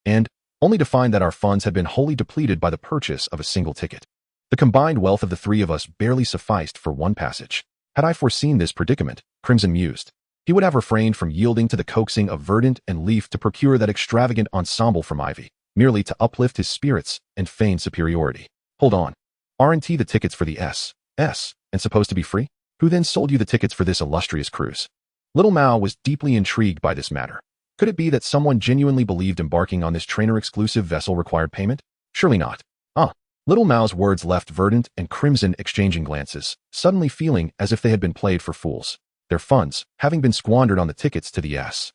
and only to find that our funds had been wholly depleted by the purchase of a single ticket. The combined wealth of the 3 of us barely sufficed for one passage. Had I foreseen this predicament, Crimson mused, he would have refrained from yielding to the coaxing of Verdant and Leaf to procure that extravagant ensemble from Ivy, merely to uplift his spirits and feign superiority. Hold on. Aren't the tickets for the S, and supposed to be free? Who then sold you the tickets for this illustrious cruise? Little Mao was deeply intrigued by this matter. Could it be that someone genuinely believed embarking on this trainer-exclusive vessel required payment? Surely not. Little Mao's words left Verdant and Crimson exchanging glances, suddenly feeling as if they had been played for fools. Their funds, having been squandered on the tickets to the S,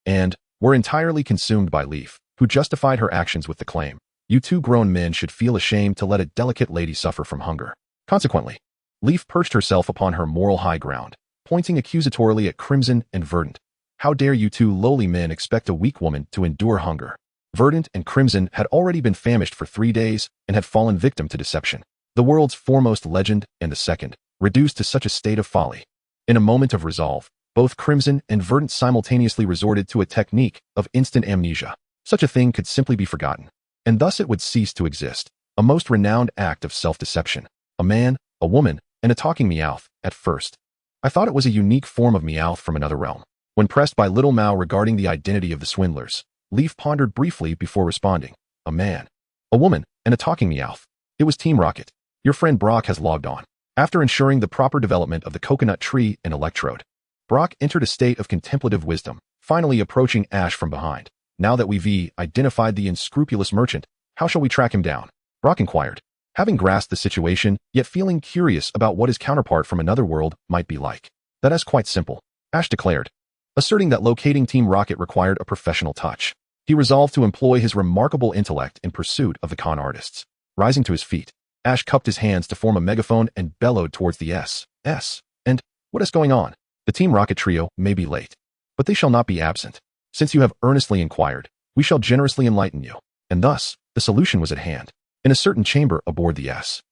and were entirely consumed by Leaf, who justified her actions with the claim, you 2 grown men should feel ashamed to let a delicate lady suffer from hunger. Consequently, Leaf perched herself upon her moral high ground, pointing accusatorily at Crimson and Verdant. How dare you 2 lowly men expect a weak woman to endure hunger? Verdant and Crimson had already been famished for 3 days and had fallen victim to deception. The world's foremost legend and the second, reduced to such a state of folly. In a moment of resolve, both Crimson and Verdant simultaneously resorted to a technique of instant amnesia. Such a thing could simply be forgotten, and thus it would cease to exist. A most renowned act of self-deception. A man, a woman, and a talking Meowth, at first. I thought it was a unique form of Meowth from another realm. When pressed by Little Mao regarding the identity of the swindlers, Leaf pondered briefly before responding. A man, a woman, and a talking Meowth. It was Team Rocket. Your friend Brock has logged on. After ensuring the proper development of the coconut tree and electrode, Brock entered a state of contemplative wisdom, finally approaching Ash from behind. Now that we've identified the unscrupulous merchant, how shall we track him down? Brock inquired, having grasped the situation, yet feeling curious about what his counterpart from another world might be like. That is quite simple, Ash declared, asserting that locating Team Rocket required a professional touch. He resolved to employ his remarkable intellect in pursuit of the con artists. Rising to his feet, Ash cupped his hands to form a megaphone and bellowed towards the S. And what is going on? The Team Rocket trio may be late, but they shall not be absent. Since you have earnestly inquired, we shall generously enlighten you. And thus, the solution was at hand. In a certain chamber aboard the S.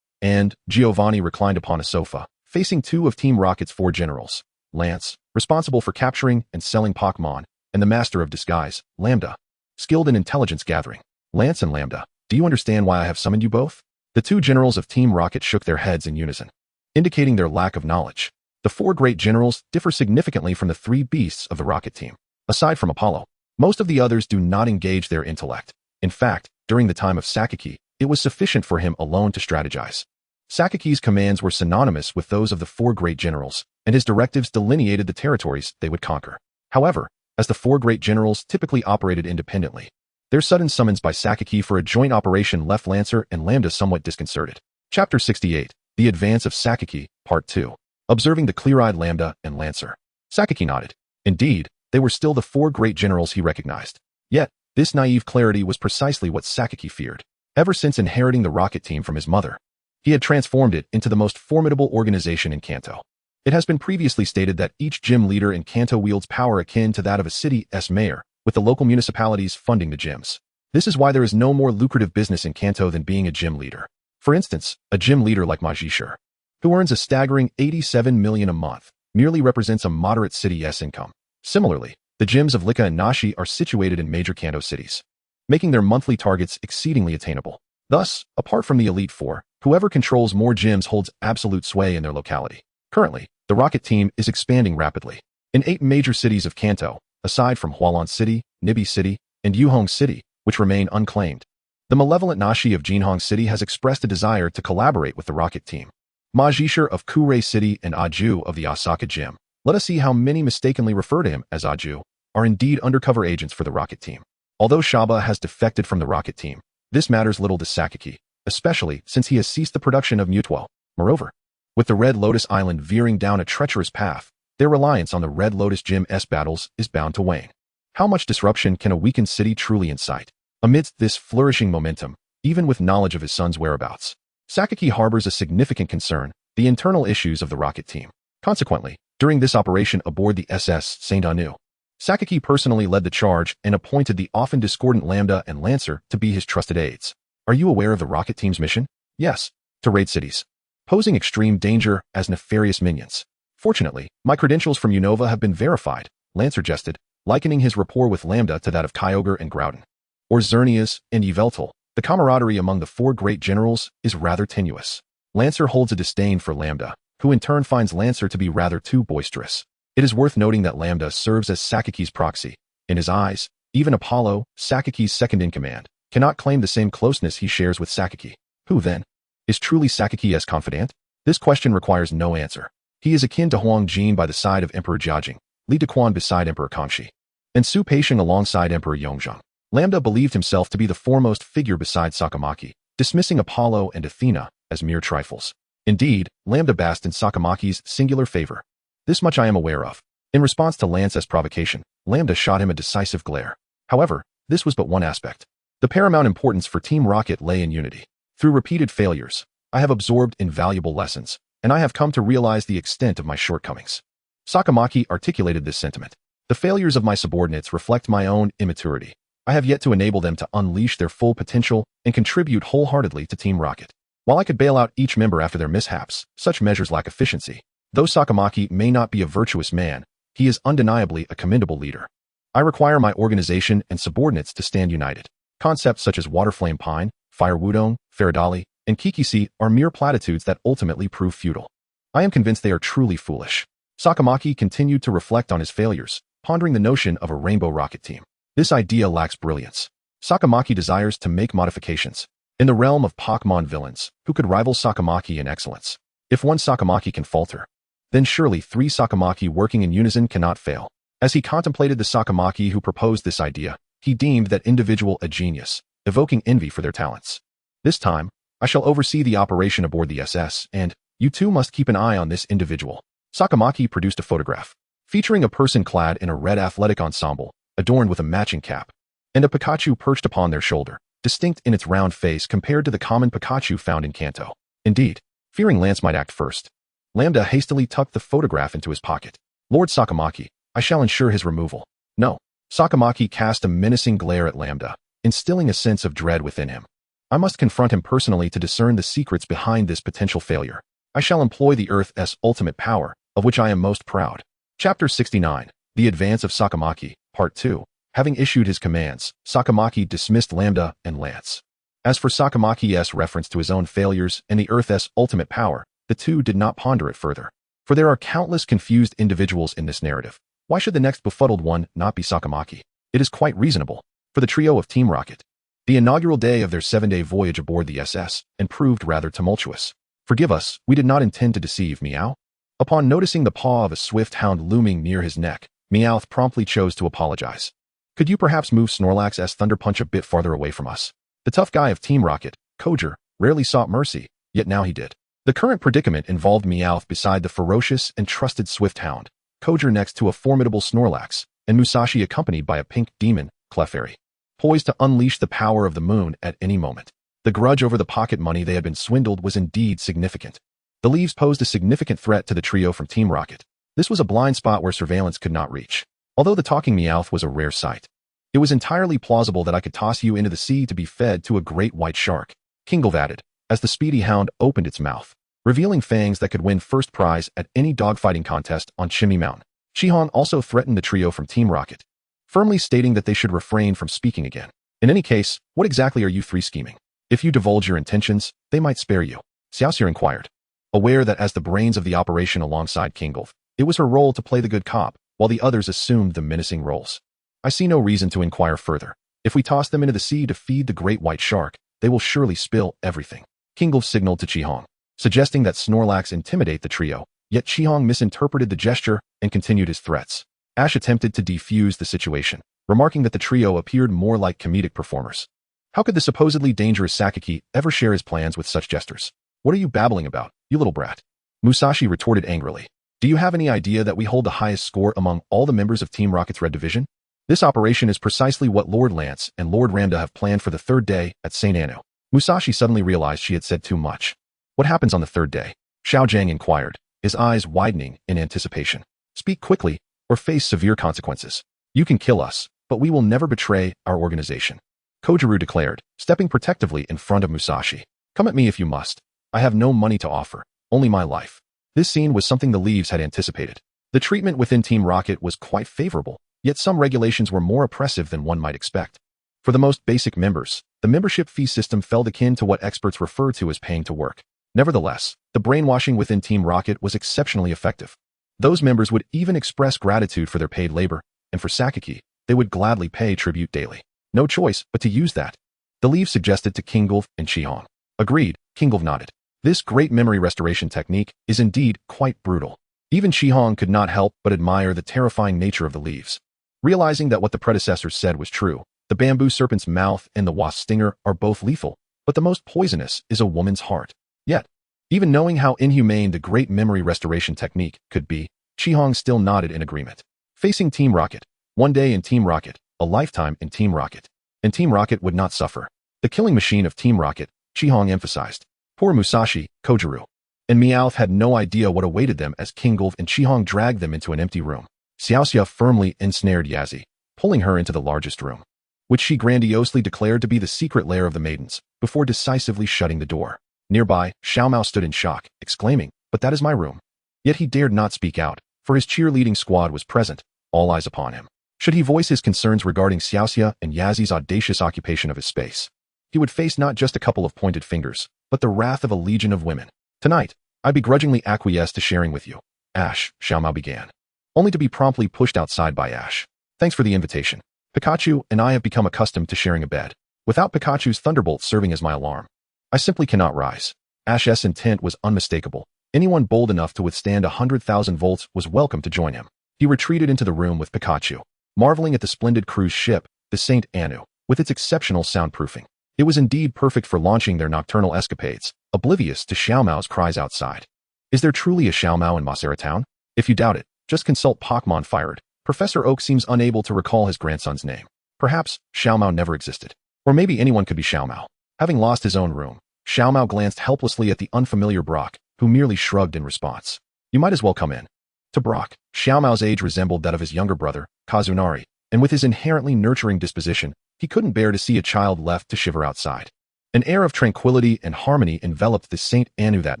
And Giovanni reclined upon a sofa, facing two of Team Rocket's 4 generals. Lance, responsible for capturing and selling Pokémon, and the master of disguise, Lambda, skilled in intelligence gathering. Lance and Lambda, do you understand why I have summoned you both? The 2 generals of Team Rocket shook their heads in unison, indicating their lack of knowledge. The 4 great generals differ significantly from the 3 beasts of the Rocket team. Aside from Apollo, most of the others do not engage their intellect. In fact, during the time of Sakaki, it was sufficient for him alone to strategize. Sakaki's commands were synonymous with those of the 4 great generals, and his directives delineated the territories they would conquer. However, as the 4 great generals typically operated independently, their sudden summons by Sakaki for a joint operation left Lancer and Lambda somewhat disconcerted. Chapter 68, The Advance of Sakaki, Part 2. Observing the clear-eyed Lambda and Lancer, Sakaki nodded. Indeed, they were still the 4 great generals he recognized. Yet, this naive clarity was precisely what Sakaki feared. Ever since inheriting the Rocket team from his mother, he had transformed it into the most formidable organization in Kanto. It has been previously stated that each gym leader in Kanto wields power akin to that of a city's mayor, with the local municipalities funding the gyms. This is why there is no more lucrative business in Kanto than being a gym leader. For instance, a gym leader like Majishir, who earns a staggering 87 million a month, merely represents a moderate city's income. Similarly, the gyms of Lika and Nashi are situated in major Kanto cities, making their monthly targets exceedingly attainable. Thus, apart from the Elite 4, whoever controls more gyms holds absolute sway in their locality. Currently, the Rocket team is expanding rapidly. In 8 major cities of Kanto, aside from Hualon City, Nibi City, and Yuhong City, which remain unclaimed, the malevolent Nashi of Jinhong City has expressed a desire to collaborate with the Rocket team. Majishir of Kure City and Aju of the Osaka Gym, let us see how many mistakenly refer to him as Aju, are indeed undercover agents for the Rocket team. Although Shaba has defected from the Rocket team, this matters little to Sakaki, especially since he has ceased the production of Mutuo. Moreover, with the Red Lotus Island veering down a treacherous path, their reliance on the Red Lotus Gym's battles is bound to wane. How much disruption can a weakened city truly incite? Amidst this flourishing momentum, even with knowledge of his son's whereabouts, Sakaki harbors a significant concern: the internal issues of the Rocket team. Consequently, during this operation aboard the SS Saint Anu, Sakaki personally led the charge and appointed the often discordant Lambda and Lancer to be his trusted aides. Are you aware of the Rocket team's mission? Yes, to raid cities, posing extreme danger as nefarious minions. Fortunately, my credentials from Unova have been verified, Lancer jested, likening his rapport with Lambda to that of Kyogre and Groudon, or Xerneas and Yveltal. The camaraderie among the 4 great generals is rather tenuous. Lancer holds a disdain for Lambda, who in turn finds Lancer to be rather too boisterous. It is worth noting that Lambda serves as Sakaki's proxy. In his eyes, even Apollo, Sakaki's second-in-command, cannot claim the same closeness he shares with Sakaki. Who, then, is truly Sakaki's confidant? This question requires no answer. He is akin to Huang Jin by the side of Emperor Jiajing, Li Dequan beside Emperor Kangxi, and Su Peixiong alongside Emperor Yongzheng. Lambda believed himself to be the foremost figure beside Sakamaki, dismissing Apollo and Athena as mere trifles. Indeed, Lambda basked in Sakamaki's singular favor. This much I am aware of. In response to Lance's provocation, Lambda shot him a decisive glare. However, this was but one aspect. The paramount importance for Team Rocket lay in unity. Through repeated failures, I have absorbed invaluable lessons, and I have come to realize the extent of my shortcomings. Sakamaki articulated this sentiment. The failures of my subordinates reflect my own immaturity. I have yet to enable them to unleash their full potential and contribute wholeheartedly to Team Rocket. While I could bail out each member after their mishaps, such measures lack efficiency. Though Sakamaki may not be a virtuous man, he is undeniably a commendable leader. I require my organization and subordinates to stand united. Concepts such as Waterflame Pine, Fire Wudong, Faradali, and Kikisi are mere platitudes that ultimately prove futile. I am convinced they are truly foolish. Sakamaki continued to reflect on his failures, pondering the notion of a Rainbow Rocket team. This idea lacks brilliance. Sakamaki desires to make modifications. In the realm of Pokémon villains, who could rival Sakamaki in excellence? If one Sakamaki can falter, then surely 3 Sakamaki working in unison cannot fail. As he contemplated the Sakamaki who proposed this idea, he deemed that individual a genius, evoking envy for their talents. This time, I shall oversee the operation aboard the SS, and you two must keep an eye on this individual. Sakamaki produced a photograph, featuring a person clad in a red athletic ensemble, adorned with a matching cap, and a Pikachu perched upon their shoulder. distinct in its round face compared to the common Pikachu found in Kanto. Indeed, fearing Lance might act first, Lambda hastily tucked the photograph into his pocket. Lord Sakamaki, I shall ensure his removal. No. Sakamaki cast a menacing glare at Lambda, instilling a sense of dread within him. I must confront him personally to discern the secrets behind this potential failure. I shall employ the Earth's ultimate power, of which I am most proud. Chapter 69, The Advance of Sakamaki, Part 2. Having issued his commands, Sakamaki dismissed Lambda and Lance. As for Sakamaki's reference to his own failures and the Earth's ultimate power, the two did not ponder it further. For there are countless confused individuals in this narrative. Why should the next befuddled one not be Sakamaki? It is quite reasonable. For the trio of Team Rocket, the inaugural day of their 7-day voyage aboard the SS and proved rather tumultuous. Forgive us, we did not intend to deceive, Meow. Upon noticing the paw of a swift hound looming near his neck, Meowth promptly chose to apologize. Could you perhaps move Snorlax's Thunder Punch a bit farther away from us? The tough guy of Team Rocket, Koger, rarely sought mercy, yet now he did. The current predicament involved Meowth beside the ferocious and trusted Swift Hound, Koger next to a formidable Snorlax, and Musashi accompanied by a pink demon, Clefairy, poised to unleash the power of the moon at any moment. The grudge over the pocket money they had been swindled was indeed significant. The leaves posed a significant threat to the trio from Team Rocket. This was a blind spot where surveillance could not reach. Although the talking Meowth was a rare sight, it was entirely plausible that I could toss you into the sea to be fed to a great white shark, Kingolv added, as the speedy hound opened its mouth, revealing fangs that could win first prize at any dogfighting contest on Chimney Mountain. Shihan also threatened the trio from Team Rocket, firmly stating that they should refrain from speaking again. In any case, what exactly are you three scheming? If you divulge your intentions, they might spare you, Xiaoxia inquired, aware that as the brains of the operation alongside Kingolv, it was her role to play the good cop, while the others assumed the menacing roles. I see no reason to inquire further. If we toss them into the sea to feed the great white shark, they will surely spill everything. Kingolv signaled to Chihong, suggesting that Snorlax intimidate the trio, yet Chihong misinterpreted the gesture and continued his threats. Ash attempted to defuse the situation, remarking that the trio appeared more like comedic performers. How could the supposedly dangerous Sakaki ever share his plans with such jesters? What are you babbling about, you little brat? Musashi retorted angrily. Do you have any idea that we hold the highest score among all the members of Team Rocket's Red Division? This operation is precisely what Lord Lance and Lord Ramda have planned for the third day at St. Anu. Musashi suddenly realized she had said too much. What happens on the third day? Xiao Zhang inquired, his eyes widening in anticipation. Speak quickly, or face severe consequences. You can kill us, but we will never betray our organization. Kojiru declared, stepping protectively in front of Musashi. Come at me if you must. I have no money to offer, only my life. This scene was something the Leaves had anticipated. The treatment within Team Rocket was quite favorable, yet some regulations were more oppressive than one might expect. For the most basic members, the membership fee system felt akin to what experts refer to as paying to work. Nevertheless, the brainwashing within Team Rocket was exceptionally effective. Those members would even express gratitude for their paid labor, and for Sakaki, they would gladly pay tribute daily. No choice but to use that. The Leaves suggested to Kingolv and Chihong. Agreed, Kingolv nodded. This great memory restoration technique is indeed quite brutal. Even Chihong could not help but admire the terrifying nature of the Leaves. Realizing that what the predecessors said was true, the bamboo serpent's mouth and the wasp stinger are both lethal, but the most poisonous is a woman's heart. Yet, even knowing how inhumane the great memory restoration technique could be, Chihong still nodded in agreement. Facing Team Rocket, one day in Team Rocket, a lifetime in Team Rocket. And Team Rocket would not suffer. The killing machine of Team Rocket, Chihong emphasized. Poor Musashi, Kojiru, and Meowth had no idea what awaited them as Kingolv and Chihong dragged them into an empty room. Xiaoxia firmly ensnared Yazzie, pulling her into the largest room, which she grandiosely declared to be the secret lair of the maidens, before decisively shutting the door. Nearby, Xiaomao stood in shock, exclaiming, "But that is my room." Yet he dared not speak out, for his cheerleading squad was present, all eyes upon him. Should he voice his concerns regarding Xiaoxia and Yazzie's audacious occupation of his space, he would face not just a couple of pointed fingers, but the wrath of a legion of women. Tonight, I begrudgingly acquiesce to sharing with you, Ash, Xiaomao began, only to be promptly pushed outside by Ash. Thanks for the invitation. Pikachu and I have become accustomed to sharing a bed, without Pikachu's thunderbolt serving as my alarm. I simply cannot rise. Ash's intent was unmistakable. Anyone bold enough to withstand 100,000 volts was welcome to join him. He retreated into the room with Pikachu, marveling at the splendid cruise ship, the St. Anu, with its exceptional soundproofing. It was indeed perfect for launching their nocturnal escapades, oblivious to Xiaomao's cries outside. Is there truly a Xiaomao in Pallet Town? If you doubt it, just consult Pokémon Fired. Professor Oak seems unable to recall his grandson's name. Perhaps Xiaomao never existed. Or maybe anyone could be Xiaomao. Having lost his own room, Xiaomao glanced helplessly at the unfamiliar Brock, who merely shrugged in response. You might as well come in. To Brock, Xiaomao's age resembled that of his younger brother, Kazunari, and with his inherently nurturing disposition, he couldn't bear to see a child left to shiver outside. An air of tranquility and harmony enveloped the Saint Anu that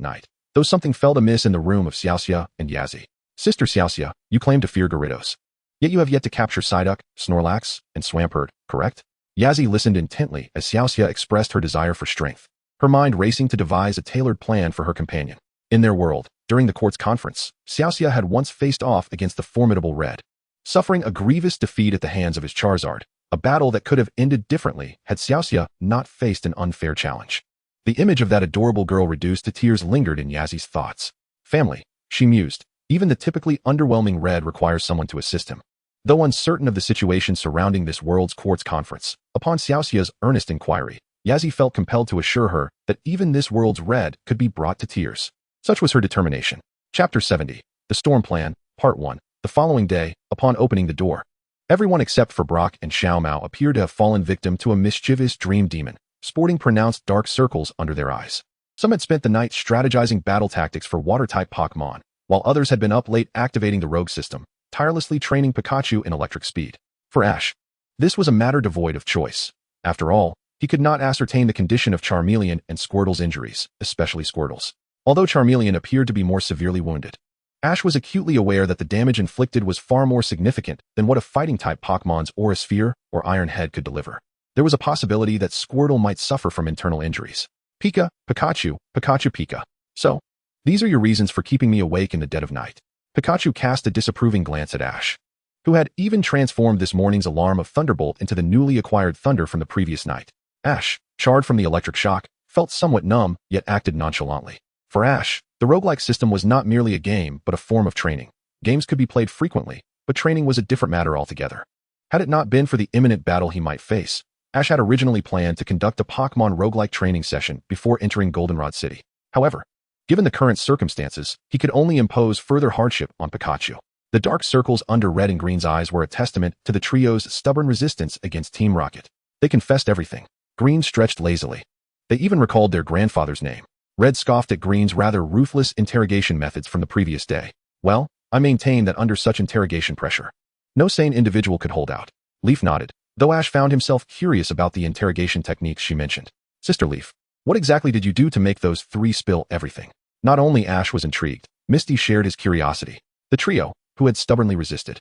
night, though something felt amiss in the room of Xiaoxia and Yazi. Sister Xiaoxia, you claim to fear Gyarados. Yet you have yet to capture Psyduck, Snorlax, and Swampert, correct? Yazi listened intently as Xiaoxia expressed her desire for strength, her mind racing to devise a tailored plan for her companion. In their world, during the court's conference, Xiaoxia had once faced off against the formidable Red. Suffering a grievous defeat at the hands of his Charizard, a battle that could have ended differently had Xiaoxia not faced an unfair challenge. The image of that adorable girl reduced to tears lingered in Yazi's thoughts. Family, she mused, even the typically underwhelming Red requires someone to assist him. Though uncertain of the situation surrounding this world's court's conference, upon Xiaoxia's earnest inquiry, Yazi felt compelled to assure her that even this world's Red could be brought to tears. Such was her determination. Chapter 70, The Storm Plan, Part 1. The following day, upon opening the door, everyone except for Brock and Xiaomao appeared to have fallen victim to a mischievous dream demon, sporting pronounced dark circles under their eyes. Some had spent the night strategizing battle tactics for water-type Pokémon, while others had been up late activating the rogue system, tirelessly training Pikachu in electric speed. For Ash, this was a matter devoid of choice. After all, he could not ascertain the condition of Charmeleon and Squirtle's injuries, especially Squirtle's. Although Charmeleon appeared to be more severely wounded, Ash was acutely aware that the damage inflicted was far more significant than what a fighting-type Pokémon's Aura Sphere or Iron Head could deliver. There was a possibility that Squirtle might suffer from internal injuries. Pika, Pikachu, Pikachu Pika. So, these are your reasons for keeping me awake in the dead of night. Pikachu cast a disapproving glance at Ash, who had even transformed this morning's alarm of Thunderbolt into the newly acquired thunder from the previous night. Ash, charred from the electric shock, felt somewhat numb, yet acted nonchalantly. For Ash, the roguelike system was not merely a game, but a form of training. Games could be played frequently, but training was a different matter altogether. Had it not been for the imminent battle he might face, Ash had originally planned to conduct a Pokémon roguelike training session before entering Goldenrod City. However, given the current circumstances, he could only impose further hardship on Pikachu. The dark circles under Red and Green's eyes were a testament to the trio's stubborn resistance against Team Rocket. They confessed everything. Green stretched lazily. They even recalled their grandfather's name. Red scoffed at Green's rather ruthless interrogation methods from the previous day. Well, I maintain that under such interrogation pressure, no sane individual could hold out. Leaf nodded, though Ash found himself curious about the interrogation techniques she mentioned. Sister Leaf, what exactly did you do to make those three spill everything? Not only Ash was intrigued, Misty shared his curiosity. The trio, who had stubbornly resisted,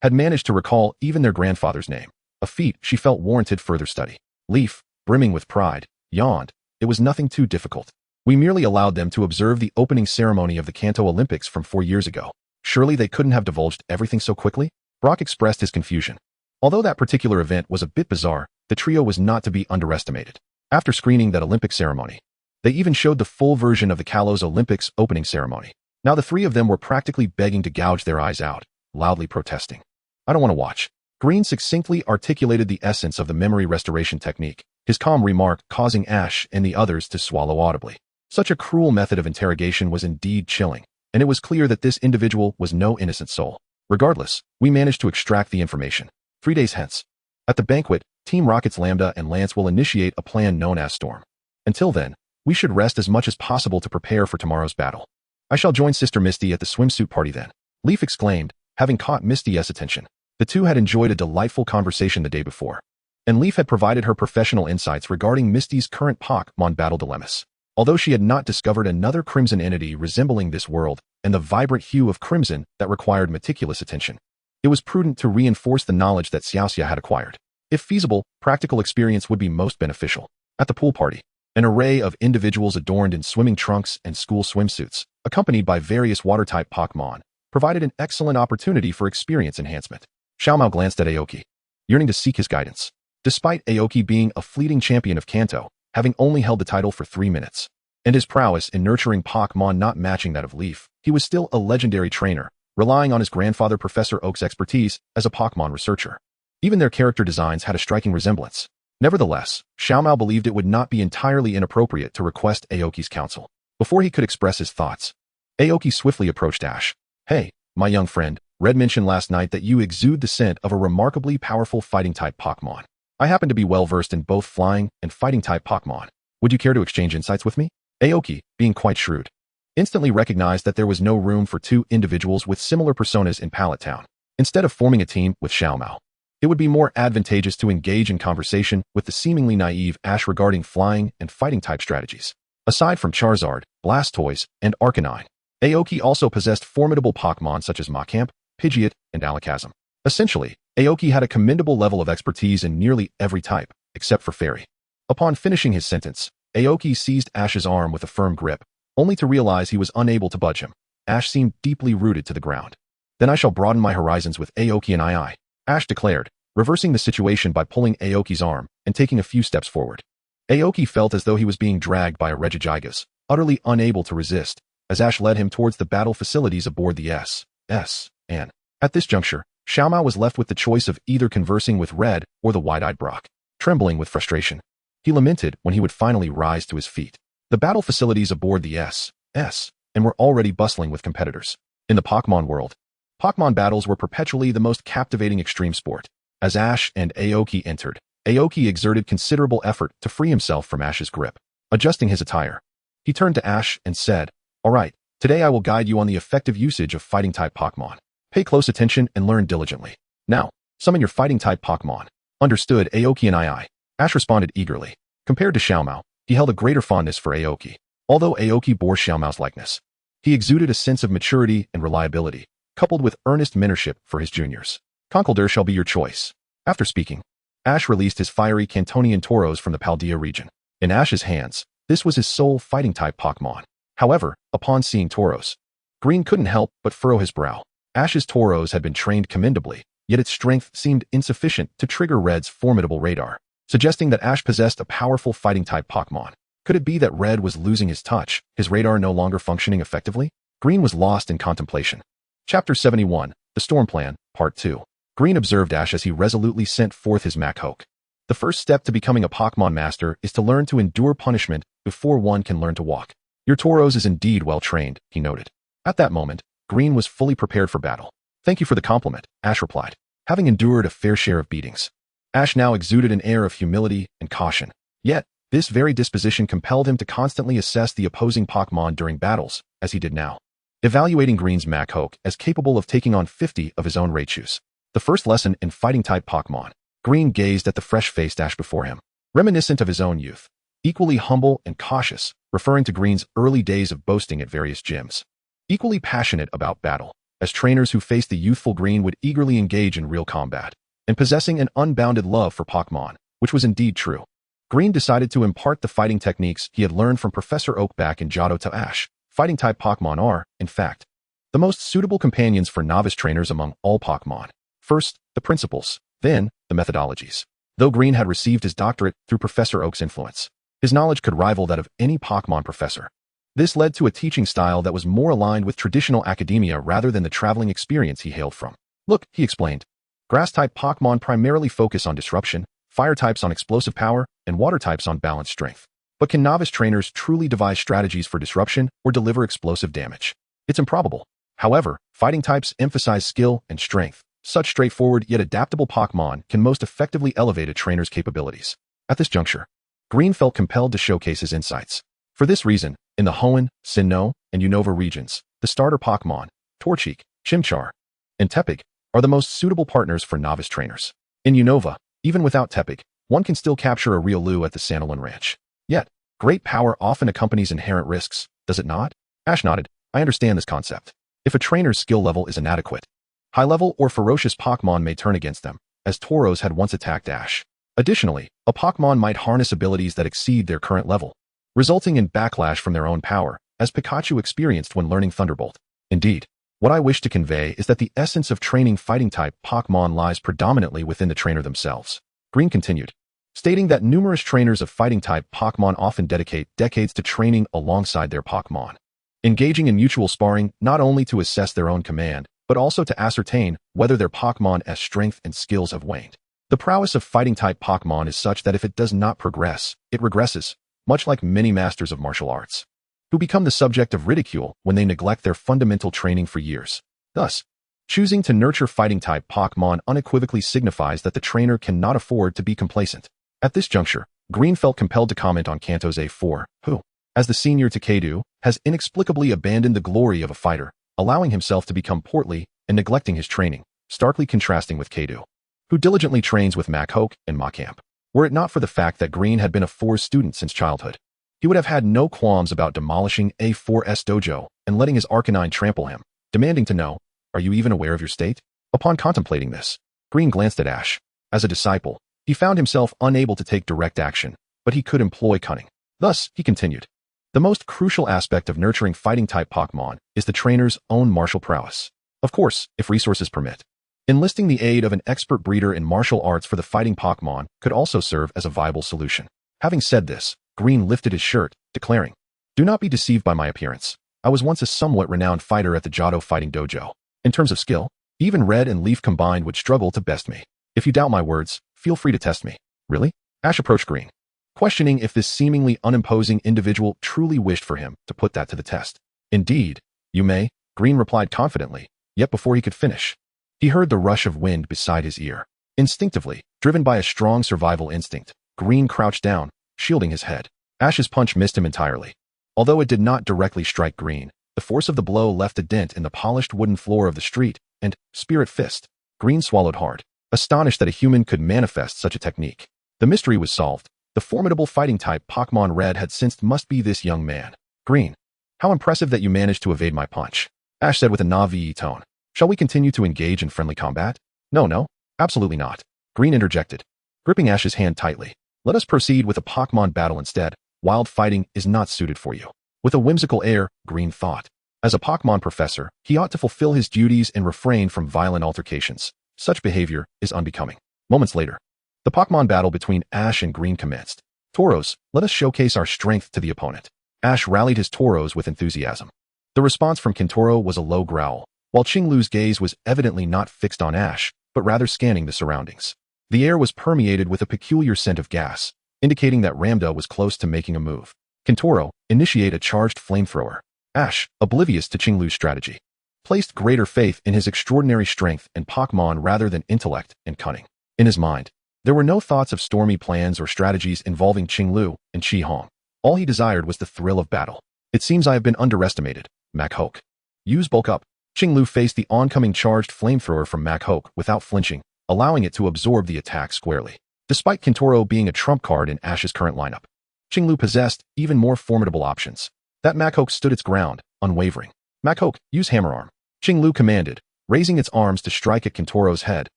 had managed to recall even their grandfather's name, a feat she felt warranted further study. Leaf, brimming with pride, yawned. It was nothing too difficult. We merely allowed them to observe the opening ceremony of the Kanto Olympics from 4 years ago. Surely they couldn't have divulged everything so quickly? Brock expressed his confusion. Although that particular event was a bit bizarre, the trio was not to be underestimated. After screening that Olympic ceremony, they even showed the full version of the Kalos Olympics opening ceremony. Now the three of them were practically begging to gouge their eyes out, loudly protesting. I don't want to watch. Green succinctly articulated the essence of the memory restoration technique, his calm remark causing Ash and the others to swallow audibly. Such a cruel method of interrogation was indeed chilling, and it was clear that this individual was no innocent soul. Regardless, we managed to extract the information. 3 days hence, at the banquet, Team Rocket's Lambda and Lance will initiate a plan known as Storm. Until then, we should rest as much as possible to prepare for tomorrow's battle. I shall join Sister Misty at the swimsuit party then, Leaf exclaimed, having caught Misty's attention. The two had enjoyed a delightful conversation the day before, and Leaf had provided her professional insights regarding Misty's current Pokémon battle dilemmas. Although she had not discovered another Crimson entity resembling this world and the vibrant hue of Crimson that required meticulous attention, it was prudent to reinforce the knowledge that Xiaoxia had acquired. If feasible, practical experience would be most beneficial. At the pool party, an array of individuals adorned in swimming trunks and school swimsuits, accompanied by various water-type Pokémon, provided an excellent opportunity for experience enhancement. Xiaomao glanced at Aoki, yearning to seek his guidance. Despite Aoki being a fleeting champion of Kanto, having only held the title for 3 minutes, and his prowess in nurturing Pokémon not matching that of Leaf, he was still a legendary trainer, relying on his grandfather Professor Oak's expertise as a Pokémon researcher. Even their character designs had a striking resemblance. Nevertheless, Xiaomao believed it would not be entirely inappropriate to request Aoki's counsel. Before he could express his thoughts, Aoki swiftly approached Ash. Hey, my young friend, Red mentioned last night that you exude the scent of a remarkably powerful fighting-type Pokémon. I happen to be well-versed in both flying and fighting-type Pokémon. Would you care to exchange insights with me? Aoki, being quite shrewd, instantly recognized that there was no room for two individuals with similar personas in Pallet Town. Instead of forming a team with Xiaomao, it would be more advantageous to engage in conversation with the seemingly naive Ash regarding flying and fighting-type strategies. Aside from Charizard, Blastoise, and Arcanine, Aoki also possessed formidable Pokémon such as Machamp, Pidgeot, and Alakazam. Essentially, Aoki had a commendable level of expertise in nearly every type, except for Fairy. Upon finishing his sentence, Aoki seized Ash's arm with a firm grip, only to realize he was unable to budge him. Ash seemed deeply rooted to the ground. Then I shall broaden my horizons with Aoki and I, Ash declared, reversing the situation by pulling Aoki's arm and taking a few steps forward. Aoki felt as though he was being dragged by a Regigigas, utterly unable to resist, as Ash led him towards the battle facilities aboard the S.N. At this juncture, Xiaomao was left with the choice of either conversing with Red or the wide-eyed Brock. Trembling with frustration, he lamented when he would finally rise to his feet. The battle facilities aboard the S.N. were already bustling with competitors. In the Pokémon world, Pokémon battles were perpetually the most captivating extreme sport. As Ash and Aoki entered, Aoki exerted considerable effort to free himself from Ash's grip. Adjusting his attire, he turned to Ash and said, "All right, today I will guide you on the effective usage of fighting-type Pokémon. Pay close attention and learn diligently. Now, summon your fighting-type Pokémon." Understood, Aoki and I. Ash responded eagerly. Compared to Xiaomao, he held a greater fondness for Aoki. Although Aoki bore Xiaomao's likeness, he exuded a sense of maturity and reliability, coupled with earnest mentorship for his juniors. Conkeldurr shall be your choice. After speaking, Ash released his fiery Cantonian Tauros from the Paldea region. In Ash's hands, this was his sole fighting-type Pokémon. However, upon seeing Tauros, Green couldn't help but furrow his brow. Ash's Tauros had been trained commendably, yet its strength seemed insufficient to trigger Red's formidable radar, suggesting that Ash possessed a powerful fighting-type Pokémon. Could it be that Red was losing his touch, his radar no longer functioning effectively? Green was lost in contemplation. Chapter 71, The Storm Plan, Part 2. Green observed Ash as he resolutely sent forth his Machhoke. The first step to becoming a Pokémon master is to learn to endure punishment before one can learn to walk. Your Tauros is indeed well trained, he noted. At that moment, Green was fully prepared for battle. Thank you for the compliment, Ash replied, having endured a fair share of beatings. Ash now exuded an air of humility and caution. Yet, this very disposition compelled him to constantly assess the opposing Pokémon during battles, as he did now, evaluating Green's Machhoke as capable of taking on 50 of his own Raichus. The first lesson in fighting-type Pokémon. Green gazed at the fresh-faced Ash before him, reminiscent of his own youth, equally humble and cautious, referring to Green's early days of boasting at various gyms. Equally passionate about battle, as trainers who faced the youthful Green would eagerly engage in real combat, and possessing an unbounded love for Pokémon, which was indeed true. Green decided to impart the fighting techniques he had learned from Professor Oak back in Johto to Ash. Fighting-type Pokémon are, in fact, the most suitable companions for novice trainers among all Pokémon. First, the principles, then, the methodologies. Though Green had received his doctorate through Professor Oak's influence, his knowledge could rival that of any Pokémon professor. This led to a teaching style that was more aligned with traditional academia rather than the traveling experience he hailed from. Look, he explained. Grass-type Pokémon primarily focus on disruption, fire types on explosive power, and water types on balanced strength. But can novice trainers truly devise strategies for disruption or deliver explosive damage? It's improbable. However, fighting types emphasize skill and strength. Such straightforward yet adaptable Pokémon can most effectively elevate a trainer's capabilities. At this juncture, Green felt compelled to showcase his insights. For this reason, in the Hoenn, Sinnoh, and Unova regions, the starter Pokémon, Torchic, Chimchar, and Tepig, are the most suitable partners for novice trainers. In Unova, even without Tepig, one can still capture a real Lu at the Sandalwood Ranch. Yet, great power often accompanies inherent risks, does it not? Ash nodded. I understand this concept. If a trainer's skill level is inadequate, high-level or ferocious Pokémon may turn against them, as Tauros had once attacked Ash. Additionally, a Pokémon might harness abilities that exceed their current level, resulting in backlash from their own power, as Pikachu experienced when learning Thunderbolt. Indeed, what I wish to convey is that the essence of training fighting-type Pokémon lies predominantly within the trainer themselves. Green continued, stating that numerous trainers of fighting-type Pokémon often dedicate decades to training alongside their Pokémon, engaging in mutual sparring not only to assess their own command, but also to ascertain whether their Pokémon's strength and skills have waned. The prowess of fighting-type Pokémon is such that if it does not progress, it regresses, much like many masters of martial arts, who become the subject of ridicule when they neglect their fundamental training for years. Thus, Choosing to nurture fighting-type Pokémon unequivocally signifies that the trainer cannot afford to be complacent. At this juncture, Green felt compelled to comment on Kanto's A4, who, as the senior to Kadu, has inexplicably abandoned the glory of a fighter, allowing himself to become portly and neglecting his training, starkly contrasting with Kadu, who diligently trains with Machoke and Macamp. Were it not for the fact that Green had been a Fours student since childhood, he would have had no qualms about demolishing A4's dojo and letting his Arcanine trample him, demanding to know, "Are you even aware of your state?" Upon contemplating this, Green glanced at Ash. As a disciple, he found himself unable to take direct action, but he could employ cunning. Thus, he continued, "The most crucial aspect of nurturing fighting-type Pokémon is the trainer's own martial prowess. Of course, if resources permit. Enlisting the aid of an expert breeder in martial arts for the fighting Pokémon could also serve as a viable solution." Having said this, Green lifted his shirt, declaring, "Do not be deceived by my appearance. I was once a somewhat renowned fighter at the Johto Fighting Dojo. In terms of skill, even Red and Leaf combined would struggle to best me. If you doubt my words, feel free to test me." "Really?" Ash approached Green, questioning if this seemingly unimposing individual truly wished for him to put that to the test. "Indeed, you may," Green replied confidently, yet before he could finish, he heard the rush of wind beside his ear. Instinctively, driven by a strong survival instinct, Green crouched down, shielding his head. Ash's punch missed him entirely. Although it did not directly strike Green, the force of the blow left a dent in the polished wooden floor of the street, and, spirit fist, Green swallowed hard, astonished that a human could manifest such a technique. The mystery was solved. The formidable fighting-type Pokémon Red had sensed must be this young man. "Green, how impressive that you managed to evade my punch," Ash said with a naive tone. "Shall we continue to engage in friendly combat?" No, absolutely not," Green interjected, gripping Ash's hand tightly. "Let us proceed with a Pokémon battle instead. Wild fighting is not suited for you." With a whimsical air, Green thought. As a Pokémon professor, he ought to fulfill his duties and refrain from violent altercations. Such behavior is unbecoming. Moments later, the Pokémon battle between Ash and Green commenced. "Tauros, let us showcase our strength to the opponent." Ash rallied his Tauros with enthusiasm. The response from Kintoro was a low growl, while Qinglu's gaze was evidently not fixed on Ash, but rather scanning the surroundings. The air was permeated with a peculiar scent of gas, indicating that Ramda was close to making a move. Kintoro, initiate a charged flamethrower. Ash, oblivious to Qinglu's strategy, placed greater faith in his extraordinary strength and Pokémon rather than intellect and cunning. In his mind, there were no thoughts of stormy plans or strategies involving Qinglu and Qi Hong. All he desired was the thrill of battle. "It seems I have been underestimated, Machoke. Use bulk up." Qinglu faced the oncoming charged flamethrower from Machoke without flinching, allowing it to absorb the attack squarely. Despite Kintoro being a trump card in Ash's current lineup, Qinglu possessed even more formidable options. That Machoke stood its ground, unwavering. "Machoke, use Hammer Arm," Qinglu commanded, raising its arms to strike at Kintoro's head,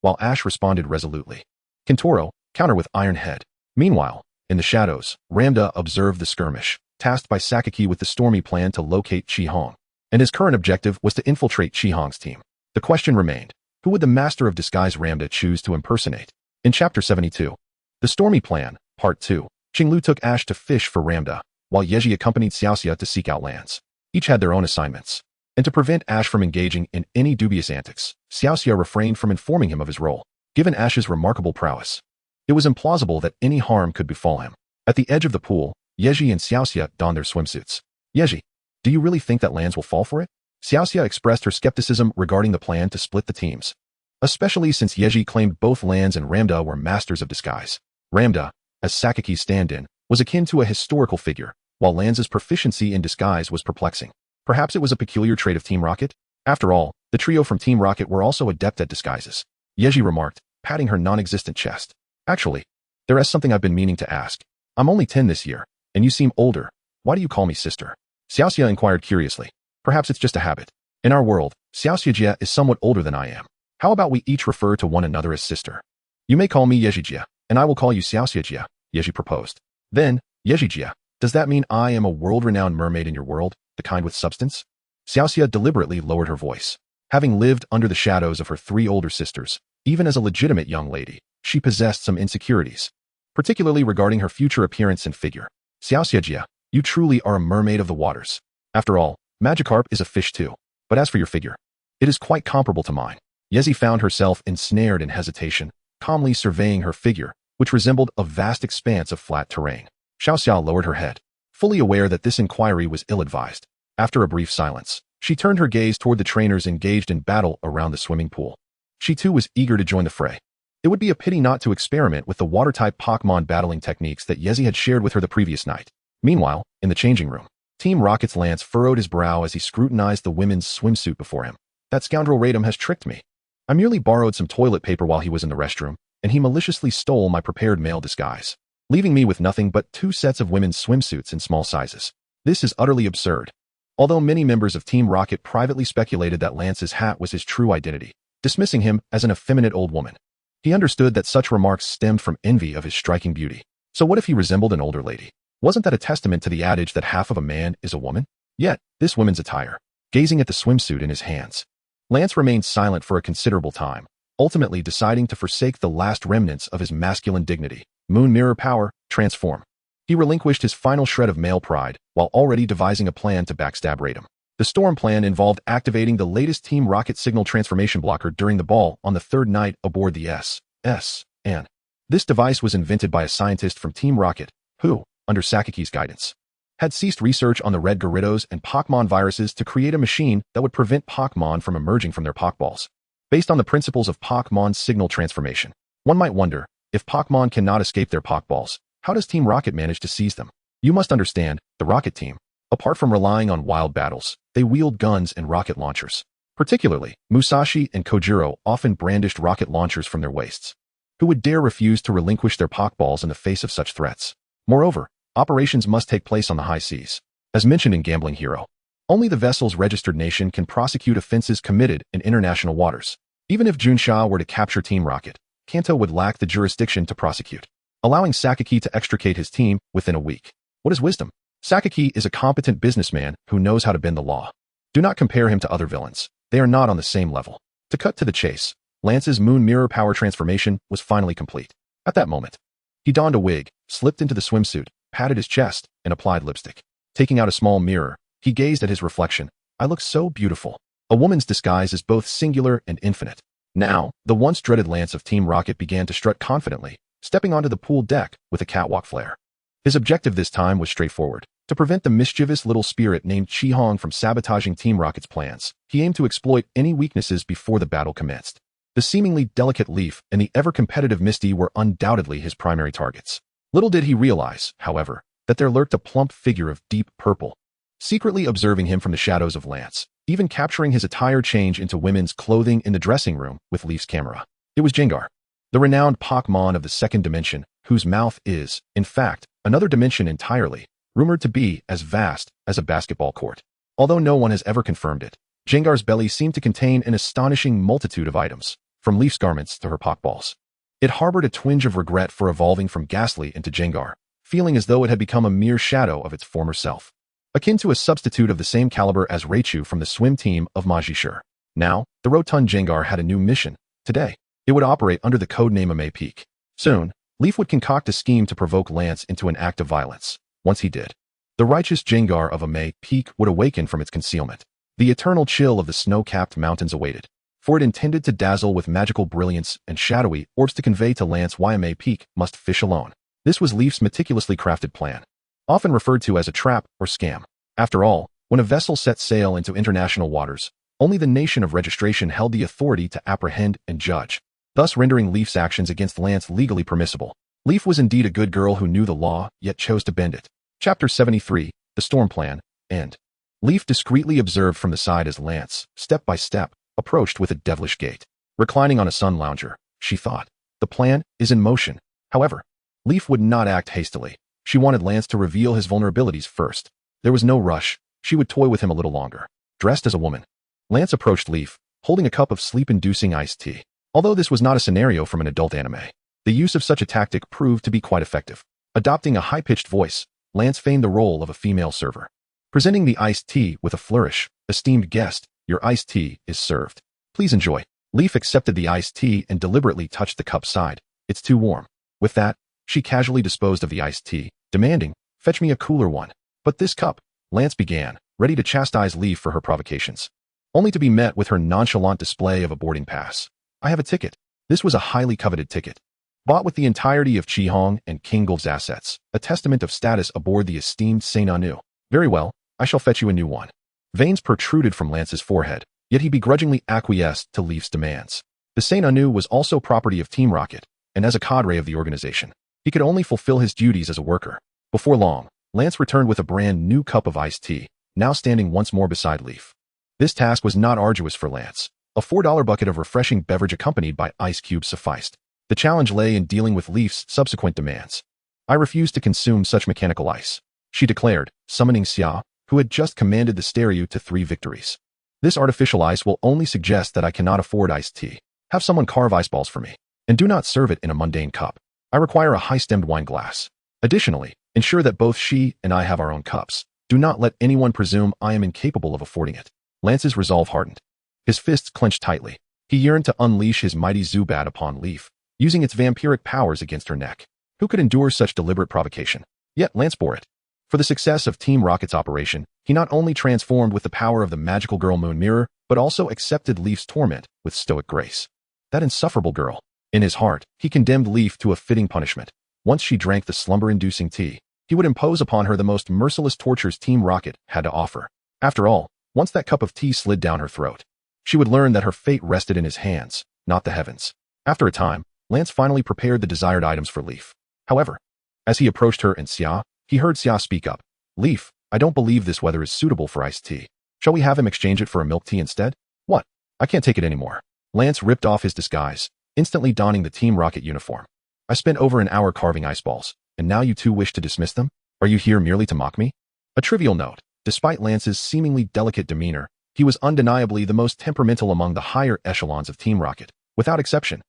while Ash responded resolutely. Kintoro, counter with Iron Head. Meanwhile, in the shadows, Ramda observed the skirmish, tasked by Sakaki with the stormy plan to locate Qi Hong. And his current objective was to infiltrate Qi Hong's team. The question remained, who would the Master of Disguise Ramda choose to impersonate? In Chapter 72, The Stormy Plan, Part 2, Qinglu took Ash to fish for Ramda, while Yeji accompanied Xiaoxia to seek out lands. Each had their own assignments. And to prevent Ash from engaging in any dubious antics, Xiaoxia refrained from informing him of his role. Given Ash's remarkable prowess, it was implausible that any harm could befall him. At the edge of the pool, Yeji and Xiaoxia donned their swimsuits. "Yeji, do you really think that lands will fall for it?" Xiaoxia expressed her skepticism regarding the plan to split the teams, especially since Yeji claimed both Lands and Ramda were masters of disguise. Ramda, as Sakaki's stand-in, was akin to a historical figure, while Lands' proficiency in disguise was perplexing. Perhaps it was a peculiar trait of Team Rocket? After all, the trio from Team Rocket were also adept at disguises. Yeji remarked, patting her non-existent chest. "Actually, there is something I've been meaning to ask. I'm only 10 this year, and you seem older. Why do you call me sister?" Xiaoxia inquired curiously. "Perhaps it's just a habit. In our world, Xiaoxia is somewhat older than I am. How about we each refer to one another as sister? You may call me Yejijia, and I will call you Xiaoxia," Yeji proposed. Then, "Yejijia, does that mean I am a world-renowned mermaid in your world, the kind with substance?" Xiaoxia deliberately lowered her voice. Having lived under the shadows of her 3 older sisters, even as a legitimate young lady, she possessed some insecurities, particularly regarding her future appearance and figure. "Xiaoxia, you truly are a mermaid of the waters. After all, Magikarp is a fish too. But as for your figure, it is quite comparable to mine." Yeji found herself ensnared in hesitation, calmly surveying her figure, which resembled a vast expanse of flat terrain. Xiaoxia lowered her head, fully aware that this inquiry was ill-advised. After a brief silence, She turned her gaze toward the trainers engaged in battle around the swimming pool. She too was eager to join the fray. It would be a pity not to experiment with the water-type Pokémon battling techniques that Yezi had shared with her the previous night. Meanwhile, in the changing room, Team Rocket's Lance furrowed his brow as he scrutinized the women's swimsuit before him. That scoundrel Radom has tricked me. I merely borrowed some toilet paper while he was in the restroom, and he maliciously stole my prepared male disguise, leaving me with nothing but 2 sets of women's swimsuits in small sizes. This is utterly absurd. Although many members of Team Rocket privately speculated that Lance's hat was his true identity, dismissing him as an effeminate old woman, he understood that such remarks stemmed from envy of his striking beauty. So what if he resembled an older lady? Wasn't that a testament to the adage that half of a man is a woman? Yet, this woman's attire, gazing at the swimsuit in his hands, Lance remained silent for a considerable time, ultimately deciding to forsake the last remnants of his masculine dignity. Moon Mirror Power, transform. He relinquished his final shred of male pride while already devising a plan to backstab Radom. The Storm plan involved activating the latest Team Rocket signal transformation blocker during the ball on the 3rd night aboard the S.N. This device was invented by a scientist from Team Rocket who, under Sakiki's guidance, had ceased research on the red Gyarados and Pokémon viruses to create a machine that would prevent Pokémon from emerging from their Pokeballs. Based on the principles of Pokémon signal transformation, one might wonder, if Pokémon cannot escape their Pokeballs, how does Team Rocket manage to seize them? You must understand, the Rocket team, apart from relying on wild battles, they wield guns and rocket launchers. Particularly, Musashi and Kojiro often brandished rocket launchers from their waists. Who would dare refuse to relinquish their Pokeballs in the face of such threats? Moreover, operations must take place on the high seas. As mentioned in Gambling Hero, only the vessel's registered nation can prosecute offenses committed in international waters. Even if Junsha were to capture Team Rocket, Kanto would lack the jurisdiction to prosecute, allowing Sakaki to extricate his team within a week. What is wisdom? Sakaki is a competent businessman who knows how to bend the law. Do not compare him to other villains. They are not on the same level. To cut to the chase, Lance's Moon Mirror Power transformation was finally complete. At that moment, he donned a wig, slipped into the swimsuit, patted his chest, and applied lipstick. Taking out a small mirror, he gazed at his reflection. I look so beautiful. A woman's disguise is both singular and infinite. Now, the once dreaded Lance of Team Rocket began to strut confidently, stepping onto the pool deck with a catwalk flair. His objective this time was straightforward. To prevent the mischievous little spirit named Chi-Hong from sabotaging Team Rocket's plans, he aimed to exploit any weaknesses before the battle commenced. The seemingly delicate Leaf and the ever-competitive Misty were undoubtedly his primary targets. Little did he realize, however, that there lurked a plump figure of deep purple, secretly observing him from the shadows of Lance, even capturing his attire change into women's clothing in the dressing room with Leaf's camera. It was Gengar, the renowned Pokémon of the 2nd dimension, whose mouth is, in fact, another dimension entirely, rumored to be as vast as a basketball court. Although no one has ever confirmed it, Gengar's belly seemed to contain an astonishing multitude of items, from Leaf's garments to her Pokeballs. It harbored a twinge of regret for evolving from Ghastly into Gengar, feeling as though it had become a mere shadow of its former self, akin to a substitute of the same caliber as Raichu from the swim team of Majishur. Now, the rotund Gengar had a new mission. Today, it would operate under the codename Ame Peak. Soon, Leaf would concoct a scheme to provoke Lance into an act of violence. Once he did, the righteous Gengar of Ame Peak would awaken from its concealment. The eternal chill of the snow-capped mountains awaited, for it intended to dazzle with magical brilliance and shadowy orbs to convey to Lance why Ame Peak must fish alone. This was Leaf's meticulously crafted plan, often referred to as a trap or scam. After all, when a vessel set sail into international waters, only the nation of registration held the authority to apprehend and judge, thus rendering Leaf's actions against Lance legally permissible. Leaf was indeed a good girl who knew the law, yet chose to bend it. Chapter 73, The Storm Plan, End. Leaf discreetly observed from the side as Lance, step by step, approached with a devilish gait. Reclining on a sun lounger, she thought, the plan is in motion. However, Leaf would not act hastily. She wanted Lance to reveal his vulnerabilities first. There was no rush. She would toy with him a little longer. Dressed as a woman, Lance approached Leaf, holding a cup of sleep-inducing iced tea. Although this was not a scenario from an adult anime, the use of such a tactic proved to be quite effective. Adopting a high-pitched voice, Lance feigned the role of a female server. Presenting the iced tea with a flourish, esteemed guest, your iced tea is served. Please enjoy. Leaf accepted the iced tea and deliberately touched the cup's side. It's too warm. With that, she casually disposed of the iced tea, demanding, fetch me a cooler one. But this cup, Lance began, ready to chastise Leaf for her provocations, only to be met with her nonchalant display of a boarding pass. I have a ticket. This was a highly coveted ticket, bought with the entirety of Chi-Hong and King Gulf's assets, a testament of status aboard the esteemed Saint Anu. Very well, I shall fetch you a new one. Veins protruded from Lance's forehead, yet he begrudgingly acquiesced to Leaf's demands. The Saint Anu was also property of Team Rocket, and as a cadre of the organization, he could only fulfill his duties as a worker. Before long, Lance returned with a brand new cup of iced tea, now standing once more beside Leaf. This task was not arduous for Lance. A $4 bucket of refreshing beverage accompanied by ice cubes sufficed. The challenge lay in dealing with Leaf's subsequent demands. I refuse to consume such mechanical ice, she declared, summoning Xia, who had just commanded the stereo to 3 victories. This artificial ice will only suggest that I cannot afford iced tea. Have someone carve ice balls for me, and do not serve it in a mundane cup. I require a high-stemmed wine glass. Additionally, ensure that both she and I have our own cups. Do not let anyone presume I am incapable of affording it. Lance's resolve hardened. His fists clenched tightly. He yearned to unleash his mighty Zubat upon Leaf, using its vampiric powers against her neck. Who could endure such deliberate provocation? Yet Lance bore it. For the success of Team Rocket's operation, he not only transformed with the power of the magical girl Moon Mirror, but also accepted Leaf's torment with stoic grace. That insufferable girl. In his heart, he condemned Leaf to a fitting punishment. Once she drank the slumber-inducing tea, he would impose upon her the most merciless tortures Team Rocket had to offer. After all, once that cup of tea slid down her throat, she would learn that her fate rested in his hands, not the heavens. After a time, Lance finally prepared the desired items for Leaf. However, as he approached her and Xia, he heard Xia speak up. Leaf, I don't believe this weather is suitable for iced tea. Shall we have him exchange it for a milk tea instead? What? I can't take it anymore. Lance ripped off his disguise, instantly donning the Team Rocket uniform. I spent over an hour carving ice balls, and now you two wish to dismiss them? Are you here merely to mock me? A trivial note. Despite Lance's seemingly delicate demeanor, he was undeniably the most temperamental among the higher echelons of Team Rocket, without exception.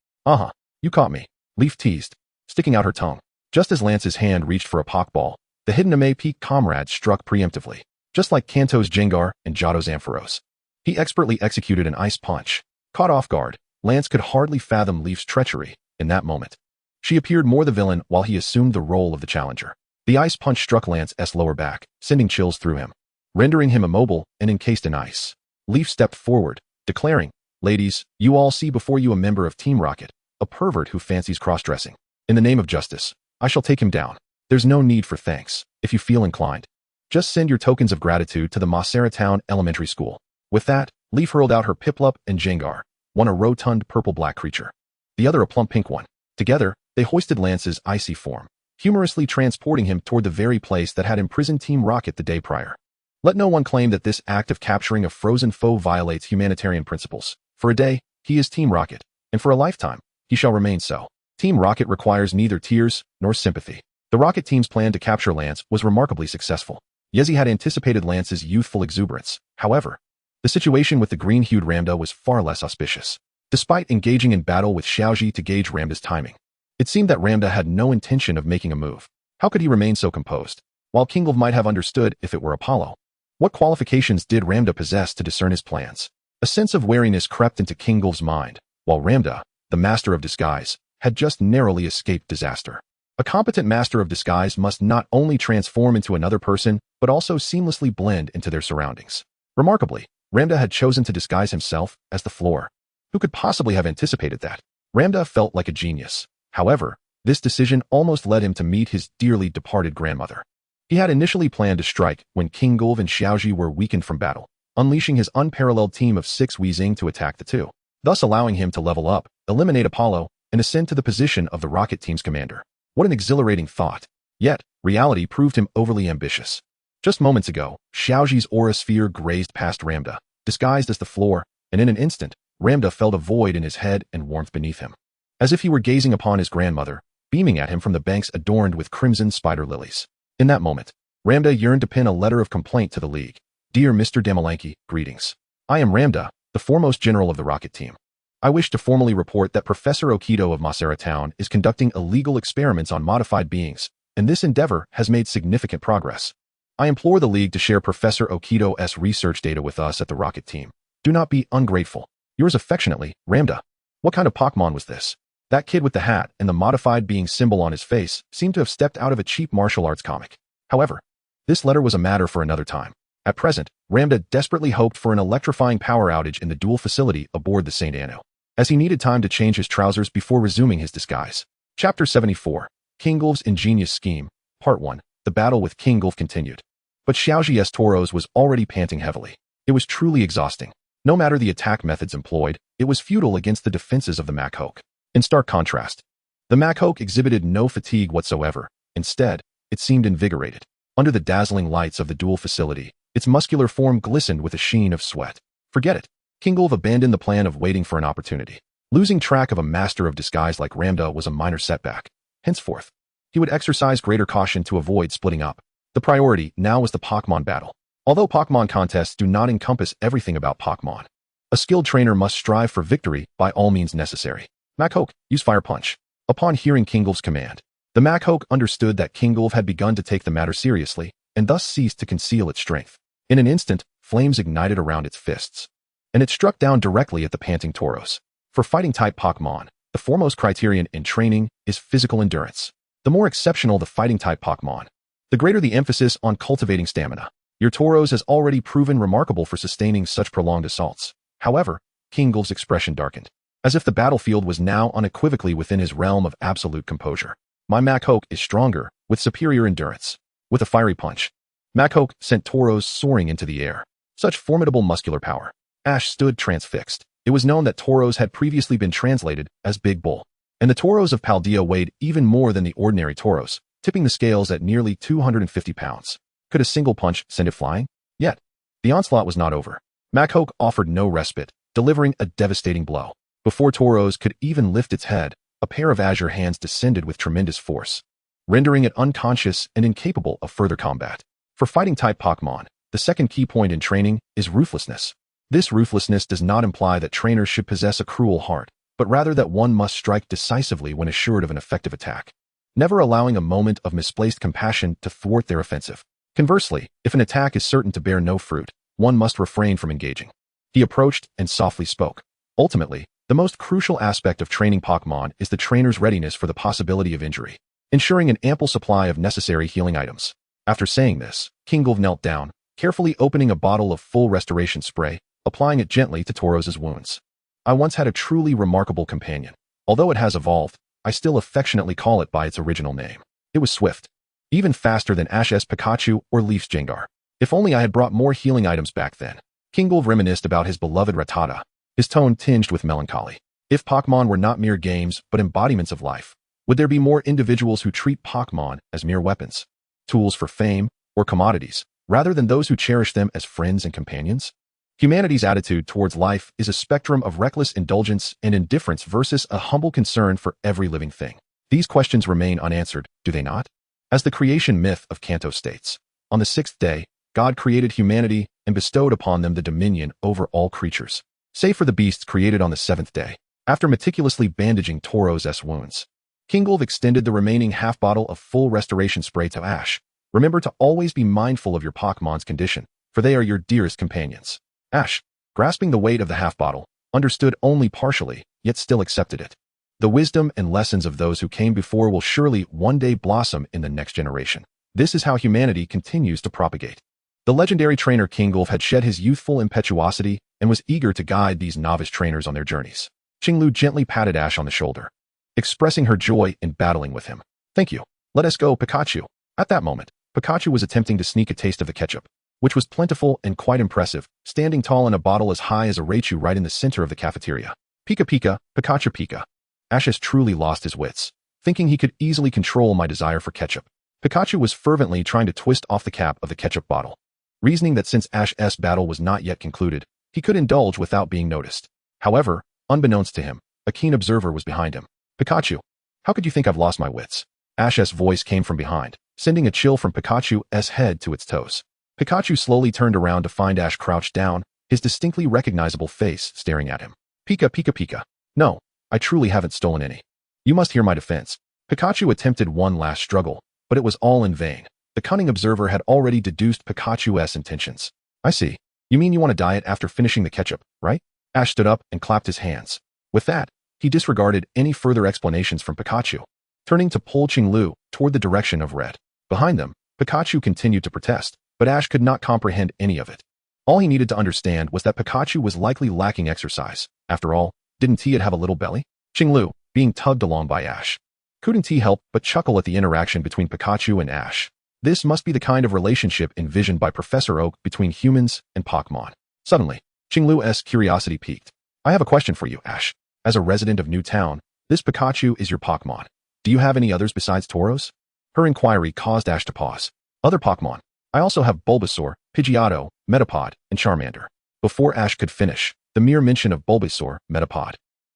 You caught me, Leaf teased, sticking out her tongue. Just as Lance's hand reached for a Pokeball, the hidden Ame Peak comrade struck preemptively, just like Kanto's Jengar and Johto's Ampharos. He expertly executed an ice punch. Caught off guard, Lance could hardly fathom Leaf's treachery in that moment. She appeared more the villain while he assumed the role of the challenger. The ice punch struck Lance's lower back, sending chills through him, rendering him immobile and encased in ice. Leaf stepped forward, declaring, "Ladies, you all see before you a member of Team Rocket, a pervert who fancies cross-dressing. In the name of justice, I shall take him down. There's no need for thanks, if you feel inclined. Just send your tokens of gratitude to the Pallet Town Elementary School." With that, Leaf hurled out her Piplup and Jengar, one a rotund purple-black creature, the other a plump pink one. Together, they hoisted Lance's icy form, humorously transporting him toward the very place that had imprisoned Team Rocket the day prior. Let no one claim that this act of capturing a frozen foe violates humanitarian principles. For a day, he is Team Rocket, and for a lifetime, he shall remain so. Team Rocket requires neither tears nor sympathy. The Rocket team's plan to capture Lance was remarkably successful. Yezi had anticipated Lance's youthful exuberance. However, the situation with the green-hued Ramda was far less auspicious. Despite engaging in battle with Xiaoji to gauge Ramda's timing, it seemed that Ramda had no intention of making a move. How could he remain so composed? While Kingolv might have understood if it were Apollo, what qualifications did Ramda possess to discern his plans? A sense of wariness crept into Kingolv's mind, while Ramda, the master of disguise, had just narrowly escaped disaster. A competent master of disguise must not only transform into another person, but also seamlessly blend into their surroundings. Remarkably, Ramda had chosen to disguise himself as the floor. Who could possibly have anticipated that? Ramda felt like a genius. However, this decision almost led him to meet his dearly departed grandmother. He had initially planned to strike when Kingolv and Xiaoji were weakened from battle, unleashing his unparalleled team of 6 Weezing to attack the two, thus allowing him to level up, eliminate Apollo, and ascend to the position of the Rocket team's commander. What an exhilarating thought. Yet, reality proved him overly ambitious. Just moments ago, Xiaoji's aura sphere grazed past Ramda, disguised as the floor, and in an instant, Ramda felt a void in his head and warmth beneath him, as if he were gazing upon his grandmother, beaming at him from the banks adorned with crimson spider lilies. In that moment, Ramda yearned to pen a letter of complaint to the League. "Dear Mr. Damalanki, greetings. I am Ramda, the foremost general of the Rocket team. I wish to formally report that Professor Okido of Pallet Town is conducting illegal experiments on modified beings, and this endeavor has made significant progress. I implore the League to share Professor Okido's research data with us at the Rocket team. Do not be ungrateful. Yours affectionately, Ramda." What kind of Pokémon was this? That kid with the hat and the modified being symbol on his face seemed to have stepped out of a cheap martial arts comic. However, this letter was a matter for another time. At present, Ramda desperately hoped for an electrifying power outage in the dual facility aboard the St. Anu, as he needed time to change his trousers before resuming his disguise. Chapter 74, Kingolv's Ingenious Scheme, Part 1. The battle with Kingolv continued. But Xiaoji's Tauros was already panting heavily. It was truly exhausting. No matter the attack methods employed, it was futile against the defenses of the Machoke. In stark contrast, the Machoke exhibited no fatigue whatsoever. Instead, it seemed invigorated. Under the dazzling lights of the duel facility, its muscular form glistened with a sheen of sweat. Forget it. Kingolv abandoned the plan of waiting for an opportunity. Losing track of a master of disguise like Ramda was a minor setback. Henceforth, he would exercise greater caution to avoid splitting up. The priority now was the Pokémon battle. Although Pokémon contests do not encompass everything about Pokémon, a skilled trainer must strive for victory by all means necessary. Machoke, use Fire Punch. Upon hearing Kingolv's command, the Machoke understood that Kingolv had begun to take the matter seriously, and thus ceased to conceal its strength. In an instant, flames ignited around its fists, and it struck down directly at the panting Tauros. For fighting-type Pokémon, the foremost criterion in training is physical endurance. The more exceptional the fighting-type Pokémon, the greater the emphasis on cultivating stamina. Your Tauros has already proven remarkable for sustaining such prolonged assaults. However, Kingolv's expression darkened, as if the battlefield was now unequivocally within his realm of absolute composure. My Machoke is stronger, with superior endurance. With a fiery punch, Machoke sent Tauros soaring into the air. Such formidable muscular power. Ash stood transfixed. It was known that Tauros had previously been translated as Big Bull, and the Tauros of Paldea weighed even more than the ordinary Tauros, tipping the scales at nearly 250 pounds. Could a single punch send it flying? Yet, the onslaught was not over. Machoke offered no respite, delivering a devastating blow. Before Tauros could even lift its head, a pair of azure hands descended with tremendous force, rendering it unconscious and incapable of further combat. For fighting-type Pokémon, the second key point in training is ruthlessness. This ruthlessness does not imply that trainers should possess a cruel heart, but rather that one must strike decisively when assured of an effective attack, never allowing a moment of misplaced compassion to thwart their offensive. Conversely, if an attack is certain to bear no fruit, one must refrain from engaging. He approached and softly spoke. Ultimately, the most crucial aspect of training Pokémon is the trainer's readiness for the possibility of injury, ensuring an ample supply of necessary healing items. After saying this, Kingolv knelt down, carefully opening a bottle of full restoration spray, applying it gently to Tauros's wounds. I once had a truly remarkable companion. Although it has evolved, I still affectionately call it by its original name. It was swift, even faster than Ash's Pikachu or Leaf's Gengar. If only I had brought more healing items back then. Kingolv reminisced about his beloved Rattata, his tone tinged with melancholy. If Pokémon were not mere games but embodiments of life, would there be more individuals who treat Pokémon as mere weapons, tools for fame, or commodities, rather than those who cherish them as friends and companions? Humanity's attitude towards life is a spectrum of reckless indulgence and indifference versus a humble concern for every living thing. These questions remain unanswered, do they not? As the creation myth of Kanto states, on the sixth day, God created humanity and bestowed upon them the dominion over all creatures, save for the beasts created on the seventh day. After meticulously bandaging Tauros's wounds, Kingolv extended the remaining half bottle of full restoration spray to Ash. Remember to always be mindful of your Pokémon's condition, for they are your dearest companions. Ash, grasping the weight of the half bottle, understood only partially, yet still accepted it. The wisdom and lessons of those who came before will surely one day blossom in the next generation. This is how humanity continues to propagate. The legendary trainer Kingolv had shed his youthful impetuosity and was eager to guide these novice trainers on their journeys. Qinglu gently patted Ash on the shoulder, expressing her joy in battling with him. Thank you. Let us go, Pikachu. At that moment, Pikachu was attempting to sneak a taste of the ketchup, which was plentiful and quite impressive, standing tall in a bottle as high as a Raichu right in the center of the cafeteria. Pika Pika, Pikachu Pika. Ash has truly lost his wits, thinking he could easily control my desire for ketchup. Pikachu was fervently trying to twist off the cap of the ketchup bottle, reasoning that since Ash's battle was not yet concluded, he could indulge without being noticed. However, unbeknownst to him, a keen observer was behind him. Pikachu, how could you think I've lost my wits? Ash's voice came from behind, sending a chill from Pikachu's head to its toes. Pikachu slowly turned around to find Ash crouched down, his distinctly recognizable face staring at him. Pika Pika Pika. No, I truly haven't stolen any. You must hear my defense. Pikachu attempted one last struggle, but it was all in vain. The cunning observer had already deduced Pikachu's intentions. I see. You mean you want to diet after finishing the ketchup, right? Ash stood up and clapped his hands. With that, he disregarded any further explanations from Pikachu, turning to pull Qinglu toward the direction of red. Behind them, Pikachu continued to protest, but Ash could not comprehend any of it. All he needed to understand was that Pikachu was likely lacking exercise. After all, didn't he have a little belly? Qinglu, being tugged along by Ash, couldn't he help but chuckle at the interaction between Pikachu and Ash. This must be the kind of relationship envisioned by Professor Oak between humans and Pokémon. Suddenly, Qinglu's curiosity piqued. I have a question for you, Ash. As a resident of New Town, this Pikachu is your Pokémon. Do you have any others besides Tauros? Her inquiry caused Ash to pause. Other Pokémon. I also have Bulbasaur, Pidgeotto, Metapod, and Charmander. Before Ash could finish, the mere mention of Bulbasaur, Metapod,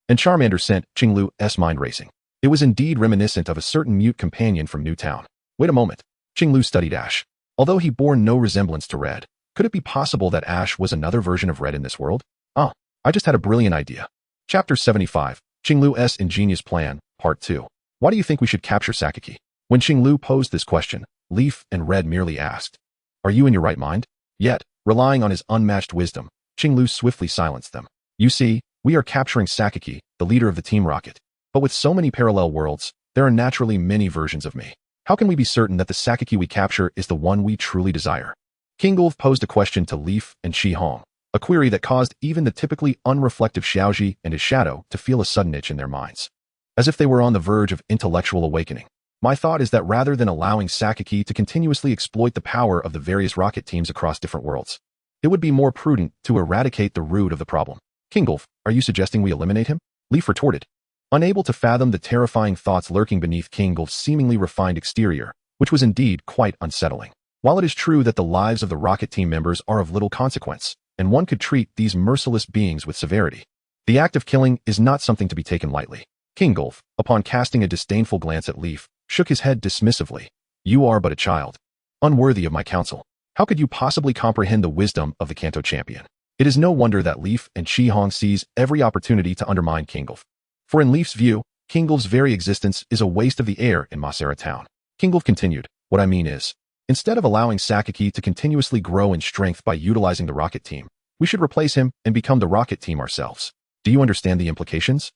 and Charmander sent Qinglu's mind racing. It was indeed reminiscent of a certain mute companion from New Town. Wait a moment. Qinglu studied Ash. Although he bore no resemblance to Red, could it be possible that Ash was another version of Red in this world? Ah, I just had a brilliant idea. Chapter 75, Qinglu's Ingenious Plan, Part 2. Why do you think we should capture Sakaki? When Qinglu posed this question, Leaf and Red merely asked, Are you in your right mind? Yet, relying on his unmatched wisdom, Qinglu swiftly silenced them. You see, we are capturing Sakaki, the leader of the Team Rocket. But with so many parallel worlds, there are naturally many versions of me. How can we be certain that the Sakaki we capture is the one we truly desire? Kingolf posed a question to Leaf and Shi-Hong, a query that caused even the typically unreflective Xiaoji and his shadow to feel a sudden itch in their minds. As if they were on the verge of intellectual awakening. My thought is that rather than allowing Sakaki to continuously exploit the power of the various rocket teams across different worlds, it would be more prudent to eradicate the root of the problem. Kingolf, are you suggesting we eliminate him? Leaf retorted, unable to fathom the terrifying thoughts lurking beneath Kingolf's seemingly refined exterior, which was indeed quite unsettling. While it is true that the lives of the rocket team members are of little consequence, and one could treat these merciless beings with severity, the act of killing is not something to be taken lightly. Kingolf, upon casting a disdainful glance at Leaf, shook his head dismissively. You are but a child, unworthy of my counsel. How could you possibly comprehend the wisdom of the Kanto champion? It is no wonder that Leaf and Shi-Hong seize every opportunity to undermine Kingolf. For in Leaf's view, Kingolf's very existence is a waste of the air in Pallet Town. Kingolf continued, what I mean is, instead of allowing Sakaki to continuously grow in strength by utilizing the rocket team, we should replace him and become the rocket team ourselves. Do you understand the implications?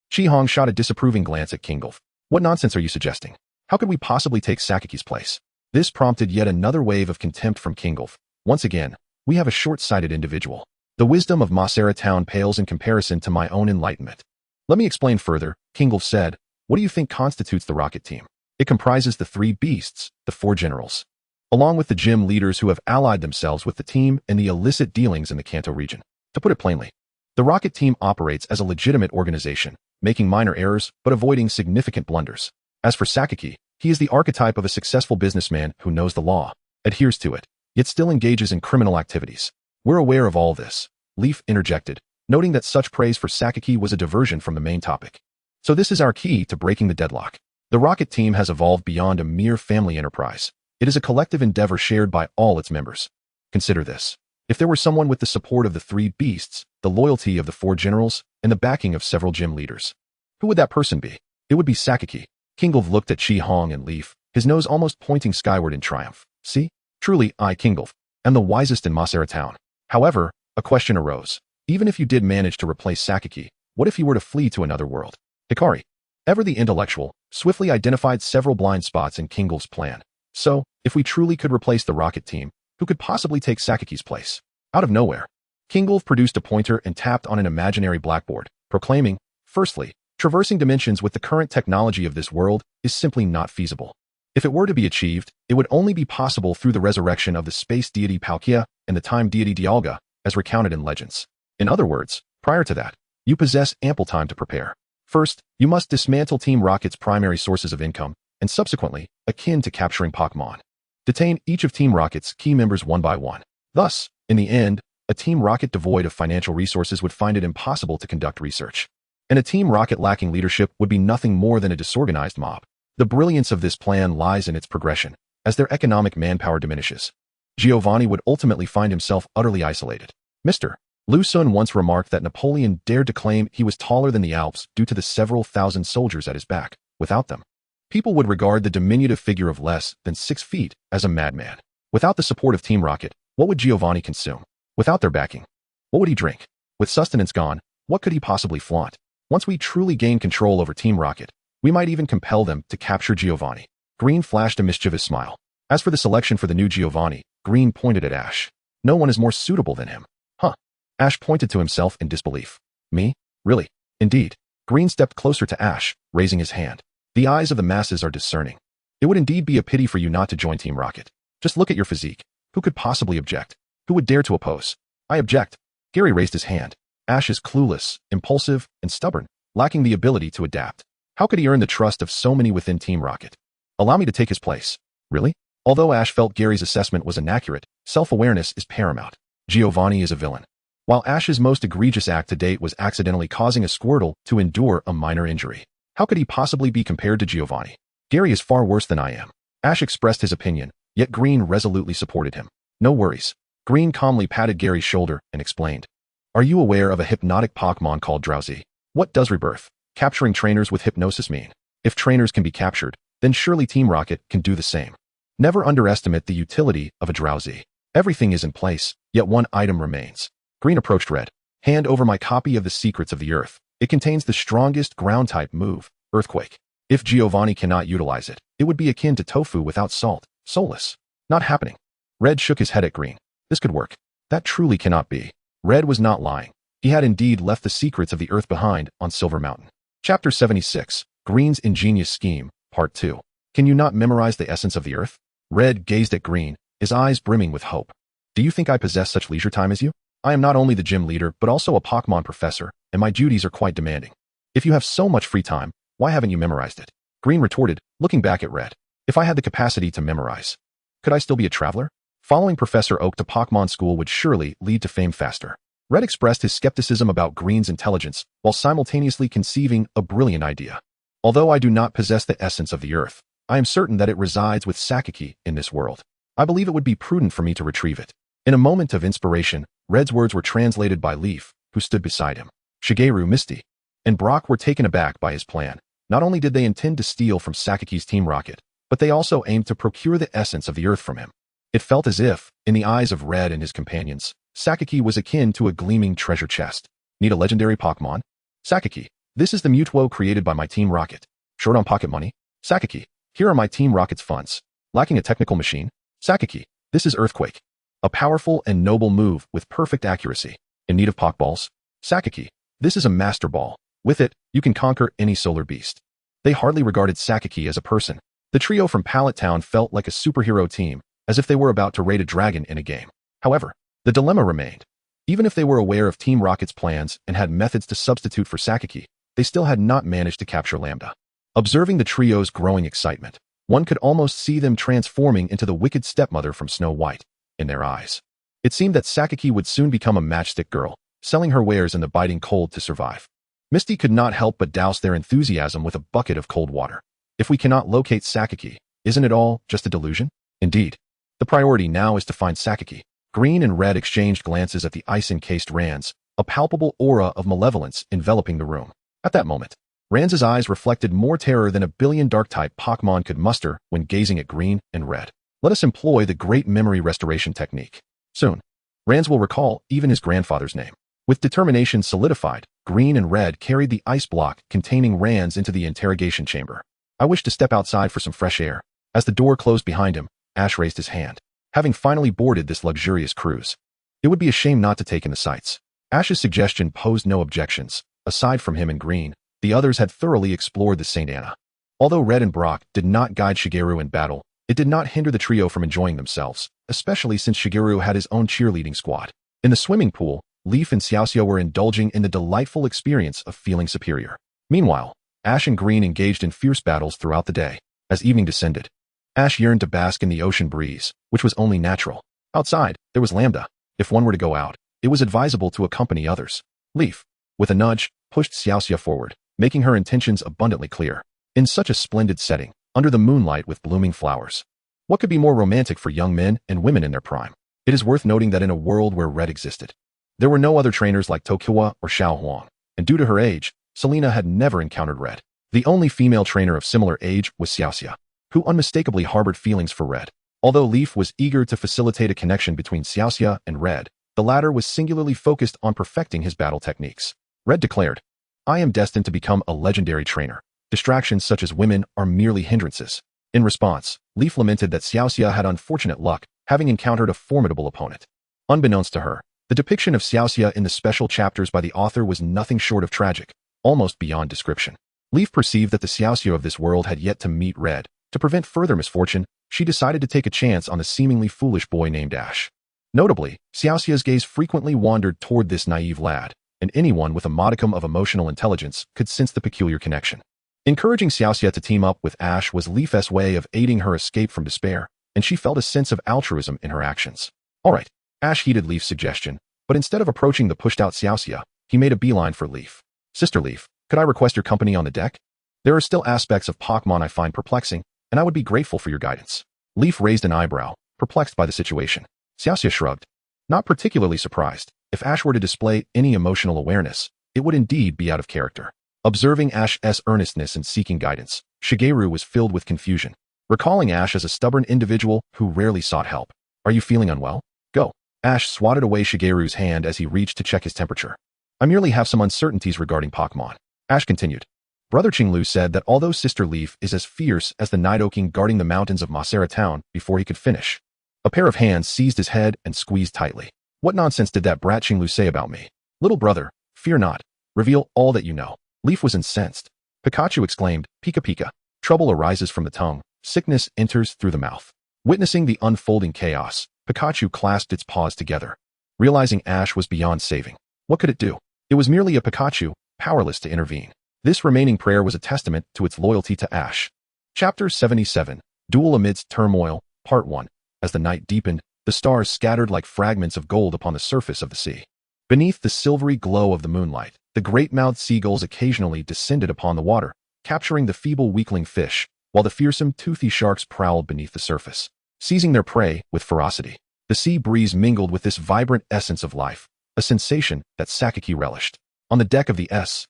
Shi-Hong shot a disapproving glance at Kingolf. What nonsense are you suggesting? How could we possibly take Sakaki's place? This prompted yet another wave of contempt from Kingolf. Once again, we have a short-sighted individual. The wisdom of Pallet Town pales in comparison to my own enlightenment. Let me explain further, Kingolf said. What do you think constitutes the rocket team? It comprises the 3 beasts, the 4 generals, along with the gym leaders who have allied themselves with the team and the illicit dealings in the Kanto region. To put it plainly, the rocket team operates as a legitimate organization, making minor errors but avoiding significant blunders. As for Sakaki, he is the archetype of a successful businessman who knows the law, adheres to it, yet still engages in criminal activities. We're aware of all this, Leaf interjected, noting that such praise for Sakaki was a diversion from the main topic. So this is our key to breaking the deadlock. The rocket team has evolved beyond a mere family enterprise. It is a collective endeavor shared by all its members. Consider this. If there were someone with the support of the 3 beasts, the loyalty of the 4 generals, and the backing of several gym leaders, who would that person be? It would be Sakaki. Kingolf looked at Shi-Hong and Leaf, his nose almost pointing skyward in triumph. See? Truly, I, Kingolf, am the wisest in Pallet Town. However, a question arose. Even if you did manage to replace Sakaki, what if he were to flee to another world? Hikari, ever the intellectual, swiftly identified several blind spots in Kingolf's plan. So, if we truly could replace the rocket team, who could possibly take Sakaki's place? Out of nowhere, Kingolf produced a pointer and tapped on an imaginary blackboard, proclaiming, firstly, traversing dimensions with the current technology of this world is simply not feasible. If it were to be achieved, it would only be possible through the resurrection of the space deity Palkia and the time deity Dialga, as recounted in legends. In other words, prior to that, you possess ample time to prepare. First, you must dismantle Team Rocket's primary sources of income, and subsequently, akin to capturing Pokémon, detain each of Team Rocket's key members one by one. Thus, in the end, a Team Rocket devoid of financial resources would find it impossible to conduct research. And a Team Rocket lacking leadership would be nothing more than a disorganized mob. The brilliance of this plan lies in its progression. As their economic manpower diminishes, Giovanni would ultimately find himself utterly isolated. Mr. Lu Sun once remarked that Napoleon dared to claim he was taller than the Alps due to the several thousand soldiers at his back. Without them, people would regard the diminutive figure of less than 6 feet as a madman. Without the support of Team Rocket, what would Giovanni consume? Without their backing, what would he drink? With sustenance gone, what could he possibly flaunt? Once we truly gain control over Team Rocket, we might even compel them to capture Giovanni. Green flashed a mischievous smile. As for the selection for the new Giovanni, Green pointed at Ash. No one is more suitable than him. Huh. Ash pointed to himself in disbelief. Me? Really? Indeed. Green stepped closer to Ash, raising his hand. The eyes of the masses are discerning. It would indeed be a pity for you not to join Team Rocket. Just look at your physique. Who could possibly object? Who would dare to oppose? I object. Gary raised his hand. Ash is clueless, impulsive, and stubborn, lacking the ability to adapt. How could he earn the trust of so many within Team Rocket? Allow me to take his place. Really? Although Ash felt Gary's assessment was inaccurate, self-awareness is paramount. Giovanni is a villain. While Ash's most egregious act to date was accidentally causing a Squirtle to endure a minor injury, how could he possibly be compared to Giovanni? Gary is far worse than I am. Ash expressed his opinion, yet Green resolutely supported him. No worries. Green calmly patted Gary's shoulder and explained. Are you aware of a hypnotic Pokémon called Drowsy? What does Rebirth, capturing trainers with hypnosis mean? If trainers can be captured, then surely Team Rocket can do the same. Never underestimate the utility of a Drowsy. Everything is in place, yet one item remains. Green approached Red. Hand over my copy of the Secrets of the Earth. It contains the strongest ground-type move, Earthquake. If Giovanni cannot utilize it, it would be akin to tofu without salt, soulless. Not happening. Red shook his head at Green. This could work. That truly cannot be. Red was not lying. He had indeed left the Secrets of the Earth behind on Silver Mountain. Chapter 76, Green's Ingenious Scheme, Part 2. Can you not memorize the essence of the Earth? Red gazed at Green, his eyes brimming with hope. Do you think I possess such leisure time as you? I am not only the gym leader, but also a Pokémon professor, and my duties are quite demanding. If you have so much free time, why haven't you memorized it? Green retorted, looking back at Red. If I had the capacity to memorize, could I still be a traveler? Following Professor Oak to Pokémon school would surely lead to fame faster. Red expressed his skepticism about Green's intelligence while simultaneously conceiving a brilliant idea. Although I do not possess the essence of the Earth, I am certain that it resides with Sakaki in this world. I believe it would be prudent for me to retrieve it. In a moment of inspiration, Red's words were translated by Leaf, who stood beside him. Shigeru, Misty, and Brock were taken aback by his plan. Not only did they intend to steal from Sakaki's Team Rocket, but they also aimed to procure the essence of the Earth from him. It felt as if, in the eyes of Red and his companions, Sakaki was akin to a gleaming treasure chest. Need a legendary Pokémon? Sakaki, this is the Mutuo created by my Team Rocket. Short on pocket money? Sakaki, here are my Team Rocket's funds. Lacking a technical machine? Sakaki, this is Earthquake. A powerful and noble move with perfect accuracy. In need of Pokeballs? Sakaki, this is a Master Ball. With it, you can conquer any solar beast. They hardly regarded Sakaki as a person. The trio from Pallet Town felt like a superhero team, as if they were about to raid a dragon in a game. However, the dilemma remained. Even if they were aware of Team Rocket's plans and had methods to substitute for Sakaki, they still had not managed to capture Lambda. Observing the trio's growing excitement, one could almost see them transforming into the wicked stepmother from Snow White in their eyes. It seemed that Sakaki would soon become a matchstick girl, selling her wares in the biting cold to survive. Misty could not help but douse their enthusiasm with a bucket of cold water. If we cannot locate Sakaki, isn't it all just a delusion? Indeed. The priority now is to find Sakaki. Green and Red exchanged glances at the ice-encased Rands, a palpable aura of malevolence enveloping the room. At that moment, Rands' eyes reflected more terror than a billion Dark-type Pokémon could muster when gazing at Green and Red. Let us employ the great memory restoration technique. Soon, Rands will recall even his grandfather's name. With determination solidified, Green and Red carried the ice block containing Rands into the interrogation chamber. I wish to step outside for some fresh air. As the door closed behind him, Ash raised his hand. Having finally boarded this luxurious cruise, it would be a shame not to take in the sights. Ash's suggestion posed no objections. Aside from him and Green, the others had thoroughly explored the St. Anna. Although Red and Brock did not guide Shigeru in battle, it did not hinder the trio from enjoying themselves, especially since Shigeru had his own cheerleading squad. In the swimming pool, Leaf and Xiaoxia were indulging in the delightful experience of feeling superior. Meanwhile, Ash and Green engaged in fierce battles throughout the day. As evening descended, Ash yearned to bask in the ocean breeze, which was only natural. Outside, there was Lambda. If one were to go out, it was advisable to accompany others. Leaf, with a nudge, pushed Xiaoxia forward, making her intentions abundantly clear. In such a splendid setting, under the moonlight with blooming flowers, what could be more romantic for young men and women in their prime? It is worth noting that in a world where Red existed, there were no other trainers like Tokiwa or Xiao Huang, and due to her age, Selena had never encountered Red. The only female trainer of similar age was Xiaoxia, who unmistakably harbored feelings for Red. Although Leaf was eager to facilitate a connection between Xiaoxia and Red, the latter was singularly focused on perfecting his battle techniques. Red declared, I am destined to become a legendary trainer. Distractions such as women are merely hindrances. In response, Leaf lamented that Xiaoxia had unfortunate luck, having encountered a formidable opponent. Unbeknownst to her, the depiction of Xiaoxia in the special chapters by the author was nothing short of tragic, almost beyond description. Leaf perceived that the Xiaoxia of this world had yet to meet Red. To prevent further misfortune, she decided to take a chance on the seemingly foolish boy named Ash. Notably, Xiaoxia's gaze frequently wandered toward this naive lad, and anyone with a modicum of emotional intelligence could sense the peculiar connection. Encouraging Xiaoxia to team up with Ash was Leaf's way of aiding her escape from despair, and she felt a sense of altruism in her actions. All right, Ash heeded Leaf's suggestion, but instead of approaching the pushed-out Xiaoxia, he made a beeline for Leaf. Sister Leaf, could I request your company on the deck? There are still aspects of Pokémon I find perplexing, and I would be grateful for your guidance. Leaf raised an eyebrow, perplexed by the situation. Xiaoxia shrugged. Not particularly surprised. If Ash were to display any emotional awareness, it would indeed be out of character. Observing Ash's earnestness in seeking guidance, Shigeru was filled with confusion, recalling Ash as a stubborn individual who rarely sought help. Are you feeling unwell? Go. Ash swatted away Shigeru's hand as he reached to check his temperature. I merely have some uncertainties regarding Pokémon. Ash continued. Brother Qinglu said that although Sister Leaf is as fierce as the Nidoking guarding the mountains of Pallet Town before he could finish. A pair of hands seized his head and squeezed tightly. What nonsense did that brat Qinglu say about me? Little brother, fear not. Reveal all that you know. Leaf was incensed. Pikachu exclaimed, Pika Pika. Trouble arises from the tongue. Sickness enters through the mouth. Witnessing the unfolding chaos, Pikachu clasped its paws together. Realizing Ash was beyond saving. What could it do? It was merely a Pikachu, powerless to intervene. This remaining prayer was a testament to its loyalty to Ash. Chapter 77, Duel Amidst Turmoil, Part 1. As the night deepened, the stars scattered like fragments of gold upon the surface of the sea. Beneath the silvery glow of the moonlight, the great-mouthed seagulls occasionally descended upon the water, capturing the feeble weakling fish, while the fearsome toothy sharks prowled beneath the surface, seizing their prey with ferocity. The sea breeze mingled with this vibrant essence of life, a sensation that Sakaki relished. On the deck of the S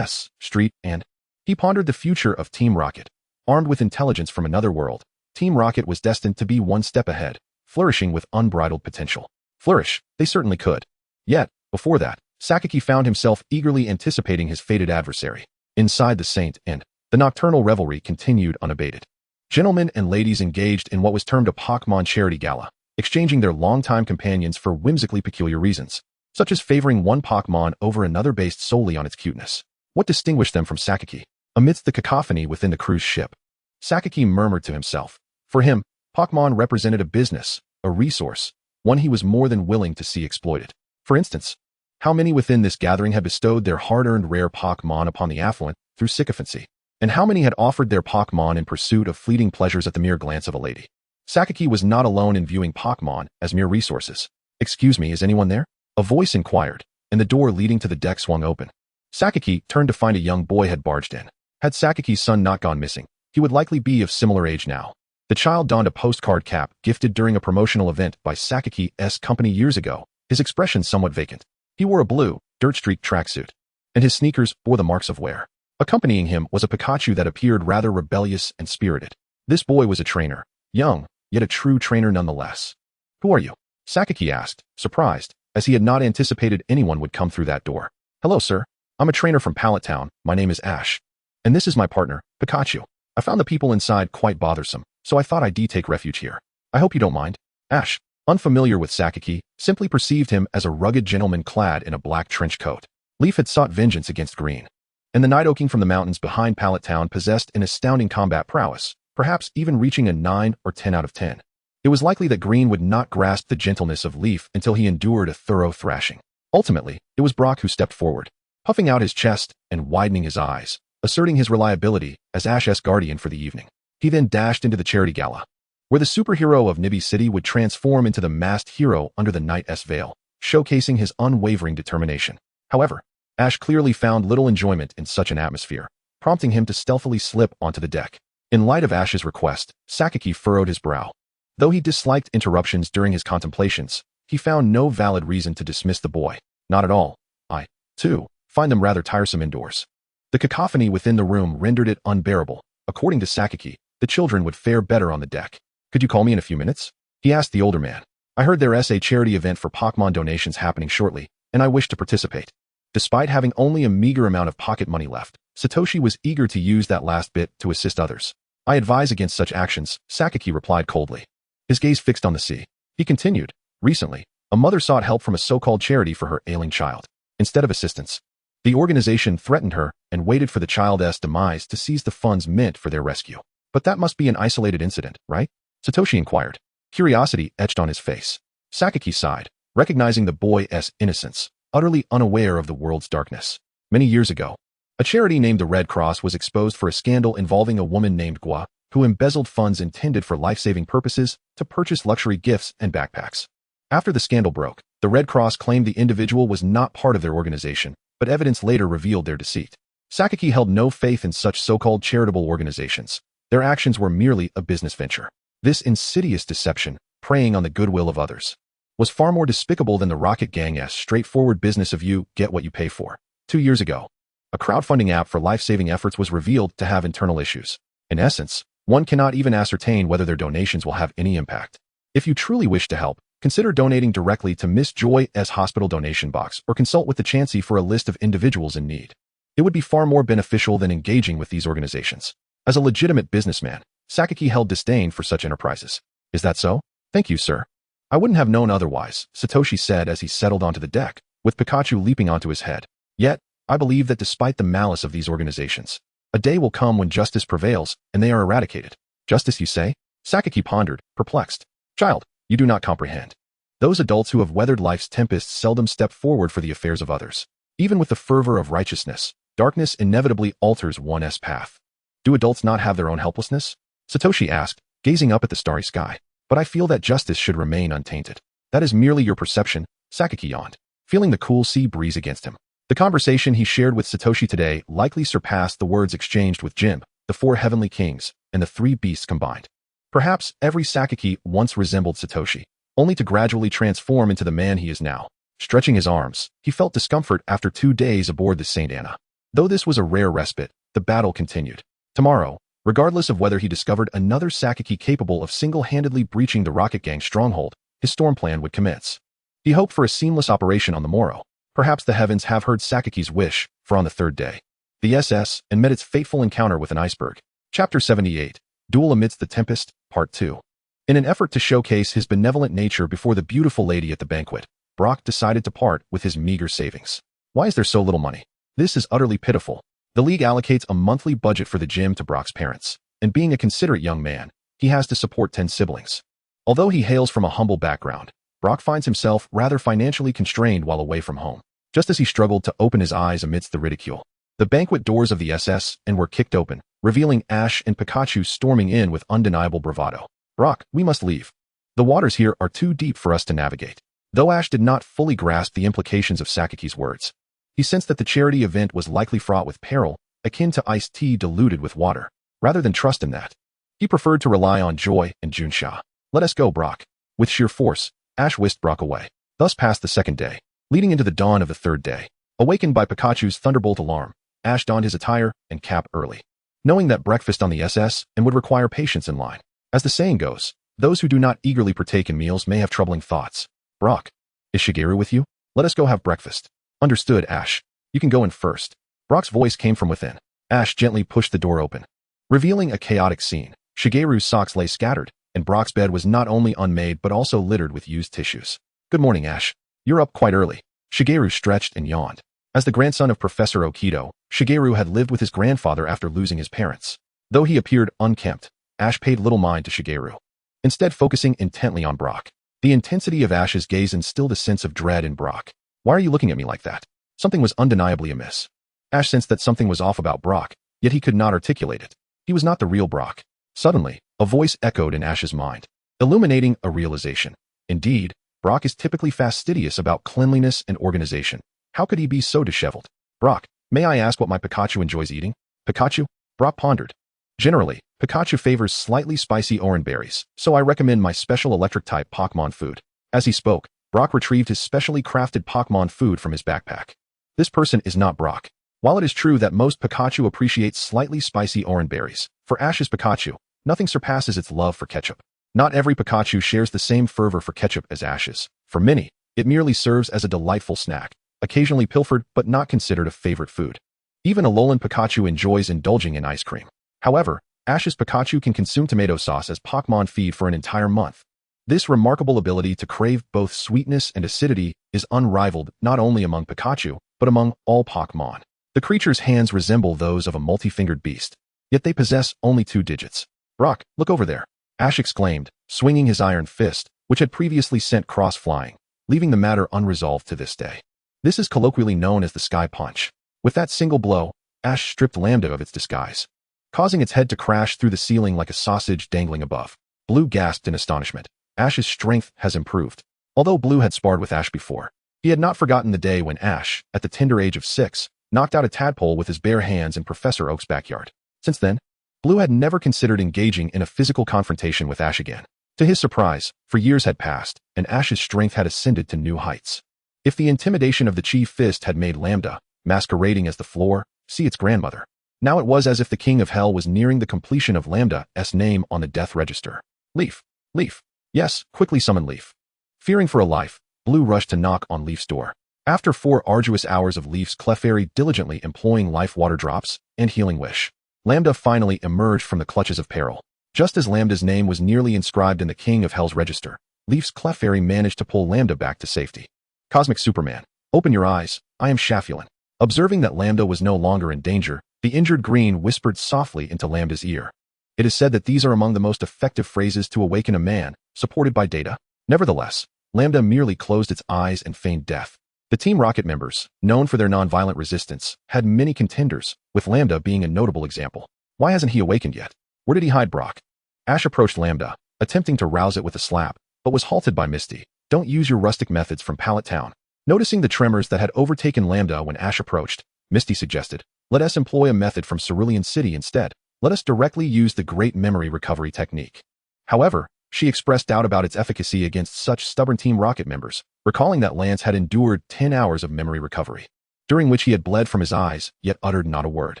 Street, and he pondered the future of Team Rocket. Armed with intelligence from another world, Team Rocket was destined to be one step ahead, flourishing with unbridled potential. Flourish, they certainly could. Yet, before that, Sakaki found himself eagerly anticipating his fated adversary. Inside the Saint Inn, the nocturnal revelry continued unabated. Gentlemen and ladies engaged in what was termed a Pokémon charity gala, exchanging their longtime companions for whimsically peculiar reasons, such as favoring one Pokémon over another based solely on its cuteness. What distinguished them from Sakaki? Amidst the cacophony within the cruise ship, Sakaki murmured to himself. For him, Pokémon represented a business, a resource, one he was more than willing to see exploited. For instance, how many within this gathering had bestowed their hard-earned rare Pokémon upon the affluent through sycophancy, and how many had offered their Pokémon in pursuit of fleeting pleasures at the mere glance of a lady? Sakaki was not alone in viewing Pokémon as mere resources. Excuse me, is anyone there? A voice inquired, and the door leading to the deck swung open. Sakaki turned to find a young boy had barged in. Had Sakaki's son not gone missing, he would likely be of similar age now. The child donned a postcard cap gifted during a promotional event by Sakaki's company years ago, his expression somewhat vacant. He wore a blue, dirt-streaked tracksuit, and his sneakers bore the marks of wear. Accompanying him was a Pikachu that appeared rather rebellious and spirited. This boy was a trainer, young, yet a true trainer nonetheless. Who are you? Sakaki asked, surprised, as he had not anticipated anyone would come through that door. Hello, sir. I'm a trainer from Pallet Town. My name is Ash. And this is my partner, Pikachu. I found the people inside quite bothersome, so I thought I'd take refuge here. I hope you don't mind. Ash, unfamiliar with Sakaki, simply perceived him as a rugged gentleman clad in a black trench coat. Leaf had sought vengeance against Green, and the Nidoking from the mountains behind Pallet Town possessed an astounding combat prowess, perhaps even reaching a 9 or 10 out of 10. It was likely that Green would not grasp the gentleness of Leaf until he endured a thorough thrashing. Ultimately, it was Brock who stepped forward, puffing out his chest and widening his eyes, asserting his reliability as Ash's guardian for the evening. He then dashed into the charity gala, where the superhero of Nibby City would transform into the masked hero under the knight's veil, showcasing his unwavering determination. However, Ash clearly found little enjoyment in such an atmosphere, prompting him to stealthily slip onto the deck. In light of Ash's request, Sakaki furrowed his brow. Though he disliked interruptions during his contemplations, he found no valid reason to dismiss the boy. Not at all. I, too, find them rather tiresome indoors. The cacophony within the room rendered it unbearable. According to Sakaki, the children would fare better on the deck. Could you call me in a few minutes? He asked the older man. I heard there's a charity event for Pokémon donations happening shortly, and I wish to participate. Despite having only a meager amount of pocket money left, Satoshi was eager to use that last bit to assist others. I advise against such actions, Sakaki replied coldly. His gaze fixed on the sea. He continued, recently, a mother sought help from a so-called charity for her ailing child. Instead of assistance, the organization threatened her and waited for the child's demise to seize the funds meant for their rescue. But that must be an isolated incident, right? Satoshi inquired. Curiosity etched on his face. Sakaki sighed, recognizing the boy's innocence, utterly unaware of the world's darkness. Many years ago, a charity named the Red Cross was exposed for a scandal involving a woman named Gua, who embezzled funds intended for life-saving purposes to purchase luxury gifts and backpacks. After the scandal broke, the Red Cross claimed the individual was not part of their organization, but evidence later revealed their deceit. Sakaki held no faith in such so-called charitable organizations. Their actions were merely a business venture. This insidious deception, preying on the goodwill of others, was far more despicable than the Rocket Gang's straightforward business of you get what you pay for. 2 years ago, a crowdfunding app for life-saving efforts was revealed to have internal issues. In essence, one cannot even ascertain whether their donations will have any impact. If you truly wish to help, consider donating directly to Miss Joy's hospital donation box or consult with the Chancey for a list of individuals in need. It would be far more beneficial than engaging with these organizations. As a legitimate businessman, Sakaki held disdain for such enterprises. Is that so? Thank you, sir. I wouldn't have known otherwise, Satoshi said as he settled onto the deck, with Pikachu leaping onto his head. Yet, I believe that despite the malice of these organizations, a day will come when justice prevails and they are eradicated. Justice, you say? Sakaki pondered, perplexed. Child, you do not comprehend. Those adults who have weathered life's tempests seldom step forward for the affairs of others. Even with the fervor of righteousness, darkness inevitably alters one's path. Do adults not have their own helplessness? Satoshi asked, gazing up at the starry sky. But I feel that justice should remain untainted. That is merely your perception, Sakaki yawned, feeling the cool sea breeze against him. The conversation he shared with Satoshi today likely surpassed the words exchanged with Jim, the 4 heavenly kings, and the 3 beasts combined. Perhaps every Sakaki once resembled Satoshi, only to gradually transform into the man he is now. Stretching his arms, he felt discomfort after 2 days aboard the St. Anna. Though this was a rare respite, the battle continued. Tomorrow, regardless of whether he discovered another Sakaki capable of single-handedly breaching the Rocket Gang's stronghold, his storm plan would commence. He hoped for a seamless operation on the morrow. Perhaps the heavens have heard Sakaki's wish, for on the 3rd day, the SS and met its fateful encounter with an iceberg. Chapter 78, Duel Amidst the Tempest, Part 2. In an effort to showcase his benevolent nature before the beautiful lady at the banquet, Brock decided to part with his meager savings. Why is there so little money? This is utterly pitiful. The league allocates a monthly budget for the gym to Brock's parents, and being a considerate young man, he has to support 10 siblings. Although he hails from a humble background, Brock finds himself rather financially constrained while away from home. Just as he struggled to open his eyes amidst the ridicule, the banquet doors of the SS and were kicked open, revealing Ash and Pikachu storming in with undeniable bravado. Brock, we must leave. The waters here are too deep for us to navigate. Though Ash did not fully grasp the implications of Sakaki's words, he sensed that the charity event was likely fraught with peril, akin to iced tea diluted with water. Rather than trust in that, he preferred to rely on Joy and Junsha. Let us go, Brock. With sheer force, Ash whisked Brock away. Thus passed the 2nd day, leading into the dawn of the 3rd day. Awakened by Pikachu's thunderbolt alarm, Ash donned his attire and cap early, knowing that breakfast on the SS and would require patience in line. As the saying goes, those who do not eagerly partake in meals may have troubling thoughts. Brock, is Shigeru with you? Let us go have breakfast. Understood, Ash. You can go in first. Brock's voice came from within. Ash gently pushed the door open, revealing a chaotic scene. Shigeru's socks lay scattered, and Brock's bed was not only unmade but also littered with used tissues. Good morning, Ash. You're up quite early. Shigeru stretched and yawned. As the grandson of Professor Okido, Shigeru had lived with his grandfather after losing his parents. Though he appeared unkempt, Ash paid little mind to Shigeru, instead focusing intently on Brock. The intensity of Ash's gaze instilled a sense of dread in Brock. Why are you looking at me like that? Something was undeniably amiss. Ash sensed that something was off about Brock, yet he could not articulate it. He was not the real Brock. Suddenly, a voice echoed in Ash's mind, illuminating a realization. Indeed, Brock is typically fastidious about cleanliness and organization. How could he be so disheveled? Brock, may I ask what my Pikachu enjoys eating? Pikachu? Brock pondered. Generally, Pikachu favors slightly spicy orange berries, so I recommend my special electric-type Pokémon food. As he spoke, Brock retrieved his specially crafted Pokémon food from his backpack. This person is not Brock. While it is true that most Pikachu appreciate slightly spicy orange berries, for Ash's Pikachu, nothing surpasses its love for ketchup. Not every Pikachu shares the same fervor for ketchup as Ash's. For many, it merely serves as a delightful snack, occasionally pilfered but not considered a favorite food. Even a Alolan Pikachu enjoys indulging in ice cream. However, Ash's Pikachu can consume tomato sauce as Pokémon feed for an entire month. This remarkable ability to crave both sweetness and acidity is unrivaled not only among Pikachu, but among all Pokémon. The creature's hands resemble those of a multi-fingered beast, yet they possess only 2 digits. Brock, look over there, Ash exclaimed, swinging his iron fist, which had previously sent Cross flying, leaving the matter unresolved to this day. This is colloquially known as the Sky Punch. With that single blow, Ash stripped Lambda of its disguise, causing its head to crash through the ceiling like a sausage dangling above. Blue gasped in astonishment. Ash's strength has improved. Although Blue had sparred with Ash before, he had not forgotten the day when Ash, at the tender age of 6, knocked out a tadpole with his bare hands in Professor Oak's backyard. Since then, Blue had never considered engaging in a physical confrontation with Ash again. To his surprise, for years had passed, and Ash's strength had ascended to new heights. If the intimidation of the Chief Fist had made Lambda, masquerading as the floor, see its grandmother, now it was as if the King of Hell was nearing the completion of Lambda's name on the death register. Leaf. Leaf. Yes, quickly summon Leaf. Fearing for a life, Blue rushed to knock on Leaf's door. After 4 arduous hours of Leaf's Clefairy diligently employing life water drops and healing wish, Lambda finally emerged from the clutches of peril. Just as Lambda's name was nearly inscribed in the King of Hell's register, Leaf's Clefairy managed to pull Lambda back to safety. Cosmic Superman, open your eyes, I am Shafulin. Observing that Lambda was no longer in danger, the injured Green whispered softly into Lambda's ear. It is said that these are among the most effective phrases to awaken a man, supported by data. Nevertheless, Lambda merely closed its eyes and feigned death. The Team Rocket members, known for their non-violent resistance, had many contenders, with Lambda being a notable example. Why hasn't he awakened yet? Where did he hide Brock? Ash approached Lambda, attempting to rouse it with a slap, but was halted by Misty. Don't use your rustic methods from Pallet Town. Noticing the tremors that had overtaken Lambda when Ash approached, Misty suggested, let us employ a method from Cerulean City instead. Let us directly use the Great Memory Recovery technique. However, she expressed doubt about its efficacy against such stubborn Team Rocket members, recalling that Lance had endured 10 hours of memory recovery, during which he had bled from his eyes, yet uttered not a word.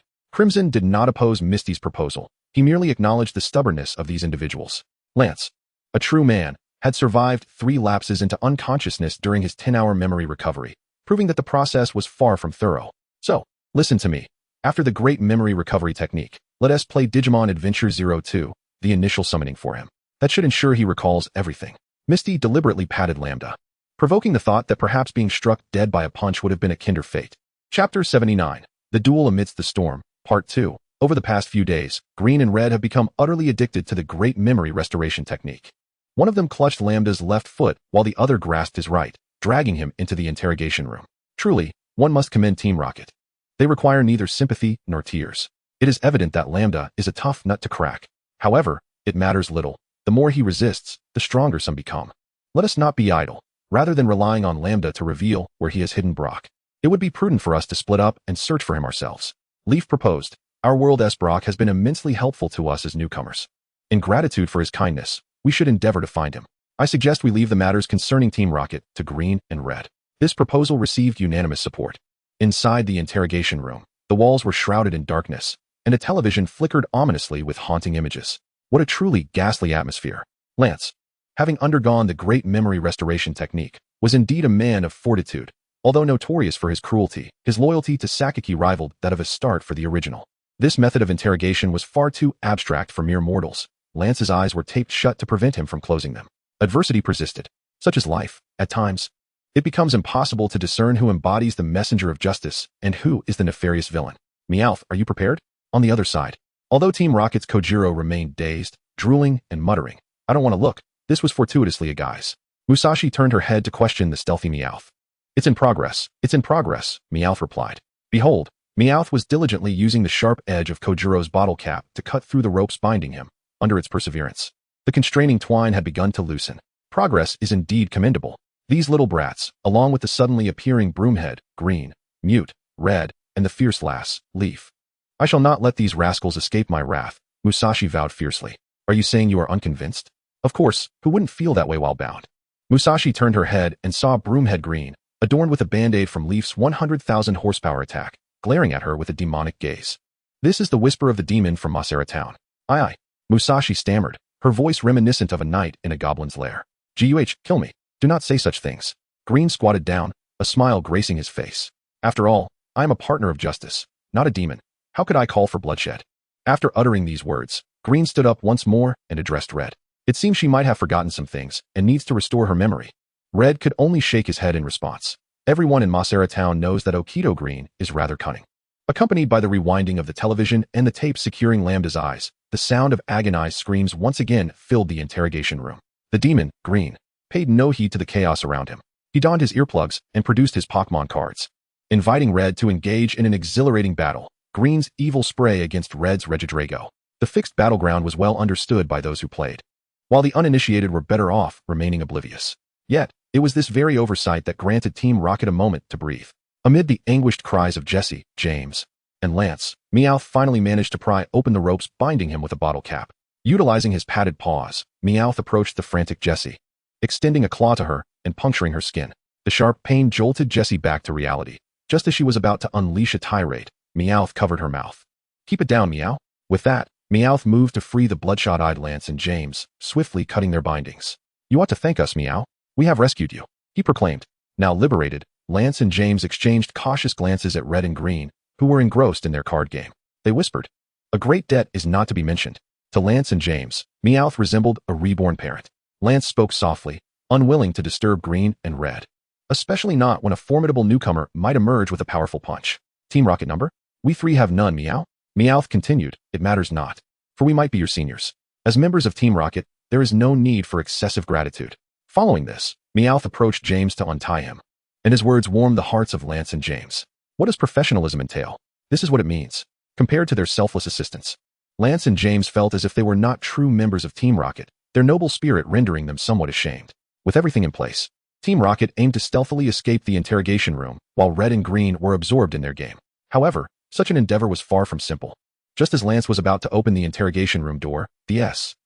Crimson did not oppose Misty's proposal. He merely acknowledged the stubbornness of these individuals. Lance, a true man, had survived 3 lapses into unconsciousness during his 10-hour memory recovery, proving that the process was far from thorough. So, listen to me. After the Great Memory Recovery technique, let us play Digimon Adventure 02, the initial summoning for him. That should ensure he recalls everything. Misty deliberately patted Lambda, provoking the thought that perhaps being struck dead by a punch would have been a kinder fate. Chapter 79. The Duel Amidst the Storm, Part 2. Over the past few days, Green and Red have become utterly addicted to the Great Memory Restoration technique. One of them clutched Lambda's left foot while the other grasped his right, dragging him into the interrogation room. Truly, one must commend Team Rocket. They require neither sympathy nor tears. It is evident that Lambda is a tough nut to crack. However, it matters little. The more he resists, the stronger some become. Let us not be idle. Rather than relying on Lambda to reveal where he has hidden Brock, it would be prudent for us to split up and search for him ourselves. Leaf proposed. Our world's Brock has been immensely helpful to us as newcomers. In gratitude for his kindness, we should endeavor to find him. I suggest we leave the matters concerning Team Rocket to Green and Red. This proposal received unanimous support. Inside the interrogation room, the walls were shrouded in darkness, and a television flickered ominously with haunting images. What a truly ghastly atmosphere. Lance, having undergone the Great Memory Restoration technique, was indeed a man of fortitude. Although notorious for his cruelty, his loyalty to Sakaki rivaled that of Astarte for the original. This method of interrogation was far too abstract for mere mortals. Lance's eyes were taped shut to prevent him from closing them. Adversity persisted. Such is life. At times, it becomes impossible to discern who embodies the messenger of justice and who is the nefarious villain. Meowth, are you prepared? On the other side, although Team Rocket's Kojiro remained dazed, drooling, and muttering, I don't want to look. This was fortuitously a guise. Musashi turned her head to question the stealthy Meowth. It's in progress. It's in progress, Meowth replied. Behold, Meowth was diligently using the sharp edge of Kojiro's bottle cap to cut through the ropes binding him. Under its perseverance, the constraining twine had begun to loosen. Progress is indeed commendable. These little brats, along with the suddenly appearing Broomhead, Green, Mute, Red, and the fierce lass, Leaf. I shall not let these rascals escape my wrath, Musashi vowed fiercely. Are you saying you are unconvinced? Of course, who wouldn't feel that way while bound? Musashi turned her head and saw Broomhead Green, adorned with a band-aid from Leaf's 100,000 horsepower attack, glaring at her with a demonic gaze. This is the whisper of the demon from Masera Town. Aye. Musashi stammered, her voice reminiscent of a night in a goblin's lair. Guh, kill me. Do not say such things. Green squatted down, a smile gracing his face. After all, I am a partner of justice, not a demon. How could I call for bloodshed? After uttering these words, Green stood up once more and addressed Red. It seems she might have forgotten some things and needs to restore her memory. Red could only shake his head in response. Everyone in Masera Town knows that Okido Green is rather cunning. Accompanied by the rewinding of the television and the tape securing Lambda's eyes, the sound of agonized screams once again filled the interrogation room. The demon, Green, paid no heed to the chaos around him. He donned his earplugs and produced his Pokémon cards, inviting Red to engage in an exhilarating battle. Green's evil spray against Red's Regidrago. The fixed battleground was well understood by those who played, while the uninitiated were better off remaining oblivious. Yet, it was this very oversight that granted Team Rocket a moment to breathe. Amid the anguished cries of Jesse, James, and Lance, Meowth finally managed to pry open the ropes binding him with a bottle cap. Utilizing his padded paws, Meowth approached the frantic Jessie, extending a claw to her and puncturing her skin. The sharp pain jolted Jessie back to reality. Just as she was about to unleash a tirade, Meowth covered her mouth. "Keep it down, Meow." With that, Meowth moved to free the bloodshot-eyed Lance and James, swiftly cutting their bindings. "You ought to thank us, Meow. We have rescued you," he proclaimed. Now liberated, Lance and James exchanged cautious glances at Red and Green, who were engrossed in their card game. They whispered, "A great debt is not to be mentioned." To Lance and James, Meowth resembled a reborn parent. Lance spoke softly, unwilling to disturb Green and Red, especially not when a formidable newcomer might emerge with a powerful punch. "Team Rocket number? We three have none, Meow." Meowth continued, "It matters not, for we might be your seniors. As members of Team Rocket, there is no need for excessive gratitude." Following this, Meowth approached James to untie him, and his words warmed the hearts of Lance and James. What does professionalism entail? This is what it means, compared to their selfless assistance. Lance and James felt as if they were not true members of Team Rocket, their noble spirit rendering them somewhat ashamed. With everything in place, Team Rocket aimed to stealthily escape the interrogation room, while Red and Green were absorbed in their game. However, such an endeavor was far from simple. Just as Lance was about to open the interrogation room door, the S,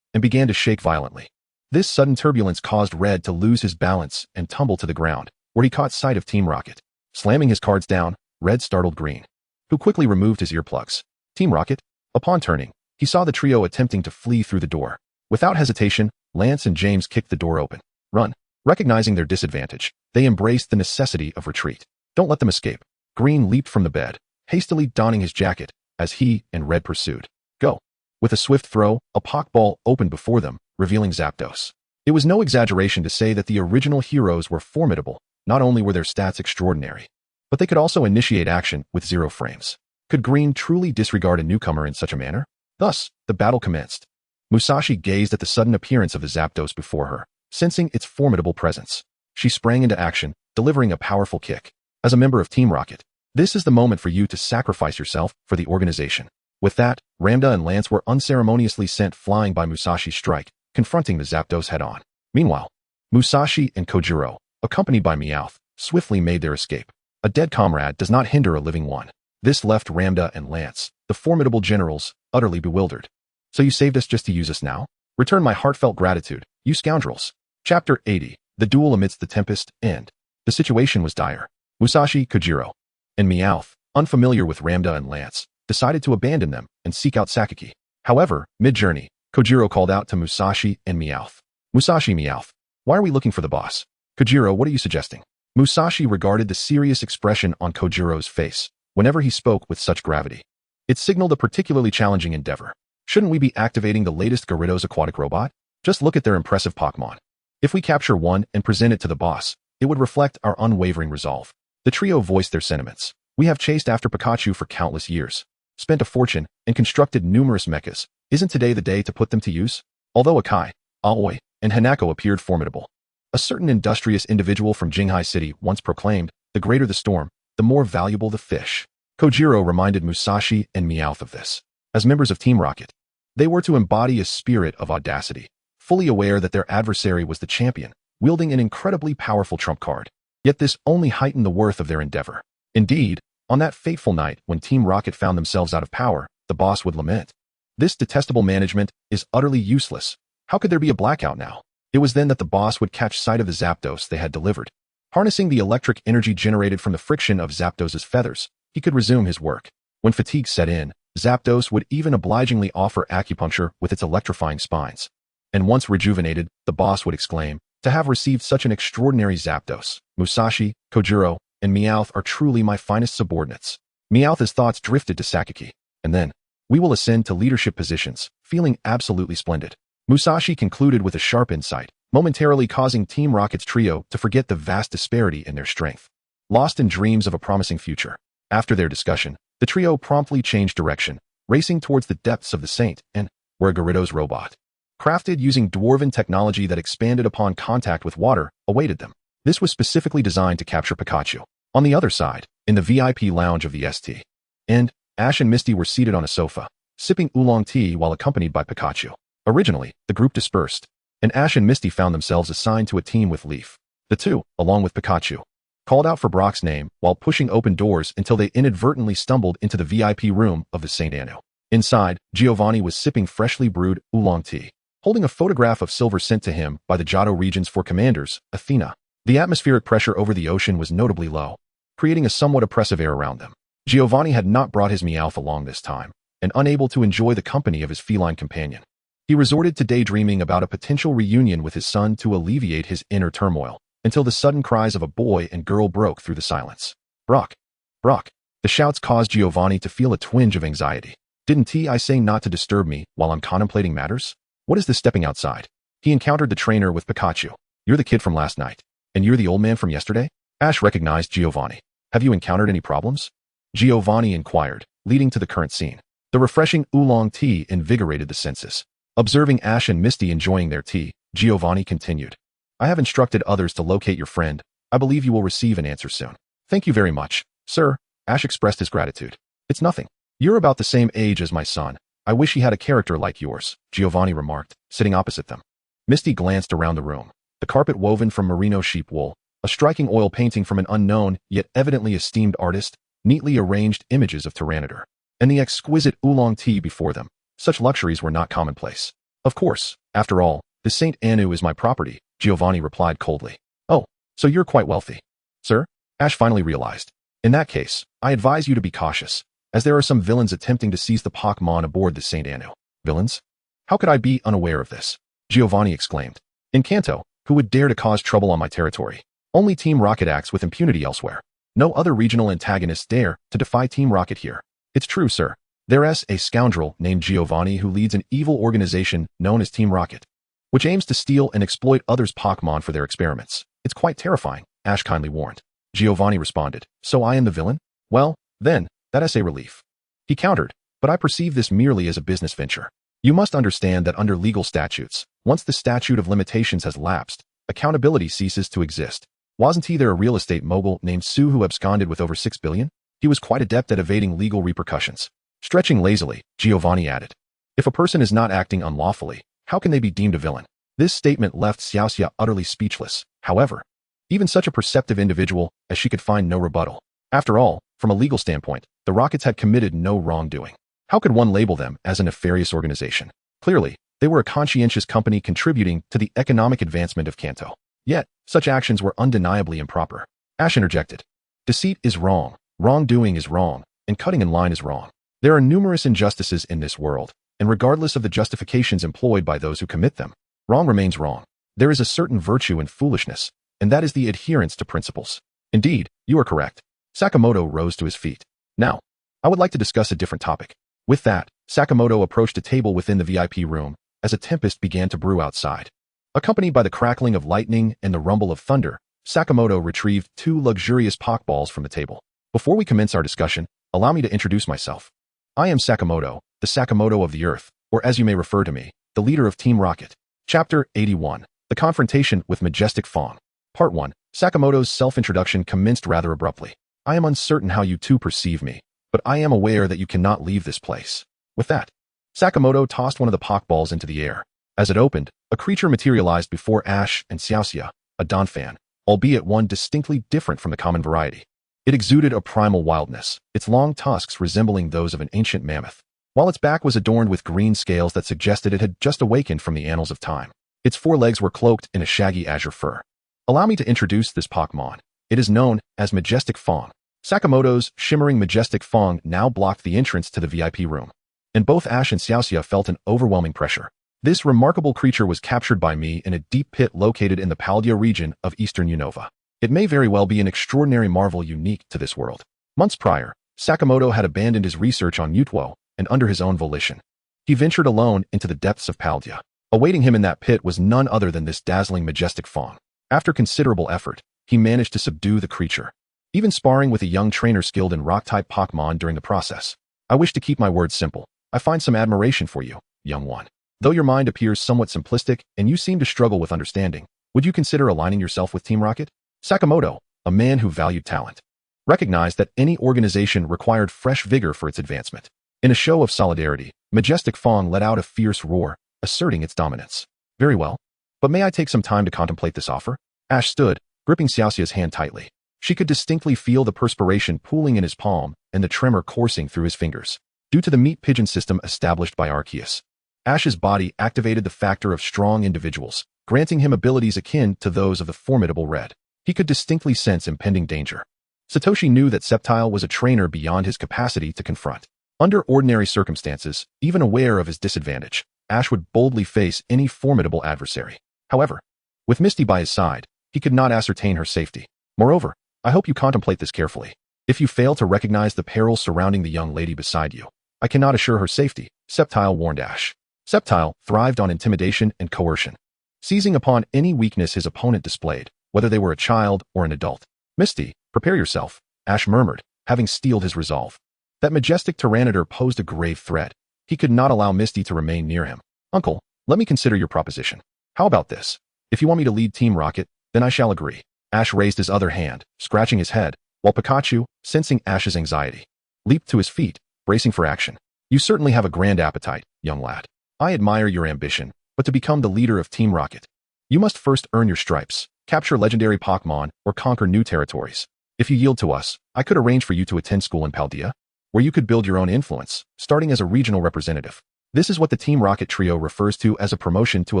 and began to shake violently. This sudden turbulence caused Red to lose his balance and tumble to the ground, where he caught sight of Team Rocket. Slamming his cards down, Red startled Green, who quickly removed his earplugs. "Team Rocket?" Upon turning, he saw the trio attempting to flee through the door. Without hesitation, Lance and James kicked the door open. "Run." Recognizing their disadvantage, they embraced the necessity of retreat. "Don't let them escape." Green leaped from the bed, hastily donning his jacket, as he and Red pursued. "Go." With a swift throw, a Pokeball opened before them, revealing Zapdos. It was no exaggeration to say that the original heroes were formidable. Not only were their stats extraordinary, but they could also initiate action with 0 frames. Could Green truly disregard a newcomer in such a manner? Thus, the battle commenced. Musashi gazed at the sudden appearance of the Zapdos before her, sensing its formidable presence. She sprang into action, delivering a powerful kick. As a member of Team Rocket, this is the moment for you to sacrifice yourself for the organization. With that, Ramda and Lance were unceremoniously sent flying by Musashi's strike, confronting the Zapdos head-on. Meanwhile, Musashi and Kojiro, accompanied by Meowth, swiftly made their escape. A dead comrade does not hinder a living one. This left Ramda and Lance, the formidable generals, utterly bewildered. "So you saved us just to use us now? Return my heartfelt gratitude, you scoundrels." Chapter 80. The duel amidst the tempest, end. The situation was dire. Musashi, Kojiro, and Meowth, unfamiliar with Ramda and Lance, decided to abandon them and seek out Sakaki. However, mid-journey, Kojiro called out to Musashi and Meowth. "Musashi, Meowth, why are we looking for the boss?" "Kojiro, what are you suggesting?" Musashi regarded the serious expression on Kojiro's face whenever he spoke with such gravity. It signaled a particularly challenging endeavor. "Shouldn't we be activating the latest Gyarados aquatic robot? Just look at their impressive Pokémon. If we capture one and present it to the boss, it would reflect our unwavering resolve." The trio voiced their sentiments. "We have chased after Pikachu for countless years, spent a fortune, and constructed numerous mechas. Isn't today the day to put them to use?" Although Akai, Aoi, and Hanako appeared formidable, a certain industrious individual from Jinghai City once proclaimed, "The greater the storm, the more valuable the fish." Kojiro reminded Musashi and Meowth of this. As members of Team Rocket, they were to embody a spirit of audacity, fully aware that their adversary was the champion, wielding an incredibly powerful trump card. Yet this only heightened the worth of their endeavor. Indeed, on that fateful night when Team Rocket found themselves out of power, the boss would lament, "This detestable management is utterly useless. How could there be a blackout now?" It was then that the boss would catch sight of the Zapdos they had delivered. Harnessing the electric energy generated from the friction of Zapdos's feathers, he could resume his work. When fatigue set in, Zapdos would even obligingly offer acupuncture with its electrifying spines. And once rejuvenated, the boss would exclaim, "To have received such an extraordinary Zapdos, Musashi, Kojiro, and Meowth are truly my finest subordinates." Meowth's thoughts drifted to Sakaki. "And then, we will ascend to leadership positions, feeling absolutely splendid." Musashi concluded with a sharp insight, momentarily causing Team Rocket's trio to forget the vast disparity in their strength. Lost in dreams of a promising future. After their discussion, the trio promptly changed direction, racing towards the depths of the Saint and where Gyarados robot crafted using dwarven technology that expanded upon contact with water, awaited them. This was specifically designed to capture Pikachu. On the other side, in the VIP lounge of the ST, and Ash and Misty were seated on a sofa, sipping oolong tea while accompanied by Pikachu. Originally, the group dispersed, and Ash and Misty found themselves assigned to a team with Leaf. The two, along with Pikachu, called out for Brock's name while pushing open doors until they inadvertently stumbled into the VIP room of the St. Anu. Inside, Giovanni was sipping freshly brewed oolong tea, holding a photograph of Silver sent to him by the Johto region's four commanders, Athena. The atmospheric pressure over the ocean was notably low, creating a somewhat oppressive air around them. Giovanni had not brought his Meowth along this time, and unable to enjoy the company of his feline companion, he resorted to daydreaming about a potential reunion with his son to alleviate his inner turmoil, until the sudden cries of a boy and girl broke through the silence. Brock! Brock! The shouts caused Giovanni to feel a twinge of anxiety. Didn't I say not to disturb me while I'm contemplating matters? What is this stepping outside? He encountered the trainer with Pikachu. You're the kid from last night. And you're the old man from yesterday? Ash recognized Giovanni. Have you encountered any problems? Giovanni inquired, leading to the current scene. The refreshing oolong tea invigorated the senses. Observing Ash and Misty enjoying their tea, Giovanni continued. I have instructed others to locate your friend. I believe you will receive an answer soon. Thank you very much, sir. Ash expressed his gratitude. It's nothing. You're about the same age as my son. I wish he had a character like yours, Giovanni remarked, sitting opposite them. Misty glanced around the room. The carpet woven from merino sheep wool, a striking oil painting from an unknown, yet evidently esteemed artist, neatly arranged images of Tyranitar, and the exquisite oolong tea before them. Such luxuries were not commonplace. Of course, after all, the St. Anu is my property, Giovanni replied coldly. Oh, so you're quite wealthy. Sir? Ash finally realized. In that case, I advise you to be cautious, as there are some villains attempting to seize the Pokémon aboard the St. Anu. Villains? How could I be unaware of this? Giovanni exclaimed. In Kanto, who would dare to cause trouble on my territory? Only Team Rocket acts with impunity elsewhere. No other regional antagonists dare to defy Team Rocket here. It's true, sir. There's a scoundrel named Giovanni who leads an evil organization known as Team Rocket, which aims to steal and exploit others' Pokémon for their experiments. It's quite terrifying, Ash kindly warned. Giovanni responded. So I am the villain? Well, then, that's a relief. He countered, but I perceive this merely as a business venture. You must understand that under legal statutes, once the statute of limitations has lapsed, accountability ceases to exist. Wasn't there a real estate mogul named Sue who absconded with over 6 billion? He was quite adept at evading legal repercussions. Stretching lazily, Giovanni added. If a person is not acting unlawfully, how can they be deemed a villain? This statement left Xiaoxia utterly speechless. However, even such a perceptive individual as she could find no rebuttal. After all, from a legal standpoint, the Rockets had committed no wrongdoing. How could one label them as a nefarious organization? Clearly, they were a conscientious company contributing to the economic advancement of Kanto. Yet, such actions were undeniably improper. Ash interjected. Deceit is wrong, wrongdoing is wrong, and cutting in line is wrong. There are numerous injustices in this world, and regardless of the justifications employed by those who commit them, wrong remains wrong. There is a certain virtue in foolishness, and that is the adherence to principles. Indeed, you are correct. Sakamoto rose to his feet. Now, I would like to discuss a different topic. With that, Sakamoto approached a table within the VIP room as a tempest began to brew outside. Accompanied by the crackling of lightning and the rumble of thunder, Sakamoto retrieved 2 luxurious Pokeballs from the table. Before we commence our discussion, allow me to introduce myself. I am Sakamoto, the Sakamoto of the Earth, or as you may refer to me, the leader of Team Rocket. Chapter 81. The Confrontation with Majestic Fawn. Part 1. Sakamoto's self-introduction commenced rather abruptly. I am uncertain how you two perceive me, but I am aware that you cannot leave this place. With that, Sakamoto tossed one of the Pokeballs into the air. As it opened, a creature materialized before Ash and Xiaoxia, a Donphan, albeit one distinctly different from the common variety. It exuded a primal wildness, its long tusks resembling those of an ancient mammoth, while its back was adorned with green scales that suggested it had just awakened from the annals of time. Its forelegs were cloaked in a shaggy azure fur. Allow me to introduce this Pokémon. It is known as Majestic Fawn. Sakamoto's shimmering Majestic Fawn now blocked the entrance to the VIP room, and both Ash and Xiaoxia felt an overwhelming pressure. This remarkable creature was captured by me in a deep pit located in the Paldea region of eastern Unova. It may very well be an extraordinary marvel unique to this world. Months prior, Sakamoto had abandoned his research on Utwo, and under his own volition, he ventured alone into the depths of Paldea. Awaiting him in that pit was none other than this dazzling Majestic Fawn. After considerable effort, he managed to subdue the creature, even sparring with a young trainer skilled in rock-type Pokémon during the process. I wish to keep my words simple. I find some admiration for you, young one. Though your mind appears somewhat simplistic and you seem to struggle with understanding, would you consider aligning yourself with Team Rocket? Sakamoto, a man who valued talent, recognized that any organization required fresh vigor for its advancement. In a show of solidarity, Majestic Fong let out a fierce roar, asserting its dominance. Very well. But may I take some time to contemplate this offer? Ash stood, gripping Xiaoxia's hand tightly. She could distinctly feel the perspiration pooling in his palm and the tremor coursing through his fingers. Due to the meat pigeon system established by Arceus, Ash's body activated the factor of strong individuals, granting him abilities akin to those of the formidable Red. He could distinctly sense impending danger. Satoshi knew that Sceptile was a trainer beyond his capacity to confront. Under ordinary circumstances, even aware of his disadvantage, Ash would boldly face any formidable adversary. However, with Misty by his side, he could not ascertain her safety. Moreover, I hope you contemplate this carefully. If you fail to recognize the perils surrounding the young lady beside you, I cannot assure her safety, Sceptile warned Ash. Sceptile thrived on intimidation and coercion, seizing upon any weakness his opponent displayed, whether they were a child or an adult. Misty, prepare yourself, Ash murmured, having steeled his resolve. That majestic Tyranitar posed a grave threat. He could not allow Misty to remain near him. Uncle, let me consider your proposition. How about this? If you want me to lead Team Rocket, then I shall agree. Ash raised his other hand, scratching his head, while Pikachu, sensing Ash's anxiety, leaped to his feet, bracing for action. You certainly have a grand appetite, young lad. I admire your ambition, but to become the leader of Team Rocket, you must first earn your stripes, capture legendary Pokémon, or conquer new territories. If you yield to us, I could arrange for you to attend school in Paldea, where you could build your own influence, starting as a regional representative. This is what the Team Rocket trio refers to as a promotion to a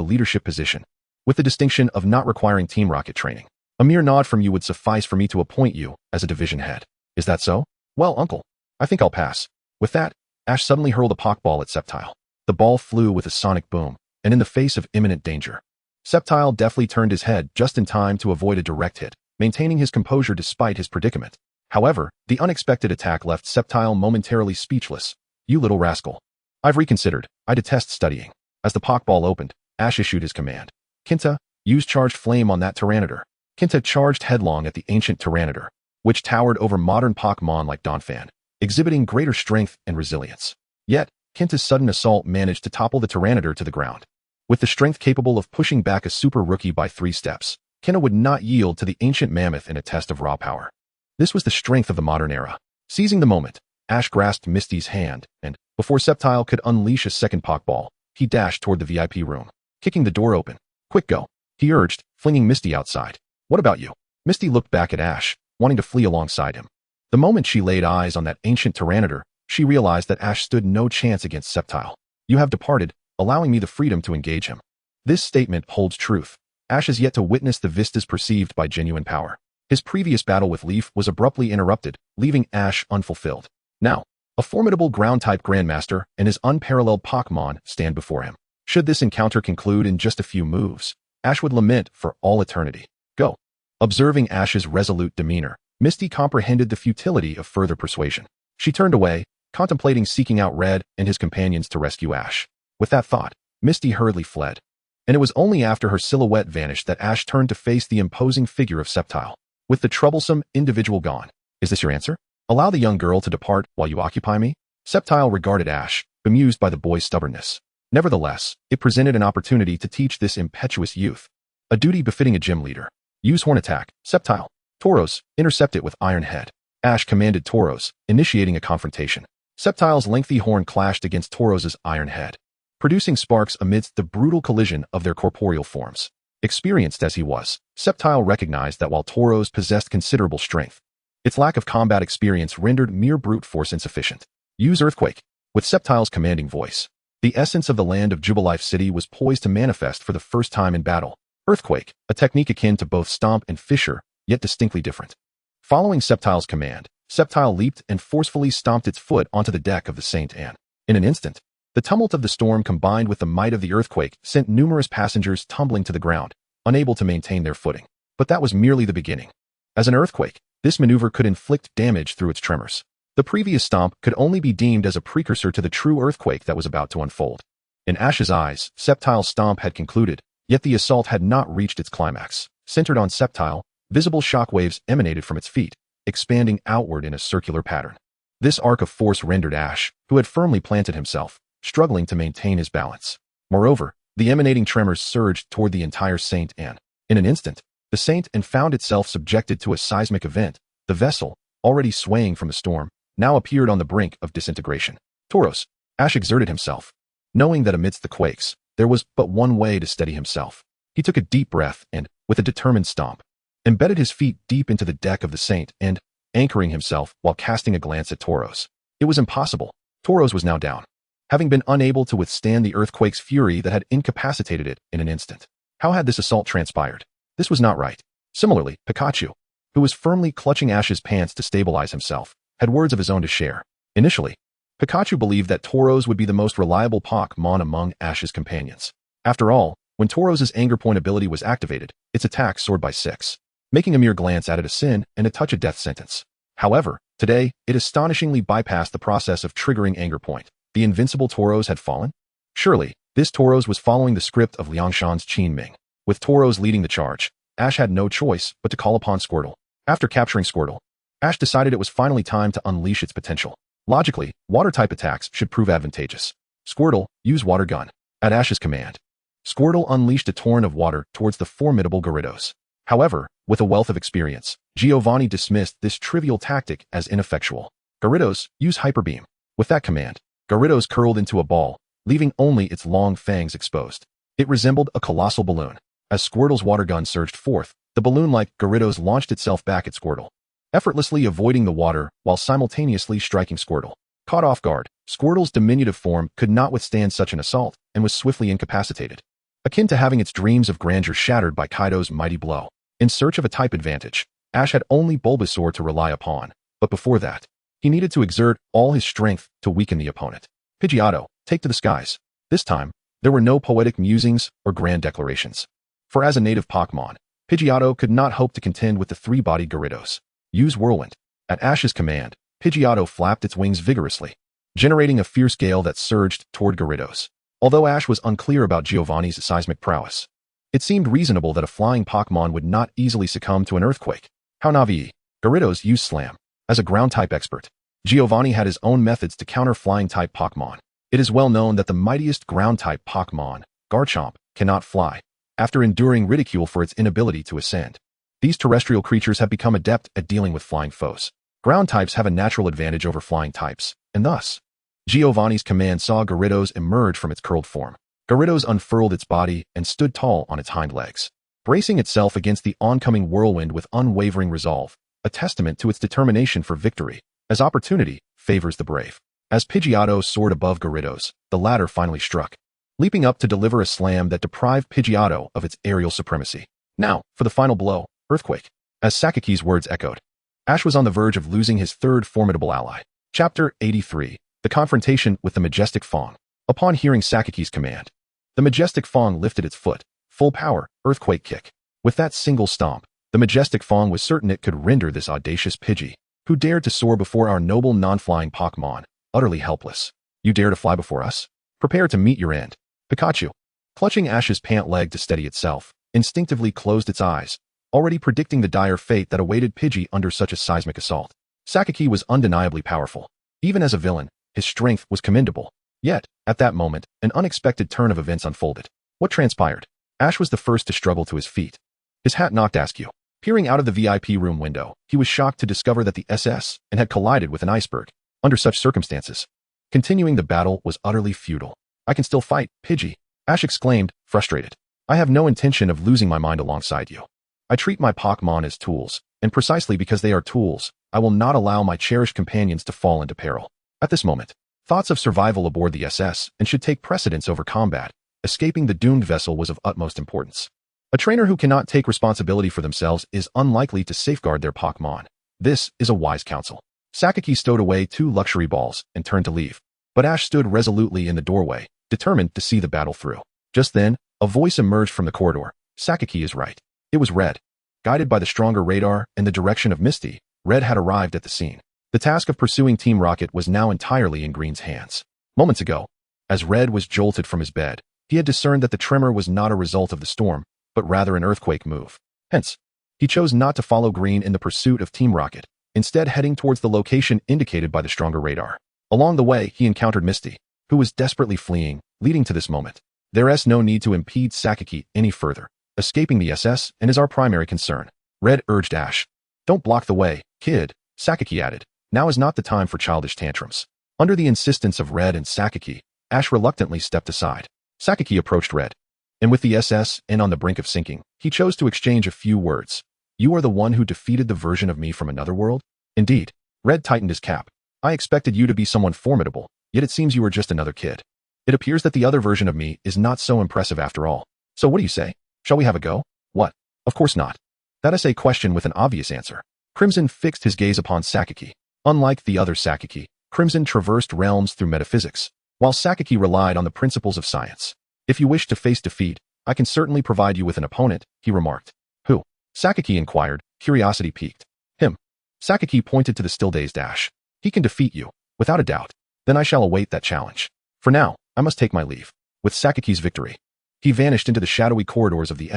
leadership position, with the distinction of not requiring Team Rocket training. A mere nod from you would suffice for me to appoint you as a division head. Is that so? Well, uncle, I think I'll pass. With that, Ash suddenly hurled a Pokeball at Sceptile. The ball flew with a sonic boom, and in the face of imminent danger, Sceptile deftly turned his head just in time to avoid a direct hit, maintaining his composure despite his predicament. However, the unexpected attack left Sceptile momentarily speechless. You little rascal. I've reconsidered. I detest studying. As the Pokeball opened, Ash issued his command. Kinta, use Charged Flame on that Tyranitar. Kinta charged headlong at the ancient Tyranitar, which towered over modern Pokémon like Donphan, exhibiting greater strength and resilience. Yet, Kinta's sudden assault managed to topple the Tyranitar to the ground. With the strength capable of pushing back a super rookie by 3 steps, Kinta would not yield to the ancient mammoth in a test of raw power. This was the strength of the modern era. Seizing the moment, Ash grasped Misty's hand, and, before Sceptile could unleash a second Pokeball, he dashed toward the VIP room, kicking the door open. Quick go, he urged, flinging Misty outside. What about you? Misty looked back at Ash, wanting to flee alongside him. The moment she laid eyes on that ancient Tyranitar, she realized that Ash stood no chance against Sceptile. You have departed, allowing me the freedom to engage him. This statement holds truth. Ash has yet to witness the vistas perceived by genuine power. His previous battle with Leaf was abruptly interrupted, leaving Ash unfulfilled. Now, a formidable ground-type Grandmaster and his unparalleled Pokémon stand before him. Should this encounter conclude in just a few moves, Ash would lament for all eternity. Go. Observing Ash's resolute demeanor, Misty comprehended the futility of further persuasion. She turned away, contemplating seeking out Red and his companions to rescue Ash. With that thought, Misty hurriedly fled. And it was only after her silhouette vanished that Ash turned to face the imposing figure of Sceptile. With the troublesome individual gone. Is this your answer? Allow the young girl to depart while you occupy me? Sceptile regarded Ash, bemused by the boy's stubbornness. Nevertheless, it presented an opportunity to teach this impetuous youth. A duty befitting a gym leader. Use Horn Attack, Sceptile. Tauros, intercept it with Iron Head. Ash commanded Tauros, initiating a confrontation. Sceptile's lengthy horn clashed against Tauros's Iron Head, producing sparks amidst the brutal collision of their corporeal forms. Experienced as he was, Sceptile recognized that while Tauros possessed considerable strength, its lack of combat experience rendered mere brute force insufficient. Use Earthquake. With Sceptile's commanding voice, the essence of the land of Jubilife City was poised to manifest for the first time in battle. Earthquake, a technique akin to both Stomp and Fissure, yet distinctly different. Following Sceptile's command, Sceptile leaped and forcefully stomped its foot onto the deck of the Saint Anne. In an instant, the tumult of the storm combined with the might of the earthquake sent numerous passengers tumbling to the ground, unable to maintain their footing. But that was merely the beginning. As an earthquake, this maneuver could inflict damage through its tremors. The previous stomp could only be deemed as a precursor to the true earthquake that was about to unfold. In Ash's eyes, Sceptile's stomp had concluded, yet the assault had not reached its climax. Centered on Sceptile, visible shockwaves emanated from its feet, expanding outward in a circular pattern. This arc of force rendered Ash, who had firmly planted himself, struggling to maintain his balance. Moreover, the emanating tremors surged toward the entire Saint and, in an instant, the Saint and found itself subjected to a seismic event. The vessel, already swaying from the storm, now appeared on the brink of disintegration. Tauros, Ash exerted himself. Knowing that amidst the quakes, there was but one way to steady himself. He took a deep breath and, with a determined stomp, embedded his feet deep into the deck of the Saint and, anchoring himself while casting a glance at Tauros. It was impossible. Tauros was now down, having been unable to withstand the earthquake's fury that had incapacitated it in an instant. How had this assault transpired? This was not right. Similarly, Pikachu, who was firmly clutching Ash's pants to stabilize himself, had words of his own to share. Initially, Pikachu believed that Tauros would be the most reliable Pokémon among Ash's companions. After all, when Tauros' Anger Point ability was activated, its attack soared by 6, making a mere glance at it a sin and a touch a death sentence. However, today, it astonishingly bypassed the process of triggering Anger Point. The invincible Tauros had fallen? Surely, this Tauros was following the script of Liangshan's Qin Ming. With Tauros leading the charge, Ash had no choice but to call upon Squirtle. After capturing Squirtle, Ash decided it was finally time to unleash its potential. Logically, water-type attacks should prove advantageous. Squirtle, use Water Gun. At Ash's command, Squirtle unleashed a torrent of water towards the formidable Gyarados. However, with a wealth of experience, Giovanni dismissed this trivial tactic as ineffectual. Gyarados, use Hyper Beam. With that command, Gyarados curled into a ball, leaving only its long fangs exposed. It resembled a colossal balloon. As Squirtle's water gun surged forth, the balloon-like Gyarados launched itself back at Squirtle, effortlessly avoiding the water while simultaneously striking Squirtle. Caught off guard, Squirtle's diminutive form could not withstand such an assault and was swiftly incapacitated, akin to having its dreams of grandeur shattered by Kaido's mighty blow. In search of a type advantage, Ash had only Bulbasaur to rely upon, but before that, he needed to exert all his strength to weaken the opponent. Pidgeotto, take to the skies. This time, there were no poetic musings or grand declarations. For as a native Pokémon, Pidgeotto could not hope to contend with the three-bodied Gyarados. Use Whirlwind. At Ash's command, Pidgeotto flapped its wings vigorously, generating a fierce gale that surged toward Gyarados. Although Ash was unclear about Giovanni's seismic prowess, it seemed reasonable that a flying Pokémon would not easily succumb to an earthquake. How Navi? Gyarados used Slam. As a ground-type expert, Giovanni had his own methods to counter flying-type Pokémon. It is well known that the mightiest ground-type Pokémon, Garchomp, cannot fly, after enduring ridicule for its inability to ascend. These terrestrial creatures have become adept at dealing with flying foes. Ground types have a natural advantage over flying types, and thus, Giovanni's command saw Gyarados emerge from its curled form. Gyarados unfurled its body and stood tall on its hind legs, bracing itself against the oncoming whirlwind with unwavering resolve, a testament to its determination for victory, as opportunity favors the brave. As Pidgeotto soared above Gyarados, the latter finally struck, leaping up to deliver a slam that deprived Pidgeotto of its aerial supremacy. Now, for the final blow, Earthquake. As Sakiki's words echoed, Ash was on the verge of losing his third formidable ally. Chapter 83. The Confrontation with the Majestic Fong. Upon hearing Sakiki's command, the Majestic Fong lifted its foot, full power, Earthquake Kick. With that single stomp, the Majestic Fong was certain it could render this audacious Pidgey, who dared to soar before our noble non-flying Pokémon, utterly helpless. You dare to fly before us? Prepare to meet your end. Pikachu, clutching Ash's pant leg to steady itself, instinctively closed its eyes, already predicting the dire fate that awaited Pidgey under such a seismic assault. Sakiki was undeniably powerful. Even as a villain, his strength was commendable. Yet, at that moment, an unexpected turn of events unfolded. What transpired? Ash was the first to struggle to his feet. His hat knocked askew. Peering out of the VIP room window, he was shocked to discover that the SS and had collided with an iceberg. Under such circumstances, continuing the battle was utterly futile. I can still fight, Pidgey, Ash exclaimed, frustrated. I have no intention of losing my mind alongside you. I treat my Pokémon as tools, and precisely because they are tools, I will not allow my cherished companions to fall into peril. At this moment, thoughts of survival aboard the SS and should take precedence over combat. Escaping the doomed vessel was of utmost importance. A trainer who cannot take responsibility for themselves is unlikely to safeguard their Pokémon. This is a wise counsel. Sakiki stowed away 2 luxury balls and turned to leave, but Ash stood resolutely in the doorway, determined to see the battle through. Just then, a voice emerged from the corridor. Sakiki is right. It was Red. Guided by the stronger radar and the direction of Misty, Red had arrived at the scene. The task of pursuing Team Rocket was now entirely in Green's hands. Moments ago, as Red was jolted from his bed, he had discerned that the tremor was not a result of the storm, but rather an earthquake move. Hence, he chose not to follow Green in the pursuit of Team Rocket, instead heading towards the location indicated by the stronger radar. Along the way, he encountered Misty, who was desperately fleeing, leading to this moment. There's no need to impede Sakaki any further. Escaping the SS and is our primary concern. Red urged Ash. Don't block the way, kid, Sakaki added. Now is not the time for childish tantrums. Under the insistence of Red and Sakaki, Ash reluctantly stepped aside. Sakaki approached Red. And with the SS on the brink of sinking, he chose to exchange a few words. You are the one who defeated the version of me from another world? Indeed. Red tightened his cap. I expected you to be someone formidable, yet it seems you were just another kid. It appears that the other version of me is not so impressive after all. So what do you say? Shall we have a go? What? Of course not. That is a question with an obvious answer. Crimson fixed his gaze upon Sakaki. Unlike the other Sakaki, Crimson traversed realms through metaphysics, while Sakaki relied on the principles of science. If you wish to face defeat, I can certainly provide you with an opponent, he remarked. Who? Sakaki inquired, curiosity piqued. Him. Sakaki pointed to the still-dazed Ash. He can defeat you, without a doubt. Then I shall await that challenge. For now, I must take my leave. With Sakaki's victory, he vanished into the shadowy corridors of the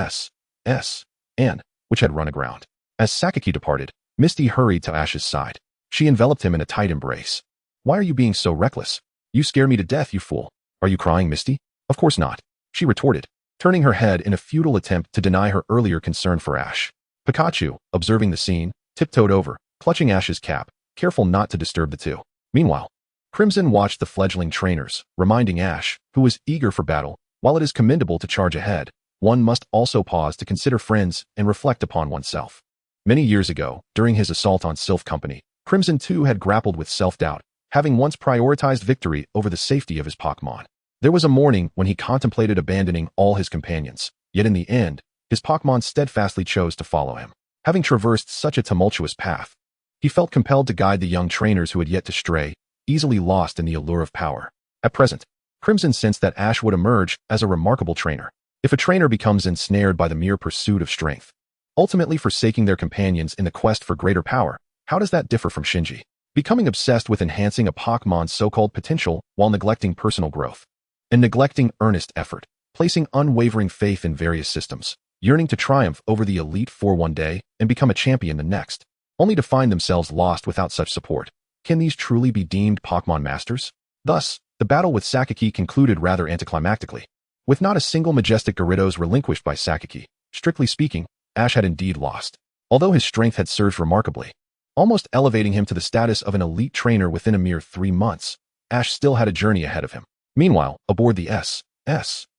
and which had run aground. As Sakaki departed, Misty hurried to Ash's side. She enveloped him in a tight embrace. Why are you being so reckless? You scare me to death, you fool. Are you crying, Misty? Of course not, she retorted, turning her head in a futile attempt to deny her earlier concern for Ash. Pikachu, observing the scene, tiptoed over, clutching Ash's cap, careful not to disturb the two. Meanwhile, Crimson watched the fledgling trainers, reminding Ash, who was eager for battle, while it is commendable to charge ahead, one must also pause to consider friends and reflect upon oneself. Many years ago, during his assault on Sylph Company, Crimson too had grappled with self-doubt, having once prioritized victory over the safety of his Pokémon. There was a morning when he contemplated abandoning all his companions, yet in the end, his Pokémon steadfastly chose to follow him. Having traversed such a tumultuous path, he felt compelled to guide the young trainers who had yet to stray, easily lost in the allure of power. At present, Crimson sensed that Ash would emerge as a remarkable trainer. If a trainer becomes ensnared by the mere pursuit of strength, ultimately forsaking their companions in the quest for greater power, how does that differ from Shinji? Becoming obsessed with enhancing a Pokémon's so-called potential while neglecting personal growth, and neglecting earnest effort, placing unwavering faith in various systems, yearning to triumph over the Elite Four one day and become a champion the next, only to find themselves lost without such support. Can these truly be deemed Pokémon masters? Thus, the battle with Sakaki concluded rather anticlimactically. With not a single majestic Gyarados relinquished by Sakaki, strictly speaking, Ash had indeed lost. Although his strength had surged remarkably, almost elevating him to the status of an elite trainer within a mere 3 months, Ash still had a journey ahead of him. Meanwhile, aboard the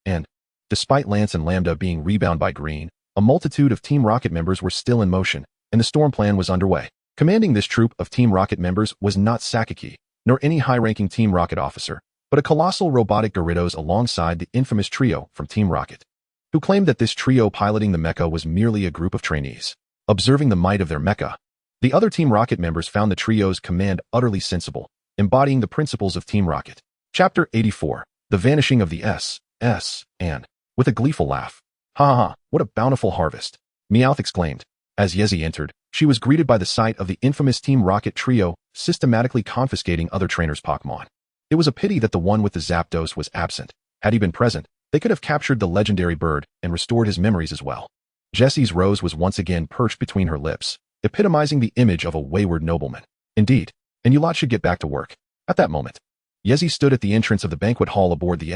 and, despite Lance and Lambda being rebounded by Green, a multitude of Team Rocket members were still in motion, and the storm plan was underway. Commanding this troop of Team Rocket members was not Sakaki, nor any high-ranking Team Rocket officer, but a colossal robotic Gyarados alongside the infamous trio from Team Rocket, who claimed that this trio piloting the mecha was merely a group of trainees. Observing the might of their mecha, the other Team Rocket members found the trio's command utterly sensible, embodying the principles of Team Rocket. Chapter 84, The Vanishing of the and, with a gleeful laugh. Ha ha ha, what a bountiful harvest, Meowth exclaimed. As Yezi entered, she was greeted by the sight of the infamous Team Rocket trio systematically confiscating other trainers' Pokémon. It was a pity that the one with the Zapdos was absent. Had he been present, they could have captured the legendary bird and restored his memories as well. Jessie's rose was once again perched between her lips, epitomizing the image of a wayward nobleman. Indeed, and you lot should get back to work. At that moment, Yezi stood at the entrance of the banquet hall aboard the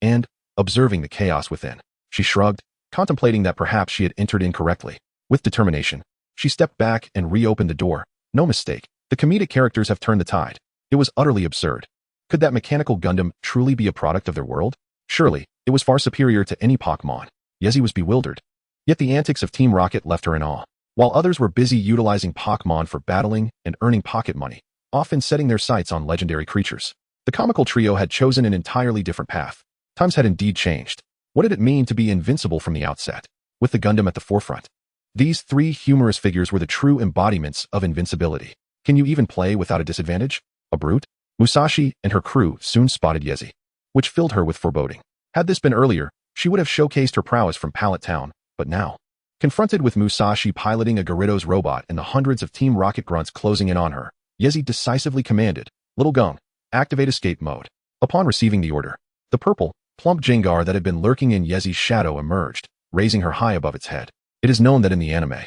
and, observing the chaos within, she shrugged, contemplating that perhaps she had entered incorrectly. With determination, she stepped back and reopened the door. No mistake, the comedic characters have turned the tide. It was utterly absurd. Could that mechanical Gundam truly be a product of their world? Surely, it was far superior to any Pokémon. Yezi was bewildered. Yet the antics of Team Rocket left her in awe. While others were busy utilizing Pokémon for battling and earning pocket money, often setting their sights on legendary creatures, the comical trio had chosen an entirely different path. Times had indeed changed. What did it mean to be invincible from the outset, with the Gundam at the forefront? These 3 humorous figures were the true embodiments of invincibility. Can you even play without a disadvantage? A brute? Musashi and her crew soon spotted Yezi, which filled her with foreboding. Had this been earlier, she would have showcased her prowess from Pallet Town, but now, confronted with Musashi piloting a Gyarados robot and the hundreds of Team Rocket grunts closing in on her, Yezi decisively commanded, Little Gung, activate escape mode. Upon receiving the order, the purple, plump Jengar that had been lurking in Yezi's shadow emerged, raising her high above its head. It is known that in the anime,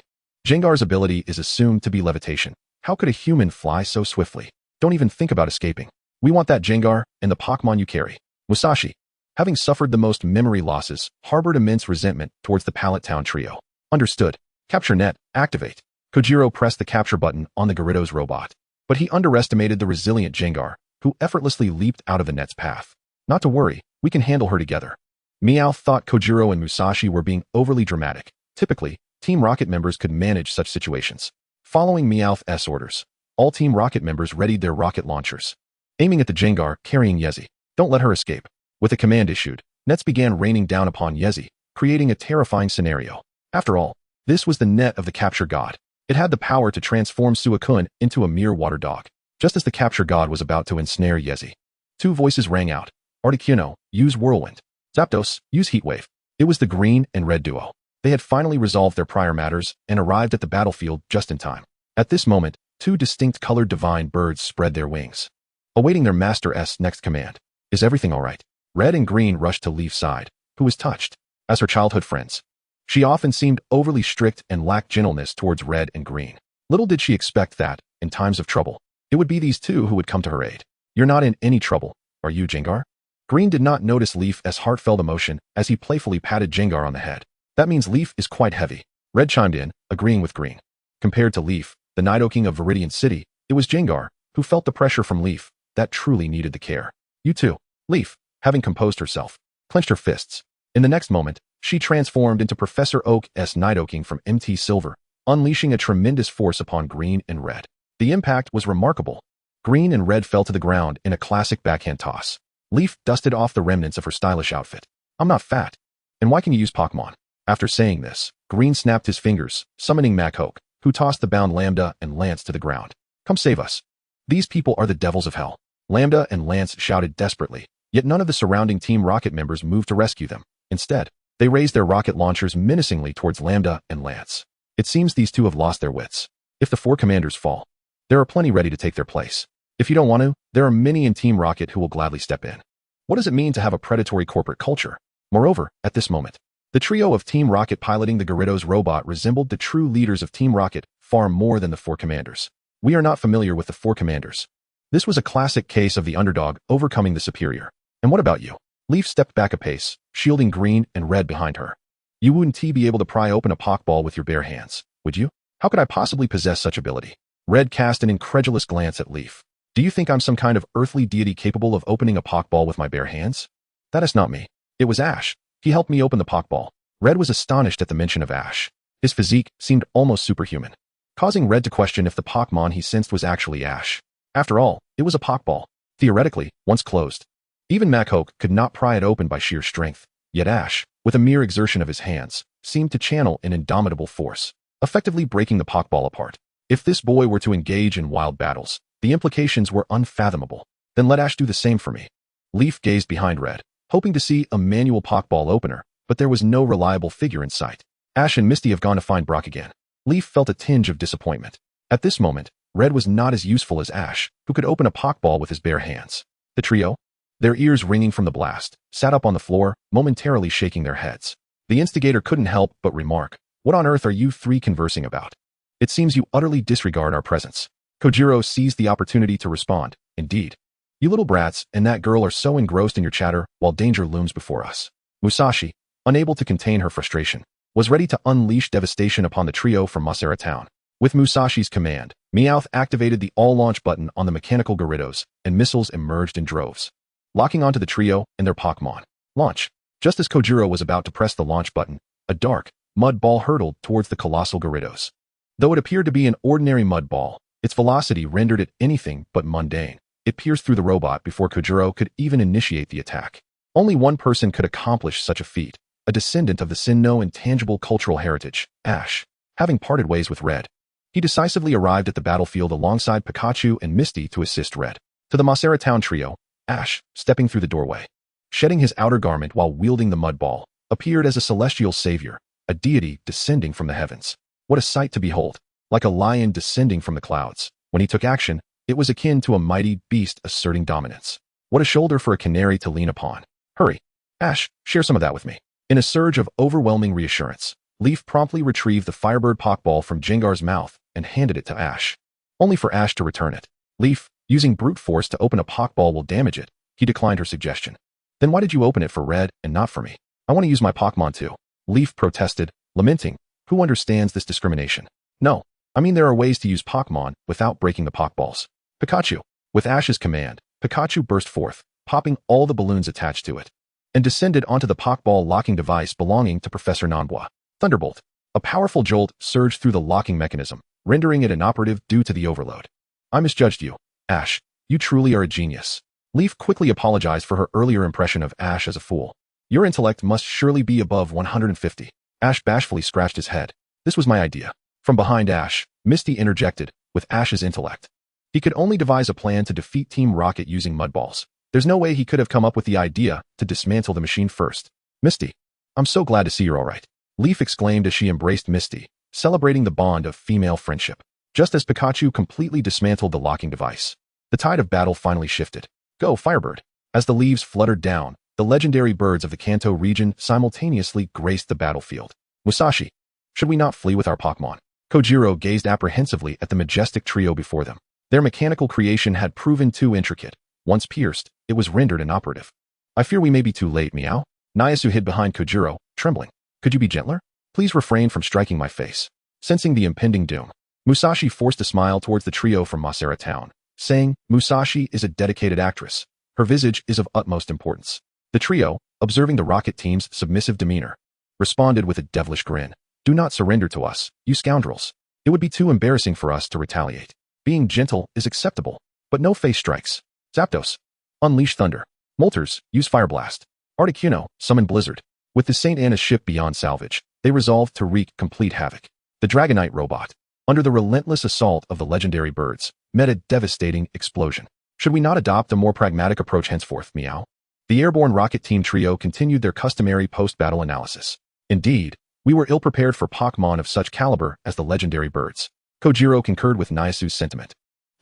Jengar's ability is assumed to be levitation. How could a human fly so swiftly? Don't even think about escaping. We want that Jengar and the Pokémon you carry. Musashi, having suffered the most memory losses, harbored immense resentment towards the Pallet Town trio. Understood. Capture net, activate. Kojiro pressed the capture button on the Gyarados robot. But he underestimated the resilient Gengar, who effortlessly leaped out of the net's path. Not to worry, we can handle her together. Meowth thought Kojiro and Musashi were being overly dramatic. Typically, Team Rocket members could manage such situations. Following Meowth's orders, all Team Rocket members readied their rocket launchers, aiming at the Gengar carrying Yezi. Don't let her escape. With a command issued, nets began raining down upon Yezi, creating a terrifying scenario. After all, this was the net of the capture god. It had the power to transform Suicune into a mere water dog. Just as the capture god was about to ensnare Yezi, two voices rang out. Articuno, use Whirlwind. Zapdos, use Heatwave. It was the green and red duo. They had finally resolved their prior matters and arrived at the battlefield just in time. At this moment, two distinct colored divine birds spread their wings, awaiting their master's next command. Is everything all right? Red and green rushed to Leaf's side, who was touched. As her childhood friends, she often seemed overly strict and lacked gentleness towards red and green. Little did she expect that, in times of trouble, it would be these two who would come to her aid. You're not in any trouble, are you, Gengar? Green did not notice Leaf's heartfelt emotion as he playfully patted Gengar on the head. That means Leaf is quite heavy. Red chimed in, agreeing with Green. Compared to Leaf, the Nidoking of Viridian City, it was Gengar, who felt the pressure from Leaf, that truly needed the care. You too. Leaf, having composed herself, clenched her fists. In the next moment, she transformed into Professor Oak's Nidoking from MT Silver, unleashing a tremendous force upon Green and Red. The impact was remarkable. Green and Red fell to the ground in a classic backhand toss. Leaf dusted off the remnants of her stylish outfit. I'm not fat. And why can you use Pokémon? After saying this, Green snapped his fingers, summoning Machoke, who tossed the bound Lambda and Lance to the ground. Come save us. These people are the devils of hell. Lambda and Lance shouted desperately, yet none of the surrounding Team Rocket members moved to rescue them. Instead, they raised their rocket launchers menacingly towards Lambda and Lance. It seems these two have lost their wits. If the four commanders fall, there are plenty ready to take their place. If you don't want to, there are many in Team Rocket who will gladly step in. What does it mean to have a predatory corporate culture? Moreover, at this moment, the trio of Team Rocket piloting the Gyarados robot resembled the true leaders of Team Rocket far more than the four commanders. We are not familiar with the four commanders. This was a classic case of the underdog overcoming the superior. And what about you? Leaf stepped back a pace, shielding Green and Red behind her. You wouldn't be able to pry open a Pokeball with your bare hands, would you? How could I possibly possess such ability? Red cast an incredulous glance at Leaf. Do you think I'm some kind of earthly deity capable of opening a Pokeball with my bare hands? That is not me. It was Ash. He helped me open the Pokeball. Red was astonished at the mention of Ash. His physique seemed almost superhuman, causing Red to question if the Pokemon he sensed was actually Ash. After all, it was a Pokeball, theoretically, once closed. Even Machoke could not pry it open by sheer strength, yet Ash, with a mere exertion of his hands, seemed to channel an indomitable force, effectively breaking the Pokeball apart. If this boy were to engage in wild battles, the implications were unfathomable. Then let Ash do the same for me. Leaf gazed behind Red, hoping to see a manual Pokeball opener, but there was no reliable figure in sight. Ash and Misty have gone to find Brock again. Leaf felt a tinge of disappointment. At this moment, Red was not as useful as Ash, who could open a Pokeball with his bare hands. The trio, their ears ringing from the blast, sat up on the floor, momentarily shaking their heads. The instigator couldn't help but remark, "What on earth are you three conversing about? It seems you utterly disregard our presence." Kojiro seized the opportunity to respond, "Indeed. You little brats and that girl are so engrossed in your chatter while danger looms before us." Musashi, unable to contain her frustration, was ready to unleash devastation upon the trio from Pallet Town. With Musashi's command, Meowth activated the all-launch button on the mechanical Gyarados, and missiles emerged in droves, locking onto the trio and their Pokémon. Launch. Just as Kojiro was about to press the launch button, a dark, mud ball hurtled towards the colossal Gyarados. Though it appeared to be an ordinary mud ball, its velocity rendered it anything but mundane. It pierced through the robot before Kojiro could even initiate the attack. Only one person could accomplish such a feat, a descendant of the Sinnoh intangible cultural heritage, Ash. Having parted ways with Red, he decisively arrived at the battlefield alongside Pikachu and Misty to assist Red. To the Pallet Town trio, Ash, stepping through the doorway, shedding his outer garment while wielding the mud ball, appeared as a celestial savior, a deity descending from the heavens. What a sight to behold! Like a lion descending from the clouds. When he took action, it was akin to a mighty beast asserting dominance. What a shoulder for a canary to lean upon. Hurry, Ash, share some of that with me. In a surge of overwhelming reassurance, Leaf promptly retrieved the Firebird Pokeball from Gengar's mouth and handed it to Ash, only for Ash to return it. Leaf, using brute force to open a Pokeball will damage it, he declined her suggestion. Then why did you open it for Red and not for me? I want to use my Pokémon too. Leaf protested, lamenting. Who understands this discrimination? No. I mean there are ways to use Pokémon without breaking the Pokeballs. Pikachu. With Ash's command, Pikachu burst forth, popping all the balloons attached to it, and descended onto the Pokeball locking device belonging to Professor Nanbois. Thunderbolt. A powerful jolt surged through the locking mechanism, rendering it inoperative due to the overload. I misjudged you, Ash. You truly are a genius. Leaf quickly apologized for her earlier impression of Ash as a fool. Your intellect must surely be above 150. Ash bashfully scratched his head. This was my idea. From behind Ash, Misty interjected, with Ash's intellect. He could only devise a plan to defeat Team Rocket using mudballs. There's no way he could have come up with the idea to dismantle the machine first. Misty, I'm so glad to see you're all right. Leaf exclaimed as she embraced Misty, celebrating the bond of female friendship. Just as Pikachu completely dismantled the locking device, the tide of battle finally shifted. Go, Firebird! As the leaves fluttered down, the legendary birds of the Kanto region simultaneously graced the battlefield. Musashi, should we not flee with our Pokémon? Kojiro gazed apprehensively at the majestic trio before them. Their mechanical creation had proven too intricate. Once pierced, it was rendered inoperative. I fear we may be too late, meow. Nyasu hid behind Kojiro, trembling. Could you be gentler? Please refrain from striking my face. Sensing the impending doom, Musashi forced a smile towards the trio from Pallet Town, saying, Musashi is a dedicated actress. Her visage is of utmost importance. The trio, observing the rocket team's submissive demeanor, responded with a devilish grin. Do not surrender to us, you scoundrels. It would be too embarrassing for us to retaliate. Being gentle is acceptable, but no face strikes. Zapdos. Unleash thunder. Moltres, use Fire Blast. Articuno, summon Blizzard. With the St. Anna's ship beyond salvage, they resolved to wreak complete havoc. The Dragonite robot, under the relentless assault of the legendary birds, met a devastating explosion. Should we not adopt a more pragmatic approach henceforth, meow? The airborne rocket team trio continued their customary post-battle analysis. Indeed, we were ill-prepared for Pokémon of such caliber as the legendary birds. Kojiro concurred with Nyasu's sentiment.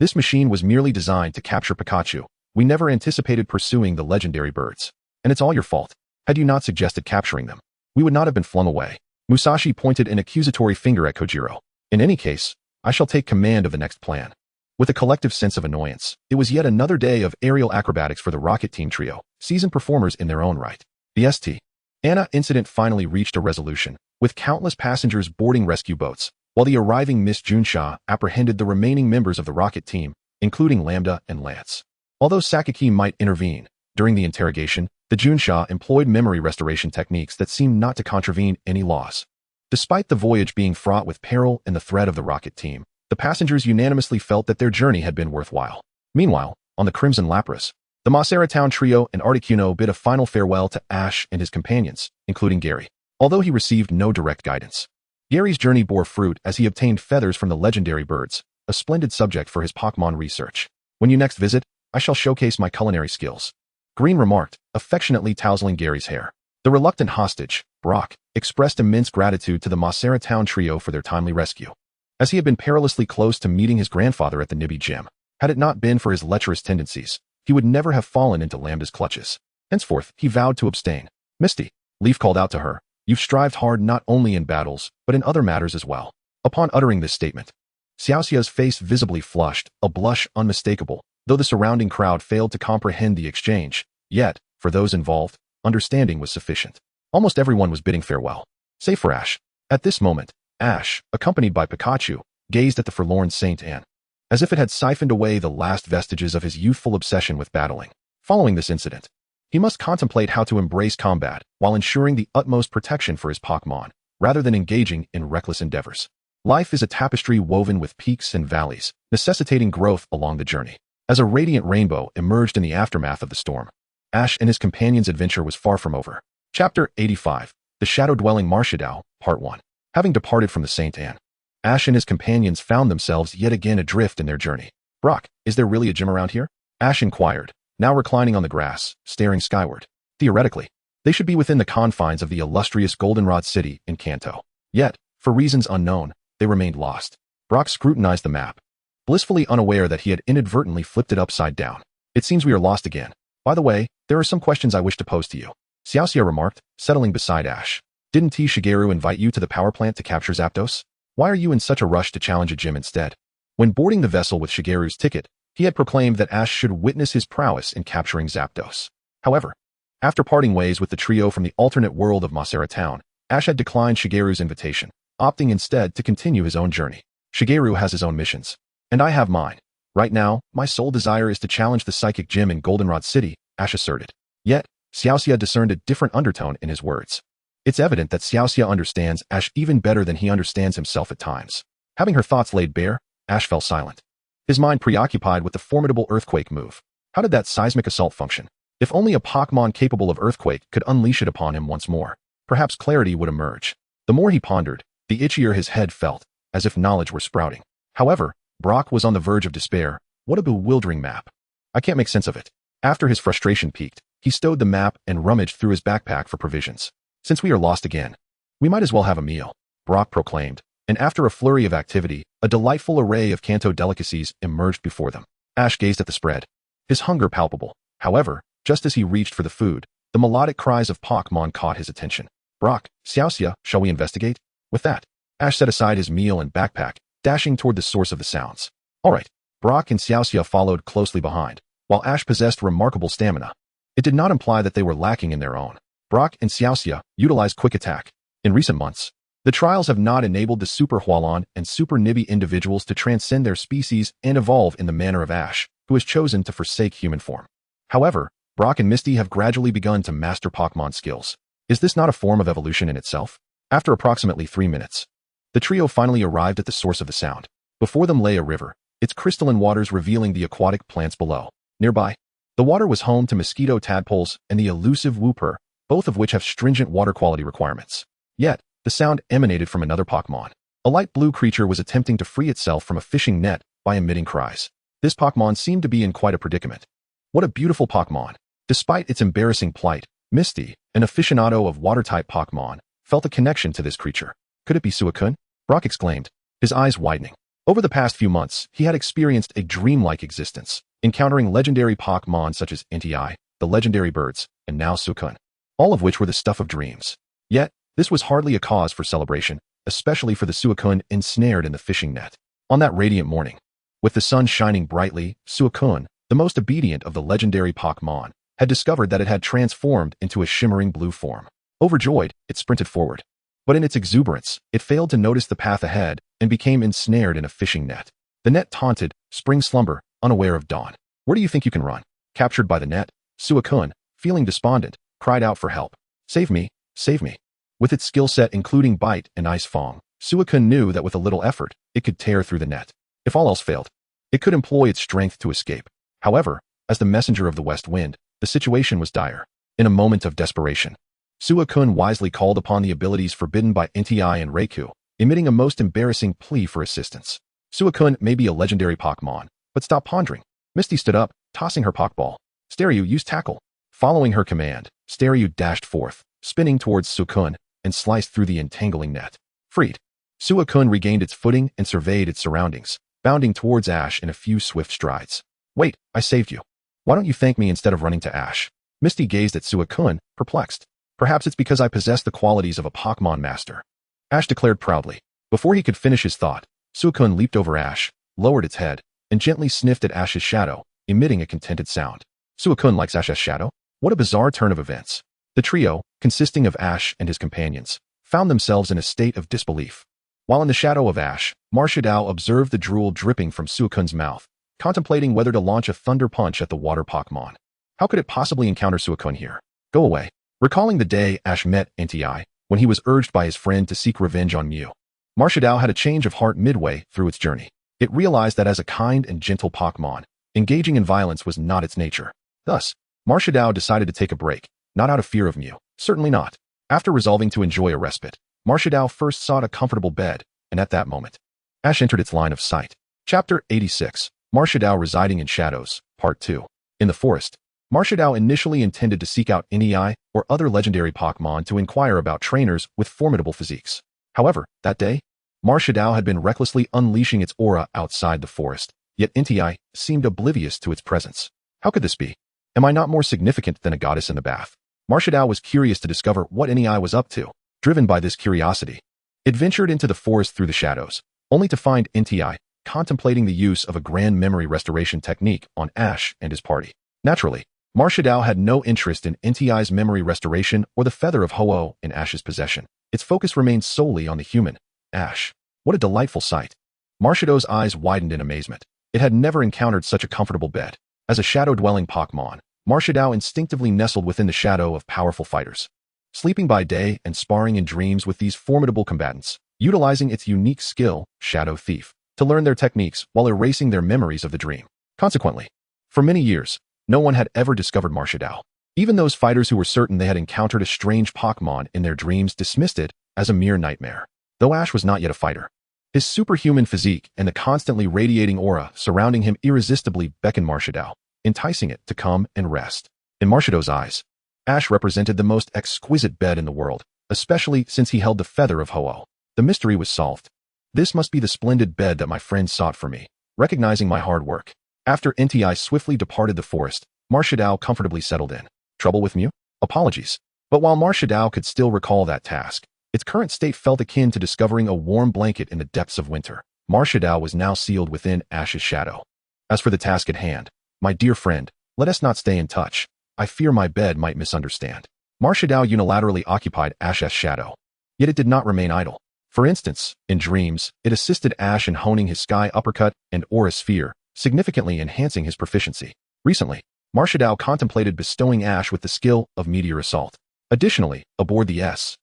This machine was merely designed to capture Pikachu. We never anticipated pursuing the legendary birds. And it's all your fault. Had you not suggested capturing them, we would not have been flung away. Musashi pointed an accusatory finger at Kojiro. In any case, I shall take command of the next plan. With a collective sense of annoyance, it was yet another day of aerial acrobatics for the rocket team trio, seasoned performers in their own right. The St. Anna incident finally reached a resolution, with countless passengers boarding rescue boats, while the arriving Miss Junsha apprehended the remaining members of the rocket team, including Lambda and Lance. Although Sakaki might intervene, during the interrogation, the Junsha employed memory restoration techniques that seemed not to contravene any laws. Despite the voyage being fraught with peril and the threat of the rocket team, the passengers unanimously felt that their journey had been worthwhile. Meanwhile, on the Crimson Lapras, the Pallet Town trio and Articuno bid a final farewell to Ash and his companions, including Gary, although he received no direct guidance. Gary's journey bore fruit as he obtained feathers from the legendary birds, a splendid subject for his Pokémon research. When you next visit, I shall showcase my culinary skills. Green remarked, affectionately tousling Gary's hair. The reluctant hostage, Brock, expressed immense gratitude to the Pallet Town trio for their timely rescue, as he had been perilously close to meeting his grandfather at the Nibby Gym. Had it not been for his lecherous tendencies, he would never have fallen into Lambda's clutches. Henceforth, he vowed to abstain. Misty, Leaf called out to her, you've strived hard not only in battles, but in other matters as well. Upon uttering this statement, Xiaoxia's face visibly flushed, a blush unmistakable, though the surrounding crowd failed to comprehend the exchange. Yet, for those involved, understanding was sufficient. Almost everyone was bidding farewell, save for Ash. At this moment, Ash, accompanied by Pikachu, gazed at the forlorn St. Anne, as if it had siphoned away the last vestiges of his youthful obsession with battling. Following this incident, he must contemplate how to embrace combat while ensuring the utmost protection for his Pokémon, rather than engaging in reckless endeavors. Life is a tapestry woven with peaks and valleys, necessitating growth along the journey. As a radiant rainbow emerged in the aftermath of the storm, Ash and his companion's adventure was far from over. Chapter 85, The Shadow-Dwelling Marshadao, Part 1. Having departed from the St. Anne, Ash and his companions found themselves yet again adrift in their journey. Brock, is there really a gym around here? Ash inquired, now reclining on the grass, staring skyward. Theoretically, they should be within the confines of the illustrious Goldenrod City in Kanto. Yet, for reasons unknown, they remained lost. Brock scrutinized the map, blissfully unaware that he had inadvertently flipped it upside down. It seems we are lost again. By the way, there are some questions I wish to pose to you, Xiaoxia remarked, settling beside Ash. Didn't T. Shigeru invite you to the power plant to capture Zapdos? Why are you in such a rush to challenge a gym instead? When boarding the vessel with Shigeru's ticket, he had proclaimed that Ash should witness his prowess in capturing Zapdos. However, After parting ways with the trio from the alternate world of Pallet Town, Ash had declined Shigeru's invitation, opting instead to continue his own journey. Shigeru has his own missions, and I have mine. Right now, my sole desire is to challenge the psychic gym in Goldenrod City, Ash asserted. Yet, Xiaoxia discerned a different undertone in his words. It's evident that Xiaoxia understands Ash even better than he understands himself at times. Having her thoughts laid bare, Ash fell silent. His mind preoccupied with the formidable earthquake move. How did that seismic assault function? If only a Pokémon capable of earthquake could unleash it upon him once more, perhaps clarity would emerge. The more he pondered, the itchier his head felt, as if knowledge were sprouting. However, Brock was on the verge of despair. What a bewildering map. I can't make sense of it. After his frustration peaked, he stowed the map and rummaged through his backpack for provisions. Since we are lost again, we might as well have a meal, Brock proclaimed, and after a flurry of activity, a delightful array of Kanto delicacies emerged before them. Ash gazed at the spread, his hunger palpable. However, just as he reached for the food, the melodic cries of Pokémon caught his attention. Brock, Xiaoxia, shall we investigate? With that, Ash set aside his meal and backpack, dashing toward the source of the sounds. All right, Brock and Xiaoxia followed closely behind, while Ash possessed remarkable stamina. It did not imply that they were lacking in their own. Brock and Xiaoxia utilized quick attack. In recent months, the trials have not enabled the Super Hualon and Super Nibby individuals to transcend their species and evolve in the manner of Ash, who has chosen to forsake human form. However, Brock and Misty have gradually begun to master Pokémon skills. Is this not a form of evolution in itself? After approximately 3 minutes, the trio finally arrived at the source of the sound. Before them lay a river, its crystalline waters revealing the aquatic plants below. Nearby, the water was home to mosquito tadpoles and the elusive Wooper, both of which have stringent water quality requirements. Yet, the sound emanated from another Pokémon. A light blue creature was attempting to free itself from a fishing net by emitting cries. This Pokémon seemed to be in quite a predicament. What a beautiful Pokémon. Despite its embarrassing plight, Misty, an aficionado of water-type Pokémon, felt a connection to this creature. Could it be Suicune? Brock exclaimed, his eyes widening. Over the past few months, he had experienced a dreamlike existence, encountering legendary Pokémon such as Entei, the legendary birds, and now Suicune, all of which were the stuff of dreams. Yet, this was hardly a cause for celebration, especially for the Suicune ensnared in the fishing net. On that radiant morning, with the sun shining brightly, Suicune, the most obedient of the legendary Pokémon, had discovered that it had transformed into a shimmering blue form. Overjoyed, it sprinted forward. But in its exuberance, it failed to notice the path ahead and became ensnared in a fishing net. The net taunted, spring slumber, unaware of dawn. Where do you think you can run? Captured by the net, Suicune, feeling despondent, cried out for help. Save me, save me. With its skill set including Bite and Ice Fang, Suicune knew that with a little effort, it could tear through the net. If all else failed, it could employ its strength to escape. However, as the messenger of the west wind, the situation was dire. In a moment of desperation, Suicune wisely called upon the abilities forbidden by Entei and Raikou, emitting a most embarrassing plea for assistance. Suicune may be a legendary Pokémon, but stop pondering. Misty stood up, tossing her Pokeball. Staryu used Tackle. Following her command, Staryu dashed forth, spinning towards Suicune, and sliced through the entangling net. Freed, Suicune regained its footing and surveyed its surroundings, bounding towards Ash in a few swift strides. Wait, I saved you. Why don't you thank me instead of running to Ash? Misty gazed at Suicune, perplexed. Perhaps it's because I possess the qualities of a Pokémon master, Ash declared proudly. Before he could finish his thought, Suicune leaped over Ash, lowered its head, and gently sniffed at Ash's shadow, emitting a contented sound. Suicune likes Ash's shadow? What a bizarre turn of events. The trio, consisting of Ash and his companions, found themselves in a state of disbelief. While in the shadow of Ash, Marshadao observed the drool dripping from Suicune's mouth, contemplating whether to launch a thunder punch at the water Pokémon. How could it possibly encounter Suicune here? Go away. Recalling the day Ash met Entei, when he was urged by his friend to seek revenge on Mew, Marshadao had a change of heart midway through its journey. It realized that as a kind and gentle Pokémon, engaging in violence was not its nature. Thus, Marshadao decided to take a break, not out of fear of Mew, certainly not. After resolving to enjoy a respite, Marshadao first sought a comfortable bed, and at that moment, Ash entered its line of sight. Chapter 86, Marshadao Residing in Shadows, Part 2. In the forest, Marshadao initially intended to seek out Entei or other legendary Pokémon to inquire about trainers with formidable physiques. However, that day, Marshadao had been recklessly unleashing its aura outside the forest, yet Entei seemed oblivious to its presence. How could this be? Am I not more significant than a goddess in the bath? Marshadao was curious to discover what Entei was up to. Driven by this curiosity, it ventured into the forest through the shadows, only to find Entei contemplating the use of a grand memory restoration technique on Ash and his party. Naturally, Marcia Dao had no interest in NTI's memory restoration or the feather of Ho-Oh in Ash's possession. Its focus remained solely on the human, Ash. What a delightful sight. Marcia Dao's eyes widened in amazement. It had never encountered such a comfortable bed. As a shadow-dwelling Pokémon, Marcia Dao instinctively nestled within the shadow of powerful fighters, sleeping by day and sparring in dreams with these formidable combatants, utilizing its unique skill, Shadow Thief, to learn their techniques while erasing their memories of the dream. Consequently, for many years, no one had ever discovered Marcia Dao. Even those fighters who were certain they had encountered a strange Pokémon in their dreams dismissed it as a mere nightmare. Though Ash was not yet a fighter, his superhuman physique and the constantly radiating aura surrounding him irresistibly beckoned Marcia Dao, enticing it to come and rest. In Marcia Dao's eyes, Ash represented the most exquisite bed in the world, especially since he held the feather of Ho-Oh. The mystery was solved. This must be the splendid bed that my friend sought for me, recognizing my hard work. After NTI swiftly departed the forest, Marcia Dao comfortably settled in. Trouble with Mew? Apologies. But while Marcia Dao could still recall that task, its current state felt akin to discovering a warm blanket in the depths of winter. Marcia Dao was now sealed within Ash's shadow. As for the task at hand, my dear friend, let us not stay in touch. I fear my bed might misunderstand. Marcia Dao unilaterally occupied Ash's shadow. Yet it did not remain idle. For instance, in dreams, it assisted Ash in honing his Sky Uppercut and Aura Sphere, significantly enhancing his proficiency. Recently, Marcia Dao contemplated bestowing Ash with the skill of Meteor Assault. Additionally, aboard the S,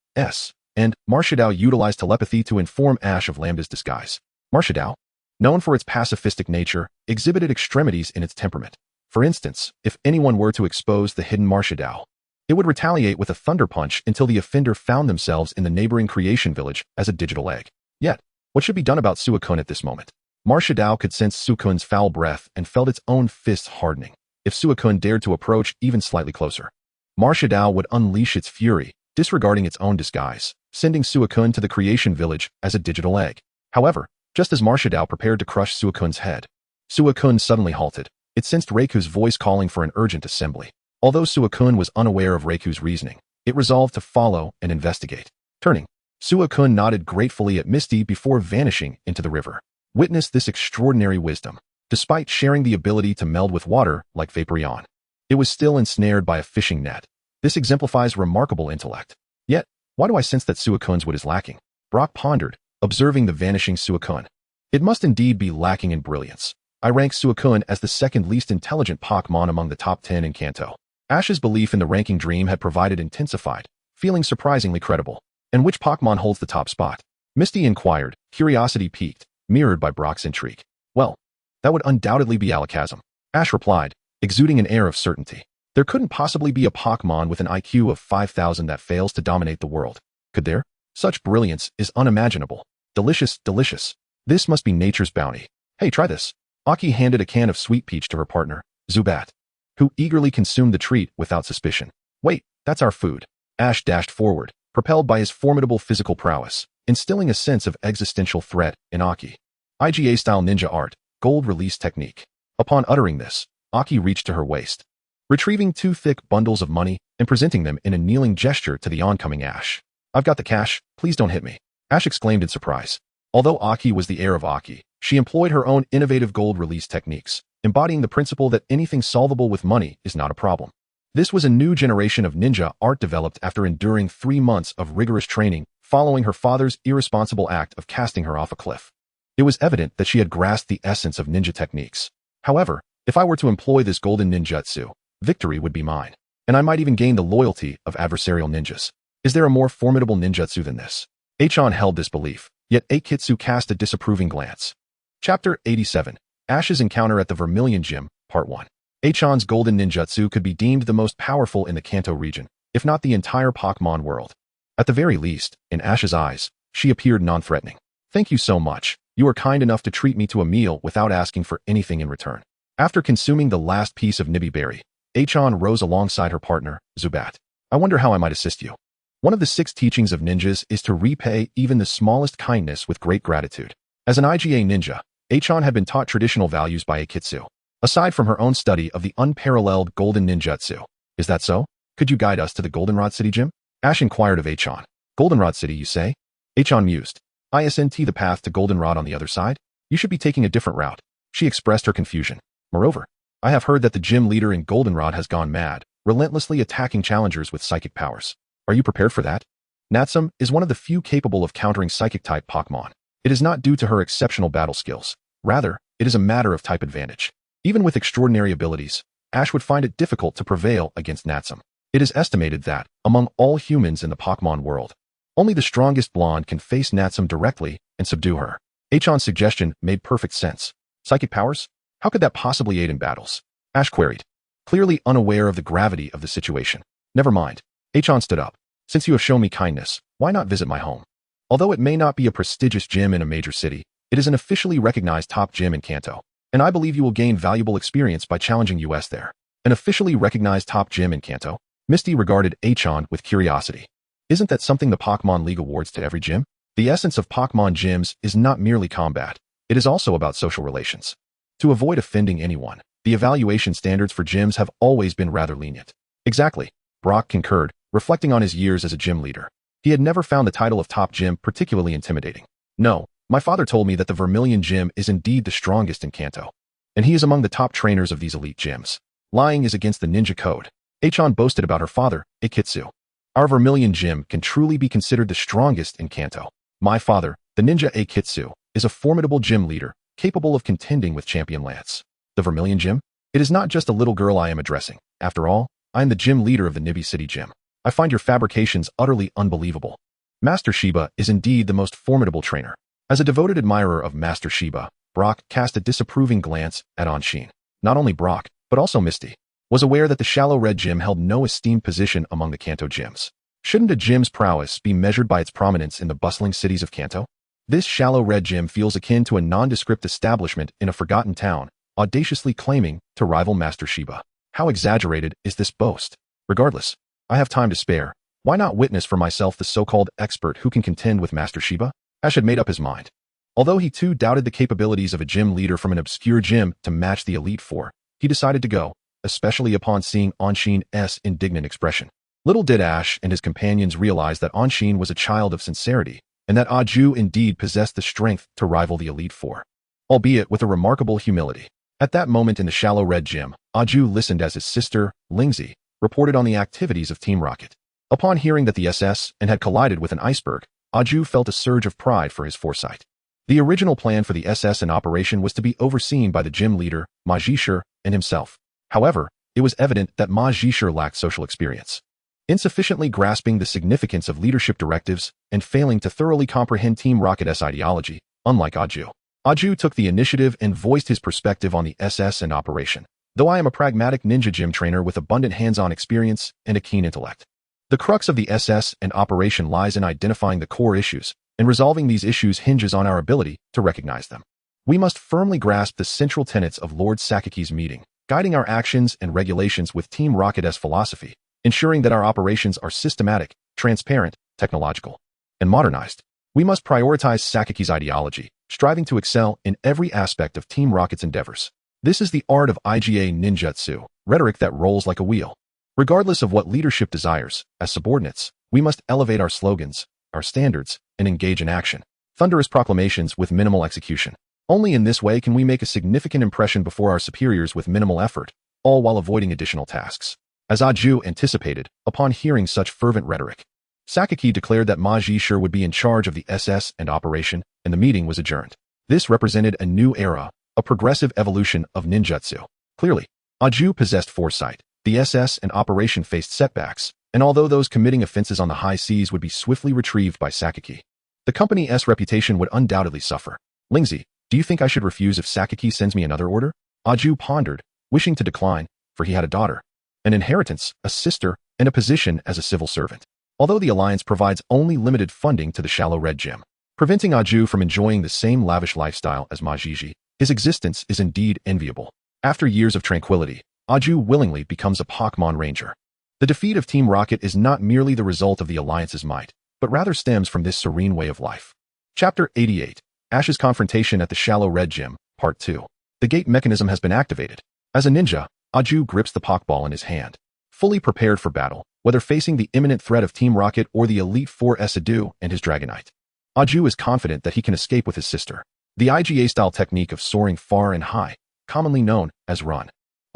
and Marcia Dao utilized telepathy to inform Ash of Lambda's disguise. Marcia Dao, known for its pacifistic nature, exhibited extremities in its temperament. For instance, if anyone were to expose the hidden Marcia Dao, it would retaliate with a thunder punch until the offender found themselves in the neighboring creation village as a digital egg. Yet, what should be done about Suicune at this moment? Marcia Dao could sense Suicune's foul breath and felt its own fists hardening. If Suicune dared to approach even slightly closer, Marcia Dao would unleash its fury, disregarding its own disguise, sending Suicune to the creation village as a digital egg. However, just as Marcia Dao prepared to crush Suicune's head, Suicune suddenly halted. It sensed Reiku's voice calling for an urgent assembly. Although Suicune was unaware of Reiku's reasoning, it resolved to follow and investigate. Turning, Suicune nodded gratefully at Misty before vanishing into the river. Witness this extraordinary wisdom. Despite sharing the ability to meld with water like Vaporeon, it was still ensnared by a fishing net. This exemplifies remarkable intellect. Yet, why do I sense that Suicune's wit is lacking? Brock pondered, observing the vanishing Suicune. It must indeed be lacking in brilliance. I rank Suicune as the second least intelligent Pokémon among the top 10 in Kanto. Ash's belief in the ranking dream had provided intensified, feeling surprisingly credible. And which Pokémon holds the top spot? Misty inquired, curiosity piqued, mirrored by Brock's intrigue. Well, that would undoubtedly be Alakazam. Ash replied, exuding an air of certainty. There couldn't possibly be a Pokémon with an IQ of 5,000 that fails to dominate the world. Could there? Such brilliance is unimaginable. Delicious, delicious. This must be nature's bounty. Hey, try this. Aki handed a can of sweet peach to her partner, Zubat, who eagerly consumed the treat without suspicion. Wait, that's our food. Ash dashed forward, propelled by his formidable physical prowess, instilling a sense of existential threat in Aki. IGA-style ninja art, gold release technique. Upon uttering this, Aki reached to her waist, retrieving 2 thick bundles of money and presenting them in a kneeling gesture to the oncoming Ash. I've got the cash, please don't hit me. Ash exclaimed in surprise. Although Aki was the heir of Aki, she employed her own innovative gold release techniques, embodying the principle that anything solvable with money is not a problem. This was a new generation of ninja art developed after enduring 3 months of rigorous training following her father's irresponsible act of casting her off a cliff. It was evident that she had grasped the essence of ninja techniques. However, if I were to employ this golden ninjutsu, victory would be mine, and I might even gain the loyalty of adversarial ninjas. Is there a more formidable ninjutsu than this? Achan held this belief, yet Akitsu cast a disapproving glance. Chapter 87. Ash's Encounter at the Vermilion Gym, Part 1. Achan's golden ninjutsu could be deemed the most powerful in the Kanto region, if not the entire Pokémon world. At the very least, in Ash's eyes, she appeared non-threatening. Thank you so much. You were kind enough to treat me to a meal without asking for anything in return. After consuming the last piece of Nibi berry, Achan rose alongside her partner, Zubat. I wonder how I might assist you. One of the 6 teachings of ninjas is to repay even the smallest kindness with great gratitude. As an IGA ninja, Achan had been taught traditional values by Akitsu, aside from her own study of the unparalleled golden ninjutsu. Is that so? Could you guide us to the Goldenrod City Gym? Ash inquired of Achan. Goldenrod City, you say? Achan mused. Isn't the path to Goldenrod on the other side? You should be taking a different route. She expressed her confusion. Moreover, I have heard that the gym leader in Goldenrod has gone mad, relentlessly attacking challengers with psychic powers. Are you prepared for that? Natsum is one of the few capable of countering psychic-type Pokémon. It is not due to her exceptional battle skills. Rather, it is a matter of type advantage. Even with extraordinary abilities, Ash would find it difficult to prevail against Natsum. It is estimated that, among all humans in the Pokémon world, only the strongest blonde can face Natsum directly and subdue her. Achan's suggestion made perfect sense. Psychic powers? How could that possibly aid in battles? Ash queried, clearly unaware of the gravity of the situation. Never mind. Achan stood up. Since you have shown me kindness, why not visit my home? Although it may not be a prestigious gym in a major city, it is an officially recognized top gym in Kanto, and I believe you will gain valuable experience by challenging us there. An officially recognized top gym in Kanto? Misty regarded Achan with curiosity. Isn't that something the Pokémon League awards to every gym? The essence of Pokémon gyms is not merely combat, it is also about social relations. To avoid offending anyone, the evaluation standards for gyms have always been rather lenient. Exactly, Brock concurred, reflecting on his years as a gym leader. He had never found the title of top gym particularly intimidating. No, my father told me that the Vermilion Gym is indeed the strongest in Kanto, and he is among the top trainers of these elite gyms. Lying is against the ninja code. Achan boasted about her father, Ikitsu. Our Vermilion Gym can truly be considered the strongest in Kanto. My father, the ninja Ikitsu, is a formidable gym leader, capable of contending with Champion Lance. The Vermilion Gym? It is not just a little girl I am addressing. After all, I am the gym leader of the Nibi City Gym. I find your fabrications utterly unbelievable. Master Shiba is indeed the most formidable trainer. As a devoted admirer of Master Shiba, Brock cast a disapproving glance at Anshin. Not only Brock, but also Misty, was aware that the Shallow Red Gym held no esteemed position among the Kanto gyms. Shouldn't a gym's prowess be measured by its prominence in the bustling cities of Kanto? This Shallow Red Gym feels akin to a nondescript establishment in a forgotten town, audaciously claiming to rival Master Shiba. How exaggerated is this boast? Regardless, I have time to spare. Why not witness for myself the so-called expert who can contend with Master Shiba? Ash had made up his mind. Although he too doubted the capabilities of a gym leader from an obscure gym to match the Elite Four, he decided to go, especially upon seeing Anshin's indignant expression. Little did Ash and his companions realize that Anshin was a child of sincerity, and that Aju indeed possessed the strength to rival the Elite Four, albeit with a remarkable humility. At that moment in the Shallow Red Gym, Aju listened as his sister, Lingzi, reported on the activities of Team Rocket. Upon hearing that the SS had collided with an iceberg, Aju felt a surge of pride for his foresight. The original plan for the SS in operation was to be overseen by the gym leader, Ma Jishir, and himself. However, it was evident that Ma Jishir lacked social experience. Insufficiently grasping the significance of leadership directives and failing to thoroughly comprehend Team Rocket's ideology, unlike Aju. Aju took the initiative and voiced his perspective on the SS in operation. Though I am a pragmatic ninja gym trainer with abundant hands-on experience and a keen intellect, the crux of the SS and operation lies in identifying the core issues, and resolving these issues hinges on our ability to recognize them. We must firmly grasp the central tenets of Lord Sakiki's meeting, guiding our actions and regulations with Team Rocket's philosophy, ensuring that our operations are systematic, transparent, technological, and modernized. We must prioritize Sakiki's ideology, striving to excel in every aspect of Team Rocket's endeavors. This is the art of IGA ninjutsu, rhetoric that rolls like a wheel. Regardless of what leadership desires, as subordinates, we must elevate our slogans, our standards, and engage in action. Thunderous proclamations with minimal execution. Only in this way can we make a significant impression before our superiors with minimal effort, all while avoiding additional tasks. As Aju anticipated, upon hearing such fervent rhetoric, Sakiki declared that Ma Jishir would be in charge of the SS and operation, and the meeting was adjourned. This represented a new era, a progressive evolution of ninjutsu. Clearly, Aju possessed foresight. The SS and operation faced setbacks, and although those committing offenses on the high seas would be swiftly retrieved by Sakiki, the company's reputation would undoubtedly suffer. Lingzi, do you think I should refuse if Sakiki sends me another order? Aju pondered, wishing to decline, for he had a daughter, an inheritance, a sister, and a position as a civil servant. Although the alliance provides only limited funding to the Shallow Red Gym, preventing Aju from enjoying the same lavish lifestyle as Majiji, his existence is indeed enviable. After years of tranquility, Aju willingly becomes a Pokémon Ranger. The defeat of Team Rocket is not merely the result of the Alliance's might, but rather stems from this serene way of life. Chapter 88. Ash's Confrontation at the Shallow Red Gym, Part 2. The gate mechanism has been activated. As a ninja, Aju grips the Pokeball in his hand, fully prepared for battle, whether facing the imminent threat of Team Rocket or the Elite Four Esadu and his Dragonite. Aju is confident that he can escape with his sister. The IGA-style technique of soaring far and high, commonly known as run.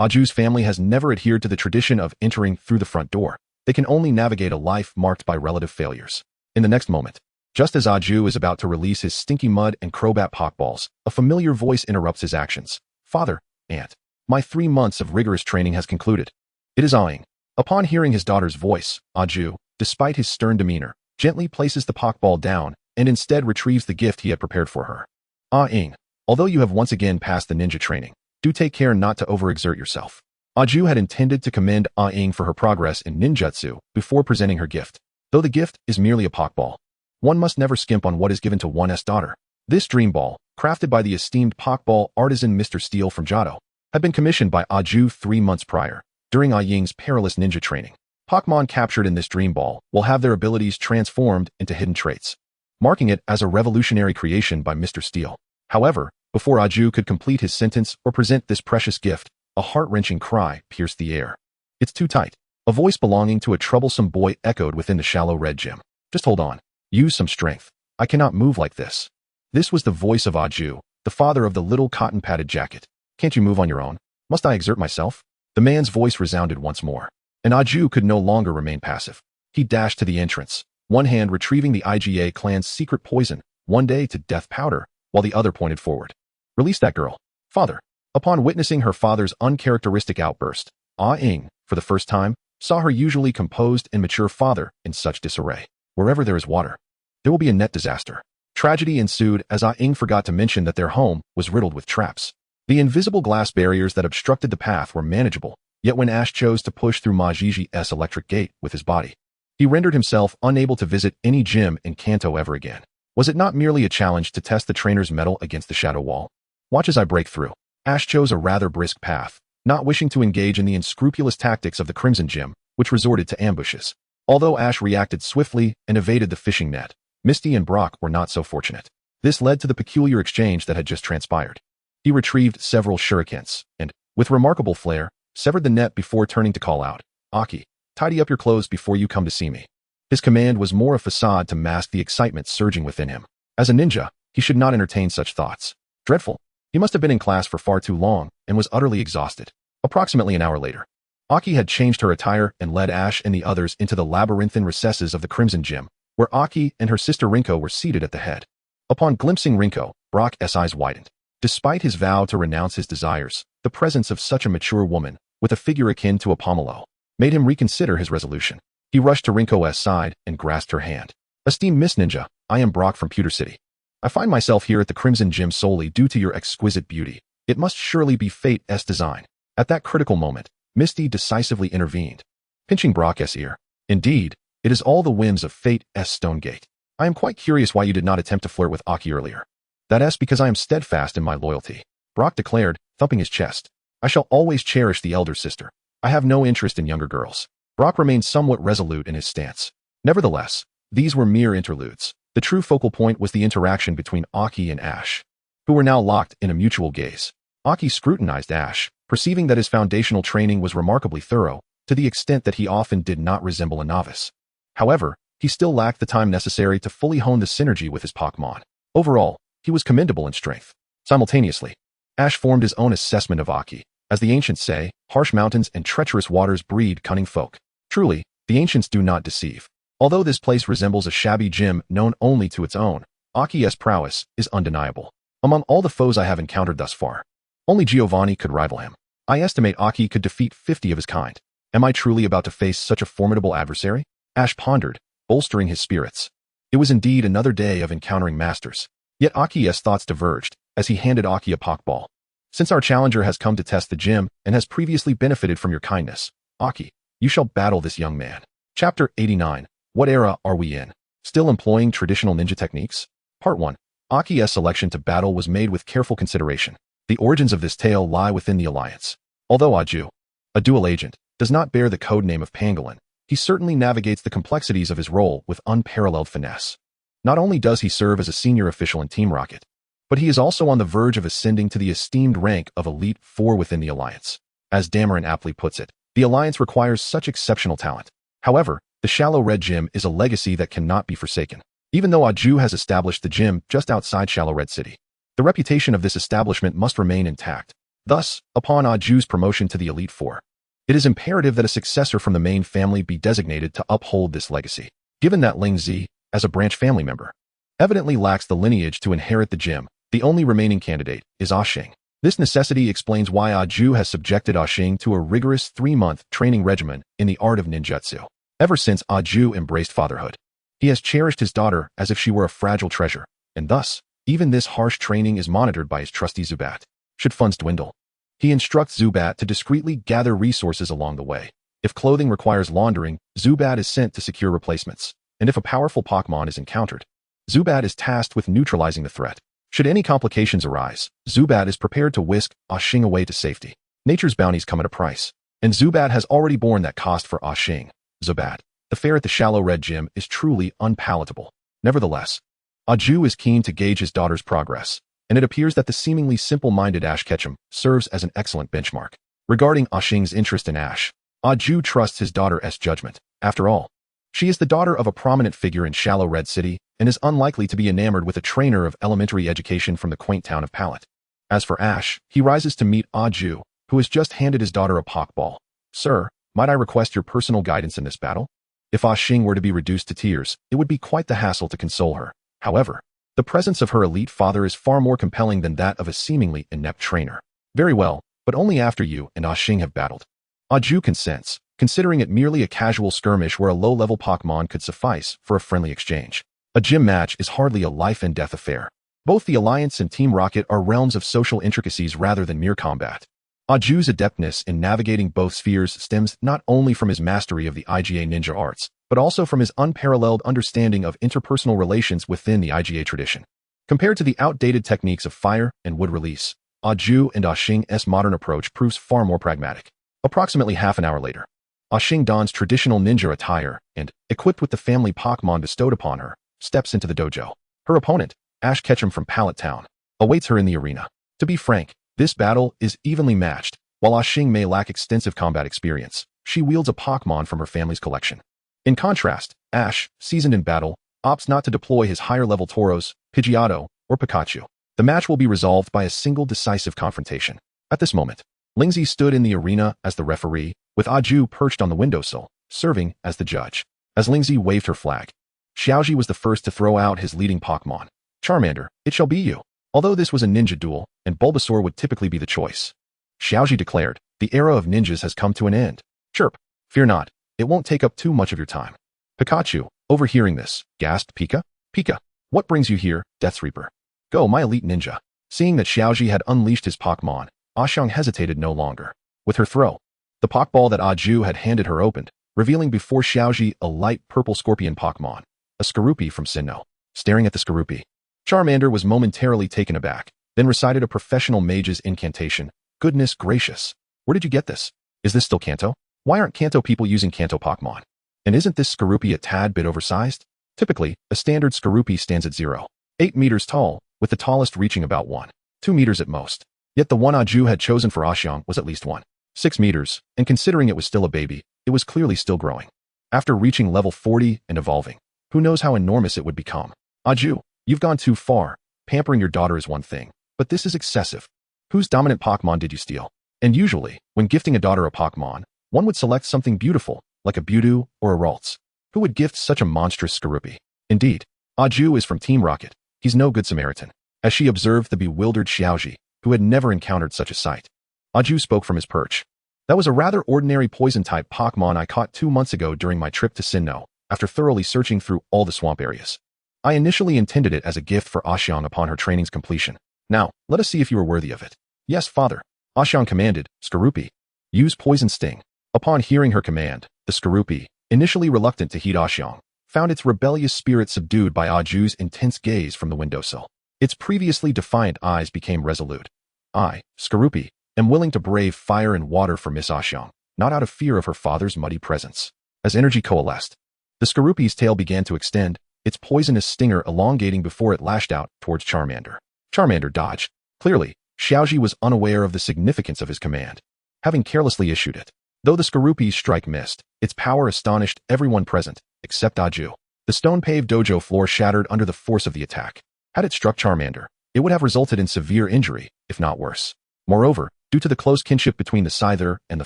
Aju's family has never adhered to the tradition of entering through the front door. They can only navigate a life marked by relative failures. In the next moment, just as Aju is about to release his stinky mud and crowbat pockballs, a familiar voice interrupts his actions. Father, Aunt, my 3 months of rigorous training has concluded. It is Ah-ing. Upon hearing his daughter's voice, Aju, despite his stern demeanor, gently places the pockball down and instead retrieves the gift he had prepared for her. Ah-ing, although you have once again passed the ninja training, do take care not to overexert yourself. Aju had intended to commend Ah-ing for her progress in ninjutsu before presenting her gift. Though the gift is merely a pockball, one must never skimp on what is given to one's daughter. This dream ball, crafted by the esteemed pockball artisan Mr. Steele from Johto, had been commissioned by Aju 3 months prior, during Ah-ing's perilous ninja training. Pokémon captured in this dream ball will have their abilities transformed into hidden traits, marking it as a revolutionary creation by Mr. Steele. However, before Aju could complete his sentence or present this precious gift, a heart-wrenching cry pierced the air. It's too tight. A voice belonging to a troublesome boy echoed within the shallow red gym. Just hold on. Use some strength. I cannot move like this. This was the voice of Aju, the father of the little cotton-padded jacket. Can't you move on your own? Must I exert myself? The man's voice resounded once more, and Aju could no longer remain passive. He dashed to the entrance, one hand retrieving the IGA clan's secret poison, one day to death powder, while the other pointed forward. Release that girl. Father. Upon witnessing her father's uncharacteristic outburst, Ah-ing, for the first time, saw her usually composed and mature father in such disarray. Wherever there is water, there will be a net disaster. Tragedy ensued as Ah-ing forgot to mention that their home was riddled with traps. The invisible glass barriers that obstructed the path were manageable, yet when Ash chose to push through Ma Gigi's electric gate with his body, he rendered himself unable to visit any gym in Kanto ever again. Was it not merely a challenge to test the trainer's mettle against the shadow wall? Watch as I break through. Ash chose a rather brisk path, not wishing to engage in the unscrupulous tactics of the Crimson Gym, which resorted to ambushes. Although Ash reacted swiftly and evaded the fishing net, Misty and Brock were not so fortunate. This led to the peculiar exchange that had just transpired. He retrieved several shurikens, and, with remarkable flair, severed the net before turning to call out, Aki, tidy up your clothes before you come to see me. His command was more a facade to mask the excitement surging within him. As a ninja, he should not entertain such thoughts. Dreadful. He must have been in class for far too long and was utterly exhausted. Approximately an hour later, Aki had changed her attire and led Ash and the others into the labyrinthine recesses of the Crimson Gym, where Aki and her sister Rinko were seated at the head. Upon glimpsing Rinko, Brock's eyes widened. Despite his vow to renounce his desires, the presence of such a mature woman, with a figure akin to a pomelo, made him reconsider his resolution. He rushed to Rinko's side and grasped her hand. Esteemed Miss Ninja, I am Brock from Pewter City. I find myself here at the Crimson Gym solely due to your exquisite beauty. It must surely be fate's design. At that critical moment, Misty decisively intervened, pinching Brock's ear. Indeed, it is all the whims of fate's Stonegate. I am quite curious why you did not attempt to flirt with Aki earlier. That's because I am steadfast in my loyalty, Brock declared, thumping his chest. I shall always cherish the elder sister. I have no interest in younger girls. Brock remained somewhat resolute in his stance. Nevertheless, these were mere interludes. The true focal point was the interaction between Aki and Ash, who were now locked in a mutual gaze. Aki scrutinized Ash, perceiving that his foundational training was remarkably thorough, to the extent that he often did not resemble a novice. However, he still lacked the time necessary to fully hone the synergy with his Pokémon. Overall, he was commendable in strength. Simultaneously, Ash formed his own assessment of Aki. As the ancients say, harsh mountains and treacherous waters breed cunning folk. Truly, the ancients do not deceive. Although this place resembles a shabby gym known only to its own, Aki's prowess is undeniable. Among all the foes I have encountered thus far, only Giovanni could rival him. I estimate Aki could defeat 50 of his kind. Am I truly about to face such a formidable adversary? Ash pondered, bolstering his spirits. It was indeed another day of encountering masters. Yet Aki's thoughts diverged as he handed Aki a Pokeball. Since our challenger has come to test the gym and has previously benefited from your kindness, Aki, you shall battle this young man. Chapter 89. What era are we in? Still employing traditional ninja techniques? Part 1. Aki's selection to battle was made with careful consideration. The origins of this tale lie within the Alliance. Although Aju, a dual agent, does not bear the codename of Pangolin, he certainly navigates the complexities of his role with unparalleled finesse. Not only does he serve as a senior official in Team Rocket, but he is also on the verge of ascending to the esteemed rank of Elite Four within the Alliance. As Dameron aptly puts it, the Alliance requires such exceptional talent. However, the Shallow Red Gym is a legacy that cannot be forsaken. Even though Aju has established the gym just outside Shallow Red City, the reputation of this establishment must remain intact. Thus, upon Aju's promotion to the Elite Four, it is imperative that a successor from the main family be designated to uphold this legacy. Given that Ling Zi, as a branch family member, evidently lacks the lineage to inherit the gym, the only remaining candidate is Xing. This necessity explains why Aju has subjected Xing to a rigorous 3-month training regimen in the art of ninjutsu. Ever since Aju embraced fatherhood, he has cherished his daughter as if she were a fragile treasure, and thus, even this harsh training is monitored by his trusty Zubat. Should funds dwindle, he instructs Zubat to discreetly gather resources along the way. If clothing requires laundering, Zubat is sent to secure replacements, and if a powerful Pokémon is encountered, Zubat is tasked with neutralizing the threat. Should any complications arise, Zubat is prepared to whisk Xing away to safety. Nature's bounties come at a price, and Zubat has already borne that cost for Xing. Zubat, the fare at the Shallow Red Gym is truly unpalatable. Nevertheless, Aju is keen to gauge his daughter's progress, and it appears that the seemingly simple-minded Ash Ketchum serves as an excellent benchmark. Regarding Xing's interest in Ash, Aju trusts his daughter's judgment. After all, she is the daughter of a prominent figure in Shallow Red City and is unlikely to be enamored with a trainer of elementary education from the quaint town of Pallet. As for Ash, he rises to meet Aju, who has just handed his daughter a Pokeball. Sir, might I request your personal guidance in this battle? If Xing were to be reduced to tears, it would be quite the hassle to console her. However, the presence of her elite father is far more compelling than that of a seemingly inept trainer. Very well, but only after you and Xing have battled. Aju consents, considering it merely a casual skirmish where a low-level Pokémon could suffice for a friendly exchange. A gym match is hardly a life-and-death affair. Both the Alliance and Team Rocket are realms of social intricacies rather than mere combat. Aju's adeptness in navigating both spheres stems not only from his mastery of the IGA ninja arts, but also from his unparalleled understanding of interpersonal relations within the IGA tradition. Compared to the outdated techniques of fire and wood release, Aju and Xing's modern approach proves far more pragmatic. Approximately half an hour later, Xing dons traditional ninja attire and, equipped with the family Pokémon bestowed upon her, steps into the dojo. Her opponent, Ash Ketchum from Pallet Town, awaits her in the arena. To be frank, this battle is evenly matched. While Xing may lack extensive combat experience, she wields a Pokémon from her family's collection. In contrast, Ash, seasoned in battle, opts not to deploy his higher-level Tauros, Pidgeotto, or Pikachu. The match will be resolved by a single decisive confrontation. At this moment, Ling Zi stood in the arena as the referee, with Aju perched on the windowsill, serving as the judge. As Ling Zi waved her flag, Xiaoji was the first to throw out his leading Pokémon. Charmander, it shall be you. Although this was a ninja duel, and Bulbasaur would typically be the choice, Xiaoji declared, the era of ninjas has come to an end. Chirp. Fear not, it won't take up too much of your time. Pikachu, overhearing this, gasped Pika. Pika, what brings you here, Death Reaper? Go, my elite ninja. Seeing that Xiaoji had unleashed his Pokémon, Xiang hesitated no longer. With her throw, the Pokeball that Aju had handed her opened, revealing before Xiaoji a light purple scorpion Pokémon, a Skorupi from Sinnoh. Staring at the Skorupi, Charmander was momentarily taken aback, then recited a professional mage's incantation. Goodness gracious. Where did you get this? Is this still Kanto? Why aren't Kanto people using Kanto Pokémon? And isn't this Skorupi a tad bit oversized? Typically, a standard Skorupi stands at 0.8 meters tall, with the tallest reaching about 1.2 meters at most. Yet the one Aju had chosen for Xiang was at least 1.6 meters, and considering it was still a baby, it was clearly still growing. After reaching level 40 and evolving, who knows how enormous it would become? Aju, you've gone too far. Pampering your daughter is one thing, but this is excessive. Whose dominant Pokémon did you steal? And usually, when gifting a daughter a Pokémon, one would select something beautiful, like a Budew or a Ralts. Who would gift such a monstrous Skorupi? Indeed, Aju is from Team Rocket. He's no good Samaritan. As she observed the bewildered Xiaoji, who had never encountered such a sight, Aju spoke from his perch. That was a rather ordinary poison-type Pokémon I caught 2 months ago during my trip to Sinnoh, after thoroughly searching through all the swamp areas. I initially intended it as a gift for Xiang upon her training's completion. Now, let us see if you are worthy of it. Yes, father. Xiang commanded, Skorupi, use Poison Sting. Upon hearing her command, the Skorupi, initially reluctant to heed Xiang, found its rebellious spirit subdued by Aju's intense gaze from the windowsill. Its previously defiant eyes became resolute. I, Skorupi, am willing to brave fire and water for Miss Xiang, not out of fear of her father's muddy presence. As energy coalesced, the Skorupi's tail began to extend, its poisonous stinger elongating before it lashed out towards Charmander. Charmander dodged. Clearly, Xiaoji was unaware of the significance of his command, having carelessly issued it. Though the Skorupi's strike missed, its power astonished everyone present, except Aju. The stone-paved dojo floor shattered under the force of the attack. Had it struck Charmander, it would have resulted in severe injury, if not worse. Moreover, due to the close kinship between the Scyther and the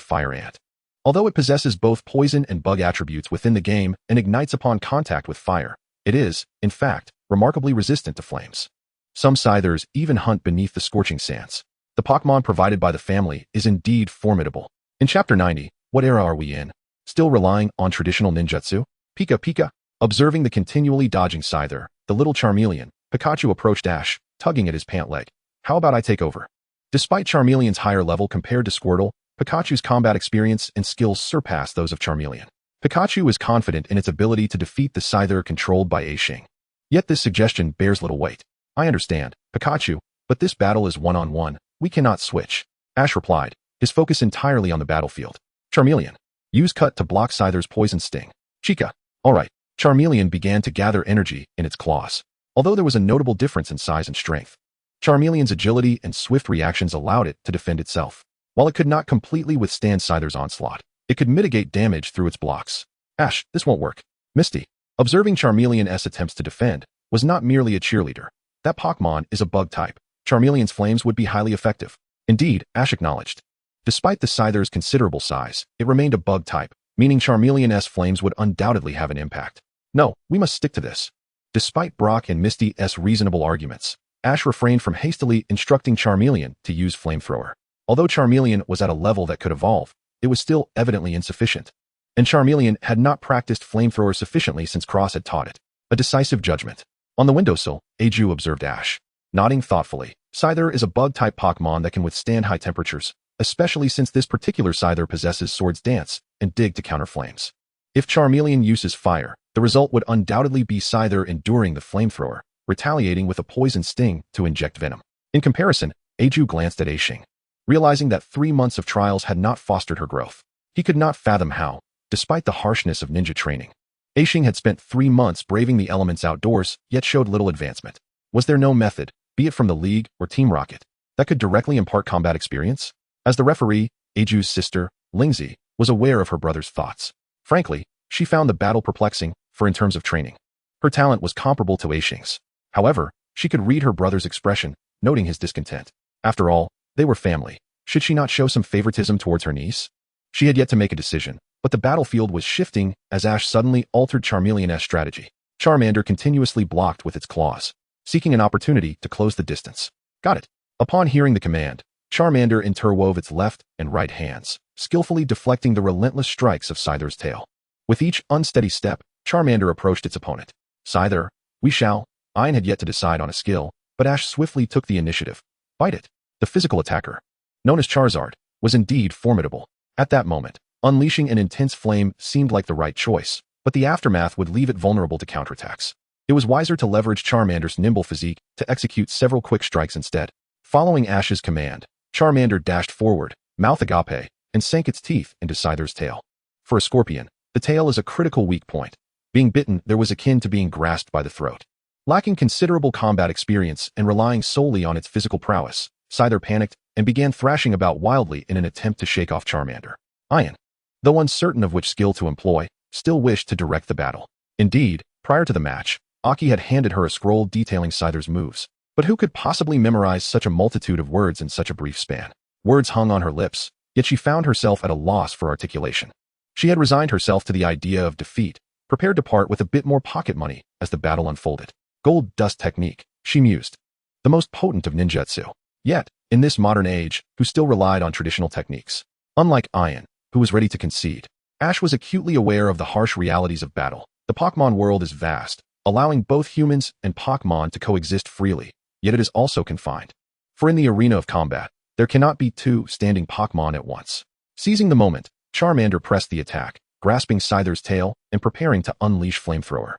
fire ant. Although it possesses both poison and bug attributes within the game and ignites upon contact with fire, it is, in fact, remarkably resistant to flames. Some Scythers even hunt beneath the scorching sands. The Pokémon provided by the family is indeed formidable. In Chapter 90, what era are we in? Still relying on traditional ninjutsu? Pika Pika. Observing the continually dodging Scyther, the little Charmeleon, Pikachu approached Ash, tugging at his pant leg. How about I take over? Despite Charmeleon's higher level compared to Squirtle, Pikachu's combat experience and skills surpass those of Charmeleon. Pikachu is confident in its ability to defeat the Scyther controlled by Aishing. Yet this suggestion bears little weight. I understand, Pikachu, but this battle is one-on-one. We cannot switch. Ash replied, his focus entirely on the battlefield. Charmeleon. Use Cut to block Scyther's poison sting. Chica. Alright. Charmeleon began to gather energy in its claws, although there was a notable difference in size and strength. Charmeleon's agility and swift reactions allowed it to defend itself. While it could not completely withstand Scyther's onslaught, it could mitigate damage through its blocks. Ash, this won't work. Misty, observing Charmeleon's attempts to defend, was not merely a cheerleader. That Pokémon is a bug type. Charmeleon's flames would be highly effective. Indeed, Ash acknowledged. Despite the Scyther's considerable size, it remained a bug type, meaning Charmeleon's flames would undoubtedly have an impact. No, we must stick to this. Despite Brock and Misty's reasonable arguments, Ash refrained from hastily instructing Charmeleon to use Flamethrower. Although Charmeleon was at a level that could evolve, it was still evidently insufficient. And Charmeleon had not practiced Flamethrower sufficiently since Cross had taught it. A decisive judgment. On the windowsill, Aju observed Ash. Nodding thoughtfully, Scyther is a bug-type Pokémon that can withstand high temperatures, especially since this particular Scyther possesses Swords Dance and Dig to counter flames. If Charmeleon uses fire, the result would undoubtedly be Scyther enduring the Flamethrower, retaliating with a poison sting to inject venom. In comparison, Aju glanced at Aishing. Realizing that 3 months of trials had not fostered her growth, he could not fathom how, despite the harshness of ninja training, Aishing had spent 3 months braving the elements outdoors, yet showed little advancement. Was there no method, be it from the League or Team Rocket, that could directly impart combat experience? As the referee, Aju's sister, Lingzi, was aware of her brother's thoughts. Frankly, she found the battle perplexing, for in terms of training, her talent was comparable to Aishing's. However, she could read her brother's expression, noting his discontent. After all, they were family. Should she not show some favoritism towards her niece? She had yet to make a decision, but the battlefield was shifting as Ash suddenly altered Charmeleon's strategy. Charmander continuously blocked with its claws, seeking an opportunity to close the distance. Got it. Upon hearing the command, Charmander interwove its left and right hands, skillfully deflecting the relentless strikes of Scyther's tail. With each unsteady step, Charmander approached its opponent. Scyther, we shall. Ian had yet to decide on a skill, but Ash swiftly took the initiative. Bite it. The physical attacker, known as Charizard, was indeed formidable. At that moment, unleashing an intense flame seemed like the right choice, but the aftermath would leave it vulnerable to counterattacks. It was wiser to leverage Charmander's nimble physique to execute several quick strikes instead. Following Ash's command, Charmander dashed forward, mouth agape, and sank its teeth into Scyther's tail. For a scorpion, the tail is a critical weak point. Being bitten there was akin to being grasped by the throat. Lacking considerable combat experience and relying solely on its physical prowess, Scyther panicked and began thrashing about wildly in an attempt to shake off Charmander. Ian, though uncertain of which skill to employ, still wished to direct the battle. Indeed, prior to the match, Aki had handed her a scroll detailing Scyther's moves, but who could possibly memorize such a multitude of words in such a brief span? Words hung on her lips, yet she found herself at a loss for articulation. She had resigned herself to the idea of defeat, prepared to part with a bit more pocket money as the battle unfolded. Gold dust technique, she mused. The most potent of ninjutsu. Yet, in this modern age, who still relied on traditional techniques. Unlike Ian, who was ready to concede, Ash was acutely aware of the harsh realities of battle. The Pokémon world is vast, allowing both humans and Pokémon to coexist freely, yet it is also confined. For in the arena of combat, there cannot be two standing Pokémon at once. Seizing the moment, Charmander pressed the attack, grasping Scyther's tail and preparing to unleash Flamethrower.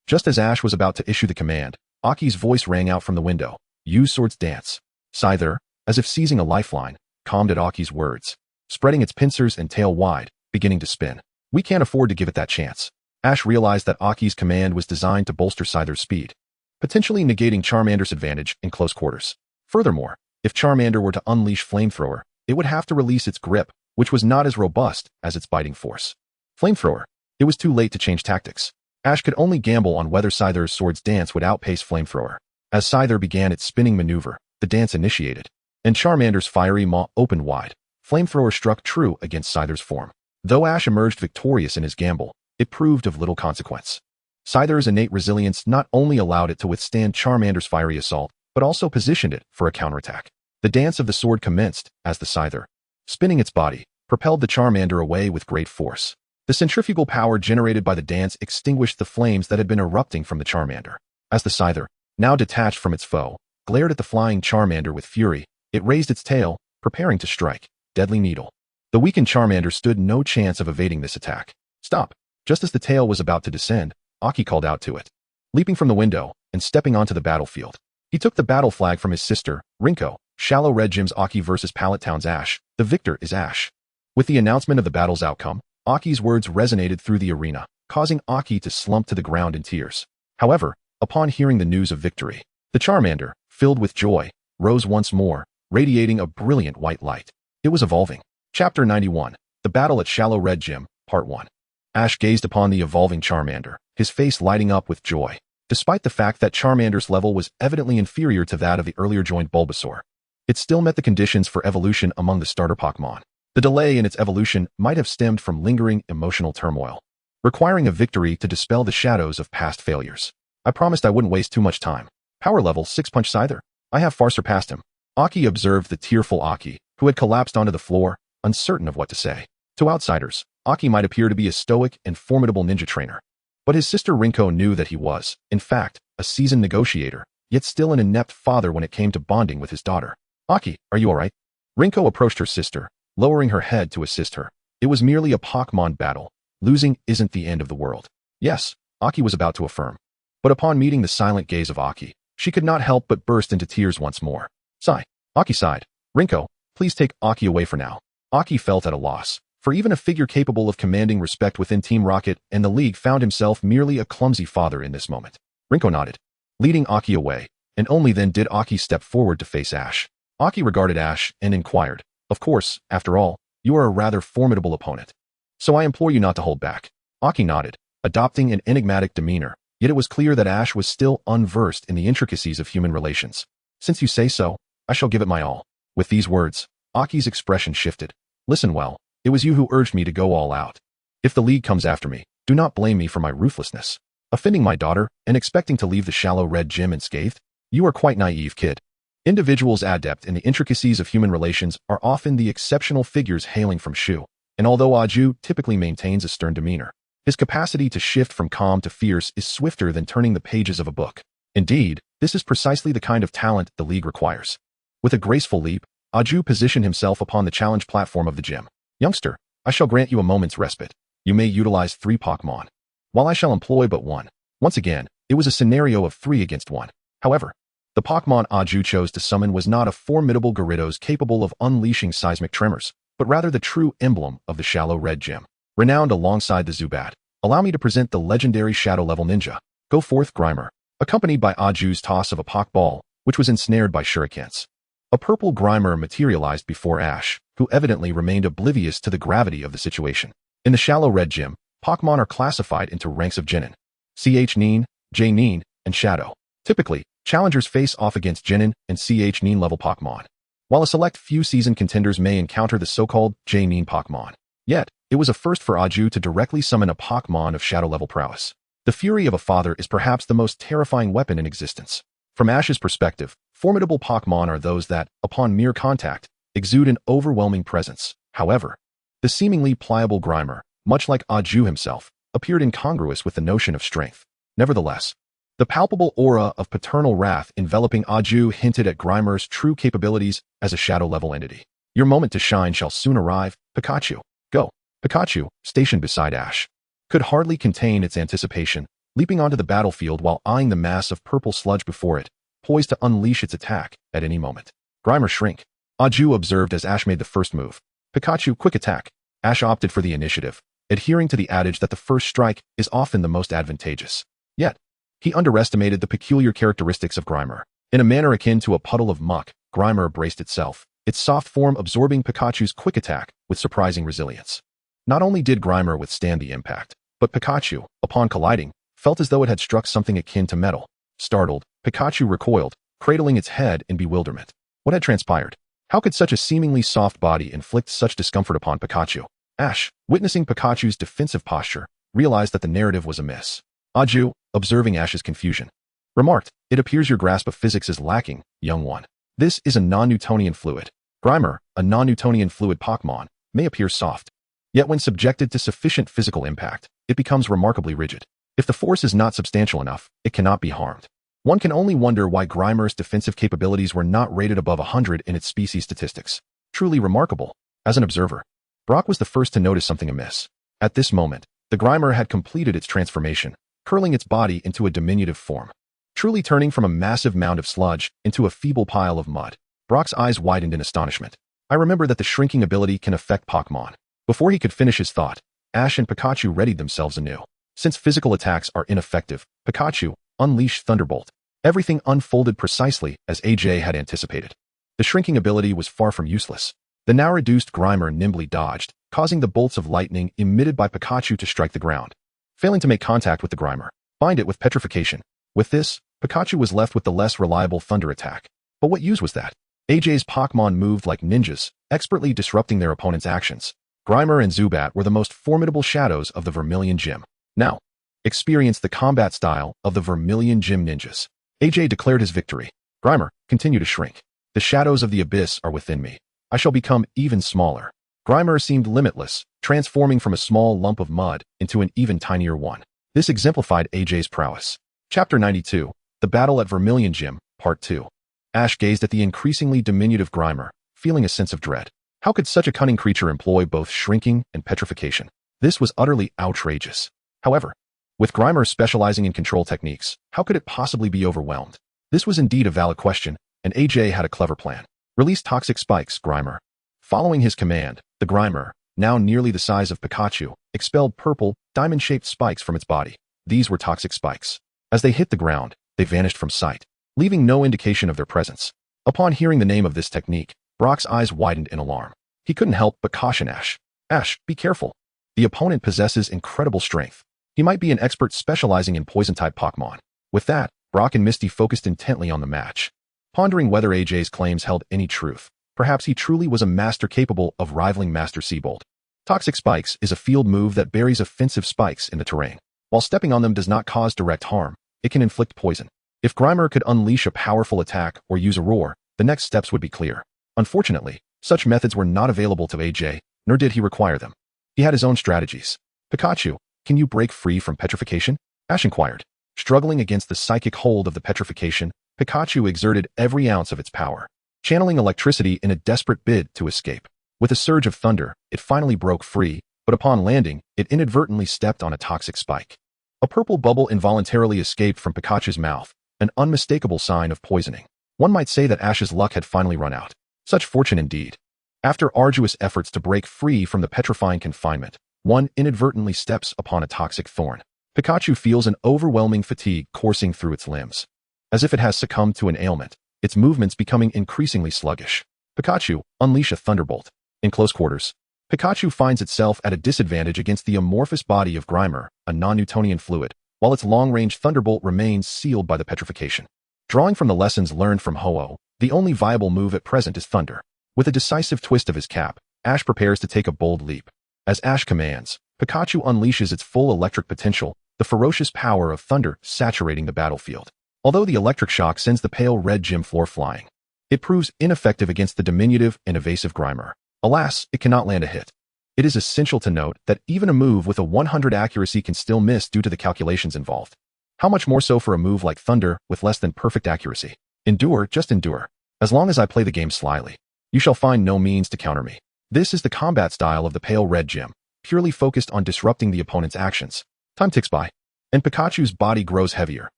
Just as Ash was about to issue the command, Aki's voice rang out from the window. Use Swords Dance. Scyther, as if seizing a lifeline, calmed at Aki's words, spreading its pincers and tail wide, beginning to spin. We can't afford to give it that chance. Ash realized that Aki's command was designed to bolster Scyther's speed, potentially negating Charmander's advantage in close quarters. Furthermore, if Charmander were to unleash Flamethrower, it would have to release its grip, which was not as robust as its biting force. Flamethrower. It was too late to change tactics. Ash could only gamble on whether Scyther's Swords Dance would outpace Flamethrower. As Scyther began its spinning maneuver, the dance initiated, and Charmander's fiery maw opened wide. Flamethrower struck true against Scyther's form. Though Ash emerged victorious in his gamble, it proved of little consequence. Scyther's innate resilience not only allowed it to withstand Charmander's fiery assault, but also positioned it for a counterattack. The dance of the sword commenced as the Scyther, spinning its body, propelled the Charmander away with great force. The centrifugal power generated by the dance extinguished the flames that had been erupting from the Charmander. As the Scyther, now detached from its foe, glared at the flying Charmander with fury, it raised its tail, preparing to strike. Deadly Needle. The weakened Charmander stood no chance of evading this attack. Stop! Just as the tail was about to descend, Aki called out to it. Leaping from the window and stepping onto the battlefield, he took the battle flag from his sister, Rinko. Shallow Red Gym's Aki versus Pallet Town's Ash. The victor is Ash. With the announcement of the battle's outcome, Aki's words resonated through the arena, causing Aki to slump to the ground in tears. However, upon hearing the news of victory, the Charmander, filled with joy, rose once more, radiating a brilliant white light. It was evolving. Chapter 91. The Battle at Shallow Red Gym, Part 1. Ash gazed upon the evolving Charmander, his face lighting up with joy. Despite the fact that Charmander's level was evidently inferior to that of the earlier joined Bulbasaur, it still met the conditions for evolution among the starter Pokémon. The delay in its evolution might have stemmed from lingering emotional turmoil, requiring a victory to dispel the shadows of past failures. I promised I wouldn't waste too much time. Power level 6-punch Scyther. I have far surpassed him. Aki observed the tearful Aki, who had collapsed onto the floor, uncertain of what to say. To outsiders, Aki might appear to be a stoic and formidable ninja trainer. But his sister Rinko knew that he was, in fact, a seasoned negotiator, yet still an inept father when it came to bonding with his daughter. Aki, are you alright? Rinko approached her sister, lowering her head to assist her. It was merely a Pokémon battle. Losing isn't the end of the world. Yes, Aki was about to affirm. But upon meeting the silent gaze of Aki, she could not help but burst into tears once more. Sigh. Aki sighed. Rinko, please take Aki away for now. Aki felt at a loss, for even a figure capable of commanding respect within Team Rocket and the League found himself merely a clumsy father in this moment. Rinko nodded, leading Aki away, and only then did Aki step forward to face Ash. Aki regarded Ash and inquired, of course, after all, you are a rather formidable opponent. So I implore you not to hold back. Aki nodded, adopting an enigmatic demeanor, yet it was clear that Ash was still unversed in the intricacies of human relations. Since you say so, I shall give it my all. With these words, Aki's expression shifted. Listen well, it was you who urged me to go all out. If the League comes after me, do not blame me for my ruthlessness. Offending my daughter and expecting to leave the Shallow Red Gym unscathed? You are quite naive, kid. Individuals adept in the intricacies of human relations are often the exceptional figures hailing from Shu, and although Aju typically maintains a stern demeanor, his capacity to shift from calm to fierce is swifter than turning the pages of a book. Indeed, this is precisely the kind of talent the League requires. With a graceful leap, Aju positioned himself upon the challenge platform of the gym. Youngster, I shall grant you a moment's respite. You may utilize 3 Pokémon, while I shall employ but 1. Once again, it was a scenario of 3 against 1. However, the Pokémon Aju chose to summon was not a formidable Gyarados capable of unleashing seismic tremors, but rather the true emblem of the Shallow Red Gym. Renowned alongside the Zubat, allow me to present the legendary Shadow-level ninja. Go forth, Grimer, accompanied by Aju's toss of a Pokeball, which was ensnared by shurikens. A purple Grimer materialized before Ash, who evidently remained oblivious to the gravity of the situation. In the Shallow Red Gym, Pokémon are classified into ranks of Genin, CH Nin, J Nin, and Shadow. Typically, challengers face off against Genin and CH Nin level Pokémon, while a select few seasoned contenders may encounter the so-called J Nin Pokémon. Yet, it was a first for Aju to directly summon a Pokémon of Shadow level prowess. The fury of a father is perhaps the most terrifying weapon in existence. From Ash's perspective, formidable Pokémon are those that, upon mere contact, exude an overwhelming presence. However, the seemingly pliable Grimer, much like Aju himself, appeared incongruous with the notion of strength. Nevertheless, the palpable aura of paternal wrath enveloping Aju hinted at Grimer's true capabilities as a shadow-level entity. Your moment to shine shall soon arrive, Pikachu. Go. Pikachu, stationed beside Ash, could hardly contain its anticipation, leaping onto the battlefield while eyeing the mass of purple sludge before it, poised to unleash its attack at any moment. Grimer shrink. Aju observed as Ash made the first move. Pikachu, quick attack. Ash opted for the initiative, adhering to the adage that the first strike is often the most advantageous. Yet, he underestimated the peculiar characteristics of Grimer. In a manner akin to a puddle of muck, Grimer braced itself, its soft form absorbing Pikachu's quick attack with surprising resilience. Not only did Grimer withstand the impact, but Pikachu, upon colliding, felt as though it had struck something akin to metal. Startled, Pikachu recoiled, cradling its head in bewilderment. What had transpired? How could such a seemingly soft body inflict such discomfort upon Pikachu? Ash, witnessing Pikachu's defensive posture, realized that the narrative was amiss. Aju, observing Ash's confusion, remarked, "It appears your grasp of physics is lacking, young one. This is a non-Newtonian fluid. Grimer, a non-Newtonian fluid Pokémon, may appear soft. Yet when subjected to sufficient physical impact, it becomes remarkably rigid. If the force is not substantial enough, it cannot be harmed." One can only wonder why Grimer's defensive capabilities were not rated above 100 in its species statistics. Truly remarkable. As an observer, Brock was the first to notice something amiss. At this moment, the Grimer had completed its transformation, curling its body into a diminutive form. Truly turning from a massive mound of sludge into a feeble pile of mud. Brock's eyes widened in astonishment. I remember that the shrinking ability can affect Pokémon. Before he could finish his thought, Ash and Pikachu readied themselves anew. Since physical attacks are ineffective, Pikachu unleashed Thunderbolt. Everything unfolded precisely as AJ had anticipated. The shrinking ability was far from useless. The now reduced Grimer nimbly dodged, causing the bolts of lightning emitted by Pikachu to strike the ground. Failing to make contact with the Grimer, bind it with petrification. With this, Pikachu was left with the less reliable Thunder attack. But what use was that? AJ's Pokémon moved like ninjas, expertly disrupting their opponent's actions. Grimer and Zubat were the most formidable shadows of the Vermilion Gym. Now, experience the combat style of the Vermilion Gym ninjas. AJ declared his victory. Grimer, continue to shrink. The shadows of the abyss are within me. I shall become even smaller. Grimer seemed limitless, transforming from a small lump of mud into an even tinier one. This exemplified AJ's prowess. Chapter 92, The Battle at Vermilion Gym, Part 2. Ash gazed at the increasingly diminutive Grimer, feeling a sense of dread. How could such a cunning creature employ both shrinking and petrification? This was utterly outrageous. However, with Grimer specializing in control techniques, how could it possibly be overwhelmed? This was indeed a valid question, and AJ had a clever plan. Release toxic spikes, Grimer. Following his command, the Grimer, now nearly the size of Pikachu, expelled purple, diamond-shaped spikes from its body. These were toxic spikes. As they hit the ground, they vanished from sight, leaving no indication of their presence. Upon hearing the name of this technique, Brock's eyes widened in alarm. He couldn't help but caution Ash. Ash, be careful. The opponent possesses incredible strength. He might be an expert specializing in poison-type Pokémon. With that, Brock and Misty focused intently on the match, pondering whether AJ's claims held any truth. Perhaps he truly was a master capable of rivaling Master Seabolt. Toxic Spikes is a field move that buries offensive spikes in the terrain. While stepping on them does not cause direct harm, it can inflict poison. If Grimer could unleash a powerful attack or use a roar, the next steps would be clear. Unfortunately, such methods were not available to AJ, nor did he require them. He had his own strategies. Pikachu, can you break free from petrification? Ash inquired. Struggling against the psychic hold of the petrification, Pikachu exerted every ounce of its power, channeling electricity in a desperate bid to escape. With a surge of thunder, it finally broke free, but upon landing, it inadvertently stepped on a toxic spike. A purple bubble involuntarily escaped from Pikachu's mouth, an unmistakable sign of poisoning. One might say that Ash's luck had finally run out. Such fortune indeed. After arduous efforts to break free from the petrifying confinement, one inadvertently steps upon a toxic thorn. Pikachu feels an overwhelming fatigue coursing through its limbs. As if it has succumbed to an ailment, its movements becoming increasingly sluggish. Pikachu, unleash a thunderbolt. In close quarters, Pikachu finds itself at a disadvantage against the amorphous body of Grimer, a non-Newtonian fluid, while its long-range thunderbolt remains sealed by the petrification. Drawing from the lessons learned from Ho-Oh, the only viable move at present is thunder. With a decisive twist of his cap, Ash prepares to take a bold leap. As Ash commands, Pikachu unleashes its full electric potential, the ferocious power of thunder saturating the battlefield. Although the electric shock sends the pale red gym floor flying, it proves ineffective against the diminutive and evasive Grimer. Alas, it cannot land a hit. It is essential to note that even a move with a 100 accuracy can still miss due to the calculations involved. How much more so for a move like Thunder with less than perfect accuracy? Endure, just endure. As long as I play the game slyly, you shall find no means to counter me. This is the combat style of the pale red gym, purely focused on disrupting the opponent's actions. Time ticks by, and Pikachu's body grows heavier.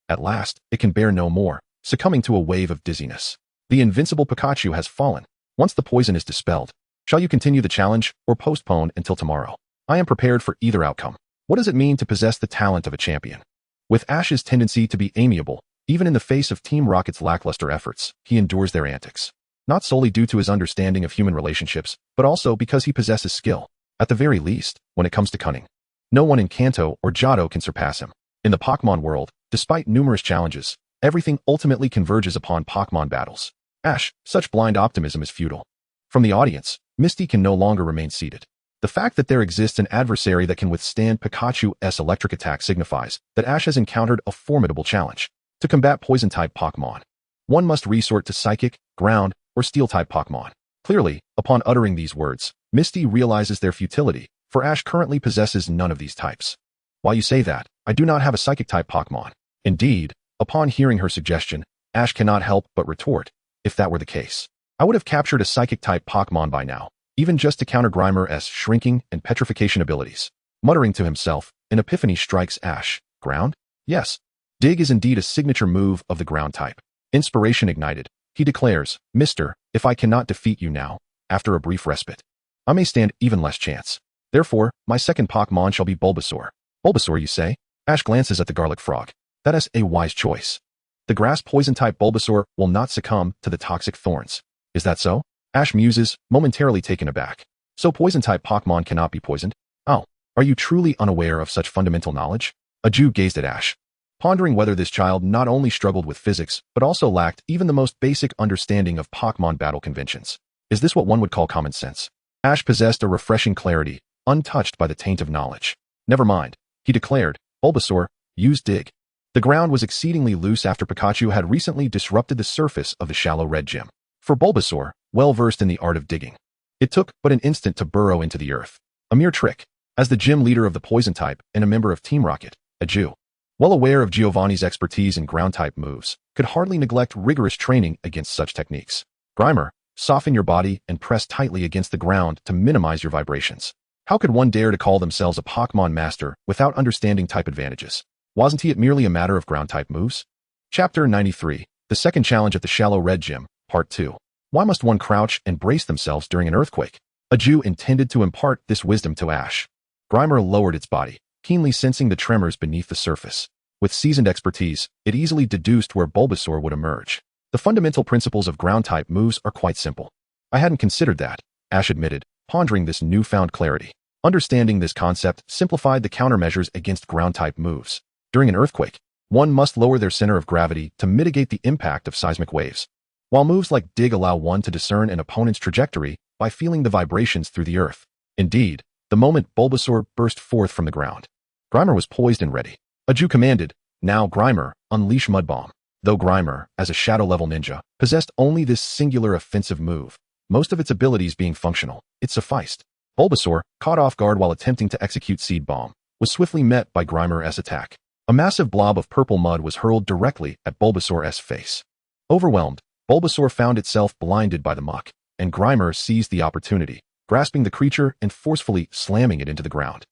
At last, it can bear no more, succumbing to a wave of dizziness. The invincible Pikachu has fallen. Once the poison is dispelled, shall you continue the challenge or postpone until tomorrow? I am prepared for either outcome. What does it mean to possess the talent of a champion? With Ash's tendency to be amiable, even in the face of Team Rocket's lackluster efforts, he endures their antics. Not solely due to his understanding of human relationships, but also because he possesses skill. At the very least, when it comes to cunning, no one in Kanto or Johto can surpass him. In the Pokémon world, despite numerous challenges, everything ultimately converges upon Pokémon battles. Ash, such blind optimism is futile. From the audience, Misty can no longer remain seated. The fact that there exists an adversary that can withstand Pikachu's electric attack signifies that Ash has encountered a formidable challenge. To combat Poison-type Pokémon, one must resort to Psychic, Ground, or Steel-type Pokémon. Clearly, upon uttering these words, Misty realizes their futility, for Ash currently possesses none of these types. While you say that, I do not have a Psychic-type Pokémon. Indeed, upon hearing her suggestion, Ash cannot help but retort, if that were the case, I would have captured a Psychic-type Pokémon by now, even just to counter Grimer's shrinking and petrification abilities. Muttering to himself, an epiphany strikes Ash. Ground? Yes. Dig is indeed a signature move of the ground type. Inspiration ignited, he declares, Mister, if I cannot defeat you now, after a brief respite, I may stand even less chance. Therefore, my second Pokémon shall be Bulbasaur. Bulbasaur, you say? Ash glances at the garlic frog. That is a wise choice. The grass poison-type Bulbasaur will not succumb to the toxic thorns. Is that so? Ash muses, momentarily taken aback. So poison-type Pokémon cannot be poisoned? Oh, are you truly unaware of such fundamental knowledge? A Jew gazed at Ash, pondering whether this child not only struggled with physics, but also lacked even the most basic understanding of Pokémon battle conventions. Is this what one would call common sense? Ash possessed a refreshing clarity, untouched by the taint of knowledge. Never mind, he declared, Bulbasaur, use Dig. The ground was exceedingly loose after Pikachu had recently disrupted the surface of the shallow red gym. For Bulbasaur, well versed in the art of digging, it took but an instant to burrow into the earth. A mere trick. As the gym leader of the poison type and a member of Team Rocket, a Jew, well aware of Giovanni's expertise in ground-type moves, could hardly neglect rigorous training against such techniques. Grimer, soften your body and press tightly against the ground to minimize your vibrations. How could one dare to call themselves a Pokémon master without understanding type advantages? Wasn't it merely a matter of ground-type moves? Chapter 93, The Second Challenge at the Shallow Red Gym, Part 2. Why must one crouch and brace themselves during an earthquake? A Jew intended to impart this wisdom to Ash. Grimer lowered its body, keenly sensing the tremors beneath the surface. With seasoned expertise, it easily deduced where Bulbasaur would emerge. The fundamental principles of ground-type moves are quite simple. I hadn't considered that, Ash admitted, pondering this newfound clarity. Understanding this concept simplified the countermeasures against ground-type moves. During an earthquake, one must lower their center of gravity to mitigate the impact of seismic waves, while moves like Dig allow one to discern an opponent's trajectory by feeling the vibrations through the earth. Indeed, the moment Bulbasaur burst forth from the ground, Grimer was poised and ready. A Jew commanded, now Grimer, unleash Mud Bomb. Though Grimer, as a shadow-level ninja, possessed only this singular offensive move, most of its abilities being functional, it sufficed. Bulbasaur, caught off guard while attempting to execute Seed Bomb, was swiftly met by Grimer's attack. A massive blob of purple mud was hurled directly at Bulbasaur's face. Overwhelmed, Bulbasaur found itself blinded by the muck, and Grimer seized the opportunity, grasping the creature and forcefully slamming it into the ground.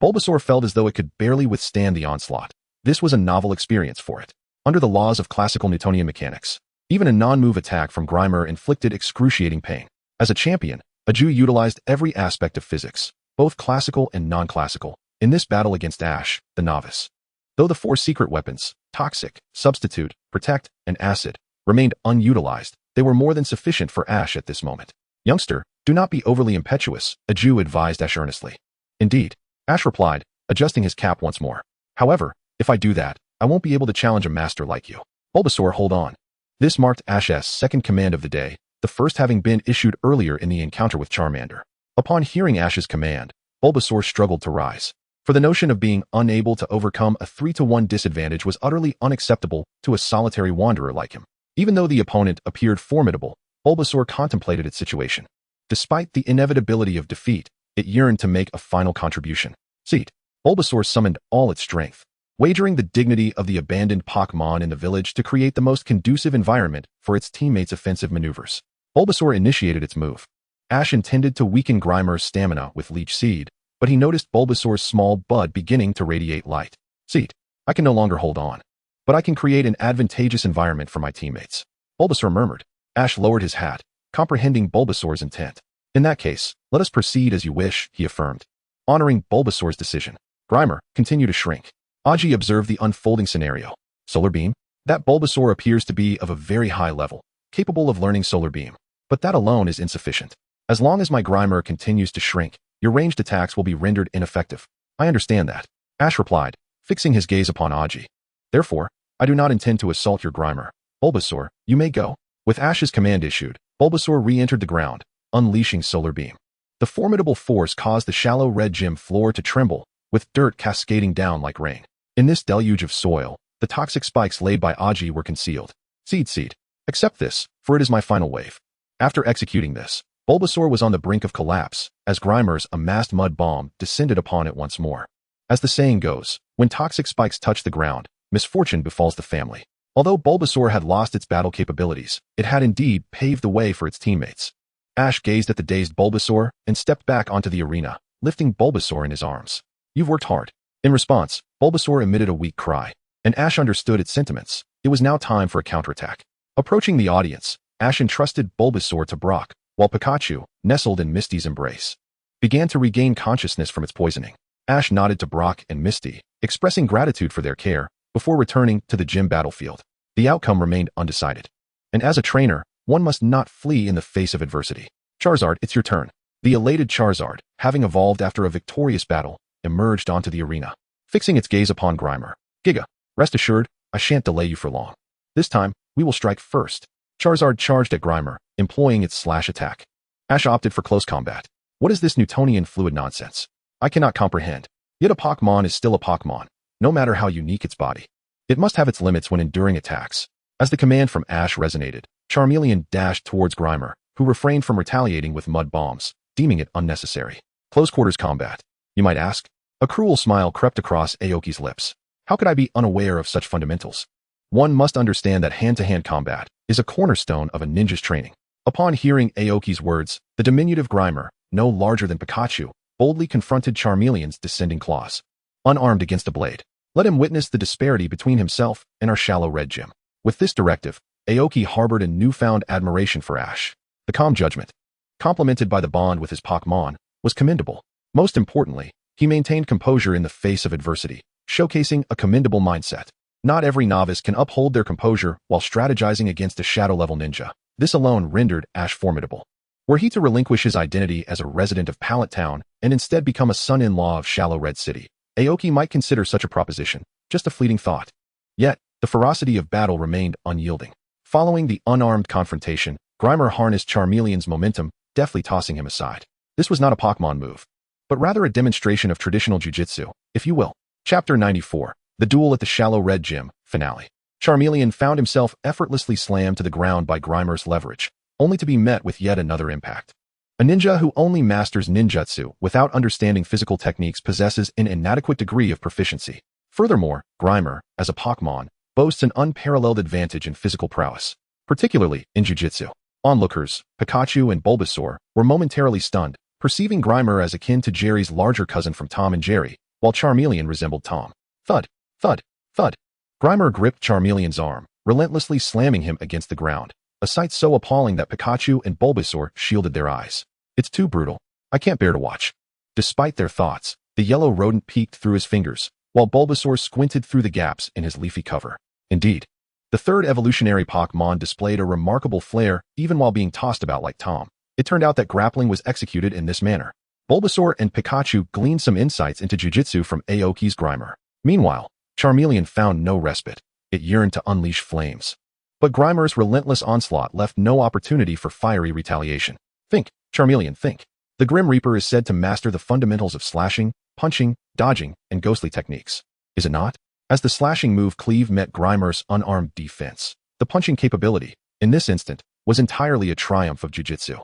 Bulbasaur felt as though it could barely withstand the onslaught. This was a novel experience for it. Under the laws of classical Newtonian mechanics, even a non-move attack from Grimer inflicted excruciating pain. As a champion, a Jew utilized every aspect of physics, both classical and non-classical, in this battle against Ash, the novice. Though the four secret weapons, Toxic, Substitute, Protect, and Acid, remained unutilized, they were more than sufficient for Ash at this moment. Youngster, do not be overly impetuous, a Jew advised Ash earnestly. Indeed, Ash replied, adjusting his cap once more. However, if I do that, I won't be able to challenge a master like you. Bulbasaur, hold on. This marked Ash's second command of the day, the first having been issued earlier in the encounter with Charmander. Upon hearing Ash's command, Bulbasaur struggled to rise. For the notion of being unable to overcome a 3-to-1 disadvantage was utterly unacceptable to a solitary wanderer like him. Even though the opponent appeared formidable, Bulbasaur contemplated its situation. Despite the inevitability of defeat, it yearned to make a final contribution. Seat. Bulbasaur summoned all its strength, wagering the dignity of the abandoned Pokémon in the village to create the most conducive environment for its teammates' offensive maneuvers. Bulbasaur initiated its move. Ash intended to weaken Grimer's stamina with Leech Seed, but he noticed Bulbasaur's small bud beginning to radiate light. Seat. I can no longer hold on, but I can create an advantageous environment for my teammates. Bulbasaur murmured. Ash lowered his hat, comprehending Bulbasaur's intent. In that case, let us proceed as you wish, he affirmed, honoring Bulbasaur's decision. Grimer, continue to shrink. Aji observed the unfolding scenario. Solar Beam? That Bulbasaur appears to be of a very high level, capable of learning Solar Beam. But that alone is insufficient. As long as my Grimer continues to shrink, your ranged attacks will be rendered ineffective. I understand that, Ash replied, fixing his gaze upon Aji. Therefore, I do not intend to assault your Grimer. Bulbasaur, you may go. With Ash's command issued, Bulbasaur re-entered the ground, unleashing solar beam. The formidable force caused the shallow red gym floor to tremble, with dirt cascading down like rain. In this deluge of soil, the toxic spikes laid by Aji were concealed. Seed. Accept this, for it is my final wave. After executing this, Bulbasaur was on the brink of collapse, as Grimer's amassed mud bomb descended upon it once more. As the saying goes, when toxic spikes touch the ground, misfortune befalls the family. Although Bulbasaur had lost its battle capabilities, it had indeed paved the way for its teammates. Ash gazed at the dazed Bulbasaur and stepped back onto the arena, lifting Bulbasaur in his arms. You've worked hard. In response, Bulbasaur emitted a weak cry, and Ash understood its sentiments. It was now time for a counterattack. Approaching the audience, Ash entrusted Bulbasaur to Brock, while Pikachu, nestled in Misty's embrace, began to regain consciousness from its poisoning. Ash nodded to Brock and Misty, expressing gratitude for their care, before returning to the gym battlefield. The outcome remained undecided. And as a trainer, one must not flee in the face of adversity. Charizard, it's your turn. The elated Charizard, having evolved after a victorious battle, emerged onto the arena, fixing its gaze upon Grimer. Giga, rest assured, I shan't delay you for long. This time, we will strike first. Charizard charged at Grimer, employing its slash attack. Ash opted for close combat. What is this Newtonian fluid nonsense? I cannot comprehend. Yet a Pokémon is still a Pokémon, no matter how unique its body. It must have its limits when enduring attacks. As the command from Ash resonated, Charmeleon dashed towards Grimer, who refrained from retaliating with mud bombs, deeming it unnecessary. Close quarters combat, you might ask? A cruel smile crept across Aoki's lips. How could I be unaware of such fundamentals? One must understand that hand-to-hand combat is a cornerstone of a ninja's training. Upon hearing Aoki's words, the diminutive Grimer, no larger than Pikachu, boldly confronted Charmeleon's descending claws. Unarmed against a blade, let him witness the disparity between himself and our shallow red gym. With this directive, Aoki harbored a newfound admiration for Ash. The calm judgment, complemented by the bond with his Pokémon, was commendable. Most importantly, he maintained composure in the face of adversity, showcasing a commendable mindset. Not every novice can uphold their composure while strategizing against a shadow-level ninja. This alone rendered Ash formidable. Were he to relinquish his identity as a resident of Pallet Town and instead become a son-in-law of Shallow Red City, Aoki might consider such a proposition, just a fleeting thought. Yet, the ferocity of battle remained unyielding. Following the unarmed confrontation, Grimer harnessed Charmeleon's momentum, deftly tossing him aside. This was not a Pokémon move, but rather a demonstration of traditional jiu-jitsu, if you will. Chapter 94, The Duel at the Shallow Red Gym, Finale. Charmeleon found himself effortlessly slammed to the ground by Grimer's leverage, only to be met with yet another impact. A ninja who only masters ninjutsu without understanding physical techniques possesses an inadequate degree of proficiency. Furthermore, Grimer, as a Pokémon, boasts an unparalleled advantage in physical prowess, particularly in jiu-jitsu. Onlookers, Pikachu and Bulbasaur, were momentarily stunned, perceiving Grimer as akin to Jerry's larger cousin from Tom and Jerry, while Charmeleon resembled Tom. Thud, thud, thud. Grimer gripped Charmeleon's arm, relentlessly slamming him against the ground, a sight so appalling that Pikachu and Bulbasaur shielded their eyes. It's too brutal. I can't bear to watch. Despite their thoughts, the yellow rodent peeked through his fingers, while Bulbasaur squinted through the gaps in his leafy cover. Indeed, the third evolutionary Pokémon displayed a remarkable flair even while being tossed about like Tom. It turned out that grappling was executed in this manner. Bulbasaur and Pikachu gleaned some insights into jiu-jitsu from Aoki's Grimer. Meanwhile, Charmeleon found no respite. It yearned to unleash flames. But Grimer's relentless onslaught left no opportunity for fiery retaliation. Think, Charmeleon, think. The Grim Reaper is said to master the fundamentals of slashing, punching, dodging, and ghostly techniques. Is it not? As the slashing move cleave met Grimer's unarmed defense, the punching capability, in this instant, was entirely a triumph of jiu-jitsu.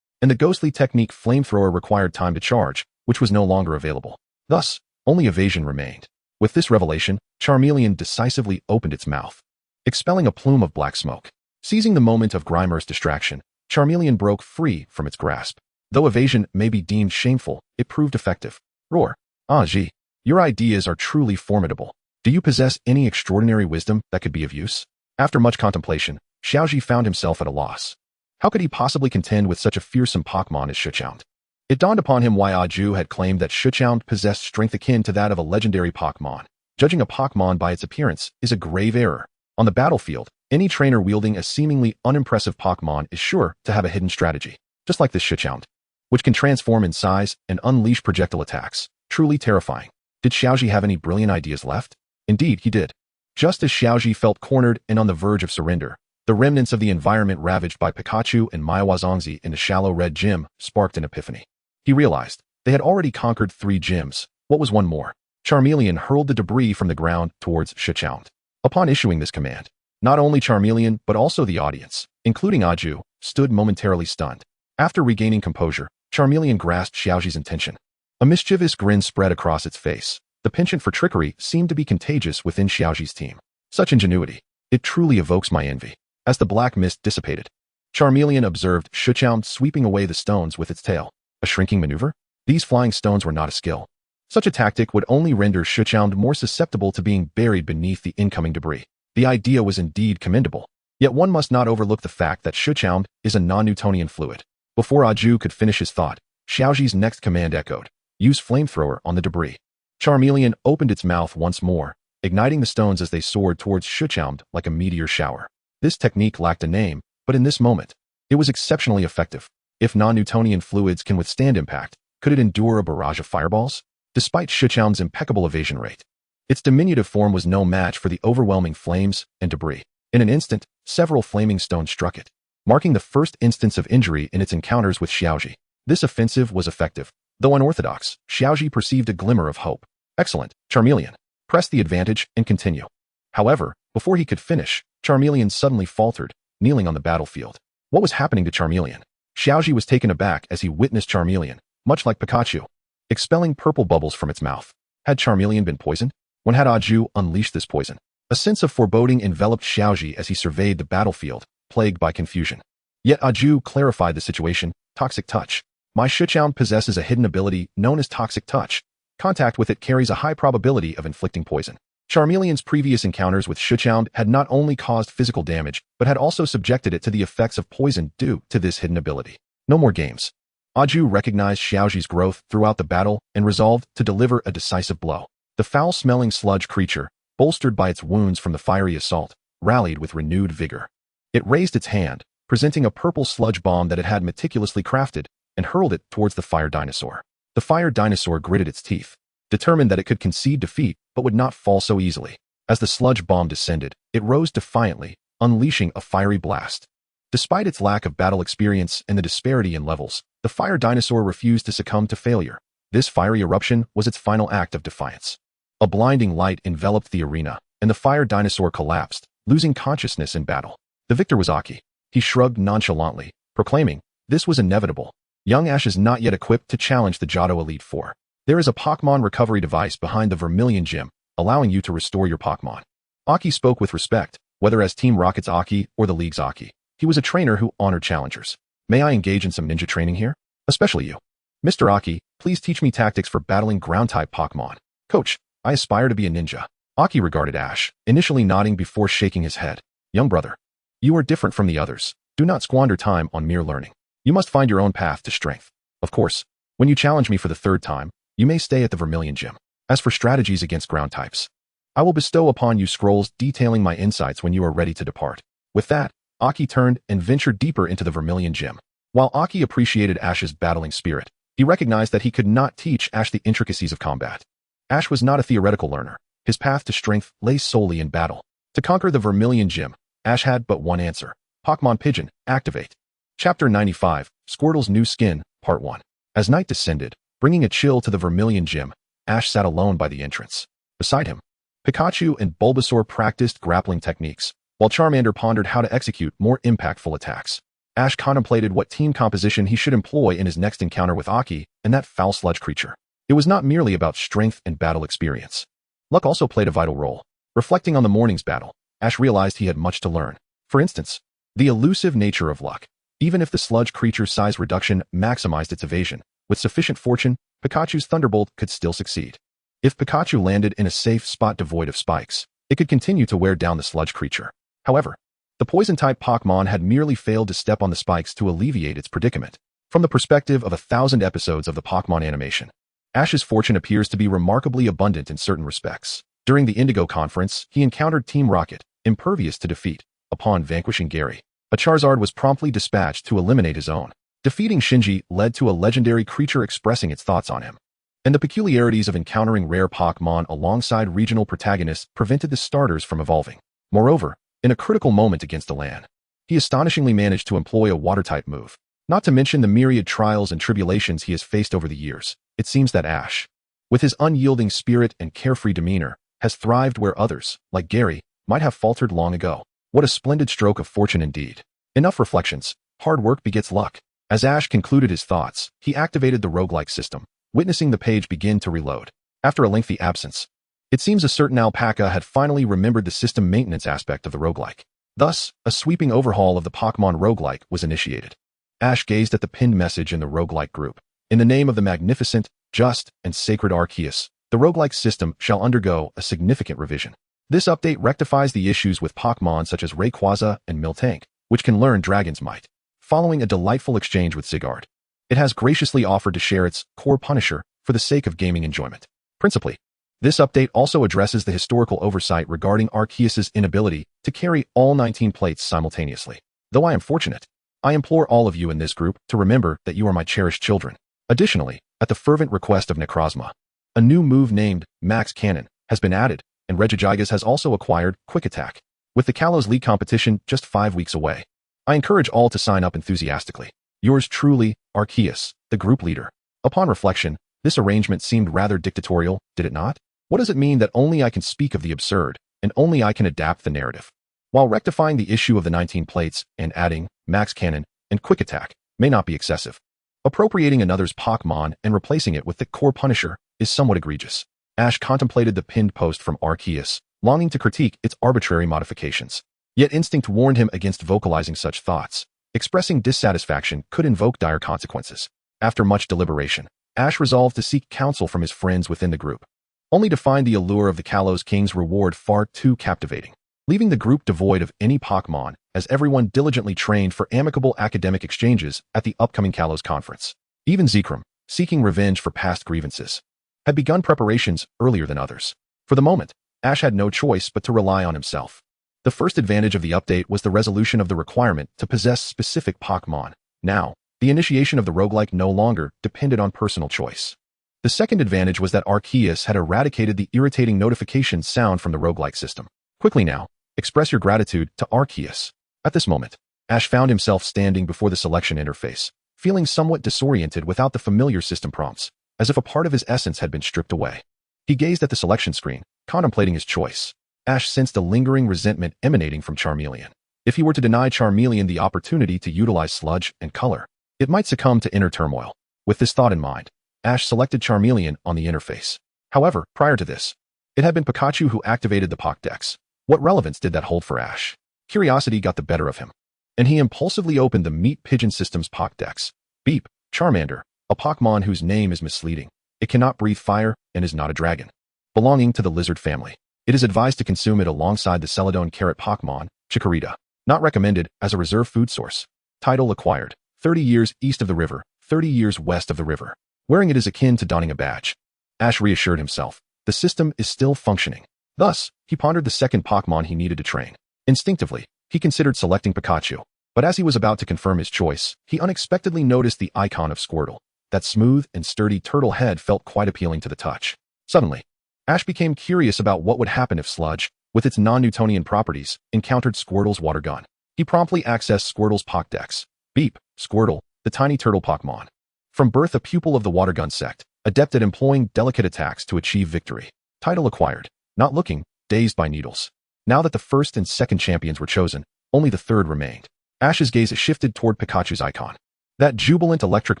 And the ghostly technique flamethrower required time to charge, which was no longer available. Thus, only evasion remained. With this revelation, Charmeleon decisively opened its mouth, expelling a plume of black smoke. Seizing the moment of Grimer's distraction, Charmeleon broke free from its grasp. Though evasion may be deemed shameful, it proved effective. Roar. Ah, gee, your ideas are truly formidable. Do you possess any extraordinary wisdom that could be of use? After much contemplation, Xiaoji found himself at a loss. How could he possibly contend with such a fearsome Pokémon as Shuchound? It dawned upon him why Aju had claimed that Shuchound possessed strength akin to that of a legendary Pokémon. Judging a Pokémon by its appearance is a grave error. On the battlefield, any trainer wielding a seemingly unimpressive Pokémon is sure to have a hidden strategy, just like this Shuchound, which can transform in size and unleash projectile attacks. Truly terrifying. Did Xiaoji have any brilliant ideas left? Indeed, he did. Just as Xiaoji felt cornered and on the verge of surrender, The remnants of the environment ravaged by Pikachu and Maiwazongzi in the shallow red gym sparked an epiphany. He realized they had already conquered 3 gyms. What was one more? Charmeleon hurled the debris from the ground towards Shichound. Upon issuing this command, not only Charmeleon but also the audience, including Aju, stood momentarily stunned. After regaining composure, Charmeleon grasped Xiaoxi's intention. A mischievous grin spread across its face. The penchant for trickery seemed to be contagious within Xiaoxi's team. Such ingenuity. It truly evokes my envy. As the black mist dissipated, Charmeleon observed Shichound sweeping away the stones with its tail. A shrinking maneuver? These flying stones were not a skill. Such a tactic would only render Shichound more susceptible to being buried beneath the incoming debris. The idea was indeed commendable. Yet one must not overlook the fact that Shichound is a non-Newtonian fluid. Before Aju could finish his thought, Xiaoxi's next command echoed. Use flamethrower on the debris. Charmeleon opened its mouth once more, igniting the stones as they soared towards Shichound like a meteor shower. This technique lacked a name, but in this moment, it was exceptionally effective. If non-Newtonian fluids can withstand impact, could it endure a barrage of fireballs? Despite Shichound's impeccable evasion rate, its diminutive form was no match for the overwhelming flames and debris. In an instant, several flaming stones struck it, marking the first instance of injury in its encounters with Xiaoxi. This offensive was effective. Though unorthodox, Xiaoxi perceived a glimmer of hope. Excellent, Charmeleon. Press the advantage and continue. However, before he could finish, Charmeleon suddenly faltered, kneeling on the battlefield. What was happening to Charmeleon? Xiaoxi was taken aback as he witnessed Charmeleon, much like Pikachu, expelling purple bubbles from its mouth. Had Charmeleon been poisoned? When had Aju unleashed this poison? A sense of foreboding enveloped Xiaoxi as he surveyed the battlefield, plagued by confusion. Yet Aju clarified the situation. Toxic Touch. My Shichound possesses a hidden ability known as Toxic Touch. Contact with it carries a high probability of inflicting poison. Charmeleon's previous encounters with Shichound had not only caused physical damage, but had also subjected it to the effects of poison due to this hidden ability. No more games. Aju recognized Xiaoxi's growth throughout the battle and resolved to deliver a decisive blow. The foul-smelling sludge creature, bolstered by its wounds from the fiery assault, rallied with renewed vigor. It raised its hand, presenting a purple sludge bomb that it had meticulously crafted, and hurled it towards the fire dinosaur. The fire dinosaur gritted its teeth, determined that it could concede defeat but would not fall so easily. As the sludge bomb descended, it rose defiantly, unleashing a fiery blast. Despite its lack of battle experience and the disparity in levels, the fire dinosaur refused to succumb to failure. This fiery eruption was its final act of defiance. A blinding light enveloped the arena, and the fire dinosaur collapsed, losing consciousness in battle. The victor was Aki. He shrugged nonchalantly, proclaiming, "This was inevitable. Young Ash is not yet equipped to challenge the Johto Elite Four. There is a Pokémon recovery device behind the Vermilion Gym, allowing you to restore your Pokémon." Aki spoke with respect, whether as Team Rocket's Aki or the League's Aki. He was a trainer who honored challengers. "May I engage in some ninja training here? Especially you. Mr. Aki, please teach me tactics for battling ground-type Pokémon." "Coach, I aspire to be a ninja." Aki regarded Ash, initially nodding before shaking his head. "Young brother, you are different from the others. Do not squander time on mere learning. You must find your own path to strength. Of course, when you challenge me for the 3rd time, you may stay at the Vermilion Gym. As for strategies against ground types, I will bestow upon you scrolls detailing my insights when you are ready to depart." With that, Aki turned and ventured deeper into the Vermilion Gym. While Aki appreciated Ash's battling spirit, he recognized that he could not teach Ash the intricacies of combat. Ash was not a theoretical learner. His path to strength lay solely in battle. To conquer the Vermilion Gym, Ash had but one answer. Pokémon Pigeon, activate. Chapter 95, Squirtle's New Skin, Part 1. As night descended, bringing a chill to the Vermilion Gym, Ash sat alone by the entrance. Beside him, Pikachu and Bulbasaur practiced grappling techniques, while Charmander pondered how to execute more impactful attacks. Ash contemplated what team composition he should employ in his next encounter with Aki and that foul sludge creature. It was not merely about strength and battle experience. Luck also played a vital role. Reflecting on the morning's battle, Ash realized he had much to learn. For instance, the elusive nature of luck. Even if the sludge creature's size reduction maximized its evasion, with sufficient fortune, Pikachu's Thunderbolt could still succeed. If Pikachu landed in a safe spot devoid of spikes, it could continue to wear down the sludge creature. However, the poison-type Pokémon had merely failed to step on the spikes to alleviate its predicament. From the perspective of 1,000 episodes of the Pokémon animation, Ash's fortune appears to be remarkably abundant in certain respects. During the Indigo Conference, he encountered Team Rocket, impervious to defeat. Upon vanquishing Gary, a Charizard was promptly dispatched to eliminate his own. Defeating Shinji led to a legendary creature expressing its thoughts on him. And the peculiarities of encountering rare Pokémon alongside regional protagonists prevented the starters from evolving. Moreover, in a critical moment against Elan, he astonishingly managed to employ a water-type move. Not to mention the myriad trials and tribulations he has faced over the years, it seems that Ash, with his unyielding spirit and carefree demeanor, has thrived where others, like Gary, might have faltered long ago. What a splendid stroke of fortune indeed. Enough reflections. Hard work begets luck. As Ash concluded his thoughts, he activated the roguelike system, witnessing the page begin to reload. After a lengthy absence, it seems a certain alpaca had finally remembered the system maintenance aspect of the roguelike. Thus, a sweeping overhaul of the Pokémon Roguelike was initiated. Ash gazed at the pinned message in the roguelike group. In the name of the magnificent, just, and sacred Arceus, the roguelike system shall undergo a significant revision. This update rectifies the issues with Pokémon such as Rayquaza and Miltank, which can learn Dragon's Might. Following a delightful exchange with Zygarde, it has graciously offered to share its core Punisher for the sake of gaming enjoyment. Principally, this update also addresses the historical oversight regarding Arceus's inability to carry all 19 plates simultaneously. Though I am fortunate, I implore all of you in this group to remember that you are my cherished children. Additionally, at the fervent request of Necrozma, a new move named Max Cannon has been added, and Regigigas has also acquired Quick Attack. With the Kalos League competition just 5 weeks away, I encourage all to sign up enthusiastically. Yours truly, Arceus, the group leader. Upon reflection, this arrangement seemed rather dictatorial, did it not? What does it mean that only I can speak of the absurd, and only I can adapt the narrative? While rectifying the issue of the 19 plates and adding Max Cannon and Quick Attack may not be excessive, appropriating another's Pokémon and replacing it with the core Punisher is somewhat egregious. Ash contemplated the pinned post from Arceus, longing to critique its arbitrary modifications. Yet instinct warned him against vocalizing such thoughts. Expressing dissatisfaction could invoke dire consequences. After much deliberation, Ash resolved to seek counsel from his friends within the group, only to find the allure of the Kalos King's reward far too captivating, leaving the group devoid of any Pokémon as everyone diligently trained for amicable academic exchanges at the upcoming Kalos conference. Even Zekrom, seeking revenge for past grievances, had begun preparations earlier than others. For the moment, Ash had no choice but to rely on himself. The first advantage of the update was the resolution of the requirement to possess specific Pokémon. Now, the initiation of the roguelike no longer depended on personal choice. The second advantage was that Arceus had eradicated the irritating notification sound from the roguelike system. Quickly now, express your gratitude to Arceus. At this moment, Ash found himself standing before the selection interface, feeling somewhat disoriented without the familiar system prompts, as if a part of his essence had been stripped away. He gazed at the selection screen, contemplating his choice. Ash sensed a lingering resentment emanating from Charmeleon. If he were to deny Charmeleon the opportunity to utilize sludge and color, it might succumb to inner turmoil. With this thought in mind, Ash selected Charmeleon on the interface. However, prior to this, it had been Pikachu who activated the Pokédex. What relevance did that hold for Ash? Curiosity got the better of him, and he impulsively opened the Meat Pigeon System's Pokédex. Beep, Charmander, a Pokémon whose name is misleading. It cannot breathe fire and is not a dragon. Belonging to the lizard family. It is advised to consume it alongside the Celadon carrot Pokémon, Chikorita. Not recommended as a reserve food source. Title acquired. 30 years east of the river, 30 years west of the river. Wearing it is akin to donning a badge. Ash reassured himself. The system is still functioning. Thus, he pondered the second Pokémon he needed to train. Instinctively, he considered selecting Pikachu. But as he was about to confirm his choice, he unexpectedly noticed the icon of Squirtle. That smooth and sturdy turtle head felt quite appealing to the touch. Suddenly, Ash became curious about what would happen if Sludge, with its non-Newtonian properties, encountered Squirtle's water gun. He promptly accessed Squirtle's Pokédex. Beep, Squirtle, the tiny turtle Pokémon. From birth a pupil of the water gun sect, adept at employing delicate attacks to achieve victory. Title acquired. Not looking, dazed by needles. Now that the first and second champions were chosen, only the third remained. Ash's gaze shifted toward Pikachu's icon. That jubilant electric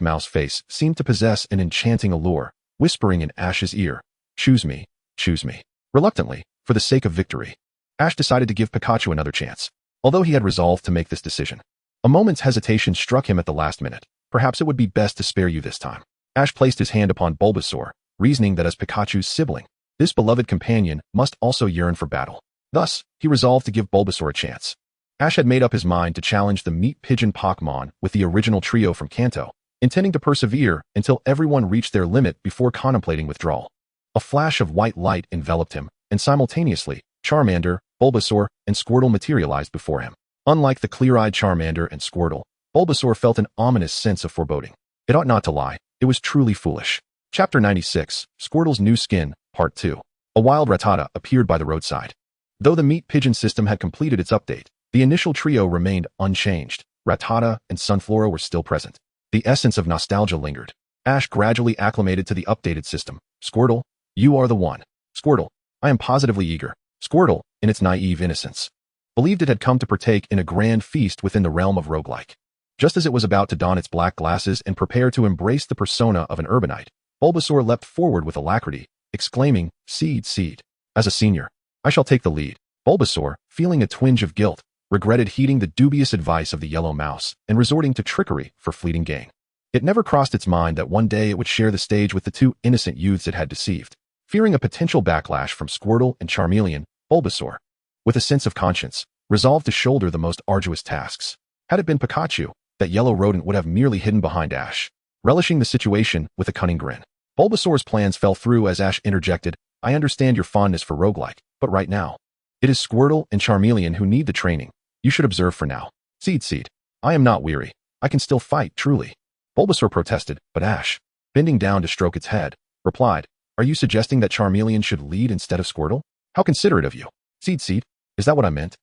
mouse face seemed to possess an enchanting allure, whispering in Ash's ear, "Choose me, choose me." Reluctantly, for the sake of victory, Ash decided to give Pikachu another chance, although he had resolved to make this decision. A moment's hesitation struck him at the last minute. Perhaps it would be best to spare you this time. Ash placed his hand upon Bulbasaur, reasoning that as Pikachu's sibling, this beloved companion must also yearn for battle. Thus, he resolved to give Bulbasaur a chance. Ash had made up his mind to challenge the Meat Pigeon Pokémon with the original trio from Kanto, intending to persevere until everyone reached their limit before contemplating withdrawal. A flash of white light enveloped him, and simultaneously, Charmander, Bulbasaur, and Squirtle materialized before him. Unlike the clear-eyed Charmander and Squirtle, Bulbasaur felt an ominous sense of foreboding. It ought not to lie, it was truly foolish. Chapter 96, Squirtle's New Skin, Part 2. A wild Rattata appeared by the roadside. Though the Meat Pigeon system had completed its update, The initial trio remained unchanged. Rattata and Sunflora were still present. The essence of nostalgia lingered. Ash gradually acclimated to the updated system. Squirtle, you are the one. Squirtle, I am positively eager. Squirtle, in its naive innocence, believed it had come to partake in a grand feast within the realm of roguelike. Just as it was about to don its black glasses and prepare to embrace the persona of an urbanite, Bulbasaur leapt forward with alacrity, exclaiming, Seed, seed. As a senior, I shall take the lead. Bulbasaur, feeling a twinge of guilt, regretted heeding the dubious advice of the yellow mouse and resorting to trickery for fleeting gain. It never crossed its mind that one day it would share the stage with the two innocent youths it had deceived. Fearing a potential backlash from Squirtle and Charmeleon, Bulbasaur, with a sense of conscience, resolved to shoulder the most arduous tasks. Had it been Pikachu, that yellow rodent would have merely hidden behind Ash, relishing the situation with a cunning grin. Bulbasaur's plans fell through as Ash interjected, I understand your fondness for roguelike, but right now, it is Squirtle and Charmeleon who need the training. You should observe for now. Seed. I am not weary. I can still fight, truly. Bulbasaur protested, but Ash, bending down to stroke its head, replied, Are you suggesting that Charmeleon should lead instead of Squirtle? How considerate of you. Seed, is that what I meant?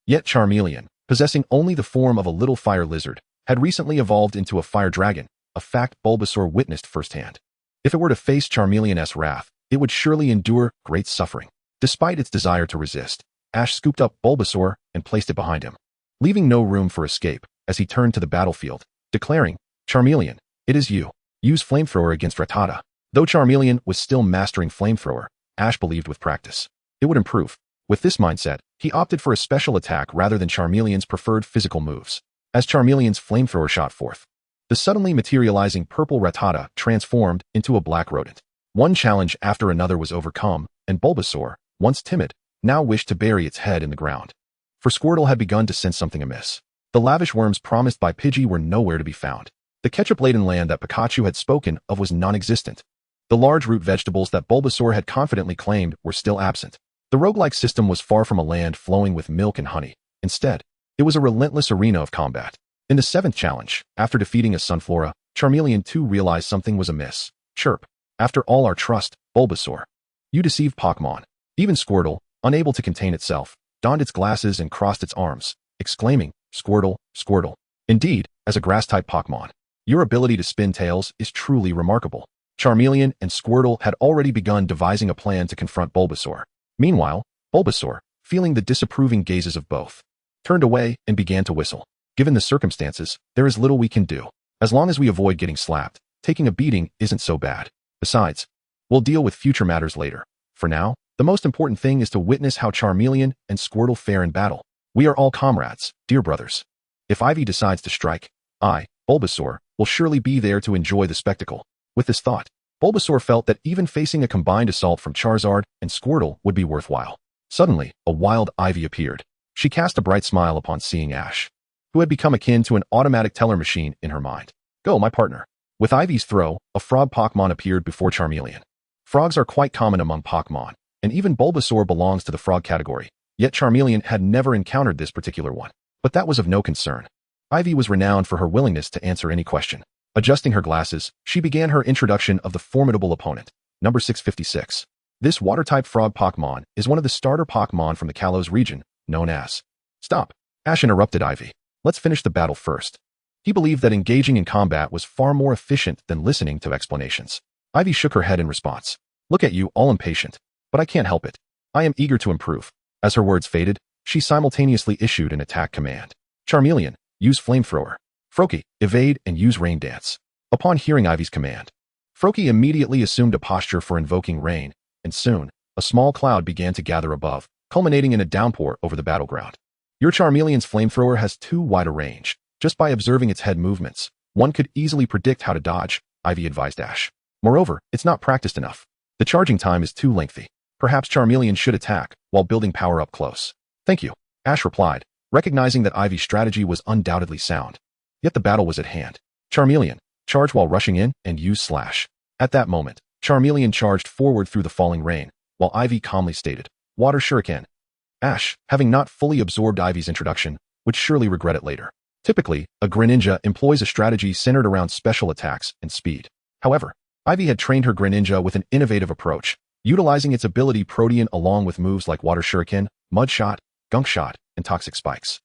Yet Charmeleon, possessing only the form of a little fire lizard, had recently evolved into a fire dragon, a fact Bulbasaur witnessed firsthand. If it were to face Charmeleon's wrath, it would surely endure great suffering. Despite its desire to resist, Ash scooped up Bulbasaur and placed it behind him, leaving no room for escape as he turned to the battlefield, declaring, Charmeleon, it is you. Use Flamethrower against Rattata. Though Charmeleon was still mastering Flamethrower, Ash believed with practice it would improve. With this mindset, he opted for a special attack rather than Charmeleon's preferred physical moves. As Charmeleon's Flamethrower shot forth, the suddenly materializing purple Rattata transformed into a black rodent. One challenge after another was overcome, and Bulbasaur, once timid, now wished to bury its head in the ground. For Squirtle had begun to sense something amiss. The lavish worms promised by Pidgey were nowhere to be found. The ketchup-laden land that Pikachu had spoken of was non-existent. The large root vegetables that Bulbasaur had confidently claimed were still absent. The roguelike system was far from a land flowing with milk and honey. Instead, it was a relentless arena of combat. In the 7th challenge, after defeating a Sunflora, Charmeleon too realized something was amiss. Chirp. After all our trust, Bulbasaur. You deceived Pokémon. Even Squirtle, unable to contain itself, donned its glasses and crossed its arms, exclaiming, Squirtle. Indeed, as a grass-type Pokémon, your ability to spin tails is truly remarkable. Charmeleon and Squirtle had already begun devising a plan to confront Bulbasaur. Meanwhile, Bulbasaur, feeling the disapproving gazes of both, turned away and began to whistle. Given the circumstances, there is little we can do. As long as we avoid getting slapped, taking a beating isn't so bad. Besides, we'll deal with future matters later. For now, the most important thing is to witness how Charmeleon and Squirtle fare in battle. We are all comrades, dear brothers. If Ivy decides to strike, I, Bulbasaur, will surely be there to enjoy the spectacle. With this thought, Bulbasaur felt that even facing a combined assault from Charizard and Squirtle would be worthwhile. Suddenly, a wild Ivy appeared. She cast a bright smile upon seeing Ash, who had become akin to an automatic teller machine in her mind. Go, my partner. With Ivy's throw, a frog Pokémon appeared before Charmeleon. Frogs are quite common among Pokémon, and even Bulbasaur belongs to the frog category. Yet Charmeleon had never encountered this particular one. But that was of no concern. Ivy was renowned for her willingness to answer any question. Adjusting her glasses, she began her introduction of the formidable opponent, number 656. This water-type frog Pokémon is one of the starter Pokémon from the Kalos region, known as... Stop. Ash interrupted Ivy. Let's finish the battle first. He believed that engaging in combat was far more efficient than listening to explanations. Ivy shook her head in response. Look at you, all impatient. But I can't help it. I am eager to improve. As her words faded, she simultaneously issued an attack command. Charmeleon, use Flamethrower. Froakie, evade and use Rain Dance. Upon hearing Ivy's command, Froakie immediately assumed a posture for invoking rain, and soon, a small cloud began to gather above, culminating in a downpour over the battleground. Your Charmeleon's Flamethrower has too wide a range. Just by observing its head movements, one could easily predict how to dodge, Ivy advised Ash. Moreover, it's not practiced enough. The charging time is too lengthy. Perhaps Charmeleon should attack, while building power up close. Thank you, Ash replied, recognizing that Ivy's strategy was undoubtedly sound. Yet the battle was at hand. Charmeleon, charge while rushing in and use Slash. At that moment, Charmeleon charged forward through the falling rain, while Ivy calmly stated, Water Shuriken. Ash, having not fully absorbed Ivy's introduction, would surely regret it later. Typically, a Greninja employs a strategy centered around special attacks and speed. However, Ivy had trained her Greninja with an innovative approach, utilizing its ability Protean along with moves like Water Shuriken, Mud Shot, Gunk Shot, and toxic spikes.